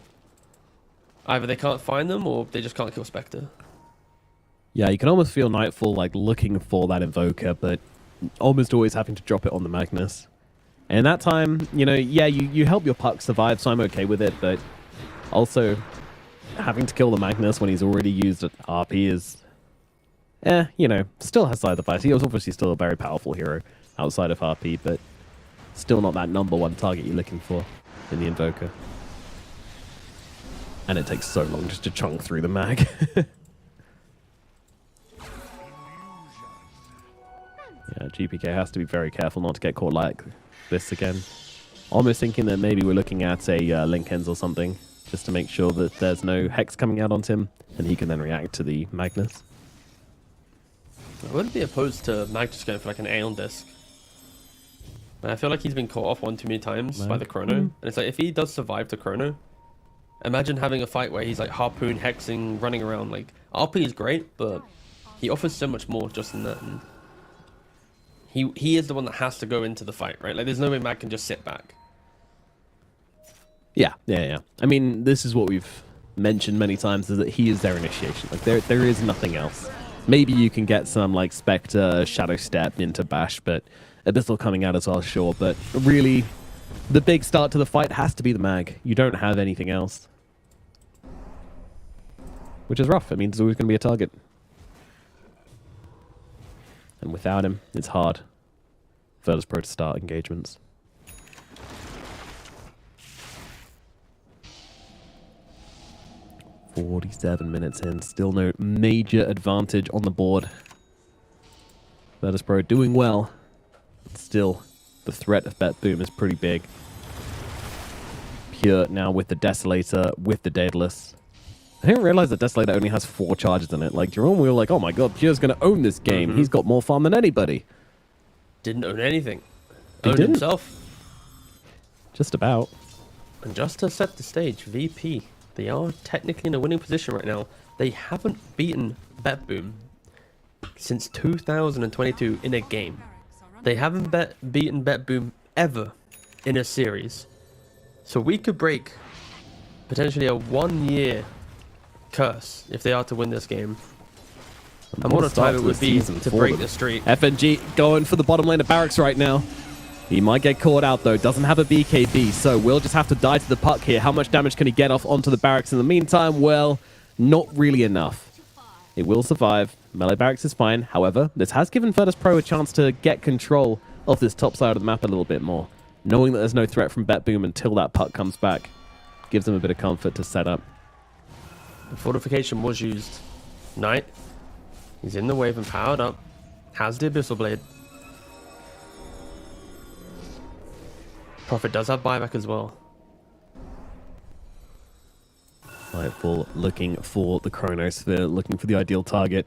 S3: Either they can't find them or they just can't kill Spectre.
S2: Yeah, you can almost feel Nightfall like looking for that Invoker, but almost always having to drop it on the Magnus. And that time, you know, yeah, you help your puck survive, so I'm okay with it, but also having to kill the Magnus when he's already used at RP is, you know, still has side effects. He was obviously still a very powerful hero outside of RP, but still not that #1 target you're looking for in the Invoker. And it takes so long just to chunk through the mag. Yeah, GPK has to be very careful not to get caught like this again. Almost thinking that maybe we're looking at a Linkens or something, just to make sure that there's no Hex coming out onto him, and he can then react to the Magnus.
S3: I wouldn't be opposed to Magnus going for like an Aeon disc. I feel like he's been caught off one too many times by the Chrono. And it's like, if he does survive the Chrono, imagine having a fight where he's like harpoon, hexing, running around. Like, RP is great, but he offers so much more just in that. And he is the one that has to go into the fight, right? Like, there's no way Mag can just sit back.
S2: Yeah. I mean, this is what we've mentioned many times, is that he is their initiation. Like, there is nothing else. Maybe you can get some, like, Spectre, Shadow Step into Bash, but Abyssal coming out as well, sure. But really, the big start to the fight has to be the Mag. You don't have anything else. Which is rough. It means there's always going to be a target. And without him, it's hard. Virtus Pro to start engagements. "47 minutes in, still no major advantage on the board. Virtus Pro doing well, but still the threat of BetBoom is pretty big. Pure now with the Desolator, with the Daedalus. I didn't realize that Desolator only has 4 charges in it. Like, Jerome, we were like, oh my god, Pure's going to own this game. He's got more farm than anybody.
S3: Didn't own anything.
S2: He
S3: Owned
S2: didn't.
S3: himself.
S2: Just about.
S3: And just to set the stage, VP, they are technically in a winning position right now. They haven't beaten BetBoom since 2022 in a game. They haven't beaten BetBoom ever in a series. So we could break potentially a 1-year curse if they are to win this game. And what a time it would be to break the streak.
S2: FNG going for the bottom lane of Barracks right now. He might get caught out though, doesn't have a BKB, so we'll just have to die to the puck here. How much damage can he get off onto the Barracks in the meantime? Well, not really enough. It will survive. Melee Barracks is fine. However, this has given Virtus Pro a chance to get control of this top side of the map a little bit more. Knowing that there's no threat from BetBoom until that puck comes back gives them a bit of comfort to set up.
S3: The fortification was used. Knight, he's in the wave and powered up. Has the Abyssal Blade. Prophet does have buyback as well.
S2: Nightfall looking for the Chronosphere, looking for the ideal target.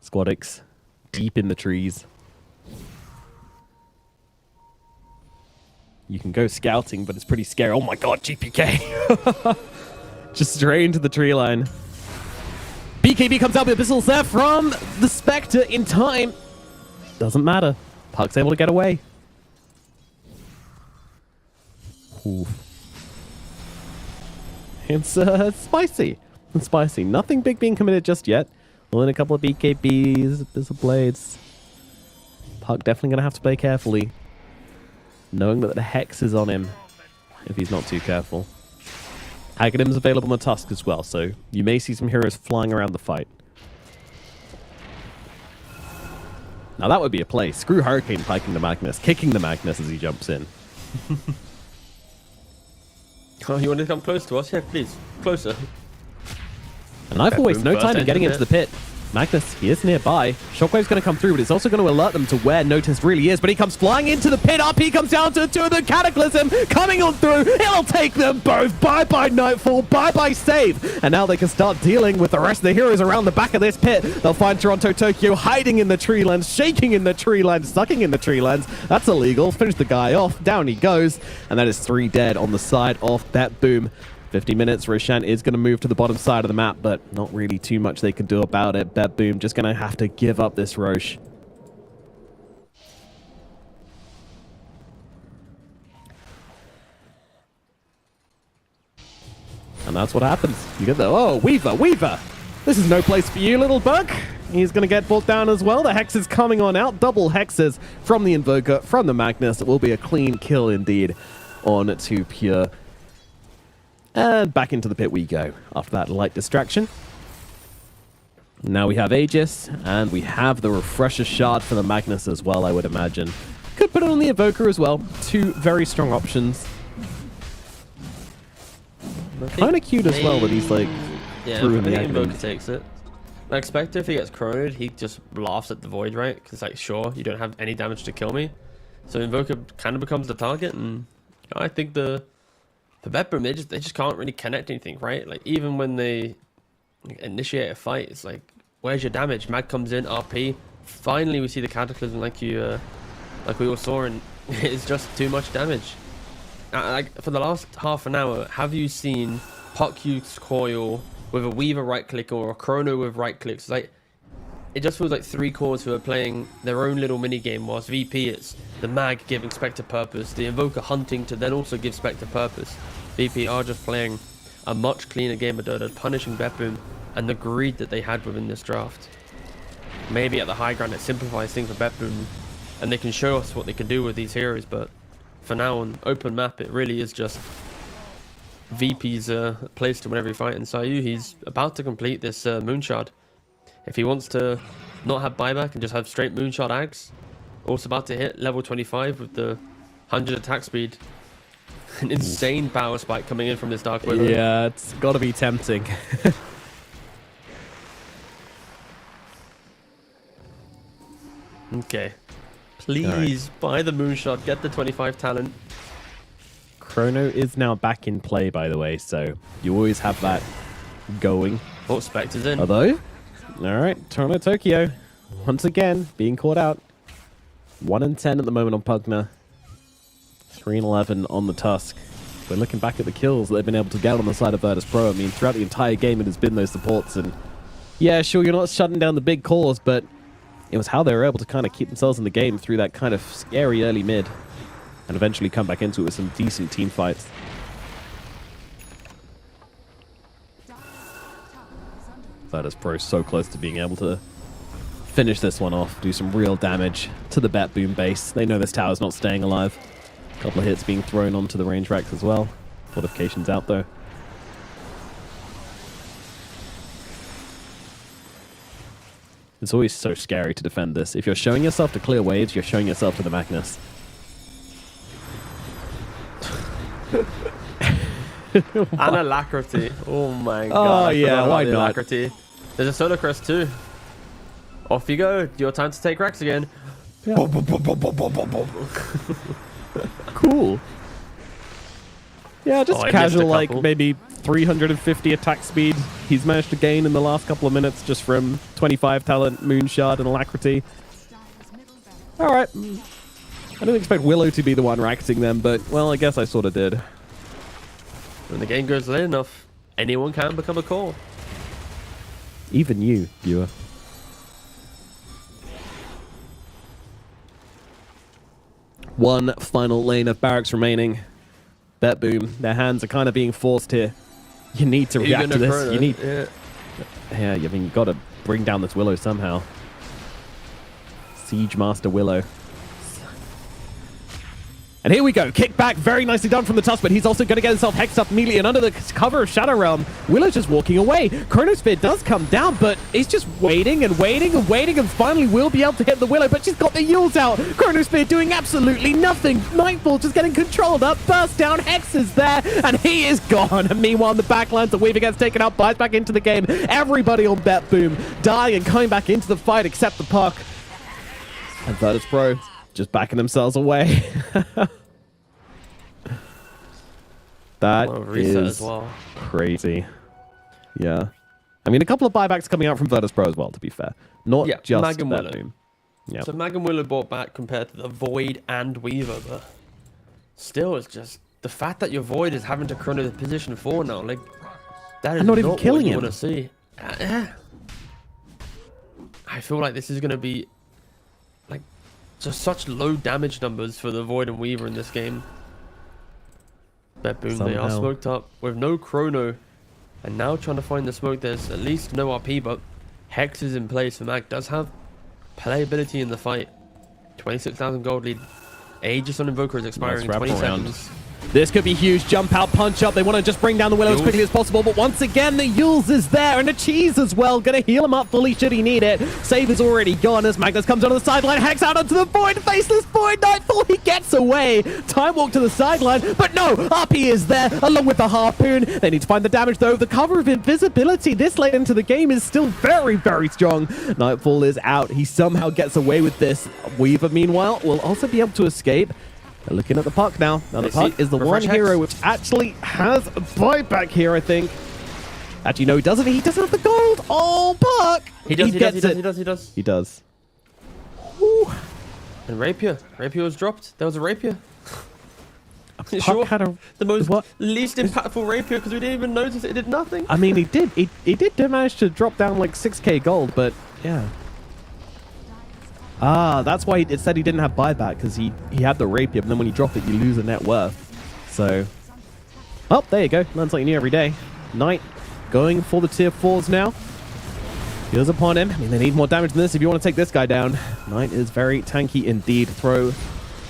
S2: Squadix deep in the trees. You can go scouting, but it's pretty scary. Oh my god, GPK! Just straight into the tree line. BKB comes out with Abyssal there from the Spectre in time. Doesn't matter. Puck's able to get away. Oof. It's spicy. It's spicy. Nothing big being committed just yet. Only a couple of BKBs, Abyssal Blades. Puck definitely going to have to play carefully. Knowing that the Hex is on him if he's not too careful. Aghanim's available on the Tusk as well, so you may see some heroes flying around the fight. Now that would be a play. Screw Hurricane piking the Magnus, kicking the Magnus as he jumps in.
S3: Oh, you want to come close to us? Yeah, please. Closer.
S2: And I've wasted no time in getting into the pit. Magnus, he is nearby. Shockwave's going to come through, but it's also going to alert them to where Notice really is. But he comes flying into the pit. RP comes down to 2 of the Cataclysm. Coming on through. It'll take them both. Bye-bye Nightfall. Bye-bye Save. And now they can start dealing with the rest of the heroes around the back of this pit. They'll find Toronto Tokyo hiding in the tree lands, shaking in the tree lands, sucking in the tree lands. That's illegal. Finish the guy off. Down he goes. And that is 3 dead on the side of BetBoom. 50 minutes, Roshan is going to move to the bottom side of the map, but not really too much they can do about it. BetBoom just going to have to give up this Roche. And that's what happens. You get the, oh, Weaver. This is no place for you, little bug. He's going to get brought down as well. The Hex is coming on out. Double Hexes from the Invoker, from the Magnus. It will be a clean kill indeed on to Pure. And back into the pit we go after that light distraction. Now we have Aegis, and we have the Refresher Shard for the Magnus as well, I would imagine. Could put it on the Invoker as well. Two very strong options. Kind of cute as well that he's like through in the
S3: Invoker takes it. I expect if he gets chronoed, he just laughs at the Void, right? Because it's like, sure, you don't have any damage to kill me. So Invoker kind of becomes the target, and I think the BetBoom, they just can't really connect anything, right? Like, even when they initiate a fight, it's like, where's your damage? Mag comes in, RP. Finally, we see the Cataclysm like we all saw, and it's just too much damage. Like, for the last half an hour, have you seen Puck use Coil with a Weaver right click or a Chrono with right clicks? Like, it just feels like three cores who are playing their own little mini game, whilst VP it's the Mag giving Spectre purpose, the Invoker hunting to then also give Spectre purpose. VP are just playing a much cleaner game of Dota, punishing BetBoom and the greed that they had within this draft. Maybe at the high ground it simplifies things for BetBoom and they can show us what they can do with these heroes, but for now on open map it really is just VP's place to win every fight, and Sayu, he's about to complete this Moonshard. If he wants to not have buyback and just have straight Moonshard Ags, also about to hit level 25 with the 100 attack speed. An insane power spike coming in from this Dark Widow.
S2: Yeah, it's got to be tempting.
S3: Okay. Please buy the Moonshot, get the 25 talent.
S2: Chrono is now back in play, by the way, so you always have that going.
S3: Oh, Spectre's in.
S2: Although, alright, Toronto Tokyo, once again, being caught out. 1-10 at the moment on Pugna. 3-11 on the Tusk. We're looking back at the kills that they've been able to get on the side of Virtus Pro. I mean, throughout the entire game, it has been those supports. And yeah, sure, you're not shutting down the big cores, but it was how they were able to kind of keep themselves in the game through that kind of scary early mid. And eventually come back into it with some decent team fights. Virtus Pro so close to being able to finish this one off, do some real damage to the BetBoom base. They know this tower's not staying alive. A couple of hits being thrown onto the range racks as well. Fortifications out though. It's always so scary to defend this. If you're showing yourself to clear waves, you're showing yourself to the Magnus.
S3: And Alacrity. Oh my god.
S2: Oh yeah, why not?
S3: Alacrity. There's a Solar Crest too. Off you go. Your time to take Rex again.
S2: Yeah. Cool. Yeah, just casual, like maybe 350 attack speed he's managed to gain in the last couple of minutes just from 25 talent, Moonshard, and Alacrity. Alright. I didn't expect Willow to be the one racketing them, but, well, I guess I sort of did.
S3: When the game goes late enough, anyone can become a core.
S2: Even you, viewer. One final lane of barracks remaining. BetBoom, their hands are kind of being forced here. You need to react to this.
S3: Chrono.
S2: You need...
S3: Yeah,
S2: I mean, you've got to bring down this Willow somehow. Siege Master Willow. And here we go. Kick back. Very nicely done from the Tusk, but he's also going to get himself hexed up immediately. And under the cover of Shadow Realm, Willow's just walking away. Chronosphere does come down, but he's just waiting and waiting and waiting, and finally will be able to hit the Willow, but she's got the Yules out. Chronosphere doing absolutely nothing. Nightfall just getting controlled up. Burst down. Hex is there, and he is gone. And meanwhile, in the backlines, the Weaver gets taken out, buys back into the game. Everybody on BetBoom dying and coming back into the fight except the Puck. And Virtus Pro just backing themselves away. That is as well. Crazy. Yeah. I mean, a couple of buybacks coming out from Virtus Pro as well, to be fair. Not just
S3: Mag and Willow.
S2: BetBoom. Yeah.
S3: So Mag and Willow bought back compared to the Void and Weaver, but still, it's just the fact that your Void is having to chrono the position 4 now. Like, that is
S2: not even killing
S3: what you
S2: him.
S3: want to see. I feel like this is going to be like just such low damage numbers for the Void and Weaver in this game. BetBoom, they are smoked up with no chrono. And now trying to find the smoke. There's at least no RP, but Hex is in place. So Mag does have playability in the fight. 26,000 gold lead. Aegis on Invoker is expiring in 20 seconds.
S2: This could be huge. Jump out, punch up. They want to just bring down the Willow as quickly as possible. But once again, the Yules is there. And the Cheese as well. Going to heal him up fully should he need it. Save is already gone as Magnus comes onto the sideline. Hex out onto the Void. Faceless Void. Nightfall. He gets away. Time walk to the sideline. But no, RP is there along with the Harpoon. They need to find the damage though. The cover of invisibility this late into the game is still very, very strong. Nightfall is out. He somehow gets away with this. Weaver, meanwhile, will also be able to escape. They're looking at the puck now. Now the puck is the one hero which actually has a buyback here, I think. Actually, no, he doesn't. He doesn't have the gold. Oh, puck!
S3: He does.
S2: He does.
S3: Woo. And Rapier. Rapier was dropped. There was a Rapier.
S2: Puck had a,
S3: the most least impactful Rapier because we didn't even notice it. It did nothing.
S2: I mean, he did. He did manage to drop down like 6k gold, but yeah. Ah, that's why it said he didn't have buyback, because he had the Rapier, but then when you drop it, you lose a net worth. So, oh, there you go. Learn something new every day. Knight going for the tier 4s now. Heals upon him. I mean, they need more damage than this if you want to take this guy down. Knight is very tanky indeed. Throw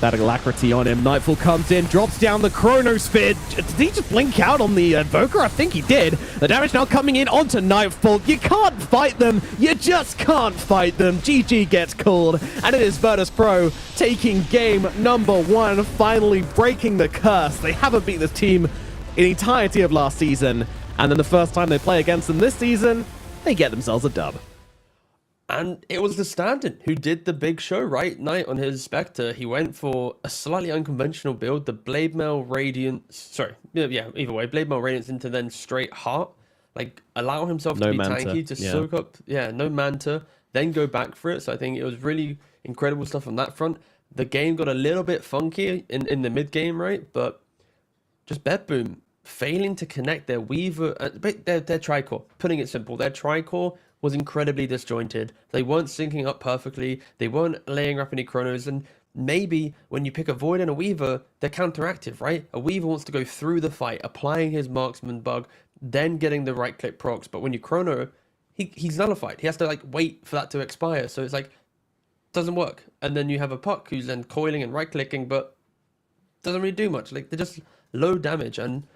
S2: that alacrity on him. Nightfall comes in, drops down the Chronosphere. Did he just blink out on the Invoker? I think he did. The damage now coming in onto Nightfall. You can't fight them. You just can't fight them. GG gets called. And it is Virtus Pro taking game number 1, finally breaking the curse. They haven't beat this team in the entirety of last season. And then the first time they play against them this season, they get themselves a dub.
S3: And it was the Stand-in who did the big show, right? Knight on his Spectre. He went for a slightly unconventional build, the Blade Mail Radiance. Sorry, yeah, either way, Blade Mail Radiance into then straight Heart. Like, allow himself to be tanky, to soak up, no Manta, then go back for it. So I think it was really incredible stuff on that front. The game got a little bit funky in the mid game, right? But just BetBoom failing to connect their Weaver, their Tricore, putting it simple, their Tricore was incredibly disjointed. They weren't syncing up perfectly. They weren't laying up any chronos. And maybe when you pick a Void and a Weaver, they're counteractive, right? A Weaver wants to go through the fight, applying his marksman bug, then getting the right click procs. But when you chrono, he's nullified. He has to like wait for that to expire. So it's like, doesn't work. And then you have a puck who's then coiling and right clicking, but doesn't really do much. Like, they're just low damage. And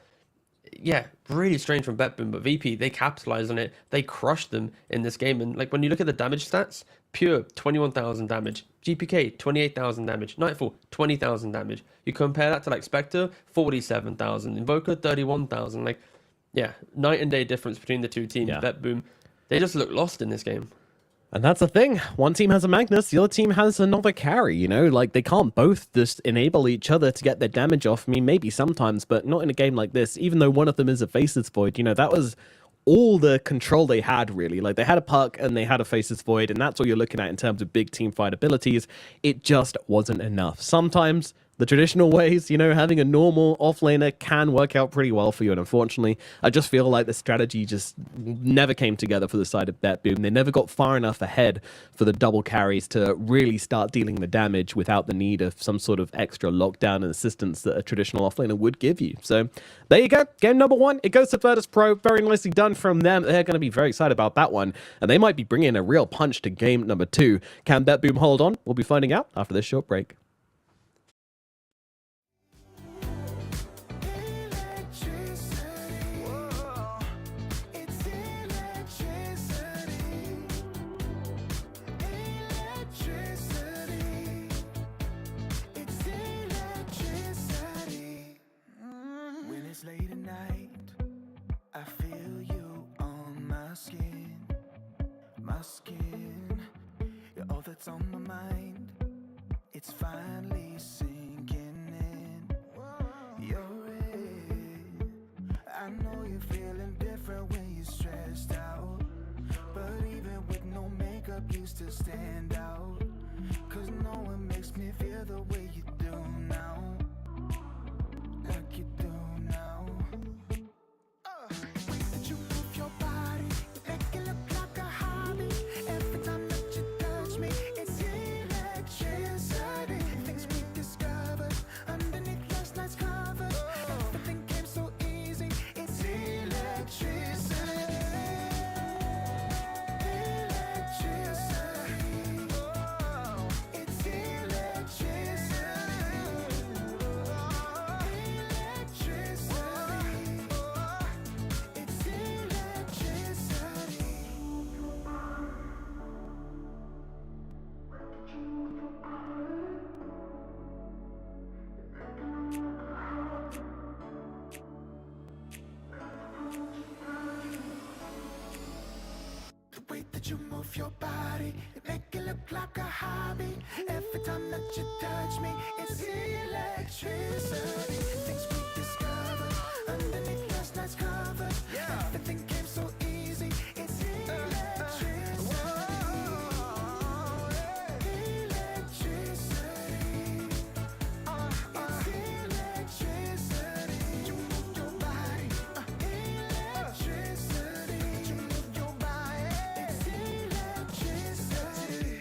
S3: yeah, really strange from BetBoom, but VP, they capitalized on it. They crushed them in this game. And like, when you look at the damage stats, Pure 21,000 damage, GPK 28,000 damage, Nightfall 20,000 damage. You compare that to like Spectre, 47,000, Invoker 31,000. Like, yeah, night and day difference between the two teams. BetBoom, they just look lost in this game.
S2: And that's the thing. One team has a Magnus, the other team has another carry, you know? Like, they can't both just enable each other to get their damage off. I mean, maybe sometimes, but not in a game like this. Even though one of them is a Faceless Void, you know, that was all the control they had, really. Like, they had a puck and they had a Faceless Void, and that's all you're looking at in terms of big team fight abilities. It just wasn't enough. Sometimes the traditional ways, you know, having a normal offlaner can work out pretty well for you. And unfortunately, I just feel like the strategy just never came together for the side of BetBoom. They never got far enough ahead for the double carries to really start dealing the damage without the need of some sort of extra lockdown and assistance that a traditional offlaner would give you. So there you go. Game number 1. It goes to Virtus Pro. Very nicely done from them. They're going to be very excited about that one. And they might be bringing a real punch to game number 2. Can BetBoom hold on? We'll be finding out after this short break.
S1: Late at night, I feel you on my skin, you're all that's on my mind, it's finally sinking in, you're it, I know you're feeling different when you're stressed out, but even with no makeup you still stand out, cause no one makes me feel the way you do now, like you do now. The way that you move your body, you make it look like a hobby. Every time that you touch me, it's electricity. Things we discovered underneath last night's covers. Everything came so easy. It's electricity. that you move your body, it make it look like a hobby. Every time that you touch me, it's electricity. Things we discovered underneath last night's covers. Everything came so easy. It's electricity. Electricity. It's electricity. You move your body. Electricity. You move your body. It's electricity.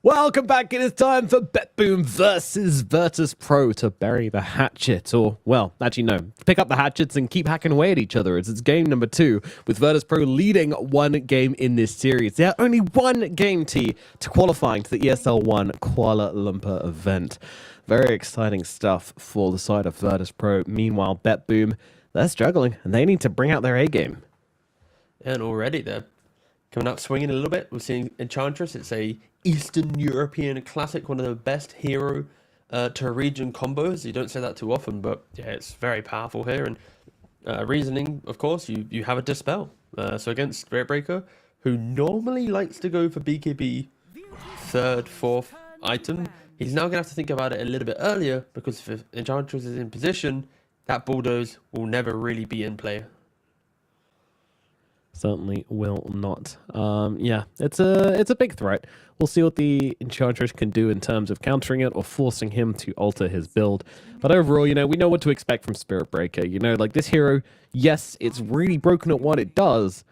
S2: Welcome back. It is time for BetBoom versus Virtus Pro to bury the hatchet. Or, well, actually, no. Pick up the hatchets and keep hacking away at each other. It's game number 2, with Virtus Pro leading 1 game in this series. They are only 1 game to qualifying to the ESL 1 Kuala Lumpur event. Very exciting stuff for the side of Virtus Pro. Meanwhile, BetBoom, they're struggling, and they need to bring out their A game.
S3: And already they're coming out swinging a little bit. We're seeing Enchantress. It's a Eastern European classic, one of the best hero to region combos. You don't say that too often, but yeah, it's very powerful here. And reasoning, of course, you have a Dispel. So against Spirit Breaker, who normally likes to go for BKB 3rd, 4th item, he's now going to have to think about it a little bit earlier, because if Enchantress is in position, that Bulldoze will never really be in play.
S2: Certainly will not. Yeah, it's a big threat. We'll see what the Enchantress can do in terms of countering it or forcing him to alter his build. But overall, we know what to expect from Spirit Breaker. Like this hero, yes, it's really broken at what it does,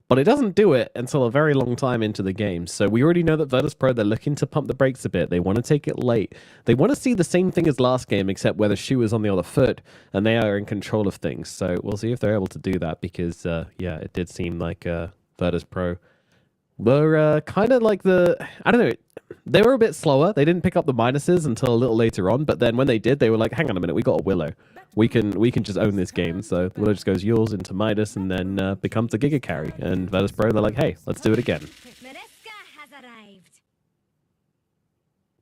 S2: but it doesn't do it until a very long time into the game. So we already know that Virtus Pro, they're looking to pump the brakes a bit. They want to take it late. They want to see the same thing as last game, except where the shoe is on the other foot, and they are in control of things. So we'll see if they're able to do that, because, yeah, it did seem like Virtus Pro were kind of like I don't know, they were a bit slower. They didn't pick up the minuses until a little later on, but then when they did, they were like, hang on a minute, we got a Willow. We can just own this game. So Willow just goes yours into Midas and then becomes a Giga carry. And Virtus Pro, they're like, hey, let's do it again.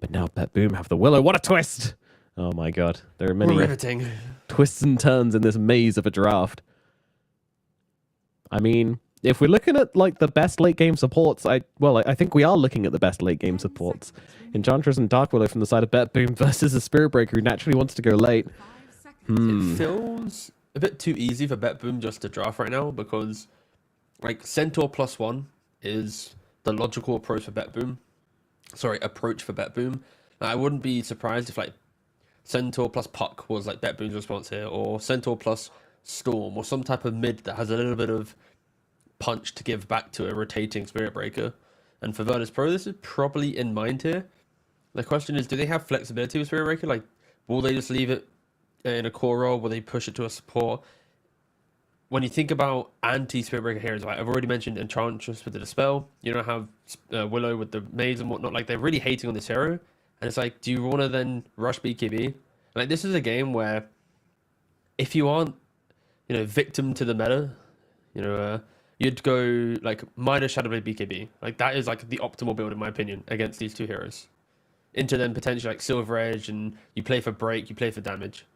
S2: But now BetBoom have the Willow. What a twist! Oh my god. There are many
S3: Riveting.
S2: twists and turns in this maze of a draft. I mean, if we're looking at like the best late game supports, I think we are looking at the best late game supports. Enchantress and Dark Willow from the side of BetBoom versus a Spirit Breaker who naturally wants to go late.
S3: It feels a bit too easy for BetBoom just to draft right now, because like Centaur +1 is the logical approach for BetBoom. I wouldn't be surprised if like Centaur plus Puck was like BetBoom's response here, or Centaur plus Storm, or some type of mid that has a little bit of punch to give back to a rotating Spirit Breaker. And for Virtus Pro, this is probably in mind here. The question is, do they have flexibility with Spirit Breaker? Like, will they just leave it in a core role? Will they push it to a support? When you think about anti-Spirit Breaker heroes, like I've already mentioned Enchantress with the Dispel, you don't have Willow with the Maze and whatnot. Like, they're really hating on this hero. And it's like, do you want to then rush BKB? Like, this is a game where if you aren't, victim to the meta, you'd go like Midas Shadowblade BKB. Like, that is like the optimal build in my opinion against these two heroes. Into then potentially like Silver Edge, and you play for break, you play for damage.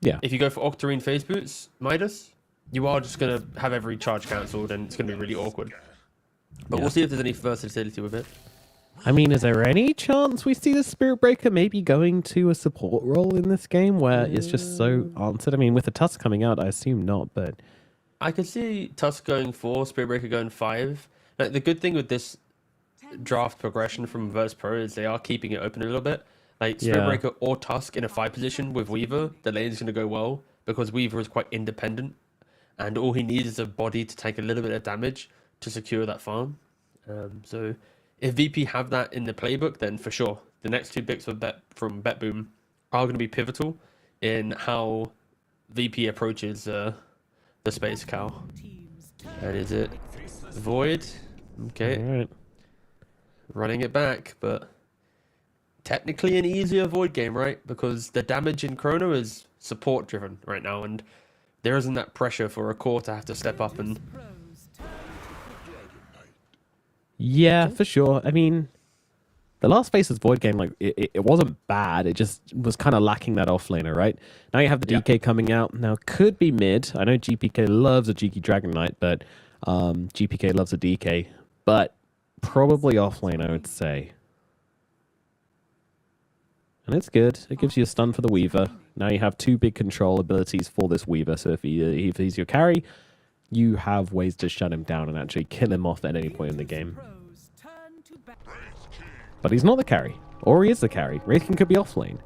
S2: Yeah.
S3: If you go for Octarine Phase Boots, Midas, you are just going to have every charge cancelled, and it's going to be really awkward. But we'll see if there's any versatility with it.
S2: I mean, is there any chance we see the Spirit Breaker maybe going to a support role in this game where it's just so answered? I mean, with the Tusk coming out, I assume not, but
S3: I could see Tusk going 4, Spirit Breaker going 5. Like, the good thing with this draft progression from Virtus Pro is they are keeping it open a little bit. Like, Spirit Breaker or Tusk in a 5 position with Weaver, the lane is going to go well, because Weaver is quite independent, and all he needs is a body to take a little bit of damage to secure that farm. So if VP have that in the playbook, then for sure, the next 2 picks from BetBoom are going to be pivotal in how VP approaches the Space Cow. And is it Void? Okay.
S2: all right.
S3: Running it back, but technically an easier Void game, right? Because the damage in Chrono is support driven right now, and there isn't that pressure for a core to have to step up and...
S2: Yeah, for sure. I mean, the last Faces Void game, like, it wasn't bad. It just was kind of lacking that offlaner, right? Now you have the DK coming out. Now, could be mid. I know GPK loves a Cheeky Dragon Knight, but GPK loves a DK. But probably offlane, I would say. And it's good. It gives you a stun for the Weaver. Now you have 2 big control abilities for this Weaver. So if he's your carry, you have ways to shut him down and actually kill him off at any point in the game. But he's not the carry. Or he is the carry. Wraith King could be offlane.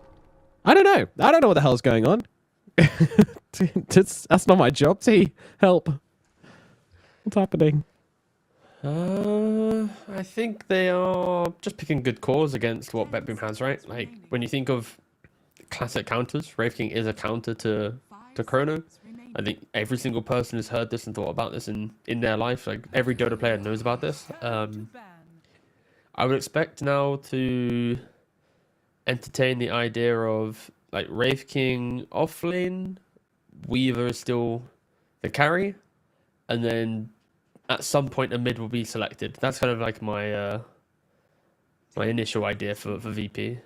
S2: I don't know. I don't know what the hell's going on. That's not my job, T. Help. What's happening?
S3: I think they are just picking good cores against what BetBoom has, right? Like when you think of classic counters, Wraith King is a counter to Chrono. I think every single person has heard this and thought about this in their life. Like every Dota player knows about this. I would expect now to entertain the idea of like Wraith King offlane, Weaver is still the carry, and then at some point a mid will be selected. That's kind of like my my initial idea for VP.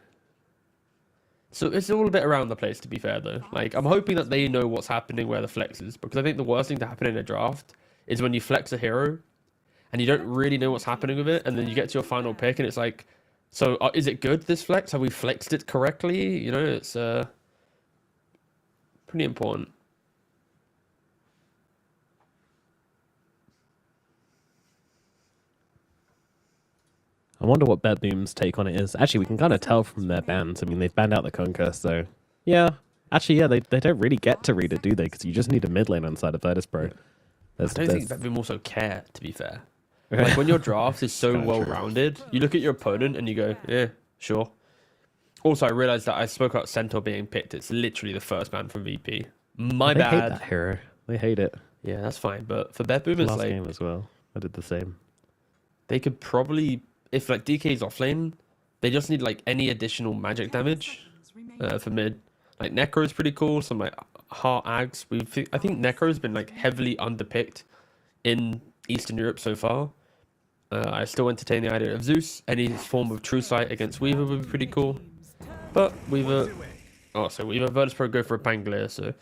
S3: So it's all a bit around the place, to be fair, though. Like, I'm hoping that they know what's happening where the flex is, because I think the worst thing to happen in a draft is when you flex a hero and you don't really know what's happening with it, and then you get to your final pick and it's like, so is it good, this flex? Have we flexed it correctly? You know, it's pretty important.
S2: I wonder what BetBoom's take on it is. Actually, we can kind of tell from their bans. I mean, they've banned out the Conquer, so yeah. Actually, yeah, they don't really get to read it, do they? Because you just need a mid lane on side of Virtus Pro.
S3: I don't think BetBoom also care, to be fair. Like, when your draft is so well-rounded, you look at your opponent and you go, yeah, sure. Also, I realized that I spoke about Centaur being picked. It's literally the first ban from VP. My
S2: they
S3: bad.
S2: hate that hero. They hate it.
S3: Yeah, that's fine. But for BetBoom, it's
S2: Last
S3: like...
S2: game as well. I did the same.
S3: They could probably... If, like, DK's offlane, they just need, like, any additional magic damage for mid. Like, Necro is pretty cool. Some, like, Heart Ags. I think Necro's been, like, heavily underpicked in Eastern Europe so far. I still entertain the idea of Zeus. Any form of True Sight against Weaver would be pretty cool. But Weaver... Oh, so Weaver Virtus Pro go for a Pangolier, so...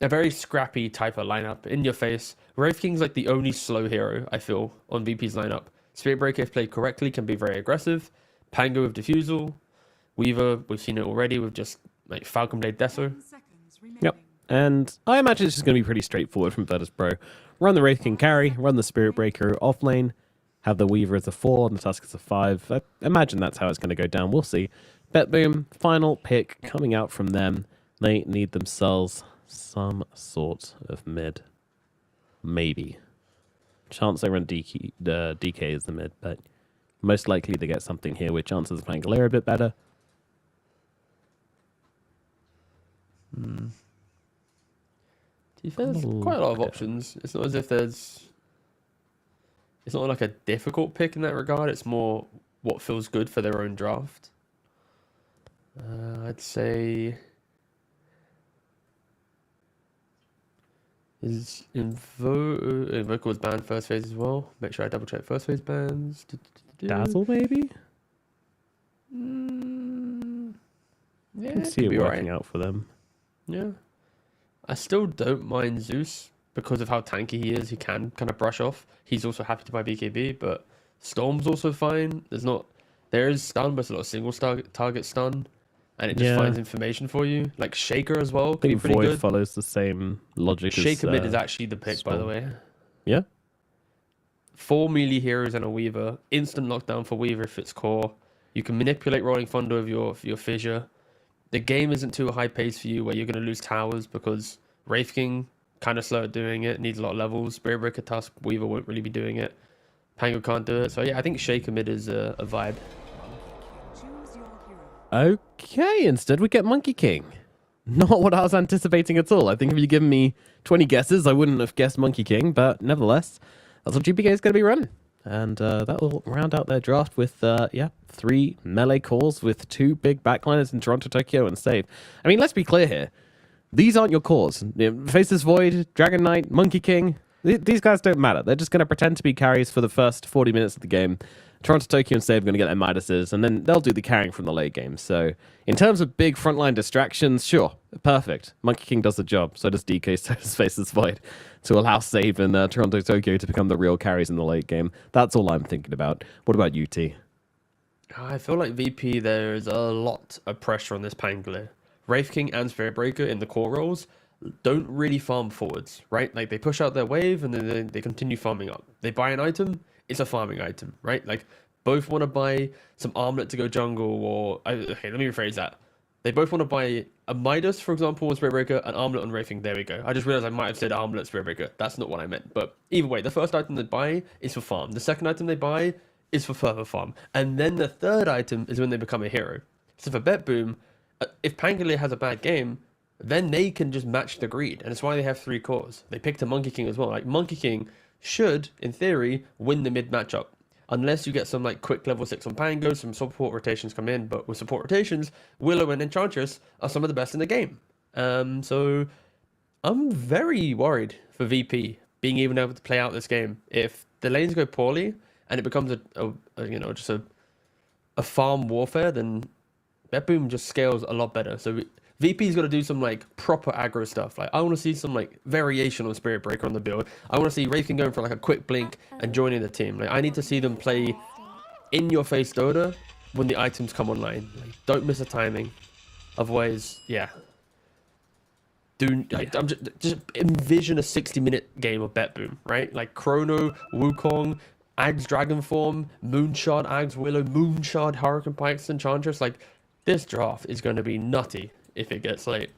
S3: A very scrappy type of lineup. In your face. Wraith King's, like, the only slow hero, I feel, on VP's lineup. Spirit Breaker, if played correctly, can be very aggressive. Pango with Diffusal. Weaver, we've seen it already with just like Falcon Blade Deso.
S2: Yep. And I imagine it's just going to be pretty straightforward from Virtus Pro. Run the Wraith King carry, run the Spirit Breaker off lane, have the Weaver as a 4 and the Tusk as a 5. I imagine that's how it's going to go down. We'll see. BetBoom, final pick coming out from them. They need themselves some sort of mid. Maybe. Chance they run DK is the mid, but most likely they get something here with chances of playing Galera a bit better.
S3: To be fair, there's quite a lot of options. It's not as if there's... It's not like a difficult pick in that regard. It's more what feels good for their own draft. I'd say... Is Invoker was banned first phase as well. Make sure I double check first phase bans.
S2: Dazzle, maybe?
S3: Yeah,
S2: I can see it working out for them.
S3: Yeah. I still don't mind Zeus because of how tanky he is. He can kind of brush off. He's also happy to buy BKB, but Storm's also fine. There is stun, but it's a lot of single target stun. And it just finds information for you. Like Shaker as well.
S2: I think
S3: pretty
S2: Void
S3: good.
S2: follows the same logic
S3: Shaker
S2: as...
S3: mid is actually the pick,
S2: Storm.
S3: by the way.
S2: Yeah?
S3: 4 melee heroes and a Weaver. Instant knockdown for Weaver if it's core. You can manipulate Rolling Thunder with your Fissure. The game isn't too high pace for you where you're going to lose towers because Wraith King kind of slow at doing it. Needs a lot of levels. Spirit Breaker, Tusk, Weaver won't really be doing it. Pango can't do it. So yeah, I think Shaker mid is a vibe.
S2: Okay, instead we get Monkey King. Not what I was anticipating at all. I think if you given me 20 guesses, I wouldn't have guessed Monkey King, but nevertheless, that's what GPK is going to be running. And that will round out their draft with, 3 melee cores with 2 big backliners in Toronto, Tokyo, and Save. I mean, let's be clear here. These aren't your cores. Faceless Void, Dragon Knight, Monkey King, these guys don't matter. They're just going to pretend to be carries for the first 40 minutes of the game. Toronto, Tokyo, and Save are going to get their Midases, and then they'll do the carrying from the late game. So, in terms of big frontline distractions, sure, perfect. Monkey King does the job. So does DK, so does Faceless Void, to allow Save and Toronto, Tokyo to become the real carries in the late game. That's all I'm thinking about. What about you, T?
S3: I feel like VP, there is a lot of pressure on this Pangolier. Wraith King and Spirit Breaker in the core roles don't really farm forwards, right? Like, they push out their wave, and then they continue farming up. They buy an item, it's a farming item, right? Like, both want to buy some armlet to go jungle, or... Okay, let me rephrase that. They both want to buy a Midas, for example, on Spirit Breaker, an Armlet on Wraithing. There we go. I just realized I might have said Armlet Spirit Breaker. That's not what I meant. But either way, the first item they buy is for farm. The second item they buy is for further farm. And then the third item is when they become a hero. So for BetBoom, if Pangolier has a bad game, then they can just match the greed. And it's why they have 3 cores. They picked a Monkey King as well. Like, Monkey King should, in theory, win the mid matchup. Unless you get some like quick level 6 on Pango, some support rotations come in. But with support rotations, Willow and Enchantress are some of the best in the game. So I'm very worried for VP being even able to play out this game. If the lanes go poorly and it becomes just a farm warfare, then BetBoom just scales a lot better. So VP's got to do some like proper aggro stuff. Like, I want to see some like variation on Spirit Breaker on the build. I want to see Wraithing going for like a quick blink and joining the team. Like, I need to see them play in your face Dota when the items come online. Like, don't miss the timing. Otherwise, yeah. Just envision a 60-minute game of BetBoom, right? Like Chrono, Wukong, Ags Dragonform, Moonshard, Ags Willow, Moonshard, Hurricane Pikes, Enchantress. Like, this draft is going to be nutty if it gets late.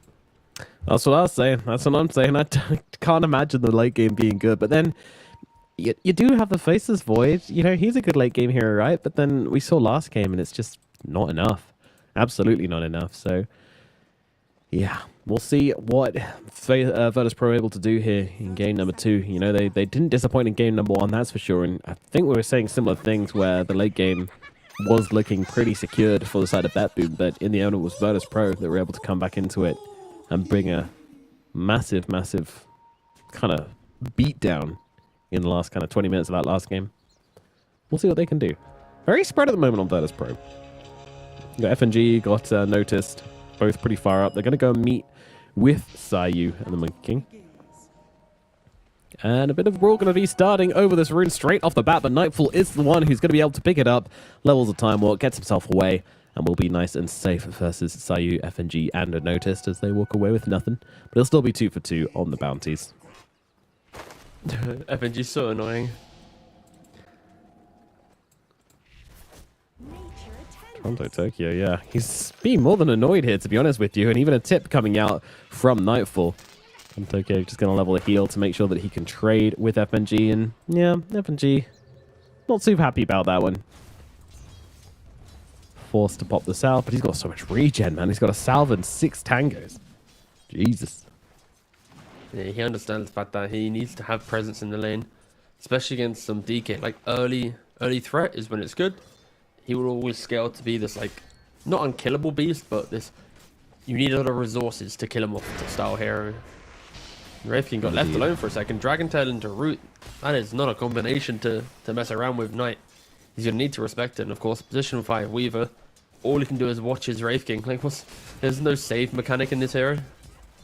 S2: That's what I was saying. That's what I'm saying. I can't imagine the late game being good. But then you do have the Faceless Void. You know, he's a good late game hero, right? But then we saw last game and it's just not enough. Absolutely not enough. So, yeah, we'll see what Virtus Pro are able to do here in game number 2. You know, they didn't disappoint in game number 1, that's for sure. And I think we were saying similar things where the late game was looking pretty secured for the side of BetBoom, but in the end it was Virtus Pro that were able to come back into it and bring a massive kind of beat down in the last kind of 20 minutes of that last game. We'll see what they can do. Very spread at the moment on Virtus Pro. You got FNG, got Noticed, both pretty far up. They're going to go meet with Sayu and the Monkey King. And a bit of Brawl going to be starting over this rune straight off the bat, but Nightfall is the one who's going to be able to pick it up. Levels of Time Walk, gets himself away, and will be nice and safe versus Sayu, FNG, and a Noticed as they walk away with nothing. But it'll still be 2 for 2 on the bounties.
S3: FNG's so annoying.
S2: Toronto Tokyo, yeah. He's being more than annoyed here, to be honest with you, and even a tip coming out from Nightfall. And Tokyo just going to level a heal to make sure that he can trade with FNG. And yeah, FNG not super happy about that one. Forced to pop the salve, but he's got so much regen, man. He's got a salve and 6 tangos. Jesus.
S3: Yeah, he understands the fact that he needs to have presence in the lane, especially against some DK. Like, early threat is when it's good. He will always scale to be this, like, not unkillable beast, but this, you need a lot of resources to kill him off style hero. Wraithing got left alone for a second. Dragon Tail into Root. That is not a combination to mess around with Knight. He's going to need to respect it. And of course, position 5 Weaver. All he can do is watch his Wraith King. Like, there's no save mechanic in this hero.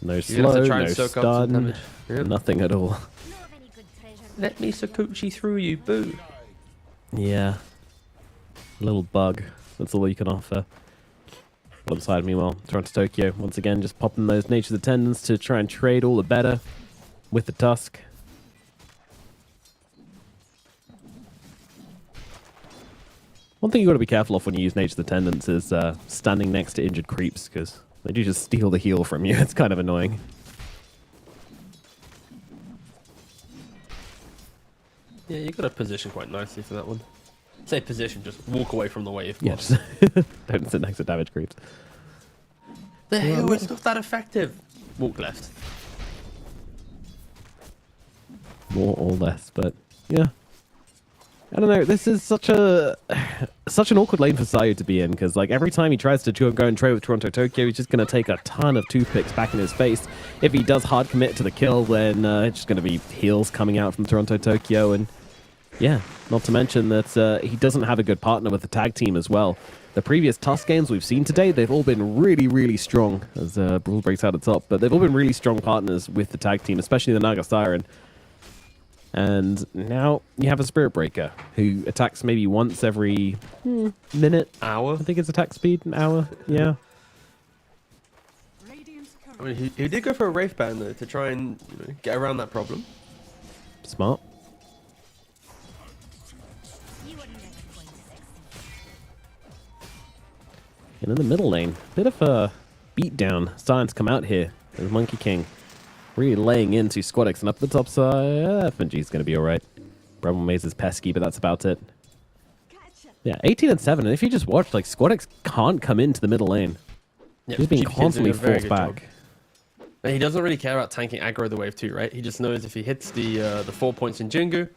S2: No slow, no stun,
S3: yep.
S2: Nothing at all.
S3: Let me Sakuchi through you, boo.
S2: Yeah. A little bug. That's all you can offer. One side, meanwhile, Toronto Tokyo, once again, just popping those Nature's Attendants to try and trade all the better with the Tusk. One thing you've got to be careful of when you use Nature's Attendants is standing next to injured creeps, because they do just steal the heal from you. It's kind of annoying.
S3: Yeah, you got to position quite nicely for that one. Say position, just walk away from the wave.
S2: Yeah, just don't sit next to damage creeps.
S3: The hell, it's not that effective. Walk left.
S2: More or less, but yeah. I don't know, this is such an awkward lane for Sayu to be in, because like every time he tries to go and trade with Toronto Tokyo, he's just going to take a ton of toothpicks back in his face. If he does hard commit to the kill, then it's just going to be heals coming out from Toronto Tokyo, and yeah, not to mention that he doesn't have a good partner with the tag team as well. The previous Tusk games we've seen today, they've all been really, really strong, as Brawl breaks out at top, but they've all been really strong partners with the tag team, especially the Naga Siren. And now you have a Spirit Breaker who attacks maybe once every minute.
S3: Hour?
S2: I think his attack speed, an hour, yeah.
S3: I mean, he did go for a Wraith Band though, to try and get around that problem.
S2: Smart. And in the middle lane, bit of a beatdown starting to come out here. There's Monkey King really laying into Squadix, and up the top side, FNG's going to be all right. Rebel Maze is pesky, but that's about it. Yeah, 18 and 7, and if you just watch, like, Squadix can't come into the middle lane.
S3: Yeah,
S2: He's being
S3: GPK's
S2: constantly
S3: doing a very
S2: forced
S3: good
S2: back.
S3: job. And he doesn't really care about tanking aggro the wave 2, right? He just knows if he hits the 4 points in Jingu,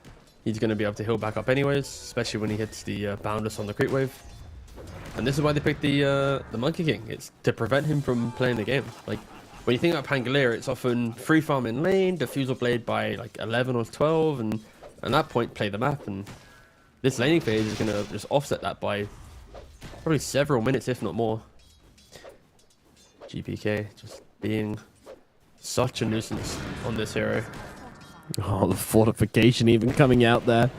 S3: he's going to be able to heal back up anyways, especially when he hits the Boundless on the creep wave. And this is why they picked the Monkey King. It's to prevent him from playing the game. Like, when you think about Pangolier, it's often free farm in lane, Diffusal Blade by like 11 or 12, and at that point play the map. And this laning phase is going to just offset that by probably several minutes, if not more. GPK just being such a nuisance on this hero.
S2: Oh, the fortification even coming out there.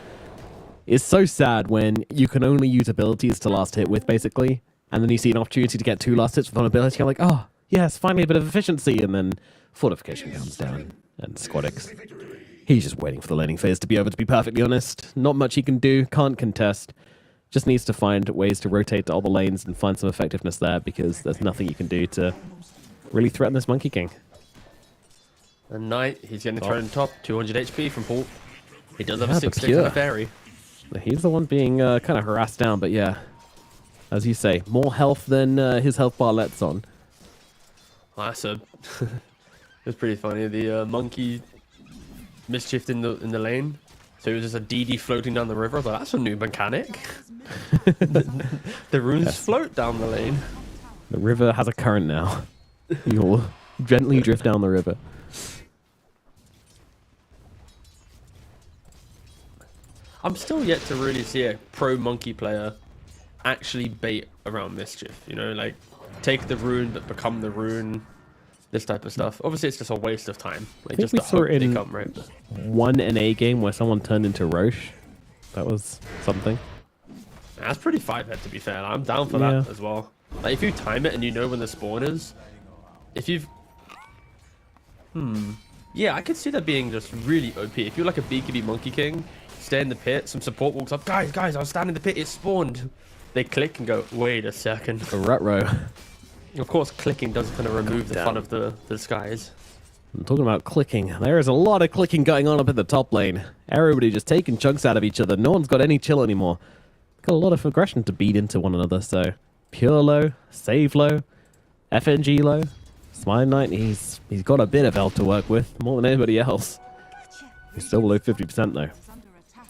S2: It's so sad when you can only use abilities to last hit with, basically, and then you see an opportunity to get 2 last hits with one ability. You're like, oh, yes, finally a bit of efficiency, and then fortification comes down, and Squadix, he's just waiting for the laning phase to be over, to be perfectly honest. Not much he can do, can't contest. Just needs to find ways to rotate to all the lanes and find some effectiveness there, because there's nothing you can do to really threaten this Monkey King.
S3: And Knight, he's getting the turn top, 200 HP from Paul. He does have
S2: Yeah,
S3: a
S2: but
S3: 6
S2: pure.
S3: on the fairy.
S2: He's the one being kind of harassed down, but yeah, as you say, more health than his health bar lets on.
S3: Oh, that's a... it was pretty funny. The monkey mischief in the lane. So it was just a DD floating down the river. I was like, that's a new mechanic. the runes float down the lane.
S2: The river has a current now. You'll gently drift down the river.
S3: I'm still yet to really see a pro monkey player actually bait around mischief. You know, like take the rune but become the rune. This type of stuff. Obviously, it's just a waste of time. Like,
S2: I think
S3: just
S2: we
S3: to
S2: saw
S3: hope
S2: it
S3: they
S2: in
S3: come, right?
S2: one NA game where someone turned into Roche. That was something.
S3: That's pretty 5-head, to be fair. I'm down for
S2: Yeah.
S3: that as well. Like, if you time it and you know when the spawn is, if you've... Yeah, I could see that being just really OP. If you're like a BKB Monkey King, stay in the pit, some support walks up. Guys, I was standing in the pit, it spawned. They click and go, wait a second.
S2: A rut-row.
S3: Of course, clicking does kind of remove the fun of the disguise.
S2: I'm talking about clicking. There is a lot of clicking going on up in the top lane. Everybody just taking chunks out of each other. No one's got any chill anymore. Got a lot of aggression to beat into one another, so... Pure low, save low, FNG low. Smile Knight, he's got a bit of health to work with, more than anybody else. He's still below 50% though.
S4: Is under attack.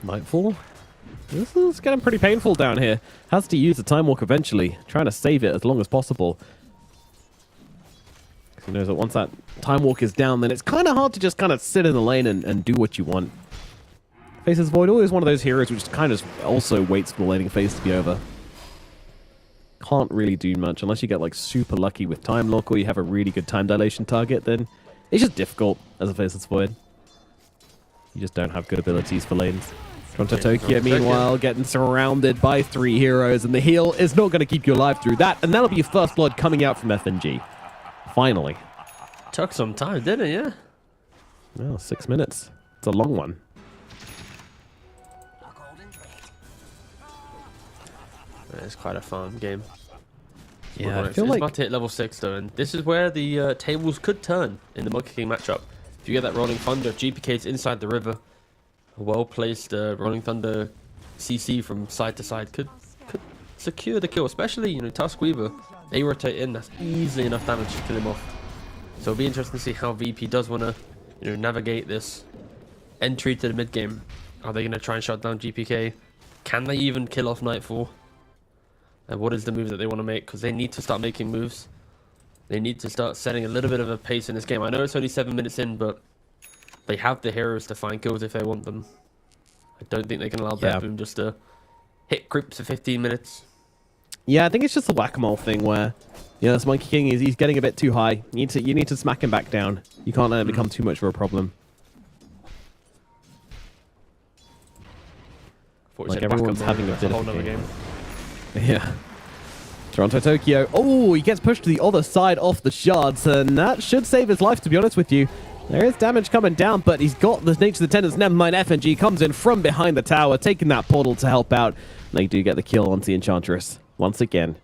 S2: Nightfall? This is getting pretty painful down here. Has to use the Time Walk eventually, trying to save it as long as possible. He knows that once that Time Walk is down, then it's kind of hard to just kind of sit in the lane and do what you want. Faces Void, always one of those heroes which kind of also waits for the laning phase to be over. Can't really do much unless you get like super lucky with Time Lock or you have a really good time dilation target, then it's just difficult as a Faceless Void. You just don't have good abilities for lanes. Toronto Tokyo, meanwhile, getting surrounded by 3 heroes, and the heal is not going to keep you alive through that, and that'll be your first blood coming out from FNG. Finally.
S3: Took some time, didn't it? Yeah.
S2: Well, 6 minutes. It's a long one.
S3: It's quite a fun game.
S2: Yeah, I
S3: It's
S2: feel like...
S3: about to hit level 6 though, and this is where the tables could turn in the Monkey King matchup. If you get that Rolling Thunder, GPK's inside the river. A well-placed Rolling Thunder CC from side to side could secure the kill, especially, you know, Tusk Weaver. They rotate in, that's easily enough damage to kill him off. So it'll be interesting to see how VP does want to, you know, navigate this entry to the mid game. Are they going to try and shut down GPK? Can they even kill off Nightfall? And what is the move that they want to make? Because they need to start making moves. They need to start setting a little bit of a pace in this game. I know it's only 7 minutes in, but they have the heroes to find kills if they want them. I don't think they can allow BetBoom just to hit creeps for 15 minutes.
S2: Yeah, I think it's just a whack-a-mole thing where, you know, this Monkey King he's getting a bit too high. You need to smack him back down. You can't let it become too much of a problem. Like everyone's having a bit of a game. Yeah. Toronto Tokyo. Oh, he gets pushed to the other side off the shards, and that should save his life, to be honest with you. There is damage coming down, but he's got the Nature of the Tenants. Never mind, FNG comes in from behind the tower, taking that portal to help out. They do get the kill onto the Enchantress. Once again,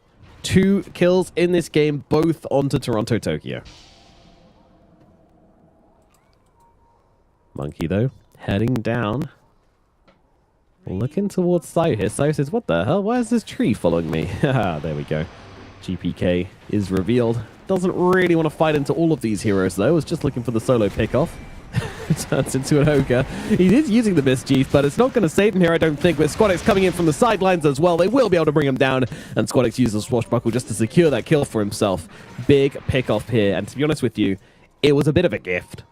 S2: 2 kills in this game, both onto Toronto Tokyo. Monkey, though, heading down. Looking towards Sayu here. Sayu says, what the hell? Why is this tree following me? Haha, there we go. GPK is revealed. Doesn't really want to fight into all of these heroes, though. Was just looking for the solo pickoff. Turns into an ogre. He is using the mischief, but it's not going to save him here, I don't think. With Squadix coming in from the sidelines as well, they will be able to bring him down. And Squadix uses Swashbuckle just to secure that kill for himself. Big pickoff here. And to be honest with you, it was a bit of a gift.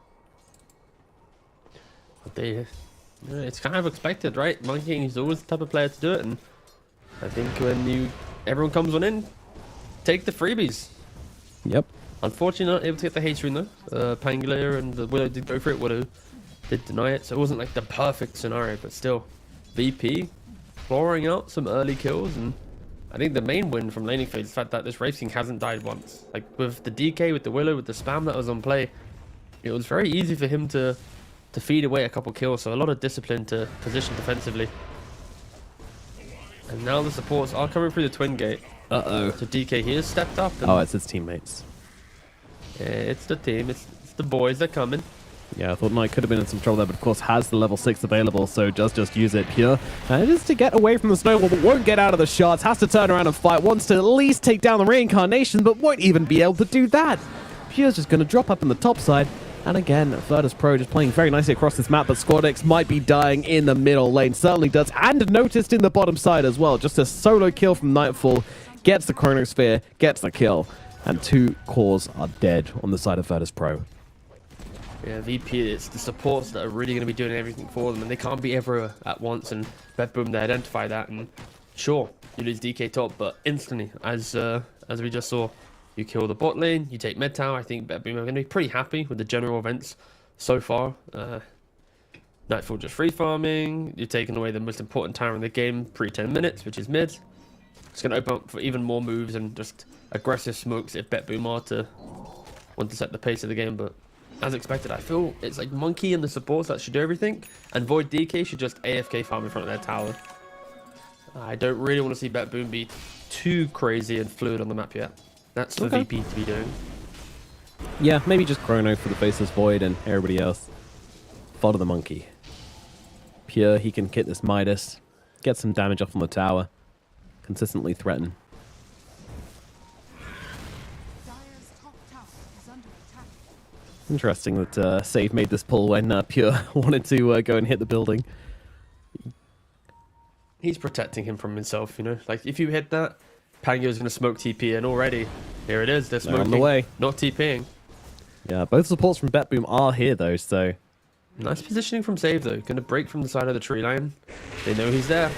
S3: It's kind of expected, right? Monkey is always the type of player to do it. And I think when everyone comes on in, take the freebies.
S2: Yep.
S3: Unfortunately, not able to get the Haste Rune though. Pangolier and the Willow did go for it. Willow did deny it, so it wasn't like the perfect scenario, but still. VP clawing out some early kills, and I think the main win from laning phase is the fact that this Racing hasn't died once. Like with the DK, with the Willow, with the spam that was on play, it was very easy for him to feed away a couple kills, so a lot of discipline to position defensively. And now the supports are coming through the twin gate.
S2: Uh-oh.
S3: So DK here has stepped up. And
S2: Oh, it's his teammates.
S3: yeah, it's the team. It's the boys that are coming.
S2: Yeah, I thought Knight could have been in some trouble there, but of course has the level 6 available, so does just use it here. And just to get away from the snowball, but won't get out of the shots, has to turn around and fight, wants to at least take down the reincarnation, but won't even be able to do that. Pure's just going to drop up in the top side. And again, Virtus Pro just playing very nicely across this map, but Squadix might be dying in the middle lane. Certainly does, and noticed in the bottom side as well. Just a solo kill from Nightfall, gets the Chronosphere, gets the kill. And 2 cores are dead on the side of Virtus Pro.
S3: Yeah, VP, it's the supports that are really going to be doing everything for them, and they can't be everywhere at once, and BetBoom, they identify that, and sure, you lose DK top, but instantly, as we just saw, you kill the bot lane, you take mid tower. I think BetBoom are going to be pretty happy with the general events so far. Nightfall just free farming, you're taking away the most important tower in the game, pre-10 minutes, which is mid. It's going to open up for even more moves and just aggressive smokes if BetBoom are to want to set the pace of the game, but as expected, I feel it's like Monkey and the supports that should do everything, and Void DK should just AFK farm in front of their tower. I don't really want to see BetBoom be too crazy and fluid on the map yet. That's for VP to be doing.
S2: Yeah, maybe just Chrono for the Faceless Void and everybody else. Follow the Monkey. Pure, he can hit this Midas, get some damage off on the tower, consistently threaten.
S4: Dire's top tower is under attack.
S2: Interesting that Save made this pull when Pure wanted to go and hit the building.
S3: He's protecting him from himself, you know? Like, if you hit that, Pango's going to smoke TP, and already, here it is, they're smoking.
S2: on the way.
S3: Not TPing.
S2: Yeah, both supports from BetBoom are here, though, so...
S3: Nice positioning from Save, though. Going to break from the side of the tree line. They know he's there.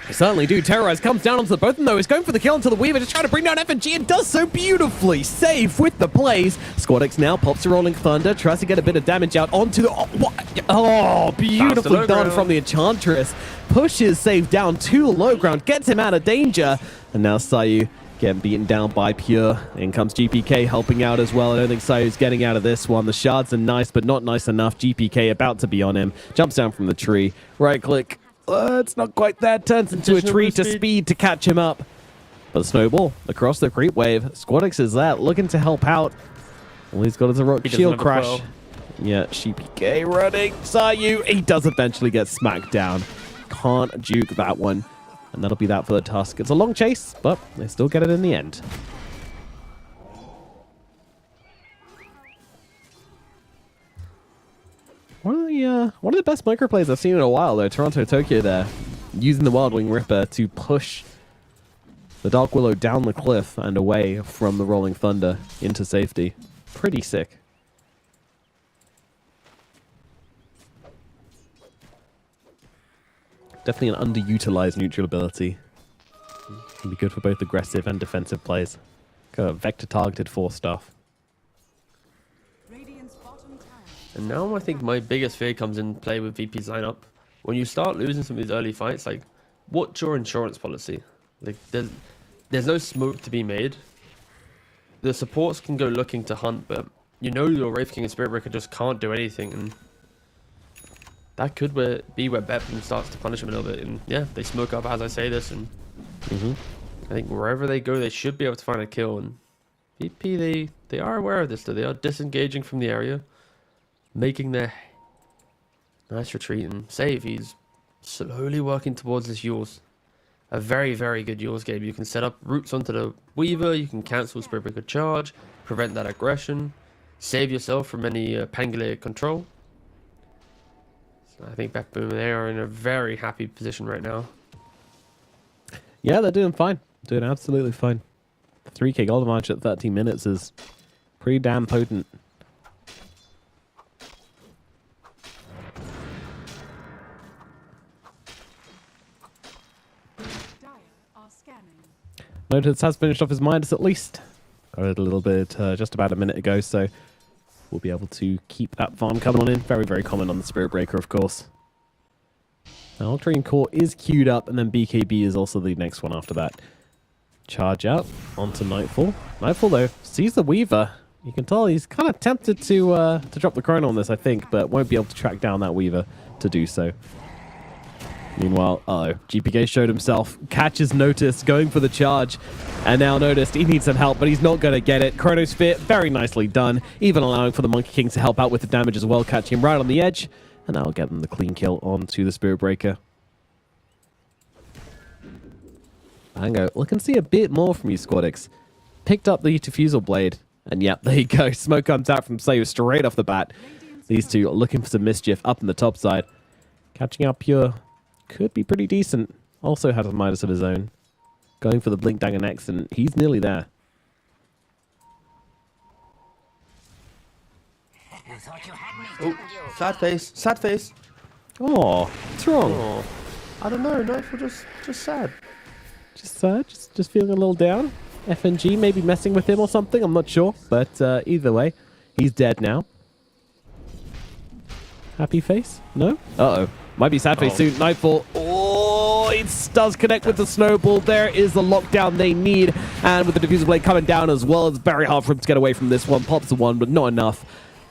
S2: They certainly do. Terrorize comes down onto the both of them, though. He's going for the kill until the Weaver, just trying to bring down FNG, and does so beautifully. Save with the plays. Squadix now pops the Rolling Thunder, tries to get a bit of damage out onto the... Oh, beautifully done from the Enchantress. Pushes Save down to low ground, gets him out of danger. And now Sayu getting beaten down by Pure. In comes GPK helping out as well. I don't think Sayu's getting out of this one. The shards are nice, but not nice enough. GPK about to be on him. Jumps down from the tree. Right click. It's not quite there. Turns into a tree to speed to catch him up. But the snowball across the creep wave. Squadix is there, looking to help out. All he's got is a rock shield crash. Yeah, GPK running. Sayu, he does eventually get smacked down. Can't juke that one. And that'll be that for the Tusk. It's a long chase, but they still get it in the end. One of the best microplays I've seen in a while, though. Toronto Tokyo there, using the Wild Wing Ripper to push the Dark Willow down the cliff and away from the Rolling Thunder into safety. Pretty sick. Definitely an underutilized neutral ability. Can be good for both aggressive and defensive plays. Got a vector targeted for stuff.
S4: Radiant's bottom tower.
S3: And now I think my biggest fear comes in play with VP's lineup. When you start losing some of these early fights, like, what's your insurance policy? Like, there's no smoke to be made. The supports can go looking to hunt, but you know your Wraith King and Spirit Breaker just can't do anything, and that could be where BetBoom starts to punish him a little bit. And yeah, they smoke up as I say this, and I think wherever they go, they should be able to find a kill. And VP, they are aware of this, though. They are disengaging from the area, making their nice retreat and save. He's slowly working towards this Yules. A very, very good Yules game. You can set up roots onto the Weaver, you can cancel Spirit Breaker charge, prevent that aggression, save yourself from any Pangolier control. So I think BetBoom, they are in a very happy position right now.
S2: Yeah, they're doing fine. Doing absolutely fine. 3k gold advantage at 13 minutes is pretty damn potent.
S4: Dire are scanning.
S2: Notice has finished off his Midas at least. A little bit, just about a minute ago, so we'll be able to keep that farm coming on in. Very, very common on the Spirit Breaker, of course. Now, Altering Core is queued up, and then BKB is also the next one after that. Charge out onto Nightfall. Nightfall, though, sees the Weaver. You can tell he's kind of tempted to drop the Chrono on this, I think, but won't be able to track down that Weaver to do so. Meanwhile, GPK showed himself. Catches Notice, going for the charge. And now Noticed he needs some help, but he's not going to get it. Chronosphere, very nicely done. Even allowing for the Monkey King to help out with the damage as well, catching him right on the edge. And that'll get them the clean kill onto the Spirit Breaker. Bango, looking to see a bit more from you, Squadix. Picked up the Diffusal Blade. And yep, there you go. Smoke comes out from Sayu straight off the bat. These two are looking for some mischief up in the top side. Catching up Pure could be pretty decent. Also has a Midas of his own. Going for the Blink Dagger next, and he's nearly there.
S3: Oh, sad face, sad face.
S2: Oh, what's wrong?
S3: Oh, I don't know, Nightfall just sad.
S2: Just sad, just feeling a little down. FNG maybe messing with him or something, I'm not sure. But either way, he's dead now. Happy face? No? Uh-oh. Might be sad face soon. Nightfall. Oh, it does connect with the snowball. There is the lockdown they need. And with the Diffuser Blade coming down as well, it's very hard for him to get away from this one. Pops the one, but not enough.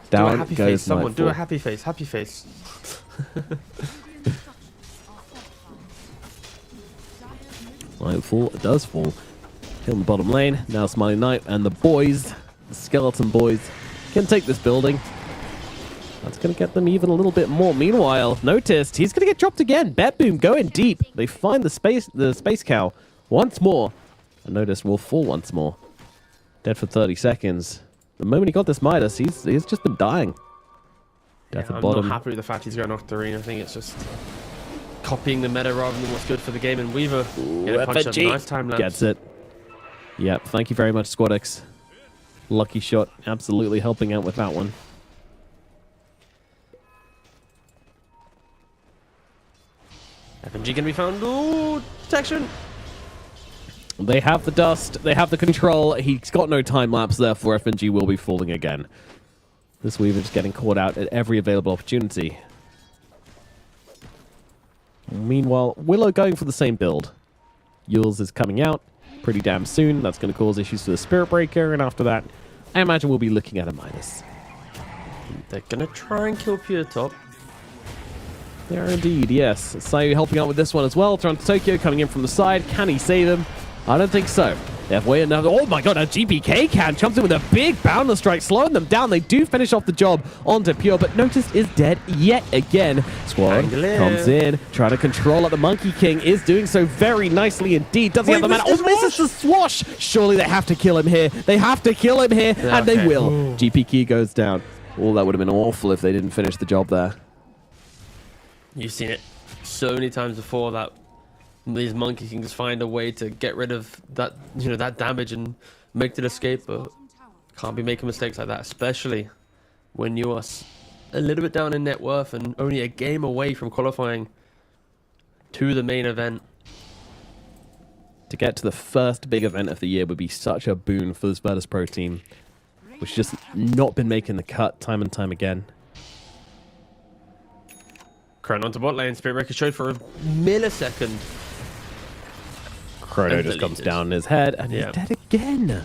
S2: Down
S3: do a happy
S2: goes
S3: face, someone.
S2: Nightfall.
S3: Do a happy face, happy face.
S2: Nightfall does fall. Kill in the bottom lane. Now Smiling Knight and the boys, the Skeleton boys, can take this building. That's going to get them even a little bit more. Meanwhile, Noticed, he's going to get dropped again. BetBoom going deep. They find the space cow once more. And Noticed will fall once more. Dead for 30 seconds. The moment he got this Midas, he's just been dying. Death at
S3: I'm
S2: bottom.
S3: not happy with the fact he's going Octarine. I think it's just copying the meta rather than what's good for the game. And Weaver get a punch up. Nice time lapse.
S2: Gets it. Yep, thank you very much, Squadix. Lucky shot, absolutely helping out with that one.
S3: FNG can be found. Ooh, detection.
S2: They have the dust, they have the control. He's got no time lapse, therefore FNG will be falling again. This Weaver just getting caught out at every available opportunity. Meanwhile, Willow going for the same build. Yules is coming out pretty damn soon. That's going to cause issues for the Spirit Breaker, and after that, I imagine we'll be looking at a Midas.
S3: They're going to try and kill Pure Top.
S2: They are indeed, yes. Sayu helping out with this one as well. Toronto Tokyo coming in from the side. Can he save him? I don't think so. They have way another. Oh my god, a GPK can comes in with a big boundless strike, slowing them down. They do finish off the job onto Pure, but Notice is dead yet again. Squad comes in, trying to control it. The Monkey King is doing so very nicely indeed. Does he have the mana? Oh, misses the swash! Surely they have to kill him here. They have to kill him here, and they will. GPK goes down. Oh, that would have been awful if they didn't finish the job there.
S3: You've seen it so many times before that these Monkey Kings find a way to get rid of that, that damage and make it escape, but can't be making mistakes like that, especially when you are a little bit down in net worth and only a game away from qualifying to the main event.
S2: To get to the first big event of the year would be such a boon for this Virtus Pro team, which just not been making the cut time and time again.
S3: Chrono onto bot lane, Spirit Breaker showed for a millisecond.
S2: Chrono just comes down in his head, and he's dead again.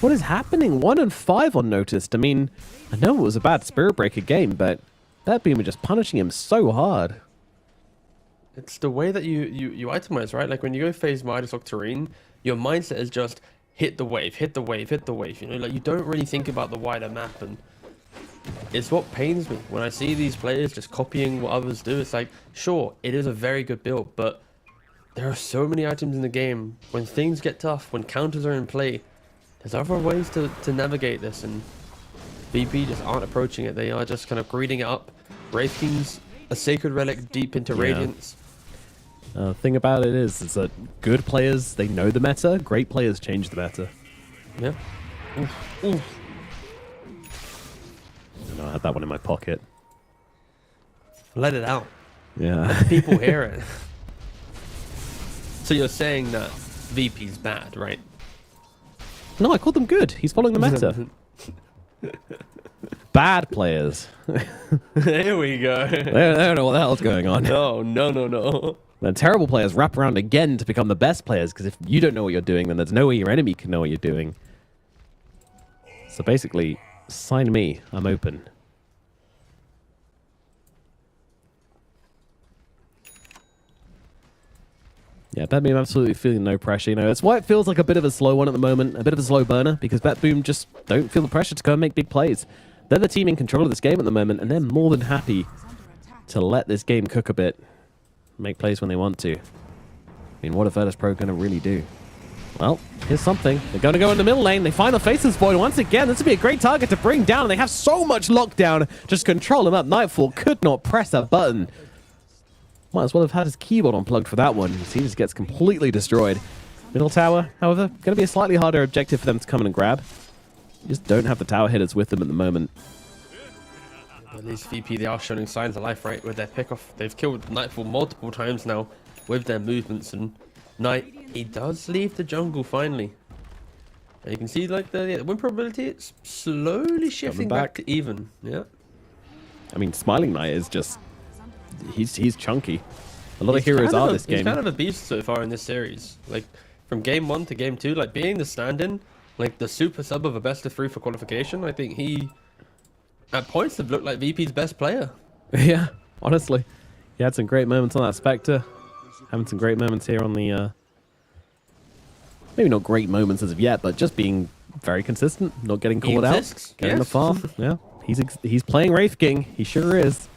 S2: What is happening? 1 and 5 unnoticed. I mean, I know it was a bad Spirit Breaker game, but BetBoom were just punishing him so hard.
S3: It's the way that you itemize, right? Like when you go phase Midas Octarine, your mindset is just hit the wave, hit the wave, hit the wave. You know, like you don't really think about the wider map, and it's what pains me when I see these players just copying what others do. It's like, sure, it is a very good build, but there are so many items in the game. When things get tough, when counters are in play, there's other ways to navigate this, and VP just aren't approaching it. They are just kind of greeding it up. Wraith King's a sacred relic deep into Radiance.
S2: Thing about it is that good players, they know the meta. Great players change the meta.
S3: Yeah. Oof. Oof.
S2: I know, I had that one in my pocket.
S3: Let it out.
S2: Yeah.
S3: People hear it. So you're saying that VP's bad, right?
S2: No, I called them good. He's following the meta. Bad players.
S3: There we go.
S2: They don't know what the hell's going on.
S3: No.
S2: Then terrible players wrap around again to become the best players, because if you don't know what you're doing, then there's no way your enemy can know what you're doing. So basically, sign me. I'm open. Yeah, BetBoom absolutely feeling no pressure. You know, it's why it feels like a bit of a slow one at the moment, a bit of a slow burner, because BetBoom just don't feel the pressure to go and make big plays. They're the team in control of this game at the moment, and they're more than happy to let this game cook a bit, make plays when they want to. I mean, what are Virtus Pro going to really do? Well, here's something. They're going to go in the middle lane. They find the Faceless Void once again. This would be a great target to bring down. They have so much lockdown. Just control him up. Nightfall could not press a button. Might as well have had his keyboard unplugged for that one. He just gets completely destroyed. Middle tower, however, going to be a slightly harder objective for them to come in and grab. You just don't have the tower hitters with them at the moment.
S3: At least VP, they are showing signs of life, right? With their pickoff. They've killed Nightfall multiple times now with their movements, and Knight, he does leave the jungle finally. And you can see like the win probability, it's slowly shifting back to even. Yeah.
S2: I mean, Smiling Knight is just... He's chunky. A lot of heroes are this game.
S3: He's kind of a beast so far in this series. Like, from game 1 to game 2, like being the stand-in, like the super sub of a best of 3 for qualification, I think he, at points, have looked like VP's best player.
S2: Yeah, honestly. He had some great moments on that Spectre. Having some great moments here on the... maybe not great moments as of yet, but just being very consistent, not getting called out, getting the farm. Yeah, he's playing Wraith King. He sure is.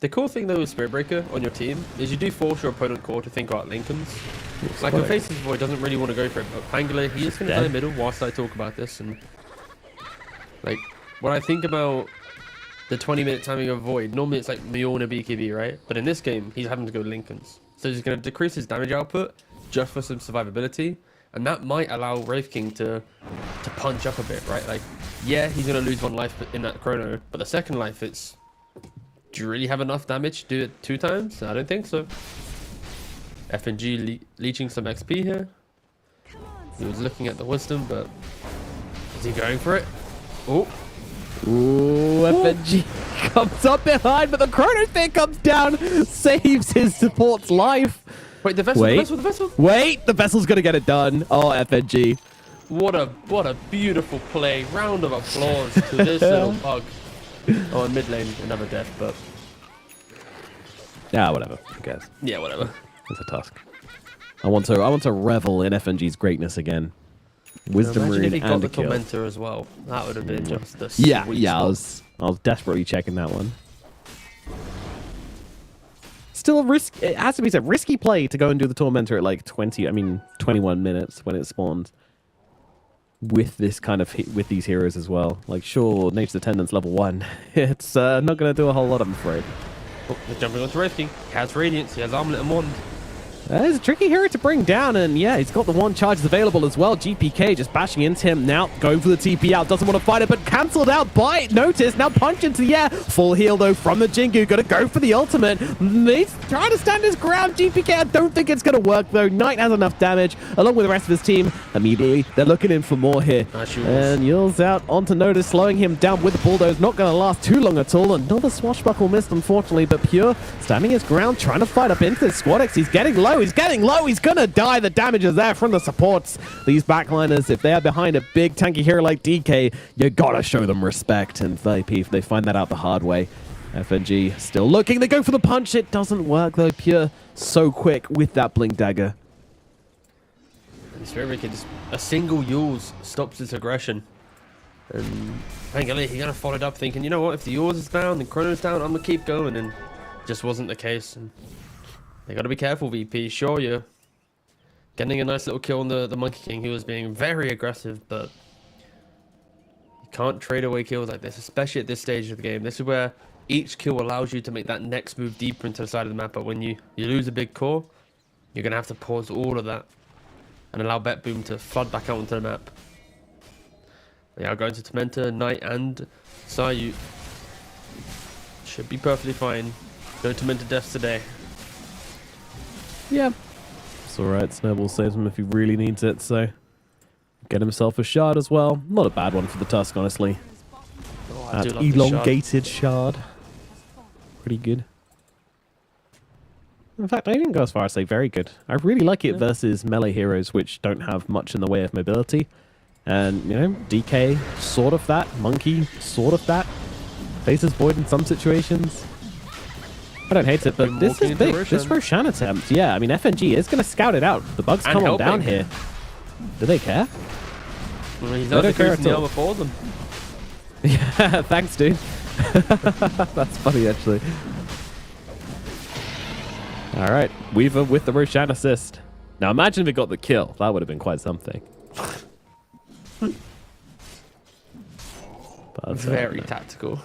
S3: The cool thing though with Spirit Breaker on your team is you do force your opponent core to think about Lincolns. Like a Faceless Void doesn't really want to go for it, but Pangolin, he is going to play middle whilst I talk about this. And like when I think about the 20-minute timing of Void, normally it's like Miona BKB, right? But in this game, he's having to go Lincolns. So he's going to decrease his damage output just for some survivability. And that might allow Wraith King to punch up a bit, right? Like, yeah, he's going to lose 1 life in that chrono, but the second life, it's... Do you really have enough damage to do it 2 times? I don't think so. FNG leeching some XP here. He was looking at the wisdom, but is he going for it? Oh.
S2: Ooh, FNG comes up behind, but the Chronosphere comes down, saves his support's life.
S3: Wait, the vessel.
S2: Wait, the vessel's gonna get it done. Oh, FNG.
S3: What a beautiful play. Round of applause to this little bug. Oh, in mid lane, another death, but...
S2: Yeah, whatever. Who cares?
S3: Yeah, whatever.
S2: It's a task. I want to revel in FNG's greatness again. Wisdom
S3: Imagine
S2: rune
S3: if he got
S2: and
S3: the
S2: a kill.
S3: Tormentor as well. That would have been just the
S2: Yeah,
S3: sweet spot.
S2: I was desperately checking that one. Still a risk. It has to be said, risky play to go and do the Tormentor at like 21 minutes when it spawns. With this kind of with these heroes as well. Like, sure, Nature's Attendance level 1. It's not going to do a whole lot, I'm afraid.
S3: Oh, they're jumping onto Wraith King. He has Radiance, he has Armlet and Wand.
S2: It's a tricky hero to bring down, and yeah, he's got the 1 charges available as well. GPK just bashing into him now, going for the TP out, doesn't want to fight it, but cancelled out by Notice. Now punch into the air, full heal though from the Jingu, got to go for the ultimate. He's trying to stand his ground. GPK, I don't think it's going to work though. Knight has enough damage, along with the rest of his team. Immediately, they're looking in for more here. And Yule's out onto Notice, slowing him down with the bulldoze. Not going to last too long at all. Another swashbuckle missed, unfortunately, but Pure standing his ground, trying to fight up into the Squadex. He's getting low. low. He's getting low. He's going to die. The damage is there from the supports. These backliners, if they are behind a big tanky hero like DK, you got to show them respect. And they find that out the hard way. FNG still looking. They go for the punch. It doesn't work, though. Pure so quick with that Blink Dagger.
S3: It's very wicked. Just a single Yules stops his aggression. And Pangale, he kind of followed up thinking, you know what, if the Yules is down, the Chrono's down, I'm going to keep going. And just wasn't the case. And they got to be careful, VP. Sure, you're getting a nice little kill on the Monkey King, who was being very aggressive, but you can't trade away kills like this, especially at this stage of the game. This is where each kill allows you to make that next move deeper into the side of the map. But when you lose a big core, you're going to have to pause all of that and allow BetBoom to flood back out onto the map. They are going to Tormenta, Knight, and Sayu. Should be perfectly fine. No Tormenta deaths today.
S2: Yeah. It's alright. Snowball saves him if he really needs it, so get himself a shard as well. Not a bad one for the Tusk, honestly.
S3: Oh, I do
S2: That
S3: love this
S2: elongated shard. Pretty good. In fact, I didn't go as far as say very good. I really like it versus melee heroes which don't have much in the way of mobility. And, you know, DK, sort of that. Monkey, sort of that. Faces Void in some situations. I don't hate it, but this is big. This Roshan attempt, yeah. I mean, FNG is going to scout it out. The bugs come on down here. Do they care?
S3: Well, he's
S2: they
S3: not
S2: don't care at
S3: the
S2: all.
S3: armor for them.
S2: Yeah, thanks, dude. That's funny, actually. All right, Weaver with the Roshan assist. Now, imagine if it got the kill. That would have been quite something. But,
S3: Very tactical.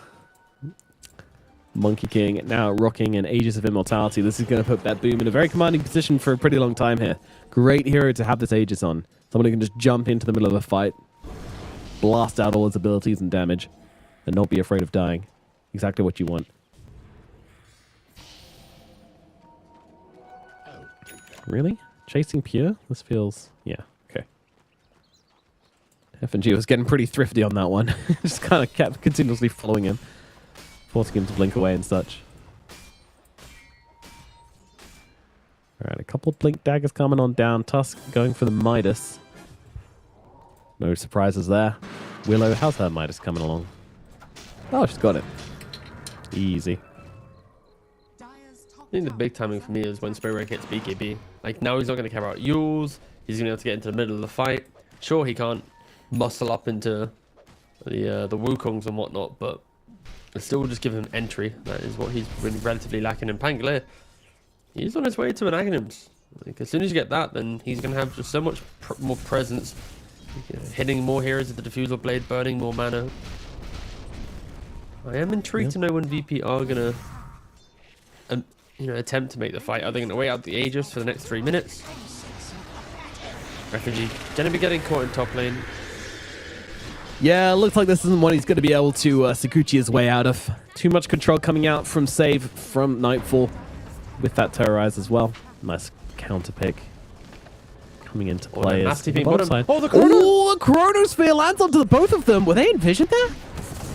S2: Monkey King now rocking an Aegis of Immortality. This is going to put BetBoom in a very commanding position for a pretty long time here. Great hero to have this Aegis on. Someone who can just jump into the middle of a fight, blast out all his abilities and damage, and not be afraid of dying. Exactly what you want. Really? Chasing Pure? This feels... yeah, okay. FNG was getting pretty thrifty on that one. Just kind of kept continuously following him, forcing him to blink away and such. Alright, a couple of Blink Daggers coming on down. Tusk going for the Midas. No surprises there. Willow, how's her Midas coming along? Oh, she's got it. Easy.
S3: I think the big timing for me is when Spirit hits BKB. Like, now he's not going to care about Yules. He's going to be able to get into the middle of the fight. Sure, he can't muscle up into the Wukongs and whatnot, but it still will just give him entry. That is what he's really relatively lacking in Pangolier. He's on his way to an Aghanims. Like, as soon as you get that, then he's going to have just so much more presence. You know, hitting more heroes with the Diffusal Blade, burning more mana. I am intrigued to know when VP are going to attempt to make the fight. Are they going to wait out the Aegis for the next 3 minutes? Refugee going to be getting caught in top lane.
S2: Yeah, looks like this isn't one he's going to be able to Sakuchi his way out of. Too much control coming out from Save from Nightfall with that Terrorize as well. Nice counter pick coming into play.
S3: Oh, the Chrono!
S2: Oh, the Chronosphere lands onto the both of them. Were they envisioned there?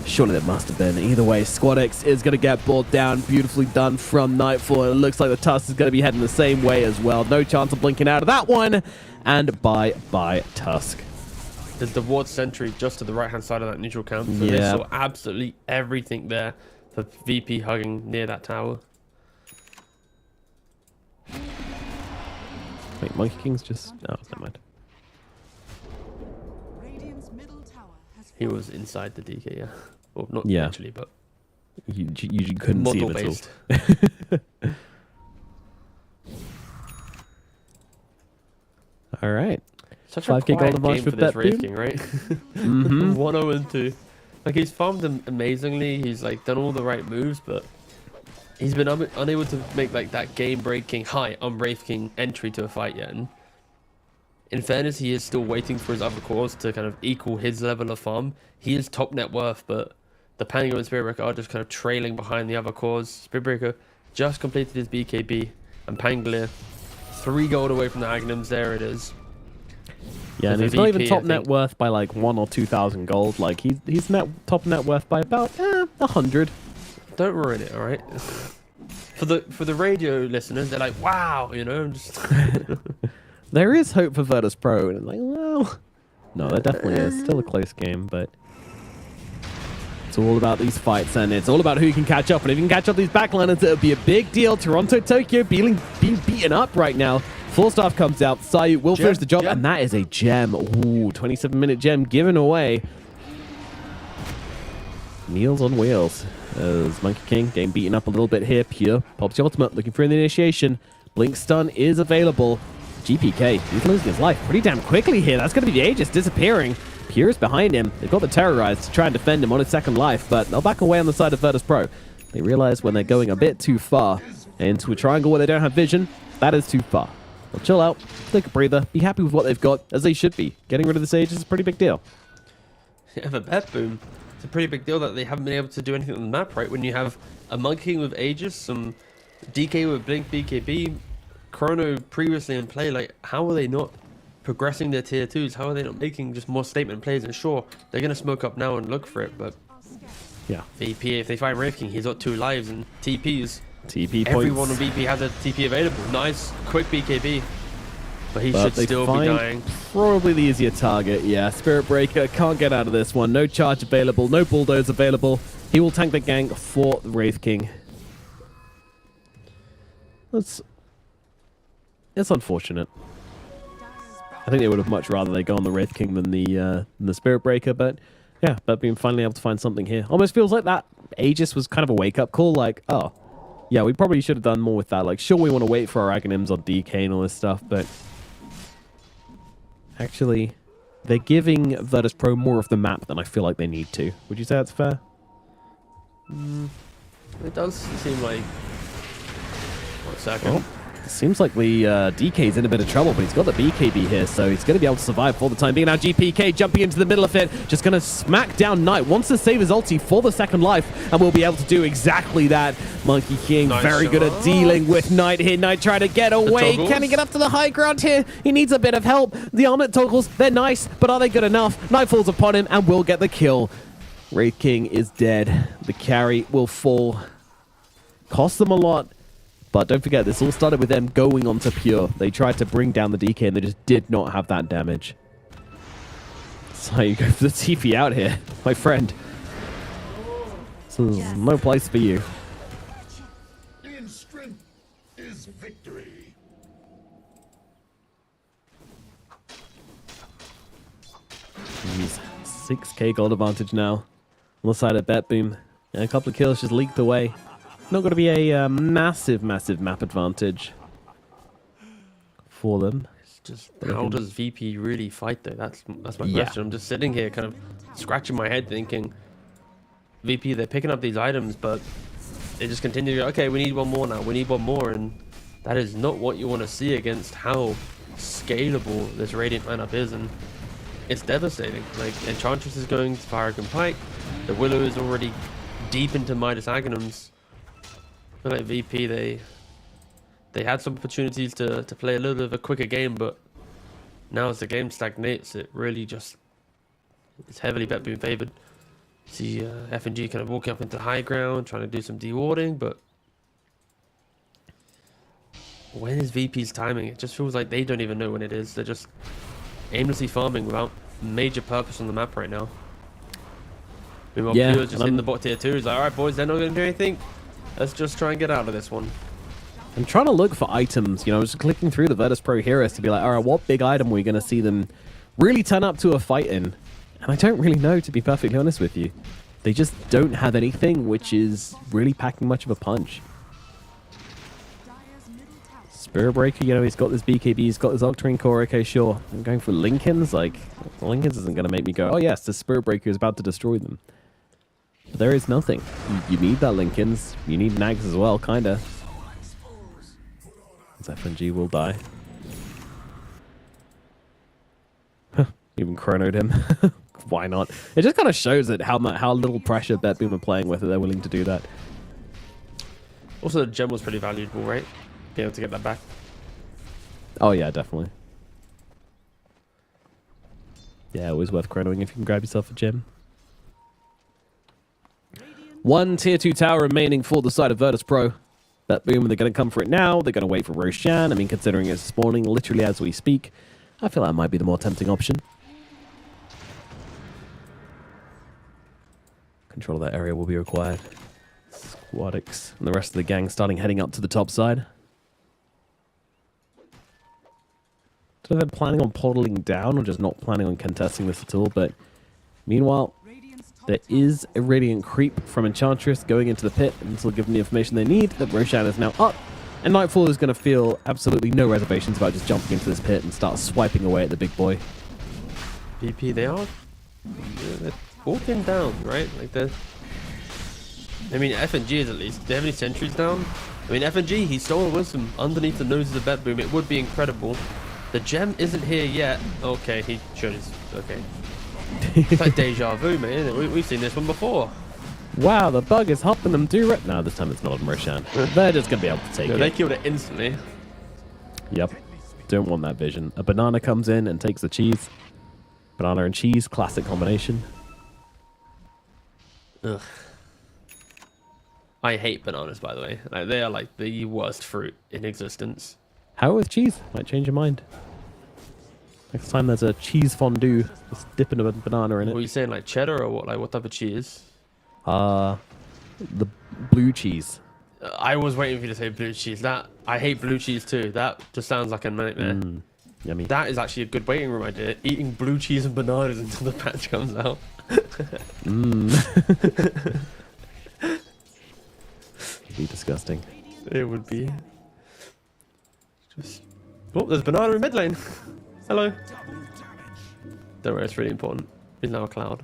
S2: Surely there must have been. Either way, Squad X is going to get brought down. Beautifully done from Nightfall. And it looks like the Tusk is going to be heading the same way as well. No chance of blinking out of that one. And bye-bye, Tusk.
S3: There's the ward sentry just to the right-hand side of that neutral camp. So they saw absolutely everything there for VP hugging near that tower.
S2: Wait, Monkey King's just... oh, never mind.
S4: Radiant's middle tower has
S3: He was inside the DK, yeah. Well, not
S2: Yeah.
S3: actually, but
S2: You couldn't see him at all.
S3: model-based.
S2: All right.
S3: Such
S2: 5K
S3: a quiet
S2: golden march
S3: game
S2: with
S3: for this
S2: BetBoom.
S3: Wraith King, right? 1-0-2. Like, he's farmed them amazingly. He's, like, done all the right moves, but he's been unable to make, like, that game-breaking, I'm Wraith King entry to a fight yet. And in fairness, he is still waiting for his other cores to kind of equal his level of farm. He is top net worth, but the Pango and Spiritbreaker are just kind of trailing behind the other cores. Spiritbreaker just completed his BKB, and Pangolier 3 gold away from the Aghanims. There it is.
S2: Yeah, and
S3: For
S2: he's not even
S3: VP,
S2: top
S3: I
S2: net
S3: think.
S2: worth by like 1,000 or 2,000 gold. Like he's top net worth by about 100.
S3: Don't ruin it, all right? for the radio listeners, they're like, wow, you know, just
S2: There is hope for Virtus Pro, and like, well, no, there definitely is. Still a close game, but it's all about these fights, and it's all about who can catch up. And if you can catch up these backliners, it'll be a big deal. Toronto, Tokyo being beaten up right now. Full staff comes out. Sayu will finish the job, and that is a gem. Ooh, 27-minute gem given away. Meals on wheels. As Monkey King getting beaten up a little bit here. Pure pops the ultimate, looking for the initiation. Blink stun is available. GPK, he's losing his life pretty damn quickly here. That's going to be the Aegis disappearing. Pure's behind him. They've got the Terrorize to try and defend him on his second life, but they'll back away on the side of Virtus Pro. They realize when they're going a bit too far into a triangle where they don't have vision, that is too far. They'll chill out, take a breather, be happy with what they've got, as they should be. Getting rid of this Aegis is a pretty big deal.
S3: Yeah, for BetBoom, it's a pretty big deal that they haven't been able to do anything on the map, right? When you have a Monkey King with Aegis, some DK with Blink BKB, Chrono previously in play, like, how are they not progressing their tier 2s? How are they not making just more statement plays? And sure, they're going to smoke up now and look for it, but
S2: yeah,
S3: VP, if they find Wraith King, he's got 2 lives and TPs.
S2: TP points.
S3: Everyone on VP has a TP available. Nice, quick BKB. But he should still be dying.
S2: Probably the easier target, yeah. Spirit Breaker can't get out of this one. No charge available, no bulldoze available. He will tank the gank for the Wraith King. It's unfortunate. I think they would have much rather they go on the Wraith King than the Spirit Breaker, but yeah, BetBoom finally able to find something here. Almost feels like that Aegis was kind of a wake-up call, like, oh, yeah, we probably should have done more with that. Like, sure, we want to wait for our Aghanims on DK and all this stuff, but actually, they're giving Virtus Pro more of the map than I feel like they need to. Would you say that's fair?
S3: It does seem like... 1 second.
S2: Oh. Seems like the DK's in a bit of trouble, but he's got the BKB here, so he's going to be able to survive for the time being. Now GPK jumping into the middle of it, just going to smack down Knight. Wants to save his ulti for the second life, and will be able to do exactly that. Monkey King very good at dealing with Knight here. Knight trying to get away. Can he get up to the high ground here? He needs a bit of help. The armlet toggles, they're nice, but are they good enough? Knight falls upon him and will get the kill. Wraith King is dead. The carry will fall. Cost them a lot. But don't forget, this all started with them going onto Pure. They tried to bring down the DK, and they just did not have that damage. So you go for the TP out here, my friend. So there's no place for you.
S5: In strength is victory.
S2: Jeez, 6k gold advantage now. On the side of BetBoom. And a couple of kills just leaked away. Not going to be a massive map advantage for them.
S3: It's just, how does VP really fight though? That's my question. I'm just sitting here kind of scratching my head thinking, VP, they're picking up these items, but they just continue to go, okay, we need one more now, we need one more, and that is not what you want to see against how scalable this Radiant lineup is, and it's devastating. Like, Enchantress is going to Firagon Pike, the Willow is already deep into Midas Aghanims. I feel like VP, they had some opportunities to play a little bit of a quicker game, but now as the game stagnates, it really just is heavily BetBoom favored. See FNG kind of walking up into the high ground, trying to do some dewarding, but when is VP's timing? It just feels like they don't even know when it is. They're just aimlessly farming without major purpose on the map right now. Meanwhile, Pure's just in the bot tier 2. He's like, alright boys, they're not going to do anything. Let's just try and get out of this one.
S2: I'm trying to look for items, you know, just clicking through the Virtus Pro heroes to be like, alright, what big item are we going to see them really turn up to a fight in? And I don't really know, to be perfectly honest with you. They just don't have anything which is really packing much of a punch. Spirit Breaker, you know, he's got this BKB, he's got this Octarine Core, okay, sure. I'm going for Lincolns, like, Lincolns isn't going to make me go, oh yes, the Spirit Breaker is about to destroy them. But there is nothing. You need that Lincolns, you need Nags as well, kinda. FNG will die. Even chronoed him. Why not? It just kind of shows it how little pressure BetBoom are playing with, that they're willing to do that.
S3: Also, the gem was pretty valuable, right? Being able to get that back.
S2: Oh yeah, definitely. Yeah, always worth chronoing if you can grab yourself a gem. One tier 2 tower remaining for the side of Virtus Pro. BetBoom, they're going to come for it now. They're going to wait for Roshan. I mean, considering it's spawning literally as we speak, I feel that might be the more tempting option. Control of that area will be required. Squadix and the rest of the gang starting heading up to the top side. So they're planning on portaling down or just not planning on contesting this at all. But meanwhile, there is a Radiant creep from Enchantress going into the pit, and this will give them the information they need that Roshan is now up. And Nightfall is going to feel absolutely no reservations about just jumping into this pit and start swiping away at the big boy.
S3: BP, they're walking down, right? Like they're... I mean, FNG is at least. Do they have any sentries down? I mean, FNG, he stole Wisdom underneath the noses of BetBoom. It would be incredible. The gem isn't here yet. Okay, he showed his... Okay. It's like deja vu, man. We've seen this one before.
S2: Wow, the bug is helping them do it. No, this time it's not on Roshan. They're just going to be able to take it.
S3: They killed it instantly.
S2: Yep. Don't want that vision. A banana comes in and takes the cheese. Banana and cheese, classic combination.
S3: Ugh. I hate bananas, by the way. Like, they are like the worst fruit in existence.
S2: How with cheese? Might change your mind. Next time there's a cheese fondue, just dipping a banana in it.
S3: What are you saying, like cheddar or what? Like what type of cheese?
S2: The blue cheese.
S3: I was waiting for you to say blue cheese. That I hate blue cheese too. That just sounds like a nightmare.
S2: Yummy.
S3: That is actually a good waiting room idea. Eating blue cheese and bananas until the patch comes out.
S2: It'd be disgusting.
S3: It would be. Just... Oh, there's banana in mid lane. Hello. Don't worry, it's really important. He's now a cloud.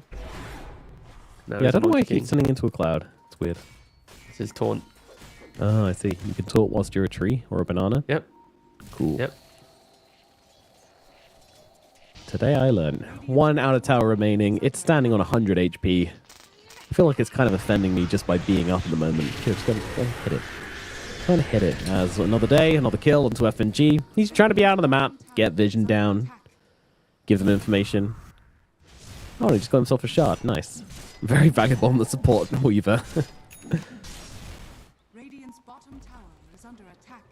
S3: Now
S2: Yeah, I don't know why he keeps turning into a cloud. It's weird.
S3: It's his taunt.
S2: Oh, I see. You can taunt whilst you're a tree or a banana.
S3: Yep.
S2: Cool.
S3: Yep.
S2: Today I learned 1 outer tower remaining. It's standing on 100 HP. I feel like it's kind of offending me just by being up at the moment. Here, just go and hit it. Go and hit it. As another day, another kill onto FNG. He's trying to be out of the map. Get vision down. Give them information. Oh, he just got himself a shard. Nice. Very valuable on the support Weaver.
S4: Radiant's bottom tower is under attack.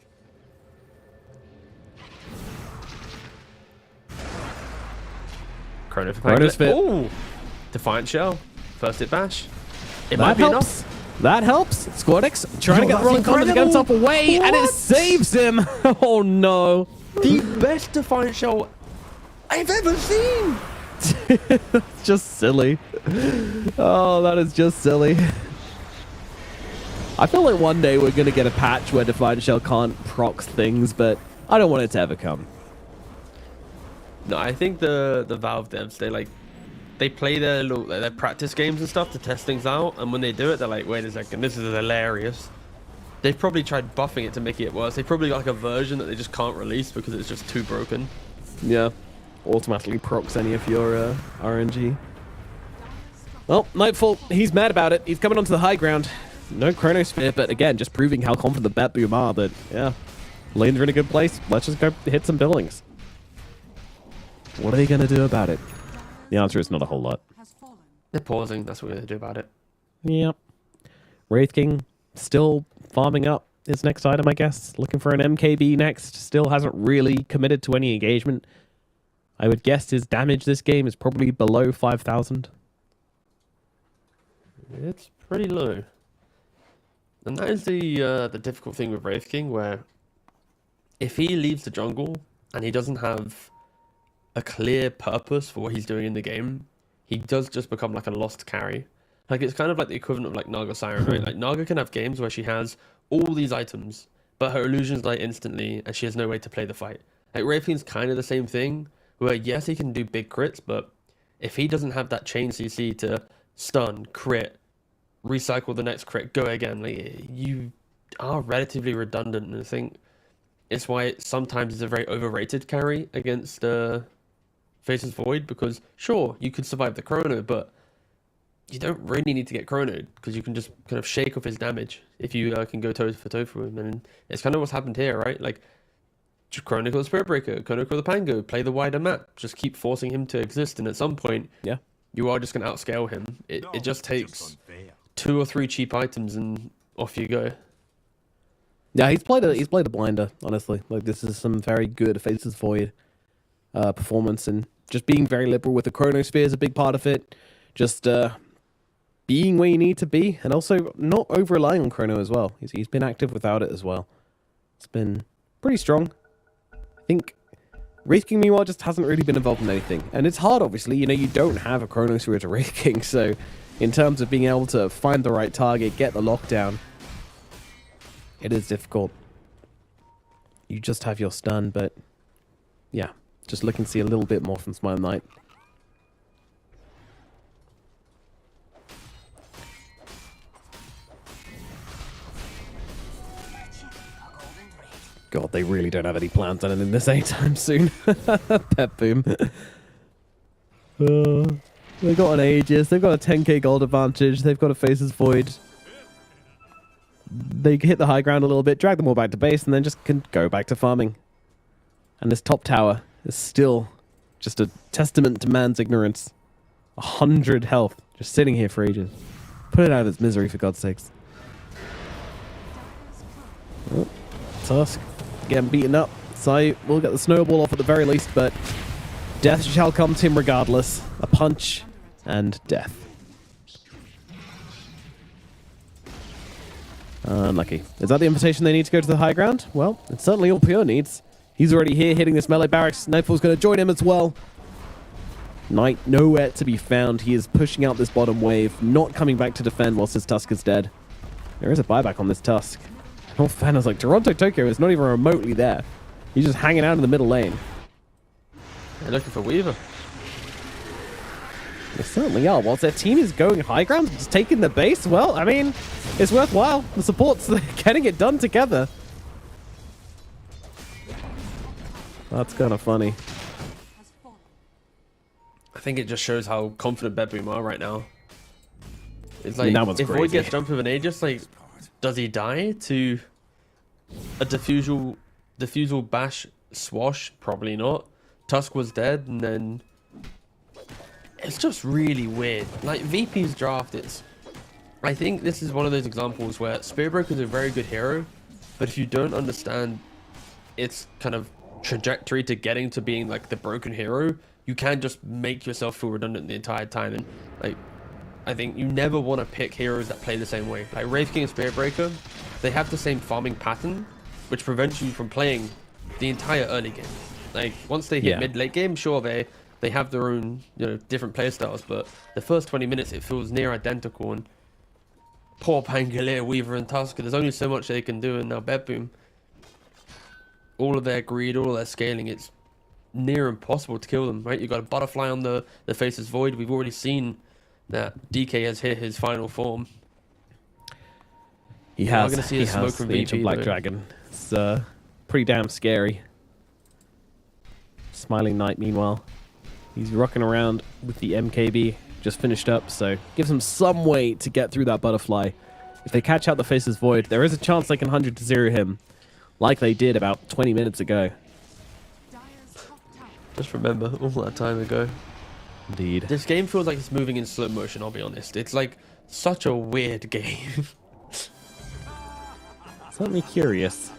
S3: Chrono's fit. Oh! Defiant Shell. First hit bash. It
S2: That
S3: might be
S2: helps.
S3: enough.
S2: That helps. Squadix trying to get
S3: that's
S2: the rolling combo to get
S3: incredible.
S2: himself away, and it
S3: What?
S2: saves him. Oh no.
S3: The best Defiant Shell I've ever seen!
S2: It's just silly. Oh, that is just silly. I feel like one day we're going to get a patch where Defiant Shell can't proc things, but I don't want it to ever come.
S3: No, I think the Valve devs, they play their practice games and stuff to test things out, and when they do it, they're like, wait a second, this is hilarious. They've probably tried buffing it to make it worse. They probably got like a version that they just can't release because it's just too broken.
S2: Yeah. Automatically procs any of your RNG. Well, Nightfall, he's mad about it. He's coming onto the high ground. No Chronosphere, but again, just proving how confident the BetBoom are that, yeah, lanes are in a good place. Let's just go hit some billings. What are they going to do about it? The answer is not a whole lot.
S4: Has fallen.
S3: They're pausing, that's what they're going to do about it.
S2: Yep. Wraith King still farming up his next item, I guess. Looking for an MKB next. Still hasn't really committed to any engagement. I would guess his damage this game is probably below 5,000.
S3: It's pretty low. And that is the difficult thing with Wraith King, where if he leaves the jungle and he doesn't have a clear purpose for what he's doing in the game, he does just become like a lost carry. Like, it's kind of like the equivalent of like Naga Siren, right? Like, Naga can have games where she has all these items, but her illusions die instantly and she has no way to play the fight. Like, Wraith King's kind of the same thing, where yes, he can do big crits, but if he doesn't have that chain CC to stun, crit, recycle the next crit, go again, like, you are relatively redundant, and I think it's why it sometimes is a very overrated carry against Faceless Void, because sure, you could survive the chrono, but you don't really need to get chronoed, because you can just kind of shake off his damage if you can go toe for toe for him, and it's kind of what's happened here, right? Like, just Chronicle the Spirit Breaker, Chronicle the Pango, play the wider map, just keep forcing him to exist, and at some point,
S2: Yeah.
S3: you are just going to outscale him. It just takes 2 or 3 cheap items and off you go.
S2: Yeah, he's played a blinder, honestly. Like, this is some very good Faces Void performance, and just being very liberal with the Chronosphere is a big part of it. Just being where you need to be, and also not over-relying on Chrono as well. He's been active without it as well. It's been pretty strong. I think Wraith King, meanwhile, just hasn't really been involved in anything. And it's hard, obviously. You know, you don't have a Chronosphere to Wraith King, so in terms of being able to find the right target, get the lockdown, it is difficult. You just have your stun, but yeah, just looking to see a little bit more from Smile Knight. God, they really don't have any plans on anything this anytime soon. BetBoom. They've got an Aegis, they've got a 10k gold advantage, they've got a Faces Void. They hit the high ground a little bit, drag them all back to base, and then just can go back to farming. And this top tower is still just a testament to man's ignorance. 100 health, just sitting here for ages. Put it out of its misery, for God's sakes. Oh, Tusk getting beaten up. Sai will get the snowball off at the very least, but death shall come to him regardless. A punch and death. Unlucky. Is that the invitation they need to go to the high ground? Well, it's certainly all Pure needs. He's already here hitting this melee barracks. Nightfall's going to join him as well. Knight nowhere to be found. He is pushing out this bottom wave, not coming back to defend whilst his Tusk is dead. There is a buyback on this Tusk. Oh, fan, I was like, Toronto Tokyo is not even remotely there. He's just hanging out in the middle lane.
S3: They're looking for Weaver.
S2: They certainly are. Whilst their team is going high ground, just taking the base, well, I mean, it's worthwhile. The support's getting it done together. That's kind of funny.
S3: I think it just shows how confident BetBoom are right now. It's like,
S2: that one's
S3: if Void
S2: crazy.
S3: gets jumped with an Aegis, like, does he die to a diffusal bash swash? Probably not. Tusk was dead, and then it's just really weird. Like, VP's draft, I think this is one of those examples where Spearbreaker is a very good hero, but if you don't understand its kind of trajectory to getting to being like the broken hero, you can just make yourself feel redundant the entire time. And like, I think you never want to pick heroes that play the same way. Like Wraith King and Spearbreaker, they have the same farming pattern, which prevents you from playing the entire early game. Like once they hit mid-late game, sure, they have their own, you know, different play styles, but the first 20 minutes it feels near identical. And poor Pangolier, Weaver, and Tusk, there's only so much they can do. And now BetBoom, all of their greed, all of their scaling, it's near impossible to kill them, right? You've got a Butterfly on the Faces Void. We've already seen that DK has hit his final form.
S2: He has the ancient Black Dragon. It's pretty damn scary. Smiling Knight, meanwhile, he's rocking around with the MKB, just finished up, so gives him some way to get through that Butterfly. If they catch out the Faces Void, there is a chance they can 100-0 him, like they did about 20 minutes ago.
S3: Just remember, all that time ago.
S2: Indeed.
S3: This game feels like it's moving in slow motion, I'll be honest. It's like such a weird game.
S2: Certainly curious.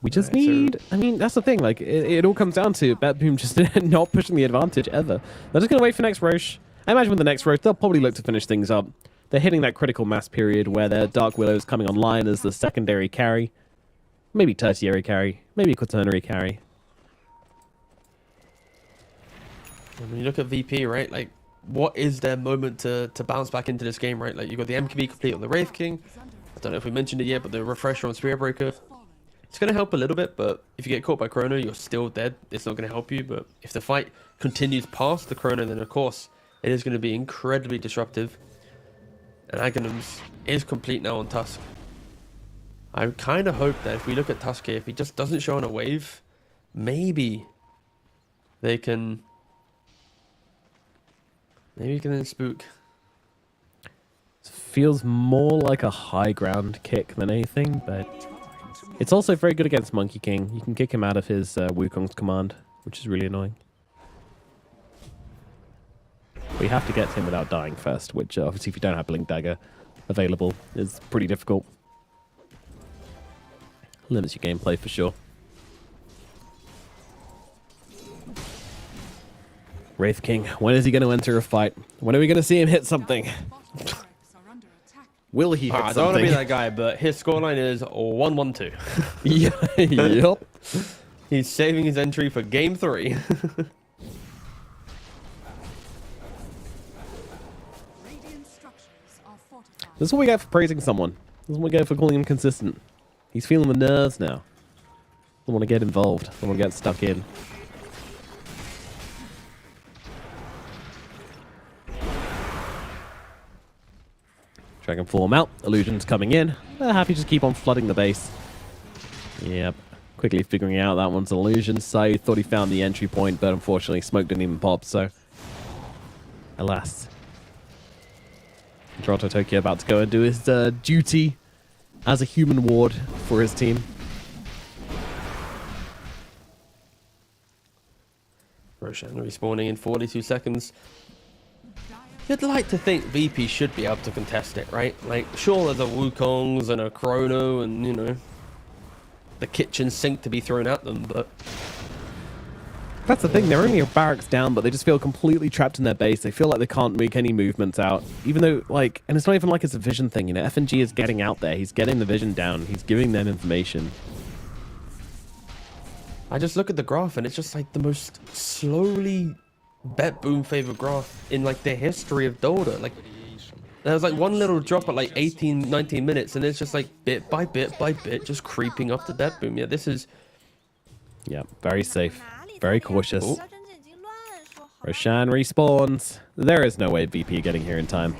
S2: We just need... I mean, that's the thing. Like, it all comes down to BetBoom just not pushing the advantage ever. They're just going to wait for next Roche. I imagine with the next Roche, they'll probably look to finish things up. They're hitting that critical mass period where their Dark Willow is coming online as the secondary carry. Maybe tertiary carry. Maybe quaternary carry.
S3: When you look at VP, right? Like, what is their moment to bounce back into this game, right? Like, you've got the MKB complete on the Wraith King. I don't know if we mentioned it yet, but the refresher on Spearbreaker. It's going to help a little bit, but if you get caught by Chrono, you're still dead. It's not going to help you, but if the fight continues past the Chrono, then of course, it is going to be incredibly disruptive. And Aghanim's is complete now on Tusk. I kind of hope that if we look at Tusk here, if he just doesn't show on a wave, maybe they can... Maybe you can then spook.
S2: Feels more like a high ground kick than anything, but it's also very good against Monkey King. You can kick him out of his Wukong's command, which is really annoying. We have to get to him without dying first, which obviously if you don't have Blink Dagger available is pretty difficult. Limits your gameplay for sure. Wraith King, when is he going to enter a fight? When are we going to see him hit something? Will he hit
S3: I don't want
S2: something?
S3: to be that guy, but his scoreline is 1-1-2.
S2: Yeah, yep.
S3: He's saving his entry for game 3.
S2: This is what we get for praising someone. This is what we get for calling him consistent. He's feeling the nerves now. Don't want to get involved. Don't want to get stuck in. Dragon form out. Illusion's coming in. They're happy to just keep on flooding the base. Yep. Quickly figuring out that one's an illusion. Sai thought he found the entry point, but unfortunately smoke didn't even pop, so alas. Toronto Tokyo about to go and do his duty as a human ward for his team.
S3: Roshan respawning in 42 seconds. You'd like to think VP should be able to contest it, right? Like, sure, there's a Wukongs and a Chrono and, you know, the kitchen sink to be thrown at them, but
S2: That's the thing, they're only a barracks down, but they just feel completely trapped in their base. They feel like they can't make any movements out. Even though, like, and it's not even like it's a vision thing, you know, FNG is getting out there. He's getting the vision down. He's giving them information.
S3: I just look at the graph and it's just like the most slowly BetBoom favored graph in like the history of Dota. Like, there was like one little drop at like 18, 19 minutes and it's just like bit by bit by bit just creeping up to BetBoom. Yeah, this is...
S2: Yeah, very safe. Very cautious.
S3: Oh.
S2: Roshan respawns. There is no way VP getting here in time.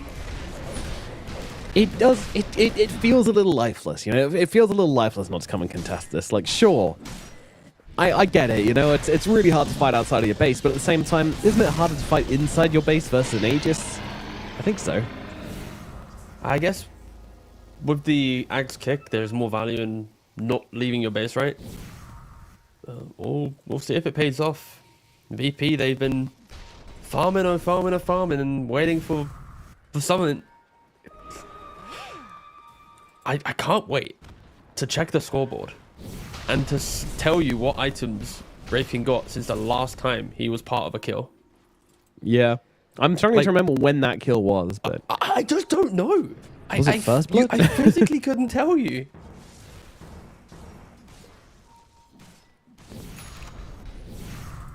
S2: It does. It feels a little lifeless, you know. It feels a little lifeless not to come and contest this. Like, sure, I get it. You know, it's really hard to fight outside of your base, but at the same time, isn't it harder to fight inside your base versus an Aegis? I think so.
S3: I guess with the axe kick, there's more value in not leaving your base, right? We'll see if it pays off. VP, they've been farming and waiting for something. I can't wait to check the scoreboard and to tell you what items Wraithking got since the last time he was part of a kill.
S2: Yeah, I'm struggling to remember when that kill was, but
S3: I just don't know.
S2: Was it first blood?
S3: I physically couldn't tell you.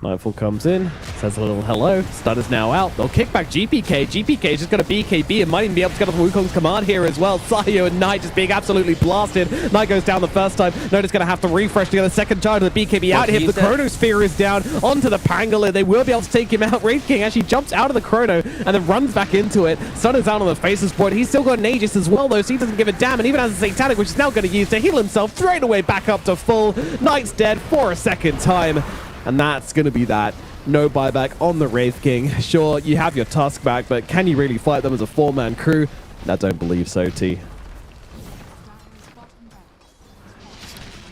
S2: Nightfall comes in, says a little hello. Stutter's now out. They'll kick back GPK. GPK just got a BKB and might even be able to get off the Wukong's command here as well. Sayo and Knight just being absolutely blasted. Knight goes down the first time. Notice going to have to refresh to get a second charge of the BKB out here. The Chronosphere is down onto the Pangolin. They will be able to take him out. Wraith King actually jumps out of the Chrono and then runs back into it. Stutter's out on the Faceless point. He's still got an Aegis as well though, so he doesn't give a damn, and even has a Satanic, which is now going to use to heal himself straight away back up to full. Knight's dead for a second time. And that's going to be that. No buyback on the Wraith King. Sure, you have your Tusk back, but can you really fight them as a four-man crew? I don't believe so, T.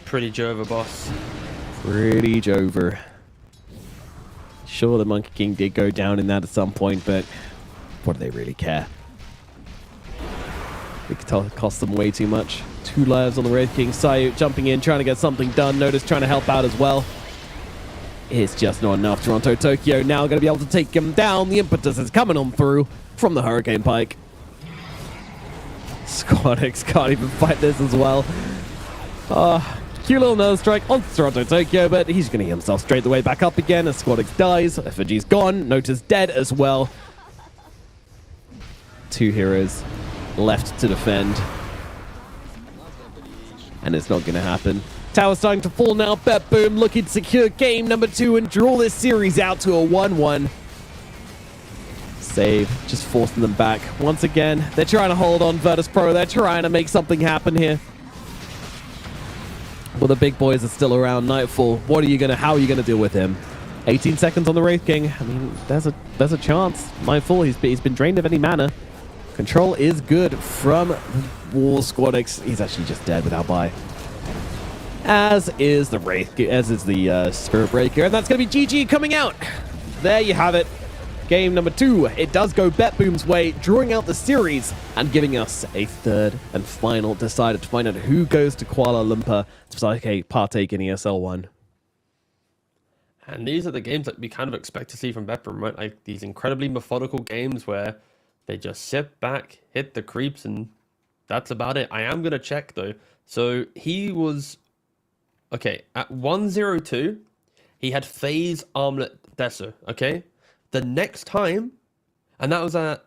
S3: Pretty Jover, boss.
S2: Pretty Jover. Sure, the Monkey King did go down in that at some point, but what do they really care? It could cost them way too much. 2 lives on the Wraith King. Sayu jumping in, trying to get something done. Notice trying to help out as well. It's just not enough. Toronto Tokyo now going to be able to take him down. The impetus is coming on through from the Hurricane Pike. Squadix can't even fight this as well. Cute little nose strike on Toronto Tokyo, but he's going to get himself straight the way back up again as Squadix dies. FNG's gone. Nota's dead as well. 2 heroes left to defend. And it's not going to happen. Tower's starting to fall now. BetBoom looking to secure game number 2 and draw this series out to a 1-1. Save, just forcing them back. Once again, they're trying to hold on Virtus Pro. They're trying to make something happen here. Well, the big boys are still around. Nightfall, how are you gonna deal with him? 18 seconds on the Wraith King. I mean, there's a chance. Nightfall, he's been drained of any mana. Control is good from Wall Squadix. He's actually just dead without buy. As is the Spirit Breaker, and that's going to be GG coming out. There you have it. game number 2, it does go BetBoom's way, drawing out the series and giving us a third and final decider to find out who goes to Kuala Lumpur to partake in ESL 1.
S3: And these are the games that we kind of expect to see from BetBoom, right? Like these incredibly methodical games where they just sit back, hit the creeps, and that's about it. I am going to check, though. So he was... Okay, at 102, he had phase armlet Deso, okay? The next time, and that was at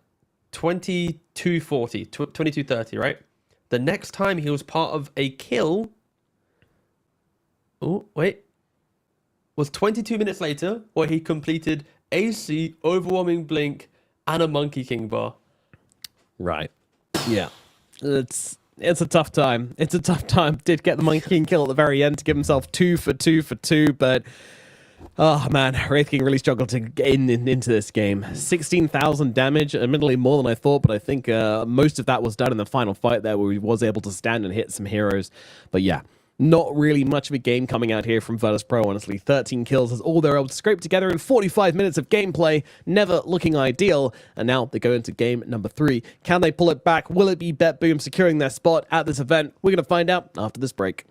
S3: 2240, 2230, right? The next time he was part of a kill, was 22 minutes later, where he completed AC, Overwhelming Blink, and a Monkey King bar.
S2: Right. Yeah. It's a tough time. It's a tough time. Did get the Monkey King kill at the very end to give himself 2 for 2 for 2, but... Oh man, Wraith King really struggled to get into this game. 16,000 damage, admittedly more than I thought, but I think most of that was done in the final fight there where he was able to stand and hit some heroes. But yeah, not really much of a game coming out here from Virtus.pro, honestly. 13 kills is all they're able to scrape together in 45 minutes of gameplay, never looking ideal. And now they go into game number 3. Can they pull it back? Will it be BetBoom securing their spot at this event? We're going to find out after this break.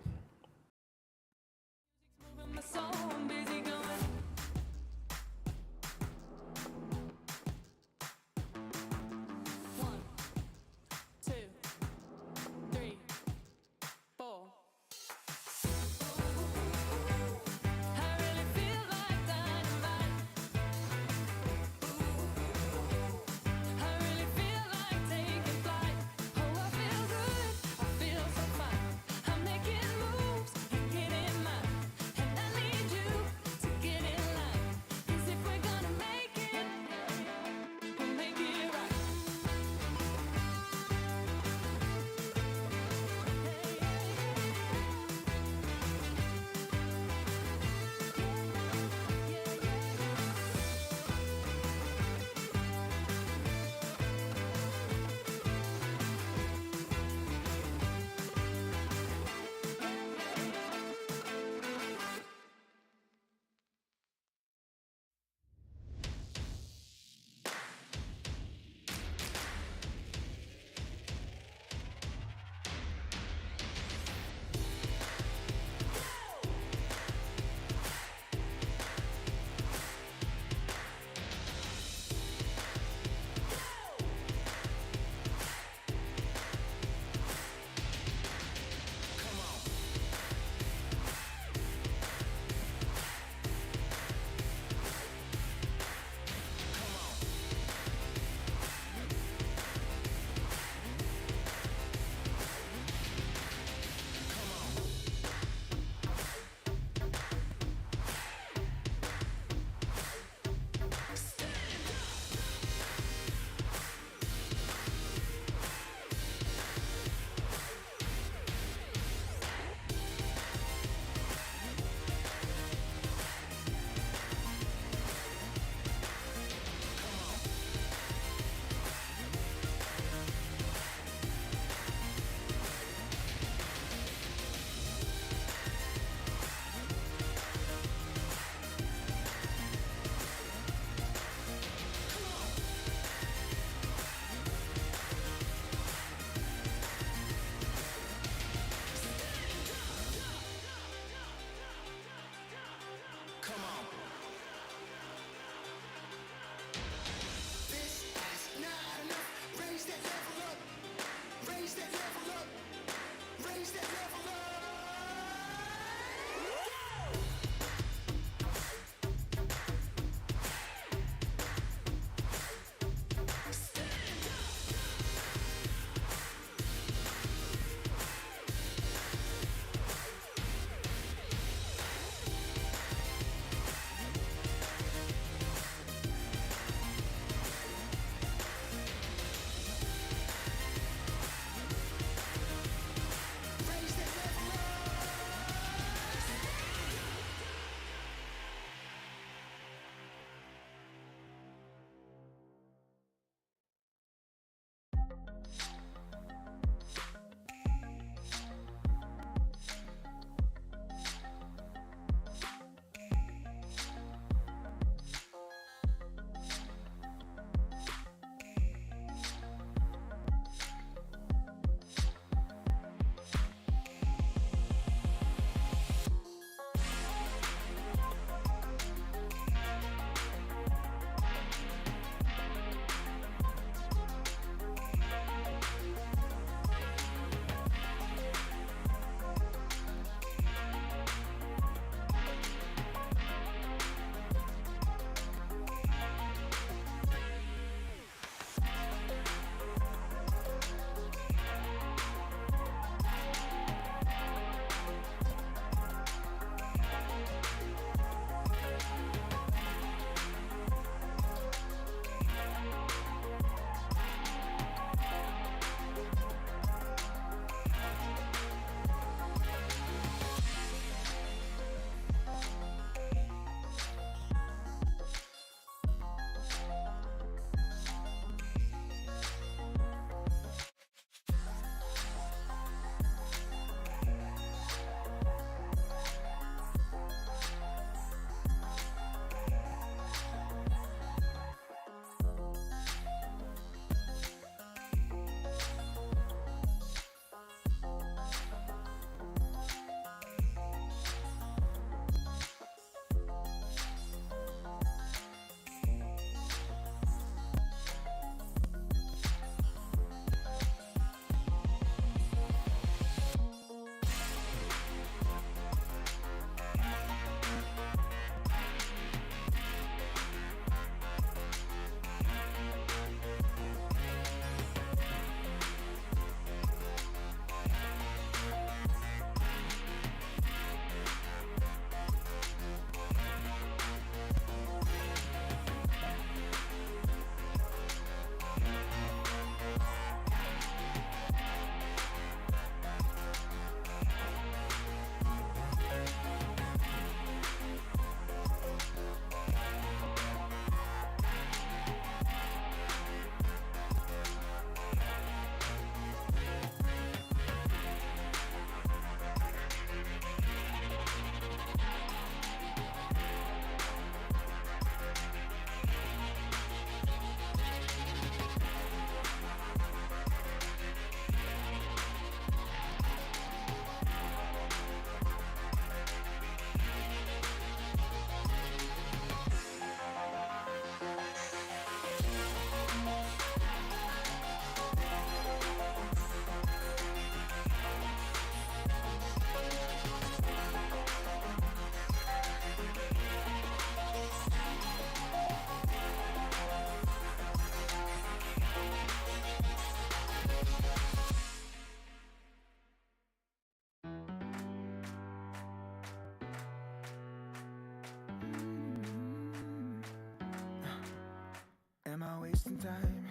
S1: wasting time,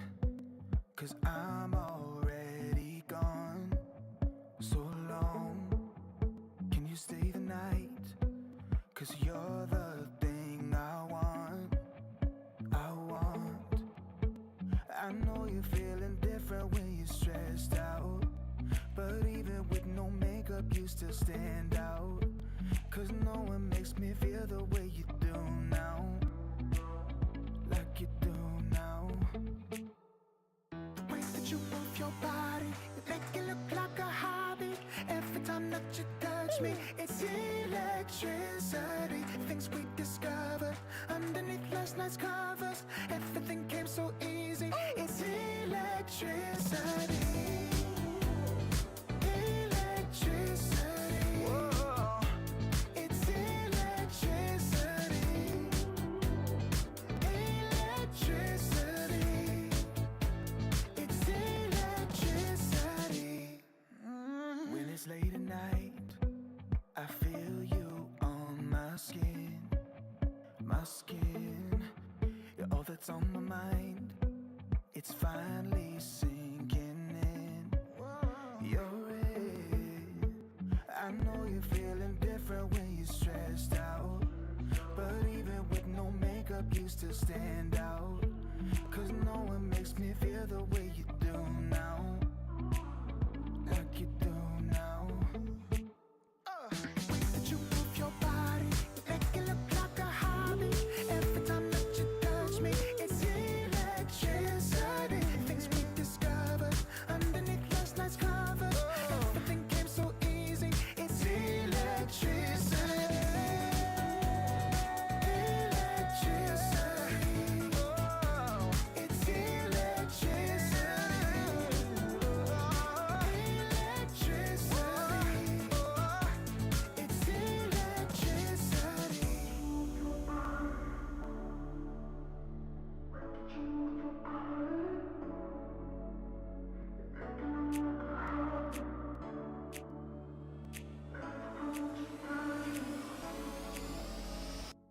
S1: 'cause I'm already gone. So long, can you stay the night? 'Cause you're the thing I want. I know you're feeling different when you're stressed out, but even with no makeup you still stand out. 'Cause no one makes me feel the way you do now, like you do now. The way that you move your body, you make it look like a hobby. Every time that you touch me, it's electricity. Things we discovered underneath last night's covers. Everything came so easy. It's electricity. Electricity. Whoa. It's electricity. Electricity. It's electricity. When it's late at night, I feel you on my skin. My skin. You're all that's on my mind. It's finally sinking in. You're it. I know you're feeling different when you're stressed out, but even with no makeup you still stand out. 'Cause no one makes me feel the way you do now, like you do now. The way that you move your body, you make it look like a hobby. Every time that you touch me, it's electricity. Things we discovered underneath last night's covers. Everything came so easy. It's electricity. Electricity. It's electricity. Electricity. It's electricity.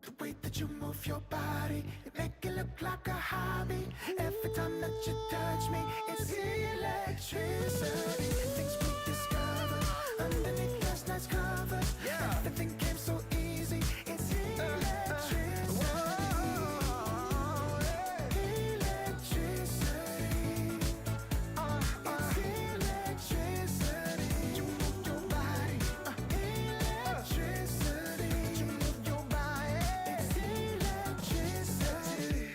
S1: The way that you move your body, you make it look like a hobby. Every time that you touch me, it's electricity. Things we discovered underneath last night's covers. Everything came so easy. It's electricity. Electricity. It's electricity. You move your body. Electricity. You move your body. It's electricity.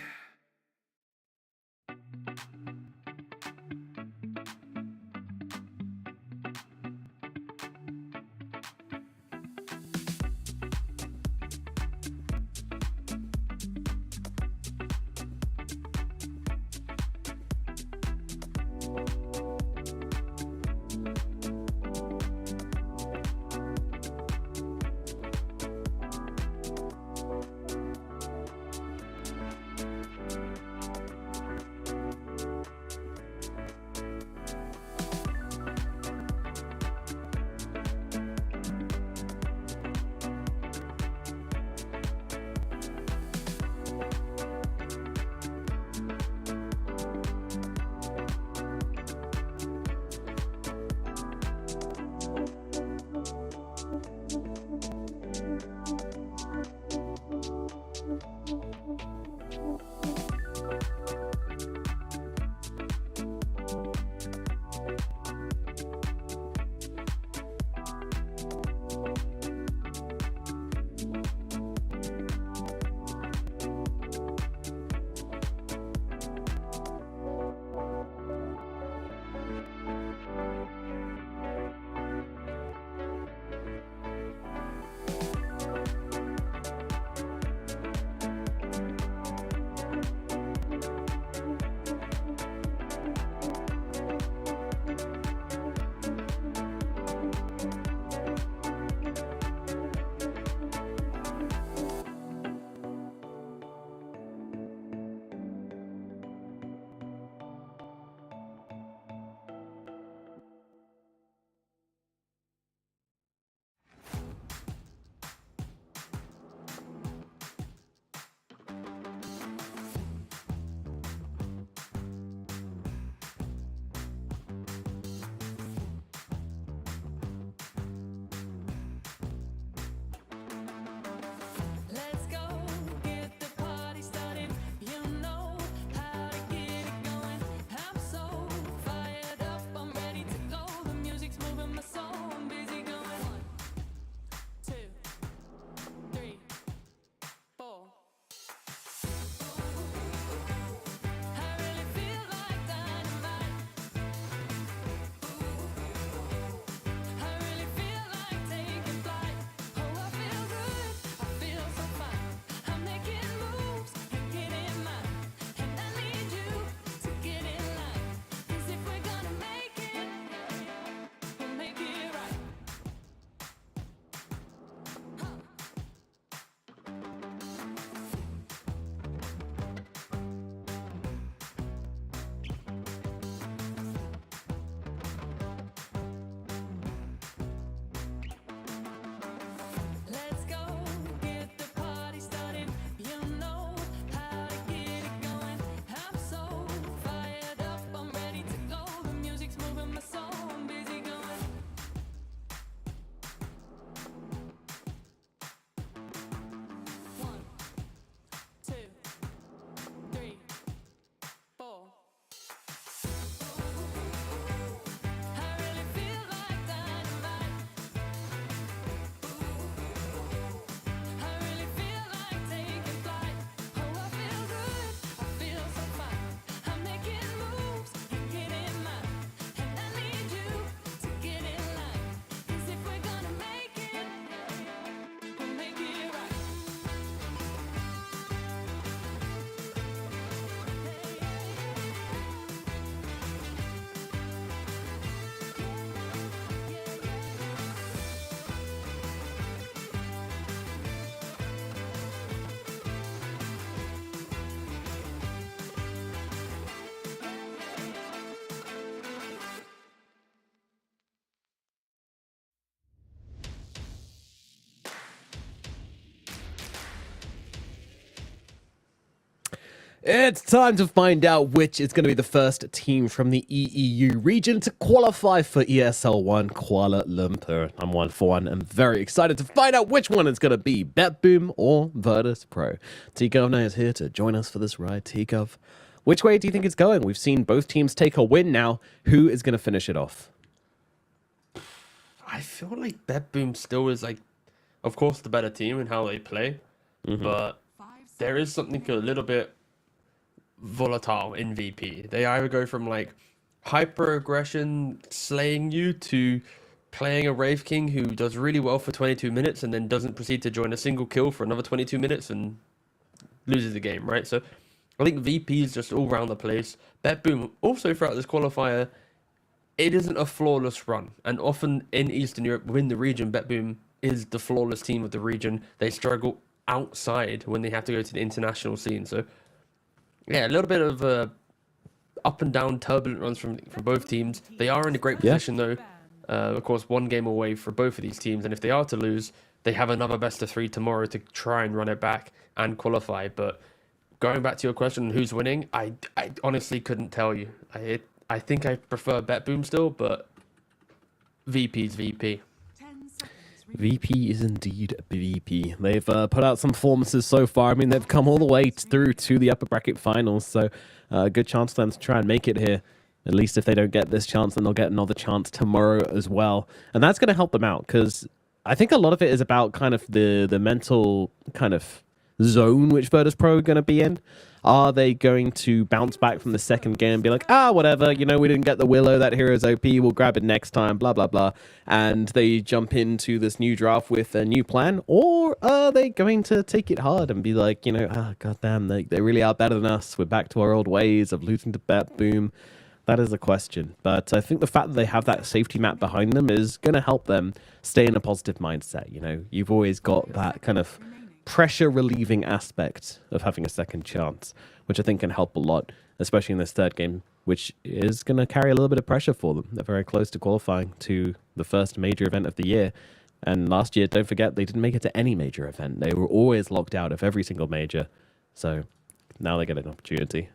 S2: It's time to find out which is going to be the first team from the EEU region to qualify for ESL 1 Kuala Lumpur. I'm 1-for-1 and very excited to find out which one it's going to be, BetBoom or Virtus Pro. Tikov now is here to join us for this ride. Tikov, which way do you think it's going? We've seen both teams take a win now. Who is going to finish it off?
S3: I feel like BetBoom still is, like, of course, the better team in how they play, but there is something a little bit volatile in VP. They either go from like hyper aggression slaying you to playing a Wraith King who does really well for 22 minutes and then doesn't proceed to join a single kill for another 22 minutes and loses the game, right? So I think VP is just all around the place. BetBoom also throughout this qualifier, it isn't a flawless run, and often in Eastern Europe within the region, BetBoom is the flawless team of the region. They struggle outside when they have to go to the international scene. So yeah, a little bit of up and down turbulent runs from both teams. They are in a great position though. Of course, one game away for both of these teams. And if they are to lose, they have another best of 3 tomorrow to try and run it back and qualify. But going back to your question, who's winning? I honestly couldn't tell you. I think I prefer BetBoom still, but VP's VP.
S2: VP is indeed VP. They've put out some performances so far. I mean, they've come all the way through to the upper bracket finals, so a good chance for them to try and make it here. At least if they don't get this chance, then they'll get another chance tomorrow as well. And that's going to help them out, because I think a lot of it is about kind of the mental kind of zone which Virtus Pro are going to be in. Are they going to bounce back from the second game and be like, whatever, you know, we didn't get the Willow, that hero's OP, we'll grab it next time, blah, blah, blah. And they jump into this new draft with a new plan? Or are they going to take it hard and be like, you know, goddamn, they really are better than us. We're back to our old ways of losing to BetBoom. That is a question. But I think the fact that they have that safety map behind them is going to help them stay in a positive mindset. You know, you've always got that kind of pressure relieving aspect of having a second chance, which I think can help a lot, especially in this third game, which is going to carry a little bit of pressure for them. They're very close to qualifying to the first major event of the year. And last year, don't forget, they didn't make it to any major event. They were always locked out of every single major. So now they get an opportunity.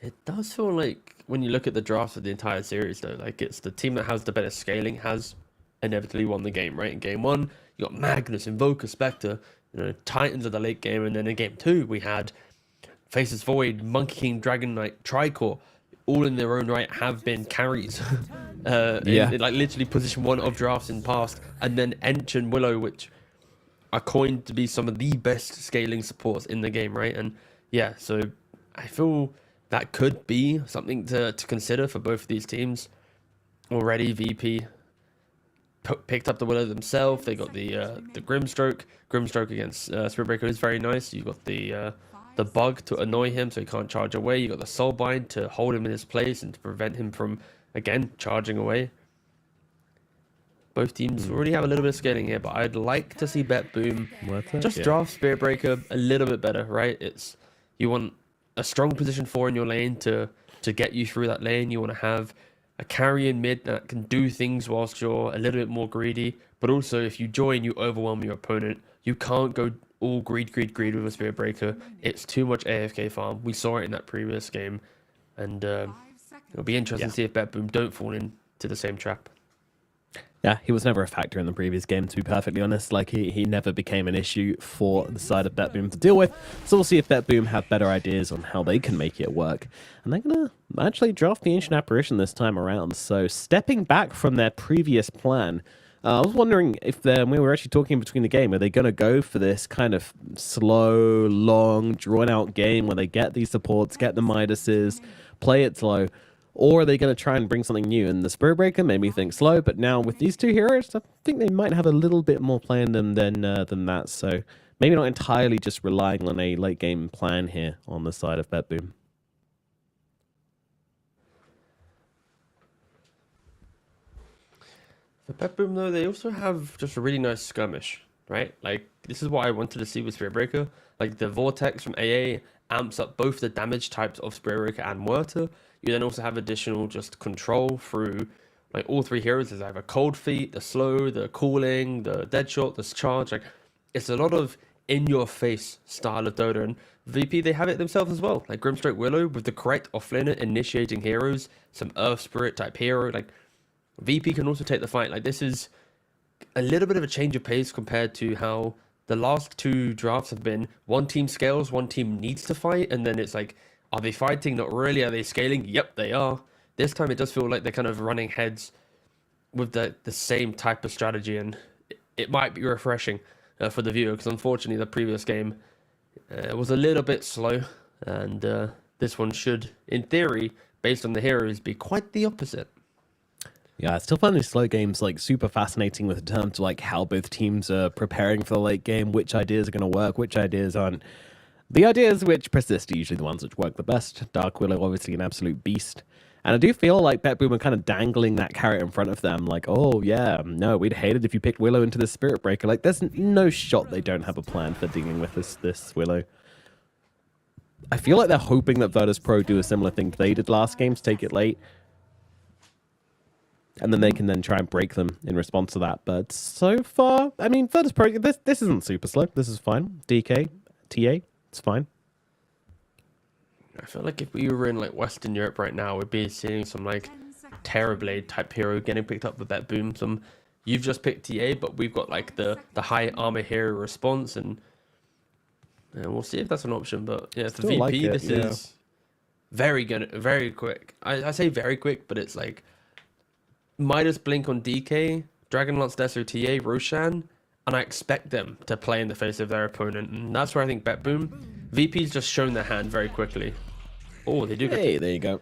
S3: It does feel like when you look at the drafts of the entire series, though, like it's the team that has the better scaling has inevitably won the game, right? In game 1, you got Magnus, Invoker, Spectre, you know, Titans of the late game, and then in game 2, we had Faces Void, Monkey King, Dragon Knight, Tricor, all in their own right have been carries. in, like literally position 1 of drafts in the past, and then Ench and Willow, which are coined to be some of the best scaling supports in the game, right? And yeah, so I feel that could be something to consider for both of these teams. Already, VP picked up the Willow themselves. They got the Grimstroke. Grimstroke against Spirit Breaker is very nice. You got the bug to annoy him so he can't charge away. You got the Soulbind to hold him in his place and to prevent him from, again, charging away. Both teams already have a little bit of scaling here, but I'd like to see BetBoom just draft Spirit Breaker a little bit better, right? You want a strong position 4 in your lane to get you through that lane. You want to have a carry in mid that can do things whilst you're a little bit more greedy. But also, if you join, you overwhelm your opponent. You can't go all greed with a Spirit Breaker. It's too much AFK farm. We saw it in that previous game. And it'll be interesting to see if BetBoom don't fall into the same trap.
S2: Yeah, he was never a factor in the previous game, to be perfectly honest. Like, he never became an issue for the side of BetBoom to deal with. So we'll see if BetBoom have better ideas on how they can make it work. And they're going to actually draft the Ancient Apparition this time around. So stepping back from their previous plan, I was wondering if we were actually talking between the game, are they going to go for this kind of slow, long, drawn-out game where they get these supports, get the Midases, play it slow? Or are they going to try and bring something new? And the Spirit Breaker made me think slow, but now with these two heroes, I think they might have a little bit more play in them than that. So maybe not entirely just relying on a late game plan here on the side of BetBoom.
S3: For BetBoom, though, they also have just a really nice skirmish, right? Like, this is what I wanted to see with Spirit Breaker. Like, the Vortex from AA amps up both the damage types of Spirit Breaker and Muerta. You then also have additional just control through like all 3 heroes. There's either Cold Feet, the Slow, the Cooling, the Deadshot, the Charge. Like, it's a lot of in-your-face style of Dota, and VP, they have it themselves as well. Like Grimstroke Willow with the correct offlaner initiating heroes, some Earth Spirit type hero. Like VP can also take the fight. Like this is a little bit of a change of pace compared to how the last 2 drafts have been. One team scales, one team needs to fight, and then it's like, are they fighting? Not really. Are they scaling? Yep, they are. This time it does feel like they're kind of running heads with the same type of strategy, and it might be refreshing for the viewer, because unfortunately the previous game was a little bit slow, and this one should, in theory, based on the heroes, be quite the opposite.
S2: Yeah, I still find these slow games like super fascinating with terms of like how both teams are preparing for the late game, which ideas are going to work, which ideas aren't. The ideas which persist are usually the ones which work the best. Dark Willow, obviously an absolute beast. And I do feel like BetBoom are kind of dangling that carrot in front of them. Like, oh, yeah, no, we'd hate it if you picked Willow into the Spirit Breaker. Like, there's no shot they don't have a plan for dealing with this Willow. I feel like they're hoping that Virtus Pro do a similar thing they did last game to take it late. And then they can then try and break them in response to that. But so far, I mean, Virtus Pro, this isn't super slow. This is fine. DK, TA, it's fine.
S3: I feel like if we were in like Western Europe right now, we'd be seeing some like Terrorblade type hero getting picked up with BetBoom. Some you've just picked TA, but we've got like the high armor hero response, and we'll see if that's an option. But yeah, for
S2: Still
S3: VP,
S2: like it,
S3: this is very good, very quick. I say very quick, but it's like Midas Blink on DK, Dragonlance Desert TA, Roshan, and I expect them to play in the face of their opponent, and that's where I think BetBoom, VP's just shown their hand very quickly. Oh, they do.
S2: Hey, there you go.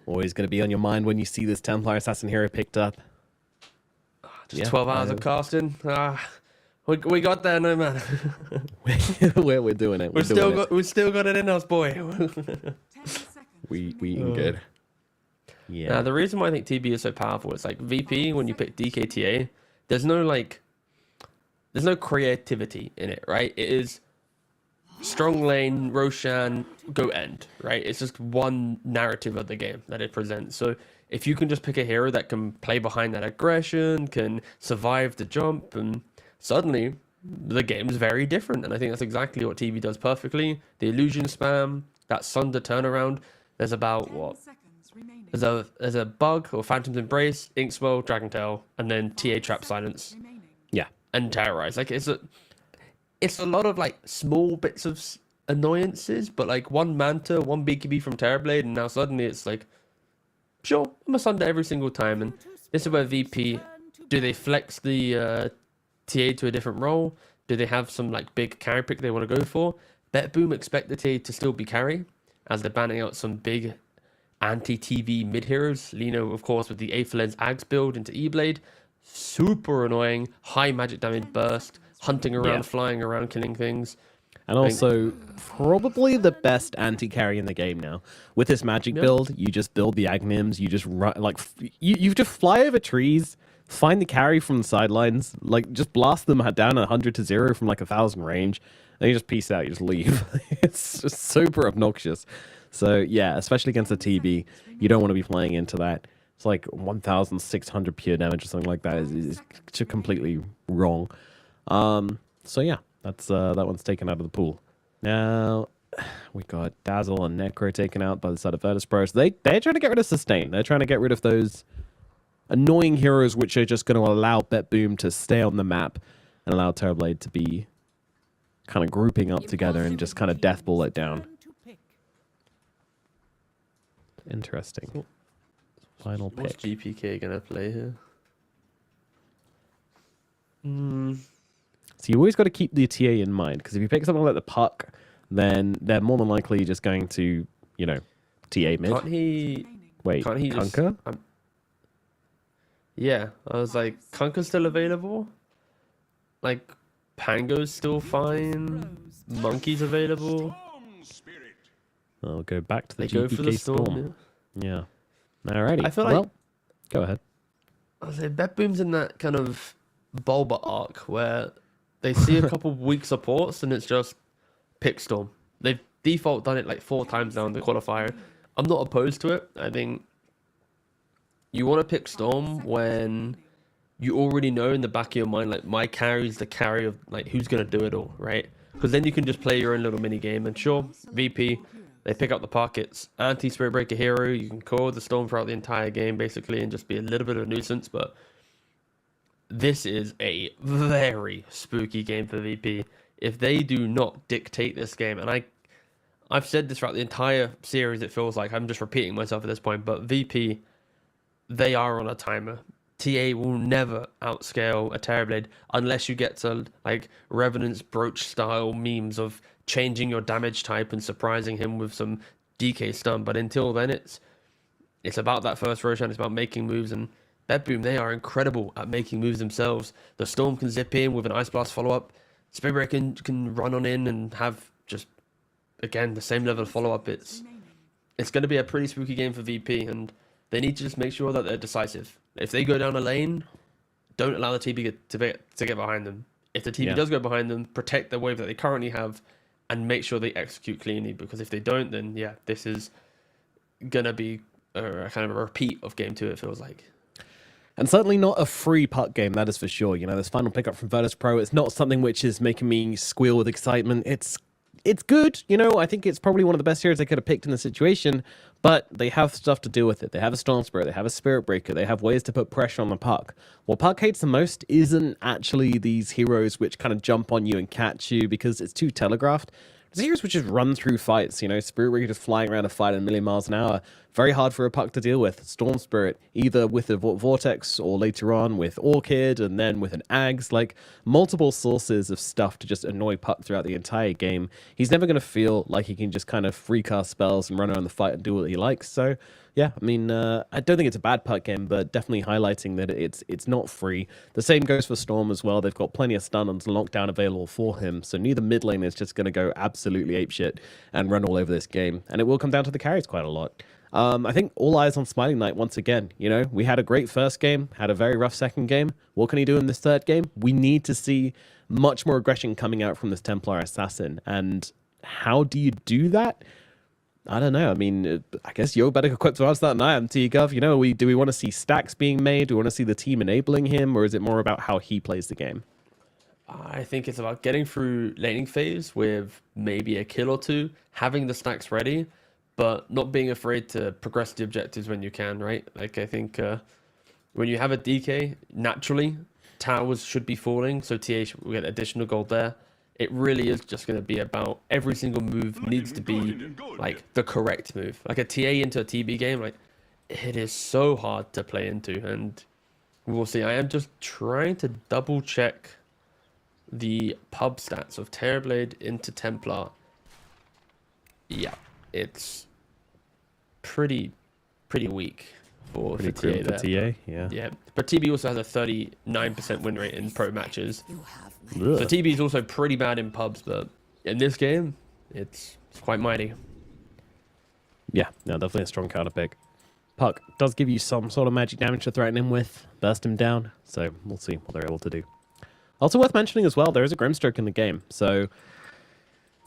S2: Always going to be on your mind when you see this Templar Assassin hero picked up.
S3: Just 12 hours of casting. We got there, no man.
S2: we're doing it.
S3: We still got it in us, boy.
S4: 10 seconds.
S2: We eating good. Yeah.
S3: Now, the reason why I think TB is so powerful is like VP, when you pick DKTA, there's no creativity in it, right? It is strong lane, Roshan, go end, right? It's just one narrative of the game that it presents. So if you can just pick a hero that can play behind that aggression, can survive the jump, and suddenly the game's very different. And I think that's exactly what TV does perfectly. The illusion spam, that Sunder turnaround. There's about
S4: 10 seconds remaining.
S3: there's a bug or Phantom's Embrace, Inkswell, Dragon Tail, and then TA Trap Silence
S4: Remaining.
S2: Yeah.
S3: and Terrorize. Like it's a lot of like small bits of annoyances, but like one Manta, one BKB from Terrorblade, and now suddenly it's like, sure, I'm a Sunder every single time. And this is where VP, do they flex the TA to a different role? Do they have some like big carry pick they want to go for? BetBoom expect the TA to still be carry, as they're banning out some big anti-TV mid-heroes. Lino, of course, with the Aetherlens Ags build into E-Blade. Super annoying, high magic damage burst, hunting around,
S2: Yeah.
S3: flying around, killing things.
S2: And also, probably the best anti-carry in the game now. With this magic build, you just build the Agnims, you just run, like, you just fly over trees, find the carry from the sidelines, like, just blast them down 100 to 0 from, like, 1,000 range, and you just peace out, you just leave. It's just super obnoxious. So, yeah, especially against the TB, you don't want to be playing into that. It's like 1,600 pure damage or something like that. It's just completely wrong. So, yeah. That's that one's taken out of the pool. Now we got Dazzle and Necro taken out by the side of Virtus Pro. So they're trying to get rid of Sustain. They're trying to get rid of those annoying heroes which are just going to allow BetBoom to stay on the map and allow Terrorblade to be kind of grouping up together and just kind of death ball it down. Interesting. Final
S3: What's
S2: pick.
S3: GPK gonna play here?
S2: So you always got to keep the TA in mind, because if you pick something like the Puck, then they're more than likely just going to, you know, TA mid.
S3: Can't he?
S2: Wait,
S3: Can't he just?
S2: Kunkka?
S3: Yeah, I was like, Kunkka's still available. Like, Pango's still fine. Monkey's available.
S2: I'll go back to the
S3: They
S2: GPK
S3: go for the
S2: Storm.
S3: storm.
S2: Yeah. Alrighty.
S3: I feel
S2: well,
S3: like-
S2: go ahead.
S3: I was like, BetBoom's in that kind of Bulba arc where they see a couple weak supports and it's just pick Storm. They've default done it like 4 times now in the qualifier. I'm not opposed to it. I think you want to pick Storm when you already know in the back of your mind, like, my carry is the carry of, like, who's going to do it all, right? Because then you can just play your own little mini game. And sure, VP, they pick up the pockets. Anti-Spirit Breaker hero, you can call the Storm throughout the entire game, basically, and just be a little bit of a nuisance. But this is a very spooky game for VP. If they do not dictate this game, and I've said this throughout the entire series, it feels like I'm just repeating myself at this point, but VP, they are on a timer. TA will never outscale a Terrorblade unless you get to, like, Revenant's Brooch style memes of changing your damage type and surprising him with some DK stun. But until then, it's about that first Roshan. It's about making moves. And BetBoom, they are incredible at making moves themselves. The Storm can zip in with an Ice Blast follow-up. Spirit can run on in and have just, again, the same level of follow-up. It's going to be a pretty spooky game for VP, and they need to just make sure that they're decisive. If they go down a lane, don't allow the TB to get behind them. If the TB does go behind them, protect the wave that they currently have and make sure they execute cleanly, because if they don't, then yeah, this is going to be a kind of a repeat of Game 2, it feels like.
S2: And certainly not a free puck game, that is for sure. You know, this final pickup from Virtus Pro, it's not something which is making me squeal with excitement. It's good, you know, I think it's probably one of the best heroes they could have picked in the situation, but they have stuff to deal with it. They have a Storm Spirit, they have a Spirit Breaker, they have ways to put pressure on the puck. What puck hates the most isn't actually these heroes which kind of jump on you and catch you because it's too telegraphed. There's heroes which just run through fights, you know, Spirit Breaker just flying around a fight at a million miles an hour. Very hard for a puck to deal with. Storm Spirit, either with the Vortex or later on with Orchid and then with an Ags, like multiple sources of stuff to just annoy puck throughout the entire game. He's never going to feel like he can just kind of free cast spells and run around the fight and do what he likes. So yeah, I mean, I don't think it's a bad puck game, but definitely highlighting that it's not free. The same goes for Storm as well. They've got plenty of stun and lockdown available for him, so neither mid lane is just going to go absolutely apeshit and run all over this game. And it will come down to the carries quite a lot. I think all eyes on Smiling Knight once again. You know, we had a great first game, had a very rough second game. What can he do in this third game? We need to see much more aggression coming out from this Templar Assassin. And how do you do that? I don't know. I mean, I guess you're better equipped to answer that than I am, T-Gov. You know, do we want to see stacks being made? Do we want to see the team enabling him? Or is it more about how he plays the game?
S3: I think it's about getting through laning phase with maybe a kill or two, having the stacks ready, but not being afraid to progress the objectives when you can, right? Like, I think when you have a DK, naturally, towers should be falling, so TA will get additional gold there. It really is just going to be about every single move needs to be, like, the correct move. Like, a TA into a TB game, like, it is so hard to play into, and we'll see. I am just trying to double-check the pub stats of Terrorblade into Templar. Yeah, it's pretty weak for TA there.
S2: For TA, yeah.
S3: Yeah, but TB also has a 39% win rate in pro matches. So TB is also pretty bad in pubs, but in this game, it's quite mighty.
S2: Yeah, no, definitely a strong counter pick. Puck does give you some sort of magic damage to threaten him with, burst him down, so we'll see what they're able to do. Also worth mentioning as well, there is a Grimstroke in the game, so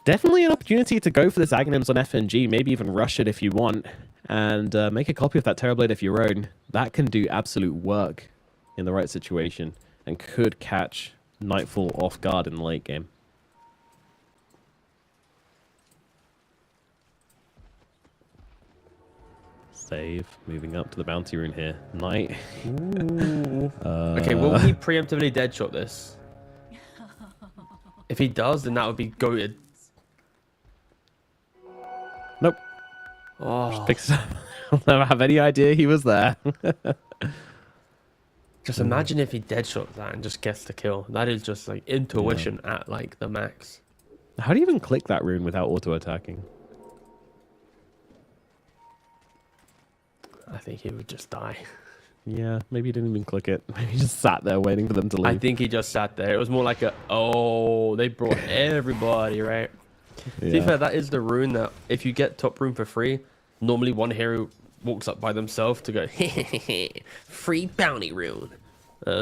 S2: definitely an opportunity to go for this Aghanims on FNG, maybe even rush it if you want, and make a copy of that Terrorblade of your own. That can do absolute work in the right situation, and could catch Nightfall off guard in the late game. Save, moving up to the bounty rune here. Knight.
S3: Okay, will he preemptively deadshot this? If he does, then that would be goated.
S2: Nope.
S3: Oh,
S2: Picks it up. I'll never have any idea he was there.
S3: just imagine if he deadshots that and just gets the kill. That is just like intuition at like the max.
S2: How do you even click that rune without auto-attacking?
S3: I think he would just die.
S2: Yeah, maybe he didn't even click it. Maybe he just sat there waiting for them to leave.
S3: I think he just sat there. It was more like they brought everybody, right?
S2: Yeah.
S3: To be fair, that is the rune that if you get top rune for free, normally one hero walks up by themselves to go, free bounty rune.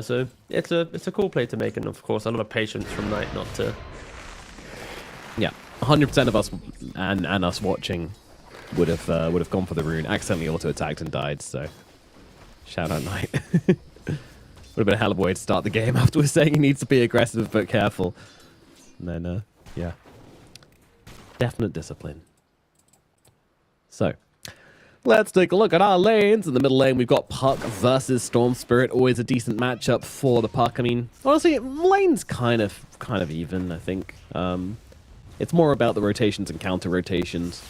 S3: So it's a cool play to make, and of course a lot of patience from Knight not to.
S2: Yeah, 100% of us and us watching would have gone for the rune, accidentally auto-attacked and died, so shout out Knight. Would have been a hell of a way to start the game after we're saying he needs to be aggressive but careful. And then, yeah. Definite discipline. So, let's take a look at our lanes. In the middle lane, we've got Puck versus Storm Spirit. Always a decent matchup for the Puck. I mean, honestly, lane's kind of even, I think. It's more about the rotations and counter rotations.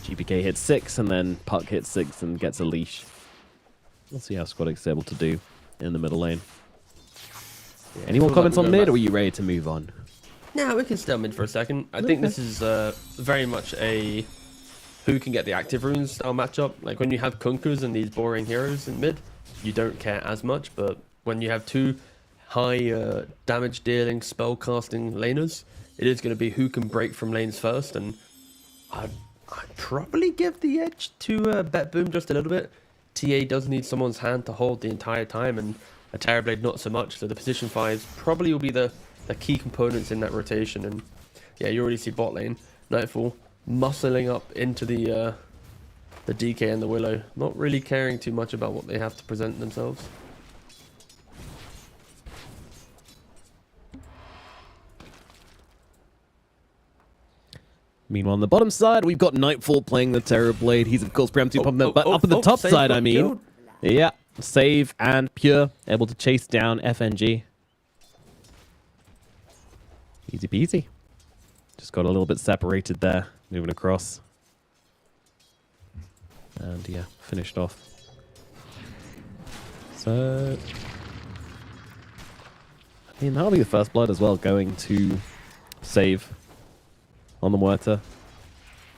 S2: GPK hits 6, and then Puck hits 6 and gets a leash. We'll see how Squadix is able to do in the middle lane. Any more comments on mid, or are you ready to move on?
S3: Nah, we can stay on mid for a second. I think this is very much a who can get the active runes style matchup. Like when you have Kunkers and these boring heroes in mid, you don't care as much. But when you have two high damage dealing, spell casting laners, it is going to be who can break from lanes first. And I'd probably give the edge to BetBoom just a little bit. TA does need someone's hand to hold the entire time, and a Terrorblade not so much. So the position 5s probably will be the key components in that rotation. And yeah, you already see bot lane Nightfall muscling up into the DK and the Willow, not really caring too much about what they have to present themselves.
S2: Meanwhile, on the bottom side, we've got Nightfall playing the Terrorblade. He's, of course, preemptive but up at the top side, I mean. Killed. Yeah, Save and Pure able to chase down FNG. Easy peasy. Just got a little bit separated there, moving across. And yeah, finished off. So, I mean, that'll be the first blood as well, going to Save on the Muerta.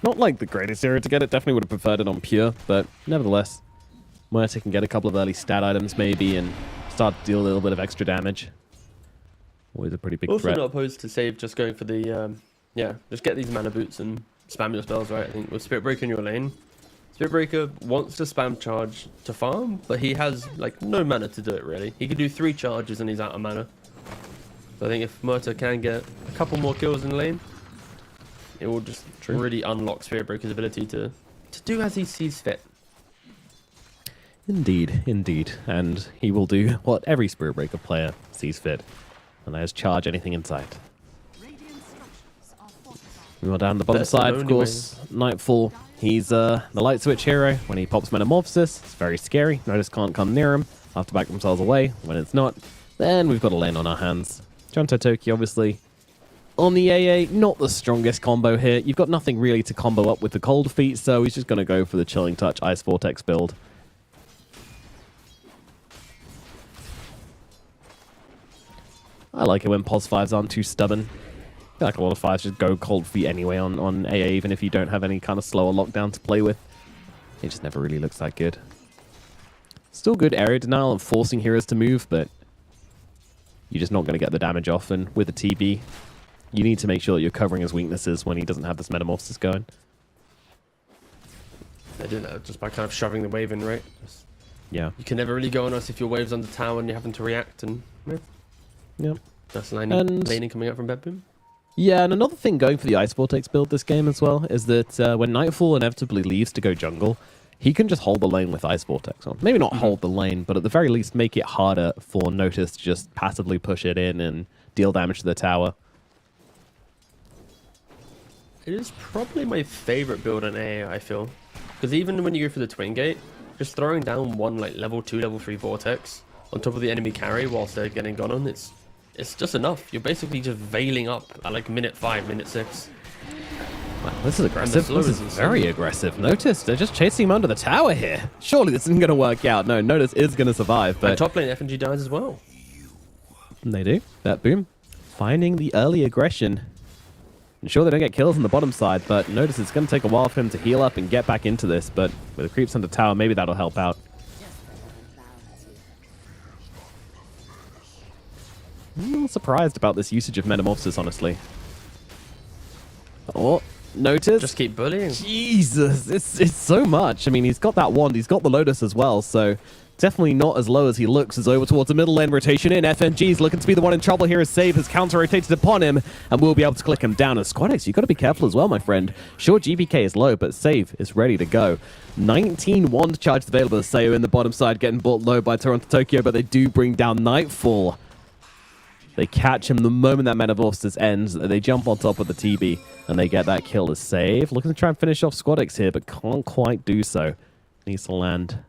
S2: Not like the greatest hero to get it, definitely would have preferred it on Pure, but nevertheless, Muerta can get a couple of early stat items maybe and start to deal a little bit of extra damage. Always a pretty big
S3: also
S2: threat.
S3: Not opposed to Save just going for the, yeah, just get these mana boots and spam your spells, right? I think with Spirit Breaker in your lane, Spirit Breaker wants to spam charge to farm, but he has like no mana to do it really. He can do 3 charges and he's out of mana. So I think if Muerta can get a couple more kills in the lane, it will just really unlock Spirit Breaker's ability to do as he sees fit.
S2: Indeed, indeed. And he will do what every Spirit Breaker player sees fit. And that is charge anything in sight. We are down the bottom side, of course. Nightfall. He's the light switch hero. When he pops Metamorphosis, it's very scary. Notice can't come near him. Have to back themselves away. When it's not, then we've got a lane on our hands. Junto Toki, obviously, on the AA, not the strongest combo here. You've got nothing really to combo up with the cold feet, so he's just going to go for the Chilling Touch Ice Vortex build. I like it when Pos 5s aren't too stubborn. I feel like a lot of 5s just go cold feet anyway on AA, even if you don't have any kind of slower lockdown to play with. It just never really looks that good. Still good area denial and forcing heroes to move, but you're just not going to get the damage off. And with a TB, you need to make sure that you're covering his weaknesses when he doesn't have this Metamorphosis going.
S3: They do that just by kind of shoving the wave in, right?
S2: Yeah.
S3: You can never really go on us if your wave's on the tower and you're having to react, and
S2: yeah.
S3: That's laning coming out from BetBoom.
S2: Yeah, and another thing going for the Ice Vortex build this game as well is that when Nightfall inevitably leaves to go jungle, he can just hold the lane with Ice Vortex on. Maybe not hold the lane, but at the very least make it harder for Notice to just passively push it in and deal damage to the tower.
S3: It is probably my favorite build on AA, I feel. Because even when you go for the Twin Gate, just throwing down one like level 2, level 3 Vortex on top of the enemy carry whilst they're getting gone on, it's just enough. You're basically just veiling up at like minute 5, minute 6.
S2: Wow, this is aggressive. This is very aggressive. Notice, they're just chasing him under the tower here. Surely this isn't going to work out. No, Notice is going to survive. But
S3: and top lane FNG dies as well.
S2: And they do. BetBoom finding the early aggression. Sure, they don't get kills on the bottom side, but Notice it's going to take a while for him to heal up and get back into this. But with the creeps under tower, maybe that'll help out. I'm a little surprised about this usage of Metamorphosis, honestly. Oh, notice.
S3: Just keep bullying.
S2: Jesus, it's so much. I mean, he's got that wand, he's got the Lotus as well, so definitely not as low as he looks. As over towards the middle lane, rotation in. FNG's looking to be the one in trouble here as Save has counter-rotated upon him, and we'll be able to click him down. As Squadex, you've got to be careful as well, my friend. Sure, GBK is low, but Save is ready to go. 19 wand charges available as Sayo in the bottom side, getting bought low by Toronto Tokyo, but they do bring down Nightfall. They catch him the moment that Metamorphosis ends. They jump on top of the TB, and they get that kill as Save. Looking to try and finish off Squadex here, but can't quite do so. Needs to land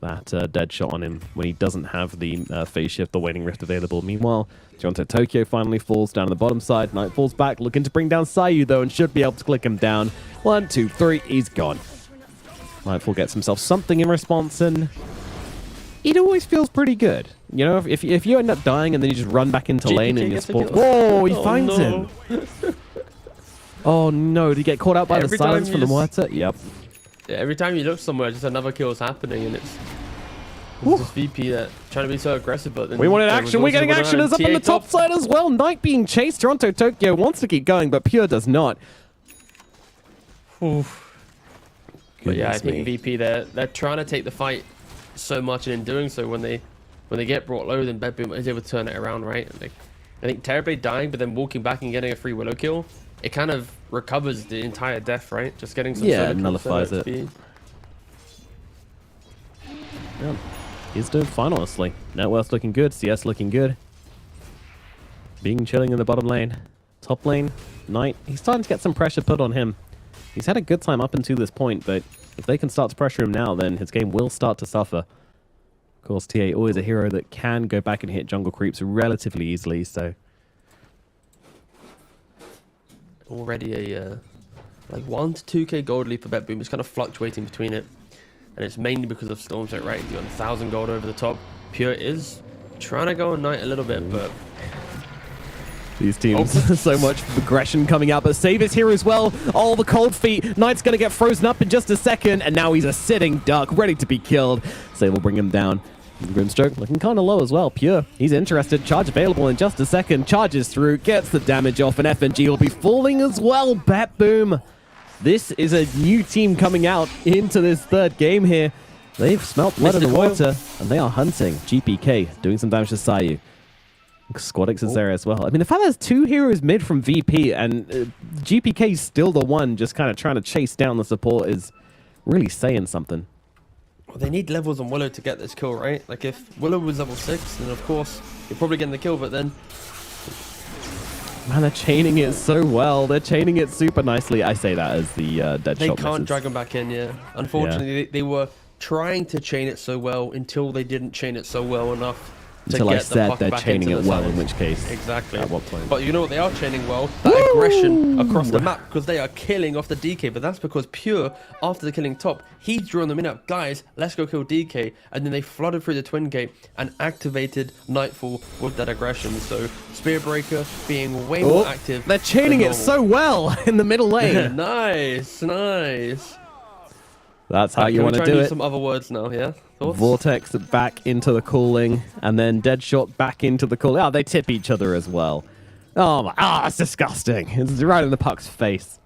S2: that dead shot on him when he doesn't have the phase shift or waning rift available. Meanwhile, Toronto Tokyo finally falls down on the bottom side. Nightfall's back, looking to bring down Sayu, though, and should be able to click him down. 1, 2, 3, he's gone. Nightfall gets himself something in response, and it always feels pretty good. You know, if you end up dying and then you just run back into lane and you support. Whoa, he finds him. Oh no, did he get caught out by the silence from the Muerta? Yep.
S3: Yeah, every time you look somewhere, just another kill is happening, and it's just VP that trying to be so aggressive, but then
S2: we wanted action. We're getting action. Is up on the top side as well. Knight being chased. Toronto Tokyo wants to keep going, but Pure does not.
S3: But yeah, I think VP they're trying to take the fight so much, and in doing so, when they get brought low, then BetBoom is able to turn it around, right? Like, I think Terrorblade dying, but then walking back and getting a free Willow kill, it kind of recovers the entire death, right? Just getting some
S2: it nullifies it. Yeah. He's doing fine, honestly. Networth's looking good. CS looking good. Being chilling in the bottom lane. Top lane, Knight. He's starting to get some pressure put on him. He's had a good time up until this point, but if they can start to pressure him now, then his game will start to suffer. Of course, TA always a hero that can go back and hit jungle creeps relatively easily, so...
S3: Already a like 1 to 2k gold lead for BetBoom. It's kind of fluctuating between it, and it's mainly because of Stormset, right? You got 1,000 gold over the top. Pure is trying to go on Knight a little bit, but
S2: these teams, so much aggression coming out, but Save is here as well. Oh, the cold feet. Knight's going to get frozen up in just a second, and now he's a sitting duck, ready to be killed. Save will bring him down. Grimstroke looking kind of low as well. Pure, he's interested. Charge available in just a second. Charges through, gets the damage off, and FNG will be falling as well. BetBoom. This is a new team coming out into this third game here. They've smelt blood in the water, and they are hunting. GPK doing some damage to Sayu. Squadex is there as well. I mean, the fact there's 2 heroes mid from VP, and GPK is still the one just kind of trying to chase down the support is really saying something.
S3: Well, they need levels on Willow to get this kill, right? Like, if Willow was level 6, then of course you're probably getting the kill, but then...
S2: Man, they're chaining it so well. They're chaining it super nicely. I say that as the dead
S3: they
S2: shot
S3: They can't
S2: misses.
S3: drag them back in, yeah. Unfortunately, they were trying to chain it so well until they didn't chain it so well enough.
S2: Until I said they're chaining it well, in which case.
S3: Exactly.
S2: At what point?
S3: But you know what they are chaining well? That aggression across the map, because they are killing off the DK. But that's because Pure, after the killing top, he's drawn them in up. Guys, let's go kill DK. And then they flooded through the Twin Gate and activated Nightfall with that aggression. So Spearbreaker being way more active.
S2: They're chaining it so well in the middle lane.
S3: Nice, nice.
S2: That's how you want to do it.
S3: Some other words now, yeah? Thoughts?
S2: Vortex back into the cooling, and then Deadshot back into the cooling. Oh, they tip each other as well. Oh, my, that's disgusting. It's right in the puck's face.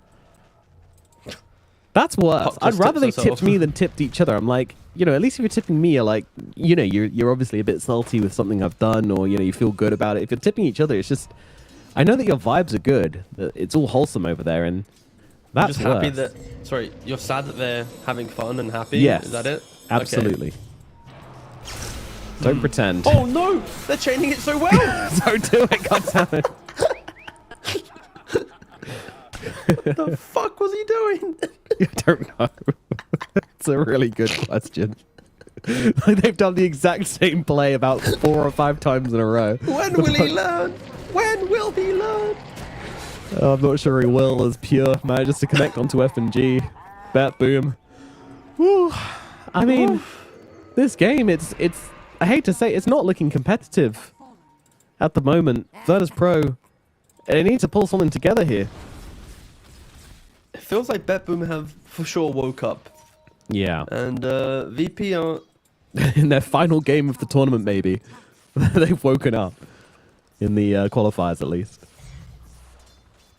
S2: That's worse. I'd rather they tipped me than tipped each other. I'm like, you know, at least if you're tipping me, you're like, you know, you're obviously a bit salty with something I've done, or, you know, you feel good about it. If you're tipping each other, it's just, I know that your vibes are good. It's all wholesome over there, and that's
S3: just happy that, sorry, you're sad that they're having fun and happy?
S2: Yes.
S3: Is that it?
S2: Absolutely. Okay. Don't pretend.
S3: Oh no! They're chaining it so well!
S2: Don't do it, goddammit.
S3: What the fuck was he doing?
S2: I don't know. It's a really good question. They've done the exact same play about 4 or 5 times in a row.
S3: When will he learn? When will he learn?
S2: I'm not sure he will, as Pure manages to connect onto F&G. BetBoom. Woo. I mean, this game, it's I hate to say, it's not looking competitive at the moment. Virtus Pro, they need to pull something together here.
S3: It feels like BetBoom have for sure woke up.
S2: Yeah.
S3: And VP are...
S2: in their final game of the tournament, maybe. They've woken up. In the qualifiers, at least.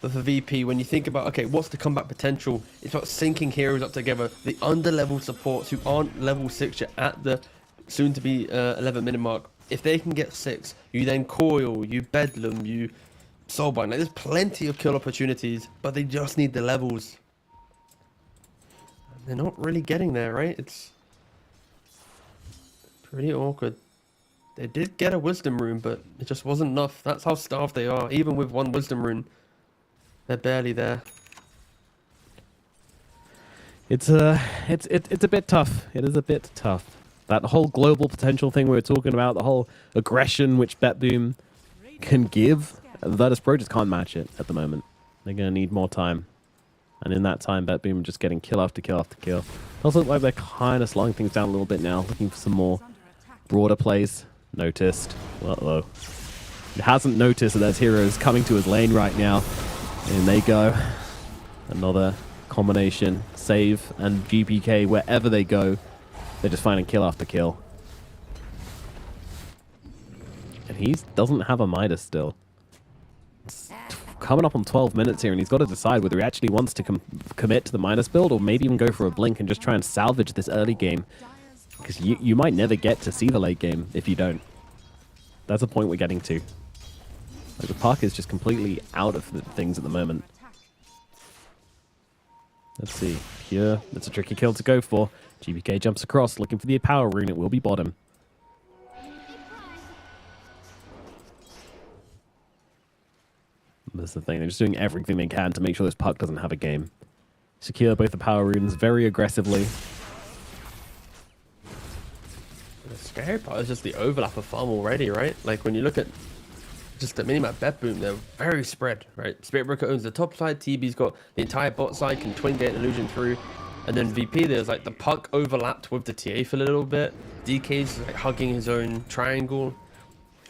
S3: But for VP, when you think about, okay, what's the comeback potential? It's about syncing heroes up together. The under-level supports who aren't level 6 yet at the soon-to-be 11-minute mark. If they can get 6, you then coil, you bedlam, you soulbind. Like, there's plenty of kill opportunities, but they just need the levels. And they're not really getting there, right? It's pretty awkward. They did get a wisdom rune, but it just wasn't enough. That's how starved they are. Even with one wisdom rune, they're barely there.
S2: It's a bit tough. It is a bit tough. That whole global potential thing we were talking about, the whole aggression which BetBoom can give, Virtus Pro just can't match it at the moment. They're going to need more time. And in that time, BetBoom just getting kill after kill after kill. It also looks like they're kind of slowing things down a little bit now, looking for some more broader plays. Noticed. Uh-oh. It hasn't noticed that there's heroes coming to his lane right now. And they go. Another combination. Save and GPK, wherever they go, they're just finding kill after kill. And he doesn't have a Midas still. It's coming up on 12 minutes here, and he's got to decide whether he actually wants to commit to the Midas build, or maybe even go for a blink and just try and salvage this early game. Because you might never get to see the late game if you don't. That's the point we're getting to. Like, the puck is just completely out of things at the moment. Let's see. Here, that's a tricky kill to go for. GBK jumps across, looking for the power rune. It will be bottom. That's the thing. They're just doing everything they can to make sure this puck doesn't have a game. Secure both the power runes very aggressively.
S3: The scary part is just the overlap of farm already, right? Like, when you look at just the minimap BetBoom, they're very spread, right? Spirit Breaker owns the top side, TB's got the entire bot side, can twin gate illusion through, and then VP, there's like the puck overlapped with the TA for a little bit. DK's like hugging his own triangle.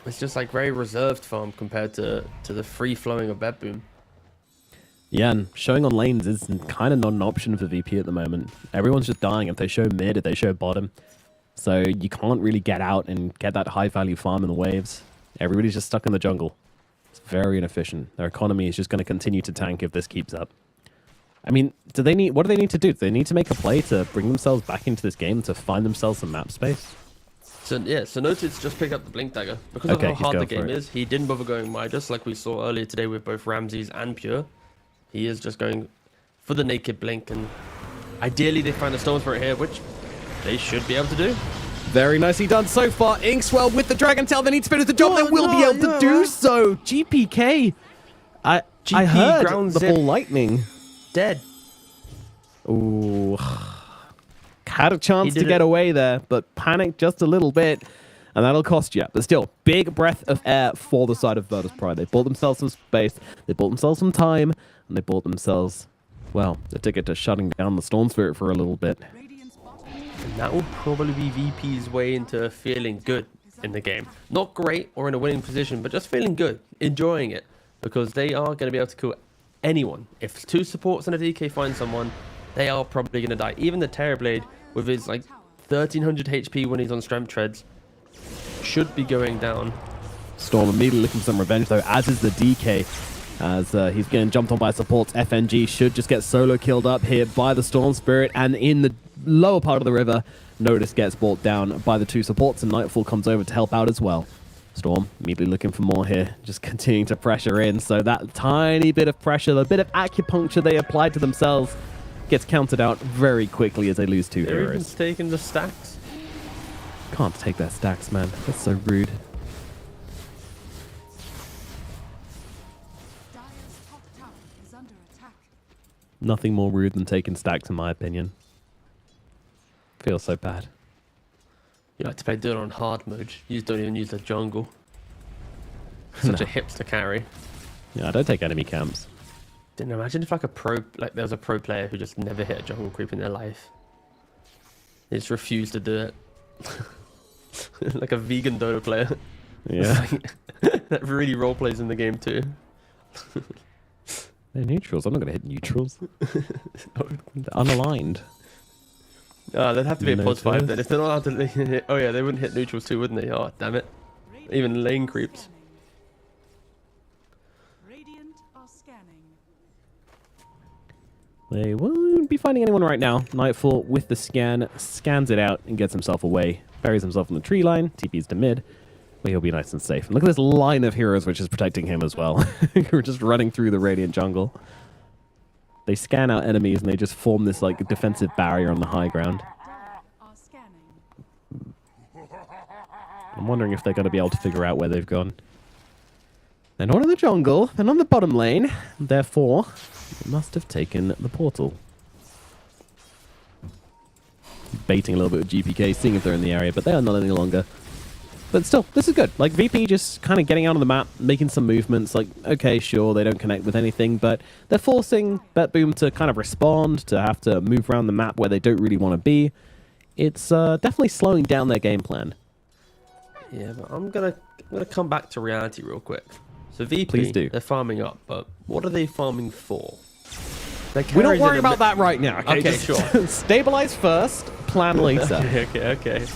S3: It's just like very reserved farm compared to the free flowing of BetBoom.
S2: Yeah, and showing on lanes is kind of not an option for VP at the moment. Everyone's just dying if they show mid, if they show bottom. So you can't really get out and get that high value farm in the waves. Everybody's just stuck in the jungle. It's very inefficient. Their economy is just going to continue to tank if this keeps up. I mean, what do they need to do? Do they need to make a play to bring themselves back into this game to find themselves some map space?
S3: So yeah, so Notice just picked up the Blink Dagger. Because of how hard the game is, he didn't bother going Midas like we saw earlier today with both Ramses and Pure. He is just going for the naked Blink, and ideally they find a Stone Spirit here, which they should be able to do.
S2: Very nicely done so far. Inkswell with the Dragon Tail. They need Spirit to jump. They will be able to do so. GPK. I heard the ball lightning.
S3: Dead.
S2: Ooh. Had a chance to get away there, but panicked just a little bit, and that'll cost you. But still, big breath of air for the side of Virtus Pro. They bought themselves some space, they bought themselves some time, and they bought themselves, well, the ticket to shutting down the Storm Spirit for a little bit.
S3: And that will probably be VP's way into feeling good in the game. Not great or in a winning position, but just feeling good, enjoying it, because they are going to be able to kill anyone. If two supports and a DK find someone, they are probably going to die. Even the Terrorblade, with his like 1300 HP when he's on strength treads, should be going down.
S2: Storm immediately looking for some revenge though, as is the DK. As he's getting jumped on by supports. FNG should just get solo killed up here by the Storm Spirit, and in the lower part of the river, Notice gets brought down by the two supports, and Nightfall comes over to help out as well. Storm immediately looking for more here, just continuing to pressure in, so that tiny bit of pressure, the bit of acupuncture they applied to themselves, gets counted out very quickly as they lose two
S3: They're even
S2: heroes.
S3: taking the stacks.
S2: Can't take their stacks, man. That's so rude.
S4: Dire's top tower is under attack.
S2: Nothing more rude than taking stacks, in my opinion. Feels so bad.
S3: You like to play Dota on hard mode. You just don't even use the jungle. Such a hipster carry.
S2: Yeah, I don't take enemy camps.
S3: Didn't imagine if like there was a pro player who just never hit a jungle creep in their life. They just refused to do it. Like a vegan Dota player.
S2: Yeah.
S3: That really role plays in the game too.
S2: They're neutrals. I'm not going to hit neutrals. They're unaligned.
S3: They'd have to be a plus 5 then.
S2: Notice.
S3: If they're not allowed to hit, oh yeah, they wouldn't hit neutrals too, wouldn't they? Oh, damn it. Even lane creeps.
S4: Radiant are scanning.
S2: They won't be finding anyone right now. Nightfall with the scan, scans it out and gets himself away. Buries himself in the tree line, TPs to mid, where he'll be nice and safe. And look at this line of heroes which is protecting him as well. We're just running through the Radiant jungle. They scan out enemies and they just form this like defensive barrier on the high ground.
S4: Are scanning.
S2: I'm wondering if they're going to be able to figure out where they've gone. They're not in the jungle. They're not in the bottom lane. Therefore, they must have taken the portal. Baiting a little bit with GPK, seeing if they're in the area, but they are not any longer. But still, this is good. Like, VP just kind of getting out on the map, making some movements. Like, okay, sure, they don't connect with anything, but they're forcing BetBoom to kind of respond, to have to move around the map where they don't really want to be. It's definitely slowing down their game plan.
S3: Yeah, but I'm gonna come back to reality real quick. So VP,
S2: Please do.
S3: They're farming up, but what are they farming for?
S2: We don't worry about that right now. Okay,
S3: Okay,
S2: just
S3: sure.
S2: stabilize first, plan later.
S3: Okay.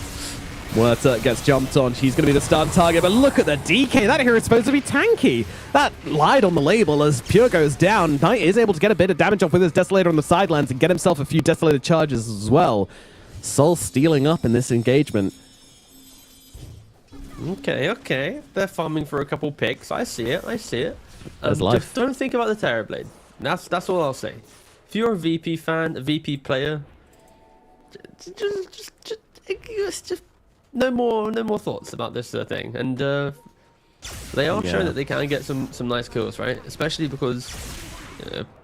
S2: Werther gets jumped on. She's going to be the stun target, but look at the DK. That hero is supposed to be tanky. That lied on the label as Pure goes down. Knight is able to get a bit of damage off with his Desolator on the sidelines and get himself a few Desolator charges as well. Soul stealing up in this engagement.
S3: Okay. They're farming for a couple picks. I see it.
S2: That's life.
S3: Just don't think about the Terrorblade. That's all I'll say. If you're a VP fan, a VP player, just no more thoughts about this thing. And they are showing that they can get some nice kills, right? Especially because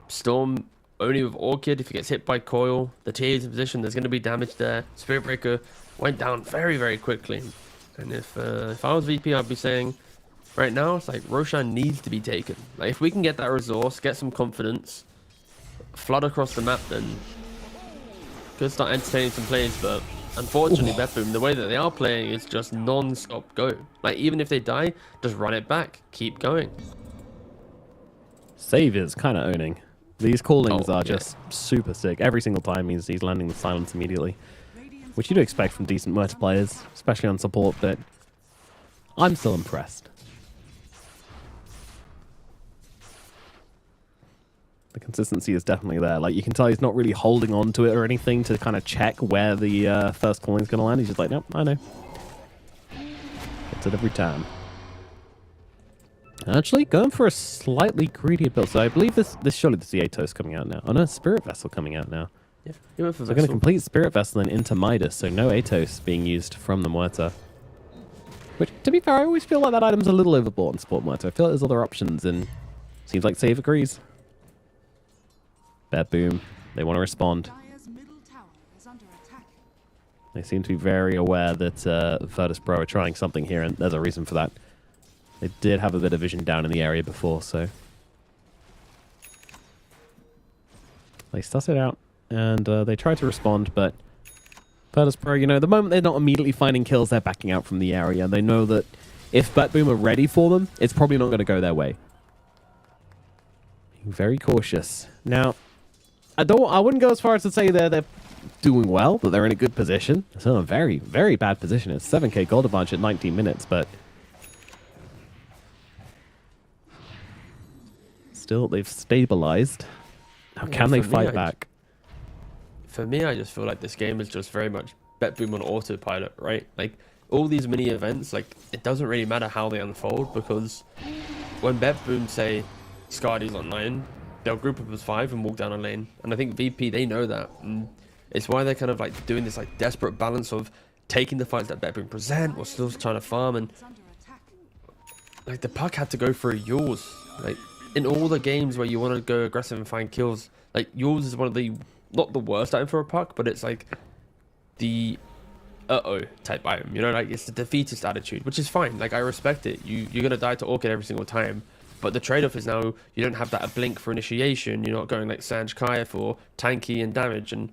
S3: Storm only with Orchid. If he gets hit by Coil, the TA is in position. There's going to be damage there. Spirit Breaker went down very, very quickly. And if I was VP, I'd be saying, right now, it's like Roshan needs to be taken. Like, if we can get that resource, get some confidence, flood across the map, then could start entertaining some plays. But unfortunately, BetBoom, the way that they are playing is just non-stop go. Like, even if they die, just run it back, keep going.
S2: Save is kind of owning. These callings are just super sick. Every single time he's landing the silence immediately. Which you do expect from decent Murta players, especially on support, but I'm still impressed. The consistency is definitely there. Like, you can tell he's not really holding on to it or anything to kind of check where the first calling is going to land. He's just like, nope, I know. Gets it every time. Actually, going for a slightly greedier build. So I believe this surely the Atos coming out now. Oh no, Spirit Vessel coming out now.
S3: Yeah, he went for
S2: So going to complete Spirit Vessel and into Midas, so no Atos being used from the Muerta. Which, to be fair, I always feel like that item's a little overbought in Sport Muerta. I feel like there's other options, and seems like Save agrees. BetBoom, they want to respond.
S4: Dire's middle tower is under attack.
S2: They seem to be very aware that Virtus Pro are trying something here, and there's a reason for that. They did have a bit of vision down in the area before, so they suss it out. And they try to respond, but Virtus Pro, you know, the moment they're not immediately finding kills, they're backing out from the area. They know that if BetBoom are ready for them, it's probably not going to go their way. Being very cautious. Now, I wouldn't go as far as to say they're doing well, but they're in a good position. It's in a very, very bad position. It's 7k gold advantage at 19 minutes, but still, they've stabilized. Now, can they fight back?
S3: For me, I just feel like this game is just very much BetBoom on autopilot, right? Like, all these mini events, like, it doesn't really matter how they unfold, because when BetBoom say Scardy's online, they'll group up as 5 and walk down a lane. And I think VP, they know that. And it's why they're kind of like doing this like desperate balance of taking the fights that BetBoom present while still trying to farm. And
S4: It's under attack.
S3: like, the puck had to go for yours. Like, in all the games where you want to go aggressive and find kills, like, yours is one of the, not the worst item for a puck, but it's like the type item, you know, like, it's the defeatist attitude, which is fine. Like, I respect it. You're gonna die to Orchid every single time, but the trade-off is now you don't have that blink for initiation. You're not going like Sanj Kaya for tanky and damage. And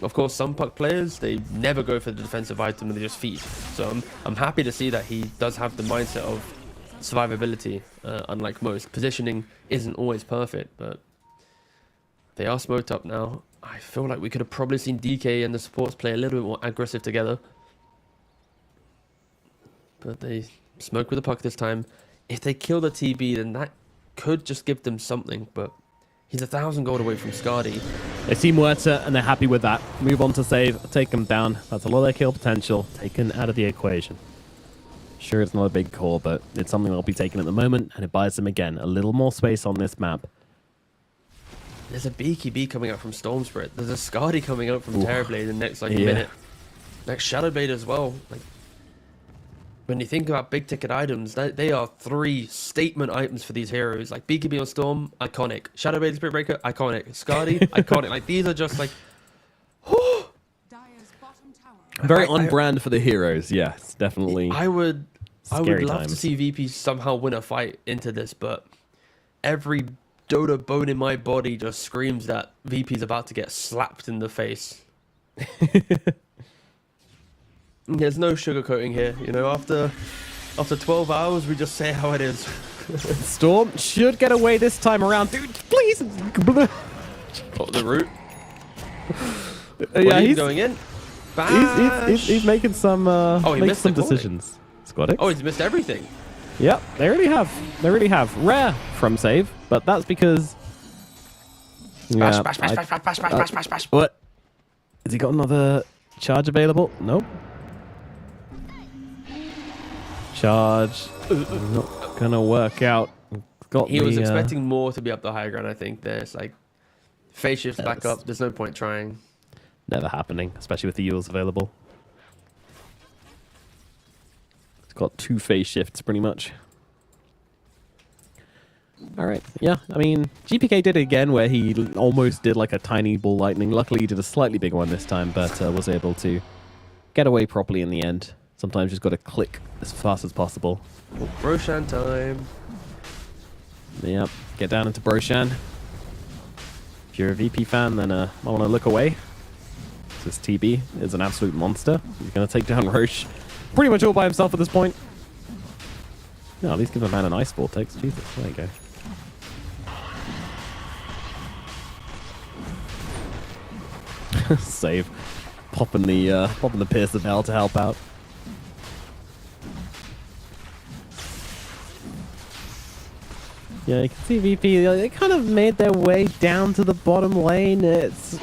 S3: of course, some puck players, they never go for the defensive item and they just feed. So I'm happy to see that he does have the mindset of survivability, unlike most. Positioning isn't always perfect, but they are smoked up now. I feel like we could have probably seen DK and the supports play a little bit more aggressive together. But they smoke with the puck this time. If they kill the TB, then that could just give them something. But he's 1,000 gold away from Scardy.
S2: They see Muerta and they're happy with that. Move on to save, take them down. That's a lot of their kill potential taken out of the equation. Sure, it's not a big core, but it's something they'll be taking at the moment, and it buys them, again, a little more space on this map.
S3: There's a BKB coming out from Storm Spirit. There's a Skadi coming out from Terrorblade in the next minute. Next Shadowblade as well. Like, when you think about big ticket items, they are 3 statement items for these heroes. Like BKB on Storm, iconic. Shadowblade Spirit Breaker, iconic. Skadi, iconic. Like, these are just like...
S4: Dire's bottom tower.
S2: Very on brand for the heroes, yes, definitely.
S3: I would love
S2: times.
S3: to see VP somehow win a fight into this, but every Dota bone in my body just screams that VP's about to get slapped in the face. There's no sugarcoating here, you know. After 12 hours, we just say how it is.
S2: Storm should get away this time around. Dude, please.
S3: Oh, the root.
S2: Yeah,
S3: he's going in.
S2: He's making some
S3: he
S2: making
S3: missed
S2: some
S3: the calling.
S2: decisions. Squadix.
S3: Oh, he's missed everything.
S2: Yep, they really have. They really have. Rare from save, but that's because...
S3: Bash,
S2: Yeah,
S3: bash, bash, bash, bash, bash, bash, bash, bash, bash.
S2: What? Has he got another charge available? Nope. Charge. Not gonna work out.
S3: He was expecting more to be up the high ground, I think. There's like... Phase shifts back up. There's no point trying.
S2: Never happening, especially with the Euls available. It's got 2 phase shifts, pretty much. All right, yeah, I mean, GPK did it again where he almost did like a tiny ball lightning. Luckily, he did a slightly bigger one this time, but was able to get away properly in the end. Sometimes you just got to click as fast as possible.
S3: Oh, Roshan time.
S2: Yep, get down into Broshan. If you're a VP fan, then I want to look away. This TB is an absolute monster. He's going to take down Roche pretty much all by himself at this point. No, at least give a man an ice vortex. Jesus, there you go. Save. Popping the Pierce of Hell to help out. Yeah, you can see VP, they kind of made their way down to the bottom lane. It's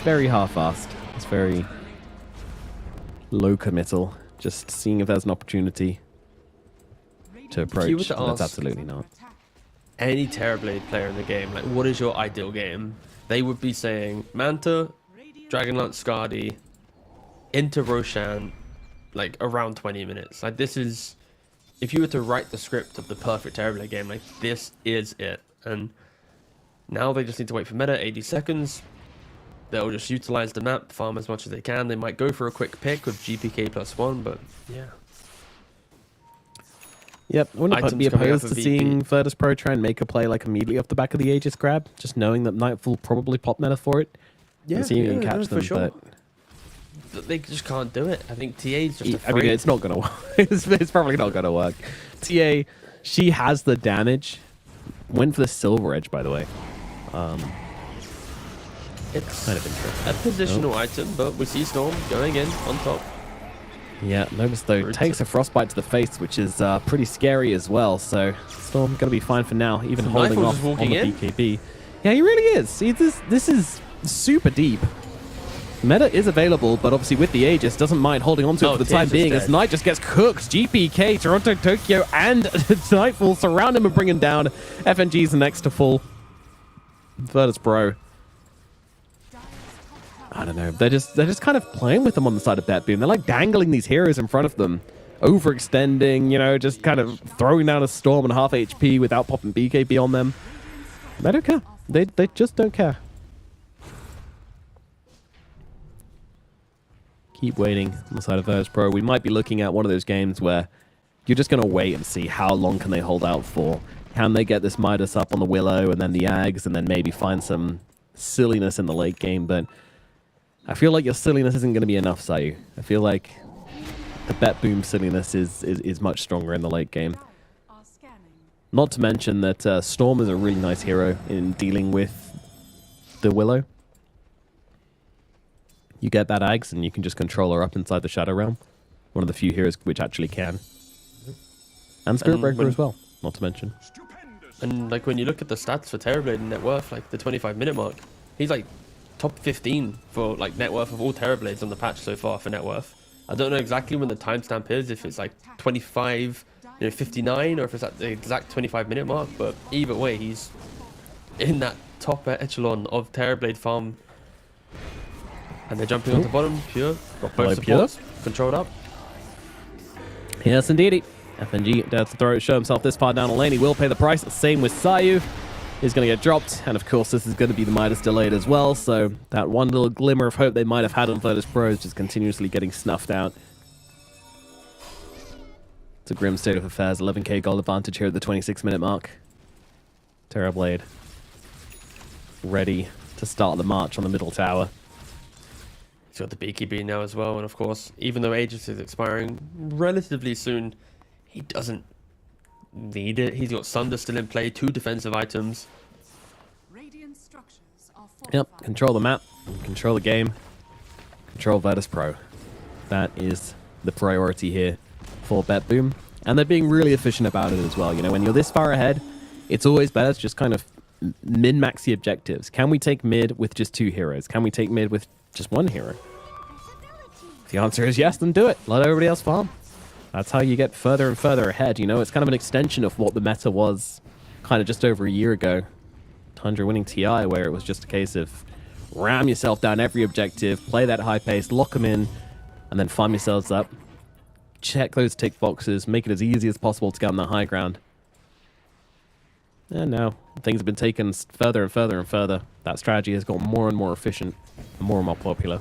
S2: very half-assed. It's very low committal. Just seeing if there's an opportunity to approach. That's absolutely not.
S3: Any Terrorblade player in the game, like, what is your ideal game? They would be saying Manta, Dragonlance Skadi, into Roshan, like, around 20 minutes. Like, this is... If you were to write the script of the perfect Terrorblade game, like, this is it. And now they just need to wait for meta, 80 seconds. They'll just utilize the map, farm as much as they can. They might go for a quick pick with GPK +1, but yeah.
S2: Yep, I wouldn't
S3: Items
S2: be
S3: coming
S2: opposed
S3: up
S2: to
S3: for
S2: seeing
S3: VP.
S2: Virtus Pro try and make a play like immediately off the back of the Aegis grab, just knowing that Nightfall probably pop meta for it. And see if you can catch them,
S3: for sure.
S2: but
S3: They just can't do it. I think TA's just
S2: I
S3: afraid.
S2: mean, it's not going to work. It's probably not going to work. TA, she has the damage. Went for the Silver Edge, by the way.
S3: It's
S2: Kind of interesting.
S3: a positional item, but we see Storm going in on top.
S2: Yeah, Novus, though, takes a Frostbite to the face, which is pretty scary as well. So Storm going to be fine for now, even holding
S3: Nightfall's
S2: off
S3: just
S2: on
S3: walking
S2: the
S3: in.
S2: BKB. Yeah, he really is. See, this is super deep. Meta is available, but obviously with the Aegis, doesn't mind holding on to it for the time
S3: Tears is
S2: being,
S3: dead.
S2: as Knight just gets cooked. GPK, Toronto, Tokyo, and Nightfall surround him and bring him down. FNG's the next to fall. Virtus Pro. I don't know. They're just kind of playing with them on the side of BetBoom. They're like dangling these heroes in front of them, overextending, you know, just kind of throwing down a Storm on half HP without popping BKB on them. They don't care. They just don't care. Keep waiting on the side of Virtus Pro. We might be looking at one of those games where you're just going to wait and see how long can they hold out for. Can they get this Midas up on the Willow and then the Ags and then maybe find some silliness in the late game? But I feel like your silliness isn't going to be enough, Sayu. I feel like the BetBoom silliness is much stronger in the late game.
S4: Are scanning.
S2: Not to mention that Storm is a really nice hero in dealing with the Willow. You get that Ags and you can just control her up inside the Shadow Realm. One of the few heroes which actually can. And Spirit Breaker as well, not to mention.
S3: And like when you look at the stats for Terrorblade and net worth, like the 25-minute mark, he's like top 15 for like net worth of all Terrorblades on the patch so far for net worth. I don't know exactly when the timestamp is, if it's like 25, 59, or if it's at the exact 25-minute mark. But either way, he's in that top echelon of Terrorblade farm. And they're jumping onto bottom. Pure got both supports controlled up.
S2: Yes, indeedy. FNG dares to show himself this far down the lane. He will pay the price. Same with Sayu. He's going to get dropped. And of course, this is going to be the Midas delayed as well. So that one little glimmer of hope they might have had on Virtus Pro is just continuously getting snuffed out. It's a grim state of affairs. 11k gold advantage here at the 26-minute mark. Terrorblade ready to start the march on the middle tower.
S3: He's got the BKB now as well, and of course, even though Aegis is expiring relatively soon, he doesn't need it. He's got Sunder still in play, 2 defensive items.
S4: Radiant structures are
S2: Yep,
S4: fortified.
S2: control the map, control the game, control Virtus Pro. That is the priority here for BetBoom. And they're being really efficient about it as well. You know, when you're this far ahead, it's always better to just kind of min-max the objectives. Can we take mid with just 2 heroes? Can we take mid with just 1 hero? If the answer is yes, then do it. Let everybody else farm. That's how you get further and further ahead. You know, it's kind of an extension of what the meta was kind of just over a year ago. Tundra winning TI, where it was just a case of ram yourself down every objective, play that high pace, lock them in, and then farm yourselves up. Check those tick boxes, make it as easy as possible to get on the high ground. And now things have been taken further and further and further. That strategy has gotten more and more efficient and more popular.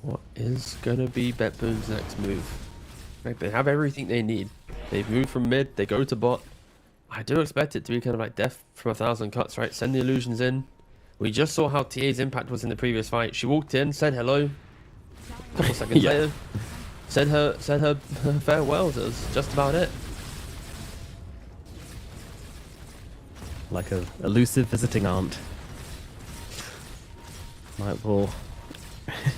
S3: What is going to be BetBoom's next move? Like, they have everything they need. They've moved from mid, they go to bot. I do expect it to be kind of like death from 1,000 cuts, right? Send the illusions in. We just saw how TA's impact was in the previous fight. She walked in, said hello. A couple seconds later, said her farewells. That was just about it.
S2: Like a elusive visiting aunt. Nightfall.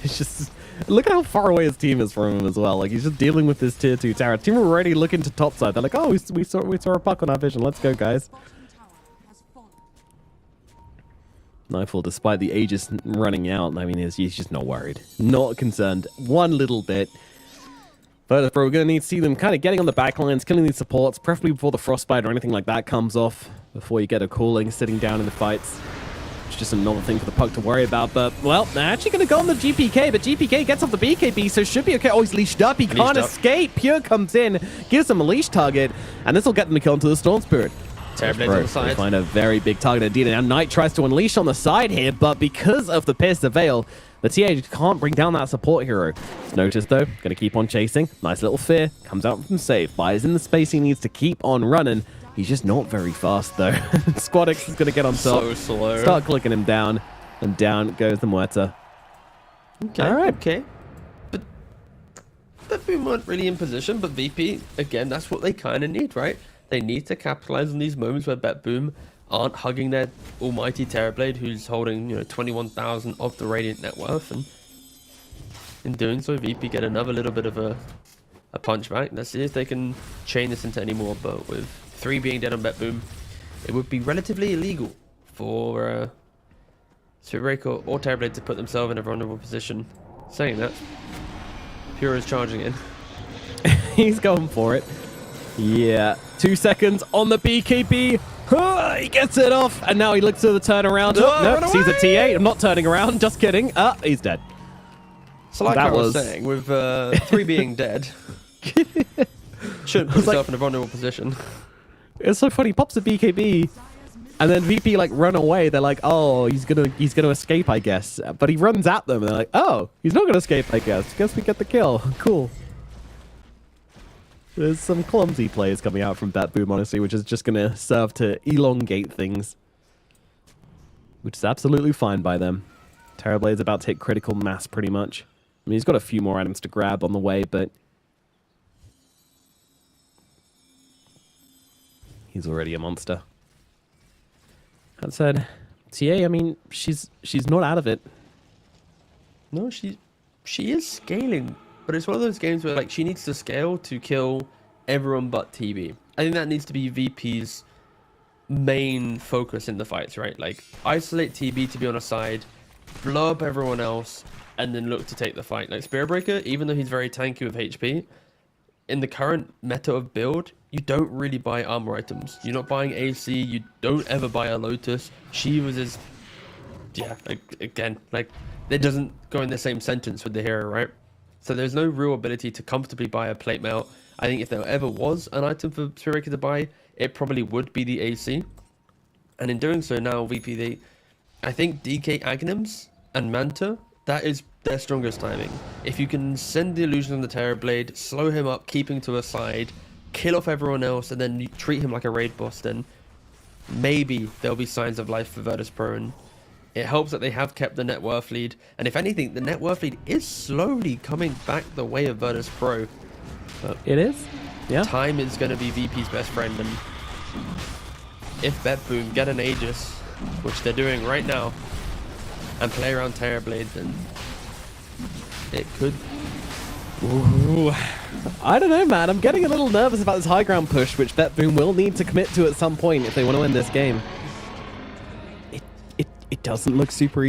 S2: It's just... Look at how far away his team is from him as well. Like, he's just dealing with this tier 2 tower. Team are already looking to topside. They're like, oh, we saw a puck on our vision. Let's go, guys.
S4: Bottom tower has fallen.
S2: Nightfall, despite the Aegis running out, I mean, he's just not worried. Not concerned. One little bit. But we're going to need to see them kind of getting on the back lines, killing these supports, preferably before the Frostbite or anything like that comes off, before you get a cooling sitting down in the fights. It's just another thing for the puck to worry about. But, well, they're actually going to go on the GPK, but GPK gets off the BKB, so should be okay. Oh, he's leashed up. He can't escape. Pure comes in, gives him a leash target, and this will get them to kill into the Storm Spirit.
S3: Terrorblade on the side.
S2: They find a very big target indeed. And now Knight tries to unleash on the side here, but because of the Pierce the Veil, the TA can't bring down that support hero. It's noticed though, going to keep on chasing. Nice little fear, comes out from safe, buys in the space he needs to keep on running. He's just not very fast though. Squadix is going to get on top.
S3: So slow.
S2: Start clicking him down, and down goes the Muerta.
S3: Okay, all right. Okay. But BetBoom weren't really in position, but VP, again, that's what they kind of need, right? They need to capitalize on these moments where BetBoom aren't hugging their almighty Terrorblade, who's holding, 21,000 of the Radiant net worth, and in doing so, VP get another little bit of a punch back. Let's see if they can chain this into any more, but with 3 being dead on BetBoom, it would be relatively illegal for Spiritbreaker or Terrorblade to put themselves in a vulnerable position. Saying that, Pure is charging in.
S2: He's going for it. Yeah, 2 seconds on the BKB. He gets it off, and now he looks to the turnaround. Nope, sees a T8. I'm not turning around. Just kidding. He's dead.
S3: So like I was saying, with 3 being dead, shouldn't put himself in a vulnerable position.
S2: It's so funny. He pops the BKB, and then VP run away. They're like, oh, he's gonna escape, I guess. But he runs at them, and they're like, oh, he's not gonna escape, I guess. Guess we get the kill. Cool. There's some clumsy plays coming out from BetBoom, honestly, which is just going to serve to elongate things. Which is absolutely fine by them. Terrorblade's about to hit critical mass, pretty much. I mean, he's got a few more items to grab on the way, but... he's already a monster. That said, TA, I mean, she's not out of it.
S3: No, she is scaling. But it's one of those games where she needs to scale to kill everyone but TB. I think that needs to be VP's main focus in the fights, right? Like, isolate TB to be on a side, blow up everyone else, and then look to take the fight. Like, Spearbreaker, even though he's very tanky with HP, in the current meta of build, you don't really buy armor items. You're not buying AC, you don't ever buy a Lotus. Shivas is, yeah, again, like, it doesn't go in the same sentence with the hero, right? So there's no real ability to comfortably buy a plate mail. I think if there ever was an item for Spearbreaker to buy, it probably would be the AC. And in doing so now, VPD, I think DK Aghanims and Manta, that is their strongest timing. If you can send the illusion on the Terrorblade, slow him up, keep him to a side, kill off everyone else, and then you treat him like a raid boss, then maybe there'll be signs of life for Virtus Pro. And it helps that they have kept the net worth lead. And if anything, the net worth lead is slowly coming back the way of Virtus Pro. But
S2: It is? Yeah.
S3: time is going to be VP's best friend. And if BetBoom get an Aegis, which they're doing right now, and play around Terrorblade, then it could.
S2: Ooh. I don't know, man. I'm getting a little nervous about this high ground push, which BetBoom will need to commit to at some point if they want to win this game. It doesn't look super easy.